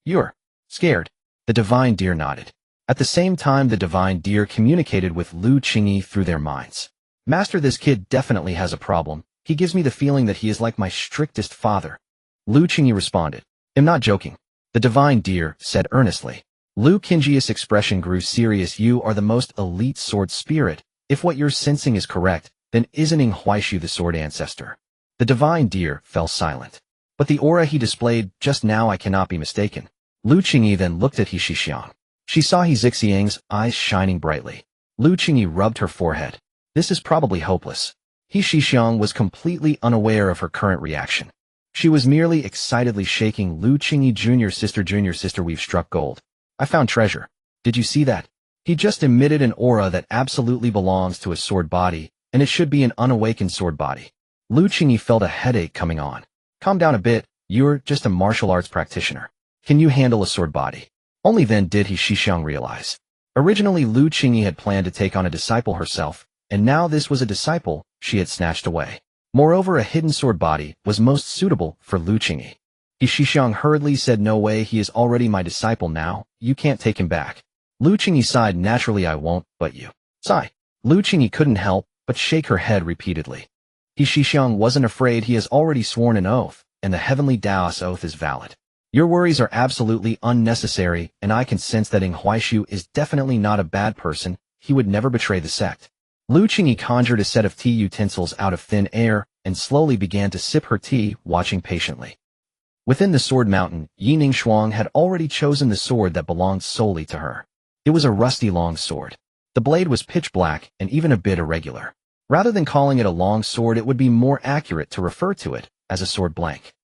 You're scared. The divine deer nodded. At the same time, the divine deer communicated with Lu Qingyi through their minds. Master, this kid definitely has a problem. He gives me the feeling that he is like my strictest father. Lu Qingyi responded. I'm not joking. The divine deer said earnestly. Lu Qingyi's expression grew serious. You are the most elite sword spirit. If what you're sensing is correct, then isn't Ying Huaishu the sword ancestor? The divine deer fell silent. But the aura he displayed just now, I cannot be mistaken. Lu Qingyi then looked at He Shixiang. She saw He Zixiang's eyes shining brightly. Lu Qingyi rubbed her forehead. This is probably hopeless. He Shixiang was completely unaware of her current reaction. She was merely excitedly shaking Lu Qingyi. Junior sister, we've struck gold. I found treasure. Did you see that? He just emitted an aura that absolutely belongs to a sword body, and it should be an unawakened sword body. Lu Qingyi felt a headache coming on. Calm down a bit, you're just a martial arts practitioner. Can you handle a sword body? Only then did He Shixiang realize. Originally, Lu Qingyi had planned to take on a disciple herself, and now this was a disciple she had snatched away. Moreover, a hidden sword body was most suitable for Lu Qingyi. He Shixiang hurriedly said, no way, he is already my disciple now, you can't take him back. Lu Qingyi sighed. Naturally I won't, but you. Sigh. Lu Qingyi couldn't help but shake her head repeatedly. He Shixiang wasn't afraid. He has already sworn an oath, and the heavenly Taoist oath is valid. Your worries are absolutely unnecessary, and I can sense that Ying Huaishu is definitely not a bad person. He would never betray the sect. Lu Qingyi conjured a set of tea utensils out of thin air and slowly began to sip her tea, watching patiently. Within the sword mountain, Yining Shuang had already chosen the sword that belonged solely to her. It was a rusty long sword. The blade was pitch black and even a bit irregular. Rather than calling it a long sword, it would be more accurate to refer to it as a sword blank.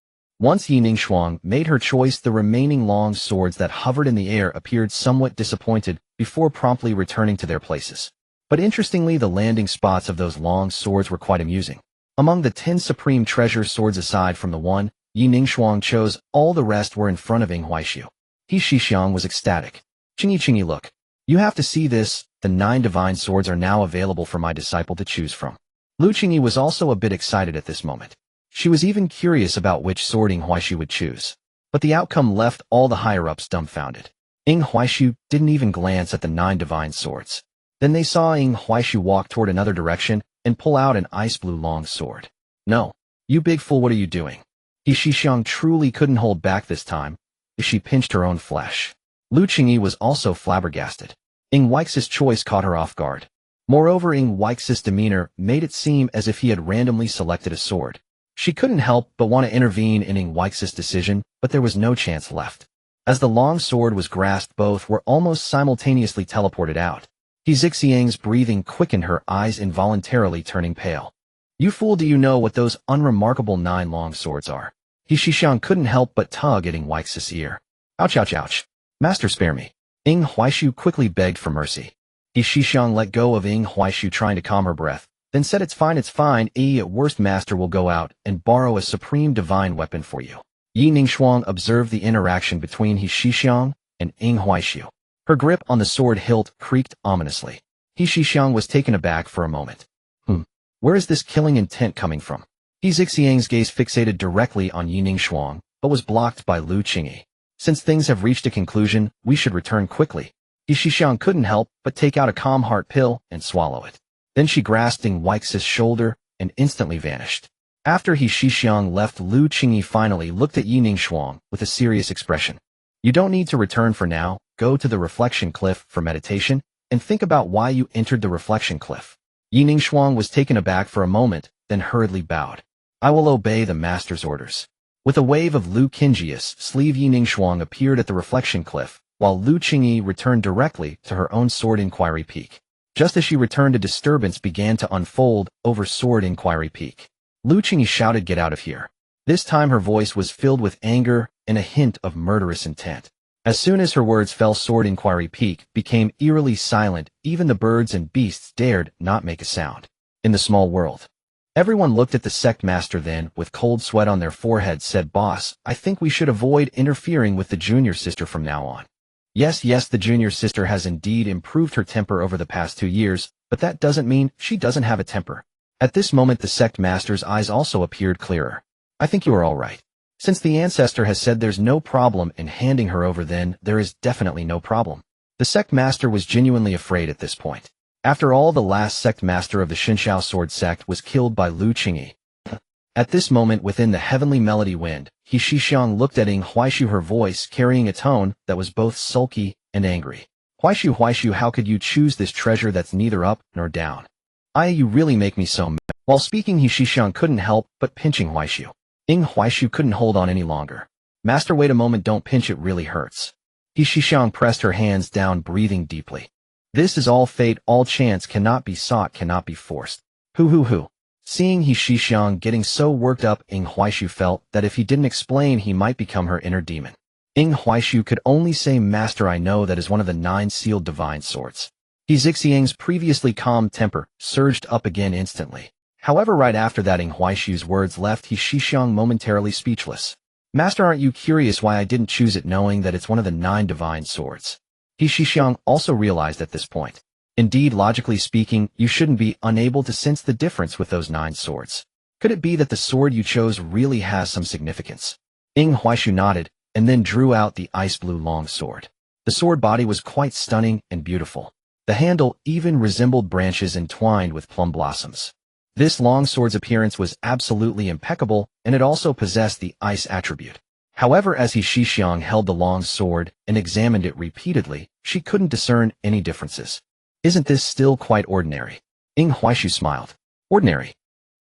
Once Yining Shuang made her choice, the remaining long swords that hovered in the air appeared somewhat disappointed before promptly returning to their places. But interestingly, the landing spots of those long swords were quite amusing. Among the 10 supreme treasure swords, aside from the one Yining Shuang chose, all the rest were in front of Ying Huaishu. He Shixiang was ecstatic. Qingyi, look. You have to see this. The 9 divine swords are now available for my disciple to choose from. Lu Qingyi was also a bit excited at this moment. She was even curious about which sword Ying Huaishu would choose. But the outcome left all the higher-ups dumbfounded. Ying Huaishu didn't even glance at the 9 divine swords. Then they saw Ying Huaishu walk toward another direction and pull out an ice-blue long sword. No. You big fool, what are you doing? He Shixiang truly couldn't hold back this time, as she pinched her own flesh. Lu Qingyi was also flabbergasted. Ying Huaishu's choice caught her off guard. Moreover, Ying Huaishu's demeanor made it seem as if he had randomly selected a sword. She couldn't help but want to intervene in Ying Huaishu's decision, but there was no chance left. As the long sword was grasped, both were almost simultaneously teleported out. He Zixiang's breathing quickened, her eyes involuntarily turning pale. You fool, do you know what those unremarkable 9 long swords are? He Shixiang couldn't help but tug at Ying Huaishu's ear. Ouch, ouch, ouch. Master, spare me. Ying Huaishu quickly begged for mercy. He Shixiang let go of Ying Huaishu, trying to calm her breath, then said, it's fine, at worst Master will go out and borrow a supreme divine weapon for you. Yining Shuang observed the interaction between He Shixiang and Ying Huaishu. Her grip on the sword hilt creaked ominously. He Shixiang was taken aback for a moment. Where is this killing intent coming from? He Zixiang's gaze fixated directly on Yining Shuang, but was blocked by Lu Qingyi. Since things have reached a conclusion, we should return quickly. He Shixiang couldn't help but take out a calm heart pill and swallow it. Then she grasped Ying Huaishu's shoulder and instantly vanished. After He Shixiang left, Lu Qingyi finally looked at Yining Shuang with a serious expression. You don't need to return for now. Go to the reflection cliff for meditation and think about why you entered the reflection cliff. Yining Shuang was taken aback for a moment, then hurriedly bowed. I will obey the master's orders. With a wave of Lu Qingyi's sleeve, Yining Shuang appeared at the reflection cliff, while Lu Qingyi returned directly to her own sword inquiry peak. Just as she returned, a disturbance began to unfold over Sword Inquiry Peak. Lu Qingyi shouted, "Get out of here." This time her voice was filled with anger and a hint of murderous intent. As soon as her words fell, Sword Inquiry Peak became eerily silent. Even the birds and beasts dared not make a sound. In the small world, everyone looked at the sect master, then, with cold sweat on their foreheads, said, "Boss, I think we should avoid interfering with the junior sister from now on." Yes, the junior sister has indeed improved her temper over the past 2 years, but that doesn't mean she doesn't have a temper. At this moment the sect master's eyes also appeared clearer. "I think you are all right. Since the ancestor has said there's no problem in handing her over, then there is definitely no problem." The sect master was genuinely afraid at this point. After all, the last sect master of the Xinxiao sword sect was killed by Lu Qingyi. At this moment, within the heavenly melody wind, He Shixiang looked at Ying Huaishu, her voice carrying a tone that was both sulky and angry. Huaishu, how could you choose this treasure that's neither up nor down? You really make me so mad." While speaking, He Shixiang couldn't help but pinching Huaishu. Ying Huaishu couldn't hold on any longer. "Master, wait a moment, don't pinch, it really hurts." He Shixiang pressed her hands down, breathing deeply. "This is all fate, all chance cannot be sought, cannot be forced." Hoo. Seeing He Shixiang getting so worked up, Ying Huaishu felt that if he didn't explain, he might become her inner demon. Ying Huaishu could only say, "Master, I know that is one of the 9 sealed divine swords." He Zixiang's previously calm temper surged up again instantly. However, right after that, Ying Huaishu's words left He Shixiang momentarily speechless. "Master, aren't you curious why I didn't choose it, knowing that it's one of the 9 divine swords?" He Shixiang also realized at this point. Indeed, logically speaking, you shouldn't be unable to sense the difference with those 9 swords. Could it be that the sword you chose really has some significance? Ying Huaishu nodded, and then drew out the ice blue long sword. The sword body was quite stunning and beautiful. The handle even resembled branches entwined with plum blossoms. This long sword's appearance was absolutely impeccable, and it also possessed the ice attribute. However, as He Shixiang held the long sword and examined it repeatedly, she couldn't discern any differences. "Isn't this still quite ordinary?" Ying Huaishu smiled. "Ordinary?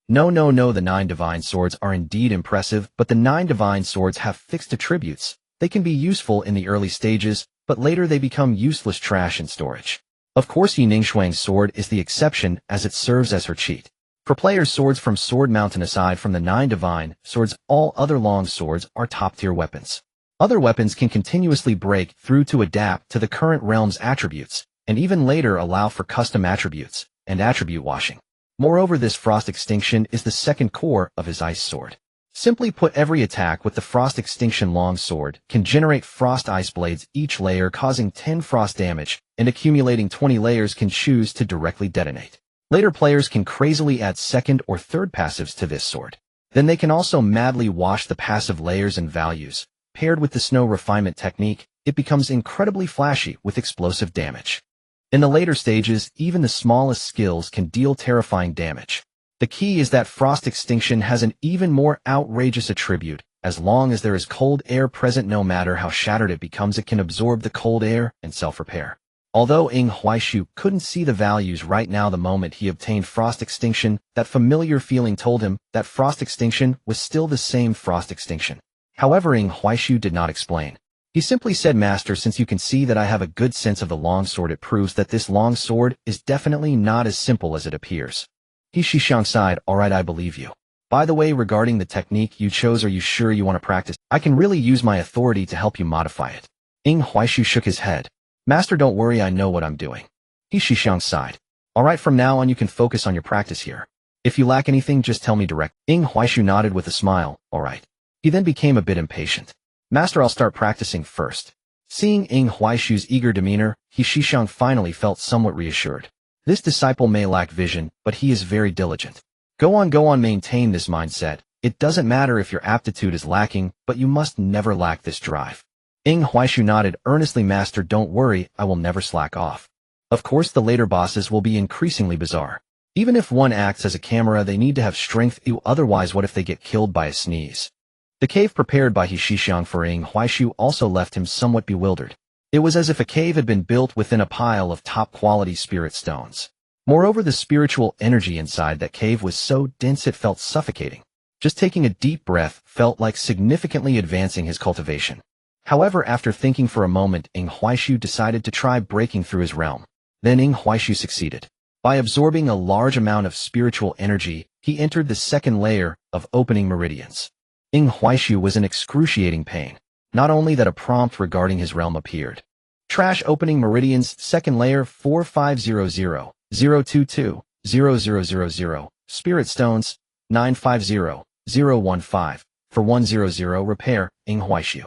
No, the 9 divine swords are indeed impressive, but the 9 divine swords have fixed attributes. They can be useful in the early stages, but later they become useless trash in storage. Of course, Yi Ningshuang's sword is the exception, as it serves as her cheat. For players' swords from Sword Mountain, aside from the 9 divine swords, all other long swords are top-tier weapons. Other weapons can continuously break through to adapt to the current realm's attributes, and even later allow for custom attributes and attribute washing. Moreover, this Frost Extinction is the second core of his ice sword. Simply put, every attack with the Frost Extinction long sword can generate frost ice blades, each layer causing 10 frost damage, and accumulating 20 layers can choose to directly detonate. Later players can crazily add second or third passives to this sword. Then they can also madly wash the passive layers and values. Paired with the snow refinement technique, it becomes incredibly flashy with explosive damage. In the later stages, even the smallest skills can deal terrifying damage. The key is that Frost Extinction has an even more outrageous attribute. As long as there is cold air present, no matter how shattered it becomes, it can absorb the cold air and self-repair. Although Ying Huaishu couldn't see the values right now, the moment he obtained Frost Extinction, that familiar feeling told him that Frost Extinction was still the same Frost Extinction. However, Ying Huaishu did not explain. He simply said, "Master, since you can see that I have a good sense of the long sword, it proves that this long sword is definitely not as simple as it appears." He Shixiang sighed. "All right, I believe you. By the way, regarding the technique you chose, are you sure you want to practice? I can really use my authority to help you modify it." Ying Huaishu shook his head. "Master, don't worry, I know what I'm doing." He Shixiang sighed. "All right, from now on you can focus on your practice here. If you lack anything, just tell me direct." Ying Huaishu nodded with a smile. "All right." He then became a bit impatient. "Master, I'll start practicing first." Seeing Ying Huaishu's eager demeanor, He Shixiang finally felt somewhat reassured. This disciple may lack vision, but he is very diligent. Go on, maintain this mindset. It doesn't matter if your aptitude is lacking, but you must never lack this drive. Ying Huaishu nodded earnestly. "Master, don't worry, I will never slack off." Of course, the later bosses will be increasingly bizarre. Even if one acts as a camera, they need to have strength, otherwise what if they get killed by a sneeze? The cave prepared by He Shixiang for Ying Huaishu also left him somewhat bewildered. It was as if a cave had been built within a pile of top-quality spirit stones. Moreover, the spiritual energy inside that cave was so dense it felt suffocating. Just taking a deep breath felt like significantly advancing his cultivation. However, after thinking for a moment, Ying Huaishu decided to try breaking through his realm. Then Ing Huaishu succeeded. By absorbing a large amount of spiritual energy, he entered the second layer of opening meridians. Ing Huaishu was in excruciating pain. Not only that, a prompt regarding his realm appeared. Trash opening meridians, second layer 4500, 022, 0000, spirit stones, 950, 015, for 100, repair, Ing Huaishu.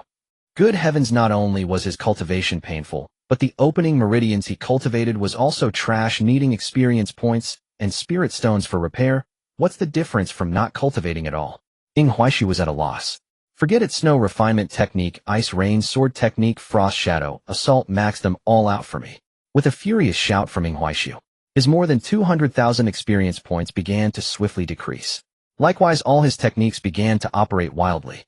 Good heavens, not only was his cultivation painful, but the opening meridians he cultivated was also trash, needing experience points and spirit stones for repair. What's the difference from not cultivating at all? Ing Huaishu was at a loss. Forget it, snow refinement technique, ice rain sword technique, frost shadow, assault, max them all out for me. With a furious shout from Ing Huaishu, his more than 200,000 experience points began to swiftly decrease. Likewise, all his techniques began to operate wildly.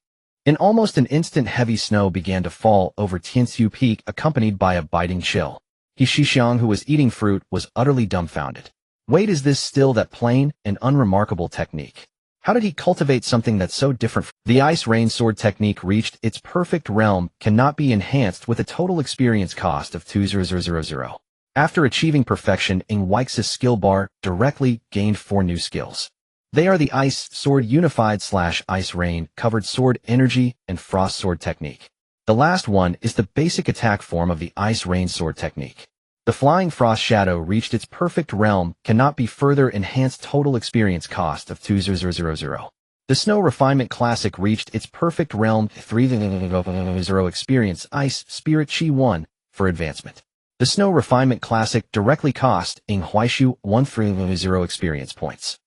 In almost an instant, heavy snow began to fall over Tianxiu Peak, accompanied by a biting chill. He Shixiang, who was eating fruit, was utterly dumbfounded. Wait, is this still that plain and unremarkable technique? How did he cultivate something that's so different? The ice rain sword technique reached its perfect realm, cannot be enhanced, with a total experience cost of 20000. After achieving perfection, Ing Huaishu's skill bar directly gained 4 new skills. They are the Ice Sword Unified / Ice Rain Covered Sword Energy and Frost Sword Technique. The last one is the basic attack form of the Ice Rain Sword Technique. The Flying Frost Shadow reached its perfect realm, cannot be further enhanced, total experience cost of 20000. The Snow Refinement Classic reached its perfect realm, 300 experience, Ice Spirit Chi 1 for advancement. The Snow Refinement Classic directly cost Ing Huaishu 130 experience points.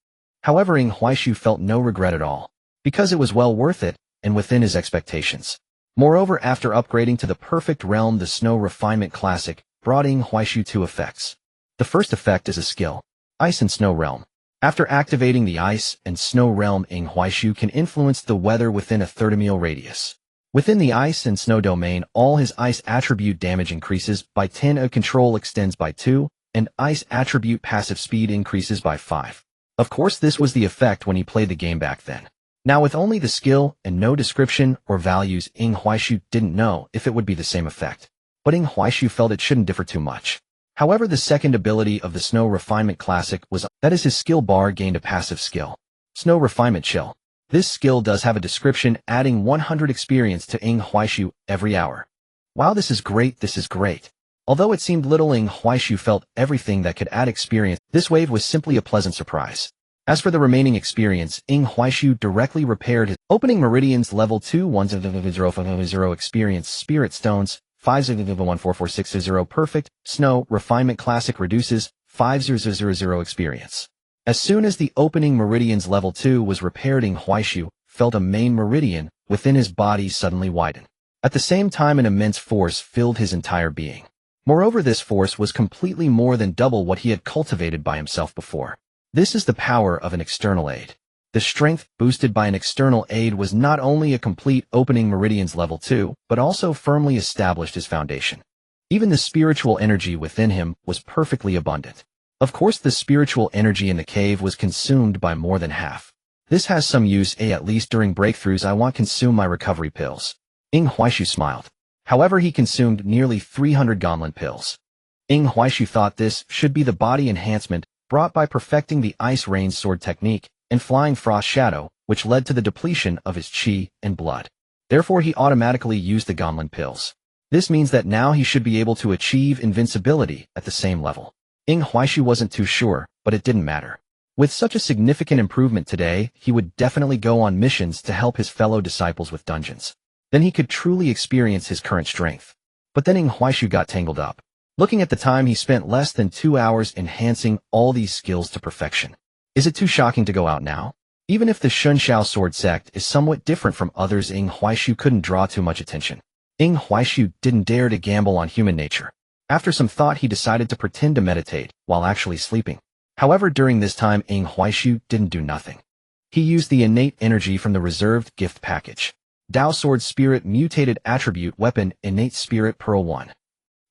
However, Ing Huaishu felt no regret at all, because it was well worth it and within his expectations. Moreover, after upgrading to the perfect realm, the Snow Refinement Classic brought Ing Huaishu 2 effects. The first effect is a skill, Ice and Snow Realm. After activating the Ice and Snow Realm, Ing Huaishu can influence the weather within a 30-mile radius. Within the Ice and Snow domain, all his Ice attribute damage increases by 10, a control extends by 2, and Ice attribute passive speed increases by 5. Of course, this was the effect when he played the game back then. Now, with only the skill and no description or values, Ing Huaishu didn't know if it would be the same effect. But Ing Huaishu felt it shouldn't differ too much. However, the second ability of the Snow Refinement Classic was, that is, his skill bar gained a passive skill. Snow Refinement Chill. This skill does have a description, adding 100 experience to Ing Huaishu every hour. Wow, this is great, this is great. Although it seemed little, Ing Huaishu felt everything that could add experience. This wave was simply a pleasant surprise. As for the remaining experience, Ing Huaishu directly repaired his opening meridians, level 2, 100 experience, spirit stones, 5014460 perfect, Snow Refinement Classic reduces 5000 experience. As soon as the opening meridians level 2 was repaired, Ing Huaishu felt a main meridian within his body suddenly widen. At the same time, an immense force filled his entire being. Moreover, this force was completely more than double what he had cultivated by himself before. This is the power of an external aid. The strength boosted by an external aid was not only a complete opening meridians level 2, but also firmly established his foundation. Even the spiritual energy within him was perfectly abundant. Of course, the spiritual energy in the cave was consumed by more than half. This has some use, at least during breakthroughs I want consume my recovery pills. Ing Huaishu smiled. However, he consumed nearly 300 Gonlin pills. Ing Huaishu thought this should be the body enhancement brought by perfecting the Ice Rain Sword technique and Flying Frost Shadow, which led to the depletion of his chi and blood. Therefore, he automatically used the Gonlin pills. This means that now he should be able to achieve invincibility at the same level. Ing Huaishu wasn't too sure, but it didn't matter. With such a significant improvement today, he would definitely go on missions to help his fellow disciples with dungeons. Then he could truly experience his current strength. But then Ing Huaishu got tangled up. Looking at the time, he spent less than 2 hours enhancing all these skills to perfection. Is it too shocking to go out now? Even if the Shunshao sword sect is somewhat different from others, Ing Huaishu couldn't draw too much attention. Ing Huaishu didn't dare to gamble on human nature. After some thought, he decided to pretend to meditate while actually sleeping. However, during this time, Ing Huaishu didn't do nothing. He used the innate energy from the reserved gift package. Dao Sword Spirit Mutated Attribute Weapon Innate Spirit Pearl 1.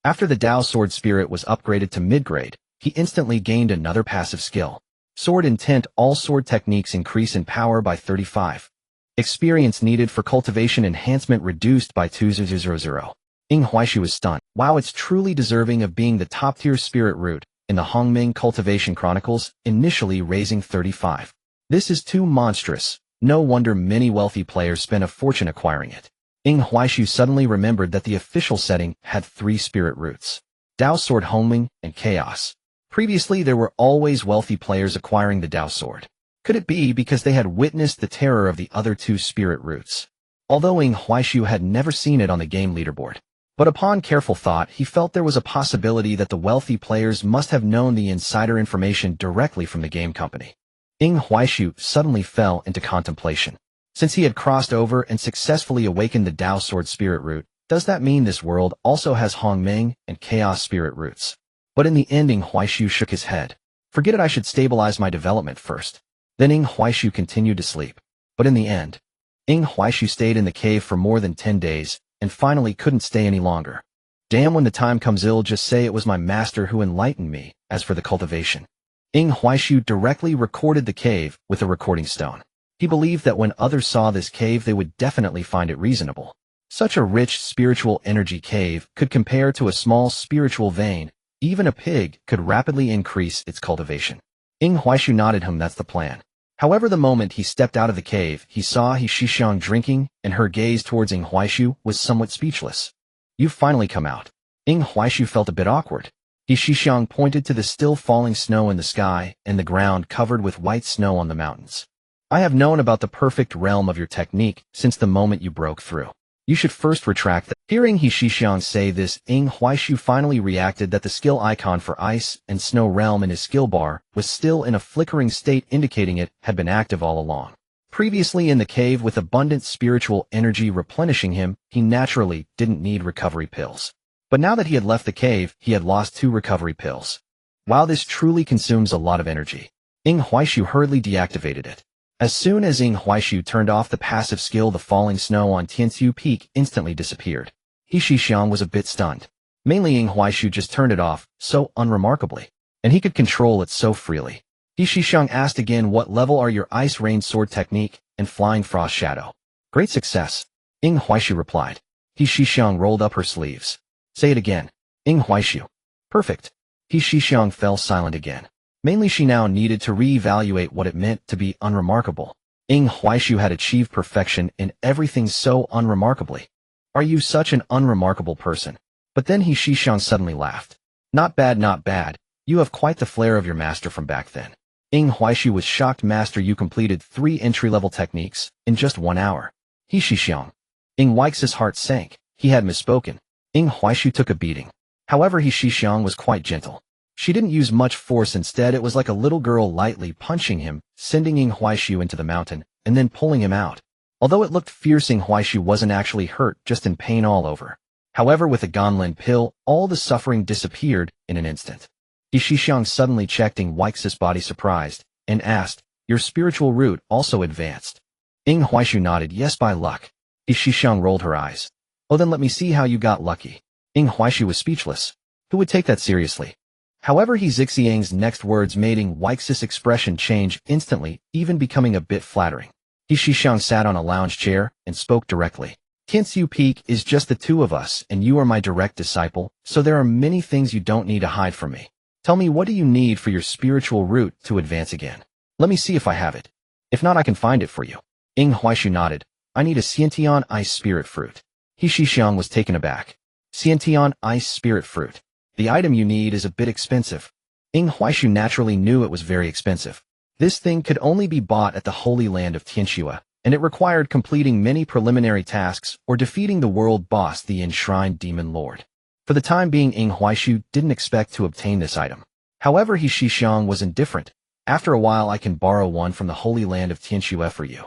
After the Dao Sword Spirit was upgraded to mid-grade, he instantly gained another passive skill. Sword Intent. All sword techniques increase in power by 35. Experience needed for cultivation enhancement reduced by 200. Ying Huaishu was stunned. Wow, it's truly deserving of being the top-tier spirit root in the Hongming Cultivation Chronicles, initially raising 35. This is too monstrous. No wonder many wealthy players spent a fortune acquiring it. Ying Huaishu suddenly remembered that the official setting had 3 spirit roots: Dao Sword, Hongming, and Chaos. Previously, there were always wealthy players acquiring the Dao Sword. Could it be because they had witnessed the terror of the other 2 spirit roots? Although Ying Huaishu had never seen it on the game leaderboard. But upon careful thought, he felt there was a possibility that the wealthy players must have known the insider information directly from the game company. Ying Huaishu suddenly fell into contemplation. Since he had crossed over and successfully awakened the Dao Sword spirit root, does that mean this world also has Hongming and Chaos spirit roots? But in the end, Ying Huaishu shook his head. Forget it, I should stabilize my development first. Then Ying Huaishu continued to sleep. But in the end, Ying Huaishu stayed in the cave for more than 10 days, and finally couldn't stay any longer. Damn, when the time comes, I'll just say it was my master who enlightened me. As for the cultivation, Ying Huaishu directly recorded the cave with a recording stone. He believed that when others saw this cave, they would definitely find it reasonable. Such a rich spiritual energy cave could compare to a small spiritual vein. Even a pig could rapidly increase its cultivation. Ying Huaishu nodded him, that's the plan. However, the moment he stepped out of the cave, he saw He Shixiang drinking, and her gaze towards Ying Huaishu was somewhat speechless. You've finally come out. Ying Huaishu felt a bit awkward. He Shixiang pointed to the still falling snow in the sky and the ground covered with white snow on the mountains. I have known about the perfect realm of your technique since the moment you broke through. You should first retract that. Hearing He Shixiang say this, Ying Huaishu finally reacted that the skill icon for Ice and Snow Realm in his skill bar was still in a flickering state, indicating it had been active all along. Previously in the cave, with abundant spiritual energy replenishing him, he naturally didn't need recovery pills. But now that he had left the cave, he had lost 2 recovery pills. Wow, this truly consumes a lot of energy. Ying Huaishu hurriedly deactivated it. As soon as Ying Huaishu turned off the passive skill, the falling snow on Tianxiu Peak instantly disappeared. He Shixiang was a bit stunned. Mainly Ying Huaishu just turned it off so unremarkably, and he could control it so freely. He Shixiang asked again, what level are your Ice Rain Sword technique and Flying Frost Shadow? Great success, Ying Huaishu replied. He Shixiang rolled up her sleeves. Say it again, Ying Huaishu. Perfect. He Shixiang fell silent again. Mainly she now needed to re-evaluate what it meant to be unremarkable. Ying Huaishu had achieved perfection in everything so unremarkably. Are you such an unremarkable person? But then He Shixiang suddenly laughed. Not bad, not bad. You have quite the flair of your master from back then. Ying Huaishu was shocked. Master, you completed 3 entry-level techniques in just 1 hour. He Shixiang. Ying Huaishu's heart sank. He had misspoken. Ying Huaishu took a beating. However, He Shixiang was quite gentle. She didn't use much force. Instead, it was like a little girl lightly punching him, sending Ying Huaishu into the mountain, and then pulling him out. Although it looked fierce, Ying Huaishu wasn't actually hurt, just in pain all over. However, with a Ganlin pill, all the suffering disappeared in an instant. He Shixiang suddenly checked Ying Huaishu's body, surprised, and asked, your spiritual root also advanced? Ying Huaishu nodded, yes, by luck. He Shixiang rolled her eyes. Oh, then let me see how you got lucky. Ying Huaishu was speechless. Who would take that seriously? However, He Zixiang's next words made Ying Huaishu's expression change instantly, even becoming a bit flattering. He Shixiang sat on a lounge chair and spoke directly. Tianxiu Peak is just the 2 of us, and you are my direct disciple, so there are many things you don't need to hide from me. Tell me, what do you need for your spiritual root to advance again? Let me see if I have it. If not, I can find it for you. Ying Huaishu nodded. I need a Xiantian Ice Spirit Fruit. He Shixiang was taken aback. Xiantian Ice Spirit Fruit. The item you need is a bit expensive. Ying Huaishu naturally knew it was very expensive. This thing could only be bought at the Holy Land of Tianxua, and it required completing many preliminary tasks or defeating the world boss, the Enshrined Demon Lord. For the time being, Ying Huaishu didn't expect to obtain this item. However, He Shixiang was indifferent. After a while, I can borrow one from the Holy Land of Tianxua for you.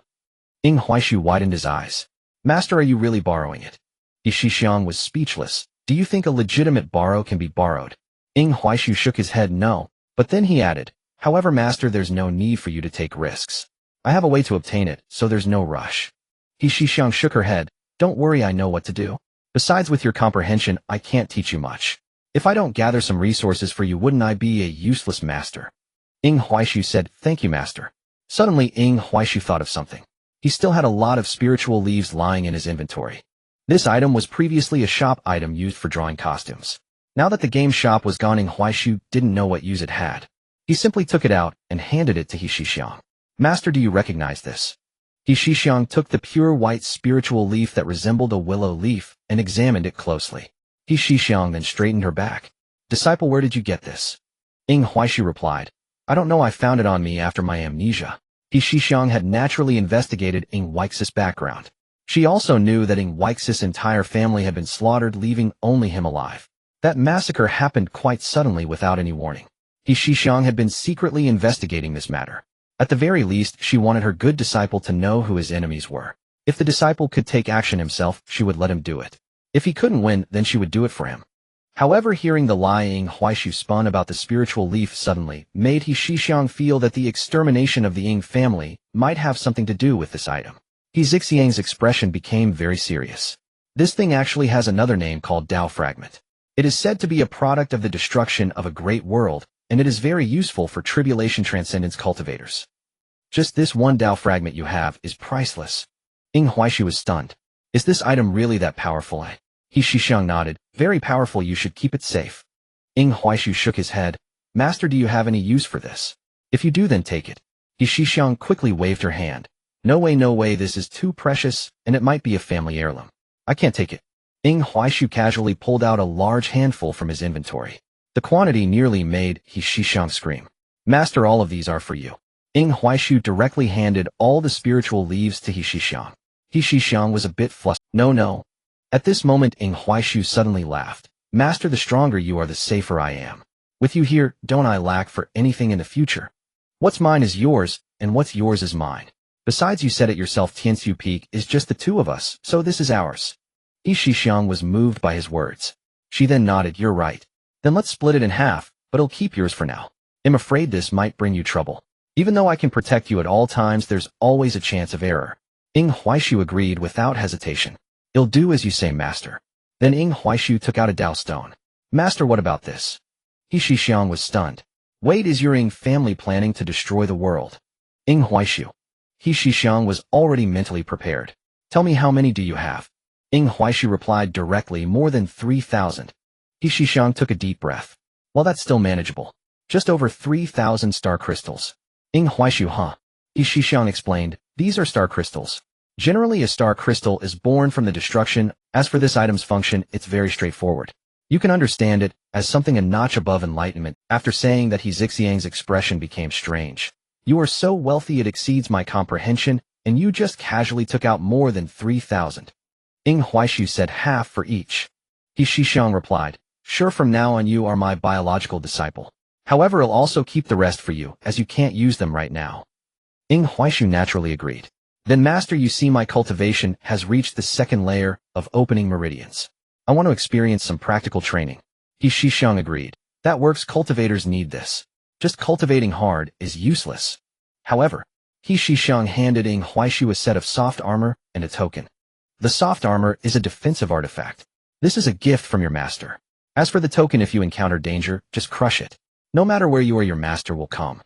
Ying Huaishu widened his eyes. Master, are you really borrowing it? He Shixiang was speechless. Do you think a legitimate borrow can be borrowed? Ying Huaishu shook his head no, but then he added, however, master, there's no need for you to take risks. I have a way to obtain it, so there's no rush. He Shixiang shook her head. Don't worry, I know what to do. Besides, with your comprehension, I can't teach you much. If I don't gather some resources for you, wouldn't I be a useless master? Ying Huaishu said, thank you, master. Suddenly, Ying Huaishu thought of something. He still had a lot of spiritual leaves lying in his inventory. This item was previously a shop item used for drawing costumes. Now that the game shop was gone, Huaishu didn't know what use it had. He simply took it out and handed it to He Shixiang. Master, do you recognize this? He Shixiang took the pure white spiritual leaf that resembled a willow leaf and examined it closely. He Shixiang then straightened her back. Disciple, where did you get this? Huaishu replied, I don't know, I found it on me after my amnesia. He Shixiang had naturally investigated Huaix's background. She also knew that Huaix's entire family had been slaughtered, leaving only him alive. That massacre happened quite suddenly without any warning. He Shixiang had been secretly investigating this matter. At the very least, she wanted her good disciple to know who his enemies were. If the disciple could take action himself, she would let him do it. If he couldn't win, then she would do it for him. However, hearing the lying Huaishu spun about the spiritual leaf suddenly made He Shixiang feel that the extermination of the Ying family might have something to do with this item. He Zixiang's expression became very serious. This thing actually has another name called Dao Fragment. It is said to be a product of the destruction of a great world, and it is very useful for tribulation transcendence cultivators. Just this one Dao Fragment you have is priceless. Huaishu was stunned. Is this item really that powerful? He Shixiang nodded. Very powerful, you should keep it safe. Huaishu shook his head. Master, do you have any use for this? If you do, then take it. He Shixiang quickly waved her hand. No way, this is too precious, and it might be a family heirloom. I can't take it. Huaishu casually pulled out a large handful from his inventory. The quantity nearly made He Shixiang scream. Master, all of these are for you. Huaishu directly handed all the spiritual leaves to He Shixiang. He Shixiang was a bit flustered. No. At this moment, Huaishu suddenly laughed. Master, the stronger you are, the safer I am. With you here, don't I lack for anything in the future? What's mine is yours, and what's yours is mine. Besides, you said it yourself, Tianxiu Peak is just the two of us, so this is ours. He Shixiang was moved by his words. She then nodded. You're right. Then let's split it in half, but I'll keep yours for now. I'm afraid this might bring you trouble. Even though I can protect you at all times, there's always a chance of error. Huaishu agreed without hesitation. I'll do as you say, Master. Then Huaishu took out a Dao stone. Master, what about this? He Shixiang was stunned. Wait, is your family planning to destroy the world? Huaishu. He Shixiang was already mentally prepared. Tell me, how many do you have? Huaishu replied directly, more than 3,000. He Shixiang took a deep breath. Well, that's still manageable. Just over 3,000 star crystals. Huaishu, huh? He Shixiang explained, these are star crystals. Generally, a star crystal is born from the destruction. As for this item's function, it's very straightforward. You can understand it as something a notch above enlightenment. After saying that, He Zixiang's expression became strange. You are so wealthy it exceeds my comprehension, and you just casually took out more than 3,000. Huaishu said, half for each. He Shixiang replied, sure, from now on you are my biological disciple. However, I'll also keep the rest for you, as you can't use them right now. Huaishu naturally agreed. Then, Master, you see my cultivation has reached the second layer of opening meridians. I want to experience some practical training. He Shixiang agreed. That works, cultivators need this. Just cultivating hard is useless. However, He Shixiang handed Huaishu a set of soft armor and a token. The soft armor is a defensive artifact. This is a gift from your master. As for the token, if you encounter danger, just crush it. No matter where you are, your master will come.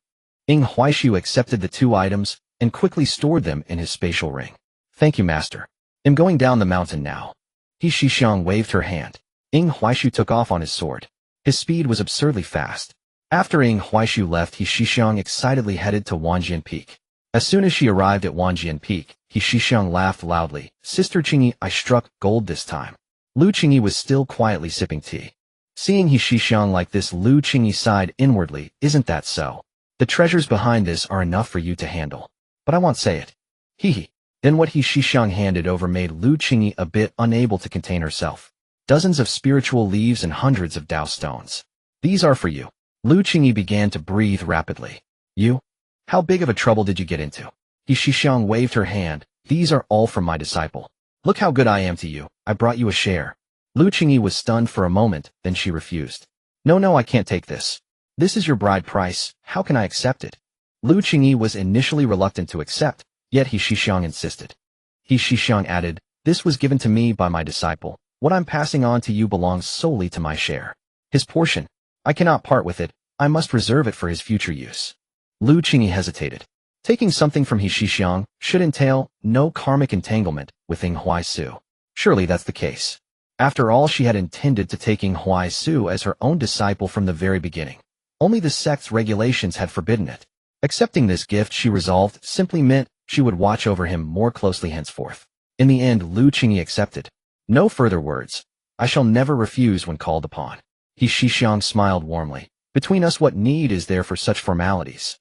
Huaishu accepted the two items and quickly stored them in his spatial ring. Thank you, Master. I'm going down the mountain now. He Shixiang waved her hand. Huaishu took off on his sword. His speed was absurdly fast. After Huaishu left, He Shixiang excitedly headed to Wanjian Peak. As soon as she arrived at Wanjian Peak, He Shixiang laughed loudly. Sister Qingyi, I struck gold this time. Lu Qingyi was still quietly sipping tea. Seeing He Shixiang like this, Lu Qingyi sighed inwardly. Isn't that so? The treasures behind this are enough for you to handle. But I won't say it. Hee. Then what He Shixiang handed over made Lu Qingyi a bit unable to contain herself. Dozens of spiritual leaves and hundreds of Dao stones. These are for you. Lu Qingyi began to breathe rapidly. You? How big of a trouble did you get into? He Shixiang waved her hand. These are all from my disciple. Look how good I am to you. I brought you a share. Lu Qingyi was stunned for a moment, then she refused. No, I can't take this. This is your bride price. How can I accept it? Lu Qingyi was initially reluctant to accept, yet He Shixiang insisted. He Shixiang added, this was given to me by my disciple. What I'm passing on to you belongs solely to my share. His portion. I cannot part with it. I must reserve it for his future use. Lu Qingyi hesitated. Taking something from He Shixiang should entail no karmic entanglement with Huaisu. Surely that's the case. After all, she had intended to take Huai Su as her own disciple from the very beginning. Only the sect's regulations had forbidden it. Accepting this gift, she resolved, simply meant she would watch over him more closely henceforth. In the end, Lu Qingyi accepted. No further words. I shall never refuse when called upon. He Shixiang smiled warmly. Between us, what need is there for such formalities?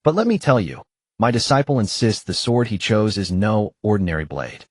But let me tell you, my disciple insists the sword he chose is no ordinary blade.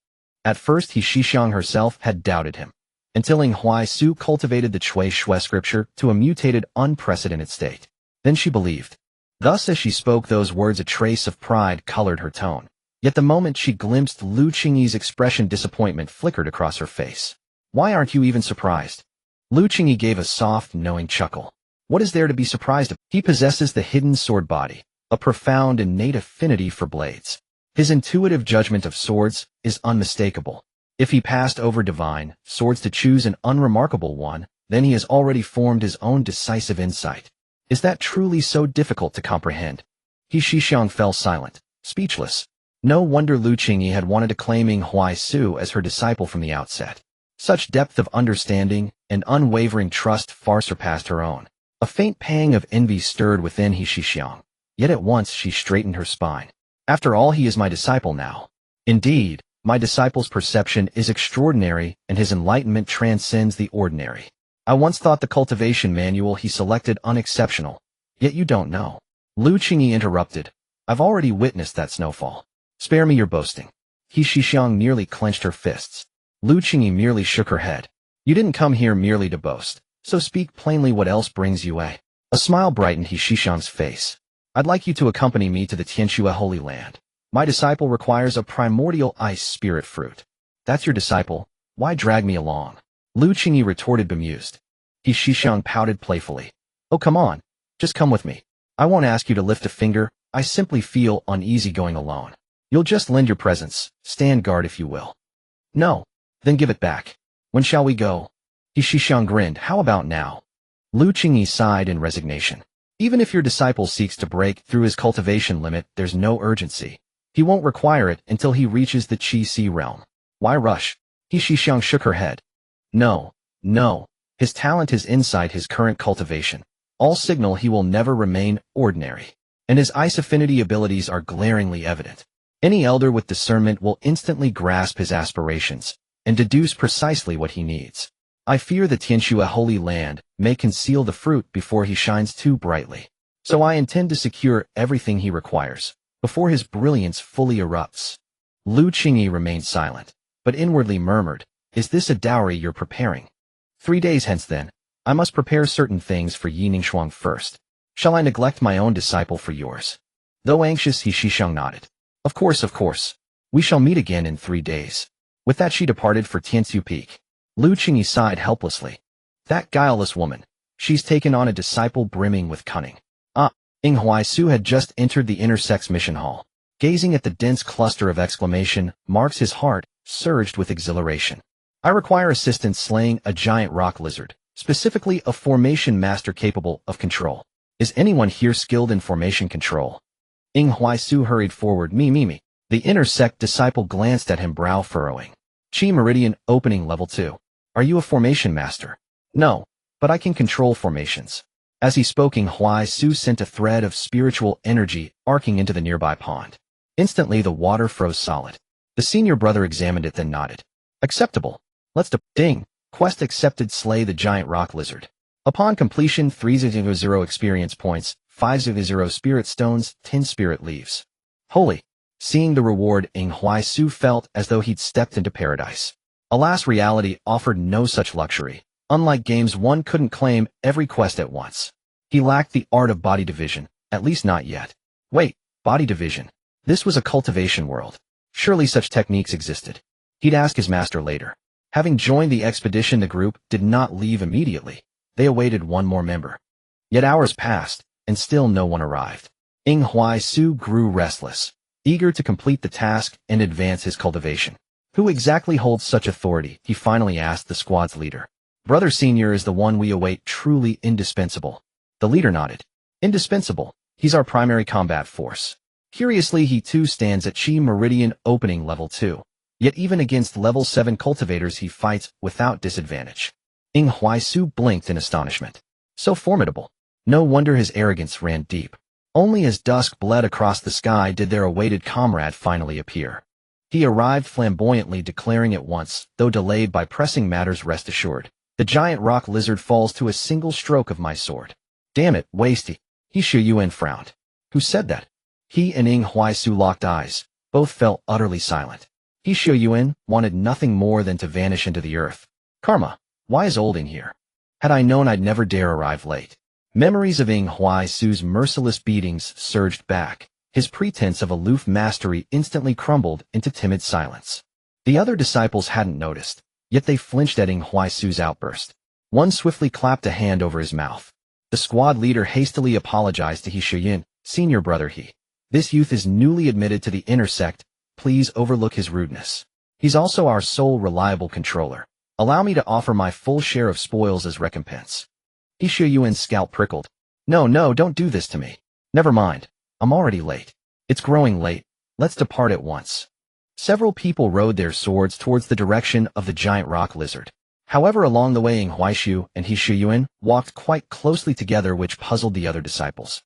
At first, he Shixiang herself had doubted him, until Huai Su cultivated the Chui Shui scripture to a mutated, unprecedented state. Then she believed. Thus, as she spoke those words, a trace of pride colored her tone. Yet the moment she glimpsed Lu Qingyi's expression, disappointment flickered across her face. Why aren't you even surprised? Lu Qingyi gave a soft, knowing chuckle. What is there to be surprised of? He possesses the hidden sword body, a profound innate affinity for blades. His intuitive judgment of swords is unmistakable. If he passed over divine swords to choose an unremarkable one, then he has already formed his own decisive insight. Is that truly so difficult to comprehend? He Shixiang fell silent, speechless. No wonder Lu Qingyi had wanted to claim Huai Su as her disciple from the outset. Such depth of understanding and unwavering trust far surpassed her own. A faint pang of envy stirred within He Shixiang, yet at once she straightened her spine. After all, he is my disciple now. Indeed, my disciple's perception is extraordinary and his enlightenment transcends the ordinary. I once thought the cultivation manual he selected unexceptional, yet you don't know. Lu Qingyi interrupted. I've already witnessed that snowfall. Spare me your boasting. He Shixiang nearly clenched her fists. Lu Qingyi merely shook her head. You didn't come here merely to boast, so speak plainly. What else brings you a? A smile brightened He Shixiang's face. I'd like you to accompany me to the Tianxue Holy Land. My disciple requires a primordial ice spirit fruit. That's your disciple? Why drag me along? Lu Qingyi retorted, bemused. He Shixiang pouted playfully. Oh, come on. Just come with me. I won't ask you to lift a finger. I simply feel uneasy going alone. You'll just lend your presence, stand guard if you will. No. Then give it back. When shall we go? He Shixiang grinned. How about now? Lu Qingyi sighed in resignation. Even if your disciple seeks to break through his cultivation limit, there's no urgency. He won't require it until he reaches the Qi-Si realm. Why rush? He Shixiang shook her head. No. His talent, his insight, his current cultivation, all signal he will never remain ordinary. And his ice affinity abilities are glaringly evident. Any elder with discernment will instantly grasp his aspirations and deduce precisely what he needs. I fear the Tianxue Holy Land may conceal the fruit before he shines too brightly. So I intend to secure everything he requires before his brilliance fully erupts. Lu Qingyi remained silent, but inwardly murmured, Is this a dowry you're preparing? 3 days hence then, I must prepare certain things for Yi Ningshuang first. Shall I neglect my own disciple for yours? Though anxious, He Shixiang nodded. Of course. We shall meet again in 3 days. With that she departed for Tianxu Peak. Lu Qingyi sighed helplessly. That guileless woman. She's taken on a disciple brimming with cunning. Huai Su had just entered the intersex mission hall. Gazing at the dense cluster of exclamation marks, his heart surged with exhilaration. I require assistance slaying a giant rock lizard, specifically a formation master capable of control. Is anyone here skilled in formation control? Huai Su hurried forward. Me. The intersect disciple glanced at him, brow furrowing. Chi Meridian opening level 2. Are you a formation master? No, but I can control formations. As he spoke, Huai Su sent a thread of spiritual energy arcing into the nearby pond. Instantly the water froze solid. The senior brother examined it, then nodded. Acceptable. Let's ding. Quest accepted. Slay the giant rock lizard. Upon completion, 300 experience points, 500 spirit stones, 10 spirit leaves. Holy. Seeing the reward, Huai Su felt as though he'd stepped into paradise. Alas, reality offered no such luxury. Unlike games, one couldn't claim every quest at once. He lacked the art of body division, at least not yet. Wait, body division. This was a cultivation world. Surely such techniques existed. He'd ask his master later. Having joined the expedition, the group did not leave immediately. They awaited one more member. Yet hours passed, and still no one arrived. Huai Su grew restless, eager to complete the task and advance his cultivation. Who exactly holds such authority? He finally asked the squad's leader. Brother Senior is the one we await, truly indispensable. The leader nodded. Indispensable. He's our primary combat force. Curiously, he too stands at Chi Meridian opening level 2. Yet even against level 7 cultivators he fights without disadvantage. Ing Huaisu blinked in astonishment. So formidable. No wonder his arrogance ran deep. Only as dusk bled across the sky did their awaited comrade finally appear. He arrived flamboyantly, declaring at once, though delayed by pressing matters, rest assured. The giant rock lizard falls to a single stroke of my sword. Damn it, wasty. He Shu Yuan frowned. Who said that? He and Ing Huaisu locked eyes. Both fell utterly silent. He Shu Yuan wanted nothing more than to vanish into the earth. Karma. Why is Old Ing here? Had I known, I'd never dare arrive late. Memories of Ing Huaisu's merciless beatings surged back. His pretense of aloof mastery instantly crumbled into timid silence. The other disciples hadn't noticed, yet they flinched at Ing Huaisu's outburst. One swiftly clapped a hand over his mouth. The squad leader hastily apologized to He Shuyin. Senior brother He. This youth is newly admitted to the inner sect. Please overlook his rudeness. He's also our sole reliable controller. Allow me to offer my full share of spoils as recompense. He Shuyuan's scalp prickled. No, don't do this to me. Never mind. I'm already late. It's growing late. Let's depart at once. Several people rode their swords towards the direction of the giant rock lizard. However, along the way Ing Huaishu and He Shuyuan walked quite closely together, which puzzled the other disciples.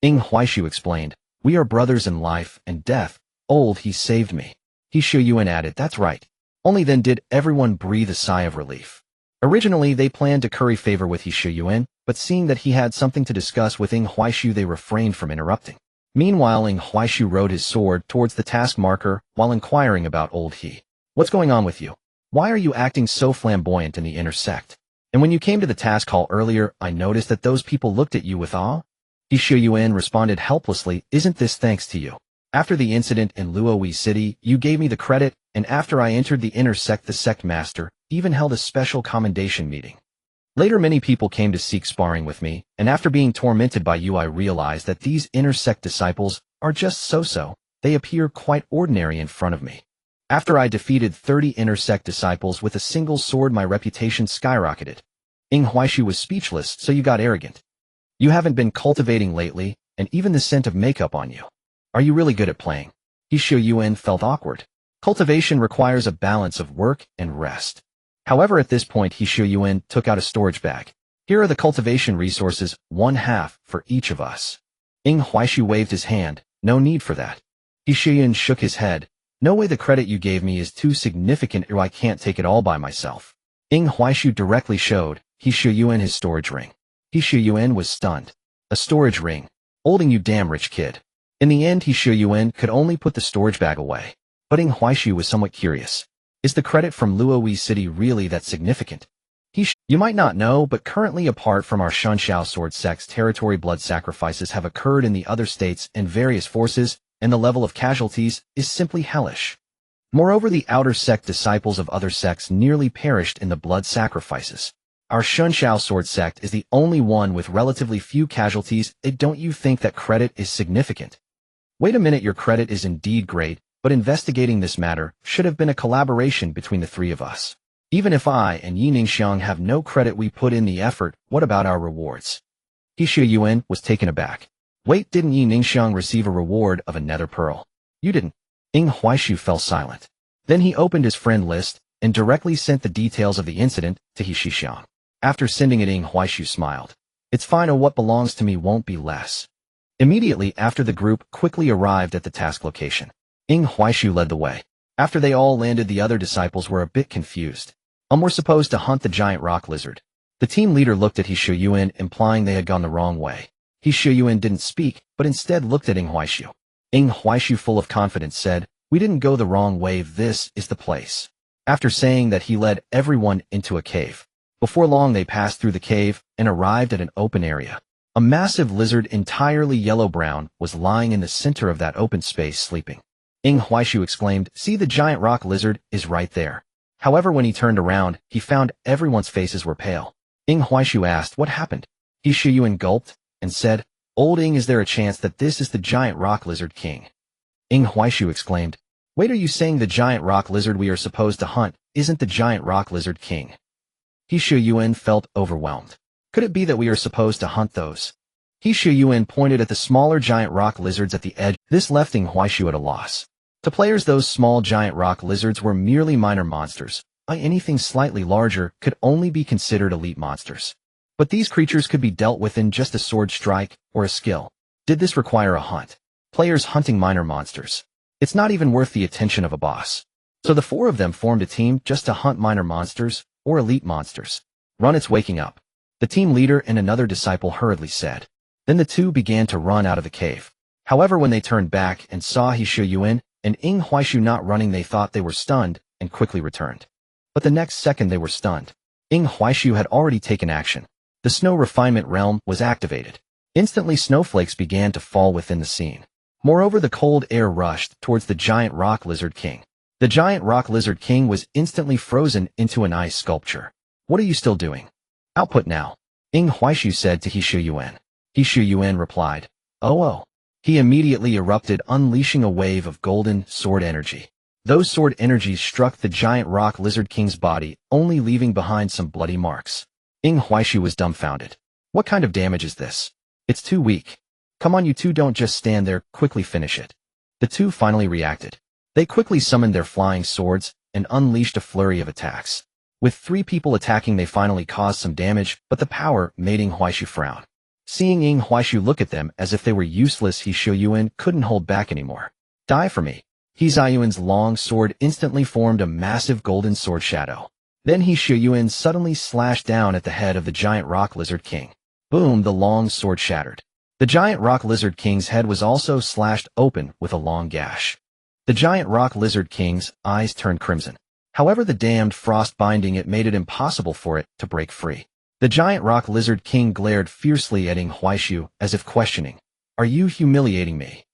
Ing Huaishu explained, we are brothers in life and death. Old He saved me. He Shuyuan added, that's right. Only then did everyone breathe a sigh of relief. Originally, they planned to curry favor with He Shuyuan, but seeing that he had something to discuss with Ing Huaishu, they refrained from interrupting. Meanwhile, Ing Huaishu rode his sword towards the task marker while inquiring about Old He. What's going on with you? Why are you acting so flamboyant in the inner sect? And when you came to the task hall earlier, I noticed that those people looked at you with awe. He Shuyuan responded helplessly, isn't this thanks to you? After the incident in Luoyi City, you gave me the credit, and after I entered the inner sect, the sect master even held a special commendation meeting. Later, many people came to seek sparring with me, and after being tormented by you, I realized that these inner sect disciples are just so-so. They appear quite ordinary in front of me. After I defeated 30 inner sect disciples with a single sword, my reputation skyrocketed. Ing Huaishu was speechless, so you got arrogant. You haven't been cultivating lately, and even the scent of makeup on you. Are you really good at playing? He Shuyuan felt awkward. Cultivation requires a balance of work and rest. However, at this point, He Shuyuan took out a storage bag. Here are the cultivation resources, 1/2 for each of us. Ing Huaishu waved his hand. No need for that. He Shuyuan shook his head. No way, the credit you gave me is too significant, or I can't take it all by myself. Ing Huaishu directly showed He Shuyuan his storage ring. He Shuyuan was stunned. A storage ring. Old Ing, you damn rich kid. In the end, He Shuyuan could only put the storage bag away. But Ing Huaishu was somewhat curious. Is the credit from Luoyi City really that significant? You might not know, but currently, apart from our Shanxiao sword sect's territory, blood sacrifices have occurred in the other states and various forces, and the level of casualties is simply hellish. Moreover, the outer sect disciples of other sects nearly perished in the blood sacrifices. Our Shanxiao sword sect is the only one with relatively few casualties. Don't you think that credit is significant? Wait a minute, your credit is indeed great, but investigating this matter should have been a collaboration between the three of us. Even if I and Yi Ningxiang have no credit, we put in the effort. What about our rewards? He Shuyuan was taken aback. Wait, didn't Yi Ningxiang receive a reward of a nether pearl? You didn't. Ing Huaishu fell silent. Then he opened his friend list and directly sent the details of the incident to He Shixiang. After sending it, Ing Huaishu smiled. It's fine, or what belongs to me won't be less. Immediately after, the group quickly arrived at the task location. Ing Huaishu led the way. After they all landed, the other disciples were a bit confused. We're supposed to hunt the giant rock lizard. The team leader looked at He Shuyuan, implying they had gone the wrong way. He Shuyuan didn't speak, but instead looked at Ing Huaishu. Ing Huaishu, full of confidence, said, we didn't go the wrong way, this is the place. After saying that, he led everyone into a cave. Before long, they passed through the cave and arrived at an open area. A massive lizard, entirely yellow-brown, was lying in the center of that open space, sleeping. Ing Huaishu exclaimed, see, the giant rock lizard is right there. However, when he turned around, he found everyone's faces were pale. Ing Huaishu asked, what happened? He Shuyuan gulped and said, Old Ing, is there a chance that this is the giant rock lizard king? Ing Huaishu exclaimed, wait, are you saying the giant rock lizard we are supposed to hunt isn't the giant rock lizard king? He Shuyuan felt overwhelmed. Could it be that we are supposed to hunt those? He Shuyuan pointed at the smaller giant rock lizards at the edge. This left Ing Huaishu at a loss. To players, those small giant rock lizards were merely minor monsters. Anything slightly larger could only be considered elite monsters. But these creatures could be dealt with in just a sword strike or a skill. Did this require a hunt? Players hunting minor monsters. It's not even worth the attention of a boss. So the four of them formed a team just to hunt minor monsters or elite monsters. Run, it's waking up, the team leader and another disciple hurriedly said. Then the two began to run out of the cave. However, when they turned back and saw He Shuyuan and Ing Huaishu not running, they thought they were stunned and quickly returned. But the next second they were stunned. Ing Huaishu had already taken action. The snow refinement realm was activated. Instantly, snowflakes began to fall within the scene. Moreover, the cold air rushed towards the giant rock lizard king. The giant rock lizard king was instantly frozen into an ice sculpture. What are you still doing? Output now, Ing Huaishu said to He Shuyuan. He Shuyuan replied, Oh. He immediately erupted, unleashing a wave of golden sword energy. Those sword energies struck the giant rock lizard king's body, only leaving behind some bloody marks. Ing Huaishu was dumbfounded. What kind of damage is this? It's too weak. Come on, you two, don't just stand there, quickly finish it. The two finally reacted. They quickly summoned their flying swords and unleashed a flurry of attacks. With 3 people attacking, they finally caused some damage, but the power made Ing Huaishu frown. Seeing Ing Huaishu look at them as if they were useless, He Shuyuan couldn't hold back anymore. Die for me. He Shuyuan's long sword instantly formed a massive golden sword shadow. Then He Shuyuan suddenly slashed down at the head of the giant rock lizard king. Boom, the long sword shattered. The giant rock lizard king's head was also slashed open with a long gash. The giant rock lizard king's eyes turned crimson. However, the damned frost binding it made it impossible for it to break free. The giant rock lizard king glared fiercely at Ing Huaishu as if questioning, Are you humiliating me?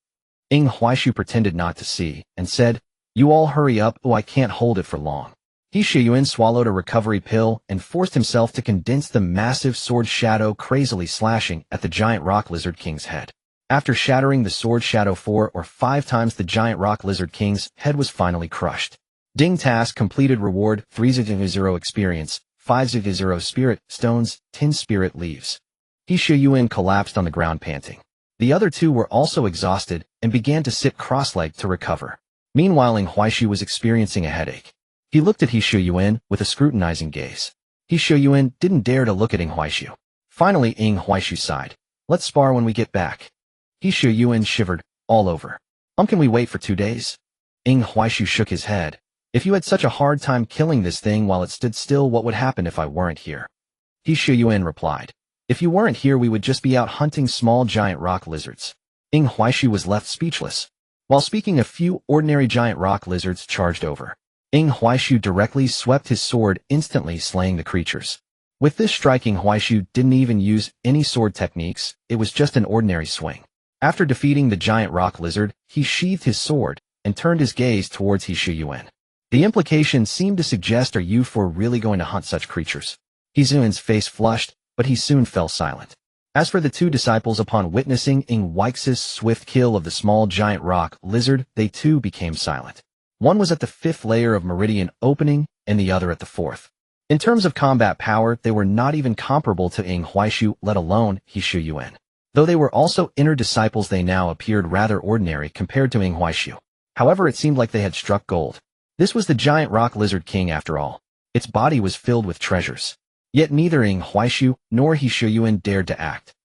Ing Huaishu pretended not to see and said, You all hurry up, I can't hold it for long. He Shuyuan swallowed a recovery pill and forced himself to condense the massive sword shadow, crazily slashing at the giant rock lizard king's head. After shattering the sword shadow 4 or 5 times, the giant rock lizard king's head was finally crushed. Ding, task completed. Reward 300 experience, 500 spirit stones, 10 spirit leaves. He Shuyuan collapsed on the ground panting. The other two were also exhausted and began to sit cross-legged to recover. Meanwhile, Ing Huaishu was experiencing a headache. He looked at He Shuyuan with a scrutinizing gaze. He Shuyuan didn't dare to look at Ing Huaishu. Finally, Ing Huaishu sighed. Let's spar when we get back. He Shuyuan shivered all over. Can we wait for 2 days? Ing Huaishu shook his head. If you had such a hard time killing this thing while it stood still, what would happen if I weren't here? He Shuyuan replied. If you weren't here, we would just be out hunting small giant rock lizards. Ing Huaishu was left speechless. While speaking, a few ordinary giant rock lizards charged over. Ing Huaishu directly swept his sword, instantly slaying the creatures. With this strike, Ing Huaishu didn't even use any sword techniques, it was just an ordinary swing. After defeating the giant rock lizard, he sheathed his sword and turned his gaze towards He Shuyuan. The implication seemed to suggest, Are you four really going to hunt such creatures? He Shuyuan's face flushed, but he soon fell silent. As for the two disciples, upon witnessing Ing Huaishu's swift kill of the small giant rock lizard, they too became silent. One was at the 5th layer of meridian opening, and the other at the 4th. In terms of combat power, they were not even comparable to Ing Huaishu, let alone He Shuyuan. Though they were also inner disciples, they now appeared rather ordinary compared to Ing Huaishu. However, it seemed like they had struck gold. This was the giant rock lizard king after all. Its body was filled with treasures. Yet neither Ing Huaishu nor He Shuyuan dared to act.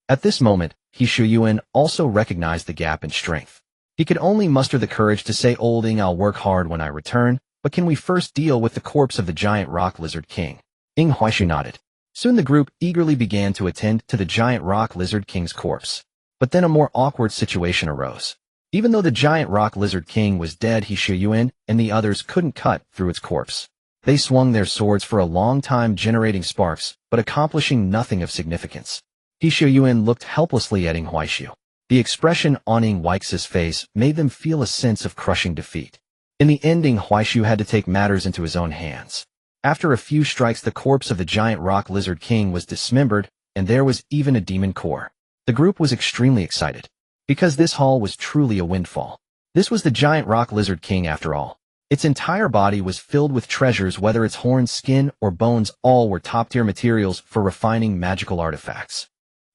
At this moment, He Shuyuan also recognized the gap in strength. He could only muster the courage to say, Old Ing, I'll work hard when I return, but can we first deal with the corpse of the giant rock lizard king? Ing Huaishu nodded. Soon the group eagerly began to attend to the giant rock lizard king's corpse. But then a more awkward situation arose. Even though the giant rock lizard king was dead, He Shuyuan and the others couldn't cut through its corpse. They swung their swords for a long time, generating sparks, but accomplishing nothing of significance. He Shuyuan looked helplessly at Ing Huaishu. The expression on Ing Huaishu's face made them feel a sense of crushing defeat. In the end, Ing Huaishu had to take matters into his own hands. After a few strikes, the corpse of the giant rock lizard king was dismembered, and there was even a demon core. The group was extremely excited, because this haul was truly a windfall. This was the giant rock lizard king after all. Its entire body was filled with treasures, whether its horns, skin, or bones, all were top-tier materials for refining magical artifacts.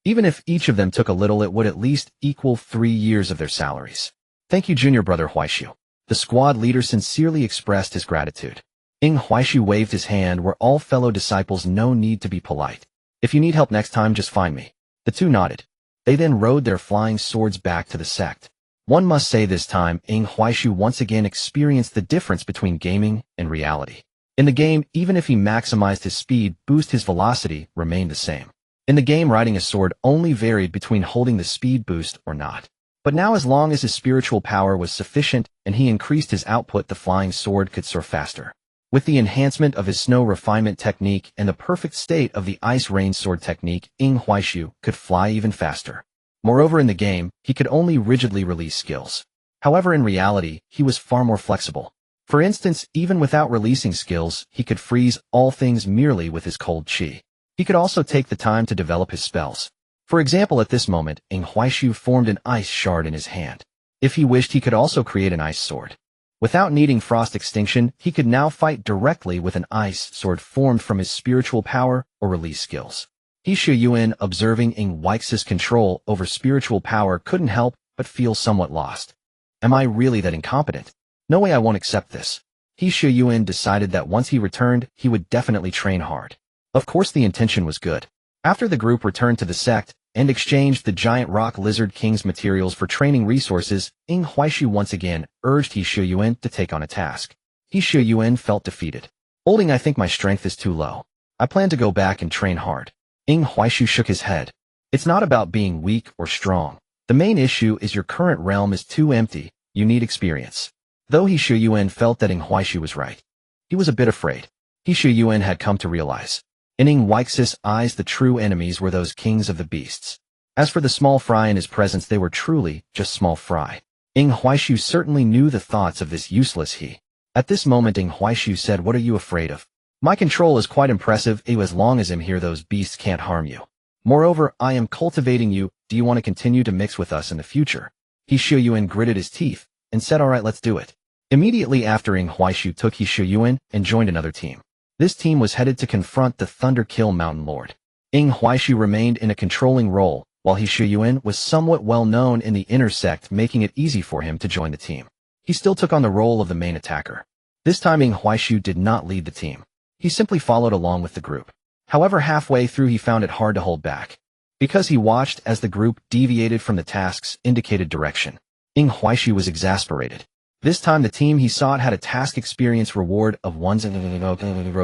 Even if each of them took a little, it would at least equal 3 years of their salaries. Thank you, junior brother Huaishu. The squad leader sincerely expressed his gratitude. Ing Huaishu waved his hand where all fellow disciples no need to be polite. If you need help next time, just find me. The two nodded. They then rode their flying swords back to the sect. One must say this time, Ing Huaishu once again experienced the difference between gaming and reality. In the game, even if he maximized his speed boost, his velocity remained the same. In the game, riding a sword only varied between holding the speed boost or not. But now, as long as his spiritual power was sufficient and he increased his output, the flying sword could soar faster. With the enhancement of his snow refinement technique and the perfect state of the ice rain sword technique, Ing Huaishu could fly even faster. Moreover, in the game, he could only rigidly release skills. However, in reality, he was far more flexible. For instance, even without releasing skills, he could freeze all things merely with his cold chi. He could also take the time to develop his spells. For example, at this moment, Ing Huaishu formed an ice shard in his hand. If he wished, he could also create an ice sword. Without needing frost extinction, he could now fight directly with an ice sword formed from his spiritual power or release skills. He Shu Yuan, observing Ing Huaishu's control over spiritual power, couldn't help but feel somewhat lost. Am I really that incompetent? No way, I won't accept this. He Shu Yuan decided that once he returned, he would definitely train hard. Of course, the intention was good. After the group returned to the sect and exchanged the giant rock lizard king's materials for training resources, Ing Huaishu once again urged He Shu Yuan to take on a task. He Shu Yuan felt defeated. Holding, I think my strength is too low. I plan to go back and train hard. Ing Huaishu shook his head. It's not about being weak or strong. The main issue is your current realm is too empty. You need experience. Though He Shu Yuan felt that Ing Huaishu was right, he was a bit afraid. He Shu Yuan had come to realize. In Ing Huaishu's eyes, the true enemies were those kings of the beasts. As for the small fry in his presence, they were truly just small fry. Ing Huaishu certainly knew the thoughts of this useless he. At this moment, Ing Huaishu said, "What are you afraid of? My control is quite impressive. As long as I'm here, those beasts can't harm you. Moreover, I am cultivating you. Do you want to continue to mix with us in the future?" He Shu Yuan gritted his teeth and said, "All right, let's do it." Immediately after, Ing Huaishu took He Shu Yuan and joined another team. This team was headed to confront the Thunder Kill Mountain Lord. Ing Huaishu remained in a controlling role, while He Shu Yuan was somewhat well known in the inner sect, making it easy for him to join the team. He still took on the role of the main attacker. This time, Ing Huaishu did not lead the team. He simply followed along with the group. However, halfway through he found it hard to hold back. Because he watched as the group deviated from the tasks indicated direction. Ing Huaishu was exasperated. This time the team he sought had a task experience reward of 1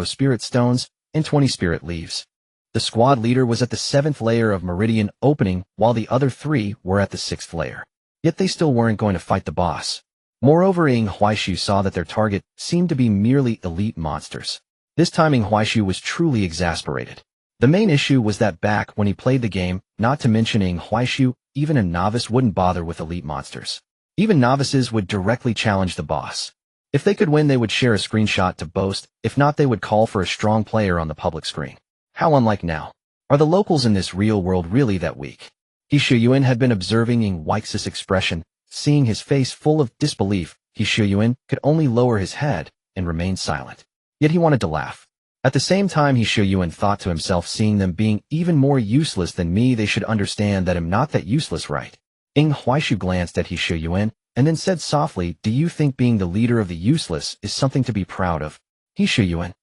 spirit stones and 20 spirit leaves. The squad leader was at the 7th layer of Meridian opening, while the other 3 were at the 6th layer. Yet they still weren't going to fight the boss. Moreover, Ing Huaishu saw that their target seemed to be merely elite monsters. This time Ing Huaishu was truly exasperated. The main issue was that back when he played the game, not to mention Ing Huaishu, even a novice wouldn't bother with elite monsters. Even novices would directly challenge the boss. If they could win, they would share a screenshot to boast. If not, they would call for a strong player on the public screen. How unlike now. Are the locals in this real world really that weak? He Shu Yuan had been observing Ing Huaishu's expression. Seeing his face full of disbelief, He Shu Yuan could only lower his head and remain silent. Yet he wanted to laugh. At the same time, He Shu Yuan thought to himself, seeing them being even more useless than me, they should understand that I'm not that useless, right? Ing Huaishu glanced at He Shu Yuan and then said softly, "Do you think being the leader of the useless is something to be proud of?" He Shu Yuan.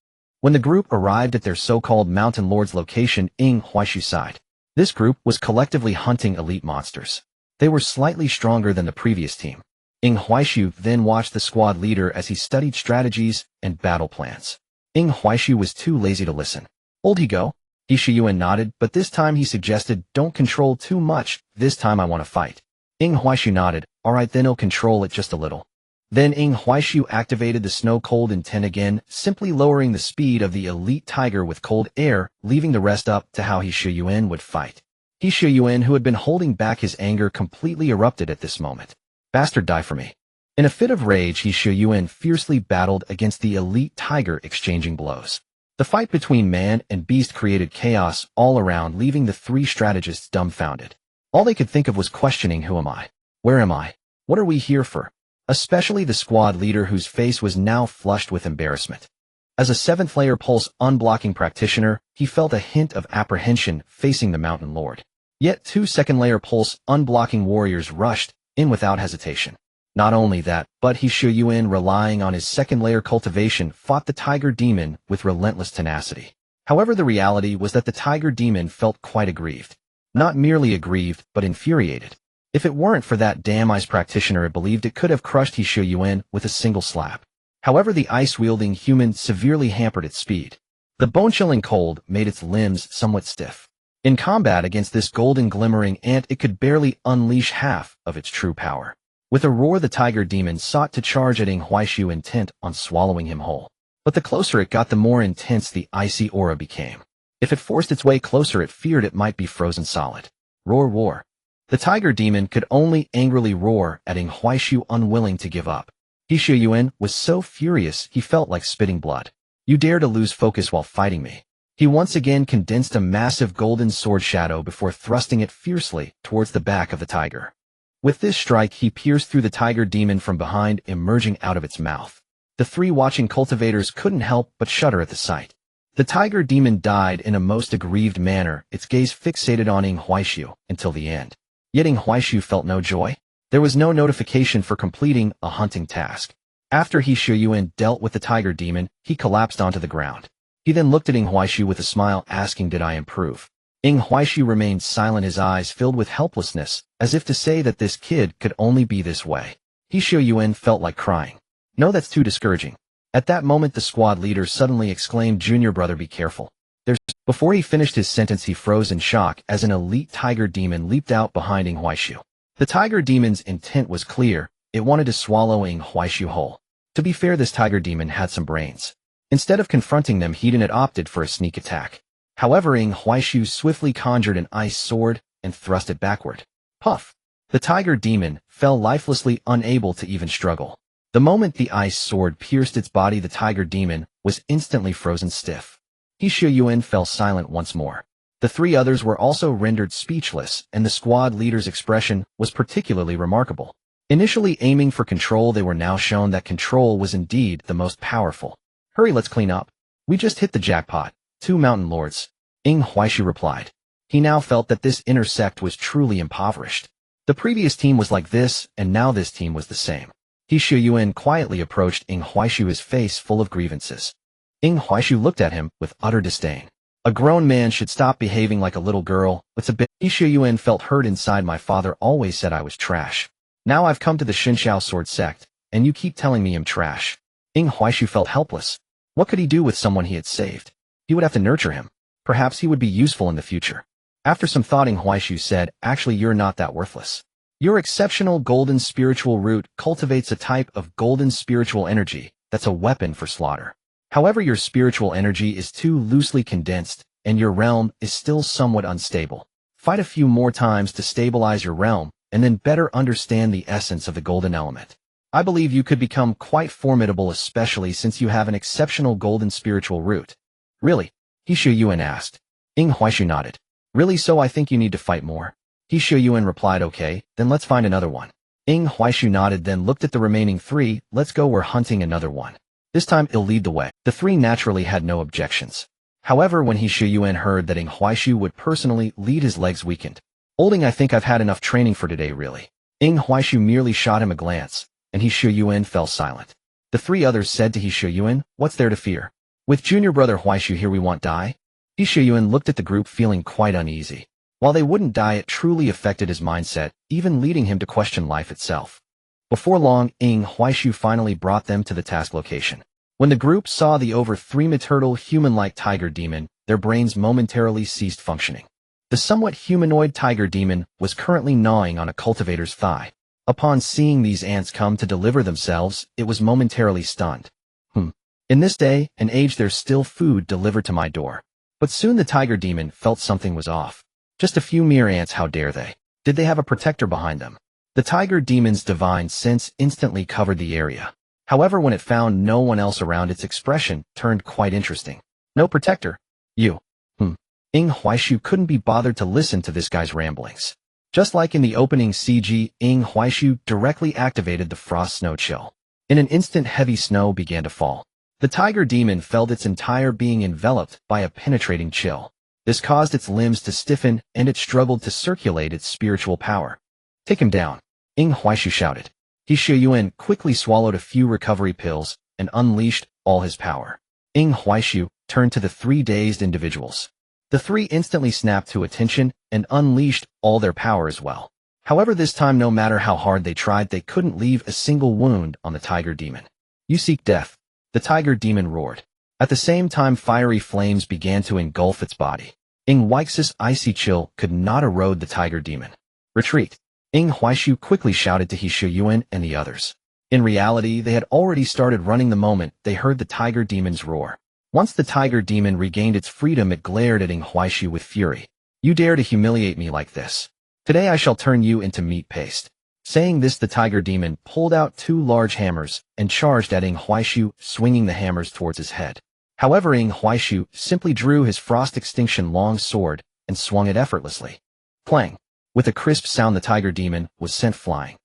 When the group arrived at their so-called Mountain Lord's location, Ing Huaishu sighed. This group was collectively hunting elite monsters. They were slightly stronger than the previous team. Ing Huaishu then watched the squad leader as he studied strategies and battle plans. Ing Huaishu was too lazy to listen. "Old he go?" He Shu Yuan nodded, but this time he suggested, "Don't control too much. This time I want to fight." Ing Huaishu nodded. "All right, then I'll control it just a little." Then Ing Huaishu activated the Snow Cold Intent again, simply lowering the speed of the elite tiger with cold air, leaving the rest up to how He Shu Yuan would fight. He Shu Yuan, who had been holding back his anger, completely erupted at this moment. "Bastard, die for me." In a fit of rage, He Shu Yuan fiercely battled against the elite tiger, exchanging blows. The fight between man and beast created chaos all around, leaving the 3 strategists dumbfounded. All they could think of was questioning, "Who am I? Where am I? What are we here for?" Especially the squad leader, whose face was now flushed with embarrassment. As a 7th layer pulse unblocking practitioner, he felt a hint of apprehension facing the Mountain Lord. Yet 2 second layer pulse unblocking warriors rushed in without hesitation. Not only that, but He Shu Yuan, relying on his second layer cultivation, fought the tiger demon with relentless tenacity. However, the reality was that the tiger demon felt quite aggrieved. Not merely aggrieved, but infuriated. If it weren't for that damn ice practitioner, it believed it could have crushed He Shu Yuan with a single slap. However, the ice-wielding human severely hampered its speed. The bone-chilling cold made its limbs somewhat stiff. In combat against this golden glimmering ant, it could barely unleash half of its true power. With a roar, the tiger demon sought to charge at Ing Huaishu, intent on swallowing him whole. But the closer it got, the more intense the icy aura became. If it forced its way closer, it feared it might be frozen solid. Roar, roar. The tiger demon could only angrily roar at Ing Huaishu, unwilling to give up. He Shu Yuan was so furious he felt like spitting blood. You dare to lose focus while fighting me. He once again condensed a massive golden sword shadow before thrusting it fiercely towards the back of the tiger. With this strike, he pierced through the tiger demon from behind, emerging out of its mouth. The three watching cultivators couldn't help but shudder at the sight. The tiger demon died in a most aggrieved manner, its gaze fixated on Ing Huaishu until the end. Yet Ing Huaishu felt no joy. There was no notification for completing a hunting task. After He Shu Yuan dealt with the tiger demon, he collapsed onto the ground. He then looked at Ing Huaishu with a smile, asking, "Did I improve?" Ing Huaishu remained silent, his eyes filled with helplessness, as if to say that this kid could only be this way. He Shu Yuan felt like crying. No, that's too discouraging. At that moment, the squad leader suddenly exclaimed, "Junior brother, be careful." Before he finished his sentence, he froze in shock as an elite tiger demon leaped out behind Ing Huaishu. The tiger demon's intent was clear. It wanted to swallow Ing Huaishu whole. To be fair, this tiger demon had some brains. Instead of confronting them, he had opted for a sneak attack. However, Ing Huaishu swiftly conjured an ice sword and thrust it backward. Puff! The tiger demon fell lifelessly, unable to even struggle. The moment the ice sword pierced its body, the tiger demon was instantly frozen stiff. He Shu Yuan fell silent once more. The three others were also rendered speechless, and the squad leader's expression was particularly remarkable. Initially aiming for control, they were now shown that control was indeed the most powerful. "Hurry, let's clean up. We just hit the jackpot. 2 mountain lords," Ing Huaishu replied. He now felt that this inner sect was truly impoverished. The previous team was like this, and now this team was the same. He Shu Yuan quietly approached Ing Huaishu, his face full of grievances. Ing Huaishu looked at him with utter disdain. "A grown man should stop behaving like a little girl. It's a bit." He Shu Yuan felt hurt inside. "My father always said I was trash. Now I've come to the Xinxiao sword sect, and you keep telling me I'm trash." Ing Huaishu felt helpless. What could he do with someone he had saved? He would have to nurture him. Perhaps he would be useful in the future. After some thought, Ing Huaishu said, "Actually, you're not that worthless. Your exceptional golden spiritual root cultivates a type of golden spiritual energy that's a weapon for slaughter. However, your spiritual energy is too loosely condensed, and your realm is still somewhat unstable. Fight a few more times to stabilize your realm, and then better understand the essence of the golden element. I believe you could become quite formidable, especially since you have an exceptional golden spiritual root." "Really?" He Shu Yuan asked. Ing Huaishu nodded. "Really, so I think you need to fight more." He Shu Yuan replied, "Okay, then let's find another one." Ing Huaishu nodded, then looked at the remaining 3. "Let's go, we're hunting another one. This time it'll lead the way." The 3 naturally had no objections. However, when He Shu Yuan heard that Ing Huaishu would personally lead, his legs weakened. "Olding, I think I've had enough training for today, really." Ing Huaishu merely shot him a glance, and He Shu Yuan fell silent. The 3 others said to He Shu Yuan, "What's there to fear? With junior brother Huaishu here, we won't die." He Shu Yuan looked at the group, feeling quite uneasy. While they wouldn't die, it truly affected his mindset, even leading him to question life itself. Before long, Ing Huaishu finally brought them to the task location. When the group saw the over 3-meter human-like tiger demon, their brains momentarily ceased functioning. The somewhat humanoid tiger demon was currently gnawing on a cultivator's thigh. Upon seeing these ants come to deliver themselves, it was momentarily stunned. In this day and age, there's still food delivered to my door. But soon the tiger demon felt something was off. Just a few mere ants, how dare they? Did they have a protector behind them? The tiger demon's divine sense instantly covered the area. However, when it found no one else around, its expression turned quite interesting. "No protector? You?" Ing Huaishu couldn't be bothered to listen to this guy's ramblings. Just like in the opening CG, Ing Huaishu directly activated the frost snow chill. In an instant, heavy snow began to fall. The tiger demon felt its entire being enveloped by a penetrating chill. This caused its limbs to stiffen, and it struggled to circulate its spiritual power. "Take him down," Ing Huaishu shouted. He Shiyuan quickly swallowed a few recovery pills and unleashed all his power. Ing Huaishu turned to the three dazed individuals. The three instantly snapped to attention and unleashed all their power as well. However, this time, no matter how hard they tried, they couldn't leave a single wound on the tiger demon. You seek death, the tiger demon roared. At the same time, fiery flames began to engulf its body. Ing Huaix's icy chill could not erode the tiger demon. Retreat. Ing Huaishu quickly shouted to He Shiyuan and the others. In reality, they had already started running the moment they heard the tiger demon's roar. Once the tiger demon regained its freedom, it glared at Ing Huaishu with fury. You dare to humiliate me like this? Today I shall turn you into meat paste. Saying this, the tiger demon pulled out two large hammers and charged at Ing Huaishu, swinging the hammers towards his head. However, Ing Huaishu simply drew his frost extinction long sword and swung it effortlessly. Clang! With a crisp sound, the tiger demon was sent flying.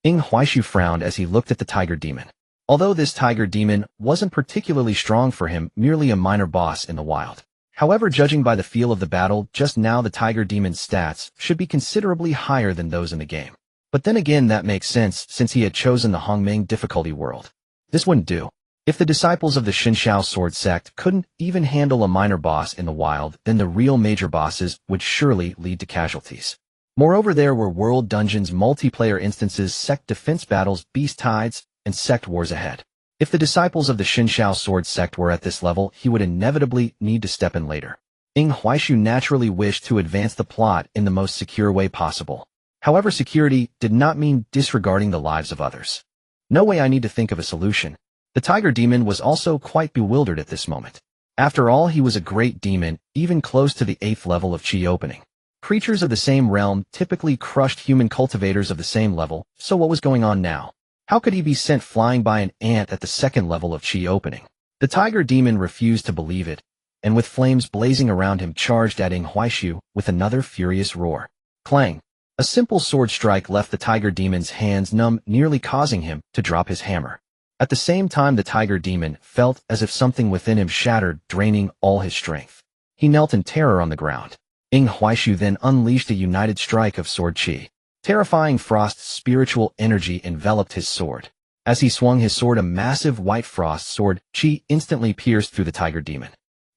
Ing Huaishu frowned as he looked at the tiger demon. Although this tiger demon wasn't particularly strong for him, merely a minor boss in the wild. However, judging by the feel of the battle just now, the tiger demon's stats should be considerably higher than those in the game. But then again, that makes sense since he had chosen the Hongming difficulty world. This wouldn't do. If the disciples of the Xinshao sword sect couldn't even handle a minor boss in the wild, then the real major bosses would surely lead to casualties. Moreover, there were World Dungeons multiplayer instances, sect defense battles, beast tides, and sect wars ahead. If the disciples of the Xinshao sword sect were at this level, he would inevitably need to step in later. Ing Huaishu naturally wished to advance the plot in the most secure way possible. However, security did not mean disregarding the lives of others. No way, I need to think of a solution. The tiger demon was also quite bewildered at this moment. After all, he was a great demon, even close to the 8th level of Qi opening. Creatures of the same realm typically crushed human cultivators of the same level, so what was going on now? How could he be sent flying by an ant at the 2nd level of Qi opening? The tiger demon refused to believe it, and with flames blazing around him, charged at Ing Huaishu with another furious roar. Clang! A simple sword strike left the tiger demon's hands numb, nearly causing him to drop his hammer. At the same time, the tiger demon felt as if something within him shattered, draining all his strength. He knelt in terror on the ground. Ing Huaishu then unleashed a united strike of sword qi. Terrifying frost spiritual energy enveloped his sword. As he swung his sword, a massive white frost sword qi instantly pierced through the tiger demon.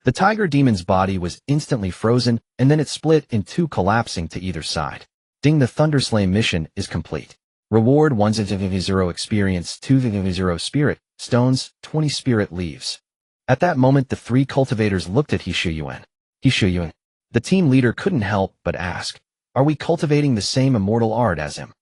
The tiger demon's body was instantly frozen, and then it split in two, collapsing to either side. Ding, the Thunderslay mission is complete. Reward 1/0 experience, 2/0 spirit stones, 20 spirit leaves. At that moment, the three cultivators looked at He Shiyuan. He Shiyuan. The team leader couldn't help but ask, "Are we cultivating the same immortal art as him?"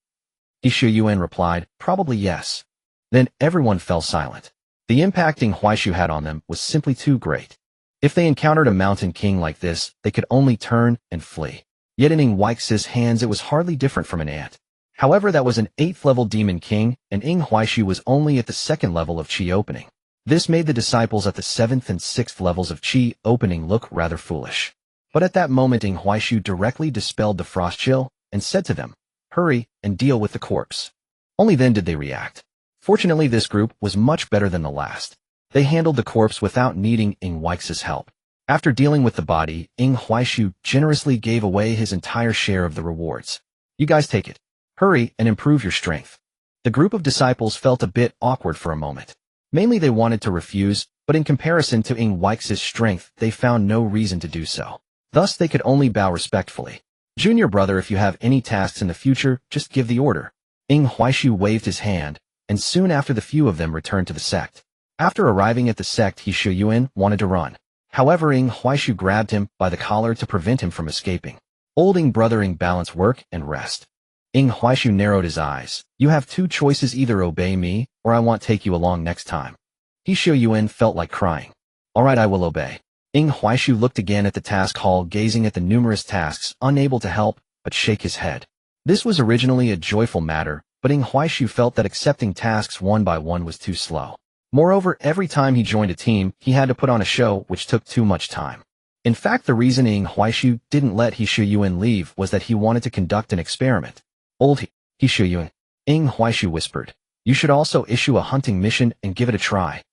He Shiyuan replied, "Probably yes." Then everyone fell silent. The impact Ing Huaishu had on them was simply too great. If they encountered a mountain king like this, they could only turn and flee. Yet in Ing Huaix's hands, it was hardly different from an ant. However, that was an 8th level demon king, and Ing Huaishu was only at the 2nd level of Qi opening. This made the disciples at the 7th and 6th levels of Qi opening look rather foolish. But at that moment, Ing Huaishu directly dispelled the frost chill and said to them, "Hurry and deal with the corpse." Only then did they react. Fortunately, this group was much better than the last. They handled the corpse without needing Ing Huaix's help. After dealing with the body, Ing Huaishu generously gave away his entire share of the rewards. "You guys take it. Hurry and improve your strength." The group of disciples felt a bit awkward for a moment. Mainly they wanted to refuse, but in comparison to Ing Huaix's strength, they found no reason to do so. Thus, they could only bow respectfully. "Junior brother, if you have any tasks in the future, just give the order." Ing Huaishu waved his hand, and soon after the few of them returned to the sect. After arriving at the sect, He Shiyuan wanted to run. However, Ing Huaishu grabbed him by the collar to prevent him from escaping. "Old Ing brother, Ing, balance work and rest." Ing Huaishu narrowed his eyes. "You have two choices, either obey me, or I won't take you along next time." He Shiyuan felt like crying. "All right, I will obey." Ing Huaishu looked again at the task hall, gazing at the numerous tasks, unable to help but shake his head. This was originally a joyful matter, but Ing Huaishu felt that accepting tasks one by one was too slow. Moreover, every time he joined a team, he had to put on a show, which took too much time. In fact, the reason Ing Huaishu didn't let He Shiyuan leave was that he wanted to conduct an experiment. "Old He Shiyuan," Ing Huaishu whispered, "you should also issue a hunting mission and give it a try."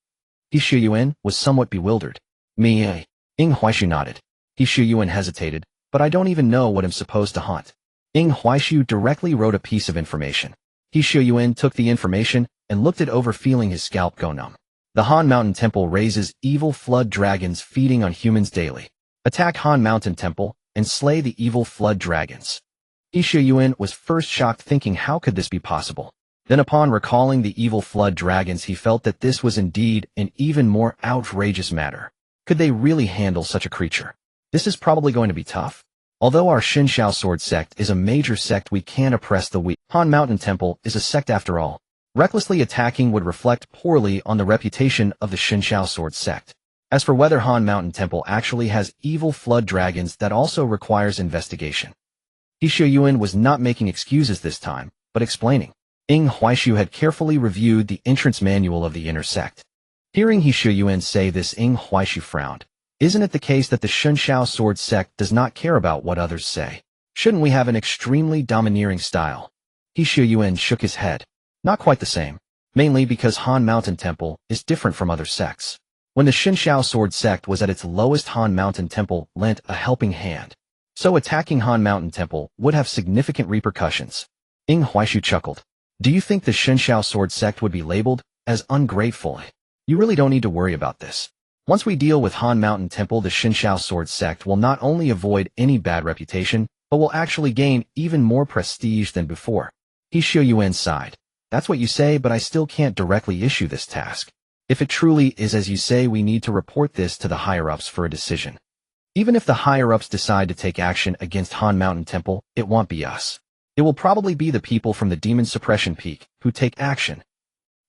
He Shiyuan was somewhat bewildered. "Me?" Ing Huaishu nodded. He Shiyuan hesitated, "But I don't even know what I'm supposed to hunt." Ing Huaishu directly wrote a piece of information. He Shuyuan took the information and looked it over, feeling his scalp go numb. The Han Mountain Temple raises evil flood dragons feeding on humans daily. Attack Han Mountain Temple and slay the evil flood dragons. He Shuyuan was first shocked, thinking how could this be possible? Then upon recalling the evil flood dragons, he felt that this was indeed an even more outrageous matter. Could they really handle such a creature? This is probably going to be tough. Although our Xinxiao Sword Sect is a major sect, we can't oppress the weak. Han Mountain Temple is a sect after all. Recklessly attacking would reflect poorly on the reputation of the Xinxiao Sword Sect. As for whether Han Mountain Temple actually has evil flood dragons, that also requires investigation. He Shuyuan was not making excuses this time, but explaining. Ying Huaishu had carefully reviewed the entrance manual of the inner sect. Hearing He Shuyuan say this, Ying Huaishu frowned. Isn't it the case that the Xinxiao Sword Sect does not care about what others say? Shouldn't we have an extremely domineering style? He Shuyuan shook his head. Not quite the same. Mainly because Han Mountain Temple is different from other sects. When the Xinxiao Sword Sect was at its lowest, Han Mountain Temple lent a helping hand. So attacking Han Mountain Temple would have significant repercussions. Ying Huaishu chuckled. Do you think the Xinxiao Sword Sect would be labeled as ungrateful? You really don't need to worry about this. Once we deal with Han Mountain Temple, the Xinxiao Sword Sect will not only avoid any bad reputation, but will actually gain even more prestige than before. He Shuyuan sighed. That's what you say, but I still can't directly issue this task. If it truly is as you say, we need to report this to the higher-ups for a decision. Even if the higher-ups decide to take action against Han Mountain Temple, it won't be us. It will probably be the people from the Demon Suppression Peak who take action.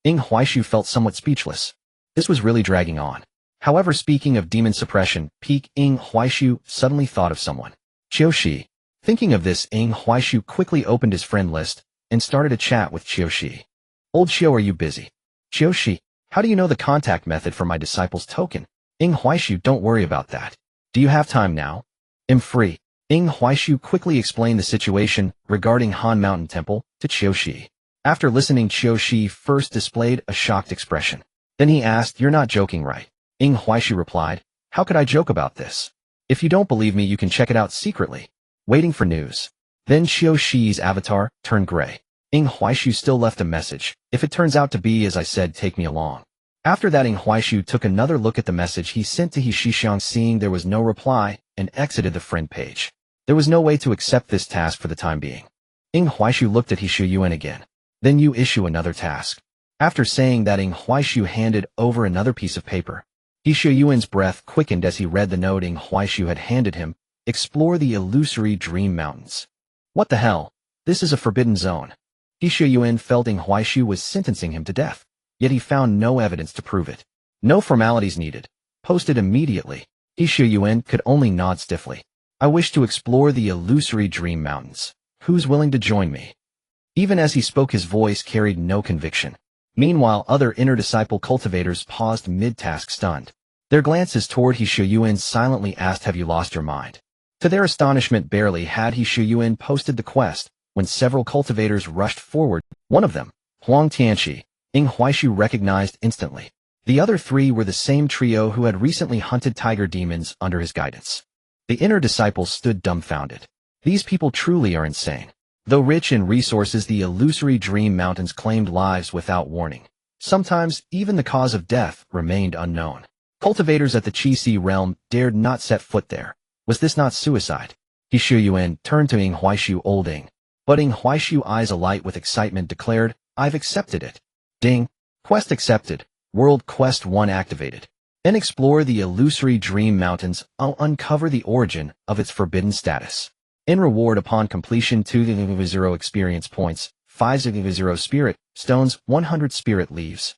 Ying Huaishu felt somewhat speechless. This was really dragging on. However, speaking of Demon Suppression Peak, Ying Huaishu suddenly thought of someone. Qiushi. Thinking of this, Ying Huaishu quickly opened his friend list and started a chat with Qiushi. Old Qiu, are you busy? Qiushi, how do you know the contact method for my disciple's token? Ying Huaishu, don't worry about that. Do you have time now? I'm free. Ying Huaishu quickly explained the situation regarding Han Mountain Temple to Qiushi. After listening, Qiushi first displayed a shocked expression. Then he asked, You're not joking, right? Ying Huaishu replied, How could I joke about this? If you don't believe me, you can check it out secretly. Waiting for news. Then Qiushi's avatar turned gray. Ying Huaishu still left a message. If it turns out to be as I said, take me along. After that, Ying Huaishu took another look at the message he sent to He Shixiang, seeing there was no reply, and exited the friend page. There was no way to accept this task for the time being. Ying Huaishu looked at He Shuyuan again. Then you issue another task. After saying that, Ying Huaishu handed over another piece of paper. He Shuyuan's breath quickened as he read the note Ying Huaishu had handed him. Explore the illusory dream mountains. What the hell? This is a forbidden zone. He Shuyuan felt Ying Huaishu was sentencing him to death. Yet he found no evidence to prove it. No formalities needed. Posted immediately. He Shuyuan could only nod stiffly. I wish to explore the illusory dream mountains. Who's willing to join me? Even as he spoke, his voice carried no conviction. Meanwhile, other inner disciple cultivators paused mid-task, stunned. Their glances toward He Shuyuan silently asked, Have you lost your mind? To their astonishment, barely had He Shuyuan posted the quest, when several cultivators rushed forward. One of them, Huang Tianqi, Ying Huaishu recognized instantly. The other three were the same trio who had recently hunted tiger demons under his guidance. The inner disciples stood dumbfounded. These people truly are insane. Though rich in resources, the illusory dream mountains claimed lives without warning. Sometimes, even the cause of death remained unknown. Cultivators at the Qi realm dared not set foot there. Was this not suicide? He Shuyuan turned to Ying Huaishu, old Ying. But Ying Huaishu, eyes alight with excitement, declared, I've accepted it. Ding. Quest accepted. World Quest 1 activated. Then explore the illusory dream mountains. I'll uncover the origin of its forbidden status. In reward upon completion, 200 experience points, 500 spirit stones, 100 spirit leaves.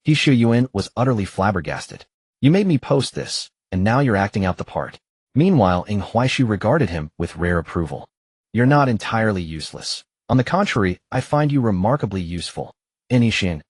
He Shuyuan was utterly flabbergasted. You made me post this, and now you're acting out the part. Meanwhile, Ying Huaishu regarded him with rare approval. You're not entirely useless. On the contrary, I find you remarkably useful. Inishin.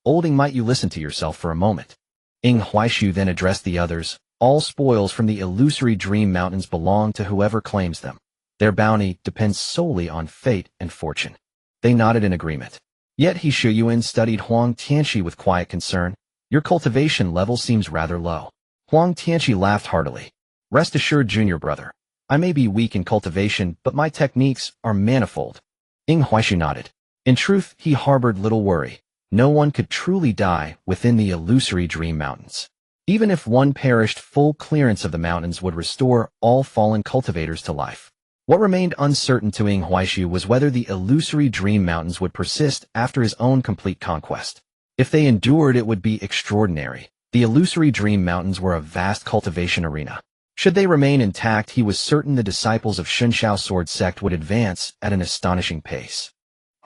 Old Ying, might you listen to yourself for a moment? Ying Huaishu then addressed the others. All spoils from the illusory dream mountains belong to whoever claims them. Their bounty depends solely on fate and fortune. They nodded in agreement. Yet He Shuyuan studied Huang Tianqi with quiet concern. Your cultivation level seems rather low. Huang Tianqi laughed heartily. Rest assured, junior brother. I may be weak in cultivation, but my techniques are manifold. Ying Huaishu nodded. In truth, he harbored little worry. No one could truly die within the illusory Dream Mountains. Even if one perished, full clearance of the mountains would restore all fallen cultivators to life. What remained uncertain to Ing Huaishu was whether the illusory Dream Mountains would persist after his own complete conquest. If they endured, it would be extraordinary. The illusory Dream Mountains were a vast cultivation arena. Should they remain intact, he was certain the disciples of Shunshao Sword Sect would advance at an astonishing pace.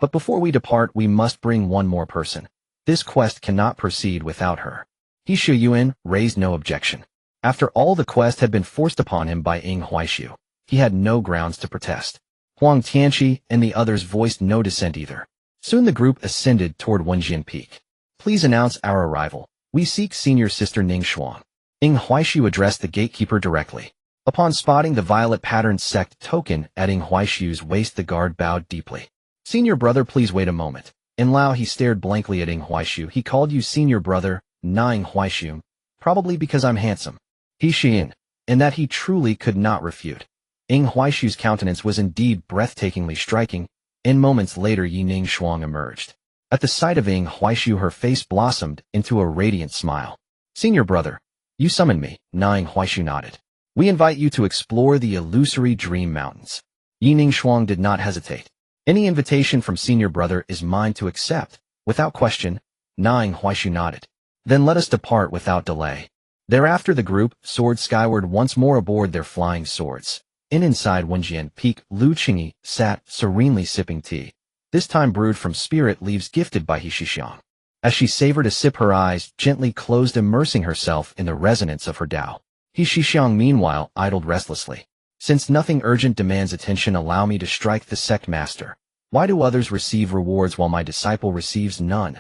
But before we depart, we must bring one more person. This quest cannot proceed without her. He Shuyuan raised no objection. After all the quest had been forced upon him by Ing Huaishu, he had no grounds to protest. Huang Tianqi and the others voiced no dissent either. Soon the group ascended toward Wenjian Peak. Please announce our arrival. We seek senior sister Ning Shuang. Ing Huaishu addressed the gatekeeper directly. Upon spotting the violet-patterned sect token at Ing Huaishu's waist, the guard bowed deeply. Senior brother, please wait a moment. In Lao, he stared blankly at Ing Huaishu. He called you senior brother, na Ing Huaishu, probably because I'm handsome. He Xian, and that he truly could not refute. Ing Huaishu's countenance was indeed breathtakingly striking, and moments later Yi Ning Shuang emerged. At the sight of Ing Huaishu, her face blossomed into a radiant smile. Senior brother, you summoned me, na Ing Huaishu nodded. We invite you to explore the illusory Dream Mountains. Yi Ning Shuang did not hesitate. Any invitation from senior brother is mine to accept. Without question, na Ing Huaishu nodded. Then let us depart without delay. Thereafter the group soared skyward once more aboard their flying swords. Inside Wenjian Peak, Lu Qingyi sat serenely sipping tea, this time brewed from spirit leaves gifted by He Shixiang. As she savored a sip, her eyes gently closed, immersing herself in the resonance of her Tao. He Shixiang meanwhile idled restlessly. Since nothing urgent demands attention, allow me to strike the sect master. Why do others receive rewards while my disciple receives none?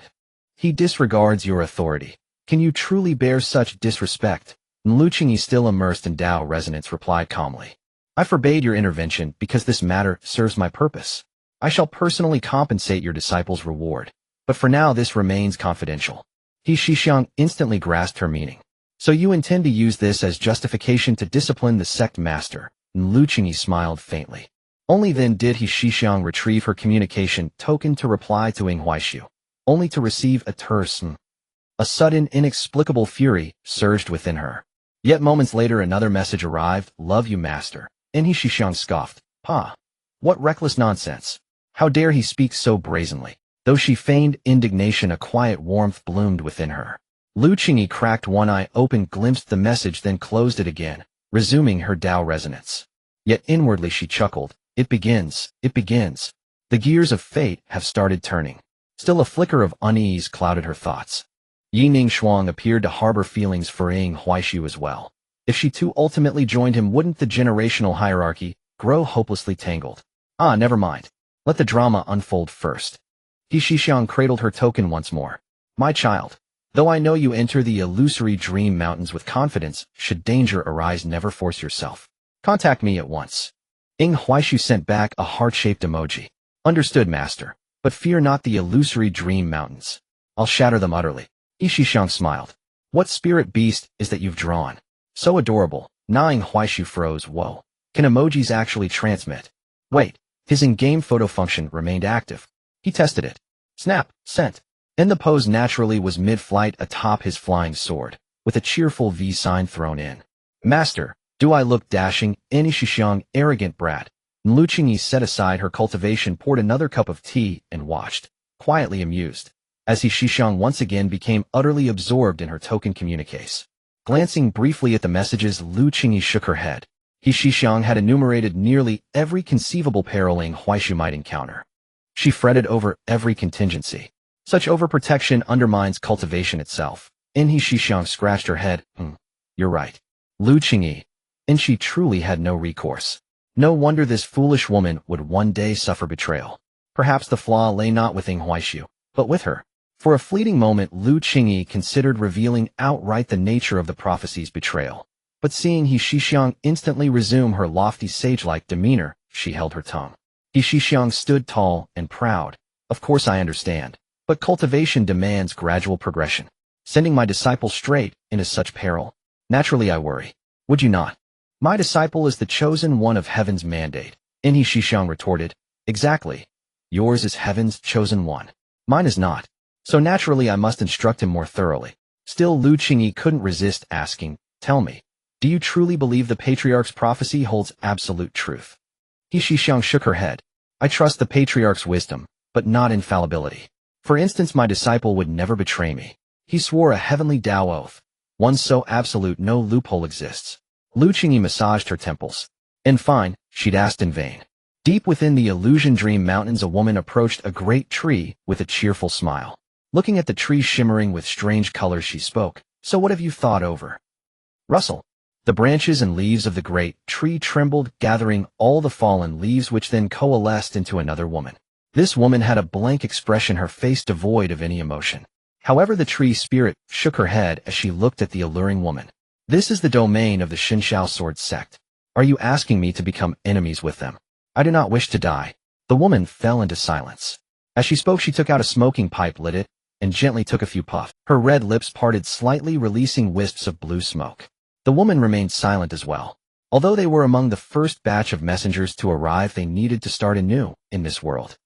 He disregards your authority. Can you truly bear such disrespect? Lu Qingyi, still immersed in Tao resonance, replied calmly. I forbade your intervention because this matter serves my purpose. I shall personally compensate your disciple's reward. But for now this remains confidential. He Shixiang instantly grasped her meaning. So you intend to use this as justification to discipline the sect master? Lu Qingyi smiled faintly. Only then did He Shixiang retrieve her communication token to reply to Ing Huaishu, only to receive a terse A sudden, inexplicable fury surged within her. Yet moments later another message arrived, love you, master. And He Shixiang scoffed. Pa! What reckless nonsense! How dare he speak so brazenly? Though she feigned indignation, a quiet warmth bloomed within her. Lu Qingyi cracked one eye open, glimpsed the message, then closed it again, resuming her Tao resonance. Yet inwardly she chuckled. It begins, it begins. The gears of fate have started turning. Still a flicker of unease clouded her thoughts. Yi Ning Shuang appeared to harbor feelings for Ing Huaishu as well. If she too ultimately joined him, wouldn't the generational hierarchy grow hopelessly tangled? Ah, never mind. Let the drama unfold first. He Shixiang cradled her token once more. My child, though I know you enter the illusory Dream Mountains with confidence, should danger arise, never force yourself. Contact me at once. Ing Huaishu sent back a heart-shaped emoji. Understood, master. But fear not the illusory Dream Mountains. I'll shatter them utterly. He Shixiang smiled. What spirit beast is that you've drawn? So adorable. Na Ing Huaishu froze. Whoa. Can emojis actually transmit? Wait. His in-game photo function remained active. He tested it. Snap. Sent. And the pose naturally was mid-flight atop his flying sword, with a cheerful V sign thrown in. Master, do I look dashing? Ing Shixiang, arrogant brat. Lu Qingyi set aside her cultivation, poured another cup of tea, and watched, quietly amused, as He Shixiang once again became utterly absorbed in her token communiques. Glancing briefly at the messages, Lu Qingyi shook her head. He Shixiang had enumerated nearly every conceivable peril Ing Huaishu might encounter. She fretted over every contingency. Such overprotection undermines cultivation itself. Ing Shixiang scratched her head. You're right. Lu Qingyi. And she truly had no recourse. No wonder this foolish woman would one day suffer betrayal. Perhaps the flaw lay not with Ing Huaishu, but with her. For a fleeting moment, Lu Qingyi considered revealing outright the nature of the prophecy's betrayal. But seeing He Shixiang instantly resume her lofty sage-like demeanor, she held her tongue. He Shixiang stood tall and proud. Of course I understand. But cultivation demands gradual progression. Sending my disciple straight into such peril. Naturally I worry. Would you not? My disciple is the chosen one of heaven's mandate. Ing Shixiang retorted. Exactly. Yours is heaven's chosen one. Mine is not. So naturally I must instruct him more thoroughly. Still Lu Qingyi couldn't resist asking, tell me, do you truly believe the patriarch's prophecy holds absolute truth? He Shixiang shook her head. I trust the patriarch's wisdom, but not infallibility. For instance, my disciple would never betray me. He swore a heavenly Tao oath. One so absolute no loophole exists. Lu Qingyi massaged her temples. And fine, she'd asked in vain. Deep within the Illusion Dream Mountains, a woman approached a great tree with a cheerful smile. Looking at the tree shimmering with strange colors, she spoke. So what have you thought over? Rustle. The branches and leaves of the great tree trembled, gathering all the fallen leaves, which then coalesced into another woman. This woman had a blank expression, her face devoid of any emotion. However, the tree spirit shook her head as she looked at the alluring woman. This is the domain of the Xinshao Sword Sect. Are you asking me to become enemies with them? I do not wish to die. The woman fell into silence. As she spoke, she took out a smoking pipe, lit it, and gently took a few puffs. Her red lips parted slightly, releasing wisps of blue smoke. The woman remained silent as well. Although they were among the first batch of messengers to arrive, they needed to start anew in this world.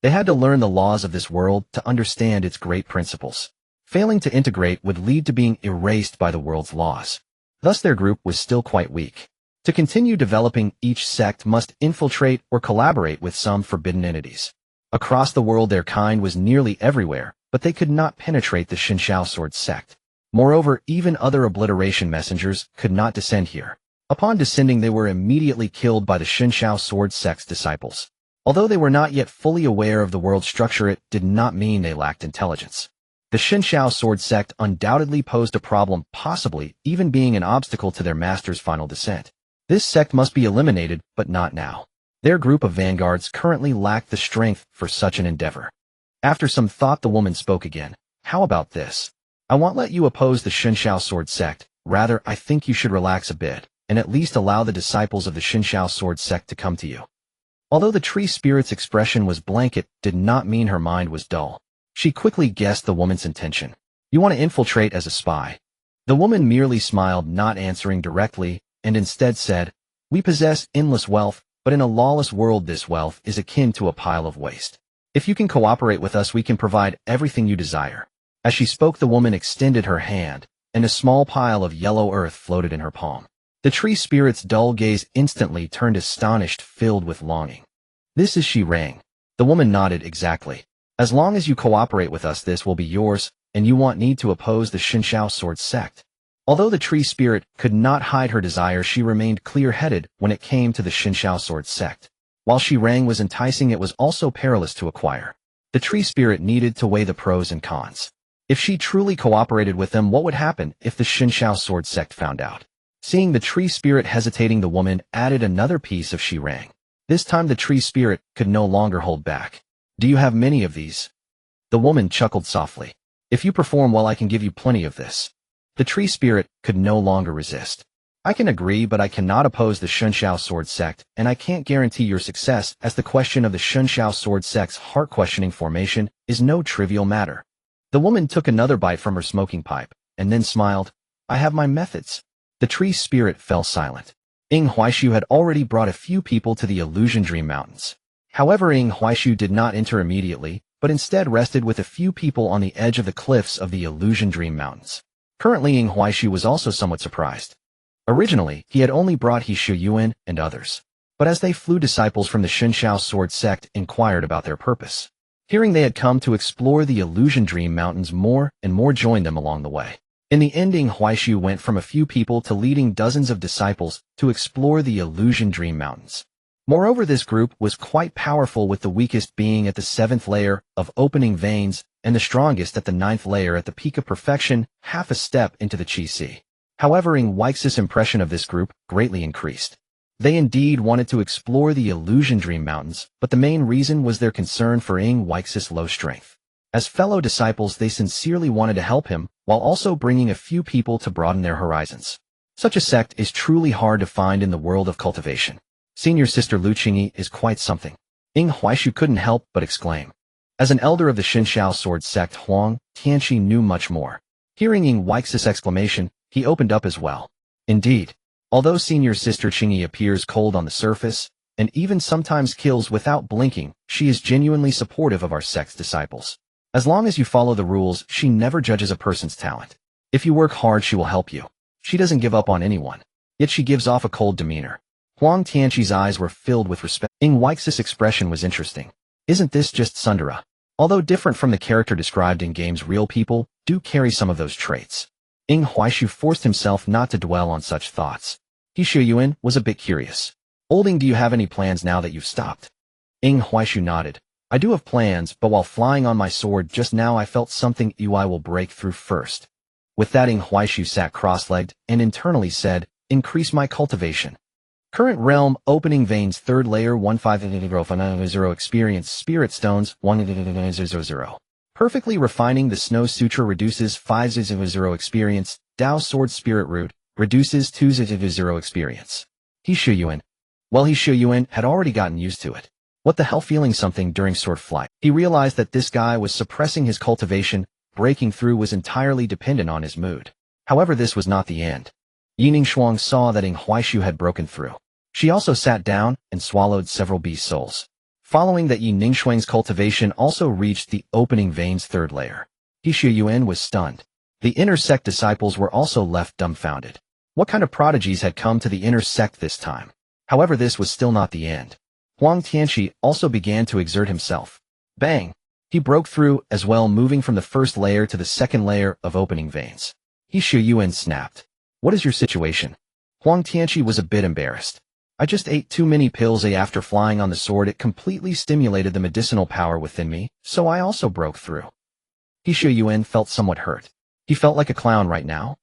They had to learn the laws of this world to understand its great principles. Failing to integrate would lead to being erased by the world's laws. Thus their group was still quite weak. To continue developing, each sect must infiltrate or collaborate with some forbidden entities. Across the world their kind was nearly everywhere, but they could not penetrate the Xinshao Sword Sect. Moreover, even other obliteration messengers could not descend here. Upon descending, they were immediately killed by the Xinshao Sword Sect's disciples. Although they were not yet fully aware of the world structure, it did not mean they lacked intelligence. The Xinshao Sword Sect undoubtedly posed a problem, possibly even being an obstacle to their master's final descent. This sect must be eliminated, but not now. Their group of vanguards currently lacked the strength for such an endeavor. After some thought, the woman spoke again. How about this? I won't let you oppose the Xinshao Sword Sect. Rather, I think you should relax a bit, and at least allow the disciples of the Xinshao Sword Sect to come to you. Although the tree spirit's expression was blank, it did not mean her mind was dull. She quickly guessed the woman's intention. You want to infiltrate as a spy. The woman merely smiled, not answering directly, and instead said, we possess endless wealth, but in a lawless world this wealth is akin to a pile of waste. If you can cooperate with us, we can provide everything you desire. As she spoke, the woman extended her hand, and a small pile of yellow earth floated in her palm. The tree spirit's dull gaze instantly turned astonished, filled with longing. This is she rang. The woman nodded. Exactly. As long as you cooperate with us, this will be yours, and you won't need to oppose the Xinshao Sword Sect. Although the tree spirit could not hide her desire, she remained clear-headed when it came to the Xinshao Sword Sect. While she rang was enticing, it was also perilous to acquire. The tree spirit needed to weigh the pros and cons. If she truly cooperated with them, what would happen if the Xinshao Sword Sect found out? Seeing the tree spirit hesitating, the woman added another piece of she rang. This time the tree spirit could no longer hold back. Do you have many of these? The woman chuckled softly. If you perform well, I can give you plenty of this. The tree spirit could no longer resist. I can agree, but I cannot oppose the Xinshao Sword Sect, and I can't guarantee your success, as the question of the Xinshao Sword Sect's heart-questioning formation is no trivial matter. The woman took another bite from her smoking pipe, and then smiled. I have my methods. The tree spirit fell silent. Ying Huaishu had already brought a few people to the Illusion Dream Mountains. However, Ying Huaishu did not enter immediately, but instead rested with a few people on the edge of the cliffs of the Illusion Dream Mountains. Currently, Ying Huaishu was also somewhat surprised. Originally, he had only brought He Shuyuan and others. But as they flew, disciples from the Xinshao Sword Sect inquired about their purpose. Hearing they had come to explore the Illusion Dream Mountains, more and more joined them along the way. In the end, Ying Huaishu went from a few people to leading dozens of disciples to explore the Illusion Dream Mountains. Moreover, this group was quite powerful, with the weakest being at the 7th layer of opening veins and the strongest at the 9th layer at the peak of perfection, half a step into the Qi Si. However, Ying Huaishu's impression of this group greatly increased. They indeed wanted to explore the Illusion Dream Mountains, but the main reason was their concern for Ying Huaishu's low strength. As fellow disciples, they sincerely wanted to help him, while also bringing a few people to broaden their horizons. Such a sect is truly hard to find in the world of cultivation. Senior Sister Lu Qingyi is quite something. Ying Huaishu couldn't help but exclaim. As an elder of the Xinshao Sword Sect, Huang Tianqi knew much more. Hearing Ying Huaishu's exclamation, he opened up as well. Indeed. Although Senior Sister Qingyi appears cold on the surface, and even sometimes kills without blinking. She is genuinely supportive of our sect's disciples. As long as you follow the rules, she never judges a person's talent. If you work hard, she will help you. She doesn't give up on anyone. Yet she gives off a cold demeanor. Huang Tianqi's eyes were filled with respect. Ying Huix's expression was interesting. Isn't this just Sundara? Although different from the character described in games, real people do carry some of those traits. Ying Huixu forced himself not to dwell on such thoughts. He Shuyuan was a bit curious. Olding, do you have any plans now that you've stopped? Ying Huixu nodded. I do have plans, but while flying on my sword just now I felt something I will break through first. With that, Ying Huixu sat cross-legged and internally said, increase my cultivation. Current realm, opening veins, third layer, 1500 experience, spirit stones, 100. Perfectly refining the snow sutra reduces 500 experience, Dao sword spirit root, reduces 200 experience. He Shuyuan. Well, He Shuyuan had already gotten used to it. What the hell, feeling something during sword flight. He realized that this guy was suppressing his cultivation, breaking through was entirely dependent on his mood. However, this was not the end. Yining Shuang saw that Ying Huixu had broken through. She also sat down and swallowed several beast souls. Following that, Yining Shuang's cultivation also reached the opening veins third layer. He Shuyuan was stunned. The inner sect disciples were also left dumbfounded. What kind of prodigies had come to the inner sect this time? However, this was still not the end. Huang Tianqi also began to exert himself. Bang! He broke through as well, moving from the first layer to the second layer of opening veins. He Shuyuan snapped. What is your situation? Huang Tianqi was a bit embarrassed. I just ate too many pills after flying on the sword. It completely stimulated the medicinal power within me, so I also broke through. He Shuyuan felt somewhat hurt. He felt like a clown right now.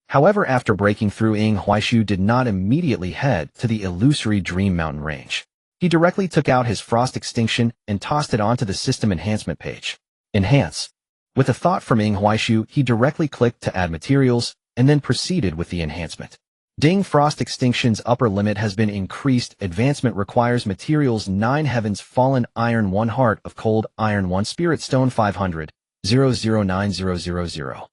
However, after breaking through, Ying Huixu did not immediately head to the illusory Dream Mountain range. He directly took out his Frost Extinction and tossed it onto the system enhancement page. Enhance. With a thought from Ying Huixu, he directly clicked to add materials, and then proceeded with the enhancement. Ding, Frost Extinction's upper limit has been increased. Advancement requires materials 9 Heavens Fallen Iron 1 Heart of Cold Iron 1 Spirit Stone 500, 009000.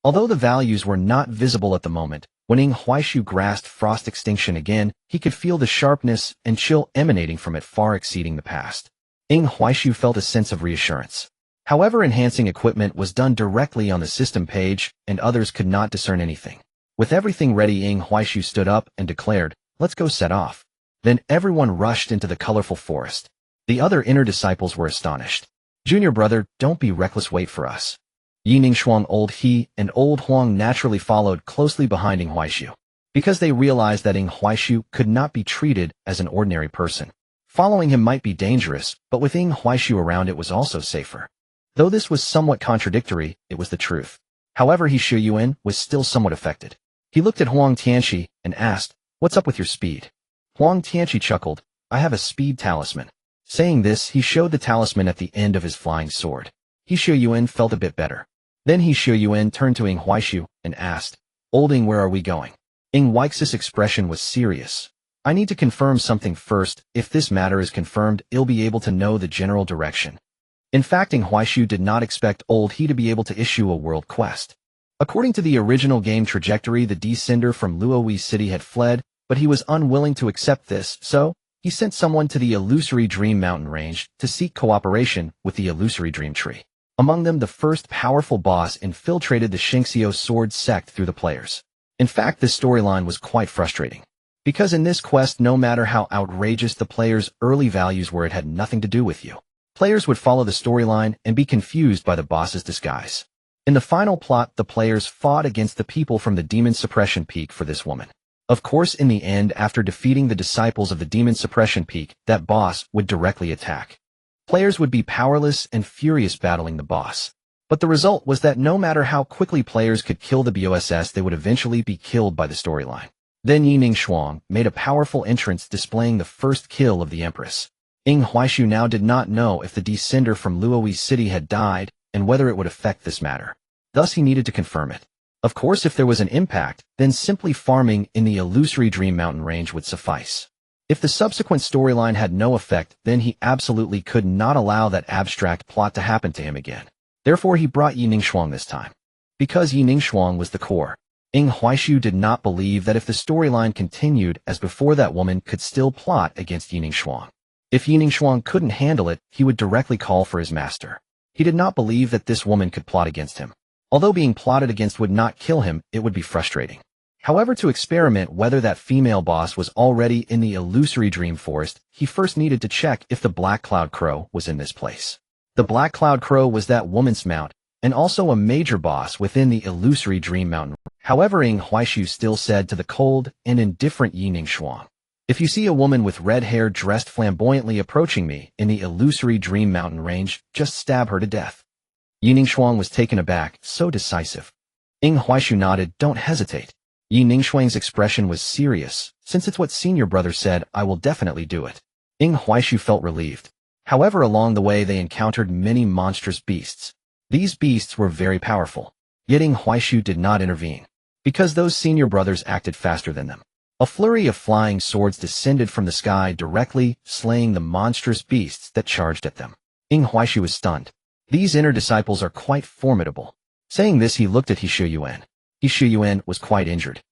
Although the values were not visible at the moment, when Ying Huixu grasped Frost Extinction again, he could feel the sharpness and chill emanating from it far exceeding the past. Ying Huixu felt a sense of reassurance. However, enhancing equipment was done directly on the system page, and others could not discern anything. With everything ready, Ying Huixu stood up and declared, let's go set off. Then everyone rushed into the colorful forest. The other inner disciples were astonished. Junior brother, don't be reckless, wait for us. Yining Shuang, Old He, and Old Huang naturally followed closely behind Ying Huixu, because they realized that Ying Huixu could not be treated as an ordinary person. Following him might be dangerous, but with Ying Huixu around it was also safer. Though this was somewhat contradictory, it was the truth. However, He Shuyuan was still somewhat affected. He looked at Huang Tianqi and asked, what's up with your speed? Huang Tianqi chuckled, I have a speed talisman. Saying this, he showed the talisman at the end of his flying sword. He Shuyuan felt a bit better. Then He Shuyuan turned to Ying Huixu and asked, Old Ying, where are we going? Ying Huix's expression was serious. I need to confirm something first. If this matter is confirmed, I'll be able to know the general direction. In fact, Ying Huixu did not expect Old He to be able to issue a world quest. According to the original game trajectory, the descender from Luoyi City had fled, but he was unwilling to accept this, so he sent someone to the illusory Dream Mountain range to seek cooperation with the illusory Dream Tree. Among them, the first powerful boss infiltrated the Xingxiu sword sect through the players. In fact, this storyline was quite frustrating. Because in this quest, no matter how outrageous the players' early values were, it had nothing to do with you. Players would follow the storyline and be confused by the boss's disguise. In the final plot, the players fought against the people from the Demon Suppression Peak for this woman. Of course, in the end, after defeating the disciples of the Demon Suppression Peak, that boss would directly attack. Players would be powerless and furious battling the boss. But the result was that no matter how quickly players could kill the BOSS, they would eventually be killed by the storyline. Then Yining Shuang made a powerful entrance, displaying the first kill of the Empress. Ying Huixu now did not know if the descender from Luoyi City had died and whether it would affect this matter. Thus he needed to confirm it. Of course, if there was an impact, then simply farming in the illusory Dream Mountain range would suffice. If the subsequent storyline had no effect, then he absolutely could not allow that abstract plot to happen to him again. Therefore, he brought Yining Shuang this time. Because Yining Shuang was the core. Ing Huaishu did not believe that if the storyline continued as before that woman could still plot against Yining Shuang. If Yining Shuang couldn't handle it, he would directly call for his master. He did not believe that this woman could plot against him. Although being plotted against would not kill him, it would be frustrating. However, to experiment whether that female boss was already in the illusory dream forest, he first needed to check if the Black Cloud Crow was in this place. The Black Cloud Crow was that woman's mount, and also a major boss within the illusory dream mountain. However, Ing Huaishu still said to the cold and indifferent Yining Shuang, "If you see a woman with red hair dressed flamboyantly approaching me in the illusory dream mountain range, just stab her to death." Yining Shuang was taken aback, so decisive. Ing Huaishu nodded, "Don't hesitate." Yining Shuang's expression was serious. "Since it's what senior brother said, I will definitely do it." Ing Huaishu felt relieved. However, along the way they encountered many monstrous beasts. These beasts were very powerful. Yet Ing Huaishu did not intervene, because those senior brothers acted faster than them. A flurry of flying swords descended from the sky directly, slaying the monstrous beasts that charged at them. Ing Huaishu was stunned. These inner disciples are quite formidable. Saying this, he looked at He Shuyuan. He Shuyuan was quite injured.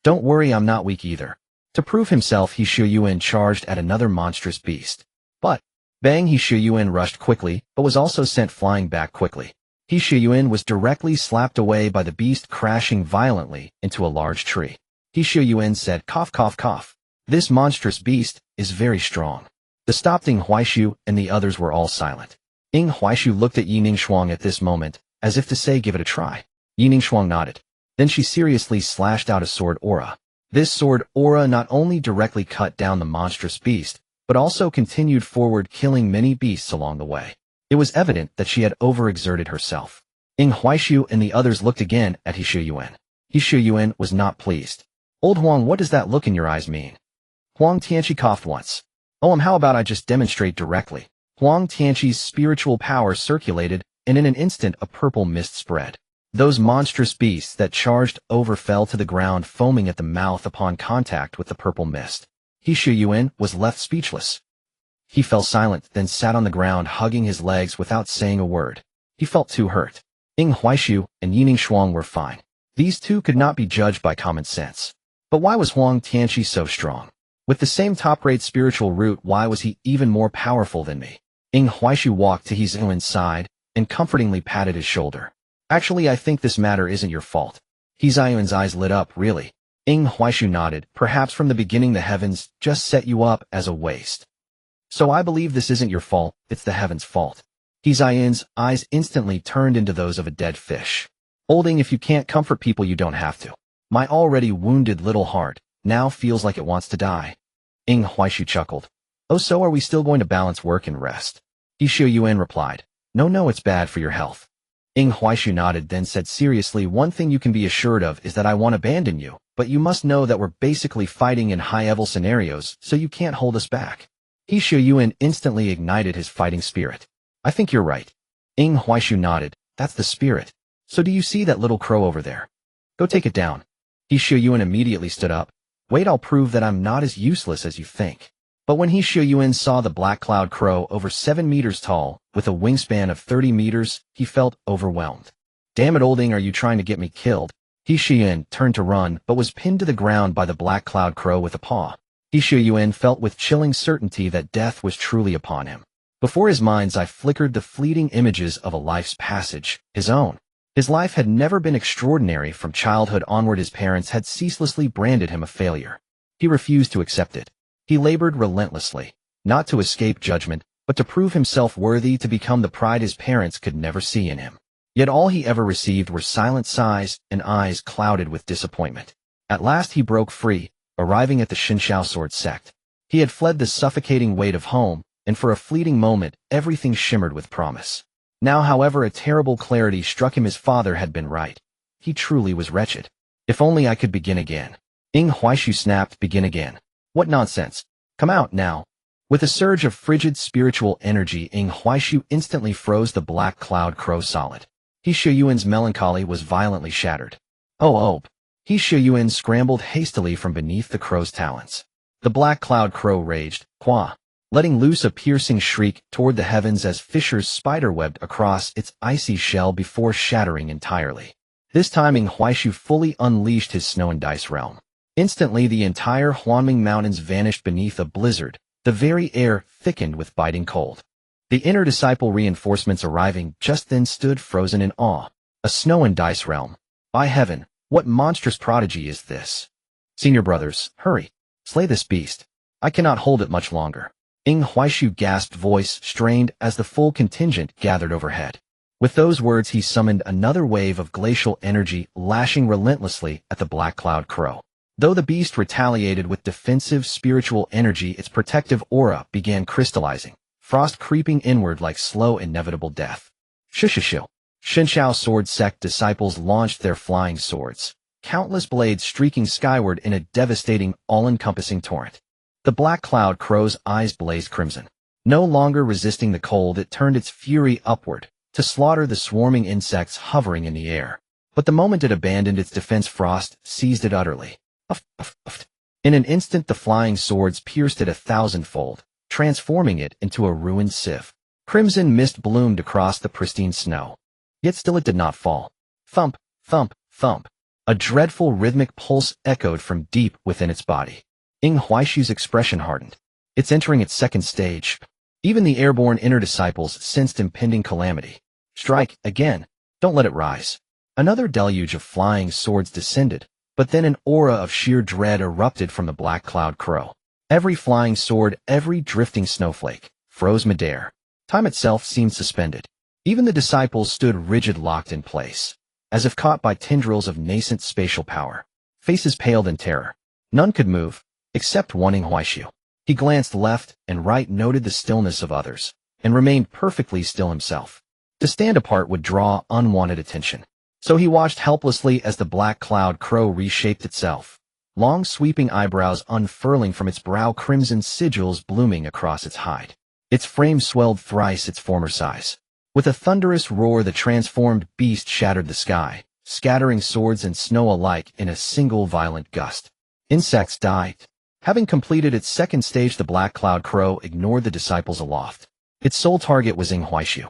"Don't worry, I'm not weak either." To prove himself, He Shuyuan charged at another monstrous beast. But, bang, He Shuyuan rushed quickly, but was also sent flying back quickly. He Shuyuan was directly slapped away by the beast, crashing violently into a large tree. He Shuyuan said, "Cough, cough, cough. This monstrous beast is very strong." The stopped Ing Huaishu and the others were all silent. Ing Huaishu looked at Yining Shuang at this moment, as if to say, "Give it a try." Yining Shuang nodded. Then she seriously slashed out a sword aura. This sword aura not only directly cut down the monstrous beast, but also continued forward, killing many beasts along the way. It was evident that she had overexerted herself. Ing Huaishu and the others looked again at He Shuyuan. He Shuyuan was not pleased. "Old Huang, what does that look in your eyes mean?" Huang Tianqi coughed once. How about I just demonstrate directly?" Huang Tianqi's spiritual power circulated, and in an instant a purple mist spread. Those monstrous beasts that charged over fell to the ground, foaming at the mouth upon contact with the purple mist. He Shuyuan was left speechless. He fell silent, then sat on the ground, hugging his legs without saying a word. He felt too hurt. Ing Huaishu and Yining Shuang were fine. These two could not be judged by common sense. But why was Huang Tianqi so strong? With the same top-grade spiritual root, why was he even more powerful than me? Ing Huaishu walked to He Shuyuan's side and comfortingly patted his shoulder. "Actually, I think this matter isn't your fault." He Shuyuan's eyes lit up. "Really?" Ing Huaishu nodded. "Perhaps from the beginning the heavens just set you up as a waste. So I believe this isn't your fault, it's the heavens' fault." He Shuyuan's eyes instantly turned into those of a dead fish. "Olding, if you can't comfort people, you don't have to. My already wounded little heart now feels like it wants to die." Ing Huaishu chuckled. "Oh, so are we still going to balance work and rest?" He Shuyuan replied. No, it's bad for your health." Ing Huaishu nodded, then said seriously, "One thing you can be assured of is that I won't abandon you, but you must know that we're basically fighting in high-level scenarios, so you can't hold us back." He Shuyuan instantly ignited his fighting spirit. "I think you're right." Ing Huaishu nodded. "That's the spirit. So do you see that little crow over there? Go take it down." He Shuyuan immediately stood up. "Wait, I'll prove that I'm not as useless as you think." But when He Shuyuan saw the Black Cloud Crow over 7 meters tall, with a wingspan of 30 meters, he felt overwhelmed. "Damn it, Olding, are you trying to get me killed?" He Shuyuan turned to run, but was pinned to the ground by the Black Cloud Crow with a paw. He Shuyuan felt with chilling certainty that death was truly upon him. Before his mind's eye flickered the fleeting images of a life's passage, his own. His life had never been extraordinary. From childhood onward, his parents had ceaselessly branded him a failure. He refused to accept it. He labored relentlessly, not to escape judgment, but to prove himself worthy, to become the pride his parents could never see in him. Yet all he ever received were silent sighs and eyes clouded with disappointment. At last he broke free, arriving at the Shinshao sword sect. He had fled the suffocating weight of home, and for a fleeting moment everything shimmered with promise. Now, however, a terrible clarity struck him. His father had been right. He truly was wretched. "If only I could begin again." Ing Huaishu snapped. "Begin again? What nonsense. Come out now." With a surge of frigid spiritual energy, Ing Huaishu instantly froze the Black Cloud Crow solid. He Shuyuan's melancholy was violently shattered. Oh. He Shuyuan scrambled hastily from beneath the crow's talons. The Black Cloud Crow raged, "Qua," letting loose a piercing shriek toward the heavens as fissures spiderwebbed across its icy shell before shattering entirely. This time Ing Huaishu fully unleashed his snow and dice realm. Instantly, the entire Huanming Mountains vanished beneath a blizzard. The very air thickened with biting cold. The inner disciple reinforcements arriving just then stood frozen in awe. A snow and dice realm. By heaven, what monstrous prodigy is this? Senior brothers, hurry. Slay this beast. I cannot hold it much longer. Ing Huaishu gasped, voice strained as the full contingent gathered overhead. With those words he summoned another wave of glacial energy, lashing relentlessly at the black cloud crow. Though the beast retaliated with defensive spiritual energy, its protective aura began crystallizing, frost creeping inward like slow inevitable death. Shishishu. Shinshao sword sect disciples launched their flying swords, countless blades streaking skyward in a devastating, all-encompassing torrent. The black cloud crow's eyes blazed crimson. No longer resisting the cold, it turned its fury upward, to slaughter the swarming insects hovering in the air. But the moment it abandoned its defense, frost seized it utterly. In an instant, the flying swords pierced it 1,000-fold, transforming it into a ruined sieve. Crimson mist bloomed across the pristine snow. Yet still it did not fall. Thump, thump, thump. A dreadful rhythmic pulse echoed from deep within its body. Ing Huaishu's expression hardened. It's entering its second stage. Even the airborne inner disciples sensed impending calamity. Strike, again. Don't let it rise. Another deluge of flying swords descended, but then an aura of sheer dread erupted from the black cloud crow. Every flying sword, every drifting snowflake, froze midair. Time itself seemed suspended. Even the disciples stood rigid, locked in place, as if caught by tendrils of nascent spatial power. Faces paled in terror. None could move, except one Ing Huaishu. He glanced left and right, noted the stillness of others, and remained perfectly still himself. To stand apart would draw unwanted attention. So he watched helplessly as the black cloud crow reshaped itself, long sweeping eyebrows unfurling from its brow, crimson sigils blooming across its hide. Its frame swelled thrice its former size. With a thunderous roar, the transformed beast shattered the sky, scattering swords and snow alike in a single violent gust. Insects died. Having completed its second stage, the black cloud crow ignored the disciples aloft. Its sole target was Ing Huaishu.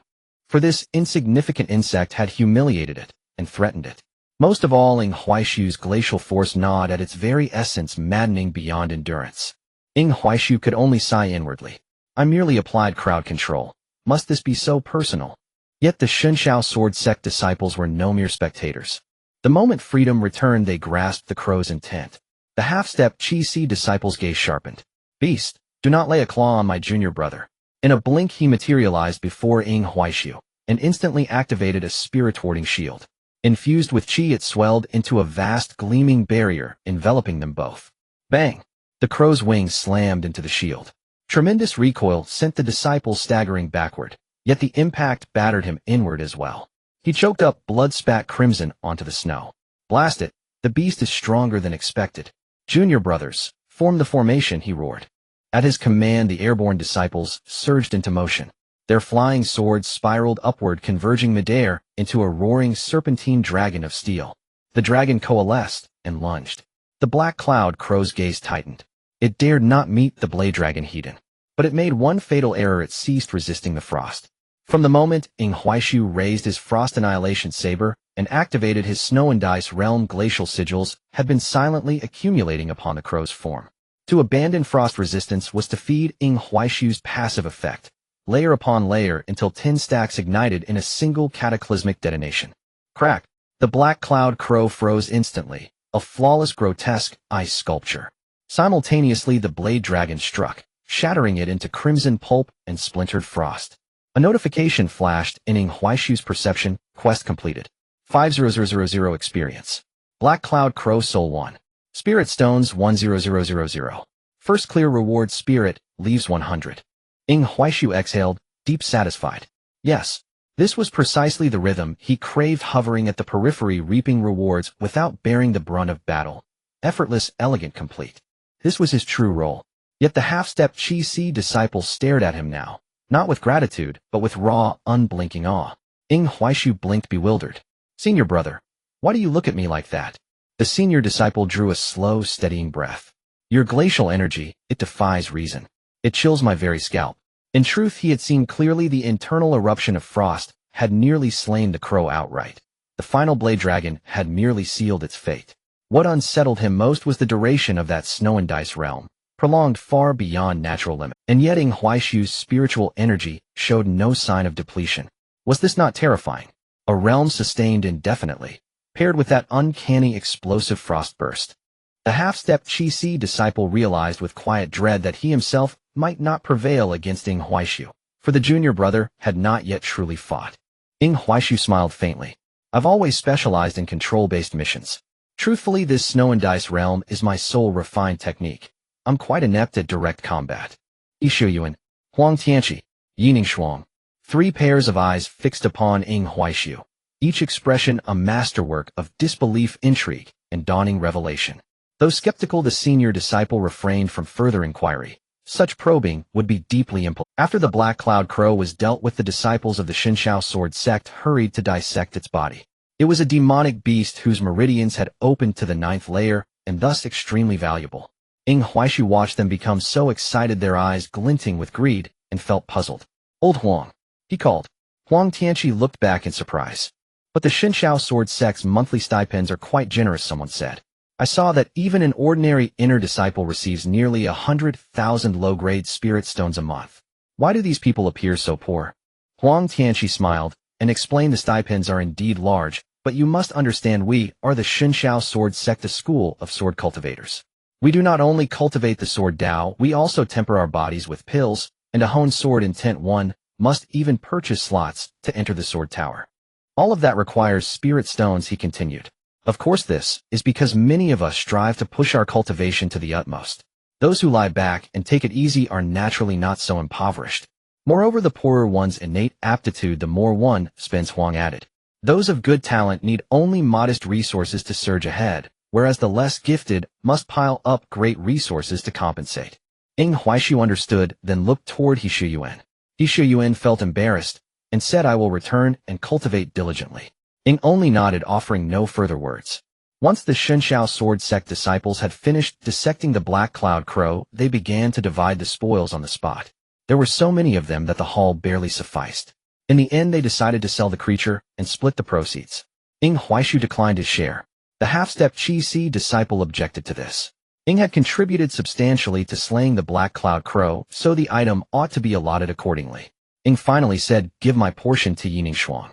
For this insignificant insect had humiliated it and threatened it. Most of all, Ing Huaishu's glacial force gnawed at its very essence, maddening beyond endurance. Ing Huaishu could only sigh inwardly. I merely applied crowd control. Must this be so personal? Yet the Shinshao sword sect disciples were no mere spectators. The moment freedom returned, they grasped the crow's intent. The half-step Chi-Si disciples' gaze sharpened. Beast, do not lay a claw on my junior brother. In a blink he materialized before Ing Huaishu, and instantly activated a spirit-warding shield. Infused with chi, it swelled into a vast gleaming barrier, enveloping them both. Bang! The crow's wings slammed into the shield. Tremendous recoil sent the disciple staggering backward, yet the impact battered him inward as well. He choked up, blood spat crimson onto the snow. Blast it! The beast is stronger than expected. Junior brothers, form the formation, he roared. At his command, the airborne disciples surged into motion. Their flying swords spiraled upward, converging midair into a roaring serpentine dragon of steel. The dragon coalesced and lunged. The black cloud crow's gaze tightened. It dared not meet the blade dragon Hedon. But it made one fatal error: it ceased resisting the frost. From the moment Ing Huaishu raised his frost annihilation saber and activated his snow and dice realm, glacial sigils had been silently accumulating upon the crow's form. To abandon frost resistance was to feed Ing Huaishu's passive effect, layer upon layer, until 10 stacks ignited in a single cataclysmic detonation. Crack! The black cloud crow froze instantly, a flawless, grotesque ice sculpture. Simultaneously, the blade dragon struck, shattering it into crimson pulp and splintered frost. A notification flashed in Ing Huaishu's perception: quest completed. 50000 experience. Black Cloud Crow Soul 1. Spirit Stones 10000. First clear reward: Spirit, leaves 100. Ing Huaishu exhaled, deep satisfied. Yes, this was precisely the rhythm he craved, hovering at the periphery, reaping rewards without bearing the brunt of battle. Effortless, elegant, complete. This was his true role. Yet the half-step Chi-Si disciple stared at him now, not with gratitude, but with raw, unblinking awe. Ing Huaishu blinked, bewildered. Senior brother, why do you look at me like that? The senior disciple drew a slow, steadying breath. Your glacial energy, it defies reason. It chills my very scalp. In truth, he had seen clearly. The internal eruption of frost had nearly slain the crow outright. The final blade dragon had merely sealed its fate. What unsettled him most was the duration of that snow and dice realm, prolonged far beyond natural limit. And yet Ing Huaishu's spiritual energy showed no sign of depletion. Was this not terrifying? A realm sustained indefinitely, paired with that uncanny explosive frost burst. The half-step Qi-Si disciple realized with quiet dread that he himself might not prevail against Ing Huaishu, for the junior brother had not yet truly fought. Ing Huaishu smiled faintly. I've always specialized in control-based missions. Truthfully, this snow and dice realm is my sole refined technique. I'm quite inept at direct combat. Yishuyuan, Huang Tianqi, Yining Shuang. 3 pairs of eyes fixed upon Ing Huaishu, each expression a masterwork of disbelief, intrigue, and dawning revelation. Though skeptical, the senior disciple refrained from further inquiry. Such probing would be deeply impolite. After the Black Cloud Crow was dealt with, the disciples of the Shinshao sword sect hurried to dissect its body. It was a demonic beast whose meridians had opened to the 9th layer, and thus extremely valuable. Ing Huaishu watched them become so excited, their eyes glinting with greed, and felt puzzled. Old Huang, he called. Huang Tianqi looked back in surprise. But the Shinshao sword sect's monthly stipends are quite generous, someone said. I saw that even an ordinary inner disciple receives nearly 100,000 low-grade spirit stones a month. Why do these people appear so poor? Huang Tianqi smiled and explained the stipends are indeed large, but you must understand we are the Shinshao sword sect, a school of sword cultivators. We do not only cultivate the sword Dao, we also temper our bodies with pills, and a honed sword intent one must even purchase slots to enter the sword tower. All of that requires spirit stones, he continued. Of course, this is because many of us strive to push our cultivation to the utmost. Those who lie back and take it easy are naturally not so impoverished. Moreover, the poorer one's innate aptitude, the more one spends, Huang added. Those of good talent need only modest resources to surge ahead, whereas the less gifted must pile up great resources to compensate. Ing Huaishu understood, then looked toward Yishuyuan. Yishuyuan felt embarrassed and said, I will return and cultivate diligently. Ing only nodded, offering no further words. Once the Shinshao sword sect disciples had finished dissecting the Black Cloud Crow, they began to divide the spoils on the spot. There were so many of them that the haul barely sufficed. In the end, they decided to sell the creature and split the proceeds. Ing Huaishu declined his share. The half-step Qi-Si disciple objected to this. Ing had contributed substantially to slaying the Black Cloud Crow, so the item ought to be allotted accordingly. Ing finally said, give my portion to Yining Shuang.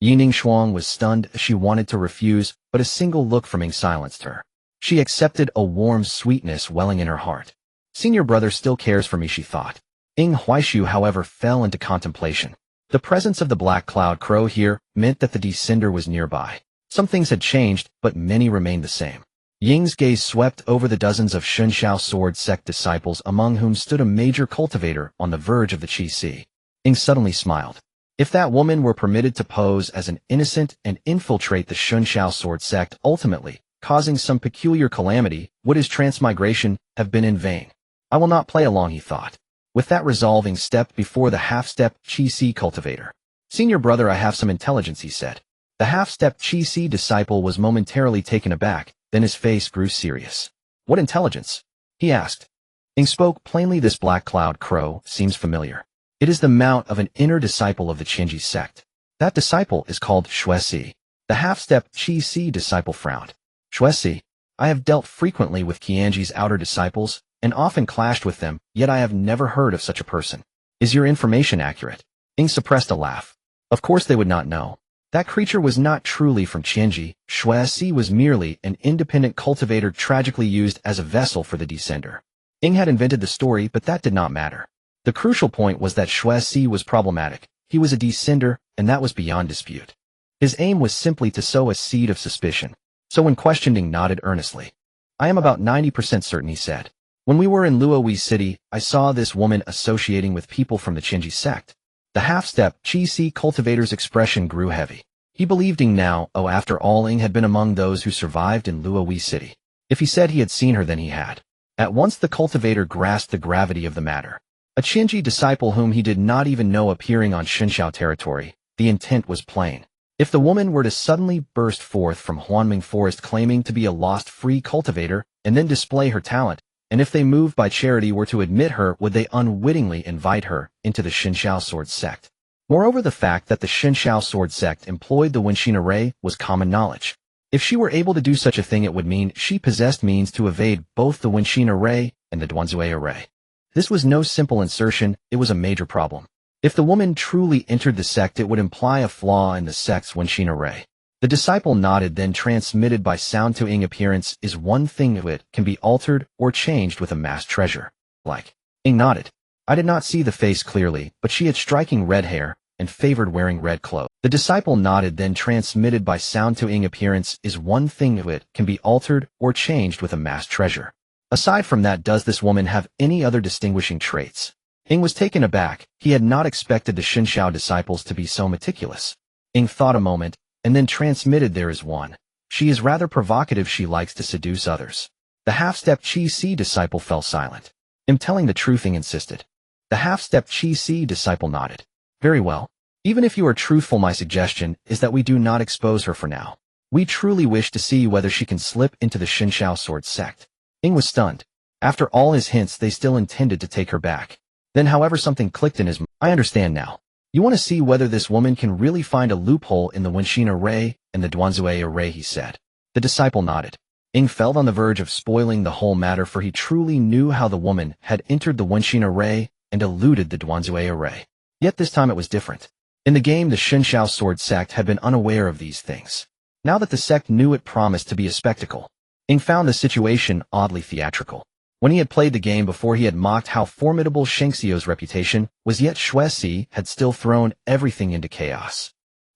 Yining Shuang was stunned. She wanted to refuse, but a single look from Ing silenced her. She accepted, a warm sweetness welling in her heart. Senior brother still cares for me, she thought. Ing Huaishu, however, fell into contemplation. The presence of the Black Cloud Crow here meant that the descender was nearby. Some things had changed, but many remained the same. Ying's gaze swept over the dozens of Shinshao sword sect disciples, among whom stood a major cultivator on the verge of the Qi-Si. Ing suddenly smiled. If that woman were permitted to pose as an innocent and infiltrate the Shinshao sword sect, ultimately causing some peculiar calamity, would his transmigration have been in vain? I will not play along, he thought. With that resolve, Ing stepped before the half-step Qi-Si cultivator. Senior brother, I have some intelligence, he said. The half-step Qi-Si disciple was momentarily taken aback, then his face grew serious. What intelligence? He asked. Ing spoke plainly. This Black Cloud Crow seems familiar. It is the mount of an inner disciple of the Qianji sect. That disciple is called Shuesi. The half-step Qi-Si disciple frowned. Shuesi, I have dealt frequently with Qianji's outer disciples, and often clashed with them, yet I have never heard of such a person. Is your information accurate? Ing suppressed a laugh. Of course they would not know. That creature was not truly from Qianji. Shuesi was merely an independent cultivator, tragically used as a vessel for the descender. Ing had invented the story, but that did not matter. The crucial point was that Shuesi was problematic. He was a descender, and that was beyond dispute. His aim was simply to sow a seed of suspicion. So when questioned, Ing nodded earnestly. I am about 90% certain, he said. When we were in Luohui City, I saw this woman associating with people from the Qianji sect. The half-step Qi-Si cultivator's expression grew heavy. He believed Ing now. Oh, after all, Ing had been among those who survived in Luohui City. If he said he had seen her, then he had. At once the cultivator grasped the gravity of the matter. A Qianji disciple whom he did not even know appearing on Shinshao territory. The intent was plain. If the woman were to suddenly burst forth from Huanming Forest claiming to be a lost free cultivator, and then display her talent, and if they moved by charity were to admit her, would they unwittingly invite her into the Shinshao sword sect? Moreover, the fact that the Shinshao sword sect employed the Wenxin array was common knowledge. If she were able to do such a thing, it would mean she possessed means to evade both the Wenxin array and the Duanzue array. This was no simple insertion, it was a major problem. If the woman truly entered the sect, it would imply a flaw in the sect's Wenxin array. The disciple nodded, then transmitted by sound to Ing. Appearance is one thing of it can be altered or changed with a masked treasure. Like. Ing nodded. I did not see the face clearly, but she had striking red hair and favored wearing red clothes. The disciple nodded, then transmitted by sound to Ing. Appearance is one thing of it can be altered or changed with a masked treasure. Aside from that, does this woman have any other distinguishing traits? Ing was taken aback. He had not expected the Shinshao disciples to be so meticulous. Ing thought a moment, and then transmitted, there is one. She is rather provocative, she likes to seduce others. The half-step Chi-Si disciple fell silent. Am telling the truth, Ing insisted. The half-step Chi-Si disciple nodded. Very well. Even if you are truthful, my suggestion is that we do not expose her for now. We truly wish to see whether she can slip into the Shinshao sword sect. Ing was stunned. After all his hints, they still intended to take her back. Then, however, something clicked in his mind. I understand now. You want to see whether this woman can really find a loophole in the Wenxin array and the Duanzue array, he said. The disciple nodded. Ing felt on the verge of spoiling the whole matter, for he truly knew how the woman had entered the Wenxin array and eluded the Duanzue array. Yet this time it was different. In the game, the Shinshao sword sect had been unaware of these things. Now that the sect knew, it promised to be a spectacle. Ing found the situation oddly theatrical. When he had played the game before, he had mocked how formidable Shengxiu's reputation was, yet Shuesi had still thrown everything into chaos.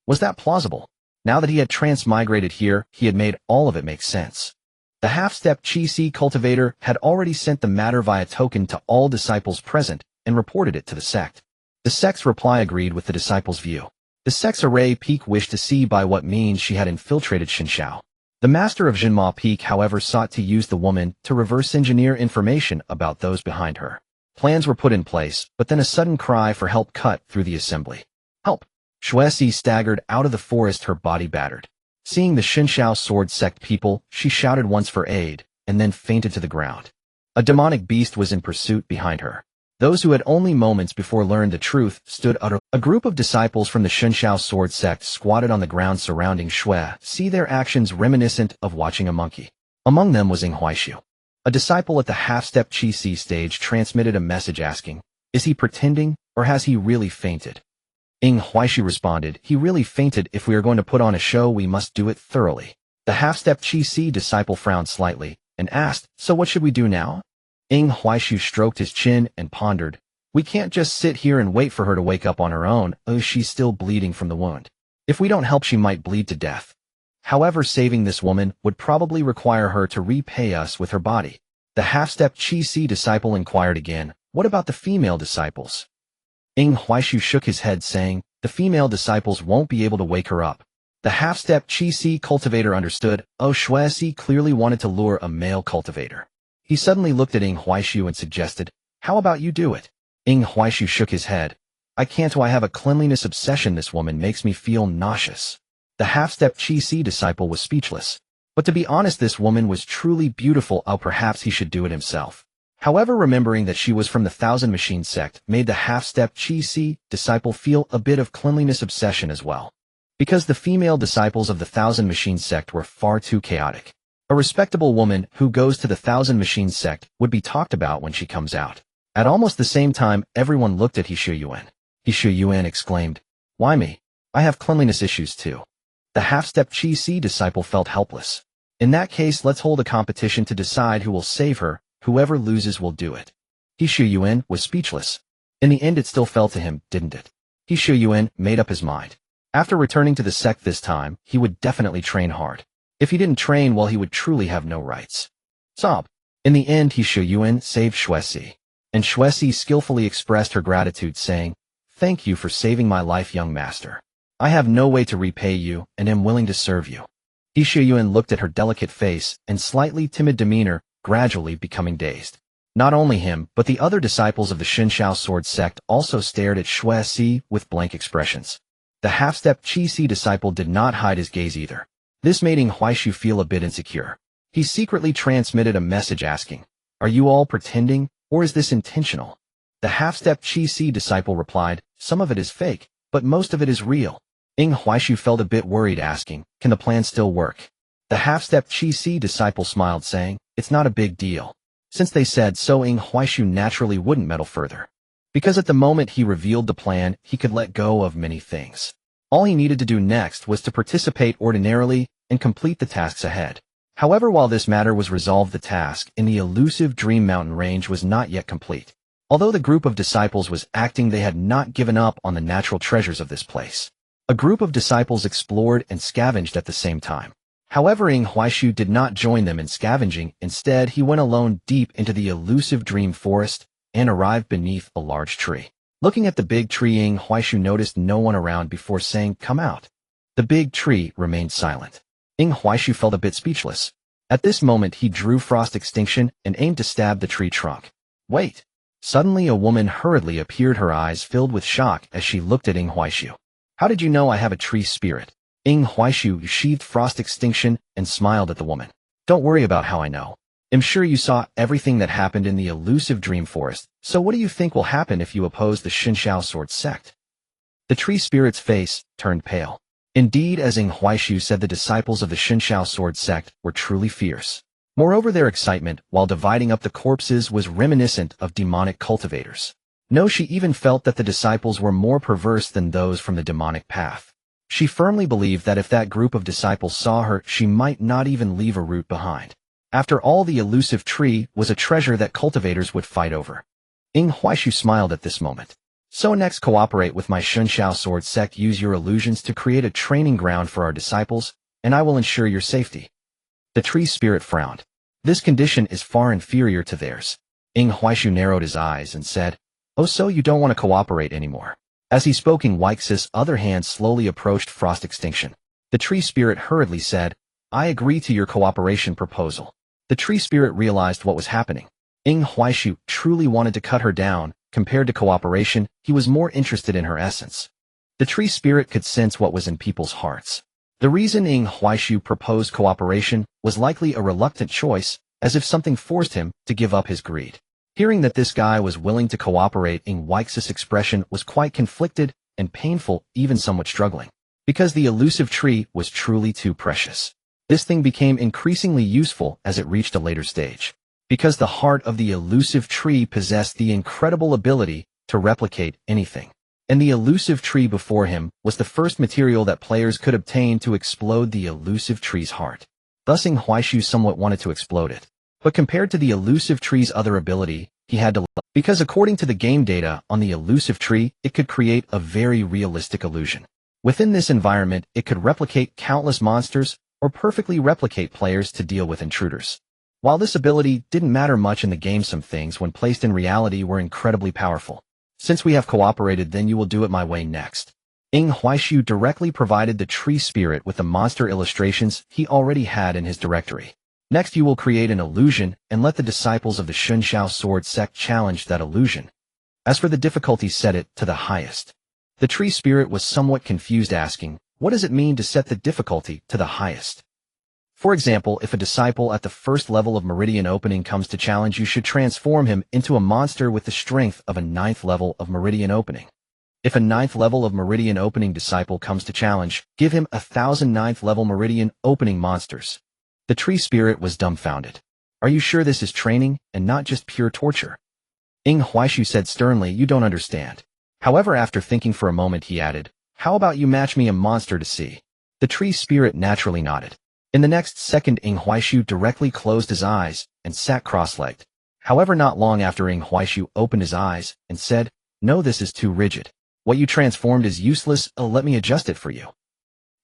Was that plausible? Now that he had transmigrated here, he had made all of it make sense. The half-step Chi-Si cultivator had already sent the matter via token to all disciples present and reported it to the sect. The sect's reply agreed with the disciples' view. The sect's array Peak wished to see by what means she had infiltrated Shinshao. The master of Jinma Peak, however, sought to use the woman to reverse engineer information about those behind her. Plans were put in place, but then a sudden cry for help cut through the assembly. Help! Shuesi staggered out of the forest, her body battered. Seeing the Shinshao sword sect people, she shouted once for aid, and then fainted to the ground. A demonic beast was in pursuit behind her. Those who had only moments before learned the truth stood utter. A group of disciples from the Shinshao sword sect squatted on the ground surrounding Shui. See their actions reminiscent of watching a monkey. Among them was Ing Huaishu. A disciple at the half-step Chi-Si stage transmitted a message asking, is he pretending, or has he really fainted? Ing Huaishu responded, he really fainted. If we are going to put on a show, we must do it thoroughly. The half-step Chi-Si disciple frowned slightly and asked, so what should we do now? Ing Huaishu stroked his chin and pondered. We can't just sit here and wait for her to wake up on her own. Oh, she's still bleeding from the wound. If we don't help, she might bleed to death. However, saving this woman would probably require her to repay us with her body. The half-step Chi-Si disciple inquired again, what about the female disciples? Ing Huaishu shook his head, saying, the female disciples won't be able to wake her up. The half-step Chi-Si cultivator understood. Oh, Shuesi clearly wanted to lure a male cultivator. He suddenly looked at Ing Huaishu and suggested, how about you do it? Ing Huaishu shook his head. I can't. I have a cleanliness obsession. This woman makes me feel nauseous. The half-step Chi-Si disciple was speechless. But to be honest, this woman was truly beautiful. Oh, perhaps he should do it himself. However, remembering that she was from the Thousand Machine sect made the half-step Chi-Si disciple feel a bit of cleanliness obsession as well. Because the female disciples of the Thousand Machine sect were far too chaotic. A respectable woman who goes to the Thousand Machine sect would be talked about when she comes out. At almost the same time, everyone looked at He Shuyuan. He Shuyuan exclaimed, why me? I have cleanliness issues too. The half-step Chi-Si disciple felt helpless. In that case, let's hold a competition to decide who will save her. Whoever loses will do it. He Shuyuan was speechless. In the end, it still fell to him, didn't it? He Shuyuan made up his mind. After returning to the sect this time, he would definitely train hard. If he didn't train well, he would truly have no rights. Sob. In the end, He Shuyuan saved Shuesi. And Shuesi skillfully expressed her gratitude, saying, thank you for saving my life, young master. I have no way to repay you, and am willing to serve you. He Shuyuan looked at her delicate face and slightly timid demeanor, gradually becoming dazed. Not only him, but the other disciples of the Shinshao sword sect also stared at Shuesi with blank expressions. The half-step Chi-Si disciple did not hide his gaze either. This made Ing Huaishu feel a bit insecure. He secretly transmitted a message asking, are you all pretending, or is this intentional? The half-step Chi-Si disciple replied, some of it is fake, but most of it is real. Ing Huaishu felt a bit worried, asking, can the plan still work? The half-step Qi disciple smiled, saying, it's not a big deal. Since they said so, Ing Huaishu naturally wouldn't meddle further. Because at the moment he revealed the plan, he could let go of many things. All he needed to do next was to participate ordinarily and complete the tasks ahead. However, while this matter was resolved, the task in the elusive Dream Mountain range was not yet complete. Although the group of disciples was acting, they had not given up on the natural treasures of this place. A group of disciples explored and scavenged at the same time. However, Ing Huaishu did not join them in scavenging. Instead, he went alone deep into the elusive dream forest and arrived beneath a large tree. Looking at the big tree, Ing Huaishu noticed no one around before saying, come out. The big tree remained silent. Ing Huaishu felt a bit speechless. At this moment, he drew Frost Extinction and aimed to stab the tree trunk. Wait! Suddenly, a woman hurriedly appeared, her eyes filled with shock as she looked at Ing Huaishu. How did you know I have a tree spirit? Ing Huaishu sheathed Frost Extinction and smiled at the woman. Don't worry about how I know. I'm sure you saw everything that happened in the elusive dream forest, so what do you think will happen if you oppose the Xinxiao sword sect? The tree spirit's face turned pale. Indeed, as Ing Huaishu said, the disciples of the Xinxiao sword sect were truly fierce. Moreover, their excitement while dividing up the corpses was reminiscent of demonic cultivators. No, she even felt that the disciples were more perverse than those from the demonic path. She firmly believed that if that group of disciples saw her, she might not even leave a root behind. After all, the elusive tree was a treasure that cultivators would fight over. Ing Huaishu smiled at this moment. So next, cooperate with my Xinxiao sword sect, use your illusions to create a training ground for our disciples, and I will ensure your safety. The tree spirit frowned. This condition is far inferior to theirs. Ing Huaishu narrowed his eyes and said, oh, so you don't want to cooperate anymore. As he spoke, Ing Huaixu's other hand slowly approached Frost Extinction. The tree spirit hurriedly said, I agree to your cooperation proposal. The tree spirit realized what was happening. Ing Huaishu truly wanted to cut her down. Compared to cooperation, he was more interested in her essence. The tree spirit could sense what was in people's hearts. The reason Ing Huaishu proposed cooperation was likely a reluctant choice, as if something forced him to give up his greed. Hearing that this guy was willing to cooperate, Ing Huaixu's expression was quite conflicted and painful, even somewhat struggling. Because the elusive tree was truly too precious. This thing became increasingly useful as it reached a later stage. Because the heart of the elusive tree possessed the incredible ability to replicate anything. And the elusive tree before him was the first material that players could obtain to explode the elusive tree's heart. Thus Ing Huaishu somewhat wanted to explode it. But compared to the elusive tree's other ability, he had to, because according to the game data on the elusive tree, it could create a very realistic illusion. Within this environment, it could replicate countless monsters or perfectly replicate players to deal with intruders. While this ability didn't matter much in the game, some things when placed in reality were incredibly powerful. Since we have cooperated, then you will do it my way next. Ing Huaishu directly provided the tree spirit with the monster illustrations he already had in his directory. Next, you will create an illusion and let the disciples of the Xinxiao sword sect challenge that illusion. As for the difficulty, set it to the highest. The tree spirit was somewhat confused, asking, what does it mean to set the difficulty to the highest? For example, if a disciple at the first level of Meridian Opening comes to challenge, you should transform him into a monster with the strength of a 9th level of Meridian Opening. If a 9th level of Meridian Opening disciple comes to challenge, give him 1,000 9th level Meridian Opening monsters. The tree spirit was dumbfounded. Are you sure this is training and not just pure torture? Ing Huaishu said sternly, you don't understand. However, after thinking for a moment, he added, how about you match me a monster to see? The tree spirit naturally nodded. In the next second, Ing Huaishu directly closed his eyes and sat cross-legged. However, not long after, Ing Huaishu opened his eyes and said, no, this is too rigid. What you transformed is useless, let me adjust it for you.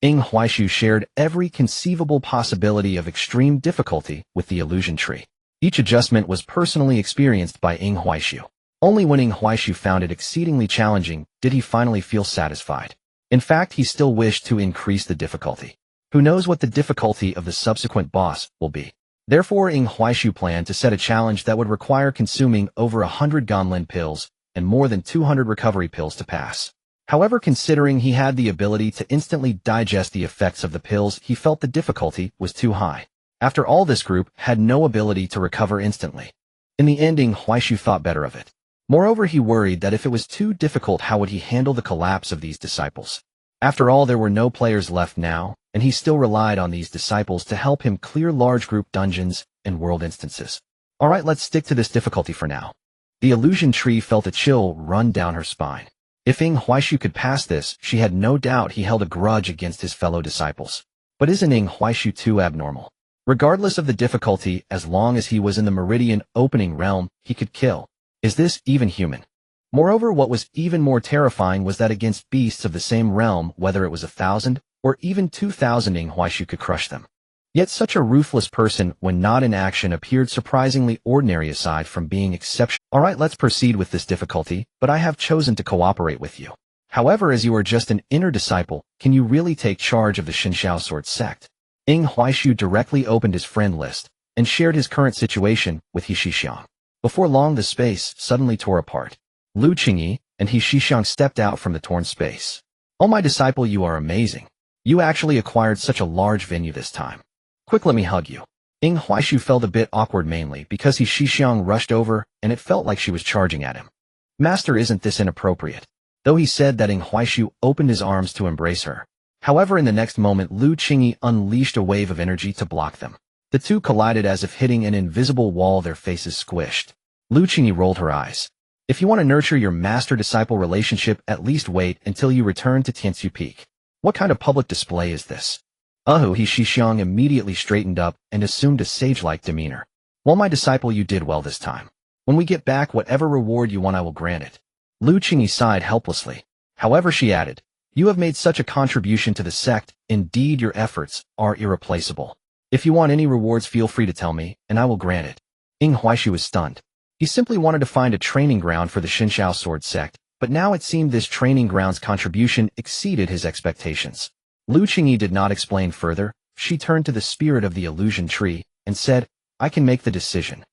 Ing Huaishu shared every conceivable possibility of extreme difficulty with the illusion tree. Each adjustment was personally experienced by Ing Huaishu. Only when Ing Huaishu found it exceedingly challenging did he finally feel satisfied. In fact, he still wished to increase the difficulty. Who knows what the difficulty of the subsequent boss will be. Therefore, Ing Huaishu planned to set a challenge that would require consuming over 100 Gonlin pills and more than 200 recovery pills to pass. However, considering he had the ability to instantly digest the effects of the pills, he felt the difficulty was too high. After all, this group had no ability to recover instantly. In the end, Ing Huaishu thought better of it. Moreover, he worried that if it was too difficult, how would he handle the collapse of these disciples? After all, there were no players left now, and he still relied on these disciples to help him clear large group dungeons and world instances. Alright, let's stick to this difficulty for now. The illusion tree felt a chill run down her spine. If Ing Huaishu could pass this, she had no doubt he held a grudge against his fellow disciples. But isn't Ing Huaishu too abnormal? Regardless of the difficulty, as long as he was in the Meridian opening realm, he could kill. Is this even human? Moreover, what was even more terrifying was that against beasts of the same realm, whether it was 1,000 or even 2,000, Ing Huaishu could crush them. Yet such a ruthless person, when not in action, appeared surprisingly ordinary aside from being exceptional. Alright, let's proceed with this difficulty, but I have chosen to cooperate with you. However, as you are just an inner disciple, can you really take charge of the Xinxiao Sword sect? Ing Huaishu directly opened his friend list and shared his current situation with He Shixiang. Before long, the space suddenly tore apart. Lu Qingyi and He Shixiang stepped out from the torn space. Oh, my disciple, you are amazing. You actually acquired such a large venue this time. Quick, let me hug you. Ing Huaishu felt a bit awkward, mainly because He Shixiang rushed over and it felt like she was charging at him. Master, isn't this inappropriate? Though he said that, Ing Huaishu opened his arms to embrace her. However, in the next moment, Lu Qingyi unleashed a wave of energy to block them. The two collided as if hitting an invisible wall, their faces squished. Lu Qingyi rolled her eyes. If you want to nurture your master-disciple relationship, at least wait until you return to Tianxu Peak. What kind of public display is this? He Shixiang immediately straightened up and assumed a sage-like demeanor. Well, my disciple, you did well this time. When we get back, whatever reward you want, I will grant it. Lu Qingyi sighed helplessly. However, she added, you have made such a contribution to the sect, indeed your efforts are irreplaceable. If you want any rewards, feel free to tell me, and I will grant it. Ing Huaishu was stunned. He simply wanted to find a training ground for the Xinxiao Sword sect, but now it seemed this training ground's contribution exceeded his expectations. Lu Qingyi did not explain further. She turned to the spirit of the illusion tree and said, I can make the decision.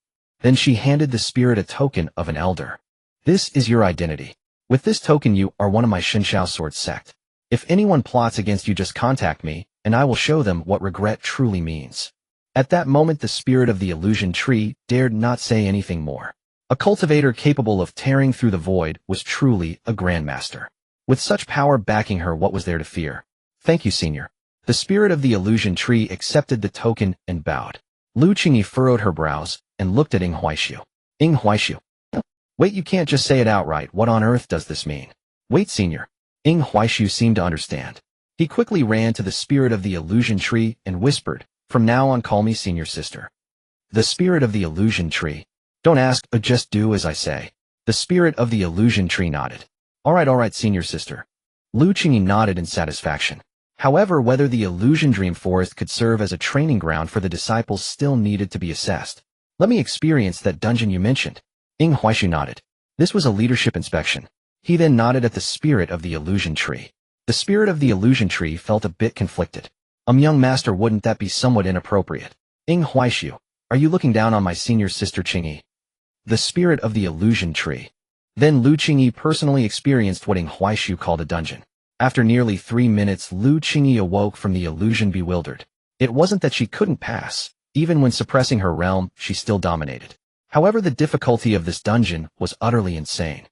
Then she handed the spirit a token of an elder. This is your identity. With this token, you are one of my Xinxiao Sword sect. If anyone plots against you, just contact me, and I will show them what regret truly means. At that moment, the spirit of the illusion tree dared not say anything more. A cultivator capable of tearing through the void was truly a grandmaster. With such power backing her, what was there to fear? Thank you, senior. The spirit of the illusion tree accepted the token and bowed. Lu Qingyi furrowed her brows and looked at Ing Huaishu. Ing Huaishu. Wait, you can't just say it outright. What on earth does this mean? Wait, senior. Ing Huaishu seemed to understand. He quickly ran to the spirit of the illusion tree and whispered, from now on, call me senior sister. The spirit of the illusion tree. Don't ask, just do as I say. The spirit of the illusion tree nodded. Alright, senior sister. Lu Qingyi nodded in satisfaction. However, whether the illusion dream forest could serve as a training ground for the disciples still needed to be assessed. Let me experience that dungeon you mentioned. Ing Huaishu nodded. This was a leadership inspection. He then nodded at the spirit of the illusion tree. The spirit of the illusion tree felt a bit conflicted. Young master, wouldn't that be somewhat inappropriate? Ing Huaishu, are you looking down on my senior sister Qingyi? The spirit of the illusion tree. Then Lu Qingyi personally experienced what Ing Huaishu called a dungeon. After nearly 3 minutes, Lu Qingyi awoke from the illusion bewildered. It wasn't that she couldn't pass. Even when suppressing her realm, she still dominated. However, the difficulty of this dungeon was utterly insane.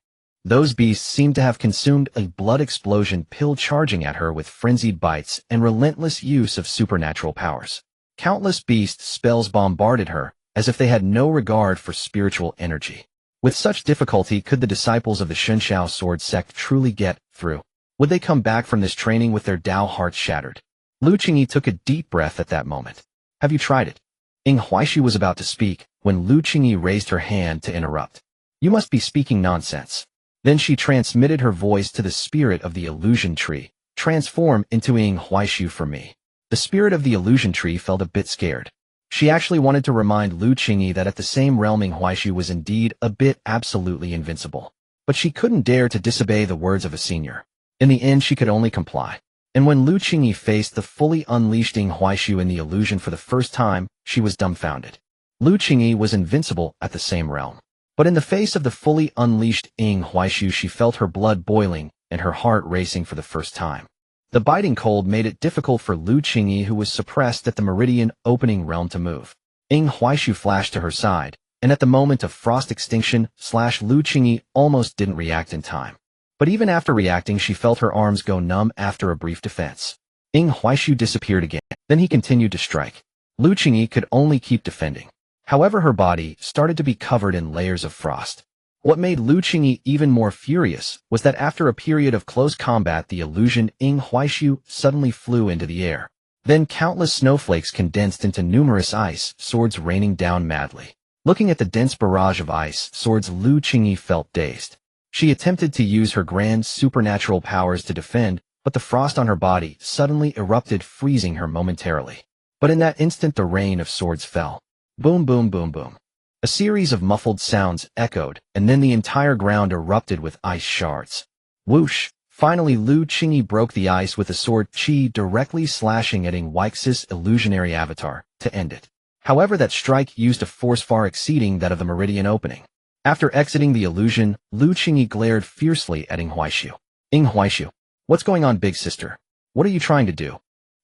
Those beasts seemed to have consumed a blood explosion pill, charging at her with frenzied bites and relentless use of supernatural powers. Countless beast spells bombarded her, as if they had no regard for spiritual energy. With such difficulty, could the disciples of the Xinxiao Sword sect truly get through? Would they come back from this training with their Dao hearts shattered? Lu Qingyi took a deep breath at that moment. Have you tried it? Ing Huaishu was about to speak, when Lu Qingyi raised her hand to interrupt. You must be speaking nonsense. Then she transmitted her voice to the spirit of the illusion tree. Transform into Ing Huaishu for me. The spirit of the illusion tree felt a bit scared. She actually wanted to remind Lu Qingyi that at the same realm Ing Huaishu was indeed a bit absolutely invincible. But she couldn't dare to disobey the words of a senior. In the end, she could only comply. And when Lu Qingyi faced the fully unleashed Ing Huaishu in the illusion for the first time, she was dumbfounded. Lu Qingyi was invincible at the same realm. But in the face of the fully unleashed Ing Huaishu, she felt her blood boiling and her heart racing for the first time. The biting cold made it difficult for Lu Qingyi, who was suppressed at the Meridian opening realm, to move. Ing Huaishu flashed to her side and at the moment of frost extinction, Lu Qingyi almost didn't react in time. But even after reacting, she felt her arms go numb after a brief defense. Huaishu disappeared again. Then he continued to strike. Lu Qingyi could only keep defending. However, her body started to be covered in layers of frost. What made Lu Qingyi even more furious was that after a period of close combat, the illusion Huaishu suddenly flew into the air. Then countless snowflakes condensed into numerous ice swords raining down madly. Looking at the dense barrage of ice swords, Lu Qingyi felt dazed. She attempted to use her grand supernatural powers to defend, but the frost on her body suddenly erupted, freezing her momentarily. But in that instant, the rain of swords fell. Boom, boom, boom, boom. A series of muffled sounds echoed, and then the entire ground erupted with ice shards. Whoosh! Finally, Lu Qingyi broke the ice with a sword, Qi directly slashing at Huaix's illusionary avatar, to end it. However, that strike used a force far exceeding that of the meridian opening. After exiting the illusion, Lu Qingyi glared fiercely at Huaishu. Huaishu, what's going on, big sister? What are you trying to do?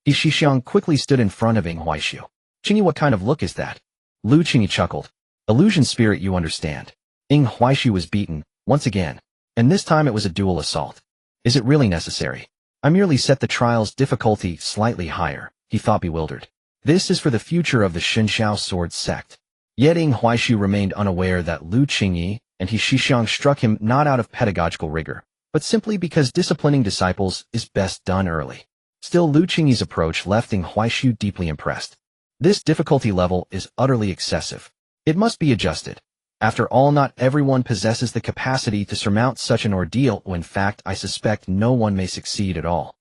Shixiang quickly stood in front of Huaishu. Qingyi, what kind of look is that? Lu Qingyi chuckled. Illusion spirit, you understand. Huaishu was beaten, once again. And this time it was a dual assault. Is it really necessary? I merely set the trial's difficulty slightly higher, he thought, bewildered. This is for the future of the Shenxiao sword sect. Yet Huaishu remained unaware that Lu Qingyi and Shixiang struck him not out of pedagogical rigor, but simply because disciplining disciples is best done early. Still, Lu Qingyi's approach left Huaishu deeply impressed. This difficulty level is utterly excessive. It must be adjusted. After all, not everyone possesses the capacity to surmount such an ordeal. In fact, I suspect no one may succeed at all.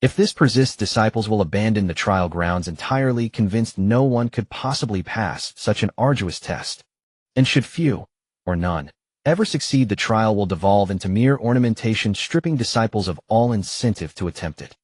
If this persists, disciples will abandon the trial grounds entirely, convinced no one could possibly pass such an arduous test. And should few, or none, ever succeed, the trial will devolve into mere ornamentation, stripping disciples of all incentive to attempt it.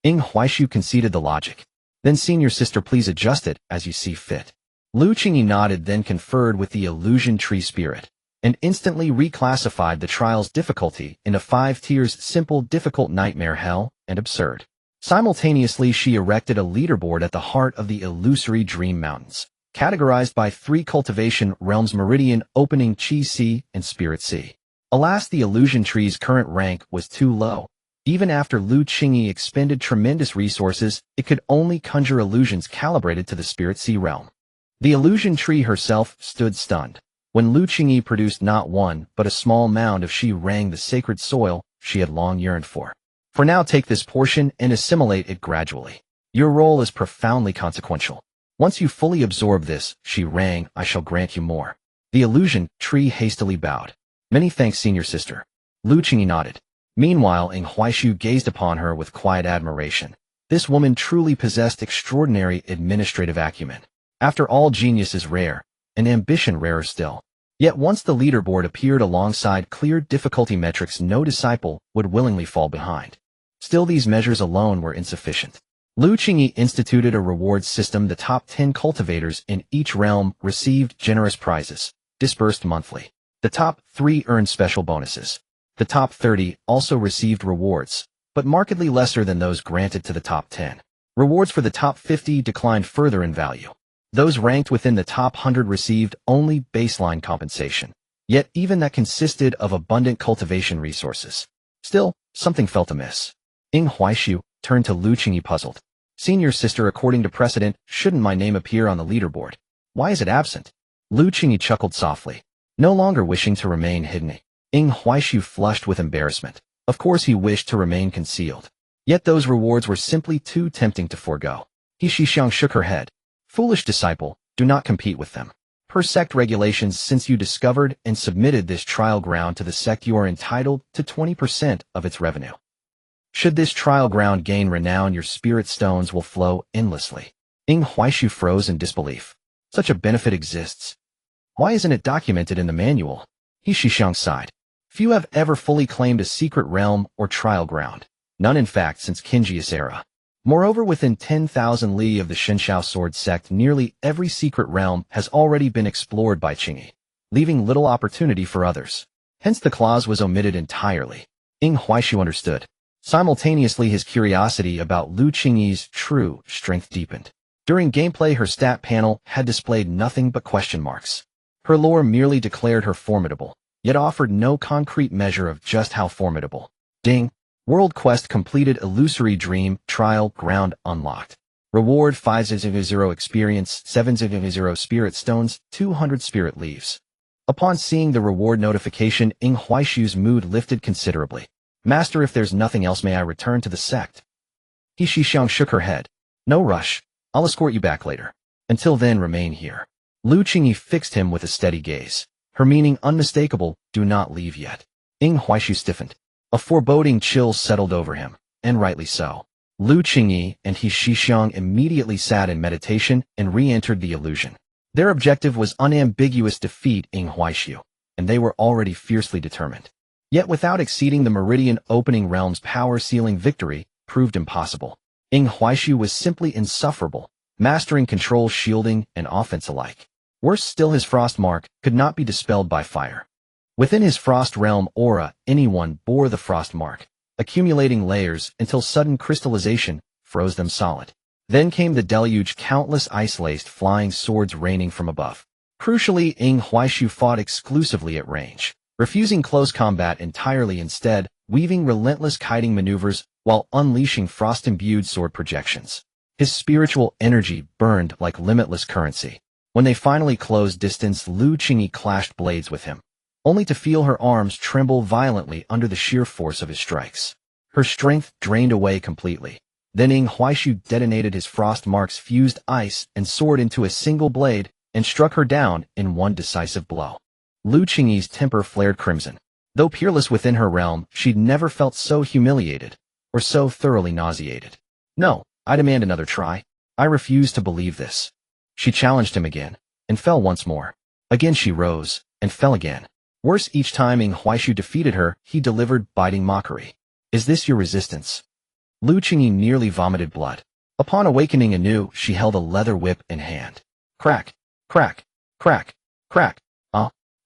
Huaishu conceded the logic. Then, senior sister, please adjust it as you see fit. Lu Qingyi nodded, then conferred with the illusion tree spirit, and instantly reclassified the trial's difficulty into 5 tiers: simple, difficult, nightmare, hell, and absurd. Simultaneously, she erected a leaderboard at the heart of the illusory dream mountains, categorized by 3 cultivation realms: meridian, opening, Qi C, and spirit C. Alas, the illusion tree's current rank was too low. Even after Lu Qingyi expended tremendous resources, it could only conjure illusions calibrated to the spirit C realm. The illusion tree herself stood stunned. When Lu Qingyi produced not one, but a small mound of Shi Rang, the sacred soil she had long yearned for. For now, take this portion and assimilate it gradually. Your role is profoundly consequential. Once you fully absorb this, Shi Rang, I shall grant you more. The illusion tree hastily bowed. Many thanks, senior sister. Lu Qingyi nodded. Meanwhile, Huaishu gazed upon her with quiet admiration. This woman truly possessed extraordinary administrative acumen. After all, genius is rare, and ambition rarer still. Yet once the leaderboard appeared alongside clear difficulty metrics, no disciple would willingly fall behind. Still, these measures alone were insufficient. Lu Qingyi instituted a reward system. The top 10 cultivators in each realm received generous prizes, dispersed monthly. The top 3 earned special bonuses. The top 30 also received rewards, but markedly lesser than those granted to the top 10. Rewards for the top 50 declined further in value. Those ranked within the top 100 received only baseline compensation, yet even that consisted of abundant cultivation resources. Still, something felt amiss. Huaishu turned to Lu Qingyi, puzzled. Senior sister, according to precedent, shouldn't my name appear on the leaderboard? Why is it absent? Lu Qingyi chuckled softly, no longer wishing to remain hidden. Huaishu flushed with embarrassment. Of course he wished to remain concealed. Yet those rewards were simply too tempting to forego. Shixiang shook her head. Foolish disciple, do not compete with them. Per sect regulations, since you discovered and submitted this trial ground to the sect, you are entitled to 20% of its revenue. Should this trial ground gain renown, your spirit stones will flow endlessly. Huaishu froze in disbelief. Such a benefit exists. Why isn't it documented in the manual? Shixiang sighed. Few have ever fully claimed a secret realm or trial ground. None, in fact, since Qinji's era. Moreover, within 10,000 li of the Shenxiao sword sect, nearly every secret realm has already been explored by Qingyi, leaving little opportunity for others. Hence the clause was omitted entirely. Huaishu understood. Simultaneously, his curiosity about Lu Qingyi's true strength deepened. During gameplay, her stat panel had displayed nothing but question marks. Her lore merely declared her formidable, yet offered no concrete measure of just how formidable. Ding. World quest completed. Illusory dream trial ground unlocked. Reward 500 experience, 700 spirit stones, 200 spirit leaves. Upon seeing the reward notification, Ing Huaishu's mood lifted considerably. Master, if there's nothing else, may I return to the sect? He Shixiang shook her head. No rush. I'll escort you back later. Until then, remain here. Lu Qingyi fixed him with a steady gaze. Her meaning unmistakable, do not leave yet. Ing Huaishu stiffened. A foreboding chill settled over him, and rightly so. Lu Qingyi and He Shixiang immediately sat in meditation and re-entered the illusion. Their objective was unambiguous: defeat Ing Huaishu, and they were already fiercely determined. Yet without exceeding the meridian, opening realm's power ceiling, victory proved impossible. Ing Huaishu was simply insufferable, mastering control, shielding, and offense alike. Worse still, his frost mark could not be dispelled by fire. Within his frost realm aura, anyone bore the frost mark, accumulating layers until sudden crystallization froze them solid. Then came the deluge, countless ice-laced flying swords raining from above. Crucially, Ing Huaishu fought exclusively at range, refusing close combat entirely, instead weaving relentless kiting maneuvers while unleashing frost-imbued sword projections. His spiritual energy burned like limitless currency. When they finally closed distance, Lu Qingyi clashed blades with him, only to feel her arms tremble violently under the sheer force of his strikes. Her strength drained away completely. Then Ing Huaishu detonated his frost mark's fused ice and sword into a single blade and struck her down in one decisive blow. Lu Qingyi's temper flared crimson. Though peerless within her realm, she'd never felt so humiliated or so thoroughly nauseated. No, I demand another try. I refuse to believe this. She challenged him again and fell once more. Again she rose and fell again. Worse, each time Ing Huaishu defeated her, he delivered biting mockery. Is this your resistance? Lu Qingyi nearly vomited blood. Upon awakening anew, she held a leather whip in hand. Crack, crack, crack, crack.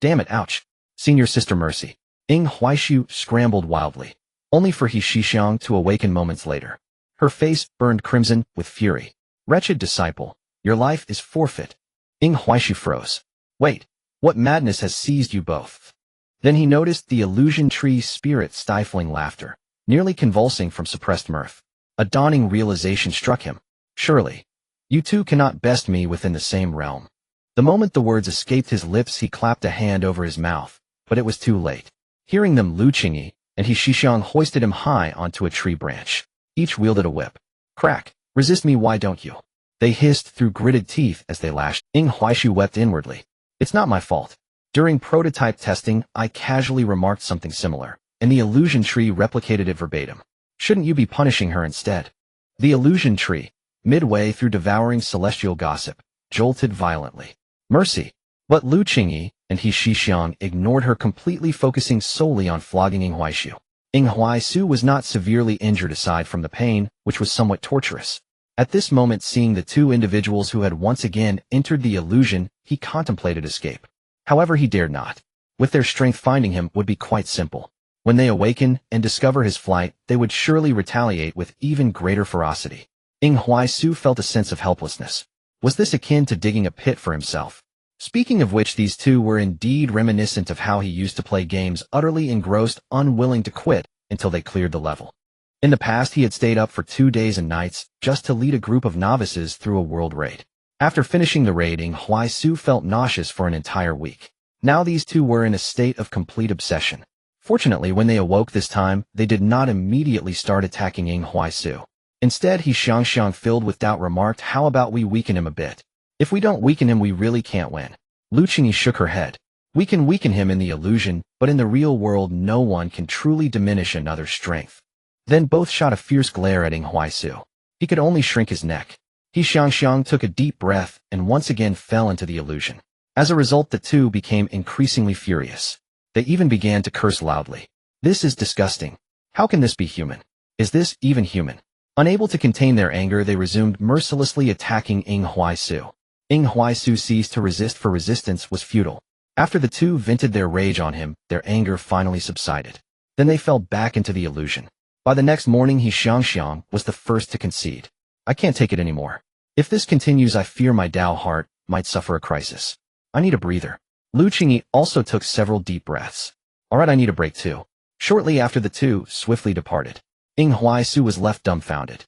Damn it, ouch. Senior Sister Mercy. Ing Huaishu scrambled wildly, only for He Shixiang to awaken moments later. Her face burned crimson with fury. Wretched disciple, your life is forfeit. Ing Huaishu froze. Wait, what madness has seized you both? Then he noticed the illusion tree spirit stifling laughter, nearly convulsing from suppressed mirth. A dawning realization struck him. Surely, you two cannot best me within the same realm. The moment the words escaped his lips, he clapped a hand over his mouth, but it was too late. Hearing them, Lu Qingyi and He Shixiang hoisted him high onto a tree branch. Each wielded a whip. Crack, resist me, why don't you? They hissed through gritted teeth as they lashed. Ing Huaishu wept inwardly. It's not my fault. During prototype testing, I casually remarked something similar, and the illusion tree replicated it verbatim. Shouldn't you be punishing her instead? The illusion tree, midway through devouring celestial gossip, jolted violently. Mercy. But Lu Qingyi and He Shixiang ignored her completely, focusing solely on flogging Ing Huaishu. Ing Huaishu was not severely injured aside from the pain, which was somewhat torturous. At this moment, seeing the two individuals who had once again entered the illusion, he contemplated escape. However, he dared not. With their strength, finding him would be quite simple. When they awaken and discover his flight, they would surely retaliate with even greater ferocity. Ing Huaishu felt a sense of helplessness. Was this akin to digging a pit for himself? Speaking of which, these two were indeed reminiscent of how he used to play games, utterly engrossed, unwilling to quit until they cleared the level. In the past, he had stayed up for 2 days and nights just to lead a group of novices through a world raid. After finishing the raid, Ing Huaishu felt nauseous for an entire week. Now these two were in a state of complete obsession. Fortunately, when they awoke this time, they did not immediately start attacking Ing Huaishu. Instead, He Shixiang, filled with doubt, remarked, how about we weaken him a bit? If we don't weaken him, we really can't win. Lu Qingyi shook her head. We can weaken him in the illusion, but in the real world, no one can truly diminish another's strength. Then both shot a fierce glare at Ing Huaishu. He could only shrink his neck. He Shixiang took a deep breath and once again fell into the illusion. As a result, the two became increasingly furious. They even began to curse loudly. This is disgusting. How can this be human? Is this even human? Unable to contain their anger, they resumed mercilessly attacking Ing Huaishu. Ing Huaishu ceased to resist, for resistance was futile. After the two vented their rage on him, their anger finally subsided. Then they fell back into the illusion. By the next morning, He Shixiang was the first to concede. I can't take it anymore. If this continues, I fear my Dao heart might suffer a crisis. I need a breather. Lu Qingyi also took several deep breaths. Alright, I need a break too. Shortly after the two swiftly departed, Ying Huaisu was left dumbfounded.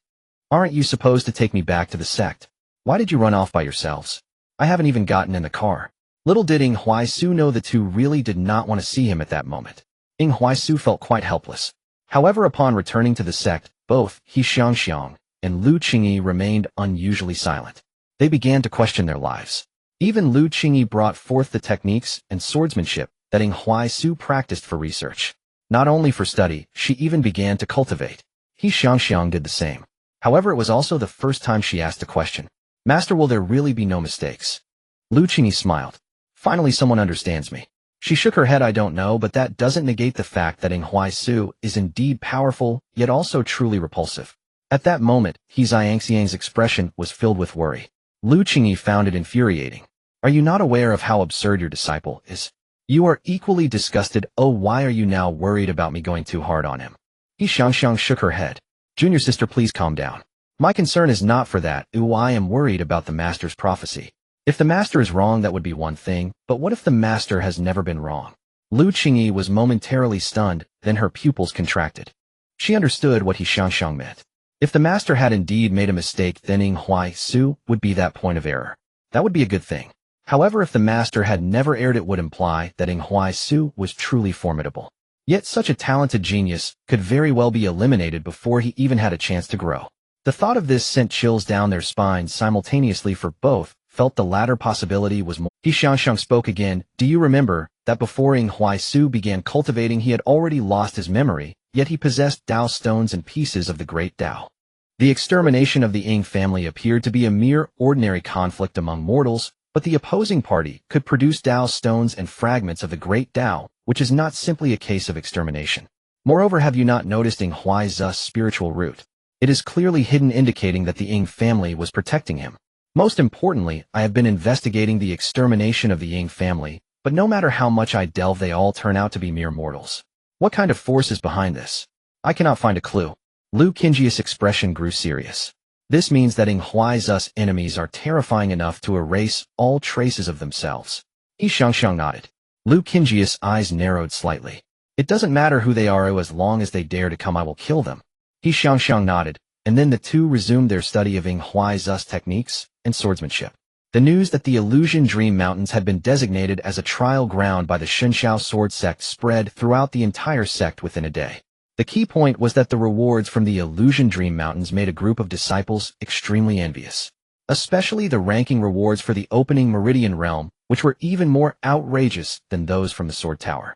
Aren't you supposed to take me back to the sect? Why did you run off by yourselves? I haven't even gotten in the car. Little did Ying Huaisu know the two really did not want to see him at that moment. Ying Huaisu felt quite helpless. However, upon returning to the sect, both He Xiangxiang and Lu Qingyi remained unusually silent. They began to question their lives. Even Lu Qingyi brought forth the techniques and swordsmanship that Ying Huaisu practiced for research. Not only for study, she even began to cultivate. He Xiangxiang did the same. However, it was also the first time she asked a question. Master, will there really be no mistakes? Lu Qingyi smiled. Finally, someone understands me. She shook her head. I don't know, but that doesn't negate the fact that Ying Huaisu is indeed powerful, yet also truly repulsive. At that moment, He Xiangxiang's expression was filled with worry. Lu Qingyi found it infuriating. Are you not aware of how absurd your disciple is? You are equally disgusted. Oh, why are you now worried about me going too hard on him? He Xiangxiang shook her head. Junior sister, please calm down. My concern is not for that. I am worried about the master's prophecy. If the master is wrong, that would be one thing, but what if the master has never been wrong? Lu Qingyi was momentarily stunned, then her pupils contracted. She understood what He Xiangxiang meant. If the master had indeed made a mistake, then Ying Huaisu would be that point of error. That would be a good thing. However, if the master had never erred, it would imply that Ying Huaisu was truly formidable. Yet such a talented genius could very well be eliminated before he even had a chance to grow. The thought of this sent chills down their spines simultaneously, for both felt the latter possibility was more. He Xiangxiang spoke again. Do you remember that before Ying Huaisu began cultivating, he had already lost his memory, yet he possessed Dao stones and pieces of the great Dao? The extermination of the Ying family appeared to be a mere ordinary conflict among mortals, but the opposing party could produce Dao stones and fragments of the great Dao, which is not simply a case of extermination. Moreover, have you not noticed Ying Huaizu's spiritual root? It is clearly hidden, indicating that the Ying family was protecting him. Most importantly, I have been investigating the extermination of the Ying family, but no matter how much I delve, they all turn out to be mere mortals. What kind of force is behind this? I cannot find a clue. Lu Qingyi's expression grew serious. This means that Ying Huaizu's enemies are terrifying enough to erase all traces of themselves. He Xiangxiang nodded. Lu Qingyi's eyes narrowed slightly. It doesn't matter who they are, as long as they dare to come, I will kill them. He Xiangxiang nodded, and then the two resumed their study of Ying Huaizu's techniques and swordsmanship. The news that the Illusion Dream Mountains had been designated as a trial ground by the Shenshao sword sect spread throughout the entire sect within a day. The key point was that the rewards from the Illusion Dream Mountains made a group of disciples extremely envious. Especially the ranking rewards for the opening Meridian Realm, which were even more outrageous than those from the Sword Tower.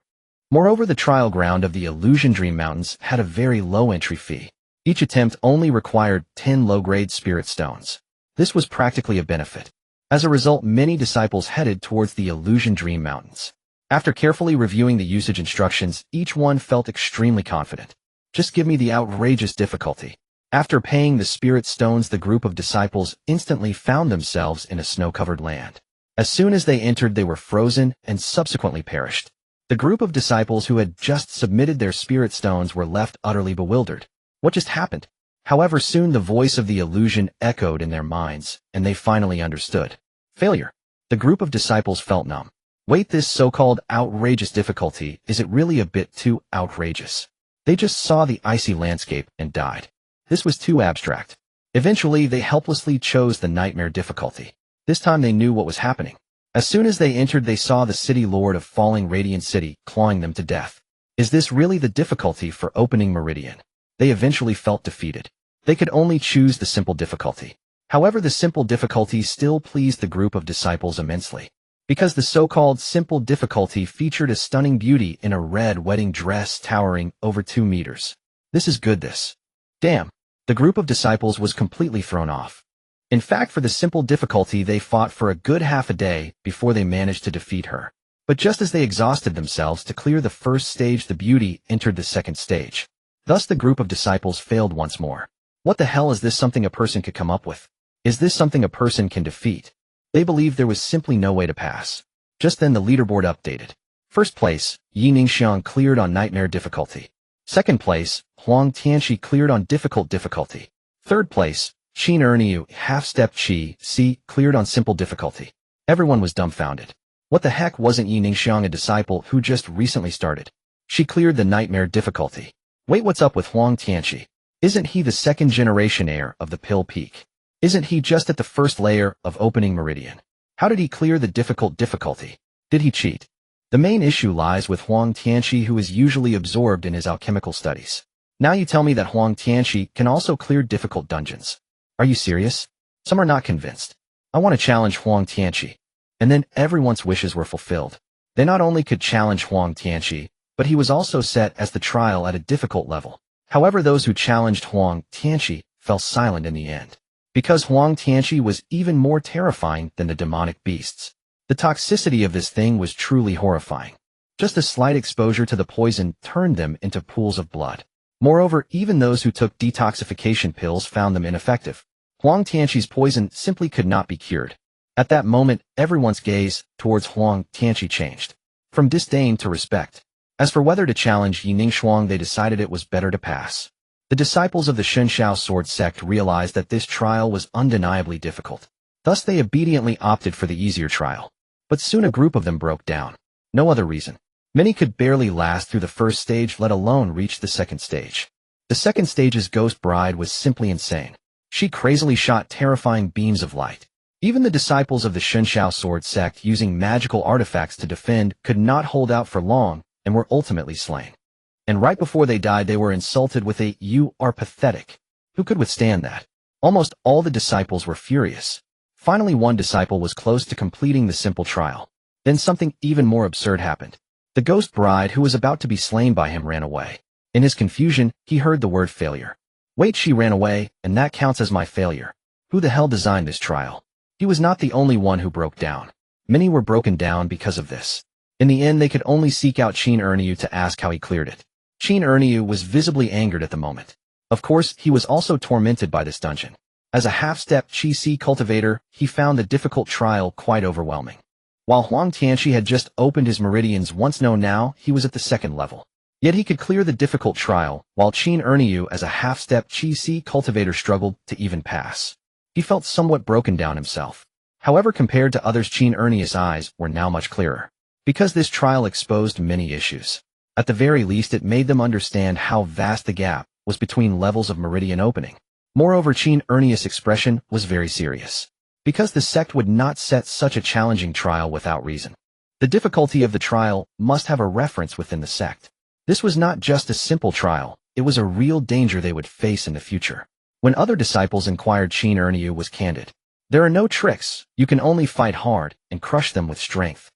Moreover, the trial ground of the Illusion Dream Mountains had a very low entry fee. Each attempt only required 10 low-grade spirit stones. This was practically a benefit. As a result, many disciples headed towards the Illusion Dream Mountains. After carefully reviewing the usage instructions, each one felt extremely confident. Just give me the outrageous difficulty. After paying the spirit stones, the group of disciples instantly found themselves in a snow-covered land. As soon as they entered, they were frozen and subsequently perished. The group of disciples who had just submitted their spirit stones were left utterly bewildered. What just happened? However, soon the voice of the illusion echoed in their minds, and they finally understood. Failure. The group of disciples felt numb. Wait, this so-called outrageous difficulty, is it really a bit too outrageous? They just saw the icy landscape and died. This was too abstract. Eventually, they helplessly chose the nightmare difficulty. This time they knew what was happening. As soon as they entered, they saw the city lord of Falling Radiant City clawing them to death. Is this really the difficulty for opening Meridian? They eventually felt defeated. They could only choose the simple difficulty. However, the simple difficulty still pleased the group of disciples immensely. Because the so-called simple difficulty featured a stunning beauty in a red wedding dress towering over 2 meters. This is good, this. Damn. The group of disciples was completely thrown off. In fact, for the simple difficulty, they fought for a good half a day before they managed to defeat her. But just as they exhausted themselves to clear the first stage, the beauty entered the second stage. Thus the group of disciples failed once more. What the hell is this? Something a person could come up with? Is this something a person can defeat? They believed there was simply no way to pass. Just then the leaderboard updated. First place, Yi Ningxiang cleared on nightmare difficulty. Second place, Huang Tianxi cleared on difficult difficulty. Third place, Qin Erniu half-step Qi Si cleared on simple difficulty. Everyone was dumbfounded. What the heck, wasn't Yi Ningxiang a disciple who just recently started? She cleared the nightmare difficulty. Wait, what's up with Huang Tianqi? Isn't he the second-generation heir of the Pill Peak? Isn't he just at the first layer of opening meridian? How did he clear the difficulty? Did he cheat? The main issue lies with Huang Tianqi, who is usually absorbed in his alchemical studies. Now you tell me that Huang Tianqi can also clear difficult dungeons. Are you serious? Some are not convinced. I want to challenge Huang Tianqi. And then everyone's wishes were fulfilled. They not only could challenge Huang Tianqi, but he was also set as the trial at a difficult level. However, those who challenged Huang Tianqi fell silent in the end, because Huang Tianqi was even more terrifying than the demonic beasts. The toxicity of this thing was truly horrifying. Just a slight exposure to the poison turned them into pools of blood. Moreover, even those who took detoxification pills found them ineffective. Huang Tianqi's poison simply could not be cured. At that moment, everyone's gaze towards Huang Tianqi changed, from disdain to respect. As for whether to challenge Yi Ningxiang, they decided it was better to pass. The disciples of the Shenshao sword sect realized that this trial was undeniably difficult. Thus they obediently opted for the easier trial. But soon a group of them broke down. No other reason. Many could barely last through the first stage, let alone reach the second stage. The second stage's ghost bride was simply insane. She crazily shot terrifying beams of light. Even the disciples of the Shenshao sword sect, using magical artifacts to defend, could not hold out for long and were ultimately slain. And right before they died, they were insulted with a "You are pathetic." Who could withstand that? Almost all the disciples were furious. Finally, one disciple was close to completing the simple trial. Then something even more absurd happened. The ghost bride, who was about to be slain by him, ran away. In his confusion, he heard the word failure. Wait, she ran away, and that counts as my failure. Who the hell designed this trial? He was not the only one who broke down. Many were broken down because of this. In the end, they could only seek out Qin Erniu to ask how he cleared it. Qin Erniu was visibly angered at the moment. Of course, he was also tormented by this dungeon. As a half-step Qi cultivator, he found the difficult trial quite overwhelming. While Huang Tianqi had just opened his meridians once known, now he was at the second level. Yet he could clear the difficult trial, while Qin Erniu as a half-step Qi cultivator struggled to even pass. He felt somewhat broken down himself. However, compared to others, Qin Erniu's eyes were now much clearer. Because this trial exposed many issues. At the very least, it made them understand how vast the gap was between levels of meridian opening. Moreover, Qin Erniu's expression was very serious. Because the sect would not set such a challenging trial without reason. The difficulty of the trial must have a reference within the sect. This was not just a simple trial, it was a real danger they would face in the future. When other disciples inquired, Qin Erniu was candid. There are no tricks, you can only fight hard and crush them with strength.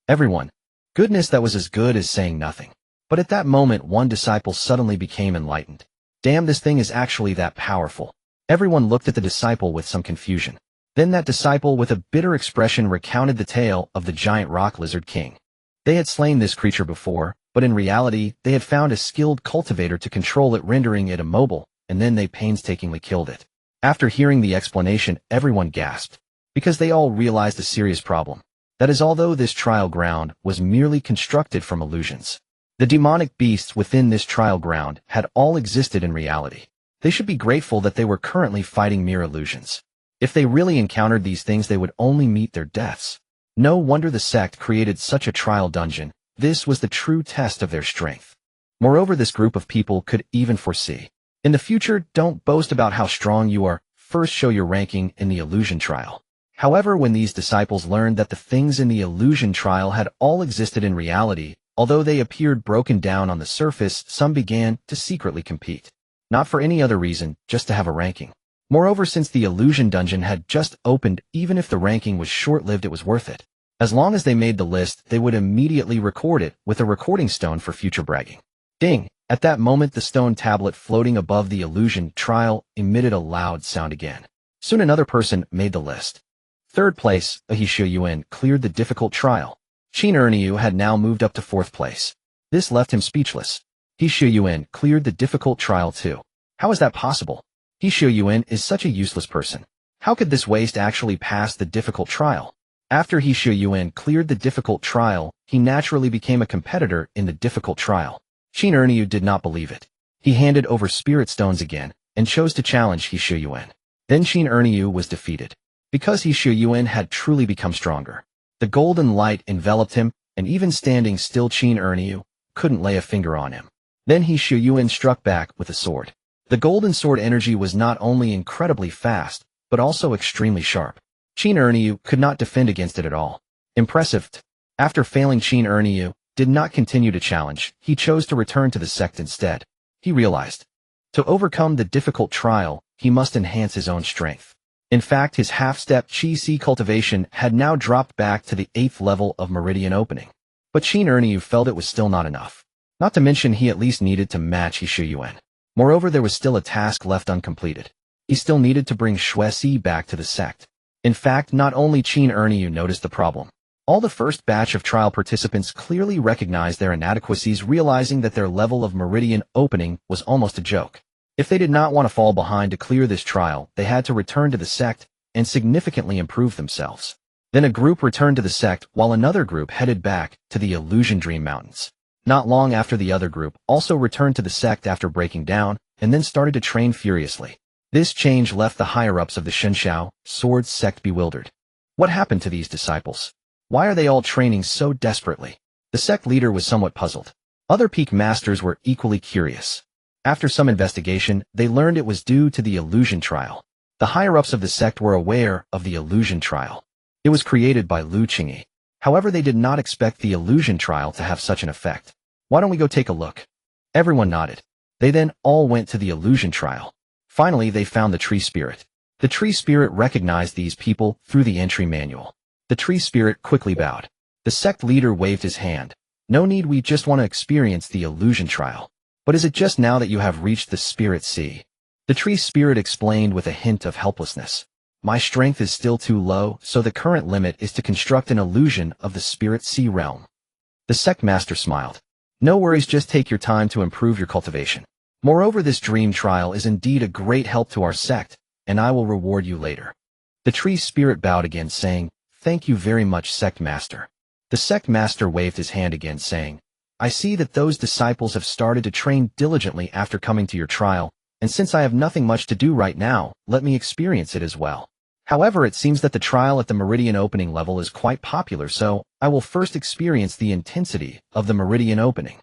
Everyone. Goodness, that was as good as saying nothing. But at that moment, one disciple suddenly became enlightened. Damn, this thing is actually that powerful. Everyone looked at the disciple with some confusion. Then that disciple, with a bitter expression, recounted the tale of the giant rock lizard king. They had slain this creature before, but in reality, they had found a skilled cultivator to control it, rendering it immobile, and then they painstakingly killed it. After hearing the explanation, everyone gasped, because they all realized a serious problem. That is, although this trial ground was merely constructed from illusions, the demonic beasts within this trial ground had all existed in reality. They should be grateful that they were currently fighting mere illusions. If they really encountered these things, they would only meet their deaths. No wonder the sect created such a trial dungeon. This was the true test of their strength. Moreover, this group of people could even foresee. In the future, don't boast about how strong you are. First, show your ranking in the illusion trial. However, when these disciples learned that the things in the illusion trial had all existed in reality, although they appeared broken down on the surface, some began to secretly compete. Not for any other reason, just to have a ranking. Moreover, since the illusion dungeon had just opened, even if the ranking was short-lived, it was worth it. As long as they made the list, they would immediately record it with a recording stone for future bragging. Ding! At that moment, the stone tablet floating above the illusion trial emitted a loud sound again. Soon another person made the list. Third place, He Shuyuan, cleared the difficult trial. Qin Erniu had now moved up to fourth place. This left him speechless. He Shuyuan cleared the difficult trial too. How is that possible? He Shuyuan is such a useless person. How could this waste actually pass the difficult trial? After He Shuyuan cleared the difficult trial, he naturally became a competitor in the difficult trial. Qin Erniu did not believe it. He handed over spirit stones again, and chose to challenge He Shuyuan. Then Qin Erniu was defeated. Because He Shuyuan had truly become stronger. The golden light enveloped him, and even standing still Qin Erniu couldn't lay a finger on him. Then He Shuyuan struck back with a sword. The golden sword energy was not only incredibly fast, but also extremely sharp. Qin Erniu could not defend against it at all. Impressive. After failing, Qin Erniu did not continue to challenge. He chose to return to the sect instead. He realized, to overcome the difficult trial, he must enhance his own strength. In fact, his half-step Qi cultivation had now dropped back to the 8th level of meridian opening. But Qin Erniu felt it was still not enough. Not to mention he at least needed to match He Shuyuan. Moreover, there was still a task left uncompleted. He still needed to bring Shui back to the sect. In fact, not only Qin Erniu noticed the problem. All the first batch of trial participants clearly recognized their inadequacies, realizing that their level of meridian opening was almost a joke. If they did not want to fall behind to clear this trial, they had to return to the sect and significantly improve themselves. Then a group returned to the sect while another group headed back to the Illusion Dream Mountains. Not long after, the other group also returned to the sect after breaking down and then started to train furiously. This change left the higher-ups of the Shenxiao Swords sect bewildered. What happened to these disciples? Why are they all training so desperately? The sect leader was somewhat puzzled. Other peak masters were equally curious. After some investigation, they learned it was due to the illusion trial. The higher-ups of the sect were aware of the illusion trial. It was created by Lu Qingyi. However, they did not expect the illusion trial to have such an effect. Why don't we go take a look? Everyone nodded. They then all went to the illusion trial. Finally, they found the tree spirit. The tree spirit recognized these people through the entry manual. The tree spirit quickly bowed. The sect leader waved his hand. No need, we just want to experience the illusion trial. But is it just now that you have reached the spirit sea? The tree spirit explained with a hint of helplessness. My strength is still too low, so the current limit is to construct an illusion of the spirit sea realm. The sect master smiled. No worries, just take your time to improve your cultivation. Moreover, this dream trial is indeed a great help to our sect, and I will reward you later. The tree spirit bowed again, saying, Thank you very much, sect master. The sect master waved his hand again, saying, I see that those disciples have started to train diligently after coming to your trial, and since I have nothing much to do right now, let me experience it as well. However, it seems that the trial at the meridian opening level is quite popular, so I will first experience the intensity of the meridian opening.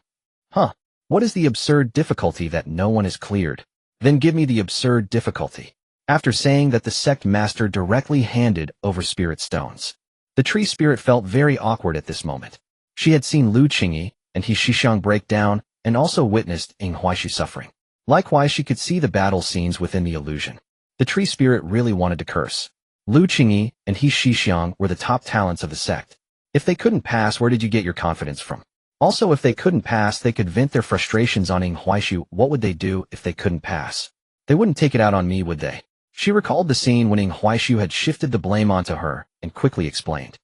Huh. What is the absurd difficulty that no one has cleared? Then give me the absurd difficulty. After saying that, the sect master directly handed over spirit stones. The tree spirit felt very awkward at this moment. She had seen Lu Qingyi and He Shixiang break down, and also witnessed Ying Huaishu suffering. Likewise, she could see the battle scenes within the illusion. The tree spirit really wanted to curse. Lu Qingyi and He Shixiang were the top talents of the sect. If they couldn't pass, where did you get your confidence from? Also, if they couldn't pass, they could vent their frustrations on Ying Huaishu. What would they do if they couldn't pass? They wouldn't take it out on me, would they? She recalled the scene when Ying Huaishu had shifted the blame onto her and quickly explained.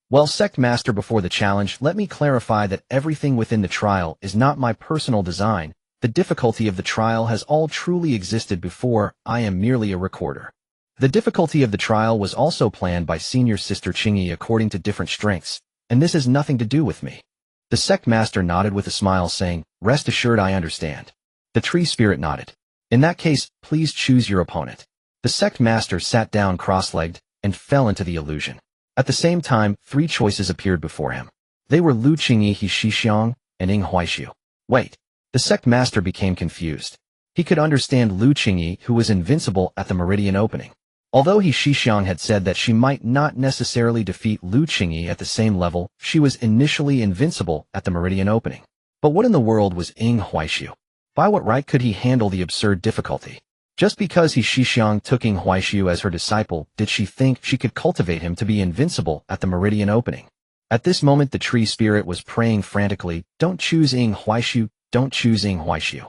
Well, sect master, before the challenge, let me clarify that everything within the trial is not my personal design. The difficulty of the trial has all truly existed before. I am merely a recorder. The difficulty of the trial was also planned by senior sister Qingyi according to different strengths, and this has nothing to do with me. The sect master nodded with a smile, saying, Rest assured, I understand. The tree spirit nodded. In that case, please choose your opponent. The sect master sat down cross-legged and fell into the illusion. At the same time, 3 choices appeared before him. They were Lu Qingyi, He Shixiang, and Ying Huaishu. Wait. The sect master became confused. He could understand Lu Qingyi, who was invincible at the meridian opening. Although He Shixiang had said that she might not necessarily defeat Lu Qingyi at the same level, she was initially invincible at the meridian opening. But what in the world was Ying Huaishu? By what right could he handle the absurd difficulty? Just because He Shixiang took Ying Huaishu as her disciple, did she think she could cultivate him to be invincible at the meridian opening? At this moment, the tree spirit was praying frantically, Don't choose Ying Huaishu, don't choose Ying Huaishu.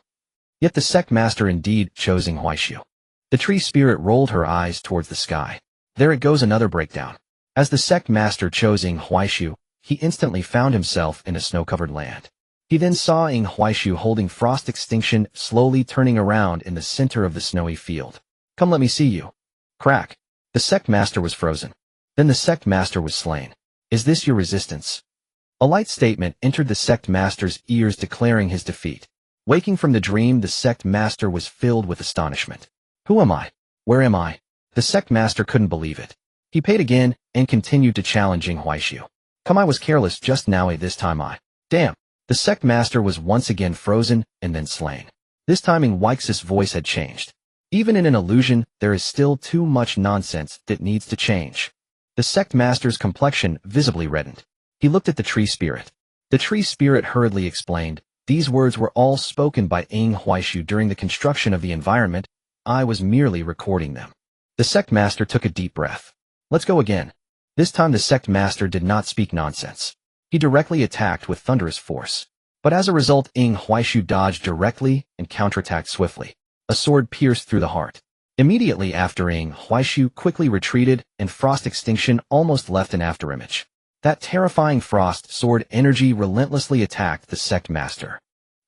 Yet the sect master indeed chose Ying Huaishu. The tree spirit rolled her eyes towards the sky. There it goes, another breakdown. As the sect master chose Ying Huaishu, he instantly found himself in a snow-covered land. He then saw Ying Huaishu holding frost extinction, slowly turning around in the center of the snowy field. Come, let me see you. Crack. The sect master was frozen. Then the sect master was slain. Is this your resistance? A light statement entered the sect master's ears, declaring his defeat. Waking from the dream, the sect master was filled with astonishment. Who am I? Where am I? The sect master couldn't believe it. He paid again and continued to challenge Ying Huaishu. Come, I was careless just now, this time I. Damn. The sect master was once again frozen and then slain. This time Ing Huix's voice had changed. Even in an illusion, there is still too much nonsense that needs to change. The sect master's complexion visibly reddened. He looked at the tree spirit. The tree spirit hurriedly explained, "These words were all spoken by Ing Huixu during the construction of the environment. I was merely recording them." The sect master took a deep breath. "Let's go again." This time the sect master did not speak nonsense. He directly attacked with thunderous force. But as a result, Ing Huixu dodged directly and counterattacked swiftly. A sword pierced through the heart. Immediately after, Ing Huixu quickly retreated, and frost extinction almost left an afterimage. That terrifying frost sword energy relentlessly attacked the sect master.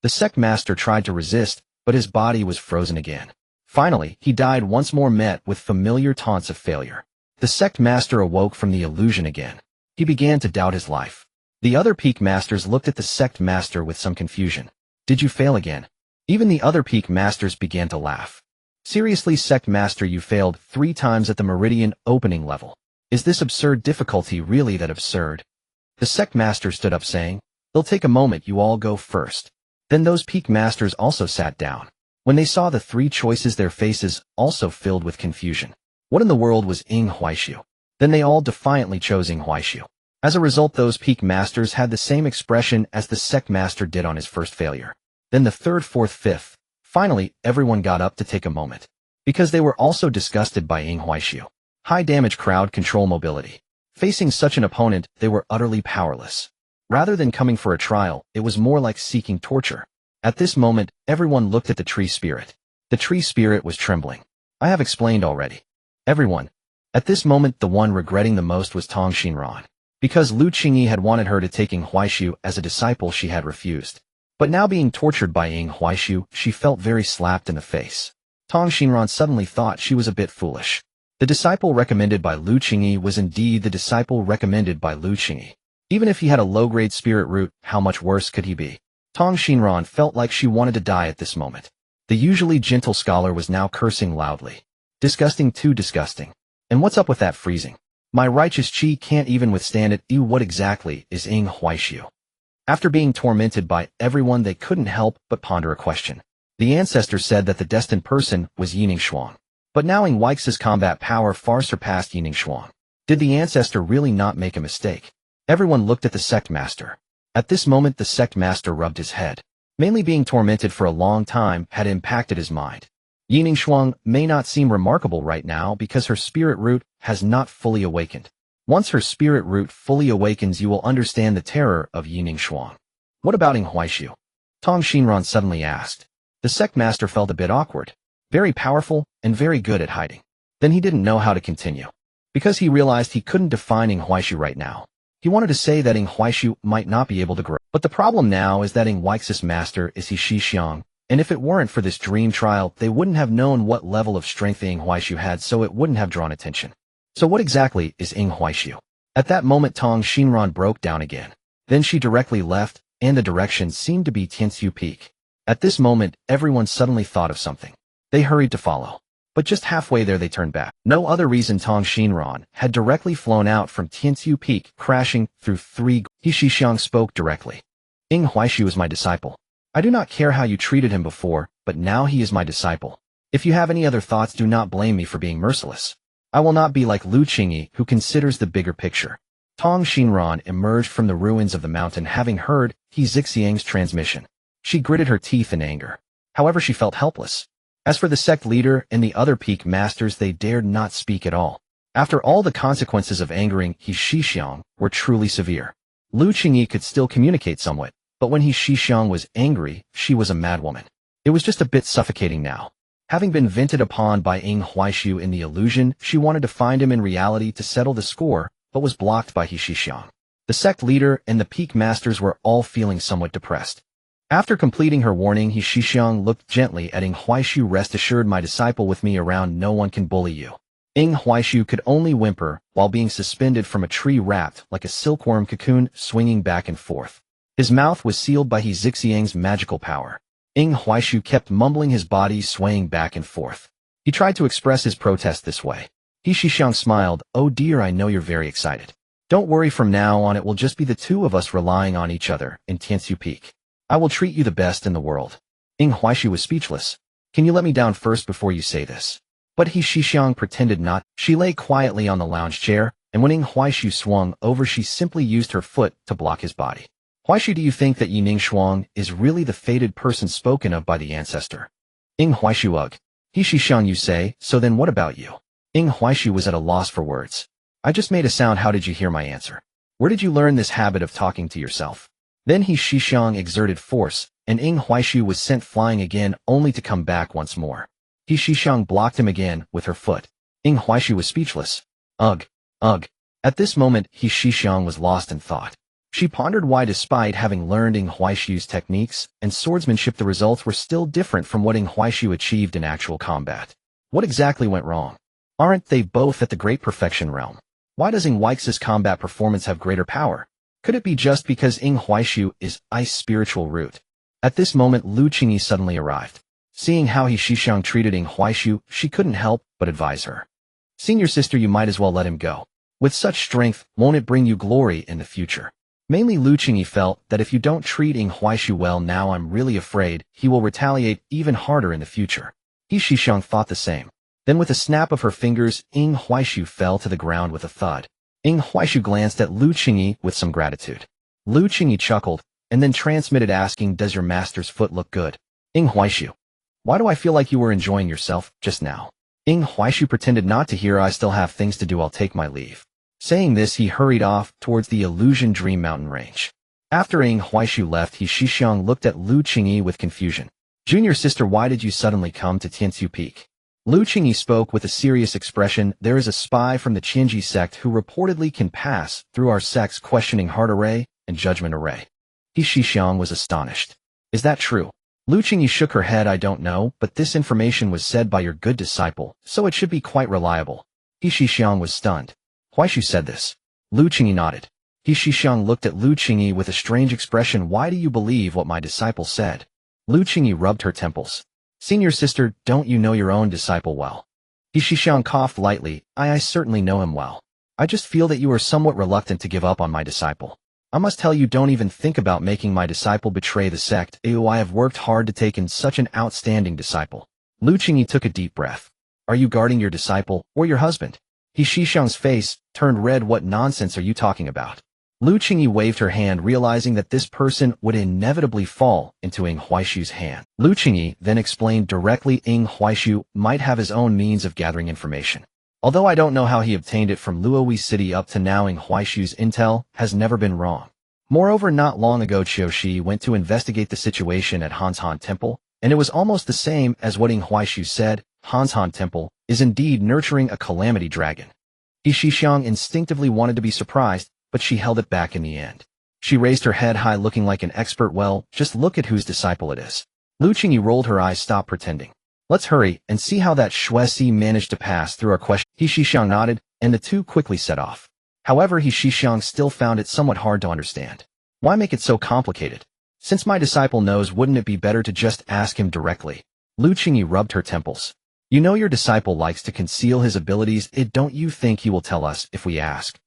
The sect master tried to resist, but his body was frozen again. Finally, he died once more, met with familiar taunts of failure. The sect master awoke from the illusion again. He began to doubt his life. The other peak masters looked at the sect master with some confusion. "Did you fail again?" Even the other peak masters began to laugh. "Seriously, sect master, you failed 3 times at the meridian opening level. Is this absurd difficulty really that absurd?" The sect master stood up saying, "It'll take a moment, you all go first." Then those peak masters also sat down. When they saw the 3 choices, their faces also filled with confusion. What in the world was Ing Huixu? Then they all defiantly chose Ing Huixu. As a result, those peak masters had the same expression as the sect master did on his first failure. Then the 3rd, 4th, 5th. Finally, everyone got up to take a moment. Because they were also disgusted by Ing Huixu. High damage, crowd control, mobility. Facing such an opponent, they were utterly powerless. Rather than coming for a trial, it was more like seeking torture. At this moment, everyone looked at the tree spirit. The tree spirit was trembling. I have explained already. Everyone. At this moment, the one regretting the most was Tong Xinran. Because Lu Qingyi had wanted her to take Ing Huixu as a disciple, she had refused. But now being tortured by Ing Huixu, she felt very slapped in the face. Tong Xinran suddenly thought she was a bit foolish. The disciple recommended by Lu Qingyi was indeed the disciple recommended by Lu Qingyi. Even if he had a low-grade spirit root, how much worse could he be? Tong Xinran felt like she wanted to die at this moment. The usually gentle scholar was now cursing loudly. Disgusting, too disgusting. And what's up with that freezing? My righteous chi can't even withstand it. Ew, what exactly is Ing Huixu? After being tormented by everyone, they couldn't help but ponder a question. The ancestors said that the destined person was Yining Shuang. But now Ing Huix's combat power far surpassed Yining Shuang. Did the ancestor really not make a mistake? Everyone looked at the sect master. At this moment, the sect master rubbed his head. Mainly being tormented for a long time had impacted his mind. Yining Shuang may not seem remarkable right now because her spirit root has not fully awakened. Once her spirit root fully awakens, you will understand the terror of Yining Shuang. What about Ing Huixu? Tong Xinran suddenly asked. The sect master felt a bit awkward. Very powerful and very good at hiding. Then he didn't know how to continue. Because he realized he couldn't define Ing Huixu right now. He wanted to say that Ing Huixu might not be able to grow. But the problem now is that Ing Huix's master is He Xixiang. And if it weren't for this dream trial, they wouldn't have known what level of strength Ing Huixu had, so it wouldn't have drawn attention. So what exactly is Ing Huixu? At that moment, Tong Xinran broke down again. Then she directly left, and the direction seemed to be Tianxiu Peak. At this moment, everyone suddenly thought of something. They hurried to follow. But just halfway there they turned back. No other reason Tong Xinran had directly flown out from Tianxiu Peak, crashing through 3. He Xixiang spoke directly. Ing Huixu is my disciple. I do not care how you treated him before, but now he is my disciple. If you have any other thoughts, do not blame me for being merciless. I will not be like Lu Qingyi, who considers the bigger picture. Tong Xinran emerged from the ruins of the mountain, having heard He Zixiang's transmission. She gritted her teeth in anger. However, she felt helpless. As for the sect leader and the other peak masters, they dared not speak at all. After all, the consequences of angering He Xixiang were truly severe. Lu Qingyi could still communicate somewhat, but when He Xixiang was angry, she was a madwoman. It was just a bit suffocating now. Having been vented upon by Ing Huixu in the illusion, she wanted to find him in reality to settle the score, but was blocked by He Xixiang. The sect leader and the peak masters were all feeling somewhat depressed. After completing her warning, He Xixiang looked gently at Ing Huixu. Rest assured, my disciple, with me around, no one can bully you. Ing Huixu could only whimper while being suspended from a tree, wrapped like a silkworm cocoon, swinging back and forth. His mouth was sealed by He Zixiang's magical power. Ing Huixu kept mumbling, his body swaying back and forth. He tried to express his protest this way. He Xixiang smiled. Oh dear, I know you're very excited. Don't worry, from now on it will just be the two of us relying on each other in Tiansu Peak. I will treat you the best in the world. Ing Huaishu was speechless. Can you let me down first before you say this? But he Shixiang pretended not. She lay quietly on the lounge chair, and when Ing Huaishu swung over she simply used her foot to block his body. Huaishu, do you think that Yining Shuang is really the fated person spoken of by the ancestor? Ing Huaishu, ugh. He Shixiang, you say, so then what about you? Ing Huaishu was at a loss for words. I just made a sound. How did you hear my answer? Where did you learn this habit of talking to yourself? Then he Shixiang exerted force, and Ing Huaishu was sent flying again only to come back once more. He Shixiang blocked him again with her foot. Ing Huaishu was speechless. Ugh. Ugh. At this moment, he Shixiang was lost in thought. She pondered why, despite having learned Ing Huaishu's techniques and swordsmanship, the results were still different from what Ing Huaishu achieved in actual combat. What exactly went wrong? Aren't they both at the great perfection realm? Why does Ing Huaix's combat performance have greater power? Could it be just because Ing Huaishu is ice spiritual root? At this moment, Lu Qingyi suddenly arrived. Seeing how he Shixiang treated Ing Huaishu, she couldn't help but advise her. Senior sister, you might as well let him go. With such strength, won't it bring you glory in the future? Mainly Lu Qingyi felt that if you don't treat Ing Huaishu well now, I'm really afraid he will retaliate even harder in the future. He Shixiang thought the same. Then with a snap of her fingers, Ing Huaishu fell to the ground with a thud. Ing Huaishu glanced at Lu Qingyi with some gratitude. Lu Qingyi chuckled, and then transmitted asking, does your master's foot look good? Ing Huaishu. Why do I feel like you were enjoying yourself just now? Ing Huaishu pretended not to hear. I still have things to do. I'll take my leave. Saying this, he hurried off towards the Illusion Dream Mountain range. After Ing Huaishu left, he Shixiang looked at Lu Qingyi with confusion. Junior sister, why did you suddenly come to Tiansu Peak? Lu Qingyi spoke with a serious expression. There is a spy from the Qianji sect who reportedly can pass through our sect's questioning heart array and judgment array. He Shixiang was astonished. Is that true? Lu Qingyi shook her head. I don't know, but this information was said by your good disciple, so it should be quite reliable. He Shixiang was stunned. Huaishu said this. Lu Qingyi nodded. He Shixiang looked at Lu Qingyi with a strange expression. Why do you believe what my disciple said? Lu Qingyi rubbed her temples. Senior sister, don't you know your own disciple well? He Shixiang coughed lightly. I certainly know him well. I just feel that you are somewhat reluctant to give up on my disciple. I must tell you, don't even think about making my disciple betray the sect. I have worked hard to take in such an outstanding disciple. Lu Qingyi took a deep breath. Are you guarding your disciple or your husband? He Shixiang's face turned red. What nonsense are you talking about? Lu Qingyi waved her hand, realizing that this person would inevitably fall into Ing Huaishu's hand. Lu Qingyi then explained directly. Ing Huaishu might have his own means of gathering information. Although I don't know how he obtained it from Luohui City up to now, Ing Huaishu's intel has never been wrong. Moreover, not long ago Qiushi went to investigate the situation at Hanshan Temple, and it was almost the same as what Ing Huaishu said. Hanshan Temple is indeed nurturing a calamity dragon. He Shixiang instinctively wanted to be surprised, but she held it back in the end. She raised her head high, looking like an expert. Well, just look at whose disciple it is. Lu Qingyi rolled her eyes. Stop pretending. Let's hurry and see how that Shuesi managed to pass through our question. He Shixiang nodded, and the two quickly set off. However, He Shixiang still found it somewhat hard to understand. Why make it so complicated? Since my disciple knows, wouldn't it be better to just ask him directly? Lu Qingyi rubbed her temples. You know your disciple likes to conceal his abilities. Don't you think he will tell us if we ask?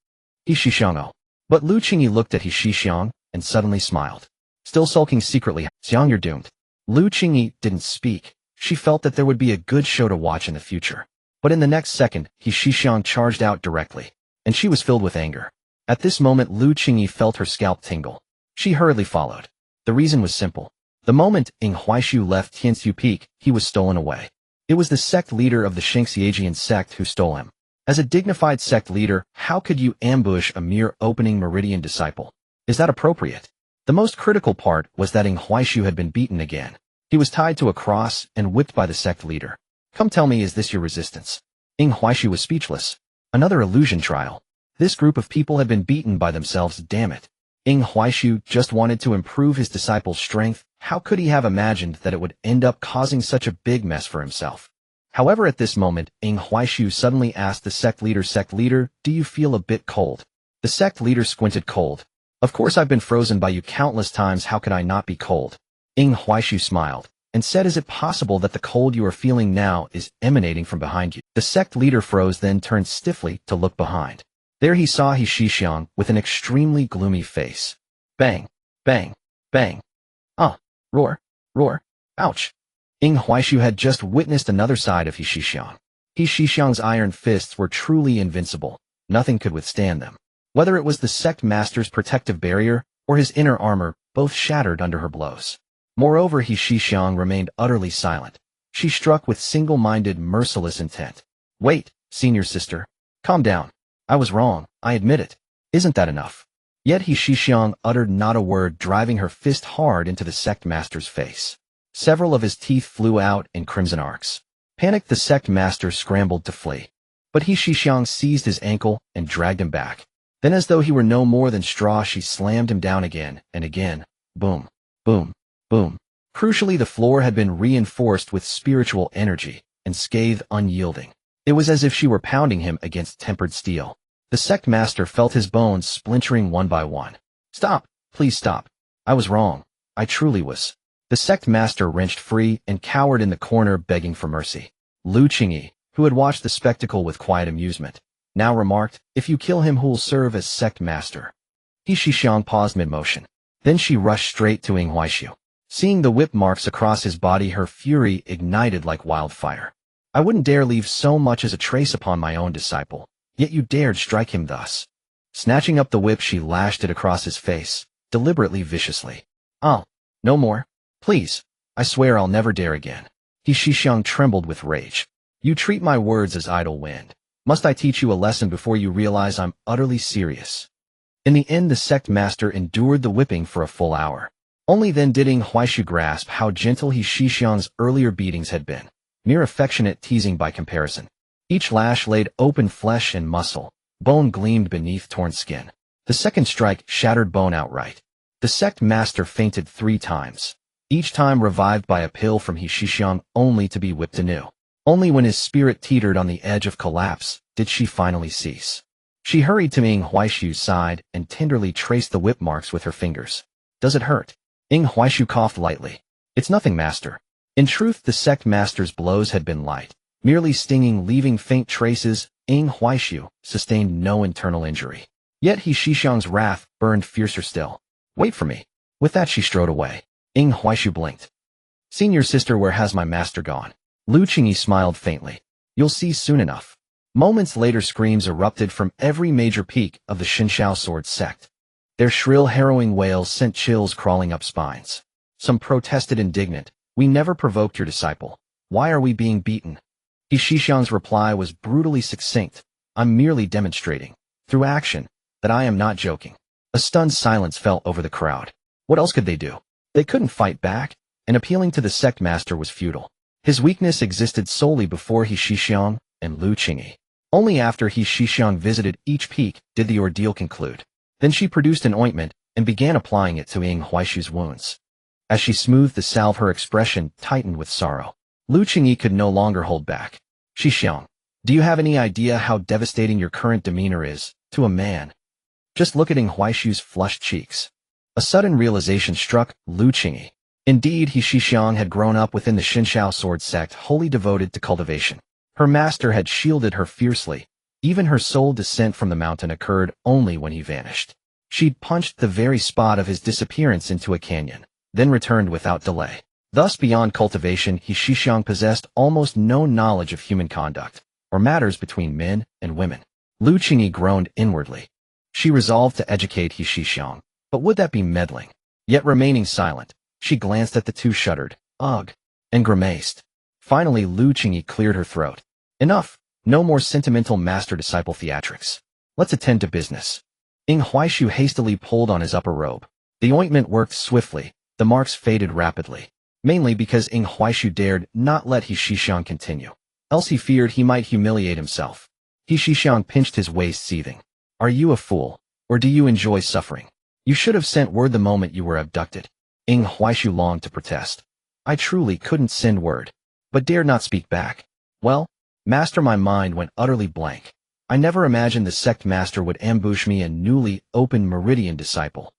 He Shixiang. Oh. But Lu Qingyi looked at He Shixiang and suddenly smiled. Still sulking secretly, Xiang, you're doomed. Lu Qingyi didn't speak. She felt that there would be a good show to watch in the future. But in the next second, He Shixiang charged out directly, and she was filled with anger. At this moment, Lu Qingyi felt her scalp tingle. She hurriedly followed. The reason was simple. The moment Ing Huaishu left Tiansu Peak, he was stolen away. It was the sect leader of the Xingxiajian sect who stole him. As a dignified sect leader, how could you ambush a mere opening meridian disciple? Is that appropriate? The most critical part was that Ing Huaishu had been beaten again. He was tied to a cross and whipped by the sect leader. Come tell me, is this your resistance? Ing Huaishu was speechless. Another illusion trial. This group of people had been beaten by themselves, damn it. Ing Huaishu just wanted to improve his disciple's strength. How could he have imagined that it would end up causing such a big mess for himself? However, at this moment, Ing Huaishu suddenly asked the sect leader, do you feel a bit cold? The sect leader squinted. Cold? Of course, I've been frozen by you countless times. How could I not be cold? Ing Huaishu smiled and said, is it possible that the cold you are feeling now is emanating from behind you? The sect leader froze, then turned stiffly to look behind. There he saw He Shixiang with an extremely gloomy face. Bang, bang, bang. Ah, roar, roar, ouch. Ying Huaishu had just witnessed another side of He Shixiang. He Shixiang's iron fists were truly invincible. Nothing could withstand them. Whether it was the sect master's protective barrier or his inner armor, both shattered under her blows. Moreover, He Shixiang remained utterly silent. She struck with single-minded, merciless intent. Wait, senior sister. Calm down. I was wrong, I admit it. Isn't that enough? Yet He Shixiang uttered not a word, driving her fist hard into the sect master's face. Several of his teeth flew out in crimson arcs. Panicked, the sect master scrambled to flee. But He Shixiang seized his ankle and dragged him back. Then, as though he were no more than straw, she slammed him down again and again. Boom, boom, boom. Crucially, the floor had been reinforced with spiritual energy and scathed, unyielding. It was as if she were pounding him against tempered steel. The sect master felt his bones splintering one by one. Stop, please stop. I was wrong. I truly was. The sect master wrenched free and cowered in the corner, begging for mercy. Lu Qingyi, who had watched the spectacle with quiet amusement, now remarked, if you kill him, who'll serve as sect master? He Shixiang paused mid-motion. Then she rushed straight to Ying Huaishu. Seeing the whip marks across his body, her fury ignited like wildfire. I wouldn't dare leave so much as a trace upon my own disciple. Yet you dared strike him thus. Snatching up the whip, she lashed it across his face, deliberately, viciously. Oh, no more. Please. I swear I'll never dare again. He Shixiang trembled with rage. You treat my words as idle wind. Must I teach you a lesson before you realize I'm utterly serious? In the end, the sect master endured the whipping for a full hour. Only then did Ying Huaishu grasp how gentle He Shixiang's earlier beatings had been. Mere affectionate teasing by comparison. Each lash laid open flesh and muscle. Bone gleamed beneath torn skin. The second strike shattered bone outright. The sect master fainted 3 times. Each time revived by a pill from He Shixiang, only to be whipped anew. Only when his spirit teetered on the edge of collapse did she finally cease. She hurried to Ying Huaishu's side and tenderly traced the whip marks with her fingers. Does it hurt? Ying Huaishu coughed lightly. It's nothing, master. In truth, the sect master's blows had been light, merely stinging, leaving faint traces. Ying Huaishu sustained no internal injury. Yet He Shixiang's wrath burned fiercer still. Wait for me. With that, she strode away. Ying Huaishu blinked. Senior sister, where has my master gone? Lu Qingyi smiled faintly. You'll see soon enough. Moments later, screams erupted from every major peak of the Shinshao sword sect. Their shrill, harrowing wails sent chills crawling up spines. Some protested, indignant. We never provoked your disciple. Why are we being beaten? He Shixiang's reply was brutally succinct. I'm merely demonstrating, through action, that I am not joking. A stunned silence fell over the crowd. What else could they do? They couldn't fight back, and appealing to the sect master was futile. His weakness existed solely before He Shixiang and Lu Qingyi. Only after He Shixiang visited each peak did the ordeal conclude. Then she produced an ointment and began applying it to Ying Huaishu's wounds. As she smoothed the salve, her expression tightened with sorrow. Lu Qingyi could no longer hold back. Shixiang, do you have any idea how devastating your current demeanor is, to a man? Just look at Ying Huaishu's flushed cheeks. A sudden realization struck Lu Qingyi. Indeed, He Shixiang had grown up within the Shinshao sword sect, wholly devoted to cultivation. Her master had shielded her fiercely. Even her sole descent from the mountain occurred only when he vanished. She'd punched the very spot of his disappearance into a canyon, then returned without delay. Thus, beyond cultivation, He Shixiang possessed almost no knowledge of human conduct, or matters between men and women. Lu Qingyi groaned inwardly. She resolved to educate He Shixiang, but would that be meddling? Yet remaining silent, she glanced at the two, shuddered, ugh, and grimaced. Finally, Lu Qingyi cleared her throat. Enough. No more sentimental master-disciple theatrics. Let's attend to business. Ying Huaishu hastily pulled on his upper robe. The ointment worked swiftly. The marks faded rapidly. Mainly because Ying Huaishu dared not let He Shixiang continue. Else he feared he might humiliate himself. He Shixiang pinched his waist, seething. Are you a fool? Or do you enjoy suffering? You should have sent word the moment you were abducted. Ying Huaishu longed to protest. I truly couldn't send word, but dared not speak back. Well, master, my mind went utterly blank. I never imagined the sect master would ambush me, a newly opened meridian disciple.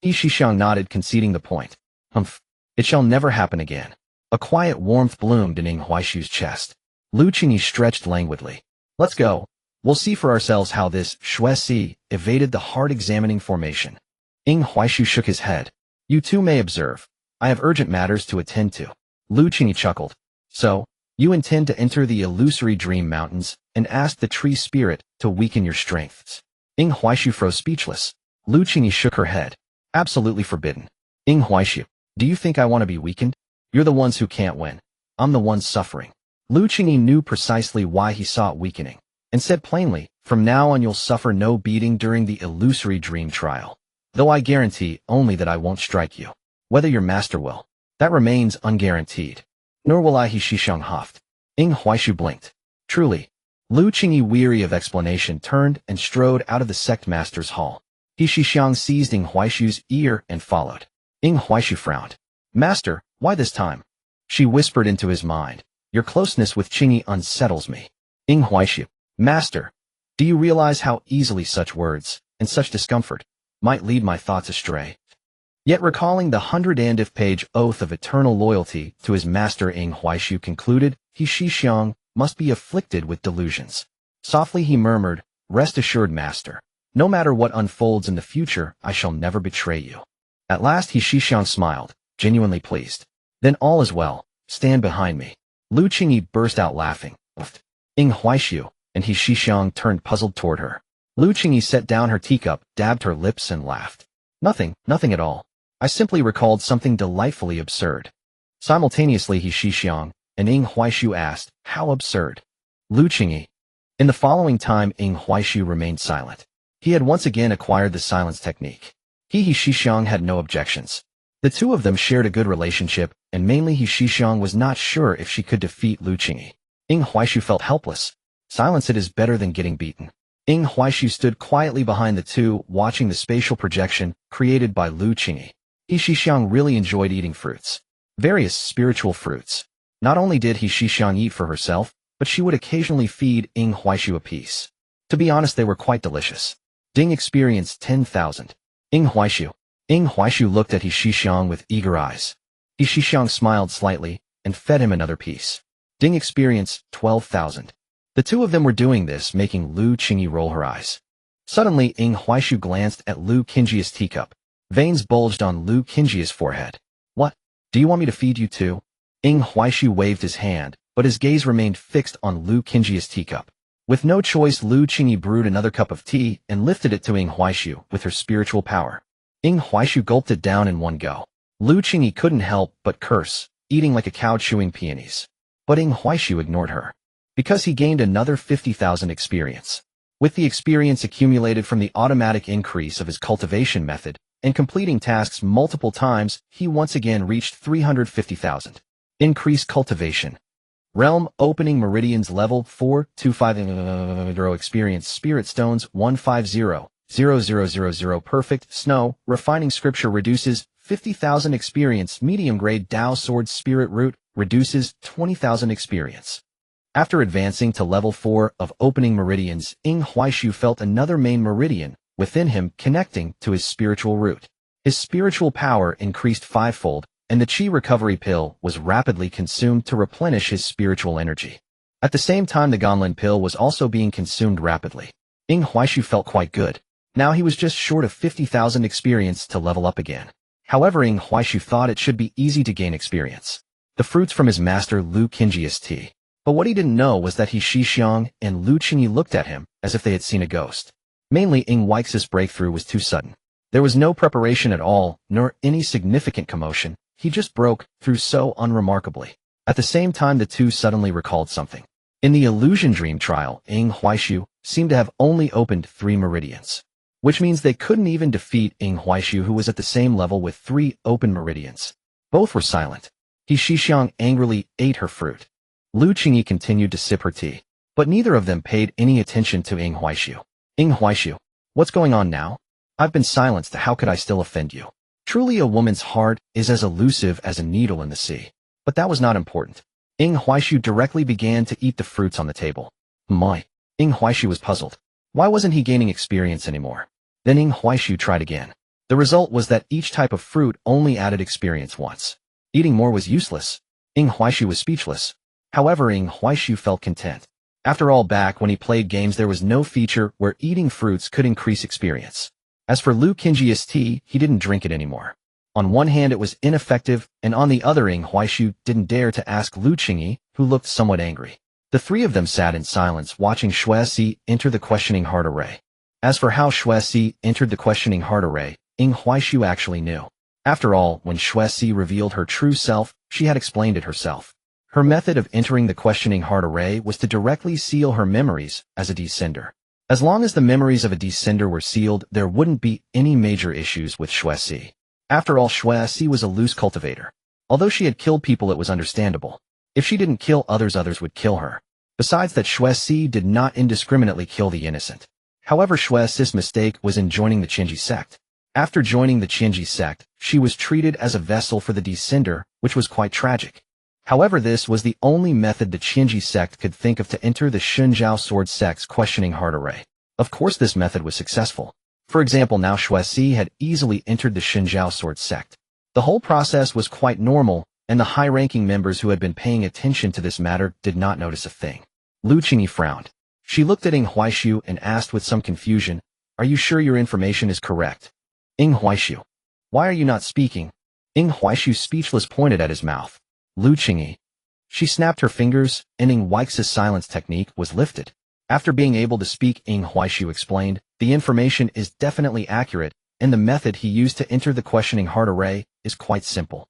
He Shixiang nodded, conceding the point. Humph. It shall never happen again. A quiet warmth bloomed in Ying Huaishu's chest. Lu Qingyi stretched languidly. Let's go. We'll see for ourselves how this Shui evaded the hard-examining formation. Ing Huaishu shook his head. You too may observe. I have urgent matters to attend to. Lu Qingyi chuckled. So, you intend to enter the illusory dream mountains and ask the tree spirit to weaken your strengths. Ing Huaishu froze speechless. Lu Qingyi shook her head. Absolutely forbidden. Ing Huaishu, do you think I want to be weakened? You're the ones who can't win. I'm the ones suffering. Lu Qingyi knew precisely why he sought weakening, and said plainly, from now on you'll suffer no beating during the illusory dream trial. Though I guarantee only that I won't strike you. Whether your master will, that remains unguaranteed. Nor will I, he Xishang huffed. Ing Huaishu blinked. Truly. Lu Qingyi, weary of explanation, turned and strode out of the sect master's hall. He Xishang seized Ing Huaishu's ear and followed. Ing Huaishu frowned. Master, why this time? She whispered into his mind. Your closeness with Qingyi unsettles me. Ing Huaishu. Master, do you realize how easily such words, and such discomfort, might lead my thoughts astray? Yet recalling the 100-page oath of eternal loyalty to his master, Ing Huaishu concluded, he Xishang must be afflicted with delusions. Softly he murmured, rest assured, master. No matter what unfolds in the future, I shall never betray you. At last he Xishang smiled, genuinely pleased. Then all is well, stand behind me. Lu Qingyi burst out laughing. Ing Huaishu, and he Xishang turned puzzled toward her. Lu Qingyi set down her teacup, dabbed her lips and laughed. Nothing at all. I simply recalled something delightfully absurd. Simultaneously he Xishang and Ing Huaishu asked, how absurd? Lu Qingyi. In the following time Ing Huaishu remained silent. He had once again acquired the silence technique. He Xishang had no objections. The two of them shared a good relationship, and mainly he Xishang was not sure if she could defeat Lu Qingyi. Ing Huaishu felt helpless. Silence, it is better than getting beaten. Ing Huaishu stood quietly behind the two, watching the spatial projection created by Lu Qingyi. He Xishang really enjoyed eating fruits. Various spiritual fruits. Not only did he Xishang eat for herself, but she would occasionally feed Ing Huaishu a piece. To be honest, they were quite delicious. Ding experienced 10,000. Ing Huaishu looked at he Xishang with eager eyes. He Xishang smiled slightly and fed him another piece. Ding experienced 12,000. The two of them were doing this, making Lu Qingyi roll her eyes. Suddenly, Ing Huaishu glanced at Lu Qingyi's teacup. Veins bulged on Lu Qingyi's forehead. What? Do you want me to feed you too? Ing Huaishu waved his hand, but his gaze remained fixed on Lu Qingyi's teacup. With no choice, Lu Qingyi brewed another cup of tea and lifted it to Ing Huaishu with her spiritual power. Ing Huaishu gulped it down in one go. Lu Qingyi couldn't help but curse, eating like a cow chewing peonies. But Ing Huaishu ignored her. Because he gained another 50,000 experience. With the experience accumulated from the automatic increase of his cultivation method, and completing tasks multiple times, he once again reached 350,000. Increase cultivation. Realm opening meridians level 425 experience spirit stones 150,000 perfect snow refining scripture reduces 50,000 experience medium grade Dao sword spirit root reduces 20,000 experience. After advancing to level 4 of opening meridians, Ing Huaishu felt another main meridian within him connecting to his spiritual root. His spiritual power increased fivefold, and the Qi recovery pill was rapidly consumed to replenish his spiritual energy. At the same time, the Gonlin pill was also being consumed rapidly. Ing Huaishu felt quite good. Now he was just short of 50,000 experience to level up again. However, Ing Huaishu thought it should be easy to gain experience. The fruits from his master Lu Qingyi's tea. But what he didn't know was that he Xishang and Lu Qingyi looked at him as if they had seen a ghost. Mainly, Ing Huaishu's breakthrough was too sudden. There was no preparation at all, nor any significant commotion. He just broke through so unremarkably. At the same time, the two suddenly recalled something. In the illusion dream trial, Ing Huaishu seemed to have only opened 3 meridians. Which means they couldn't even defeat Ing Huaishu, who was at the same level with 3 open meridians. Both were silent. He Xishang angrily ate her fruit. Lu Qingyi continued to sip her tea. But neither of them paid any attention to Ing Huaishu. Ing Huaishu, what's going on now? I've been silenced, how could I still offend you? Truly a woman's heart is as elusive as a needle in the sea. But that was not important. Ing Huaishu directly began to eat the fruits on the table. My. Ing Huaishu was puzzled. Why wasn't he gaining experience anymore? Then Ing Huaishu tried again. The result was that each type of fruit only added experience once. Eating more was useless. Ing Huaishu was speechless. However, Ing Huaishu felt content. After all, back when he played games there was no feature where eating fruits could increase experience. As for Lu Qingji's tea, he didn't drink it anymore. On one hand it was ineffective, and on the other Ing Huaishu didn't dare to ask Lu Qingyi, who looked somewhat angry. The three of them sat in silence watching Shuesi enter the questioning heart array. As for how Shuesi entered the questioning heart array, Ing Huaishu actually knew. After all, when Shuesi revealed her true self, she had explained it herself. Her method of entering the questioning heart array was to directly seal her memories as a descender. As long as the memories of a descender were sealed, there wouldn't be any major issues with Shuesi. After all, Shuesi was a loose cultivator. Although she had killed people, it was understandable. If she didn't kill others, others would kill her. Besides that, Shuesi did not indiscriminately kill the innocent. However, Shuesi's mistake was in joining the Qingji sect. After joining the Qingji sect, she was treated as a vessel for the descender, which was quite tragic. However, this was the only method the Qingji sect could think of to enter the Shunjiao sword sect's questioning heart array. Of course, this method was successful. For example, now Shuesi had easily entered the Shunjiao sword sect. The whole process was quite normal, and the high-ranking members who had been paying attention to this matter did not notice a thing. Lu Qingyi frowned. She looked at Ing Huaishu and asked with some confusion, "Are you sure your information is correct?" Ing Huaishu. "Why are you not speaking?" Ing Huaishu, speechless, pointed at his mouth. Lu Qingyi. She snapped her fingers, and Ing Huaix's silence technique was lifted. After being able to speak, Ing Huaishu explained, "The information is definitely accurate, and the method he used to enter the questioning heart array is quite simple.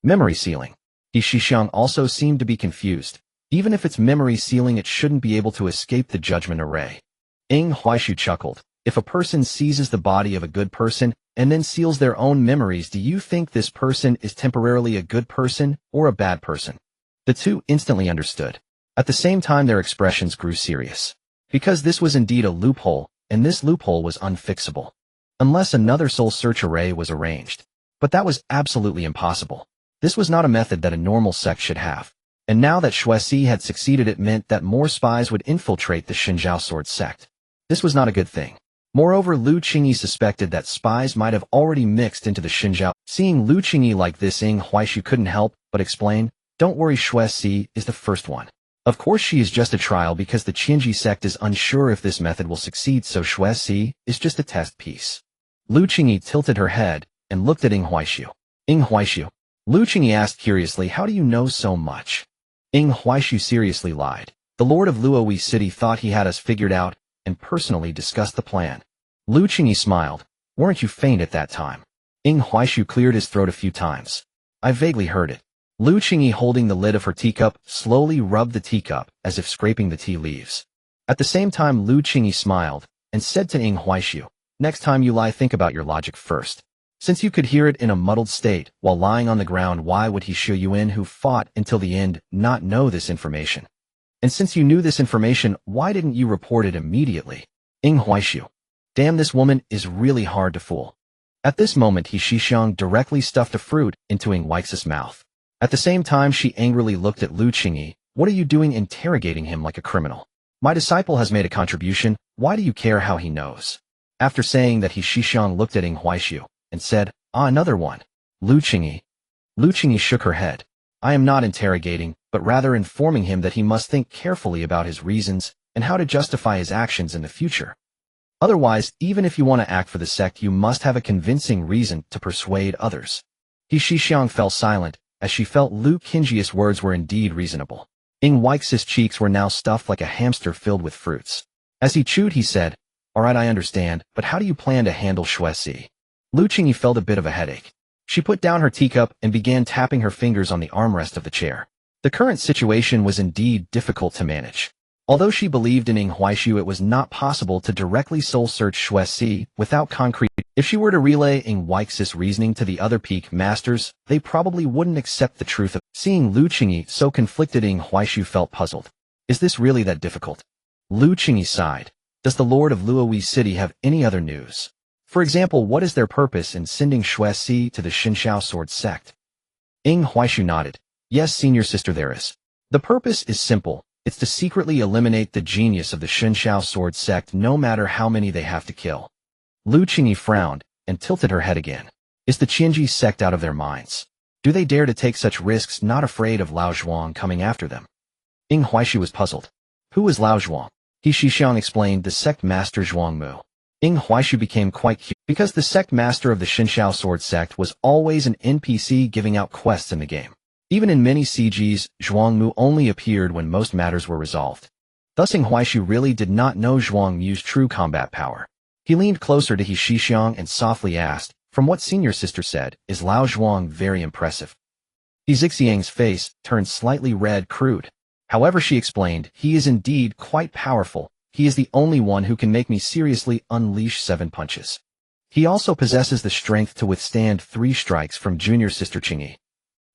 Memory sealing." He Shixiang also seemed to be confused. Even if it's memory sealing, it shouldn't be able to escape the judgment array. Ing Huaishu chuckled. "If a person seizes the body of a good person and then seals their own memories, do you think this person is temporarily a good person or a bad person?" The two instantly understood. At the same time, their expressions grew serious. Because this was indeed a loophole, and this loophole was unfixable. Unless another soul search array was arranged. But that was absolutely impossible. This was not a method that a normal sect should have. And now that Shuesi had succeeded, it meant that more spies would infiltrate the Shunjiao sword sect. This was not a good thing. Moreover, Lu Qingyi suspected that spies might have already mixed into the Shunjiao. Seeing Lu Qingyi like this, Ing Huaishu couldn't help but explain, "Don't worry, Shuesi is the first one. Of course she is just a trial because the Qingji sect is unsure if this method will succeed, so Shuesi is just a test piece." Lu Qingyi tilted her head and looked at Ing Huaishu. "Ing Huaishu." Lu Qingyi asked curiously, "How do you know so much?" Ing Huaishu seriously lied. "The Lord of Luoyi City thought he had us figured out and personally discussed the plan." Lu Qingyi smiled. "Weren't you faint at that time?" Ing Huaishu cleared his throat a few times. "I vaguely heard it." Lu Qingyi, holding the lid of her teacup, slowly rubbed the teacup as if scraping the tea leaves. At the same time, Lu Qingyi smiled and said to Ing Huaishu, "Next time you lie, think about your logic first. Since you could hear it in a muddled state while lying on the ground, why would he Shu Yuan, who fought until the end, not know this information? And since you knew this information, why didn't you report it immediately?" Ing Huaishu. "Damn, this woman is really hard to fool." At this moment, He Shixiang directly stuffed a fruit into Ing Huaix's mouth. At the same time, she angrily looked at Lu Qingyi. "What are you doing interrogating him like a criminal? My disciple has made a contribution, why do you care how he knows?" After saying that, He Shixiang looked at Ing Huaishu and said, "Ah, another one." Lu Qingyi. Lu Qingyi shook her head. "I am not interrogating, but rather informing him that he must think carefully about his reasons and how to justify his actions in the future. Otherwise, even if you want to act for the sect, you must have a convincing reason to persuade others." He Shixiang fell silent, as she felt Lu Qingyi's words were indeed reasonable. Ing Huaix's cheeks were now stuffed like a hamster filled with fruits. As he chewed, he said, "All right, I understand, but how do you plan to handle Shuesi?" Lu Qingyi felt a bit of a headache. She put down her teacup and began tapping her fingers on the armrest of the chair. The current situation was indeed difficult to manage. Although she believed in Ing Huaishu, it was not possible to directly soul-search Shuesi without concrete. If she were to relay Ing Huaix's reasoning to the other peak masters, they probably wouldn't accept the truth of. Seeing Lu Qingyi so conflicted, Ing Huaishu felt puzzled. Is this really that difficult? Lu Qingyi sighed. Does the Lord of Luoyi City have any other news? For example, what is their purpose in sending Shuesi to the Shunjiao sword sect? Ing Huaishu nodded. Yes, senior sister, there is. The purpose is simple. It's to secretly eliminate the genius of the Shunjiao sword sect, no matter how many they have to kill. Lu Qingyi frowned and tilted her head again. Is the Qingji sect out of their minds? Do they dare to take such risks, not afraid of Lao Zhuang coming after them? Ing Huaishu was puzzled. Who was Lao Zhuang? He Shixiang explained, the sect master Zhuang Mu. Ying Huaishu became quite curious because the sect master of the Xinxiao sword sect was always an NPC giving out quests in the game. Even in many CGs, Zhuang Mu only appeared when most matters were resolved. Thus Ying Huaishu really did not know Zhuang Mu's true combat power. He leaned closer to He Shixiang and softly asked, from what senior sister said, is Lao Zhuang very impressive? He Zixiang's face turned slightly red crude. However, she explained, he is indeed quite powerful. He is the only one who can make me seriously unleash 7 punches. He also possesses the strength to withstand 3 strikes from junior sister Qingyi.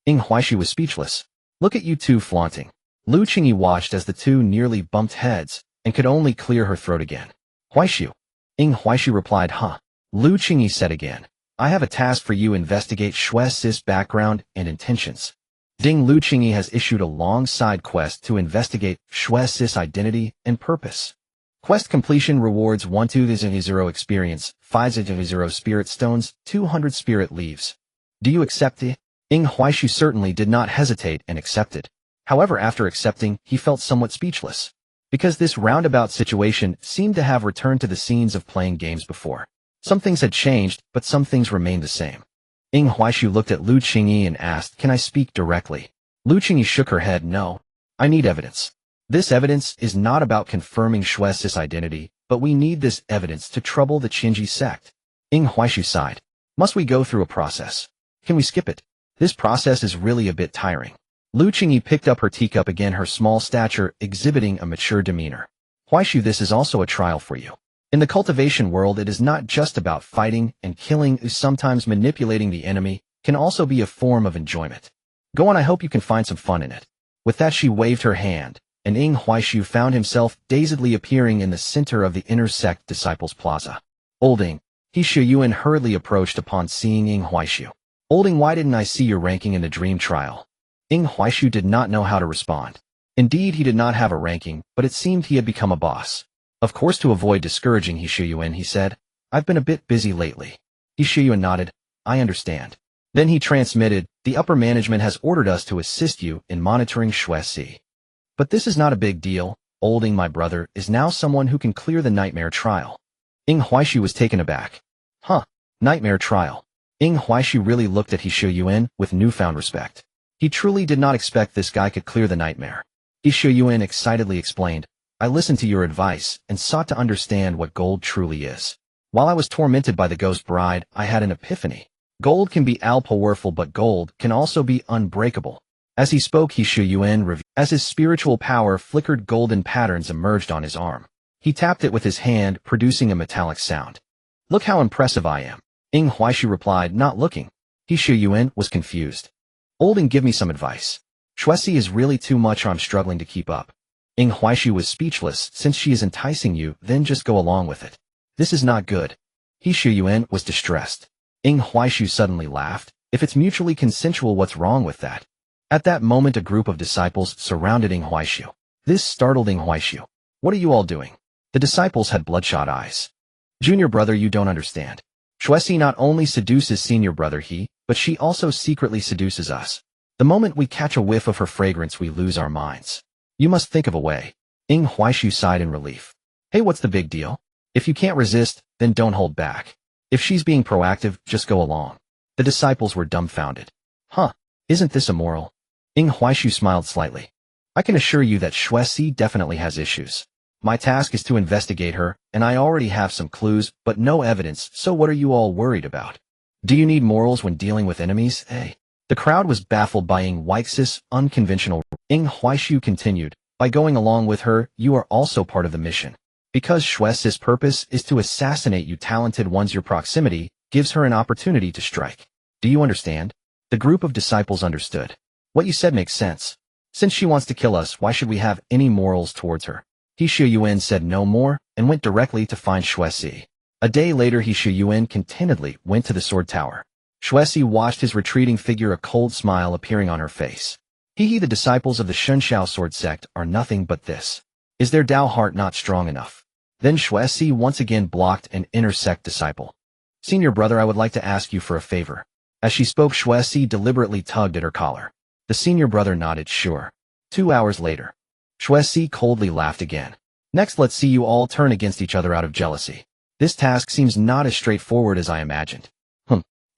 Ying Huaishu was speechless. Look at you two flaunting. Lu Qingyi watched as the two nearly bumped heads and could only clear her throat again. Huaishu. Ying Huaishu replied, huh? Lu Qingyi said again. I have a task for you. Investigate Xue Sis' background and intentions. Ding Lu Qingyi has issued a long side quest to investigate Xue Sis' identity and purpose. Quest completion rewards 1,200 experience, 5,000 spirit stones, 200 spirit leaves. Do you accept it? Ying Huaishu certainly did not hesitate and accepted. However, after accepting, he felt somewhat speechless, because this roundabout situation seemed to have returned to the scenes of playing games before. Some things had changed, but some things remained the same. Ying Huaishu looked at Lu Qingyi and asked, can I speak directly? Lu Qingyi shook her head, no. I need evidence. This evidence is not about confirming Xue Sis' identity, but we need this evidence to trouble the Qinji sect. Ying Huaishu sighed. Must we go through a process? Can we skip it? This process is really a bit tiring. Lu Qingyi picked up her teacup again, her small stature exhibiting a mature demeanor. Huaishu, this is also a trial for you. In the cultivation world, it is not just about fighting and killing. Sometimes manipulating the enemy can also be a form of enjoyment. Go on, I hope you can find some fun in it. With that, she waved her hand, and Ying Huaishu found himself dazedly appearing in the center of the inner sect disciples plaza. Old Ying, He Shiyuan hurriedly approached upon seeing Ying Huaishu. Old Ying, why didn't I see your ranking in the dream trial? Ying Huaishu did not know how to respond. Indeed, he did not have a ranking, but it seemed he had become a boss. Of course, to avoid discouraging He Shiyuan, he said, I've been a bit busy lately. He Shiyuan nodded, I understand. Then he transmitted, the upper management has ordered us to assist you in monitoring Xue Si. But this is not a big deal. Old Ying, my brother, is now someone who can clear the nightmare trial. Ying Huaishu was taken aback. Huh, nightmare trial. Ying Huaishu really looked at He Shiyuan with newfound respect. He truly did not expect this guy could clear the nightmare. He Shiyuan excitedly explained, I listened to your advice and sought to understand what gold truly is. While I was tormented by the ghost bride, I had an epiphany. Gold can be all-powerful, but gold can also be unbreakable. As he spoke, He Shiyuan revealed, as his spiritual power flickered, golden patterns emerged on his arm. He tapped it with his hand, producing a metallic sound. Look how impressive I am. Ying Huaishu replied, not looking. He Shiyuan was confused. Old Ying, give me some advice. Xue Si is really too much, or I'm struggling to keep up. Ying Huaishu was speechless. Since she is enticing you, then just go along with it. This is not good. He Shiyuan was distressed. Ying Huaishu suddenly laughed. If it's mutually consensual, what's wrong with that? At that moment, a group of disciples surrounded Ying Huaishu. This startled Ying Huaishu. What are you all doing? The disciples had bloodshot eyes. Junior brother, you don't understand. Xue Si not only seduces senior brother He, but she also secretly seduces us. The moment we catch a whiff of her fragrance, we lose our minds. You must think of a way. Ying Huaishu sighed in relief. Hey, what's the big deal? If you can't resist, then don't hold back. If she's being proactive, just go along. The disciples were dumbfounded. Huh, isn't this immoral? Ying Huaishu smiled slightly. I can assure you that Xue Si definitely has issues. My task is to investigate her, and I already have some clues, but no evidence, so what are you all worried about? Do you need morals when dealing with enemies, eh? The crowd was baffled by Ying Huaishu's unconventional. Ying Huaishu continued, by going along with her, you are also part of the mission. Because Xue Si's purpose is to assassinate you talented ones, your proximity gives her an opportunity to strike. Do you understand? The group of disciples understood. What you said makes sense. Since she wants to kill us, why should we have any morals towards her? He Shiyuan said no more and went directly to find Xue Si. A day later, He Shiyuan contentedly went to the sword tower. Xue Si watched his retreating figure, a cold smile appearing on her face. The disciples of the Xinxiao sword sect are nothing but this. Is their Dao heart not strong enough? Then Xue Si once again blocked an inner sect disciple. Senior brother, I would like to ask you for a favor. As she spoke, Xue Si deliberately tugged at her collar. The senior brother nodded, sure. 2 hours later. Shuesi coldly laughed again. Next, let's see you all turn against each other out of jealousy. This task seems not as straightforward as I imagined.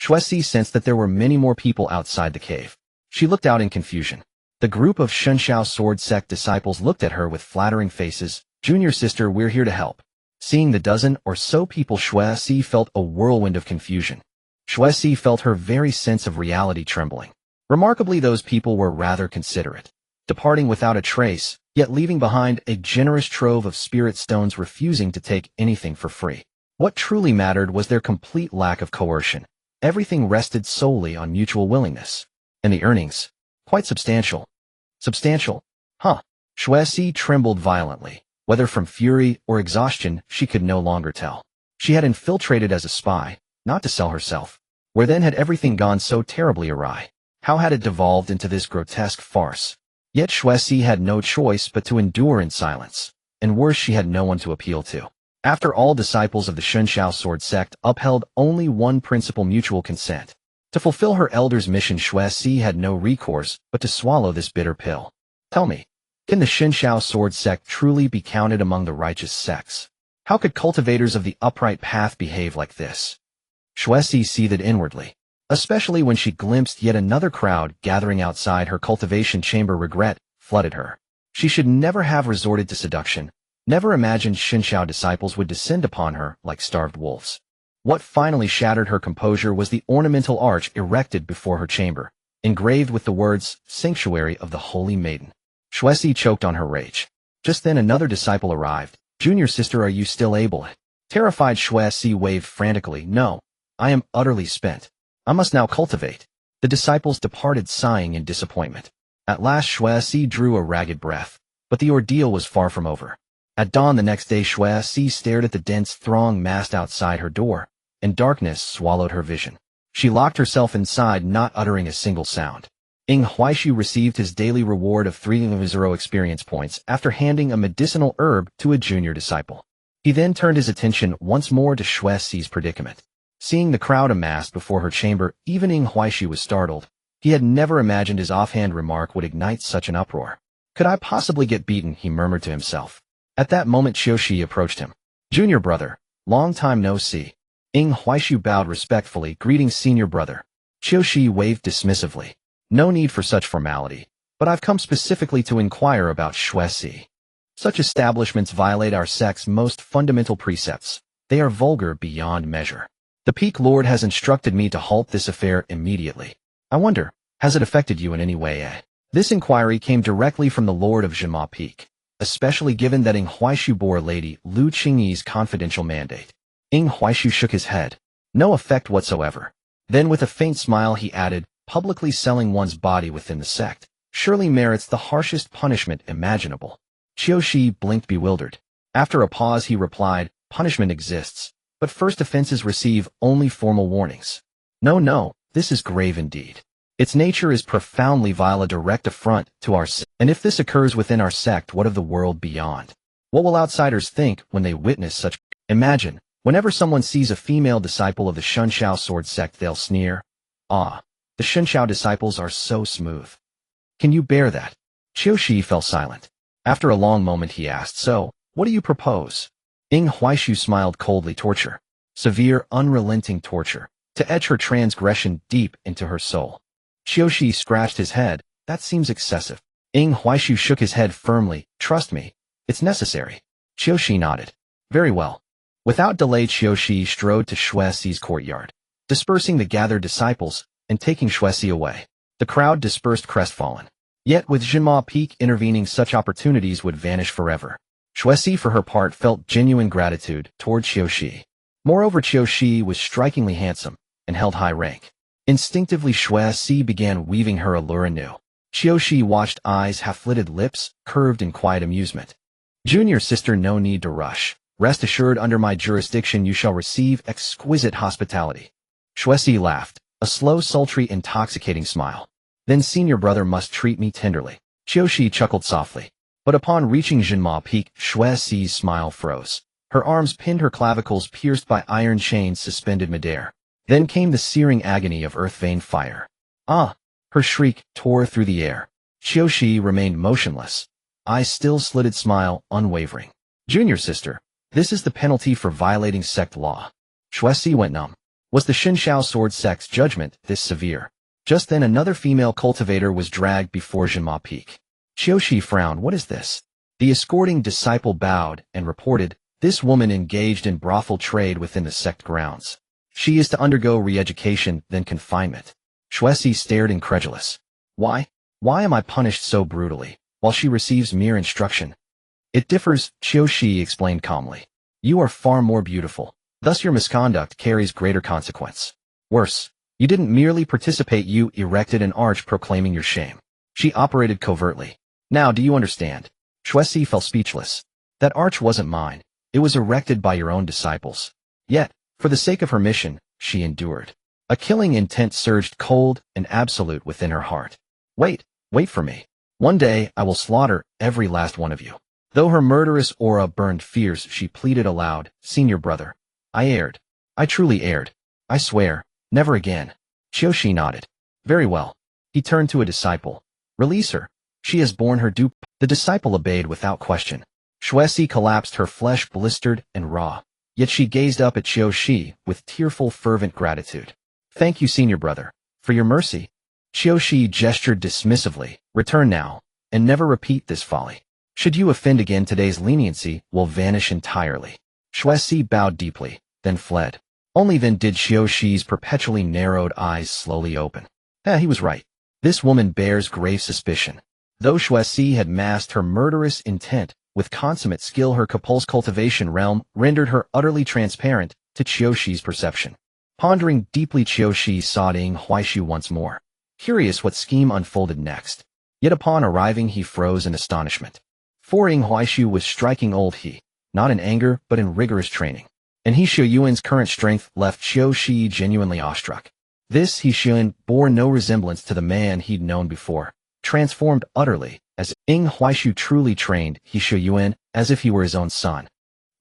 Shuesi sensed that there were many more people outside the cave. She looked out in confusion. The group of Shunxiao sword sect disciples looked at her with flattering faces. Junior sister, we're here to help. Seeing the dozen or so people, Shuesi felt a whirlwind of confusion. Shuesi felt her very sense of reality trembling. Remarkably, those people were rather considerate, departing without a trace, yet leaving behind a generous trove of spirit stones, refusing to take anything for free. What truly mattered was their complete lack of coercion. Everything rested solely on mutual willingness. And the earnings? Quite substantial. Substantial? Shuesi trembled violently. Whether from fury or exhaustion, she could no longer tell. She had infiltrated as a spy, not to sell herself. Where then had everything gone so terribly awry? How had it devolved into this grotesque farce? Yet Shuesi had no choice but to endure in silence. And worse, she had no one to appeal to. After all, disciples of the Shunxiao sword sect upheld only one principle: mutual consent. To fulfill her elder's mission, Shuesi had no recourse but to swallow this bitter pill. Tell me, can the Shunxiao sword sect truly be counted among the righteous sects? How could cultivators of the upright path behave like this? Shuesi seethed inwardly, especially when she glimpsed yet another crowd gathering outside her cultivation chamber. Regret flooded her. She should never have resorted to seduction, never imagined Shunxiao disciples would descend upon her like starved wolves. What finally shattered her composure was the ornamental arch erected before her chamber, engraved with the words, "Sanctuary of the Holy Maiden." Shuesi choked on her rage. Just then another disciple arrived. Junior sister, are you still able? Terrified, Shuesi waved frantically. No, I am utterly spent. I must now cultivate. The disciples departed sighing in disappointment. At last Shuesi drew a ragged breath, but the ordeal was far from over. At dawn the next day, Shuesi stared at the dense throng massed outside her door, and darkness swallowed her vision. She locked herself inside, not uttering a single sound. Huaishu received his daily reward of 3 experience points after handing a medicinal herb to a junior disciple. He then turned his attention once more to Shuesi's predicament. Seeing the crowd amassed before her chamber, even Huaishu was startled. He had never imagined his offhand remark would ignite such an uproar. Could I possibly get beaten? He murmured to himself. At that moment Qiushi approached him. Junior brother, long time no see. Huaishu bowed respectfully. Greetings, senior brother. Qiushi waved dismissively. No need for such formality, but I've come specifically to inquire about Shuesi. Such establishments violate our sect's most fundamental precepts. They are vulgar beyond measure. The Peak Lord has instructed me to halt this affair immediately. I wonder, has it affected you in any way? This inquiry came directly from the Lord of Jinma Peak, especially given that Huaishu bore Lady Lu Qingyi's confidential mandate. Huaishu shook his head. No effect whatsoever. Then with a faint smile he added, publicly selling one's body within the sect surely merits the harshest punishment imaginable. Qiushi blinked bewildered. After a pause he replied, punishment exists, but first offenses receive only formal warnings. No, this is grave indeed. Its nature is profoundly vile, a direct affront to our sect. And if this occurs within our sect, what of the world beyond? What will outsiders think when they witness such? Imagine, whenever someone sees a female disciple of the Shunxiao sword sect, they'll sneer. Ah, the Shunxiao disciples are so smooth. Can you bear that? Qiushi fell silent. After a long moment he asked, so, what do you propose? Huaishu smiled coldly. Torture. Severe, unrelenting torture, to etch her transgression deep into her soul. Qiushi scratched his head. That seems excessive. Huaishu shook his head firmly. Trust me, it's necessary. Qiushi nodded. Very well. Without delay Qiushi strode to Shuesi's courtyard, dispersing the gathered disciples and taking Shuesi away. The crowd dispersed crestfallen. Yet with Jinma Peak intervening, such opportunities would vanish forever. Shuesi for her part felt genuine gratitude toward Qiushi. Moreover, Qiushi was strikingly handsome and held high rank. Instinctively Shuesi began weaving her allure anew. Qiushi watched, eyes half-lidded, lips curved in quiet amusement. Junior sister, no need to rush. Rest assured, under my jurisdiction you shall receive exquisite hospitality. Shuesi laughed, a slow, sultry, intoxicating smile. Then senior brother must treat me tenderly. Qiushi chuckled softly. But upon reaching Jinma Peak, Shuesi's smile froze. Her arms pinned her clavicles, pierced by iron chains suspended midair. Then came the searing agony of earth-veined fire. Ah! Her shriek tore through the air. Qiushi remained motionless, eyes still slitted, smile unwavering. Junior sister, this is the penalty for violating sect law. Shuesi went numb. Was the Shinshao sword sect's judgment this severe? Just then another female cultivator was dragged before Jinma Peak. Qiushi frowned. What is this? The escorting disciple bowed and reported, this woman engaged in brothel trade within the sect grounds. She is to undergo re-education, then confinement. Shuesi stared incredulous. Why? Why am I punished so brutally, while she receives mere instruction? It differs, Qiushi explained calmly. You are far more beautiful, thus your misconduct carries greater consequence. Worse, you didn't merely participate, you erected an arch proclaiming your shame. She operated covertly. Now do you understand? Shuesi fell speechless. That arch wasn't mine. It was erected by your own disciples. Yet, for the sake of her mission, she endured. A killing intent surged cold and absolute within her heart. Wait for me. One day I will slaughter every last one of you. Though her murderous aura burned fierce, she pleaded aloud, Senior brother, I erred. I truly erred. I swear, never again. Qiushi nodded. Very well. He turned to a disciple. Release her. She has borne her due. The disciple obeyed without question. Shuesi collapsed, her flesh blistered and raw. Yet she gazed up at Qiushi with tearful, fervent gratitude. Thank you, senior brother, for your mercy. Qiushi gestured dismissively. Return now, and never repeat this folly. Should you offend again, today's leniency will vanish entirely. Shuesi bowed deeply, then fled. Only then did Qiushi's perpetually narrowed eyes slowly open. He was right. This woman bears grave suspicion. Though Shuesi had masked her murderous intent with consummate skill, her compulse cultivation realm rendered her utterly transparent to Qiushi's perception. Pondering deeply, Qiushi sought Ing Huaishu once more, curious what scheme unfolded next. Yet upon arriving he froze in astonishment. For Ing Huaishu was striking old he, not in anger but in rigorous training. And He Shuyuan's current strength left Qiushi genuinely awestruck. This He Shuyuan bore no resemblance to the man he'd known before, transformed utterly, as Ing Huaishu truly trained He Shuyuan as if he were his own son.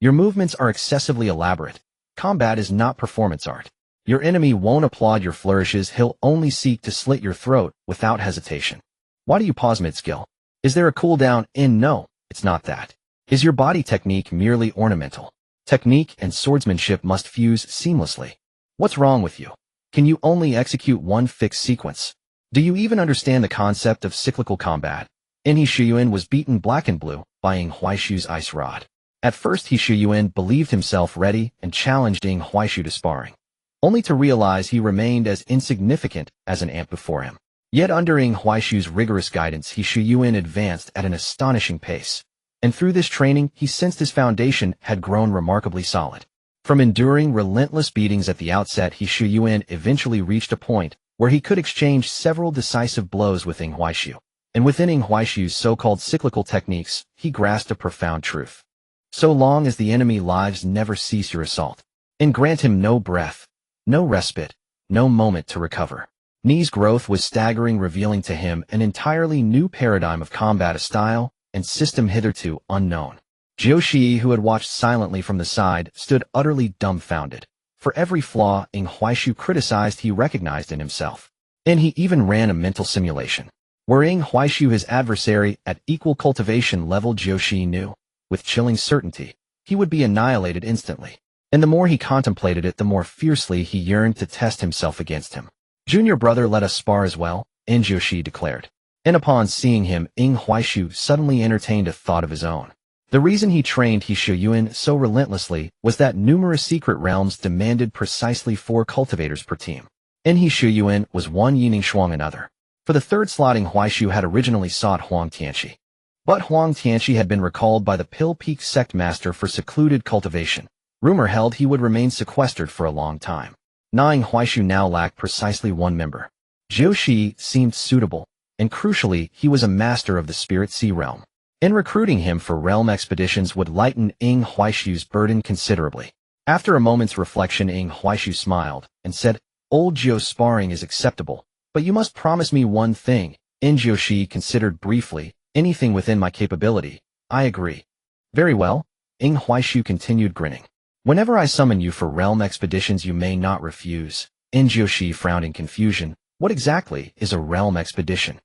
Your movements are excessively elaborate. Combat is not performance art. Your enemy won't applaud your flourishes, he'll only seek to slit your throat without hesitation. Why do you pause mid-skill? Is there a cooldown? No, it's not that. Is your body technique merely ornamental? Technique and swordsmanship must fuse seamlessly. What's wrong with you? Can you only execute one fixed sequence? Do you even understand the concept of cyclical combat? He Shuyuan was beaten black and blue by Ing Huaishu's ice rod. At first He Shuyuan believed himself ready and challenged Ing Huaishu to sparring, only to realize he remained as insignificant as an ant before him. Yet under Ing Huaishu's rigorous guidance, He Shuyuan advanced at an astonishing pace. And through this training, he sensed his foundation had grown remarkably solid. From enduring relentless beatings at the outset, He Shuyuan eventually reached a point where he could exchange several decisive blows with Ing Huaishu. And within Ing Huaishu's so-called cyclical techniques, he grasped a profound truth. So long as the enemy lives, never cease your assault, and grant him no breath, no respite, no moment to recover. Ni's growth was staggering, revealing to him an entirely new paradigm of combat, a style and system hitherto unknown. Qiushi, who had watched silently from the side, stood utterly dumbfounded. For every flaw Ing Huaishu criticized, he recognized in himself. And he even ran a mental simulation. Were Ing Huaishu his adversary at equal cultivation level, Qiushi knew, with chilling certainty, he would be annihilated instantly. And the more he contemplated it, the more fiercely he yearned to test himself against him. Junior brother, let us spar as well, Qiushi declared. And upon seeing him, Ing Huaishu suddenly entertained a thought of his own. The reason he trained He Shuyuan so relentlessly was that numerous secret realms demanded precisely 4 cultivators per team. And He Shuyuan was one, Yining Shuang another. For the third slot, Ing Huaishu had originally sought Huang Tianxi. But Huang Tianxi had been recalled by the Pill Peak sect master for secluded cultivation. Rumor held he would remain sequestered for a long time. Ing Huaishu now lacked precisely 1 member. Qiushi seemed suitable, and crucially, he was a master of the Spirit Sea realm. And recruiting him for realm expeditions would lighten Ing Huaishu's burden considerably. After a moment's reflection, Ing Huaishu smiled and said, Old Jiu sparring is acceptable, but you must promise me one thing. Qiushi considered briefly. Anything within my capability. I agree. Very well. Ing Huaishu continued, grinning. Whenever I summon you for realm expeditions, you may not refuse. Qiushi frowned in confusion. What exactly is a realm expedition?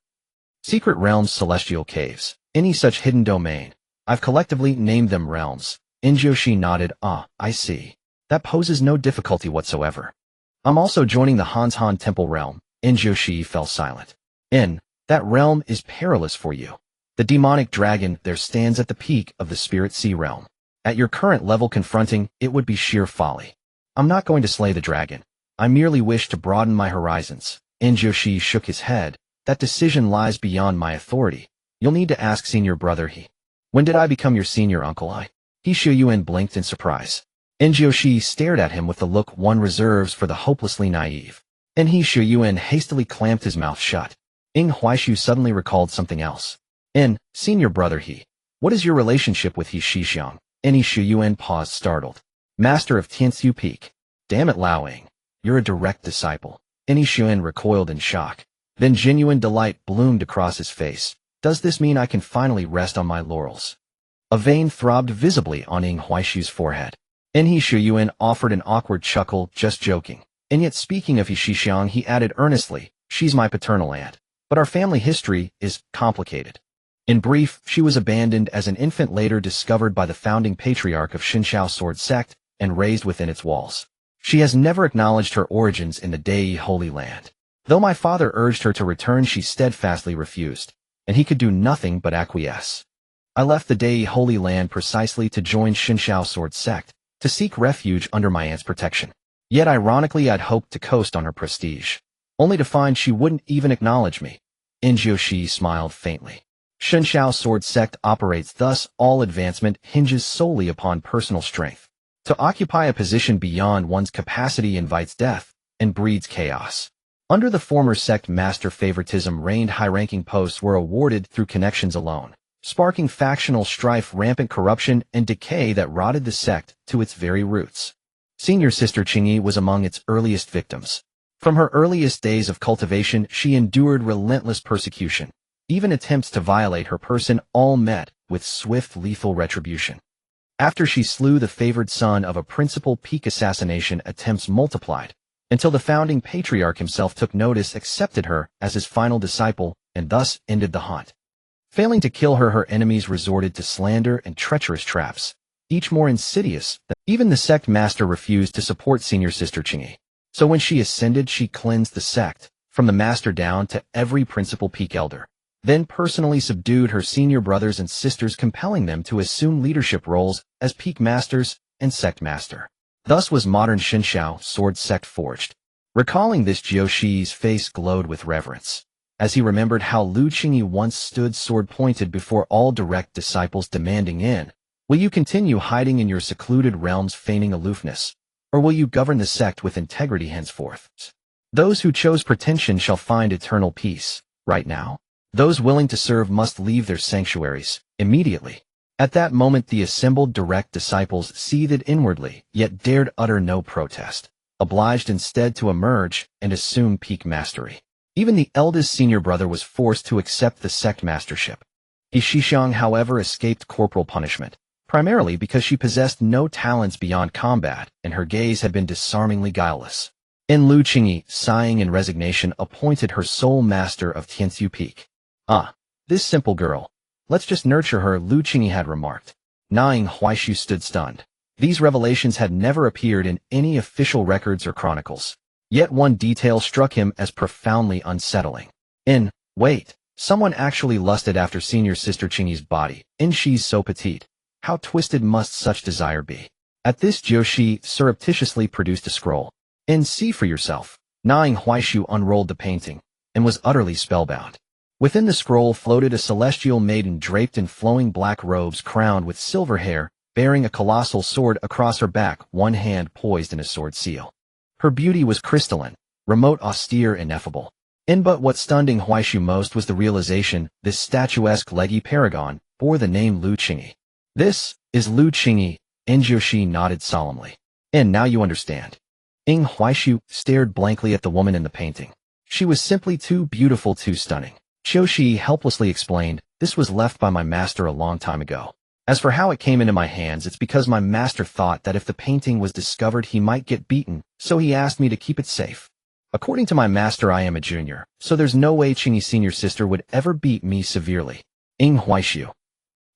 Secret realms, celestial caves, Any such hidden domain. I've collectively named them realms. Injoshi nodded. Ah, I see. That poses no difficulty whatsoever. I'm also joining the Hanshan Temple realm. Injoshi fell silent. That realm is perilous for you. The demonic dragon there stands at the peak of the Spirit Sea realm. At your current level confronting it would be sheer folly. I'm not going to slay the dragon. I merely wish to broaden my horizons. Injoshi shook his head. That decision lies beyond my authority. You'll need to ask senior brother he. When did I become your senior uncle? He Shuyuan blinked in surprise. Injoshi stared at him with the look one reserves for the hopelessly naive. He Shuyuan hastily clamped his mouth shut. Huaishu suddenly recalled something else. Senior brother he. What is your relationship with he Shixiang? He Shuyuan paused startled. Master of Tianxiu Peak. Damn it Laoing. You're a direct disciple. He Shuyuan recoiled in shock. Then genuine delight bloomed across his face. Does this mean I can finally rest on my laurels? A vein throbbed visibly on Huaishu's forehead. He Shuyuan offered an awkward chuckle, just joking. And yet speaking of he Shixiang he added earnestly, she's my paternal aunt. But our family history is complicated. In brief, she was abandoned as an infant later discovered by the founding patriarch of Shinshao Sword Sect and raised within its walls. She has never acknowledged her origins in the Dei Holy Land. Though my father urged her to return she steadfastly refused, and he could do nothing but acquiesce. I left the Dei Holy Land precisely to join Shinshao Sword Sect, to seek refuge under my aunt's protection. Yet ironically I'd hoped to coast on her prestige, only to find she wouldn't even acknowledge me. Injoshi smiled faintly. Shinshao Sword Sect operates thus, all advancement hinges solely upon personal strength. To occupy a position beyond one's capacity invites death and breeds chaos. Under the former sect master favoritism reigned, high-ranking posts were awarded through connections alone, sparking factional strife, rampant corruption, and decay that rotted the sect to its very roots. Senior sister Qingyi was among its earliest victims. From her earliest days of cultivation she endured relentless persecution. Even attempts to violate her person all met with swift lethal retribution. After she slew the favored son of a principal peak, assassination attempts multiplied, until the founding patriarch himself took notice, accepted her as his final disciple, and thus ended the hunt. Failing to kill her, her enemies resorted to slander and treacherous traps, each more insidious than even the sect master refused to support senior sister Qingyi. So when she ascended she cleansed the sect, from the master down to every principal peak elder. Then personally subdued her senior brothers and sisters, compelling them to assume leadership roles as peak masters and sect master. Thus was modern Shinshao Sword Sect forged. Recalling this, Jioshi's face glowed with reverence, as he remembered how Lu Qingyi once stood sword-pointed before all direct disciples demanding, will you continue hiding in your secluded realms feigning aloofness, or will you govern the sect with integrity henceforth? Those who chose pretension shall find eternal peace, right now. Those willing to serve must leave their sanctuaries, immediately. At that moment the assembled direct disciples seethed inwardly, yet dared utter no protest, obliged instead to emerge and assume peak mastery. Even the eldest senior brother was forced to accept the sect mastership. He Shixiang, however, escaped corporal punishment, primarily because she possessed no talents beyond combat, and her gaze had been disarmingly guileless. Lu Qingyi, sighing in resignation, appointed her sole master of Tianxiu Peak. Ah, this simple girl. Let's just nurture her, Lu Qingyi had remarked. Huaishu stood stunned. These revelations had never appeared in any official records or chronicles. Yet one detail struck him as profoundly unsettling. Wait, someone actually lusted after senior sister Qingyi's body. She's so petite. How twisted must such desire be? At this, Jiushi surreptitiously produced a scroll. See for yourself. Huaishu unrolled the painting, and was utterly spellbound. Within the scroll floated a celestial maiden draped in flowing black robes, crowned with silver hair, bearing a colossal sword across her back, one hand poised in a sword seal. Her beauty was crystalline, remote, austere, ineffable. But what stunned Huaishu most was the realization this statuesque leggy paragon bore the name Lu Qingyi. This is Lu Qingyi, Jiushi nodded solemnly. Now you understand. Huaishu stared blankly at the woman in the painting. She was simply too beautiful, too stunning. Qiushi helplessly explained, this was left by my master a long time ago. As for how it came into my hands, it's because my master thought that if the painting was discovered he might get beaten, so he asked me to keep it safe. According to my master I am a junior, so there's no way Qingyi senior sister would ever beat me severely. Ing Huaishu.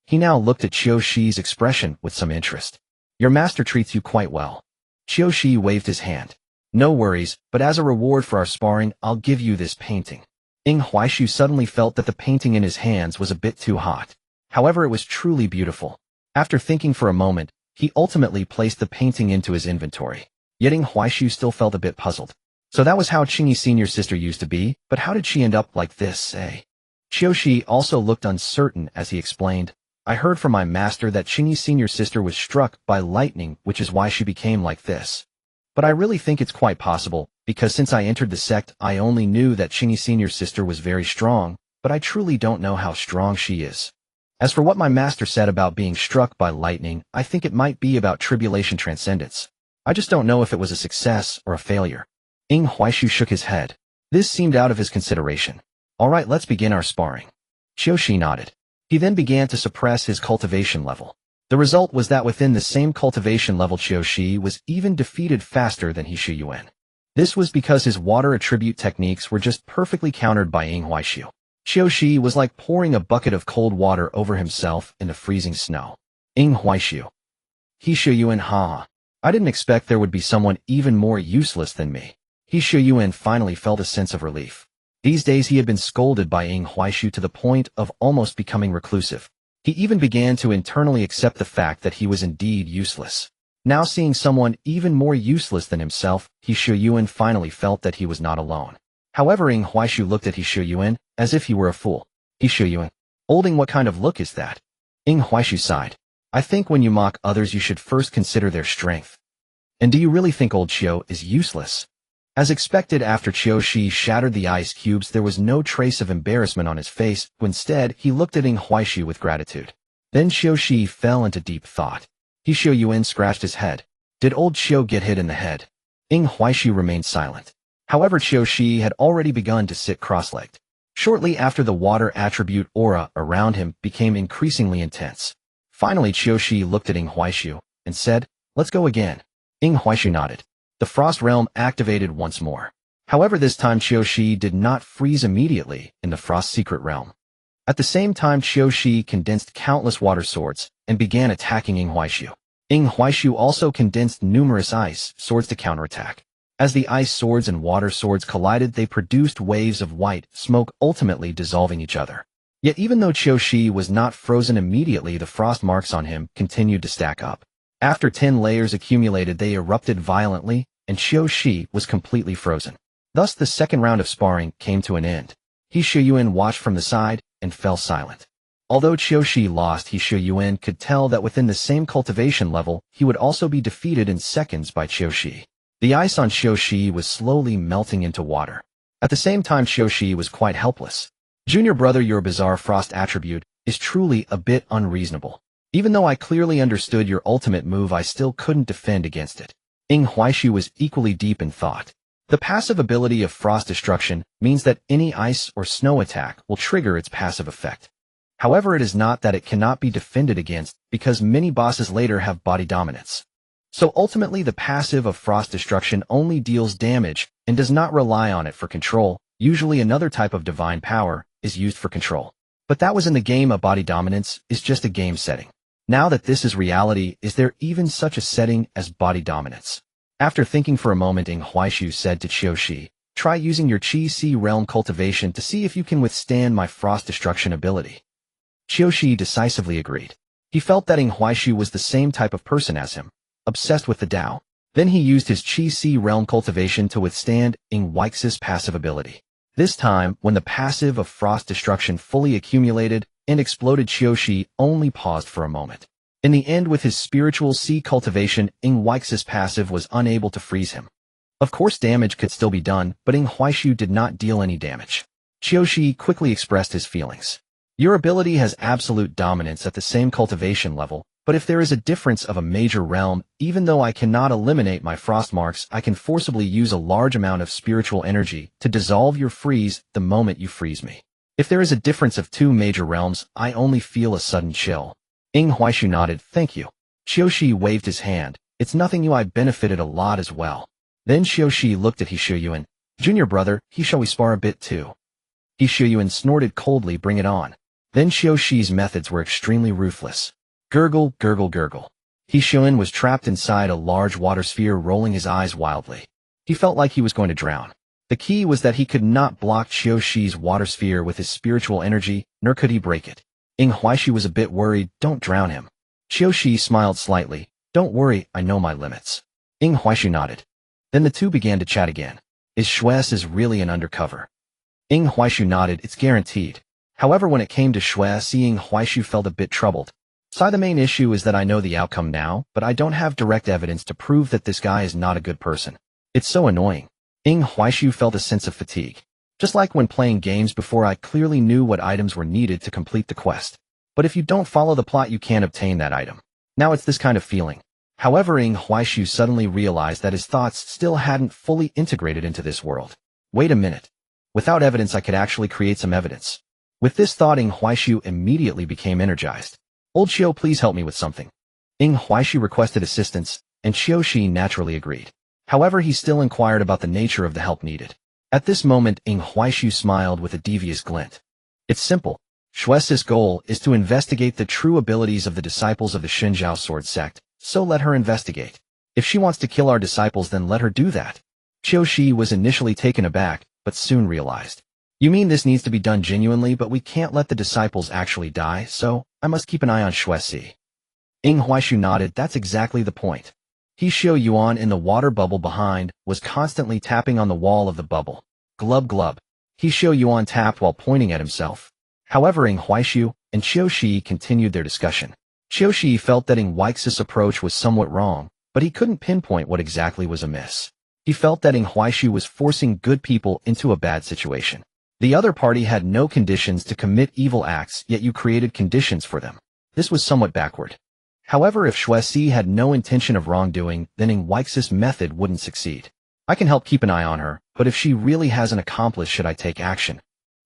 He now looked at Qiu Shi's expression with some interest. Your master treats you quite well. Qiu Shi waved his hand. No worries, but as a reward for our sparring, I'll give you this painting. Ing Huaishu suddenly felt that the painting in his hands was a bit too hot. However, it was truly beautiful. After thinking for a moment, he ultimately placed the painting into his inventory. Yet Ing Huaishu still felt a bit puzzled. So that was how Qingyi Senior's sister used to be, but how did she end up like this, eh? Qiu Shi also looked uncertain as he explained, I heard from my master that Qingyi Senior's sister was struck by lightning, which is why she became like this. But I really think it's quite possible, because since I entered the sect I only knew that Qingyi Senior's sister was very strong, but I truly don't know how strong she is. As for what my master said about being struck by lightning, I think it might be about tribulation transcendence. I just don't know if it was a success or a failure. Ing Huaishu shook his head. This seemed out of his consideration. Alright, let's begin our sparring. Qiu Shi nodded. He then began to suppress his cultivation level. The result was that within the same cultivation level Qiu Shi was even defeated faster than He Shu Yuan. This was because his water attribute techniques were just perfectly countered by Ing Huaishu. Qiu Shi was like pouring a bucket of cold water over himself in the freezing snow. Ing Huaishu. He Shu Yuan, ha. I didn't expect there would be someone even more useless than me. He Shu Yuan finally felt a sense of relief. These days he had been scolded by Ing Huaishu to the point of almost becoming reclusive. He even began to internally accept the fact that he was indeed useless. Now seeing someone even more useless than himself, He Shu Yuan finally felt that he was not alone. However, Ing Huaishu looked at He Shu Yuan as if he were a fool. He Shu Yuan. Old Ing, what kind of look is that? Ing Huaishu sighed. I think when you mock others you should first consider their strength. And do you really think old Qiu is useless? As expected, after Qiu Shi shattered the ice cubes there was no trace of embarrassment on his face. Instead, he looked at Ing Huaishu with gratitude. Then Qiu Shi fell into deep thought. He Shu Yuan scratched his head. Did old Qiu get hit in the head? Ing Huaishu remained silent. However, Qiu Shi had already begun to sit cross-legged. Shortly after, the water attribute aura around him became increasingly intense. Finally, Qiu Shi looked at Ing Huaishu and said, let's go again. Ing Huaishu nodded. The frost realm activated once more. However, this time Qiu Shi did not freeze immediately in the frost secret realm. At the same time, Qiu Shi condensed countless water swords and began attacking Ing Huaishu. Ing Huaishu also condensed numerous ice swords to counterattack. As the ice swords and water swords collided, they produced waves of white smoke, ultimately dissolving each other. Yet even though Qiu Shi was not frozen immediately, the frost marks on him continued to stack up. After 10 layers accumulated, they erupted violently, and Qiu Shi was completely frozen. Thus the second round of sparring came to an end. He Shu Yuan watched from the side and fell silent. Although Qiu Shi lost, He Shu Yuan could tell that within the same cultivation level, he would also be defeated in seconds by Qiu Shi. The ice on Qiu Shi was slowly melting into water. At the same time, Qiu Shi was quite helpless. Junior brother, your bizarre frost attribute is truly a bit unreasonable. Even though I clearly understood your ultimate move, I still couldn't defend against it. Ing Huaishu was equally deep in thought. The passive ability of frost destruction means that any ice or snow attack will trigger its passive effect. However, it is not that it cannot be defended against, because many bosses later have body dominance. So ultimately the passive of frost destruction only deals damage and does not rely on it for control. Usually another type of divine power is used for control. But that was in the game. A body dominance is just a game setting. Now that this is reality, is there even such a setting as body dominance? After thinking for a moment, Ing Huaishu said to Qiu Shi, try using your Qi Si realm cultivation to see if you can withstand my frost destruction ability. Qiu Shi decisively agreed. He felt that Ing Huaishu was the same type of person as him, obsessed with the Tao. Then he used his Qi Si realm cultivation to withstand Ing Huaishu's passive ability. This time, when the passive of frost destruction fully accumulated and exploded, Qiu Shi only paused for a moment. In the end, with his spiritual Qi cultivation, Ing Huaishu's passive was unable to freeze him. Of course, damage could still be done, but Ing Huaishu did not deal any damage. Qiu Shi quickly expressed his feelings. Your ability has absolute dominance at the same cultivation level, but if there is a difference of a major realm, even though I cannot eliminate my frost marks, I can forcibly use a large amount of spiritual energy to dissolve your freeze the moment you freeze me. If there is a difference of 2 major realms, I only feel a sudden chill. Ing Huaishu nodded, thank you. Qiu Shi waved his hand. It's nothing new, I benefited a lot as well. Then Qiu Shi looked at He Shu Yuan. Junior brother, shall we spar a bit too? He Shu Yuan snorted coldly, bring it on. Then Xiao Shi's methods were extremely ruthless. Gurgle, gurgle, gurgle. He Xuan was trapped inside a large water sphere, rolling his eyes wildly. He felt like he was going to drown. The key was that he could not block Xiao Shi's water sphere with his spiritual energy, nor could he break it. Ying Huaixu was a bit worried. Don't drown him. Xiao Shi smiled slightly. Don't worry, I know my limits. Ying Huaixu nodded. Then the two began to chat again. Is Xues is really an undercover? Ying Huaixu nodded. It's guaranteed. However, when it came to Xues, Ying Huaixu felt a bit troubled. The main issue is that I know the outcome now, but I don't have direct evidence to prove that this guy is not a good person. It's so annoying. Ying Huaixu felt a sense of fatigue. Just like when playing games before, I clearly knew what items were needed to complete the quest. But if you don't follow the plot, you can't obtain that item. Now it's this kind of feeling. However, Ying Huaixu suddenly realized that his thoughts still hadn't fully integrated into this world. Wait a minute. Without evidence, I could actually create some evidence. With this thought, Ying Huaixu immediately became energized. Old Xiao, please help me with something. Ying Huaixu requested assistance, and Xiao Shi naturally agreed. However, he still inquired about the nature of the help needed. At this moment, Ying Huaixu smiled with a devious glint. It's simple. Xues's goal is to investigate the true abilities of the disciples of the Xinjiao sword sect, so let her investigate. If she wants to kill our disciples, then let her do that. Xiao Shi was initially taken aback, but soon realized. You mean this needs to be done genuinely, but we can't let the disciples actually die, so I must keep an eye on Xuesi. Ying Huaixu nodded. That's exactly the point. He Xiao Yuan in the water bubble behind was constantly tapping on the wall of the bubble. Glub glub. He Xiao Yuan tapped while pointing at himself. However, Ying Huaixu and Xiao Shi continued their discussion. Xiao Shi felt that Ying Huaixu's approach was somewhat wrong, but he couldn't pinpoint what exactly was amiss. He felt that Ying Huaixu was forcing good people into a bad situation. The other party had no conditions to commit evil acts, yet you created conditions for them. This was somewhat backward. However, if Xuesi had no intention of wrongdoing, then Ying Huaixu's method wouldn't succeed. I can help keep an eye on her, but if she really has an accomplice, should I take action?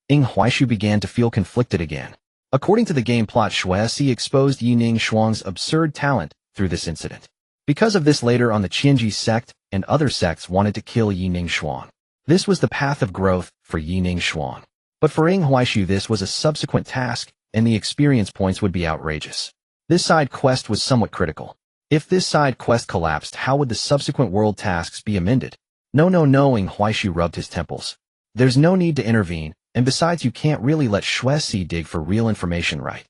Ying Huaixu began to feel conflicted again. According to the game plot, Xuesi exposed Yining Shuang's absurd talent through this incident. Because of this, later on the Qianji sect and other sects wanted to kill Yining Shuang. This was the path of growth for Yining Shuang. But for Ying Huaixu, this was a subsequent task, and the experience points would be outrageous. This side quest was somewhat critical. If this side quest collapsed, how would the subsequent world tasks be amended? No, Ying Huaixu rubbed his temples. There's no need to intervene, and besides, you can't really let Xuesi dig for real information, right?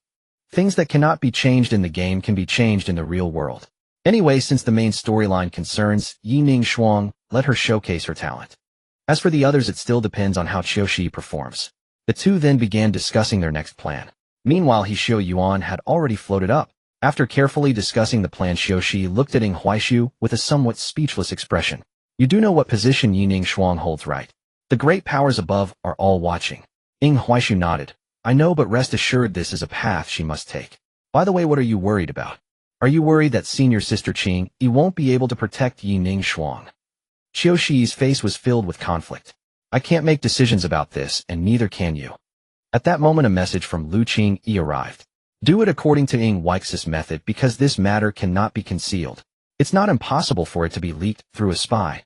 Things that cannot be changed in the game can be changed in the real world. Anyway, since the main storyline concerns Yining Shuang, let her showcase her talent. As for the others, it still depends on how Xiao Shi performs. The two then began discussing their next plan. Meanwhile, He Xiao Yuan had already floated up. After carefully discussing the plan, Xiao Shi looked at Ying Huaixu with a somewhat speechless expression. You do know what position Yining Shuang holds, right? The great powers above are all watching. Ying Huaixu nodded. I know, but rest assured this is a path she must take. By the way, what are you worried about? Are you worried that senior sister Qing Yi won't be able to protect Yining Shuang? Xiao Shi's face was filled with conflict. I can't make decisions about this, and neither can you. At that moment, a message from Lu Qing Yi arrived. Do it according to Ying Huaixu's method, because this matter cannot be concealed. It's not impossible for it to be leaked through a spy.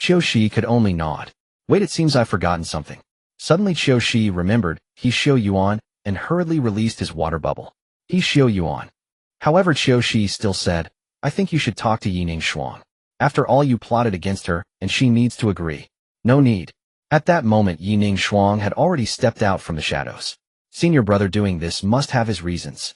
Xiao Shi could only nod. Wait, it seems I've forgotten something. Suddenly Xiao Shi remembered He Xiao Yuan and hurriedly released his water bubble. He Xiao Yuan. However, Xiao Shi still said, I think you should talk to Yining Shuang. After all, you plotted against her, and she needs to agree. No need. At that moment, Yining Shuang had already stepped out from the shadows. Senior brother doing this must have his reasons.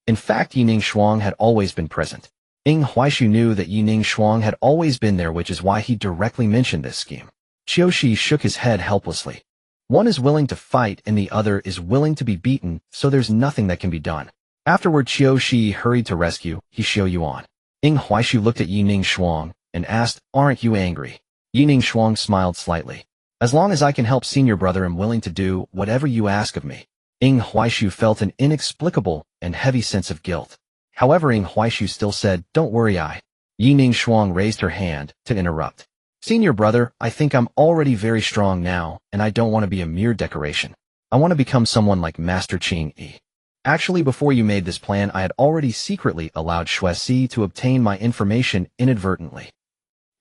In fact, Yining Shuang had always been present. Ying Huaixu knew that Yining Shuang had always been there, which is why he directly mentioned this scheme. Xiao Shi shook his head helplessly. One is willing to fight and the other is willing to be beaten, so there's nothing that can be done. Afterward, Xiao Shi hurried to rescue He Xiao Yuan. Ying Huaixu looked at Yining Shuang and asked, Aren't you angry? Yining Shuang smiled slightly. As long as I can help senior brother, I'm willing to do whatever you ask of me. Ying Huaixu felt an inexplicable and heavy sense of guilt. However, Ying Huaixu still said, Don't worry, Yining Shuang raised her hand to interrupt. Senior brother, I think I'm already very strong now, and I don't want to be a mere decoration. I want to become someone like Master Qing Yi. Actually, before you made this plan, I had already secretly allowed Xuesi to obtain my information inadvertently.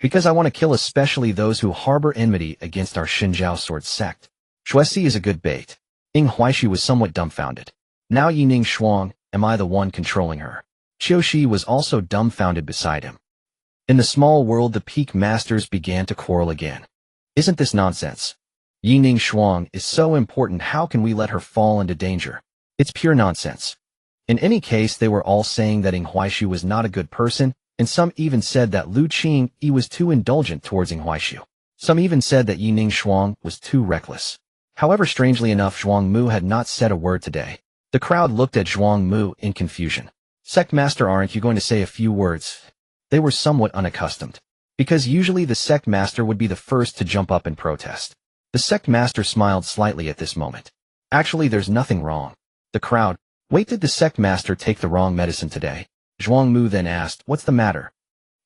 Because I want to kill especially those who harbor enmity against our Xinjiao sword sect. Xuesi is a good bait. Ying Huaixu was somewhat dumbfounded. Now Yining Shuang, am I the one controlling her? Qiushi was also dumbfounded beside him. In the small world, the peak masters began to quarrel again. Isn't this nonsense? Yining Shuang is so important, how can we let her fall into danger? It's pure nonsense. In any case, they were all saying that Ing Huaishu was not a good person, and some even said that Lu Qingyi was too indulgent towards Ing Huaishu. Some even said that Yining Shuang was too reckless. However, strangely enough, Zhuang Mu had not said a word today. The crowd looked at Zhuang Mu in confusion. Sect Master, aren't you going to say a few words? They were somewhat unaccustomed, because usually the Sect Master would be the first to jump up and protest. The Sect Master smiled slightly at this moment. Actually, there's nothing wrong. The crowd, wait, did the Sect Master take the wrong medicine today? Zhuang Mu then asked, what's the matter?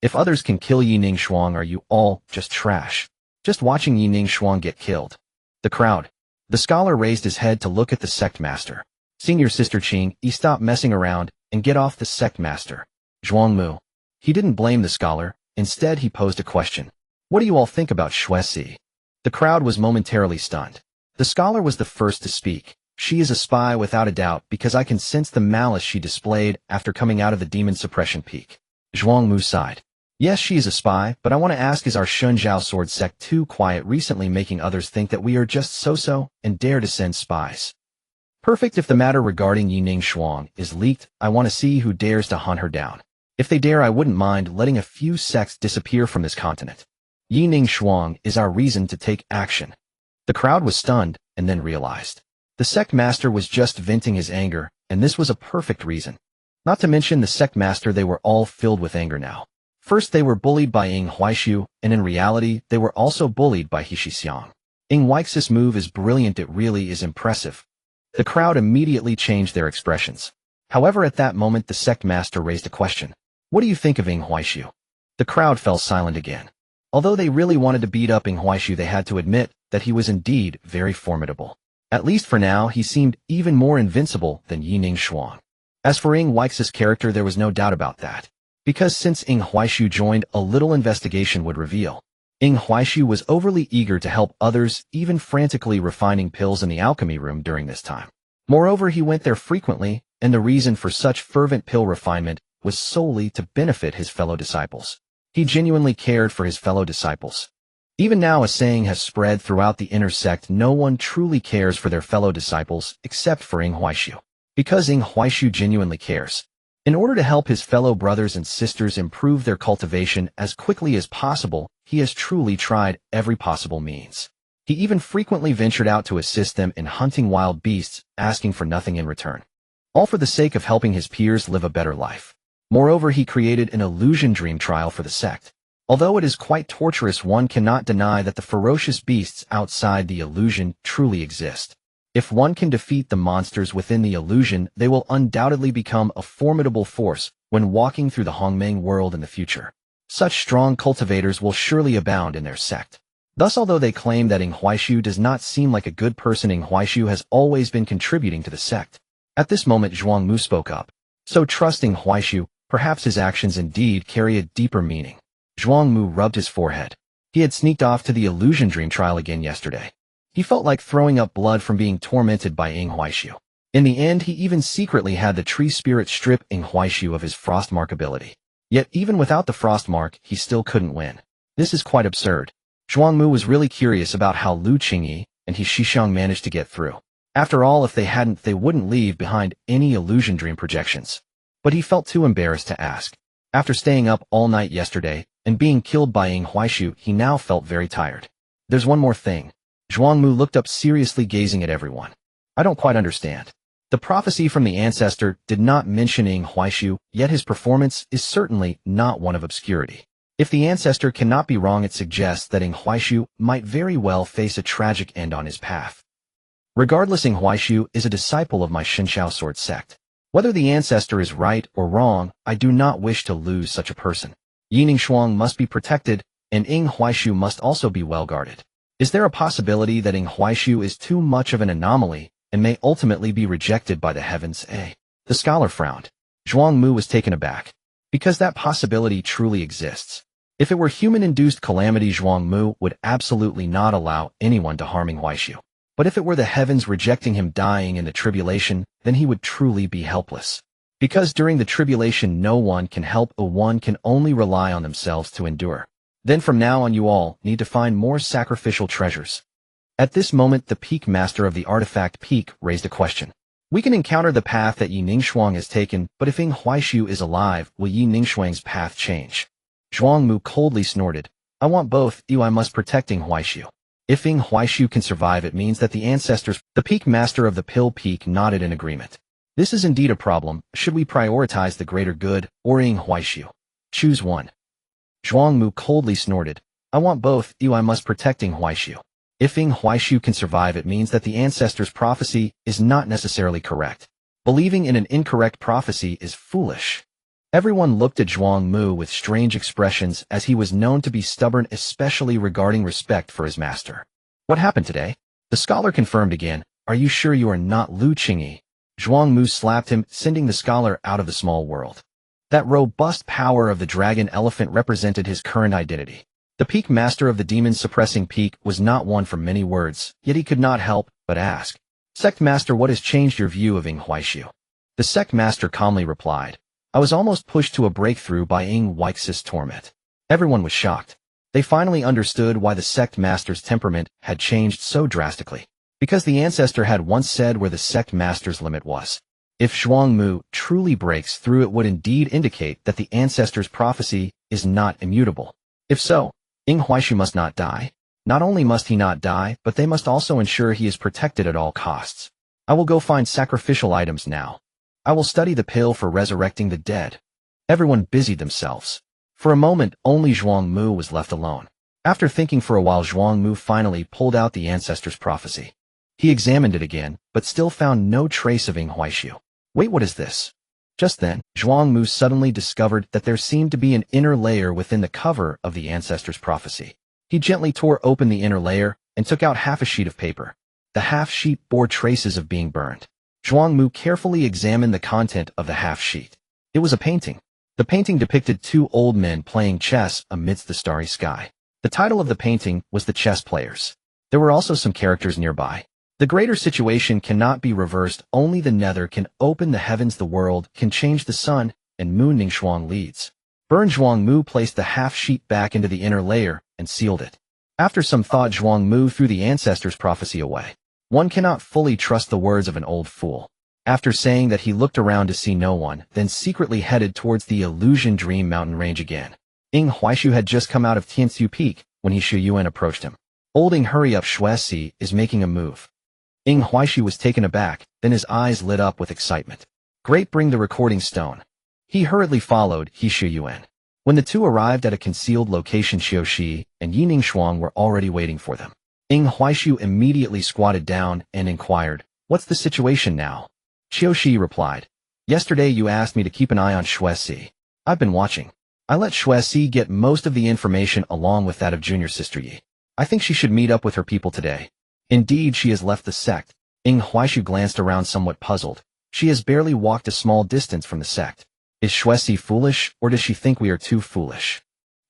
If others can kill Yining Shuang, are you all just trash? Just watching Yining Shuang get killed. The crowd. The scholar raised his head to look at the Sect Master. Senior Sister Qingyi, stop messing around and get off the Sect Master. Zhuang Mu. He didn't blame the scholar, instead he posed a question. What do you all think about Xuesi? The crowd was momentarily stunned. The scholar was the first to speak. She is a spy without a doubt, because I can sense the malice she displayed after coming out of the demon suppression peak. Zhuang Mu sighed. Yes, she is a spy, but I want to ask, is our Shunjiao sword sect too quiet recently, making others think that we are just so-so and dare to send spies? Perfect. If the matter regarding Yining Shuang is leaked, I want to see who dares to hunt her down. If they dare, I wouldn't mind letting a few sects disappear from this continent. Yining Shuang is our reason to take action. The crowd was stunned, and then realized. The Sect Master was just venting his anger, and this was a perfect reason. Not to mention the Sect Master, they were all filled with anger now. First they were bullied by Ing Huaishu, and in reality, they were also bullied by He Shixiang. Ing Huaix's move is brilliant, it really is impressive. The crowd immediately changed their expressions. However, at that moment the Sect Master raised a question. What do you think of Ing Huaishu? The crowd fell silent again. Although they really wanted to beat up Ing Huaishu, they had to admit that he was indeed very formidable. At least for now, he seemed even more invincible than Yining Shuang. As for Ing Huaix's character, there was no doubt about that. Because since Ing Huaishu joined, a little investigation would reveal. Ing Huaishu was overly eager to help others, even frantically refining pills in the alchemy room during this time. Moreover, he went there frequently, and the reason for such fervent pill refinement was solely to benefit his fellow disciples. He genuinely cared for his fellow disciples. Even now, a saying has spread throughout the inner sect: no one truly cares for their fellow disciples except for Ing Huaishu. Because Ing Huaishu genuinely cares. In order to help his fellow brothers and sisters improve their cultivation as quickly as possible, he has truly tried every possible means. He even frequently ventured out to assist them in hunting wild beasts, asking for nothing in return. All for the sake of helping his peers live a better life. Moreover, he created an illusion dream trial for the sect. Although it is quite torturous, one cannot deny that the ferocious beasts outside the illusion truly exist. If one can defeat the monsters within the illusion, they will undoubtedly become a formidable force when walking through the Hongmeng world in the future. Such strong cultivators will surely abound in their sect. Thus, although they claim that Ing Huaishu does not seem like a good person, Ing Huaishu has always been contributing to the sect. At this moment, Zhuang Mu spoke up. So trusting Huaishu, perhaps his actions indeed carry a deeper meaning. Zhuang Mu rubbed his forehead. He had sneaked off to the illusion dream trial again yesterday. He felt like throwing up blood from being tormented by Ing Huaishu. In the end, he even secretly had the tree spirit strip Ing Huaishu of his frostmark ability. Yet even without the frostmark, he still couldn't win. This is quite absurd. Zhuang Mu was really curious about how Lu Qingyi and He Shixiang managed to get through. After all, if they hadn't, they wouldn't leave behind any illusion dream projections. But he felt too embarrassed to ask. After staying up all night yesterday and being killed by Ing Huaishu, he now felt very tired. There's one more thing. Zhuang Mu looked up seriously, gazing at everyone. I don't quite understand. The prophecy from the ancestor did not mention Ing Huaishu, yet his performance is certainly not one of obscurity. If the ancestor cannot be wrong, it suggests that Ing Huaishu might very well face a tragic end on his path. Regardless, Ing Huaishu is a disciple of my Shunjiao sword sect. Whether the ancestor is right or wrong, I do not wish to lose such a person. Yining Shuang must be protected, and Ing Huaishu must also be well guarded. Is there a possibility that Ing Huaishu is too much of an anomaly and may ultimately be rejected by the heavens? The scholar frowned. Zhuang Mu was taken aback. Because that possibility truly exists. If it were human-induced calamity, Zhuang Mu would absolutely not allow anyone to harm Ing Huaishu. But if it were the heavens rejecting him dying in the tribulation, then he would truly be helpless. Because during the tribulation no one can help, one can only rely on themselves to endure. Then from now on you all need to find more sacrificial treasures. At this moment the peak master of the artifact peak raised a question. We can encounter the path that Yi Ningshuang has taken, but if Ying Huaishu is alive, will Yi Ningshuang's path change? Zhuang Mu coldly snorted. I want both, I must protect Ying Huaishu. If Ying Huaishu can survive, it means that the ancestors, the peak master of the pill peak nodded in agreement. This is indeed a problem. Should we prioritize the greater good, or Ying Huaishu? Choose one. Zhuang Mu coldly snorted. I want both, I must protect Ying Huaishu. If Ying Huaishu can survive, it means that the ancestors' prophecy is not necessarily correct. Believing in an incorrect prophecy is foolish. Everyone looked at Zhuang Mu with strange expressions as he was known to be stubborn, especially regarding respect for his master. What happened today? The scholar confirmed again. Are you sure you are not Lu Qingyi? Zhuang Mu slapped him, sending the scholar out of the small world. That robust power of the dragon elephant represented his current identity. The peak master of the demon-suppressing peak was not one for many words, yet he could not help but ask. Sect master, what has changed your view of Ying Huaishu? The sect master calmly replied. I was almost pushed to a breakthrough by Ying Huaix's torment. Everyone was shocked. They finally understood why the sect master's temperament had changed so drastically. Because the ancestor had once said where the sect master's limit was. If Zhuang Mu truly breaks through, it would indeed indicate that the ancestor's prophecy is not immutable. If so, Ying Huaishu must not die. Not only must he not die, but they must also ensure he is protected at all costs. I will go find sacrificial items now. I will study the pill for resurrecting the dead. Everyone busied themselves. For a moment, only Zhuang Mu was left alone. After thinking for a while, Zhuang Mu finally pulled out the ancestor's prophecy. He examined it again, but still found no trace of Ying Huaishu. Wait, what is this? Just then, Zhuang Mu suddenly discovered that there seemed to be an inner layer within the cover of the ancestor's prophecy. He gently tore open the inner layer and took out half a sheet of paper. The half sheet bore traces of being burned. Zhuang Mu carefully examined the content of the half sheet. It was a painting. The painting depicted two old men playing chess amidst the starry sky. The title of the painting was The Chess Players. There were also some characters nearby. The greater situation cannot be reversed, only the nether can open the heavens, the world can change the sun, and Mu Ningshuang leads. Burn. Zhuang Mu placed the half sheet back into the inner layer and sealed it. After some thought, Zhuang Mu threw the ancestor's prophecy away. One cannot fully trust the words of an old fool. After saying that, he looked around to see no one, then secretly headed towards the Illusion Dream mountain range again. Ying Huaishu had just come out of Tiansu Peak when Xu Yuan approached him. Old Ying, hurry up, Shuesi is making a move. Ying Huaishu was taken aback, then his eyes lit up with excitement. Great, bring the recording stone. He hurriedly followed Xu Yuan. When the two arrived at a concealed location, Xiuxi and Yi Ningshuang were already waiting for them. Ying Huaishu immediately squatted down and inquired, what's the situation now? Xiuxi replied, yesterday you asked me to keep an eye on Shuesi. I've been watching. I let Shuesi get most of the information along with that of junior sister Yi. I think she should meet up with her people today. Indeed, she has left the sect. Ying Huaishu glanced around somewhat puzzled. She has barely walked a small distance from the sect. Is Shuesi foolish, or does she think we are too foolish?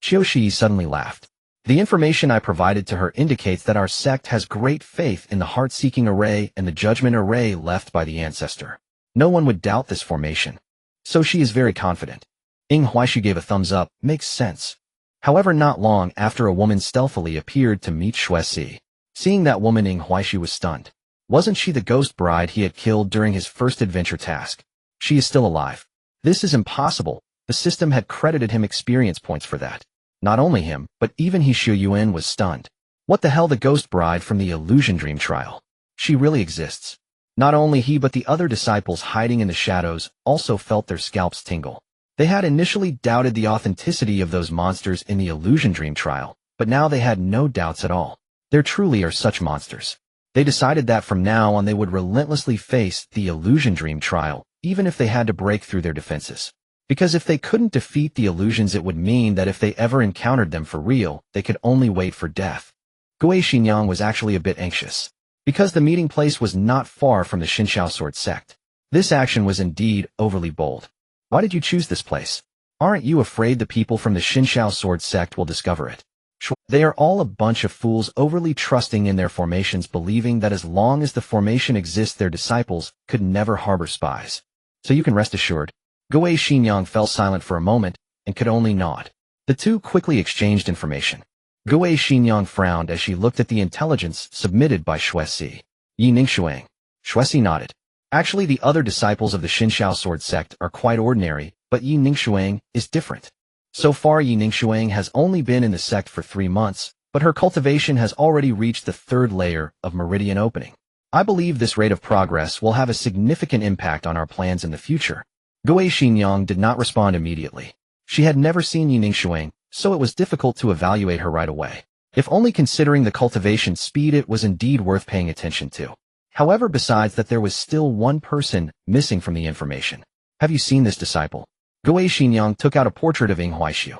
Xiuxi suddenly laughed. The information I provided to her indicates that our sect has great faith in the heart-seeking array and the judgment array left by the ancestor. No one would doubt this formation. So she is very confident. Ying Huaishu gave a thumbs up. Makes sense. However, not long after, a woman stealthily appeared to meet Shuesi. Seeing that woman, Ying Huaishu was stunned. Wasn't she the ghost bride he had killed during his first adventure task? She is still alive. This is impossible. The system had credited him experience points for that. Not only him, but even Xu Yuan was stunned. What the hell, the ghost bride from the Illusion Dream trial? She really exists. Not only he, but the other disciples hiding in the shadows also felt their scalps tingle. They had initially doubted the authenticity of those monsters in the Illusion Dream trial, but now they had no doubts at all. There truly are such monsters. They decided that from now on they would relentlessly face the Illusion Dream trial, even if they had to break through their defenses. Because if they couldn't defeat the illusions, it would mean that if they ever encountered them for real, they could only wait for death. Gui Xinyang was actually a bit anxious. Because the meeting place was not far from the Xinxiao Sword sect. This action was indeed overly bold. Why did you choose this place? Aren't you afraid the people from the Xinxiao Sword sect will discover it? They are all a bunch of fools overly trusting in their formations, believing that as long as the formation exists their disciples could never harbor spies. So you can rest assured. Gui Xinyang fell silent for a moment and could only nod. The two quickly exchanged information. Gui Xinyang frowned as she looked at the intelligence submitted by Xuesi. Yi Ningshuang. Xuesi nodded. Actually, the other disciples of the Xinxiao sword sect are quite ordinary, but Yi Ningshuang is different. So far, Yi Ningshuang has only been in the sect for 3 months, but her cultivation has already reached the 3rd layer of meridian opening. I believe this rate of progress will have a significant impact on our plans in the future. Gui Xinyang did not respond immediately. She had never seen Yi Ningshuang, so it was difficult to evaluate her right away. If only considering the cultivation speed, it was indeed worth paying attention to. However, besides that, there was still one person missing from the information. Have you seen this disciple? Gui Xinyang took out a portrait of Ying Huaishu.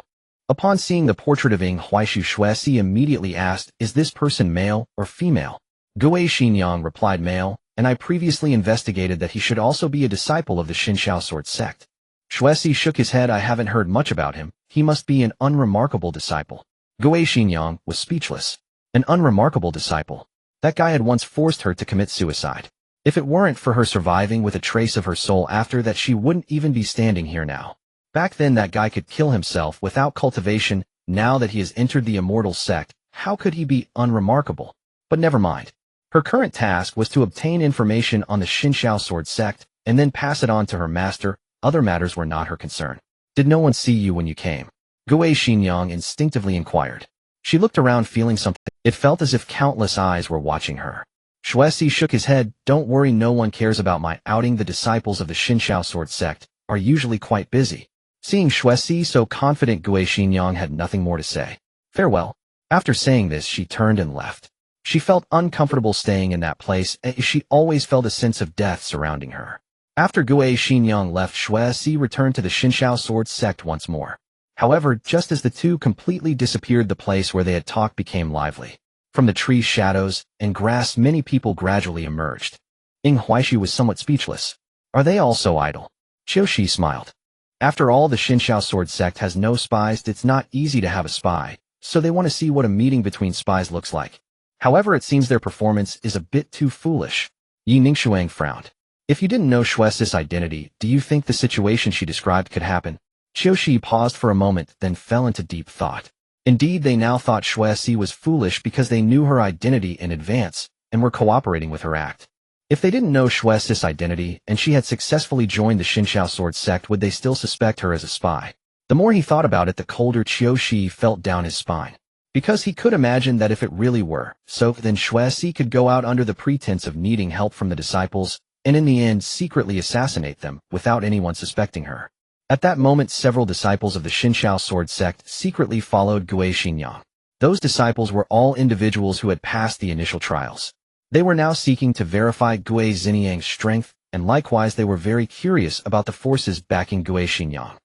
Upon seeing the portrait of Ying Huaishu, Xuesi immediately asked, "Is this person male or female?" Gui Xinyang replied, "Male, and I previously investigated that he should also be a disciple of the Xinxiao sword sect." Xuesi shook his head. "I haven't heard much about him. He must be an unremarkable disciple." Gui Xinyang was speechless. An unremarkable disciple. That guy had once forced her to commit suicide. If it weren't for her surviving with a trace of her soul after that, she wouldn't even be standing here now. Back then, that guy could kill himself without cultivation. Now that he has entered the immortal sect, how could he be unremarkable? But never mind. Her current task was to obtain information on the Xinxiao sword sect and then pass it on to her master. Other matters were not her concern. "Did no one see you when you came?" Gui Xinyang instinctively inquired. She looked around, feeling something. It felt as if countless eyes were watching her. Xuesi shook his head. "Don't worry, no one cares about my outing. The disciples of the Xinxiao sword sect are usually quite busy." Seeing Xuesi so confident, Gui Xinyang had nothing more to say. "Farewell." After saying this, she turned and left. She felt uncomfortable staying in that place, as she always felt a sense of death surrounding her. After Gui Xinyang left, Xuesi returned to the Xinxiao sword sect once more. However, just as the two completely disappeared, the place where they had talked became lively. From the tree's shadows and grass, many people gradually emerged. Ying Huaishu was somewhat speechless. "Are they all so idle?" Qiushi smiled. "After all, the Xinxiao sword sect has no spies. It's not easy to have a spy, so they want to see what a meeting between spies looks like. However, it seems their performance is a bit too foolish." Yi Ningshuang frowned. "If you didn't know Xuesi's identity, do you think the situation she described could happen?" Qiushi paused for a moment, then fell into deep thought. Indeed, they now thought Xuesi was foolish because they knew her identity in advance and were cooperating with her act. If they didn't know Xuesi's identity and she had successfully joined the Xinxiao sword sect, would they still suspect her as a spy? The more he thought about it, the colder Qiushi felt down his spine. Because he could imagine that if it really were, so then Xuesi could go out under the pretense of needing help from the disciples, and in the end secretly assassinate them without anyone suspecting her. At that moment, several disciples of the Xinxiao sword sect secretly followed Gui Xinyang. Those disciples were all individuals who had passed the initial trials. They were now seeking to verify Gui Xinyang's strength, and likewise they were very curious about the forces backing Gui Xinyang.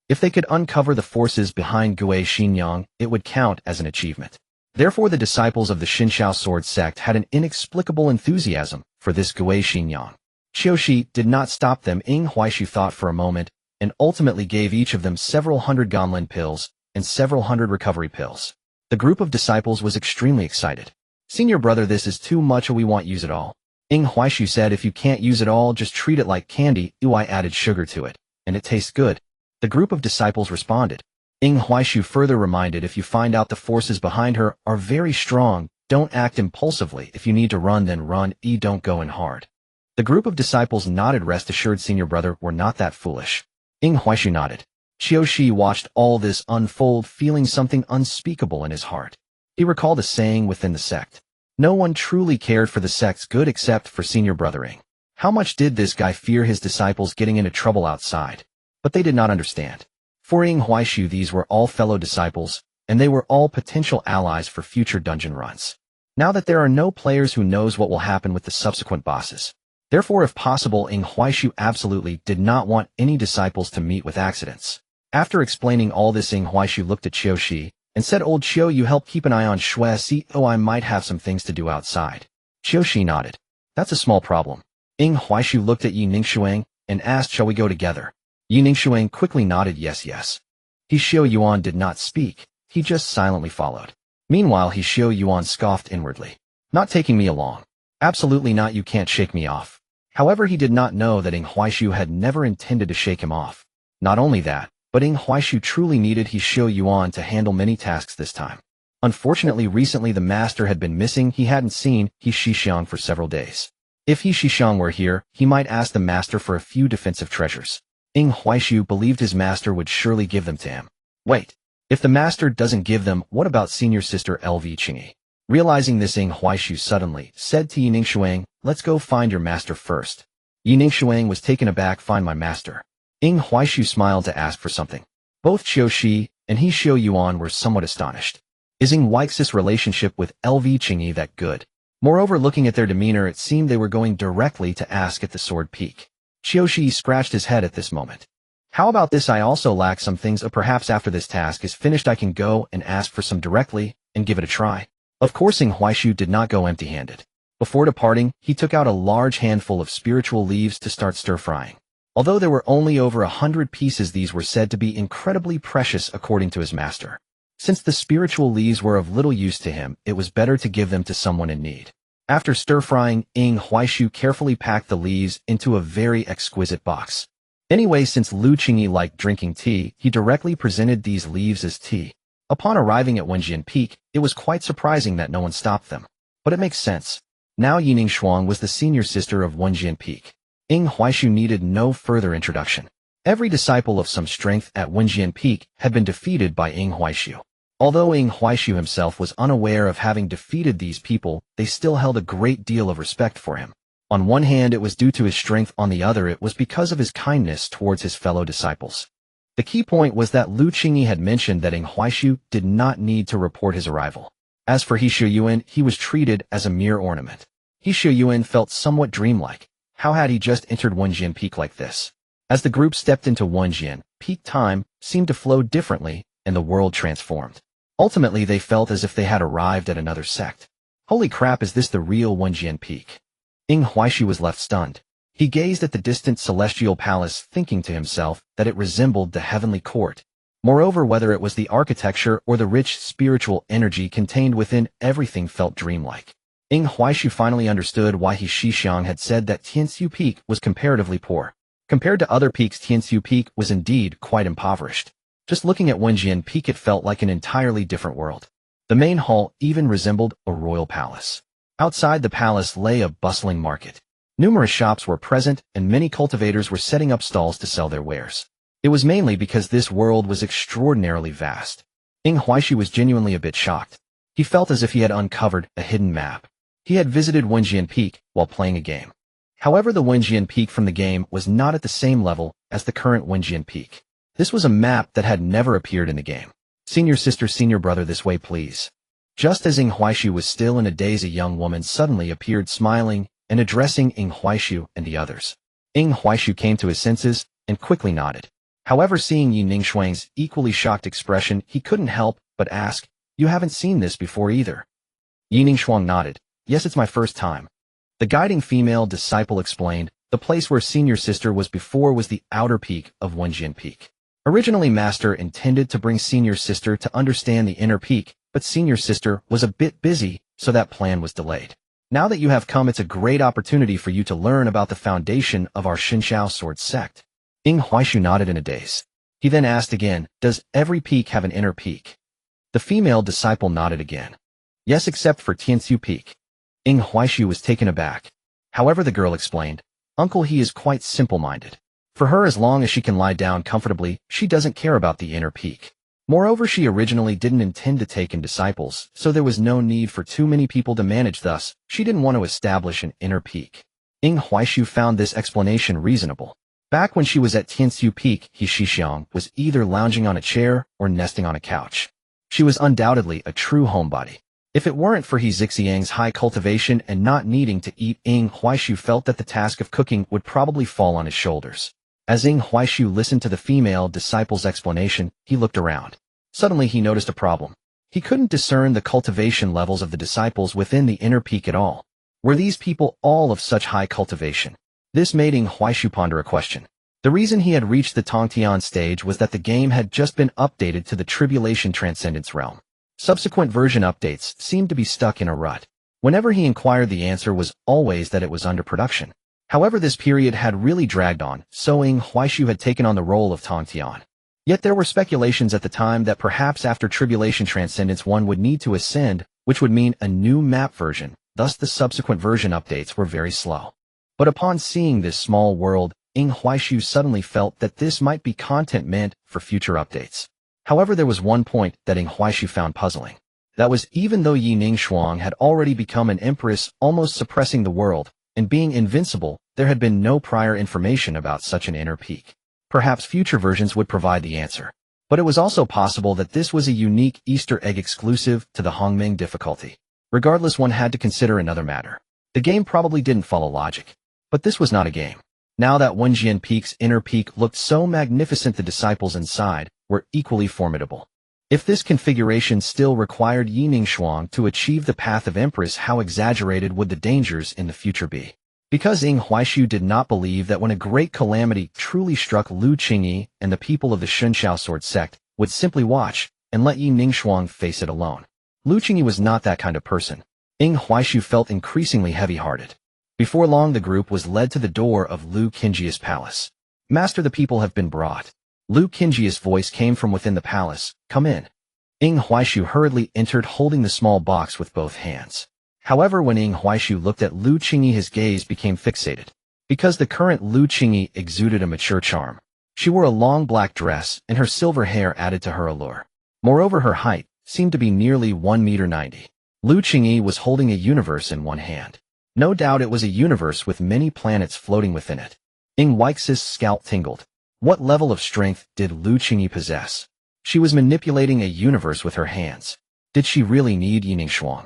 If they could uncover the forces behind Gui Xinyang, it would count as an achievement. Therefore, the disciples of the Xinxiao sword sect had an inexplicable enthusiasm for this Gui Xinyang. Qiushi did not stop them. Ying Huaishu thought for a moment, and ultimately gave each of them several hundred Gonlin pills and several hundred recovery pills. The group of disciples was extremely excited. "Senior brother, this is too much. We want use it all." Ying Huaishu said, "If you can't use it all, just treat it like candy." I added sugar to it, and it tastes good. The group of disciples responded. Ying Huaishu further reminded, "If you find out the forces behind her are very strong, don't act impulsively. If you need to run, then run. Don't go in hard." The group of disciples nodded. "Rest assured, senior brother, we're not that foolish." Ying Huaishu nodded. Qiushi watched all this unfold, feeling something unspeakable in his heart. He recalled a saying within the sect. No one truly cared for the sect's good except for senior brother Ying. How much did this guy fear his disciples getting into trouble outside? But they did not understand. For Ying Huaishu, these were all fellow disciples, and they were all potential allies for future dungeon runs. Now that there are no players, who knows what will happen with the subsequent bosses. Therefore, if possible, Ying Huaishu absolutely did not want any disciples to meet with accidents. After explaining all this, Ying Huaishu looked at Qiushi and said, "Old Qiu, you help keep an eye on Xuesi. I might have some things to do outside." Qiushi nodded. "That's a small problem." Ying Huaishu looked at Yi Ningshuang and asked, "Shall we go together?" Yi Ningshuang quickly nodded yes. He Xiao Yuan did not speak. He just silently followed. Meanwhile, he Xiao Yuan scoffed inwardly. Not taking me along. Absolutely not, you can't shake me off. However, he did not know that Ing Huaishu had never intended to shake him off. Not only that, but Ing Huaishu truly needed He Xiao Yuan to handle many tasks this time. Unfortunately, recently the master had been missing. He hadn't seen He Shixiang for several days. If He Shixiang were here, he might ask the master for a few defensive treasures. Ing Huaishu believed his master would surely give them to him. Wait. If the master doesn't give them, what about senior sister LV Qingyi? Realizing this, Ing Huaishu suddenly said to Yining Shuang, let's go find your master first. Yining Shuang was taken aback. Find my master. Ing Huaishu smiled to ask for something. Both Qiu Shi and He Xiao Yuan were somewhat astonished. Is Ing Huaix's relationship with LV Qingyi that good? Moreover, looking at their demeanor, it seemed they were going directly to ask at the sword peak. Qiu Shi scratched his head at this moment. How about this? I also lack some things. Perhaps after this task is finished I can go and ask for some directly and give it a try. Of course, Ing Huaishu did not go empty-handed. Before departing, he took out a large handful of spiritual leaves to start stir-frying. Although there were only over 100 pieces, these were said to be incredibly precious according to his master. Since the spiritual leaves were of little use to him, it was better to give them to someone in need. After stir-frying, Ing Huaishu carefully packed the leaves into a very exquisite box. Anyway, since Lu Qingyi liked drinking tea, he directly presented these leaves as tea. Upon arriving at Wenjian Peak, it was quite surprising that no one stopped them. But it makes sense. Now Yining Shuang was the senior sister of Wenjian Peak. Ing Huaishu needed no further introduction. Every disciple of some strength at Wenjian Peak had been defeated by Ing Huaishu. Although Ing Huaishu himself was unaware of having defeated these people, they still held a great deal of respect for him. On one hand, it was due to his strength, on the other it was because of his kindness towards his fellow disciples. The key point was that Lu Qingyi had mentioned that Ing Huaishu did not need to report his arrival. As for He Xiao Yuan, he was treated as a mere ornament. He Xiao Yuan felt somewhat dreamlike. How had he just entered Wenjian Peak like this? As the group stepped into Wenjian Peak, time seemed to flow differently, and the world transformed. Ultimately, they felt as if they had arrived at another sect. Holy crap, is this the real Wenjian Peak? Ing Huaishu was left stunned. He gazed at the distant celestial palace, thinking to himself that it resembled the heavenly court. Moreover, whether it was the architecture or the rich spiritual energy contained within, everything felt dreamlike. Ing Huaishu finally understood why He Shixiang had said that Tianxiu Peak was comparatively poor. Compared to other peaks, Tianxiu Peak was indeed quite impoverished. Just looking at Wenjian Peak, it felt like an entirely different world. The main hall even resembled a royal palace. Outside the palace lay a bustling market. Numerous shops were present, and many cultivators were setting up stalls to sell their wares. It was mainly because this world was extraordinarily vast. Ing Huaishu was genuinely a bit shocked. He felt as if he had uncovered a hidden map. He had visited Wenjian Peak while playing a game. However, the Wenjian Peak from the game was not at the same level as the current Wenjian Peak. This was a map that had never appeared in the game. Senior sister, senior brother, this way please. Just as Ing Huaishu was still in a daze, a young woman suddenly appeared, smiling and addressing Ing Huaishu and the others. Ing Huaishu came to his senses and quickly nodded. However, seeing Yining Shuang's equally shocked expression, he couldn't help but ask, you haven't seen this before either? Yining Shuang nodded. Yes, it's my first time. The guiding female disciple explained, the place where senior sister was before was the outer peak of Wenjian Peak. Originally, master intended to bring senior sister to understand the inner peak, but senior sister was a bit busy, so that plan was delayed. Now that you have come, it's a great opportunity for you to learn about the foundation of our Xinshao sword sect. Ing Huaishu nodded in a daze. He then asked again, does every peak have an inner peak? The female disciple nodded again. Yes, except for Tianxiu Peak. Ing Huaishu was taken aback. However, the girl explained, Uncle, he is quite simple-minded. For her, as long as she can lie down comfortably, she doesn't care about the inner peak. Moreover, she originally didn't intend to take in disciples, so there was no need for too many people to manage. Thus, she didn't want to establish an inner peak. Ing Huaishu found this explanation reasonable. Back when she was at Tianxiu Peak, He Shixiang was either lounging on a chair or nesting on a couch. She was undoubtedly a true homebody. If it weren't for He Zixiang's high cultivation and not needing to eat, Ing Huaishu felt that the task of cooking would probably fall on his shoulders. As Ing Huaishu listened to the female disciple's explanation, he looked around. Suddenly he noticed a problem. He couldn't discern the cultivation levels of the disciples within the inner peak at all. Were these people all of such high cultivation? This made Ing Huaishu ponder a question. The reason he had reached the Tongtian stage was that the game had just been updated to the Tribulation Transcendence realm. Subsequent version updates seemed to be stuck in a rut. Whenever he inquired, the answer was always that it was under production. However, this period had really dragged on, so Ing Huaishu had taken on the role of Tong Tian. Yet there were speculations at the time that perhaps after Tribulation Transcendence one would need to ascend, which would mean a new map version, thus the subsequent version updates were very slow. But upon seeing this small world, Ing Huaishu suddenly felt that this might be content meant for future updates. However, there was one point that Ing Huaishu found puzzling. That was, even though Yi Ningshuang had already become an empress, almost suppressing the world, and being invincible, there had been no prior information about such an inner peak. Perhaps future versions would provide the answer. But it was also possible that this was a unique Easter egg exclusive to the Hongming difficulty. Regardless, one had to consider another matter. The game probably didn't follow logic. But this was not a game. Now that Wenjian Peak's inner peak looked so magnificent, the disciples inside were equally formidable. If this configuration still required Yi Ningshuang to achieve the path of Empress, how exaggerated would the dangers in the future be? Because Ing Huaishu did not believe that when a great calamity truly struck, Lu Qingyi and the people of the Shunxiao sword sect would simply watch and let Yi Ningshuang face it alone. Lu Qingyi was not that kind of person. Ing Huaishu felt increasingly heavy-hearted. Before long, the group was led to the door of Lu Qingyi's palace. "Master, the people have been brought." Lu Qingyi's voice came from within the palace. "Come in." Ing Huaishu hurriedly entered, holding the small box with both hands. However, when Ing Huaishu looked at Lu Qingyi, his gaze became fixated. Because the current Lu Qingyi exuded a mature charm. She wore a long black dress, and her silver hair added to her allure. Moreover, her height seemed to be nearly 1.90 meters. Lu Qingyi was holding a universe in one hand. No doubt it was a universe with many planets floating within it. Ing Huaix's scalp tingled. What level of strength did Lu Qingyi possess? She was manipulating a universe with her hands. Did she really need Yi Ningshuang?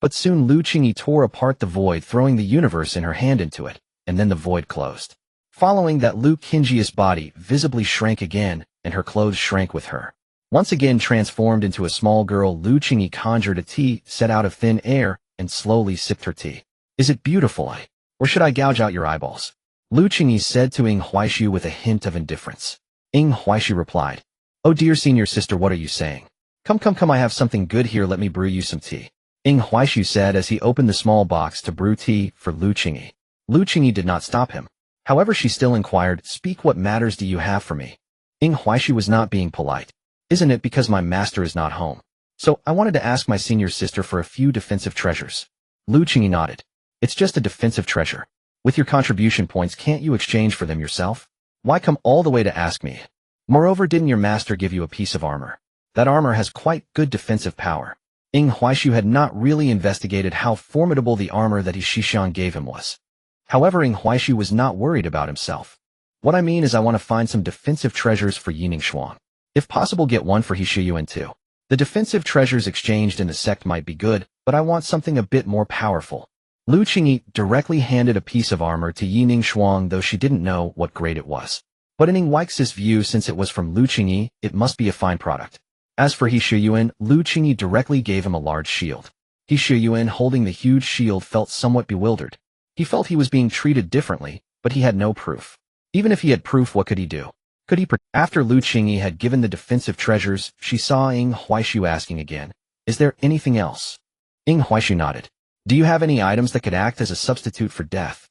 But soon Lu Qingyi tore apart the void, throwing the universe in her hand into it, and then the void closed. Following that, Lu Qingyi's body visibly shrank again, and her clothes shrank with her. Once again transformed into a small girl, Lu Qingyi conjured a tea set out of thin air and slowly sipped her tea. "Is it beautiful, or should I gouge out your eyeballs?" Lu Qingyi said to Ing Huaishu with a hint of indifference. Ing Huaishu replied, "Oh dear senior sister, what are you saying? Come, I have something good here, let me brew you some tea." Ing Huaishu said as he opened the small box to brew tea for Lu Qingyi. Lu Qingyi did not stop him. However, she still inquired, "Speak, what matters do you have for me?" Ing Huaishu was not being polite. "Isn't it because my master is not home? So, I wanted to ask my senior sister for a few defensive treasures." Lu Qingyi nodded. "It's just a defensive treasure. With your contribution points, can't you exchange for them yourself? Why come all the way to ask me? Moreover, didn't your master give you a piece of armor? That armor has quite good defensive power." Ing Huaishu had not really investigated how formidable the armor that Xishan gave him was. However, Ing Huaishu was not worried about himself. "What I mean is I want to find some defensive treasures for Yi Ningshuang. If possible, get one for He Shiyuan too. The defensive treasures exchanged in the sect might be good, but I want something a bit more powerful." Lu Qingyi directly handed a piece of armor to Yi Ningshuang, though she didn't know what grade it was. But in Ing Huaix's view, since it was from Lu Qingyi, it must be a fine product. As for He Shiyuan, Lu Qingyi directly gave him a large shield. He Shiyuan, holding the huge shield, felt somewhat bewildered. He felt he was being treated differently, but he had no proof. Even if he had proof, what could he do? Could he After Lu Qingyi had given the defensive treasures, she saw Ing Huaishu asking again, "Is there anything else?" Ing Huaishu nodded. "Do you have any items that could act as a substitute for death?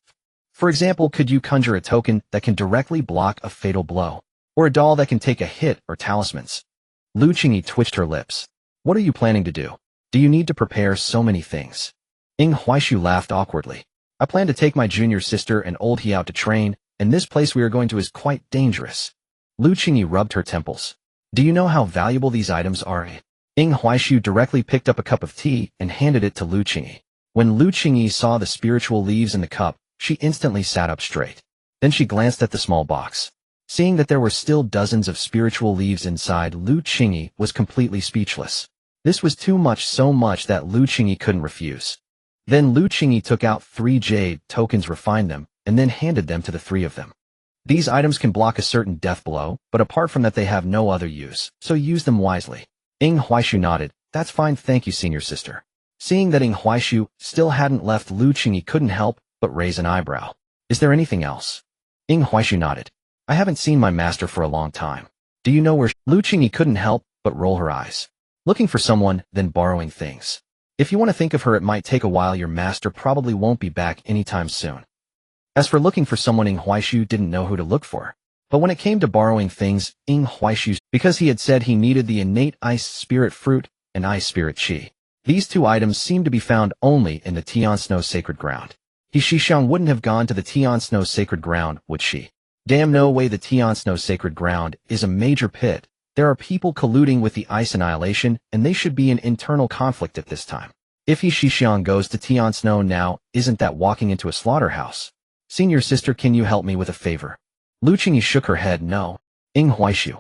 For example, could you conjure a token that can directly block a fatal blow? Or a doll that can take a hit, or talismans?" Lu Qingyi twitched her lips. "What are you planning to do? Do you need to prepare so many things?" Ing Huaishu laughed awkwardly. "I plan to take my junior sister and old he out to train, and this place we are going to is quite dangerous." Lu Qingyi rubbed her temples. "Do you know how valuable these items are?" Ing Huaishu directly picked up a cup of tea and handed it to Lu Qingyi. When Lu Qingyi saw the spiritual leaves in the cup, she instantly sat up straight. Then she glanced at the small box. Seeing that there were still dozens of spiritual leaves inside, Lu Qingyi was completely speechless. This was too much, so much that Lu Qingyi couldn't refuse. Then Lu Qingyi took out 3 jade tokens, refined them, and then handed them to the 3 of them. "These items can block a certain death blow, but apart from that they have no other use, so use them wisely." Ing Huaishu nodded. "That's fine, thank you, senior sister." Seeing that Ing Huaishu still hadn't left, Lu Qingyi couldn't help but raise an eyebrow. "Is there anything else?" Ing Huaishu nodded. "I haven't seen my master for a long time. Do you know where?" Lu Qingyi couldn't help but roll her eyes. Looking for someone, then borrowing things. If you want to think of her, it might take a while. Your master probably won't be back anytime soon. As for looking for someone, Ing Huaishu didn't know who to look for. But when it came to borrowing things, Ing Huaishu, because he had said he needed the innate ice spirit fruit and ice spirit chi. These two items seemed to be found only in the Tian Snow sacred ground. Shixiang wouldn't have gone to the Tian Snow sacred ground, would she? Damn, no way. The Tian Snow sacred ground is a major pit. There are people colluding with the ice annihilation, and they should be in internal conflict at this time. If Shixiang goes to Tian Snow now, isn't that walking into a slaughterhouse? Senior sister, can you help me with a favor? Lu Qingyi shook her head. No. Ing Huaishu.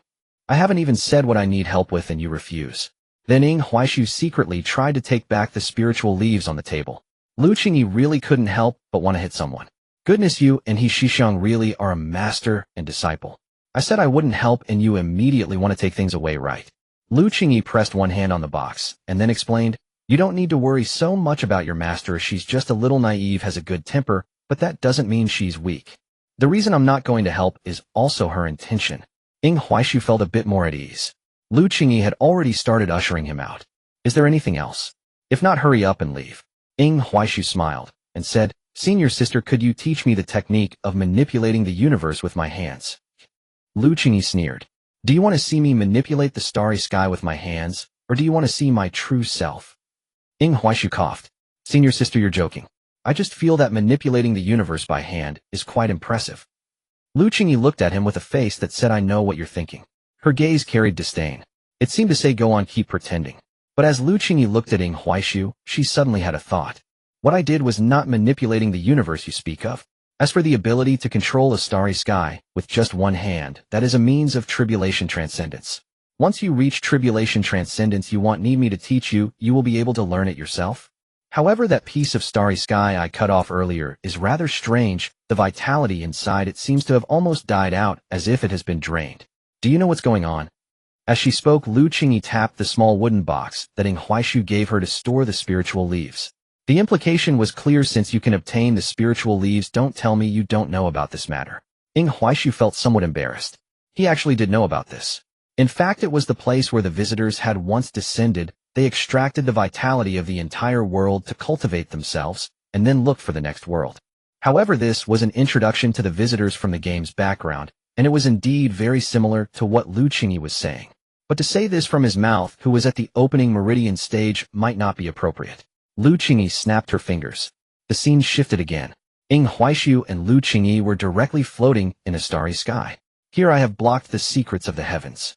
I haven't even said what I need help with and you refuse. Then Ing Huaishu secretly tried to take back the spiritual leaves on the table. Lu Qingyi really couldn't help but want to hit someone. Goodness, you and Shixiang really are a master and disciple. I said I wouldn't help and you immediately want to take things away, right? Lu Qingyi pressed one hand on the box and then explained, you don't need to worry so much about your master. She's just a little naive, has a good temper, but that doesn't mean she's weak. The reason I'm not going to help is also her intention. Ing Huaishu felt a bit more at ease. Lu Qingyi had already started ushering him out. Is there anything else? If not, hurry up and leave. Ing Huaishu smiled and said, Senior sister, could you teach me the technique of manipulating the universe with my hands? Lu Qingyi sneered. Do you want to see me manipulate the starry sky with my hands, or do you want to see my true self? Ing Huaishu coughed. Senior sister, you're joking. I just feel that manipulating the universe by hand is quite impressive. Lu Qingyi looked at him with a face that said, I know what you're thinking. Her gaze carried disdain. It seemed to say, go on, keep pretending. But as Lu Qingyi looked at Ing Huaishu, she suddenly had a thought. What I did was not manipulating the universe you speak of. As for the ability to control a starry sky with just one hand, that is a means of tribulation transcendence. Once you reach tribulation transcendence you need me to teach you, you will be able to learn it yourself. However, that piece of starry sky I cut off earlier is rather strange. The vitality inside it seems to have almost died out, as if it has been drained. Do you know what's going on? As she spoke, Lu Qingyi tapped the small wooden box that Ing Huaishu gave her to store the spiritual leaves. The implication was clear: since you can obtain the spiritual leaves, don't tell me you don't know about this matter. Ing Huaishu felt somewhat embarrassed. He actually did know about this. In fact, it was the place where the visitors had once descended. They extracted the vitality of the entire world to cultivate themselves, and then looked for the next world. However, this was an introduction to the visitors from the game's background, and it was indeed very similar to what Lu Qingyi was saying. But to say this from his mouth, who was at the opening meridian stage, might not be appropriate. Lu Qingyi snapped her fingers. The scene shifted again. Ing Huaishu and Lu Qingyi were directly floating in a starry sky. Here I have blocked the secrets of the heavens.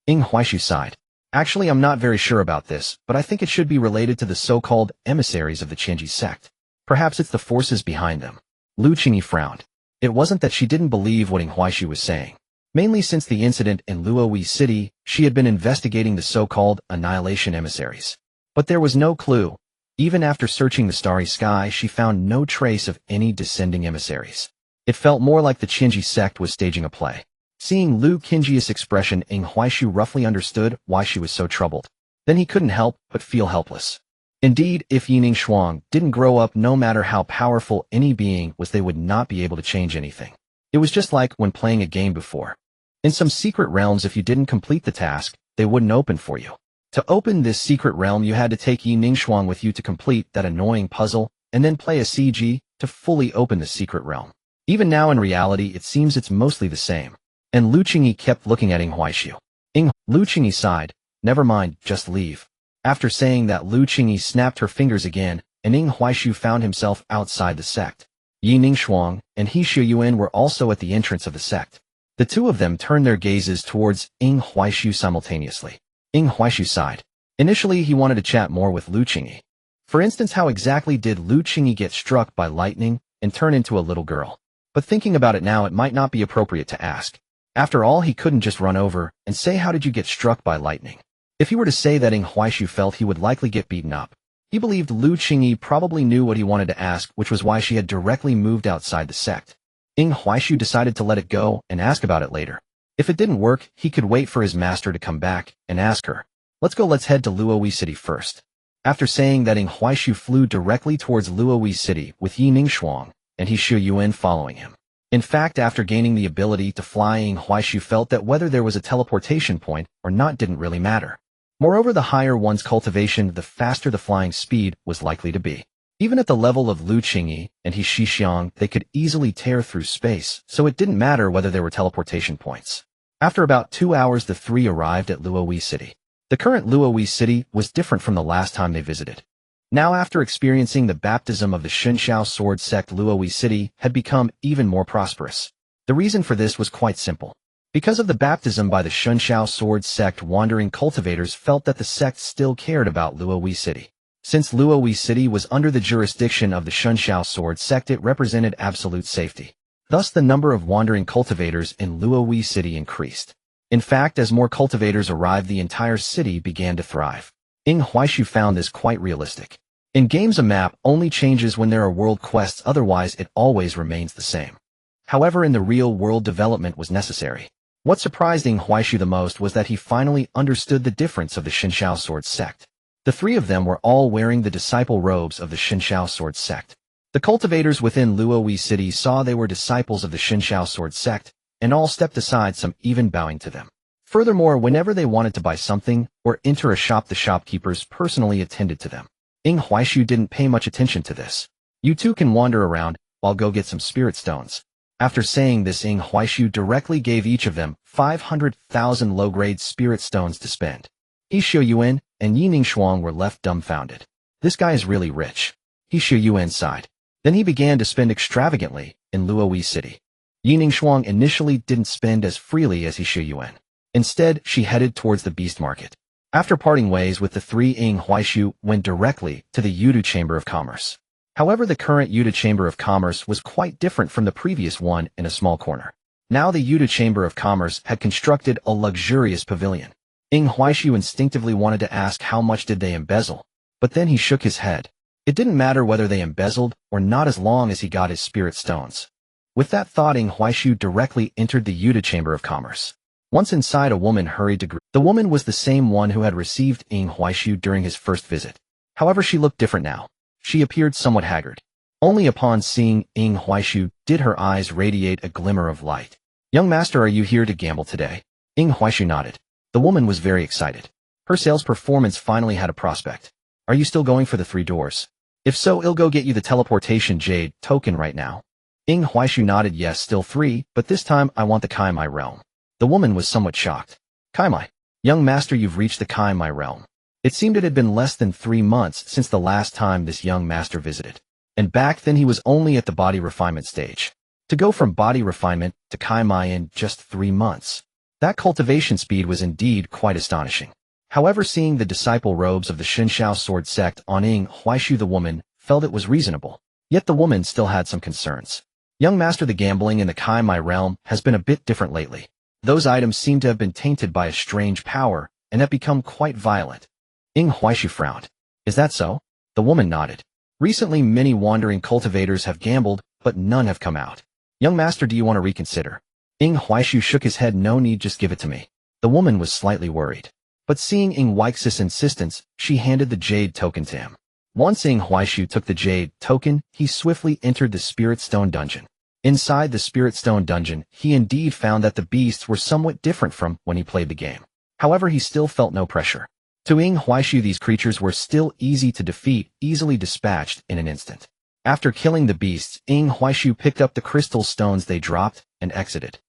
Ing Huaishu sighed. Actually, I'm not very sure about this, but I think it should be related to the so-called emissaries of the Qianji sect. Perhaps it's the forces behind them. Lu Qingyi frowned. It wasn't that she didn't believe what Ing Huaishu was saying. Mainly since the incident in Luoyi City, she had been investigating the so-called annihilation emissaries. But there was no clue. Even after searching the starry sky, she found no trace of any descending emissaries. It felt more like the Qianji sect was staging a play. Seeing Lu Qingyi's expression, Ing Huaishu roughly understood why she was so troubled. Then he couldn't help but feel helpless. Indeed, if Yining Shuang didn't grow up, no matter how powerful any being was, they would not be able to change anything. It was just like when playing a game before. In some secret realms, if you didn't complete the task, they wouldn't open for you. To open this secret realm, you had to take Yining Shuang with you to complete that annoying puzzle, and then play a CG to fully open the secret realm. Even now in reality, it seems it's mostly the same. And Lu Qingyi kept looking at Ing Huaishu. Lu Qingyi sighed. Never mind, just leave. After saying that, Lu Qingyi snapped her fingers again, and Ing Huaishu found himself outside the sect. Yining Shuang and He Shuyuan were also at the entrance of the sect. The two of them turned their gazes towards Ing Huaishu simultaneously. Ing Huaishu sighed. Initially, he wanted to chat more with Lu Qingyi. For instance, how exactly did Lu Qingyi get struck by lightning and turn into a little girl? But thinking about it now, it might not be appropriate to ask. After all, he couldn't just run over and say, how did you get struck by lightning? If he were to say that, Ing Huaishu felt he would likely get beaten up. He believed Lu Qingyi probably knew what he wanted to ask, which was why she had directly moved outside the sect. Ing Huaishu decided to let it go and ask about it later. If it didn't work, he could wait for his master to come back and ask her. Let's head to Luoyi City first. After saying that, Ing Huaishu flew directly towards Luoyi City with Yining Shuang and He Shuyuan following him. In fact, after gaining the ability to fly, Ing Huaishu felt that whether there was a teleportation point or not didn't really matter. Moreover, the higher one's cultivation, the faster the flying speed was likely to be. Even at the level of Lu Qingyi and He Shixiang, they could easily tear through space, so it didn't matter whether there were teleportation points. After about 2 hours, the three arrived at Luoyi City. The current Luoyi City was different from the last time they visited. Now, after experiencing the baptism of the Shunxiao sword sect, Luoyi City had become even more prosperous. The reason for this was quite simple. Because of the baptism by the Shunxiao sword sect, wandering cultivators felt that the sect still cared about Luoyi City. Since Luoyi City was under the jurisdiction of the Shunxiao sword sect, it represented absolute safety. Thus, the number of wandering cultivators in Luoyi City increased. In fact, as more cultivators arrived, the entire city began to thrive. Ying Huaishu found this quite realistic. In games, a map only changes when there are world quests, otherwise it always remains the same. However, in the real world, development was necessary. What surprised Ying Huaishu the most was that he finally understood the difference of the Shunxiao sword sect. The three of them were all wearing the disciple robes of the Shunxiao sword sect. The cultivators within Luoyi City saw they were disciples of the Shunxiao sword sect, and all stepped aside, some even bowing to them. Furthermore, whenever they wanted to buy something or enter a shop, the shopkeepers personally attended to them. Ying Huaishu didn't pay much attention to this. You two can wander around, I'll go get some spirit stones. After saying this, Ying Huaishu directly gave each of them 500,000 low-grade spirit stones to spend. He Xiuyuan and Yi Ningxuang were left dumbfounded. This guy is really rich. He Xiuyuan sighed. Then he began to spend extravagantly in Luoyi City. Yi Ningxuang initially didn't spend as freely as He Xiuyuan. Instead, she headed towards the beast market. After parting ways with the three, Ying Huaishu went directly to the Yudu Chamber of Commerce. However, the current Yudu Chamber of Commerce was quite different from the previous one in a small corner. Now the Yudu Chamber of Commerce had constructed a luxurious pavilion. Ying Huaishu instinctively wanted to ask how much did they embezzle, but then he shook his head. It didn't matter whether they embezzled or not as long as he got his spirit stones. With that thought, Ying Huaishu directly entered the Yudu Chamber of Commerce. Once inside, a woman hurried to greet. The woman was the same one who had received Ying Huaishu during his first visit. However, she looked different now. She appeared somewhat haggard. Only upon seeing Ying Huaishu did her eyes radiate a glimmer of light. "Young master, are you here to gamble today?" Ying Huaishu nodded. The woman was very excited. Her sales performance finally had a prospect. "Are you still going for the 3 doors? If so, I'll go get you the teleportation jade token right now." Ying Huaishu nodded. "Yes, still 3, but this time I want the Kaimai realm." The woman was somewhat shocked. "Kaimai? Young master, you've reached the Kaimai realm." It seemed it had been less than 3 months since the last time this young master visited. And back then he was only at the body refinement stage. To go from body refinement to Kaimai in just 3 months. That cultivation speed was indeed quite astonishing. However, seeing the disciple robes of the Shunxiao sword sect on Ying Huaishu, the woman felt it was reasonable. Yet the woman still had some concerns. "Young master, the gambling in the Kaimai realm has been a bit different lately. Those items seem to have been tainted by a strange power and have become quite violent." Ying Huaishu frowned. "Is that so?" The woman nodded. "Recently, many wandering cultivators have gambled, but none have come out. Young master, do you want to reconsider?" Ying Huaishu shook his head. "No need, just give it to me." The woman was slightly worried. But seeing Ying Huaishu's insistence, she handed the jade token to him. Once Ying Huaishu took the jade token, he swiftly entered the Spirit Stone dungeon. Inside the Spirit Stone dungeon, he indeed found that the beasts were somewhat different from when he played the game. However, he still felt no pressure. To Ying Huaishu, these creatures were still easy to defeat, easily dispatched in an instant. After killing the beasts, Ying Huaishu picked up the crystal stones they dropped and exited.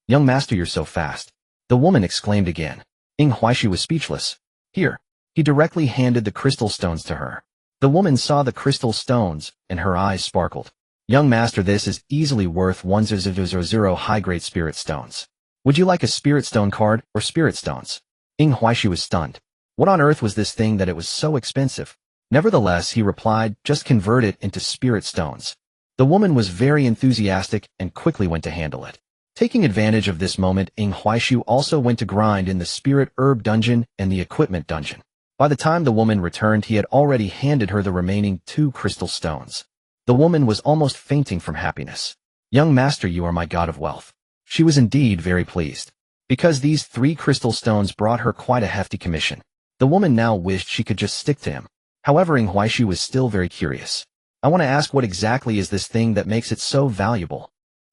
"Young master, you're so fast." The woman exclaimed again. Ying Huaishu was speechless. "Here." He directly handed the crystal stones to her. The woman saw the crystal stones, and her eyes sparkled. "Young master, this is easily worth 1000 high-grade spirit stones. Would you like a spirit stone card or spirit stones?" Ying Huaishu was stunned. What on earth was this thing that it was so expensive? Nevertheless, he replied, "Just convert it into spirit stones." The woman was very enthusiastic and quickly went to handle it. Taking advantage of this moment, Ying Huaishu also went to grind in the Spirit Herb dungeon and the Equipment dungeon. By the time the woman returned, he had already handed her the remaining 2 crystal stones. The woman was almost fainting from happiness. "Young master, you are my god of wealth." She was indeed very pleased. Because these 3 crystal stones brought her quite a hefty commission. The woman now wished she could just stick to him. However, Ying Huaishu was still very curious. "I want to ask, what exactly is this thing that makes it so valuable?"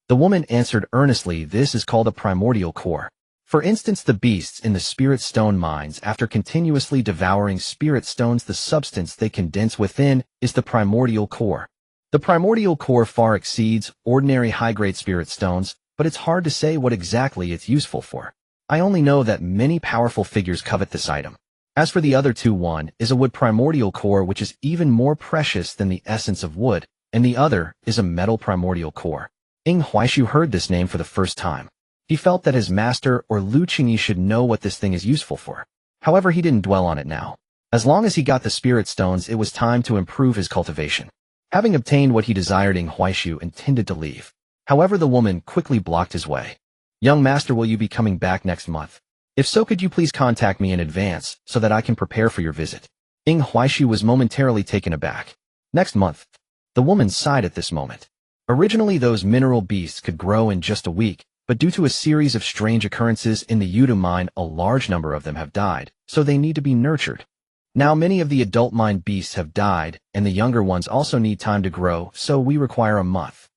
The woman answered earnestly, "This is called a primordial core. For instance, the beasts in the spirit stone mines, after continuously devouring spirit stones, the substance they condense within is the primordial core. The primordial core far exceeds ordinary high-grade spirit stones, but it's hard to say what exactly it's useful for. I only know that many powerful figures covet this item. As for the other two, one is a wood primordial core, which is even more precious than the essence of wood, and the other is a metal primordial core. Huaishu heard this name for the first time. He felt that his master or Lu Qingyi should know what this thing is useful for. However, he didn't dwell on it now. As long as he got the spirit stones, it was time to improve his cultivation. Having obtained what he desired, Huaishu intended to leave. However, the woman quickly blocked his way. Young master, will you be coming back next month? If so, could you please contact me in advance so that I can prepare for your visit? Huaishu was momentarily taken aback. Next month. The woman sighed at this moment. Originally, those mineral beasts could grow in just a week, but due to a series of strange occurrences in the Yudu mine, a large number of them have died, so they need to be nurtured. Now many of the adult mine beasts have died, and the younger ones also need time to grow, so we require a month.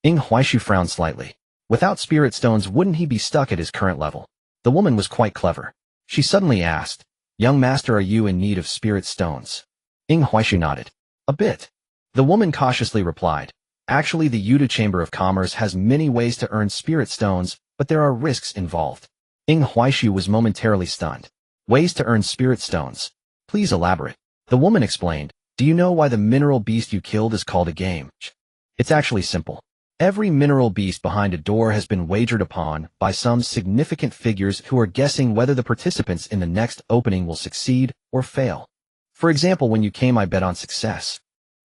Huaishu frowned slightly. Without spirit stones, wouldn't he be stuck at his current level? The woman was quite clever. She suddenly asked, "Young master, are you in need of spirit stones?" Huaishu nodded. A bit. The woman cautiously replied, "Actually, the Yudu Chamber of Commerce has many ways to earn spirit stones, but there are risks involved." Huaishu was momentarily stunned. Ways to earn spirit stones. Please elaborate. The woman explained, "Do you know why the mineral beast you killed is called a game? It's actually simple. Every mineral beast behind a door has been wagered upon by some significant figures who are guessing whether the participants in the next opening will succeed or fail. For example, when you came, I bet on success.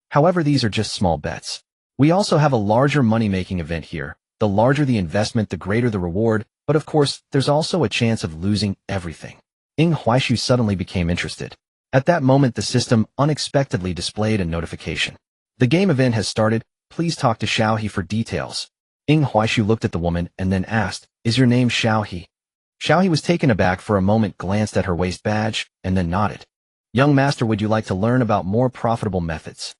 However, these are just small bets. We also have a larger money-making event here. The larger the investment, the greater the reward, but of course, there's also a chance of losing everything." Huaishu suddenly became interested. At that moment, the system unexpectedly displayed a notification. "The game event has started. Please talk to Xiao He for details." Huaishu looked at the woman and then asked, "Is your name Xiao He?" Xiao He was taken aback for a moment, glanced at her waist badge, and then nodded. "Young master, would you like to learn about more profitable methods?"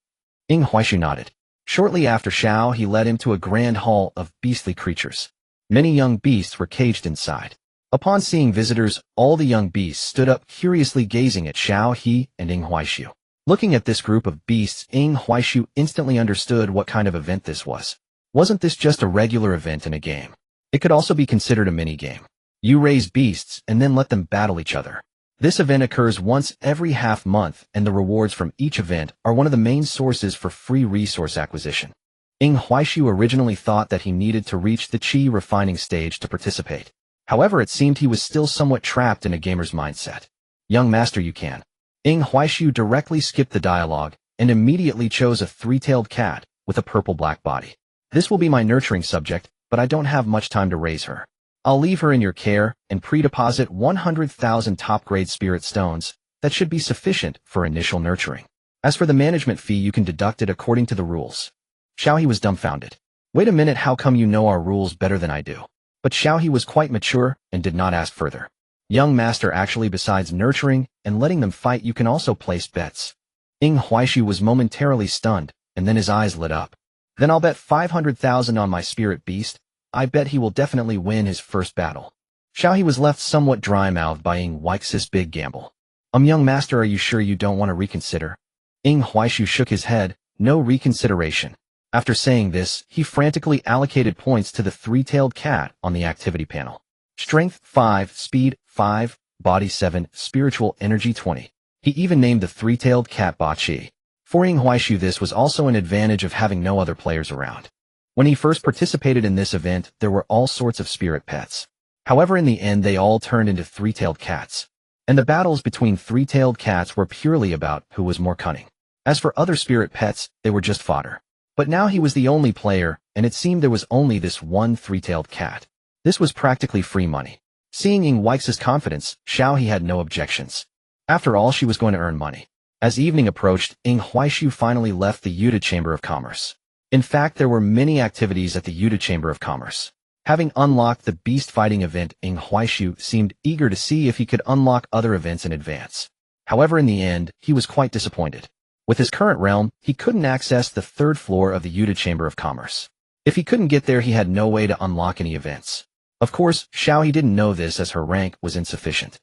Huaishu nodded. Shortly after, Xiao He led him to a grand hall of beastly creatures. Many young beasts were caged inside. Upon seeing visitors, all the young beasts stood up, curiously gazing at Xiao He and Huaishu. Looking at this group of beasts, Huaishu instantly understood what kind of event this was. Wasn't this just a regular event in a game? It could also be considered a mini-game. You raise beasts and then let them battle each other. This event occurs once every half-month, and the rewards from each event are one of the main sources for free resource acquisition. Huaishu originally thought that he needed to reach the qi refining stage to participate. However, it seemed he was still somewhat trapped in a gamer's mindset. "Young master, you can." Huaishu directly skipped the dialogue and immediately chose a three-tailed cat with a purple-black body. "This will be my nurturing subject, but I don't have much time to raise her. I'll leave her in your care and pre-deposit 100,000 top-grade spirit stones. That should be sufficient for initial nurturing. As for the management fee, you can deduct it according to the rules." Xiao He was dumbfounded. "Wait a minute, how come you know our rules better than I do?" But Xiao He was quite mature and did not ask further. "Young master, actually, besides nurturing and letting them fight, you can also place bets." Huaishu was momentarily stunned, and then his eyes lit up. "Then I'll bet 500,000 on my spirit beast. I bet he will definitely win his first battle." Xiao He was left somewhat dry-mouthed by Huaishu's big gamble. Young master, are you sure you don't want to reconsider?" Huaishu shook his head. "No reconsideration." After saying this, he frantically allocated points to the three-tailed cat on the activity panel. Strength 5, Speed 5, Body 7, Spiritual Energy 20. He even named the three-tailed cat Ba Qi. For Huaishu, this was also an advantage of having no other players around. When he first participated in this event, there were all sorts of spirit pets. However, in the end, they all turned into three-tailed cats. And the battles between three-tailed cats were purely about who was more cunning. As for other spirit pets, they were just fodder. But now he was the only player, and it seemed there was only this one three-tailed cat. This was practically free money. Seeing Huaishu's confidence, Xiao He had no objections. After all, she was going to earn money. As evening approached, Huaishu finally left the Yudu Chamber of Commerce. In fact, there were many activities at the Yudu Chamber of Commerce. Having unlocked the beast fighting event, Huaishu seemed eager to see if he could unlock other events in advance. However, in the end, he was quite disappointed. With his current realm, he couldn't access the third floor of the Yudu Chamber of Commerce. If he couldn't get there, he had no way to unlock any events. Of course, Xiao He didn't know this as her rank was insufficient.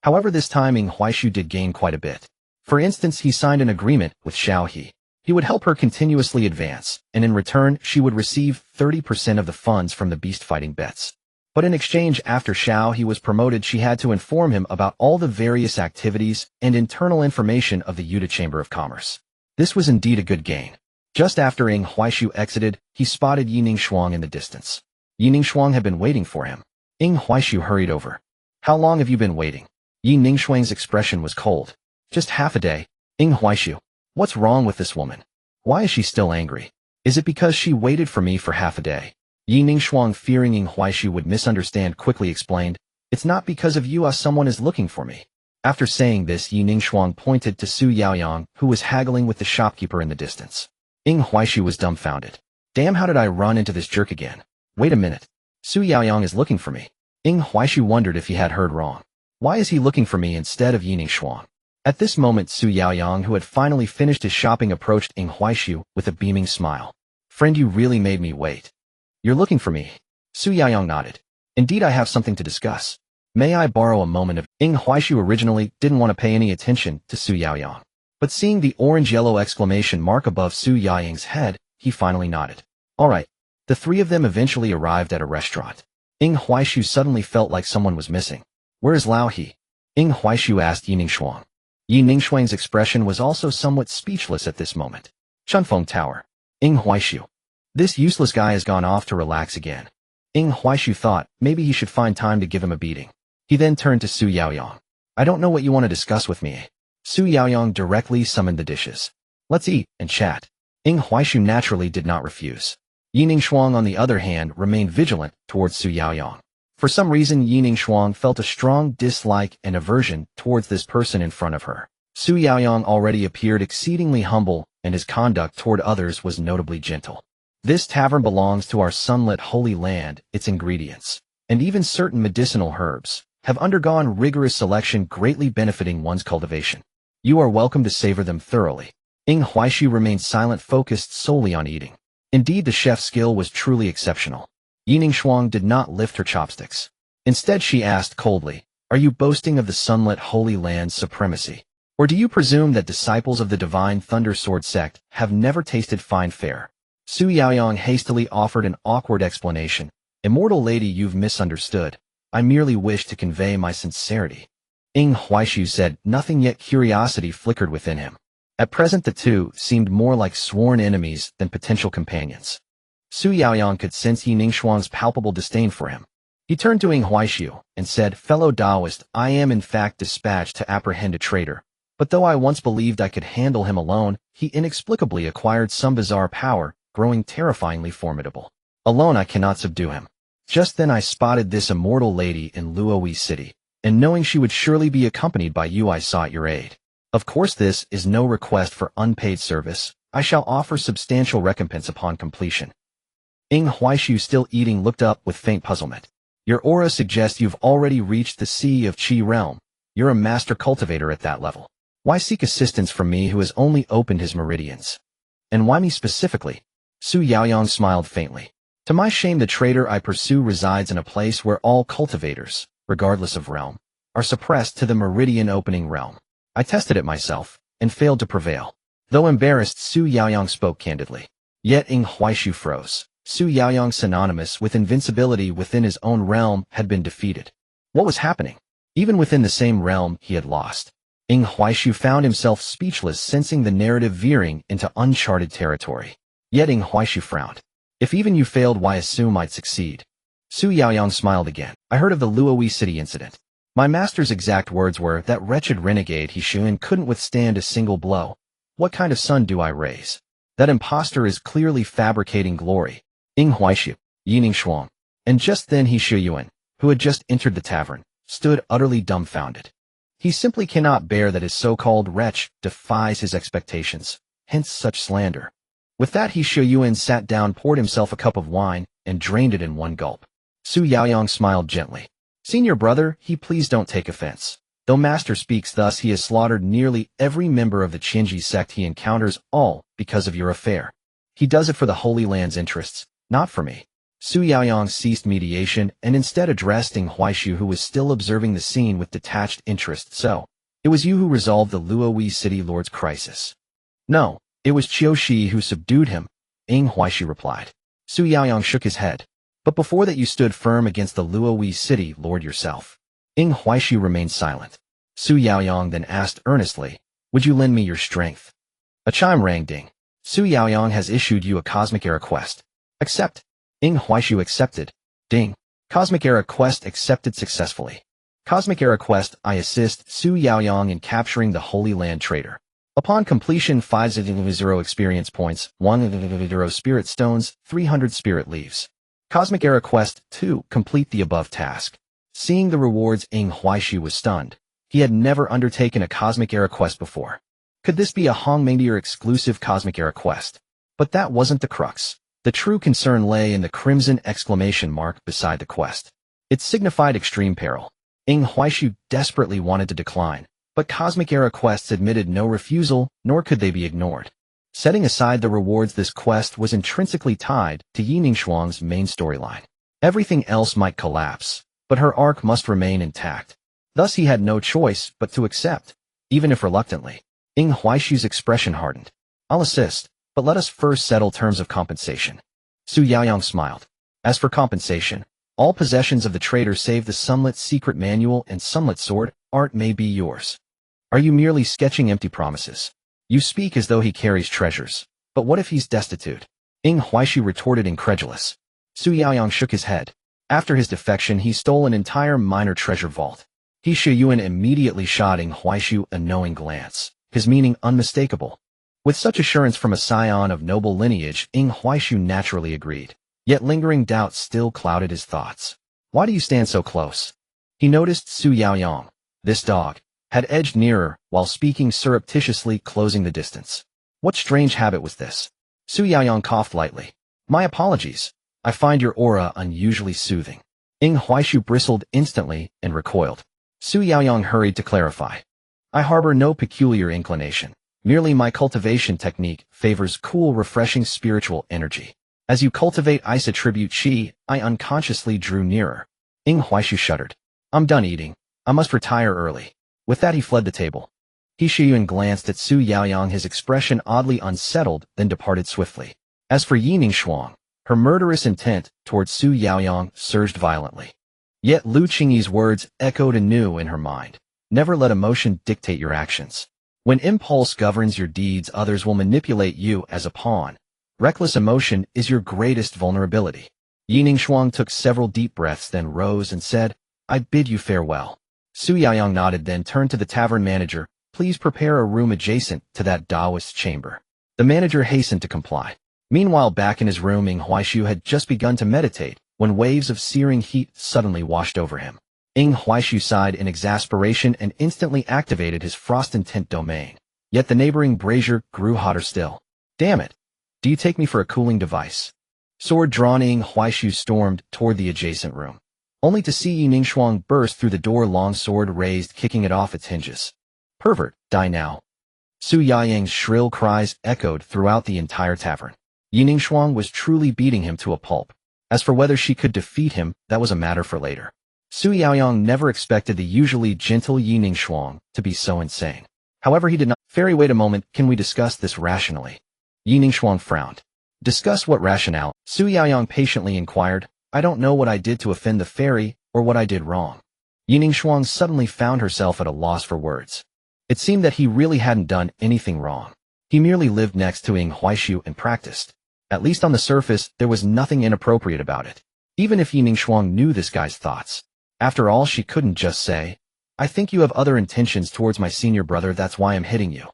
However, this time Ing Huaishu did gain quite a bit. For instance, he signed an agreement with Xiao He. He would help her continuously advance, and in return, she would receive 30% of the funds from the beast fighting bets. But in exchange, after Xiao He was promoted, she had to inform him about all the various activities and internal information of the Yuta Chamber of Commerce. This was indeed a good gain. Just after Ing Huaishu exited, he spotted Yi Ningshuang in the distance. Yi Ningshuang had been waiting for him. Ing Huaishu hurried over. How long have you been waiting? Yi Ningshuang's expression was cold. Just half a day. Ing Huaishu. What's wrong with this woman? Why is she still angry? Is it because she waited for me for half a day? Yi Ningshuang, fearing Ing Huaishu would misunderstand, quickly explained, It's not because of you someone is looking for me. After saying this, Yi Ningshuang pointed to Su Yaoyang, who was haggling with the shopkeeper in the distance. Ing Huaishu was dumbfounded. Damn, how did I run into this jerk again? Wait a minute. Su Yaoyang is looking for me. Ing Huaishu wondered if he had heard wrong. Why is he looking for me instead of Yi Ningshuang? At this moment, Su Yaoyang, who had finally finished his shopping, approached Ing Huaishu with a beaming smile. Friend, you really made me wait. You're looking for me? Su Yaoyang nodded. Indeed, I have something to discuss. May I borrow a moment of... Ing Huaishu originally didn't want to pay any attention to Su Yaoyang. But seeing the orange-yellow exclamation mark above Su Yaoyang's head, he finally nodded. All right. The three of them eventually arrived at a restaurant. Ing Huaishu suddenly felt like someone was missing. Where is Lao He? Ing Huaishu asked Yi Ningshuang. Yi Ningshuang's expression was also somewhat speechless at this moment. Chunfeng Tower. Ing Huaishu. This useless guy has gone off to relax again. Ing Huaishu thought maybe he should find time to give him a beating. He then turned to Su Yaoyang. I don't know what you want to discuss with me. Su Yaoyang directly summoned the dishes. Let's eat and chat. Ing Huaishu naturally did not refuse. Yi Ningshuang, on the other hand, remained vigilant towards Su Yaoyang. For some reason, Yi Ningshuang felt a strong dislike and aversion towards this person in front of her. Su Yaoyang already appeared exceedingly humble, and his conduct toward others was notably gentle. This tavern belongs to our sunlit holy land. Its ingredients, and even certain medicinal herbs, have undergone rigorous selection, greatly benefiting one's cultivation. You are welcome to savor them thoroughly. Ing Huaishu remained silent, focused solely on eating. Indeed, the chef's skill was truly exceptional. Yi Ningshuang did not lift her chopsticks. Instead, she asked coldly, Are you boasting of the sunlit holy land's supremacy? Or do you presume that disciples of the divine Thunder Sword sect have never tasted fine fare? Su Yaoyang hastily offered an awkward explanation. Immortal lady, you've misunderstood. I merely wish to convey my sincerity. Ing Huaishu said nothing, yet curiosity flickered within him. At present, the two seemed more like sworn enemies than potential companions. Su Yaoyang could sense Yi Ningshuang's palpable disdain for him. He turned to Ing Huaishu and said, Fellow Taoist, I am in fact dispatched to apprehend a traitor. But though I once believed I could handle him alone, he inexplicably acquired some bizarre power, growing terrifyingly formidable. Alone I cannot subdue him. Just then I spotted this immortal lady in Luoyi City, and knowing she would surely be accompanied by you, I sought your aid. Of course, this is no request for unpaid service. I shall offer substantial recompense upon completion. Ing Huaishu, still eating, looked up with faint puzzlement. Your aura suggests you've already reached the Sea of Qi realm. You're a master cultivator at that level. Why seek assistance from me who has only opened his meridians? And why me specifically? Su Yaoyang smiled faintly. To my shame, the trader I pursue resides in a place where all cultivators, regardless of realm, are suppressed to the meridian opening realm. I tested it myself, and failed to prevail. Though embarrassed, Su Yaoyang spoke candidly. Yet Ing Huaishu froze. Su Yaoyang, synonymous with invincibility within his own realm, had been defeated. What was happening? Even within the same realm, he had lost. Ing Huaishu found himself speechless, sensing the narrative veering into uncharted territory. Yet Ing Huaishu frowned. If even you failed, why assume I'd succeed? Su Yaoyang smiled again. I heard of the Luoyi City incident. My master's exact words were, that wretched renegade He Xuan couldn't withstand a single blow. What kind of son do I raise? That impostor is clearly fabricating glory. Ing Huaishu, Yi Ningshuang. And just then He Xuan, who had just entered the tavern, stood utterly dumbfounded. He simply cannot bear that his so-called wretch defies his expectations, hence such slander. With that, He Xuan sat down, poured himself a cup of wine, and drained it in one gulp. Su Yaoyang smiled gently. Senior brother, please don't take offense. Though master speaks thus, he has slaughtered nearly every member of the Qinji sect he encounters, all because of your affair. He does it for the Holy Land's interests, not for me. Su Yaoyang ceased mediation and instead addressed Ing Huaishu, who was still observing the scene with detached interest. So, it was you who resolved the Luoyi City Lord's crisis. No, it was Qiu Shi who subdued him, Ing Huaishu replied. Su Yaoyang shook his head. But before that you stood firm against the Luoyi City Lord yourself. Ing Huaishu remained silent. Su Yaoyang then asked earnestly, would you lend me your strength? A chime rang. Ding. Su Yaoyang has issued you a Cosmic Era quest. Accept. Ing Huaishu accepted. Ding. Cosmic Era quest accepted successfully. Cosmic Era quest, I assist Su Yaoyang in capturing the Holy Land Trader. Upon completion 500 experience points, 100 spirit stones, 300 spirit leaves. Cosmic Era quest 2, complete the above task. Seeing the rewards, Ing Huaishu was stunned. He had never undertaken a Cosmic Era quest before. Could this be a Hongmeier exclusive Cosmic Era quest? But that wasn't the crux. The true concern lay in the crimson exclamation mark beside the quest. It signified extreme peril. Ing Huaishu desperately wanted to decline, but Cosmic Era quests admitted no refusal, nor could they be ignored. Setting aside the rewards, this quest was intrinsically tied to Yi Ningxuang's main storyline. Everything else might collapse, but her arc must remain intact. Thus he had no choice but to accept, even if reluctantly. Ing Huaishu's expression hardened. I'll assist, but let us first settle terms of compensation. Su Yaoyang smiled. As for compensation, all possessions of the trader save the Sunlit Secret Manual and Sunlit Sword art may be yours. Are you merely sketching empty promises? You speak as though he carries treasures, but what if he's destitute? Ing Huaishu retorted incredulous. Su Yaoyang shook his head. After his defection he stole an entire minor treasure vault. He Shiyuan immediately shot Ing Huaishu a knowing glance, his meaning unmistakable. With such assurance from a scion of noble lineage, Ing Huaishu naturally agreed. Yet lingering doubts still clouded his thoughts. Why do you stand so close? He noticed Su Yaoyang, this dog, had edged nearer, while speaking surreptitiously, closing the distance. What strange habit was this? Su Yaoyang coughed lightly. My apologies. I find your aura unusually soothing. Ing Huaishu bristled instantly and recoiled. Su Yaoyang hurried to clarify. I harbor no peculiar inclination. Merely my cultivation technique favors cool, refreshing spiritual energy. As you cultivate ice attribute qi, I unconsciously drew nearer. Ing Huaishu shuddered. I'm done eating. I must retire early. With that he fled the table. He Shiyuan glanced at Su Yaoyang, his expression oddly unsettled, then departed swiftly. As for Yi Ningxuang, her murderous intent towards Su Yaoyang surged violently. Yet Lu Qingyi's words echoed anew in her mind. Never let emotion dictate your actions. When impulse governs your deeds, others will manipulate you as a pawn. Reckless emotion is your greatest vulnerability. Yi Ningxuang took several deep breaths, then rose and said, I bid you farewell. Su Yaoyang nodded, then turned to the tavern manager. Please prepare a room adjacent to that Taoist chamber. The manager hastened to comply. Meanwhile, back in his room, Ing Huaishu had just begun to meditate, when waves of searing heat suddenly washed over him. Ing Huaishu sighed in exasperation and instantly activated his frost intent domain. Yet the neighboring brazier grew hotter still. Damn it! Do you take me for a cooling device? Sword drawn, Ing Huaishu stormed toward the adjacent room, only to see Yi Ningxuang burst through the door, long sword raised, kicking it off its hinges. Pervert, die now. Su Yaoyang's shrill cries echoed throughout the entire tavern. Yi Ningxuang was truly beating him to a pulp. As for whether she could defeat him, that was a matter for later. Su Yaoyang never expected the usually gentle Yi Ningxuang to be so insane. However, he did not. Fairy, wait a moment, can we discuss this rationally? Yi Ningxuang frowned. Discuss what rationale? Su Yaoyang patiently inquired. I don't know what I did to offend the fairy, or what I did wrong. Yi Ningxuang suddenly found herself at a loss for words. It seemed that he really hadn't done anything wrong. He merely lived next to Ing Huaishu and practiced. At least on the surface, there was nothing inappropriate about it. Even if Yi Ningxuang knew this guy's thoughts. After all, she couldn't just say, I think you have other intentions towards my senior brother, that's why I'm hitting you.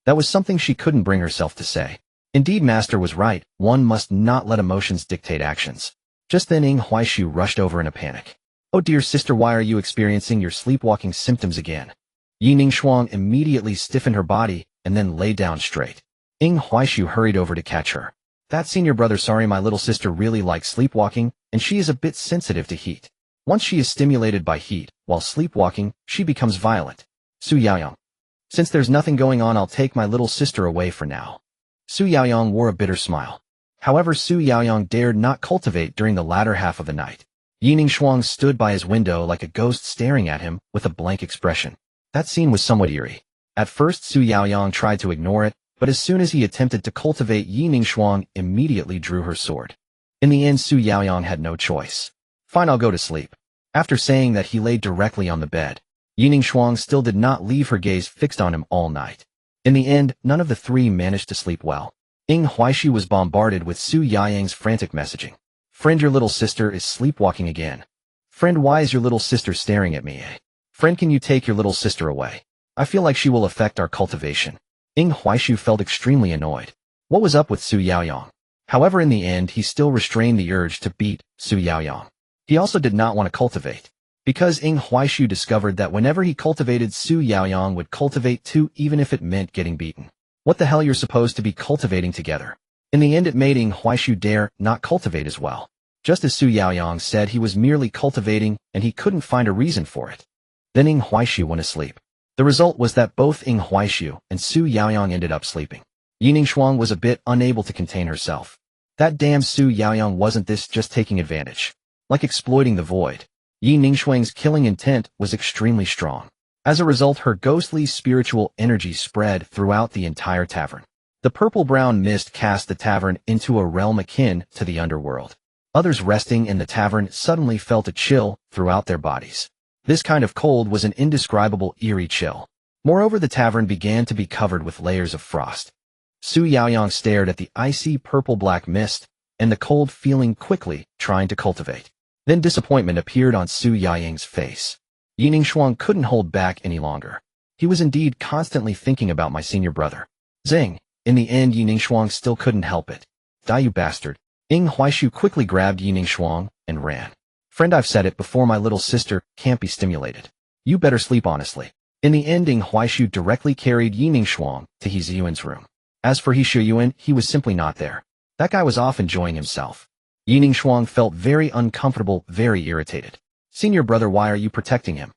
That was something she couldn't bring herself to say. Indeed, Master was right, one must not let emotions dictate actions. Just then Ing Huaishu rushed over in a panic. Oh dear sister, why are you experiencing your sleepwalking symptoms again? Yi Ningxuang immediately stiffened her body and then lay down straight. Ing Huaishu hurried over to catch her. That senior brother, sorry, my little sister really likes sleepwalking, and she is a bit sensitive to heat. Once she is stimulated by heat, while sleepwalking, she becomes violent. Su Yaoyang. Since there's nothing going on, I'll take my little sister away for now. Su Yaoyang wore a bitter smile. However, Su Yaoyang dared not cultivate during the latter half of the night. Yining Shuang stood by his window like a ghost staring at him with a blank expression. That scene was somewhat eerie. At first, Su Yaoyang tried to ignore it, but as soon as he attempted to cultivate, Yining Shuang immediately drew her sword. In the end, Su Yaoyang had no choice. Fine, I'll go to sleep. After saying that, he lay directly on the bed. Yining Shuang still did not leave her gaze fixed on him all night. In the end, none of the three managed to sleep well. Ying Huaixu was bombarded with Su Yaoyang's frantic messaging. Friend, your little sister is sleepwalking again. Friend, why is your little sister staring at me? Friend, can you take your little sister away? I feel like she will affect our cultivation. Ying Huaixu felt extremely annoyed. What was up with Su Yaoyang? However, in the end, he still restrained the urge to beat Su Yaoyang. He also did not want to cultivate, because Ying Huaixu discovered that whenever he cultivated, Su Yaoyang would cultivate too, even if it meant getting beaten. What the hell, you're supposed to be cultivating together. In the end, it made Ying Huaixu dare not cultivate as well. Just as Su Yaoyang said, he was merely cultivating and he couldn't find a reason for it. Then Ying Huaixu went asleep. The result was that both Ying Huaixu and Su Yaoyang ended up sleeping. Yining Shuang was a bit unable to contain herself. That damn Su Yaoyang, wasn't this just taking advantage? Like exploiting the void. Yining Shuang's killing intent was extremely strong. As a result, her ghostly spiritual energy spread throughout the entire tavern. The purple-brown mist cast the tavern into a realm akin to the underworld. Others resting in the tavern suddenly felt a chill throughout their bodies. This kind of cold was an indescribable, eerie chill. Moreover, the tavern began to be covered with layers of frost. Su Yaoyang stared at the icy purple-black mist, and the cold feeling quickly trying to cultivate. Then disappointment appeared on Su Yaoyang's face. Yining Shuang couldn't hold back any longer. He was indeed constantly thinking about my senior brother. Zing! In the end, Yining Shuang still couldn't help it. Die, you bastard. Ying Huaixu quickly grabbed Yining Shuang and ran. Friend, I've said it before, my little sister can't be stimulated. You better sleep honestly. In the end, Ying Huaixu directly carried Yining Shuang to He Ziyuan's room. As for He Ziyuan, he was simply not there. That guy was off enjoying himself. Yining Shuang felt very uncomfortable, very irritated. Senior brother, why are you protecting him?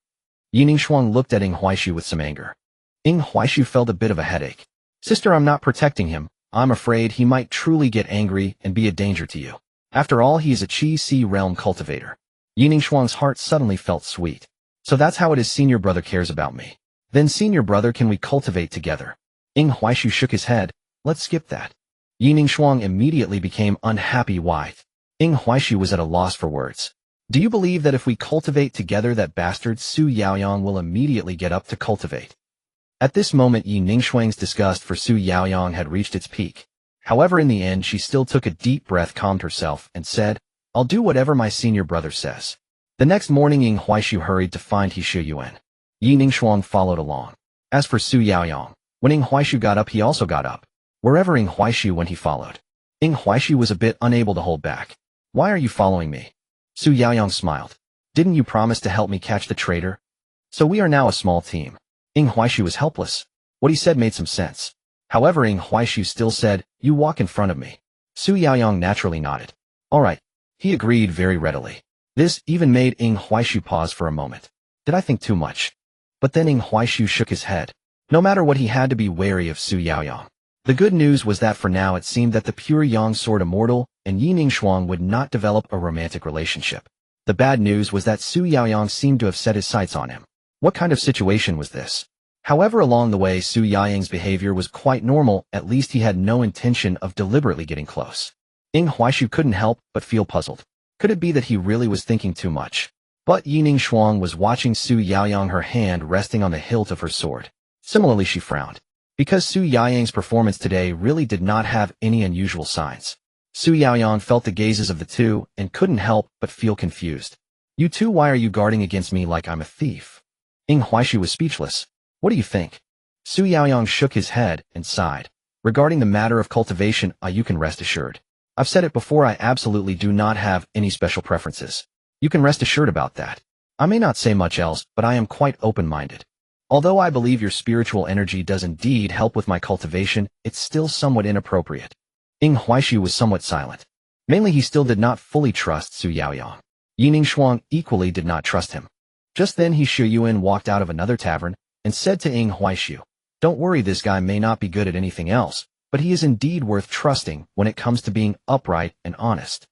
Yining Shuang looked at Ying Huaixu with some anger. Ying Huaixu felt a bit of a headache. Sister, I'm not protecting him. I'm afraid he might truly get angry and be a danger to you. After all, he is a Qi Si realm cultivator. Yining Shuang's heart suddenly felt sweet. So that's how it is, senior brother cares about me. Then senior brother, can we cultivate together? Ying Huaixu shook his head. Let's skip that. Yining Shuang immediately became unhappy. Why? Ying Huaixu was at a loss for words. Do you believe that if we cultivate together, that bastard Su Yaoyang will immediately get up to cultivate? At this moment, Yining Shuang's disgust for Su Yaoyang had reached its peak. However, in the end, she still took a deep breath, calmed herself, and said, I'll do whatever my senior brother says. The next morning, Ying Huaixu hurried to find He Ziyuan. Yining Shuang followed along. As for Su Yaoyang, when Ying Huaixu got up, he also got up. Wherever Ying Huaixu went, he followed. Ying Huaixu was a bit unable to hold back. Why are you following me? Su Yaoyang smiled. Didn't you promise to help me catch the traitor? So we are now a small team. Ying Huaixu was helpless. What he said made some sense. However, Ying Huaixu still said, you walk in front of me. Su Yaoyang naturally nodded. All right. He agreed very readily. This even made Ying Huaixu pause for a moment. Did I think too much? But then Ying Huaixu shook his head. No matter what, he had to be wary of Su Yaoyang. The good news was that for now it seemed that the pure Yang Sword Immortal and Yining Shuang would not develop a romantic relationship. The bad news was that Su Yaoyang seemed to have set his sights on him. What kind of situation was this? However, along the way, Su Yaoyang's behavior was quite normal. At least he had no intention of deliberately getting close. Ying Huaixu couldn't help but feel puzzled. Could it be that he really was thinking too much? But Yining Shuang was watching Su Yaoyang, her hand resting on the hilt of her sword. Similarly, she frowned. Because Su Yaoyang's performance today really did not have any unusual signs. Su Yaoyang felt the gazes of the two and couldn't help but feel confused. You two, why are you guarding against me like I'm a thief? Ying Huaixu was speechless. What do you think? Su Yaoyang shook his head and sighed. Regarding the matter of cultivation, you can rest assured. I've said it before, I absolutely do not have any special preferences. You can rest assured about that. I may not say much else, but I am quite open-minded. Although I believe your spiritual energy does indeed help with my cultivation, it's still somewhat inappropriate. Ying Huaixu was somewhat silent. Mainly, he still did not fully trust Su Yaoyang. Yining Shuang equally did not trust him. Just then, He Ziyuan walked out of another tavern and said to Ying Huaixu, don't worry, this guy may not be good at anything else, but he is indeed worth trusting when it comes to being upright and honest.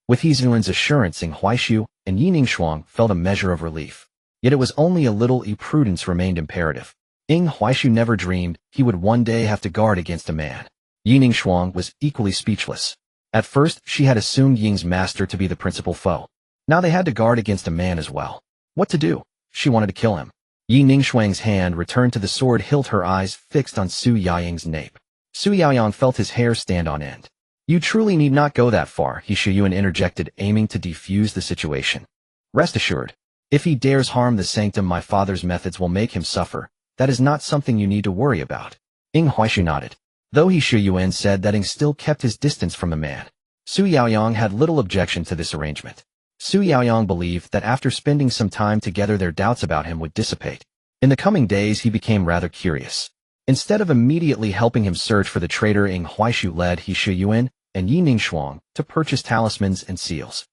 With He Zhuan's assurance, Ing Huaishu and Yi Ningshuang felt a measure of relief. Yet it was only a little prudence remained imperative. Ing Huaishu never dreamed he would one day have to guard against a man. Yi Ningshuang was equally speechless. At first, she had assumed Ying's master to be the principal foe. Now they had to guard against a man as well. What to do? She wanted to kill him. Yi Ningshuang's hand returned to the sword hilt, her eyes fixed on Su Yaoyang's nape. Su Yaoyang felt his hair stand on end. You truly need not go that far, He Shuyuan interjected, aiming to defuse the situation. Rest assured, if he dares harm the sanctum, my father's methods will make him suffer. That is not something you need to worry about. Ing Huaishu nodded. Though He Shuyuan said that Ing still kept his distance from the man, Su Yaoyang had little objection to this arrangement. Su Yaoyang believed that after spending some time together their doubts about him would dissipate. In the coming days he became rather curious. Instead of immediately helping him search for the traitor, Ing Huaishu led He Shuyuan and Yi Ningshuang to purchase talismans and seals.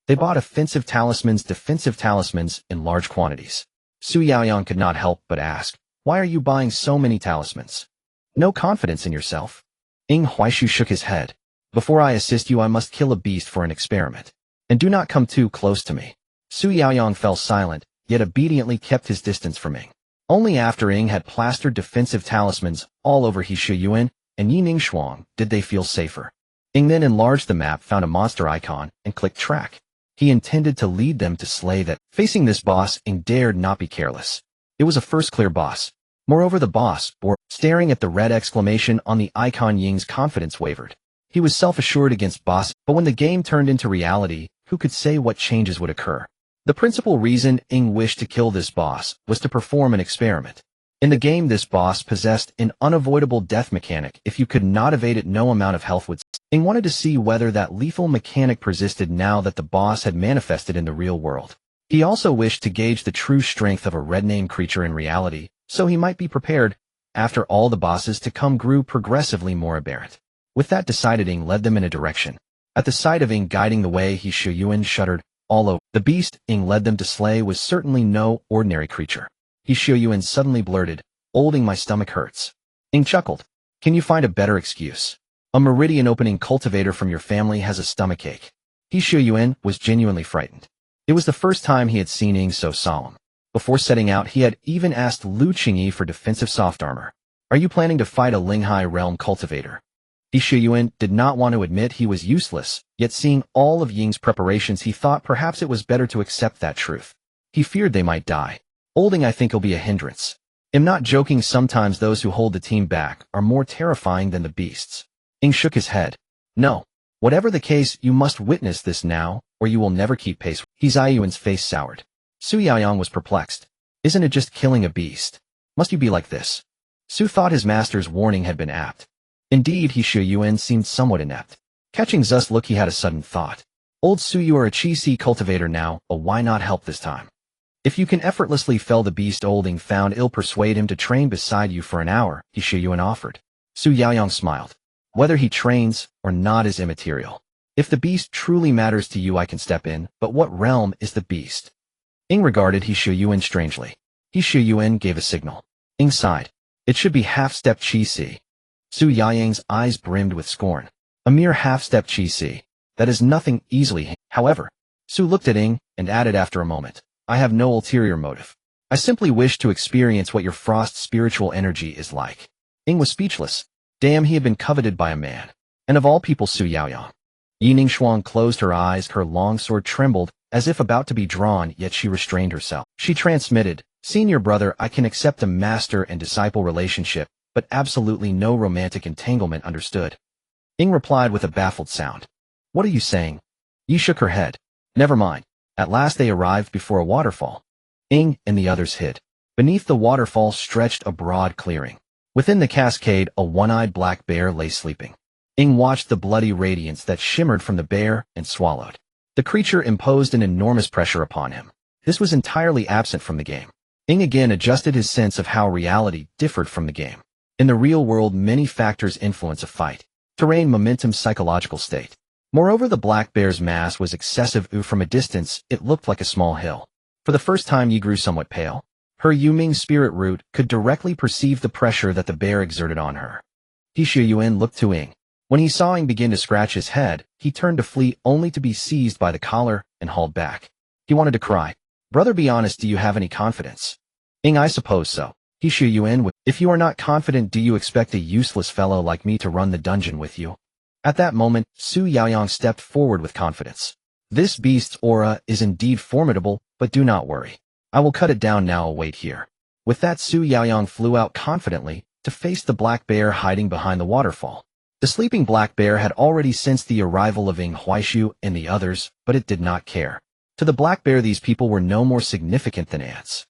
They bought offensive talismans, defensive talismans in large quantities. Su Yaoyang could not help but ask, why are you buying so many talismans? No confidence in yourself? Ing Huaishu shook his head. Before I assist you, I must kill a beast for an experiment. And do not come too close to me. Su Yaoyang fell silent, yet obediently kept his distance from Ing. Only after Ing had plastered defensive talismans all over He Shuyuan and Yi Ningshuang did they feel safer. Ing then enlarged the map, found a monster icon, and clicked track. He intended to lead them to slay that. Facing this boss, Ing dared not be careless. It was a first clear boss. Moreover, the boss bore. Staring at the red exclamation on the icon, Ying's confidence wavered. He was self-assured against boss, but when the game turned into reality, who could say what changes would occur? The principal reason Ing wished to kill this boss was to perform an experiment. In the game, this boss possessed an unavoidable death mechanic. If you could not evade it, no amount of health would. Ing wanted to see whether that lethal mechanic persisted now that the boss had manifested in the real world. He also wished to gauge the true strength of a red-named creature in reality, so he might be prepared. After all, the bosses to come grew progressively more aberrant. With that decided, Ing led them in a direction. At the sight of Ing guiding the way, He Shuyuan shuddered all over. The beast Ing led them to slay was certainly no ordinary creature. He Shuyuan suddenly blurted, "Old Ing, my stomach hurts." Ing chuckled. Can you find a better excuse? A meridian opening cultivator from your family has a stomachache. He Shuyuan was genuinely frightened. It was the first time he had seen Ing so solemn. Before setting out, he had even asked Lu Qingyi for defensive soft armor. Are you planning to fight a Linghai realm cultivator? He Shuyuan did not want to admit he was useless, yet seeing all of Ying's preparations, he thought perhaps it was better to accept that truth. He feared they might die. Old Ing, I think he'll be a hindrance. I'm not joking, sometimes those who hold the team back are more terrifying than the beasts. Ing shook his head. No. Whatever the case, you must witness this now, or you will never keep pace. He Ziyuan's face soured. Su Yaoyang was perplexed. Isn't it just killing a beast? Must you be like this? Su thought his master's warning had been apt. Indeed, He Shuyuan seemed somewhat inept. Catching Zu's look, he had a sudden thought. Old Su, you are a Chi-Si cultivator now, but why not help this time? If you can effortlessly fell the beast Old Ing found, ill persuade him to train beside you for an hour, He Shuyuan offered. Su Yaoyang smiled. Whether he trains or not is immaterial. If the beast truly matters to you, I can step in, but what realm is the beast? Ing regarded He Shuyuan strangely. He Shuyuan gave a signal. Ing sighed. It should be half-step Chi-Si. Su Yaoyang's eyes brimmed with scorn. A mere half-step Chi-Si. That is nothing easily. However, Su looked at Ing and added after a moment. I have no ulterior motive. I simply wish to experience what your frost spiritual energy is like. Ing was speechless. Damn, he had been coveted by a man. And of all people, Su Yaoyang. Yi Ningshuang closed her eyes, her long sword trembled, as if about to be drawn, yet she restrained herself. She transmitted, Senior brother, I can accept a master and disciple relationship, but absolutely no romantic entanglement, understood? Ing replied with a baffled sound. What are you saying? Yi shook her head. Never mind. At last they arrived before a waterfall. Ing and the others hid. Beneath the waterfall stretched a broad clearing. Within the cascade, a one-eyed black bear lay sleeping. Ing watched the bloody radiance that shimmered from the bear and swallowed. The creature imposed an enormous pressure upon him. This was entirely absent from the game. Ing again adjusted his sense of how reality differed from the game. In the real world, many factors influence a fight. Terrain, momentum, psychological state. Moreover, the black bear's mass was excessive. From a distance, it looked like a small hill. For the first time, Yi grew somewhat pale. Her Yuming spirit root could directly perceive the pressure that the bear exerted on her. He Shuyuan looked to Ing. When he saw Ing begin to scratch his head, he turned to flee only to be seized by the collar and hauled back. He wanted to cry. Brother, be honest, do you have any confidence? Ing, I suppose so. He Shuyuan, if you are not confident, do you expect a useless fellow like me to run the dungeon with you? At that moment, Su Yaoyang stepped forward with confidence. This beast's aura is indeed formidable, but do not worry. I will cut it down now, await here. With that, Su Yaoyang flew out confidently to face the black bear hiding behind the waterfall. The sleeping black bear had already sensed the arrival of Ing Huaishu and the others, but it did not care. To the black bear, these people were no more significant than ants.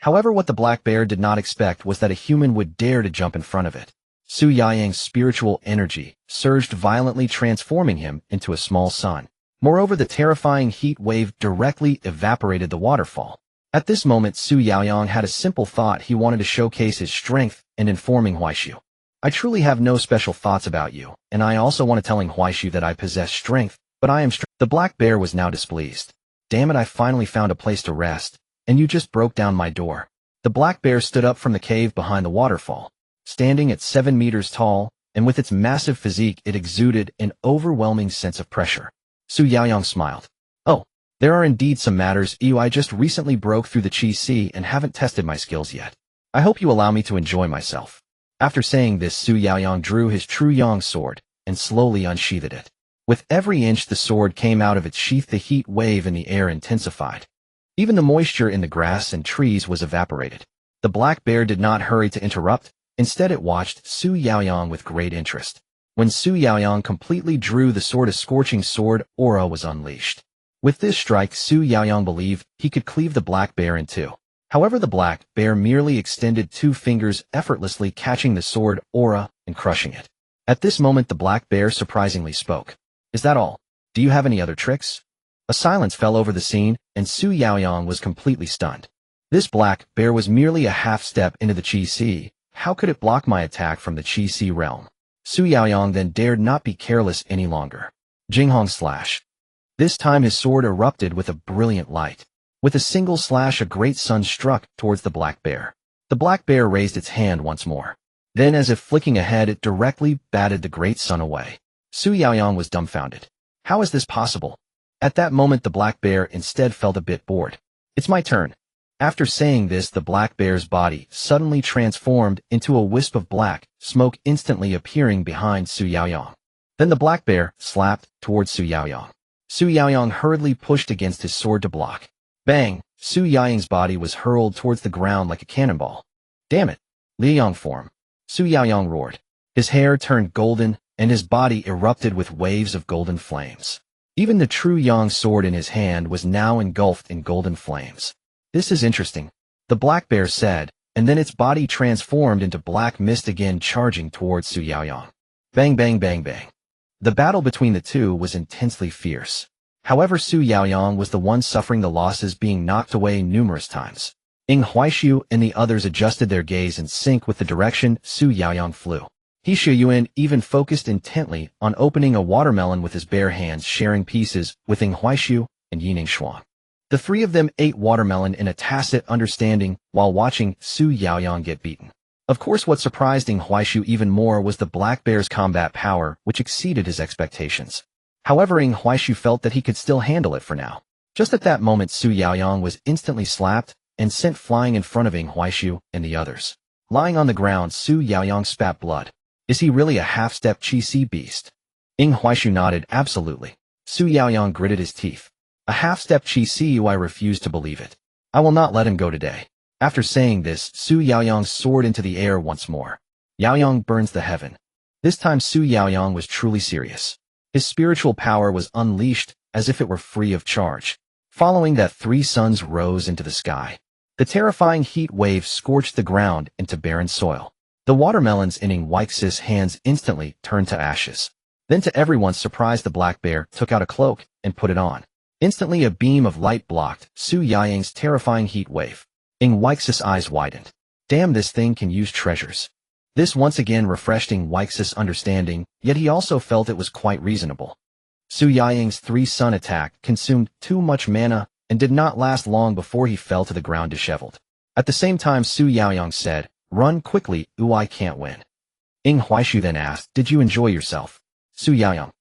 However, what the black bear did not expect was that a human would dare to jump in front of it. Su Yaoyang's spiritual energy surged violently, transforming him into a small sun. Moreover, the terrifying heat wave directly evaporated the waterfall. At this moment, Su Yaoyang had a simple thought. He wanted to showcase his strength and inform Ing Huaishu. I truly have no special thoughts about you, and I also want to tell Ing Huaishu that I possess strength, but I am strong. The black bear was now displeased. Damn it, I finally found a place to rest, and you just broke down my door. The black bear stood up from the cave behind the waterfall. Standing at 7 meters tall, and with its massive physique, it exuded an overwhelming sense of pressure. Su Yaoyang smiled. Oh, there are indeed some matters. I just recently broke through the Qi Si and haven't tested my skills yet. I hope you allow me to enjoy myself. After saying this, Su Yaoyang drew his true Yang sword and slowly unsheathed it. With every inch the sword came out of its sheath, the heat wave in the air intensified. Even the moisture in the grass and trees was evaporated. The black bear did not hurry to interrupt. Instead, it watched Su Yaoyang with great interest. When Su Yaoyang completely drew the sword, a scorching sword aura was unleashed. With this strike, Su Yaoyang believed he could cleave the black bear in two. However, the black bear merely extended 2 fingers, effortlessly catching the sword aura and crushing it. At this moment, the black bear surprisingly spoke. Is that all? Do you have any other tricks? A silence fell over the scene, and Su Yaoyang was completely stunned. This black bear was merely a half step into the Qi Si. How could it block my attack from the Qi Si realm? Su Yaoyang then dared not be careless any longer. Jinghong slash. This time his sword erupted with a brilliant light. With a single slash, a great sun struck towards the black bear. The black bear raised its hand once more. Then, as if flicking ahead, it directly batted the great sun away. Su Yaoyang was dumbfounded. How is this possible? At that moment, the black bear instead felt a bit bored. It's my turn. After saying this, the black bear's body suddenly transformed into a wisp of black smoke, instantly appearing behind Su Yaoyang. Then the black bear slapped towards Su Yaoyang. Su Yaoyang hurriedly pushed against his sword to block. Bang! Su Yaoyang's body was hurled towards the ground like a cannonball. Damn it! Liang form. Su Yaoyang roared. His hair turned golden, and his body erupted with waves of golden flames. Even the true Yang sword in his hand was now engulfed in golden flames. This is interesting, the black bear said, and then its body transformed into black mist again, charging towards Su Yaoyang. Bang bang bang bang. The battle between the two was intensely fierce. However, Su Yaoyang was the one suffering the losses, being knocked away numerous times. Ing Huaishu and the others adjusted their gaze in sync with the direction Su Yaoyang flew. He Shuyuan even focused intently on opening a watermelon with his bare hands, sharing pieces with Ing Huaishu and Yining Xuan. The three of them ate watermelon in a tacit understanding while watching Su Yaoyang get beaten. Of course, what surprised Ing Huaishu even more was the black bear's combat power, which exceeded his expectations. However, Ing Huaishu felt that he could still handle it for now. Just at that moment, Su Yaoyang was instantly slapped and sent flying in front of Ing Huaishu and the others. Lying on the ground, Su Yaoyang spat blood. Is he really a half-step Qi Si beast? Ing Huaishu nodded, absolutely. Su Yaoyang gritted his teeth. A half-step Qi Si? I refuse to believe it. I will not let him go today. After saying this, Su Yaoyang soared into the air once more. Yaoyang burns the heaven. This time Su Yaoyang was truly serious. His spiritual power was unleashed as if it were free of charge. Following that, 3 suns rose into the sky. The terrifying heat wave scorched the ground into barren soil. The watermelons in Ing Huaixu's hands instantly turned to ashes. Then, to everyone's surprise, the black bear took out a cloak and put it on. Instantly, a beam of light blocked Su Yaoyang's terrifying heat wave. Ing Huaixu's eyes widened. Damn, this thing can use treasures. This once again refreshed Ing Huaixu's understanding, yet he also felt it was quite reasonable. Su Yaoyang's 3-sun attack consumed too much mana and did not last long before he fell to the ground disheveled. At the same time, Su Yaoyang said, "Run quickly, I can't win." Ing Huaishu then asked, "Did you enjoy yourself?" Su Yaoyang.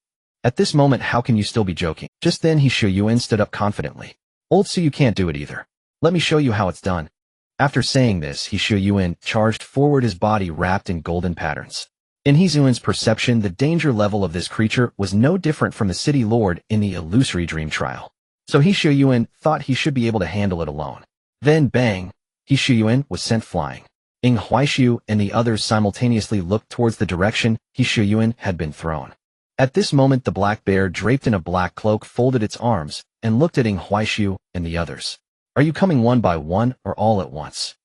At this moment, how can you still be joking? Just then He Shuyuan stood up confidently. Old Su, you can't do it either. Let me show you how it's done. After saying this, He Shuyuan charged forward, his body wrapped in golden patterns. In He Xuan's perception, the danger level of this creature was no different from the city lord in the illusory dream trial. So He Shuyuan thought he should be able to handle it alone. Then bang! He Shuyuan was sent flying. Ing Huaishu and the others simultaneously looked towards the direction He Shuyuan had been thrown. At this moment, the black bear, draped in a black cloak, folded its arms and looked at Ing Huaishu and the others. "Are you coming one by one or all at once?"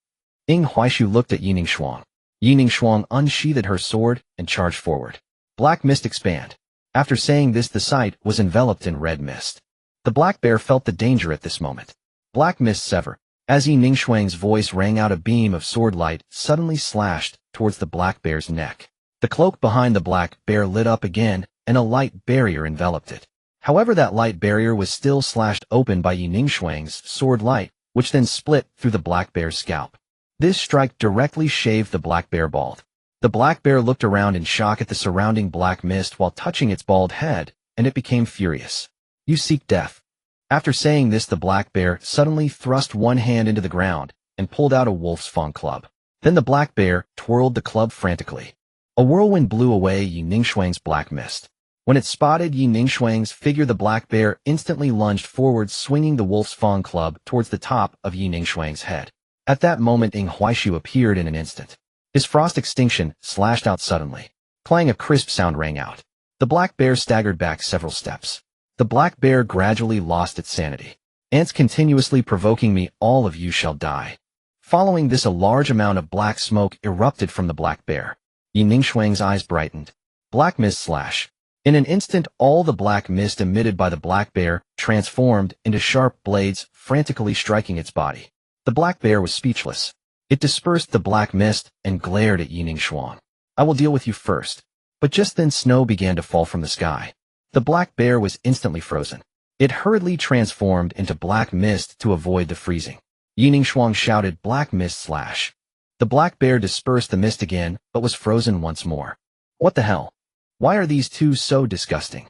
Ing Huaishu looked at Yining Shuang. Yining Shuang unsheathed her sword and charged forward. Black mist expand. After saying this, the sight was enveloped in red mist. The black bear felt the danger at this moment. Black mist sever. As Yining Shuang's voice rang out, a beam of sword light suddenly slashed towards the black bear's neck. The cloak behind the black bear lit up again, and a light barrier enveloped it. However, that light barrier was still slashed open by Yining Shuang's sword light, which then split through the black bear's scalp. This strike directly shaved the black bear bald. The black bear looked around in shock at the surrounding black mist while touching its bald head, and it became furious. "You seek death." After saying this, the black bear suddenly thrust one hand into the ground and pulled out a wolf's fang club. Then the black bear twirled the club frantically. A whirlwind blew away Yining Shuang's black mist. When it spotted Yining Shuang's figure, the black bear instantly lunged forward, swinging the wolf's fang club towards the top of Yining Shuang's head. At that moment, Ing Huaishu appeared in an instant. His frost extinction slashed out suddenly. Clang, a crisp sound rang out. The black bear staggered back several steps. The black bear gradually lost its sanity. "Ants continuously provoking me, all of you shall die." Following this, a large amount of black smoke erupted from the black bear. Yining Shuang's eyes brightened. Black mist slash. In an instant, all the black mist emitted by the black bear transformed into sharp blades, frantically striking its body. The black bear was speechless. It dispersed the black mist and glared at Yining Shuang. "I will deal with you first." But just then snow began to fall from the sky. The black bear was instantly frozen. It hurriedly transformed into black mist to avoid the freezing. Yining Shuang shouted, "Black mist slash." The black bear dispersed the mist again, but was frozen once more. What the hell? Why are these two so disgusting?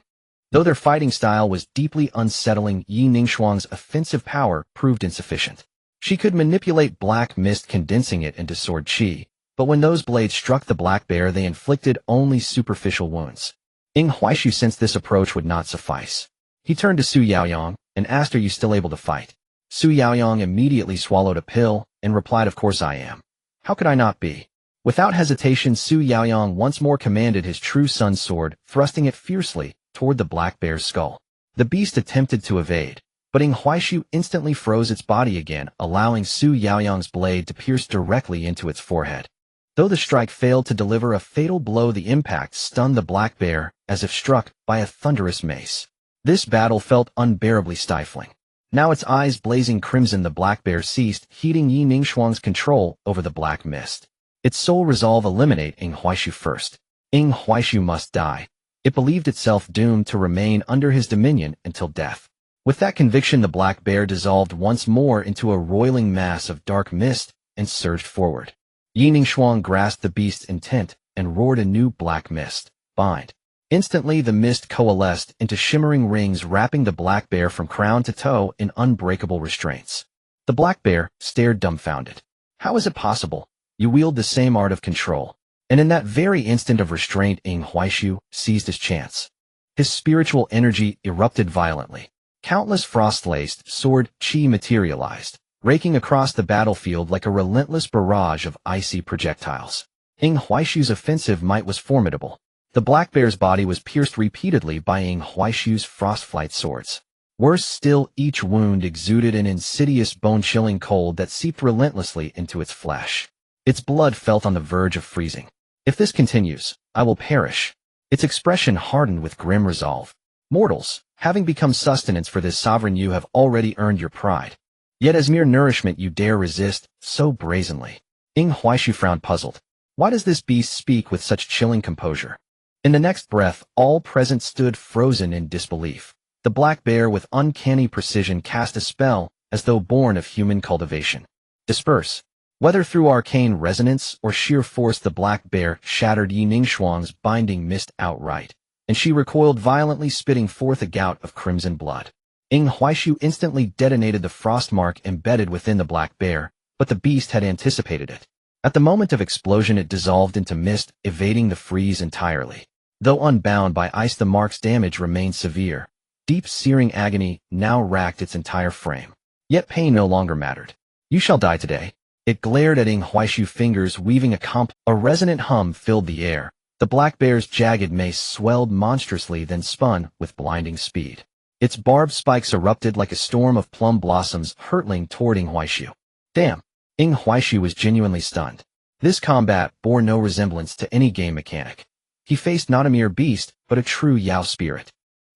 Though their fighting style was deeply unsettling, Yining Shuang's offensive power proved insufficient. She could manipulate black mist, condensing it into sword chi, but when those blades struck the black bear, they inflicted only superficial wounds. Ing Huaishu sensed this approach would not suffice. He turned to Su Yaoyang and asked, "Are you still able to fight?" Su Yaoyang immediately swallowed a pill and replied, "Of course I am. How could I not be?" Without hesitation, Su Yaoyang once more commanded his true sun's sword, thrusting it fiercely toward the black bear's skull. The beast attempted to evade, but Ing Huaishu instantly froze its body again, allowing Su Yaoyang's blade to pierce directly into its forehead. Though the strike failed to deliver a fatal blow, the impact stunned the black bear as if struck by a thunderous mace. This battle felt unbearably stifling. Now, its eyes blazing crimson, the black bear ceased heeding Yining Shuang's control over the black mist. Its sole resolve: eliminate Ing Huaishu first. Ing Huaishu must die. It believed itself doomed to remain under his dominion until death. With that conviction, the black bear dissolved once more into a roiling mass of dark mist and surged forward. Yining Shuang grasped the beast's intent and roared a new black mist. Bind. Instantly, the mist coalesced into shimmering rings, wrapping the black bear from crown to toe in unbreakable restraints. The black bear stared dumbfounded. How is it possible? You wield the same art of control. And in that very instant of restraint, Ing Huaishu seized his chance. His spiritual energy erupted violently. Countless frost-laced sword chi materialized, raking across the battlefield like a relentless barrage of icy projectiles. Ing Huaishu's offensive might was formidable. The black bear's body was pierced repeatedly by Ing Huaishu's frostflight swords. Worse still, each wound exuded an insidious bone-chilling cold that seeped relentlessly into its flesh. Its blood felt on the verge of freezing. "If this continues, I will perish." Its expression hardened with grim resolve. "Mortals, having become sustenance for this sovereign, you have already earned your pride. Yet as mere nourishment you dare resist so brazenly." Ing Huaishu frowned, puzzled. Why does this beast speak with such chilling composure? In the next breath, all present stood frozen in disbelief. The black bear, with uncanny precision, cast a spell as though born of human cultivation. "Disperse." Whether through arcane resonance or sheer force, the black bear shattered Yi Ningxuang's binding mist outright, and she recoiled violently, spitting forth a gout of crimson blood. Ying Huaishu instantly detonated the frost mark embedded within the black bear, but the beast had anticipated it. At the moment of explosion, it dissolved into mist, evading the freeze entirely. Though unbound by ice, the mark's damage remained severe. Deep, searing agony now racked its entire frame. Yet pain no longer mattered. "You shall die today." It glared at Ying Huaishu, fingers weaving a resonant hum filled the air. The black bear's jagged mace swelled monstrously, then spun with blinding speed. Its barbed spikes erupted like a storm of plum blossoms, hurtling toward Ying Huaishu. Damn! Ying Huaishu was genuinely stunned. This combat bore no resemblance to any game mechanic. He faced not a mere beast, but a true Yao spirit.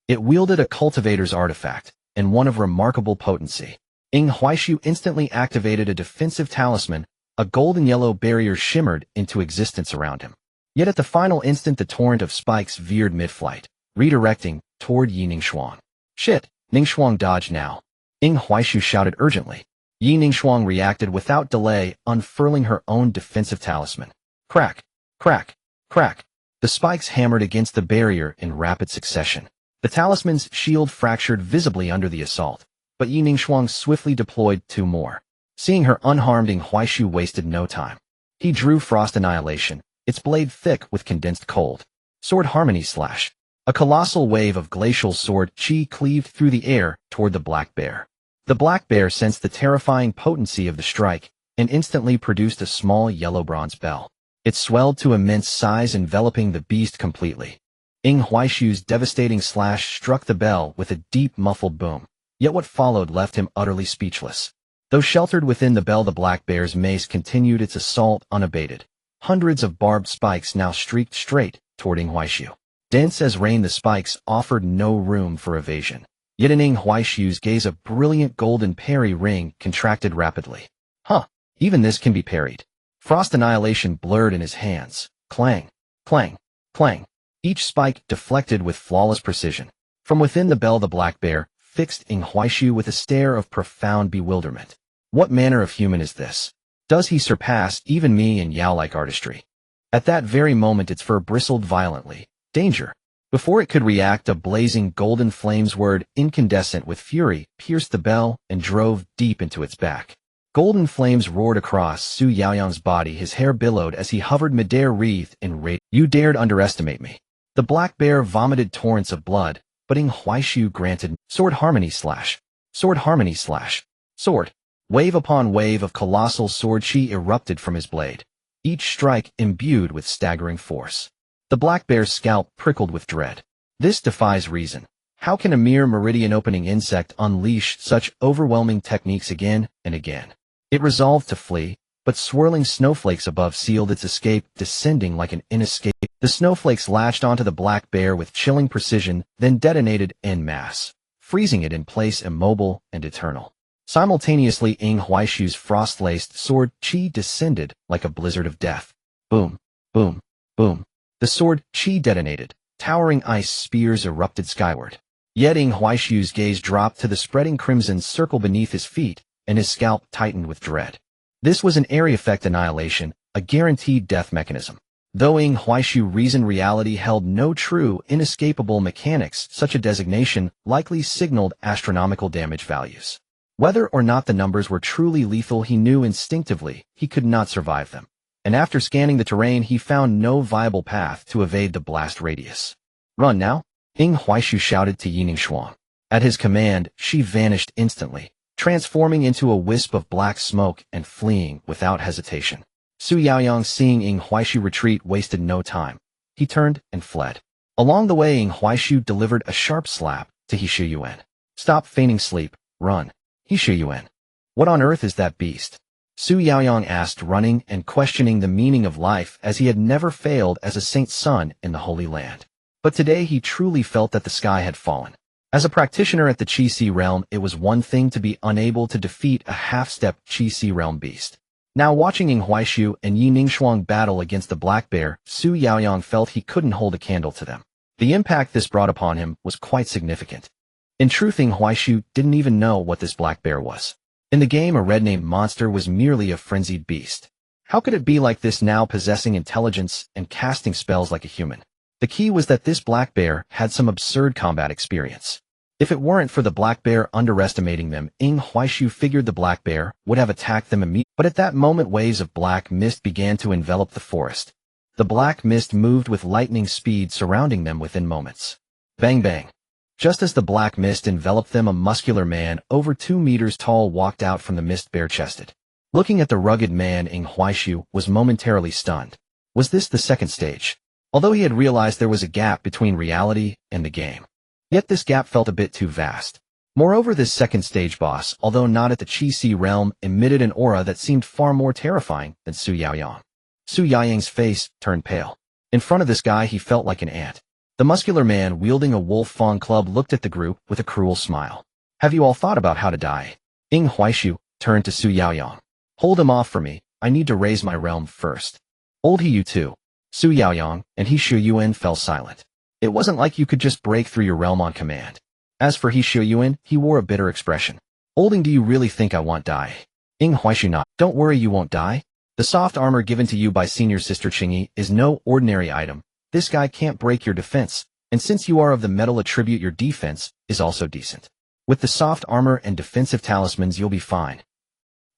It wielded a cultivator's artifact, and one of remarkable potency. Ying Huaishu instantly activated a defensive talisman. A golden-yellow barrier shimmered into existence around him. Yet at the final instant, the torrent of spikes veered mid-flight, redirecting toward Yi Ningxuang. "Shit! Ningxuang, dodge now!" Ying Huaishu shouted urgently. Yi Ningxuang reacted without delay, unfurling her own defensive talisman. Crack! Crack! Crack! The spikes hammered against the barrier in rapid succession. The talisman's shield fractured visibly under the assault, but Yi Ningxuang swiftly deployed two more. Seeing her unharmed, Ying Huaishu wasted no time. He drew Frost Annihilation, its blade thick with condensed cold. Sword Harmony Slash. A colossal wave of glacial sword chi cleaved through the air toward the black bear. The black bear sensed the terrifying potency of the strike and instantly produced a small yellow bronze bell. It swelled to immense size, enveloping the beast completely. Ying Huaishu's devastating slash struck the bell with a deep, muffled boom. Yet what followed left him utterly speechless. Though sheltered within the bell, the black bear's mace continued its assault unabated. Hundreds of barbed spikes now streaked straight toward Ying Huaishu. Dense as rain, the spikes offered no room for evasion. Yet in Ying Huaishu's gaze, a brilliant golden parry ring contracted rapidly. Huh, even this can be parried. Frost Annihilation blurred in his hands. Clang, clang, clang. Each spike deflected with flawless precision. From within the bell, the black bear fixed Ying Huaishu with a stare of profound bewilderment. What manner of human is this? Does he surpass even me in Yao-like artistry? At that very moment, its fur bristled violently. Danger! Before it could react, a blazing golden flames word, incandescent with fury, pierced the bell and drove deep into its back. Golden flames roared across Su Yaoyang's body. His hair billowed as he hovered midair, wreathed in rage. "You dared underestimate me." The black bear vomited torrents of blood, but Ying Huaishu granted. Sword Harmony Slash. Sword Harmony Slash. Sword. Wave upon wave of colossal sword chi erupted from his blade, each strike imbued with staggering force. The black bear's scalp prickled with dread. This defies reason. How can a mere meridian-opening insect unleash such overwhelming techniques again and again? It resolved to flee, but swirling snowflakes above sealed its escape, descending like an inescapable. The snowflakes latched onto the black bear with chilling precision, then detonated en masse, freezing it in place, immobile and eternal. Simultaneously, Ying Huaishu's frost-laced sword chi descended like a blizzard of death. Boom, boom, boom. The sword chi detonated. Towering ice spears erupted skyward. Yet Ying Huaishu's gaze dropped to the spreading crimson circle beneath his feet, and his scalp tightened with dread. This was an area effect annihilation, a guaranteed death mechanism. Though Ying Huaishu reasoned reality held no true, inescapable mechanics, such a designation likely signaled astronomical damage values. Whether or not the numbers were truly lethal, he knew instinctively he could not survive them. And after scanning the terrain, he found no viable path to evade the blast radius. "Run now!" Ying Huaishu shouted to Yi Ningxuang. At his command, she vanished instantly, transforming into a wisp of black smoke and fleeing without hesitation. Su Yaoyang, seeing Ying Huaishu retreat, wasted no time. He turned and fled. Along the way, Ying Huaishu delivered a sharp slap to He Shuyuan. "Stop feigning sleep, run." "He Shuyuan, what on earth is that beast?" Su Yaoyang asked, running and questioning the meaning of life, as he had never failed as a saint's son in the Holy Land. But today he truly felt that the sky had fallen. As a practitioner at the Qi-Si realm, it was one thing to be unable to defeat a half-step Qi-Si realm beast. Now watching Ying Huaishu and Yi Ningxuang battle against the black bear, Su Yaoyang felt he couldn't hold a candle to them. The impact this brought upon him was quite significant. In truth, Ying Huaishu didn't even know what this black bear was. In the game, a red-named monster was merely a frenzied beast. How could it be like this now, possessing intelligence and casting spells like a human? The key was that this black bear had some absurd combat experience. If it weren't for the black bear underestimating them, Ying Huaishu figured the black bear would have attacked them immediately. But at that moment, waves of black mist began to envelop the forest. The black mist moved with lightning speed, surrounding them within moments. Bang bang. Just as the black mist enveloped them, a muscular man, over 2 meters tall, walked out from the mist, bare-chested. Looking at the rugged man, Ying Huaishu was momentarily stunned. Was this the second stage? Although he had realized there was a gap between reality and the game. Yet this gap felt a bit too vast. Moreover, this second stage boss, although not at the Qi realm, emitted an aura that seemed far more terrifying than Su Yaoyang. Su Yaoyang's face turned pale. In front of this guy, he felt like an ant. The muscular man wielding a wolf fang club looked at the group with a cruel smile. Have you all thought about how to die? Ying Huaishu turned to Su Yaoyang. Hold him off for me. I need to raise my realm first. Old He, you too. Su Yaoyang and He Shuyuan fell silent. It wasn't like you could just break through your realm on command. As for He Shuyuan, he wore a bitter expression. Olding, do you really think I won't die? Ying Huaishu nodded. Don't worry, you won't die. The soft armor given to you by senior sister Qingyi is no ordinary item. This guy can't break your defense, and since you are of the metal attribute, your defense is also decent. With the soft armor and defensive talismans, you'll be fine.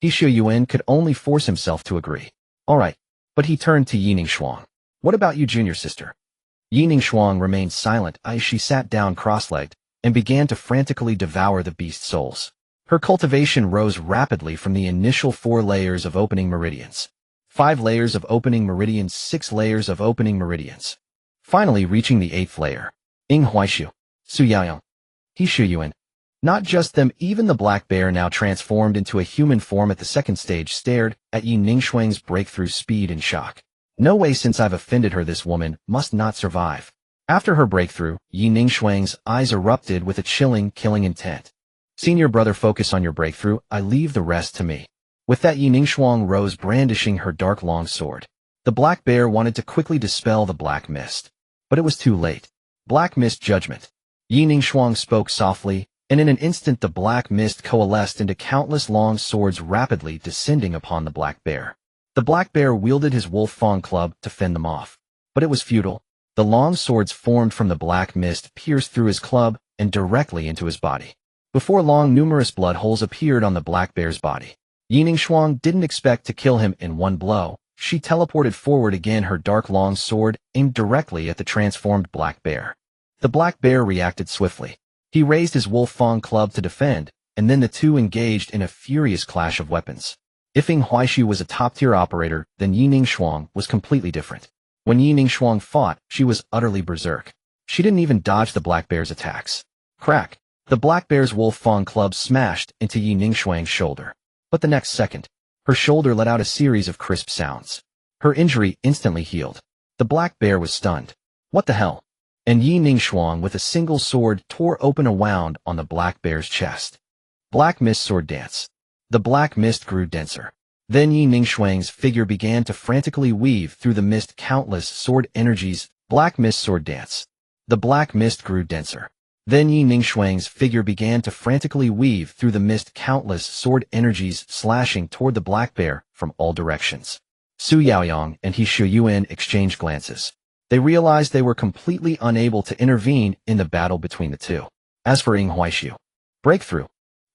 He Shuyuan could only force himself to agree. All right. But he turned to Yi Ningshuang. What about you, junior sister? Yi Ningshuang remained silent as she sat down cross-legged and began to frantically devour the beast's souls. Her cultivation rose rapidly from the initial 4 layers of opening meridians. 5 layers of opening meridians, 6 layers of opening meridians. Finally reaching the 8th layer. Ying Huaishu, Su Yaoyang, He Shuyuan. Not just them, even the black bear, now transformed into a human form at the second stage, stared at Yi Ningshuang's breakthrough speed in shock. No way, since I've offended her, this woman must not survive. After her breakthrough, Yi Ningshuang's eyes erupted with a chilling, killing intent. Senior brother, focus on your breakthrough. I leave the rest to me. With that, Yi Ningshuang rose, brandishing her dark long sword. The black bear wanted to quickly dispel the black mist. But it was too late. Black mist judgment. Yi Ningshuang spoke softly, and in an instant the black mist coalesced into countless long swords, rapidly descending upon the black bear. The black bear wielded his wolf fang club to fend them off. But it was futile. The long swords formed from the black mist pierced through his club and directly into his body. Before long, numerous blood holes appeared on the black bear's body. Yi Ningshuang didn't expect to kill him in one blow. She teleported forward again, her dark long sword aimed directly at the transformed black bear. The black bear reacted swiftly. He raised his wolf fang club to defend, and then the two engaged in a furious clash of weapons. If Ying Huaishu was a top-tier operator, then Yi Ningshuang was completely different. When Yi Ningshuang fought, she was utterly berserk. She didn't even dodge the black bear's attacks. Crack! The black bear's wolf fang club smashed into Yi Ningshuang's shoulder. But the next second, her shoulder let out a series of crisp sounds. Her injury instantly healed. The black bear was stunned. What the hell? And Yi Ningshuang with a single sword tore open a wound on the black bear's chest. Black mist sword dance. The black mist grew denser. Then Yi Ningshuang's figure began to frantically weave through the mist, countless sword energies. Black mist sword dance. The black mist grew denser. Then Yi Ningshuang's figure began to frantically weave through the mist, countless sword energies slashing toward the black bear from all directions. Su Yaoyang and He Shuyuan exchanged glances. They realized they were completely unable to intervene in the battle between the two. As for Ying Huaishu, breakthrough.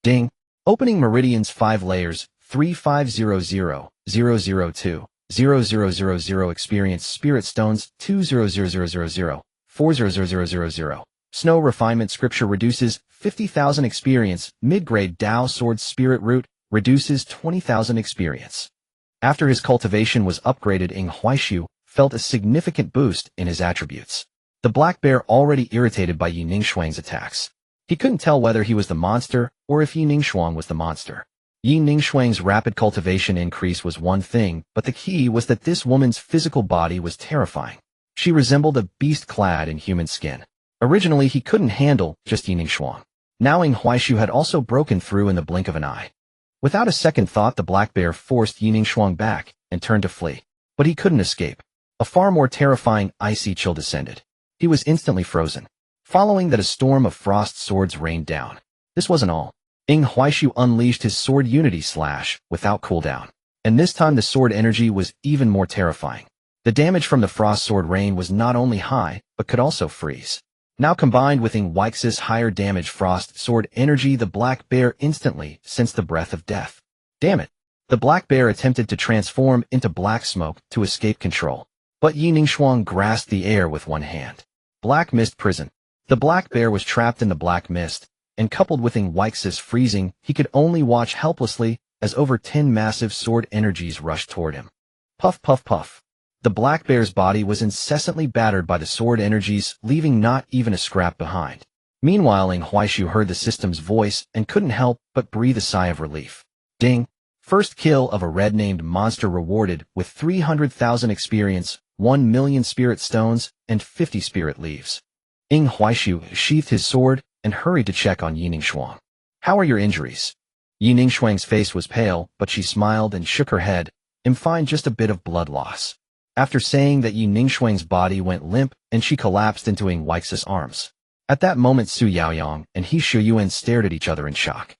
Ding. Opening meridians 5 layers, 3500, 002, 0000 experience spirit stones, 200000, 40000. Snow refinement scripture reduces 50,000 experience. Mid-grade Dao sword spirit root reduces 20,000 experience. After his cultivation was upgraded, Ying Huaishu felt a significant boost in his attributes. The black bear, already irritated by Yi Ningshuang's attacks. He couldn't tell whether he was the monster or if Yi Ningshuang was the monster. Yi Ningshuang's rapid cultivation increase was one thing, but the key was that this woman's physical body was terrifying. She resembled a beast clad in human skin. Originally, he couldn't handle just Yi Ningshuang. Now Ying Huaishu had also broken through in the blink of an eye. Without a second thought, the black bear forced Yi Ningshuang back and turned to flee. But he couldn't escape. A far more terrifying icy chill descended. He was instantly frozen. Following that, a storm of frost swords rained down. This wasn't all. Ying Huaishu unleashed his sword unity slash without cooldown. And this time the sword energy was even more terrifying. The damage from the frost sword rain was not only high, but could also freeze. Now combined with Ying Huaixu's higher damage frost sword energy, the black bear instantly sensed the breath of death. Damn it! The black bear attempted to transform into black smoke to escape control. But Yi Ningshuang grasped the air with one hand. Black Mist Prison. The black bear was trapped in the black mist, and coupled with Ying Huaixu's freezing, he could only watch helplessly as over 10 massive sword energies rushed toward him. Puff puff puff. The black bear's body was incessantly battered by the sword energies, leaving not even a scrap behind. Meanwhile, Ying Huaishu heard the system's voice and couldn't help but breathe a sigh of relief. Ding! First kill of a red-named monster rewarded with 300,000 experience, 1 million spirit stones, and 50 spirit leaves. Ying Huaishu sheathed his sword and hurried to check on Yi Ningshuang. How are your injuries? Yi Ningshuang's face was pale, but she smiled and shook her head. I'm fine, just a bit of blood loss. After saying that, Yi Ningshuang's body went limp and she collapsed into Ying Huaixu's arms. At that moment, Su Yaoyong and He Shuyuan stared at each other in shock.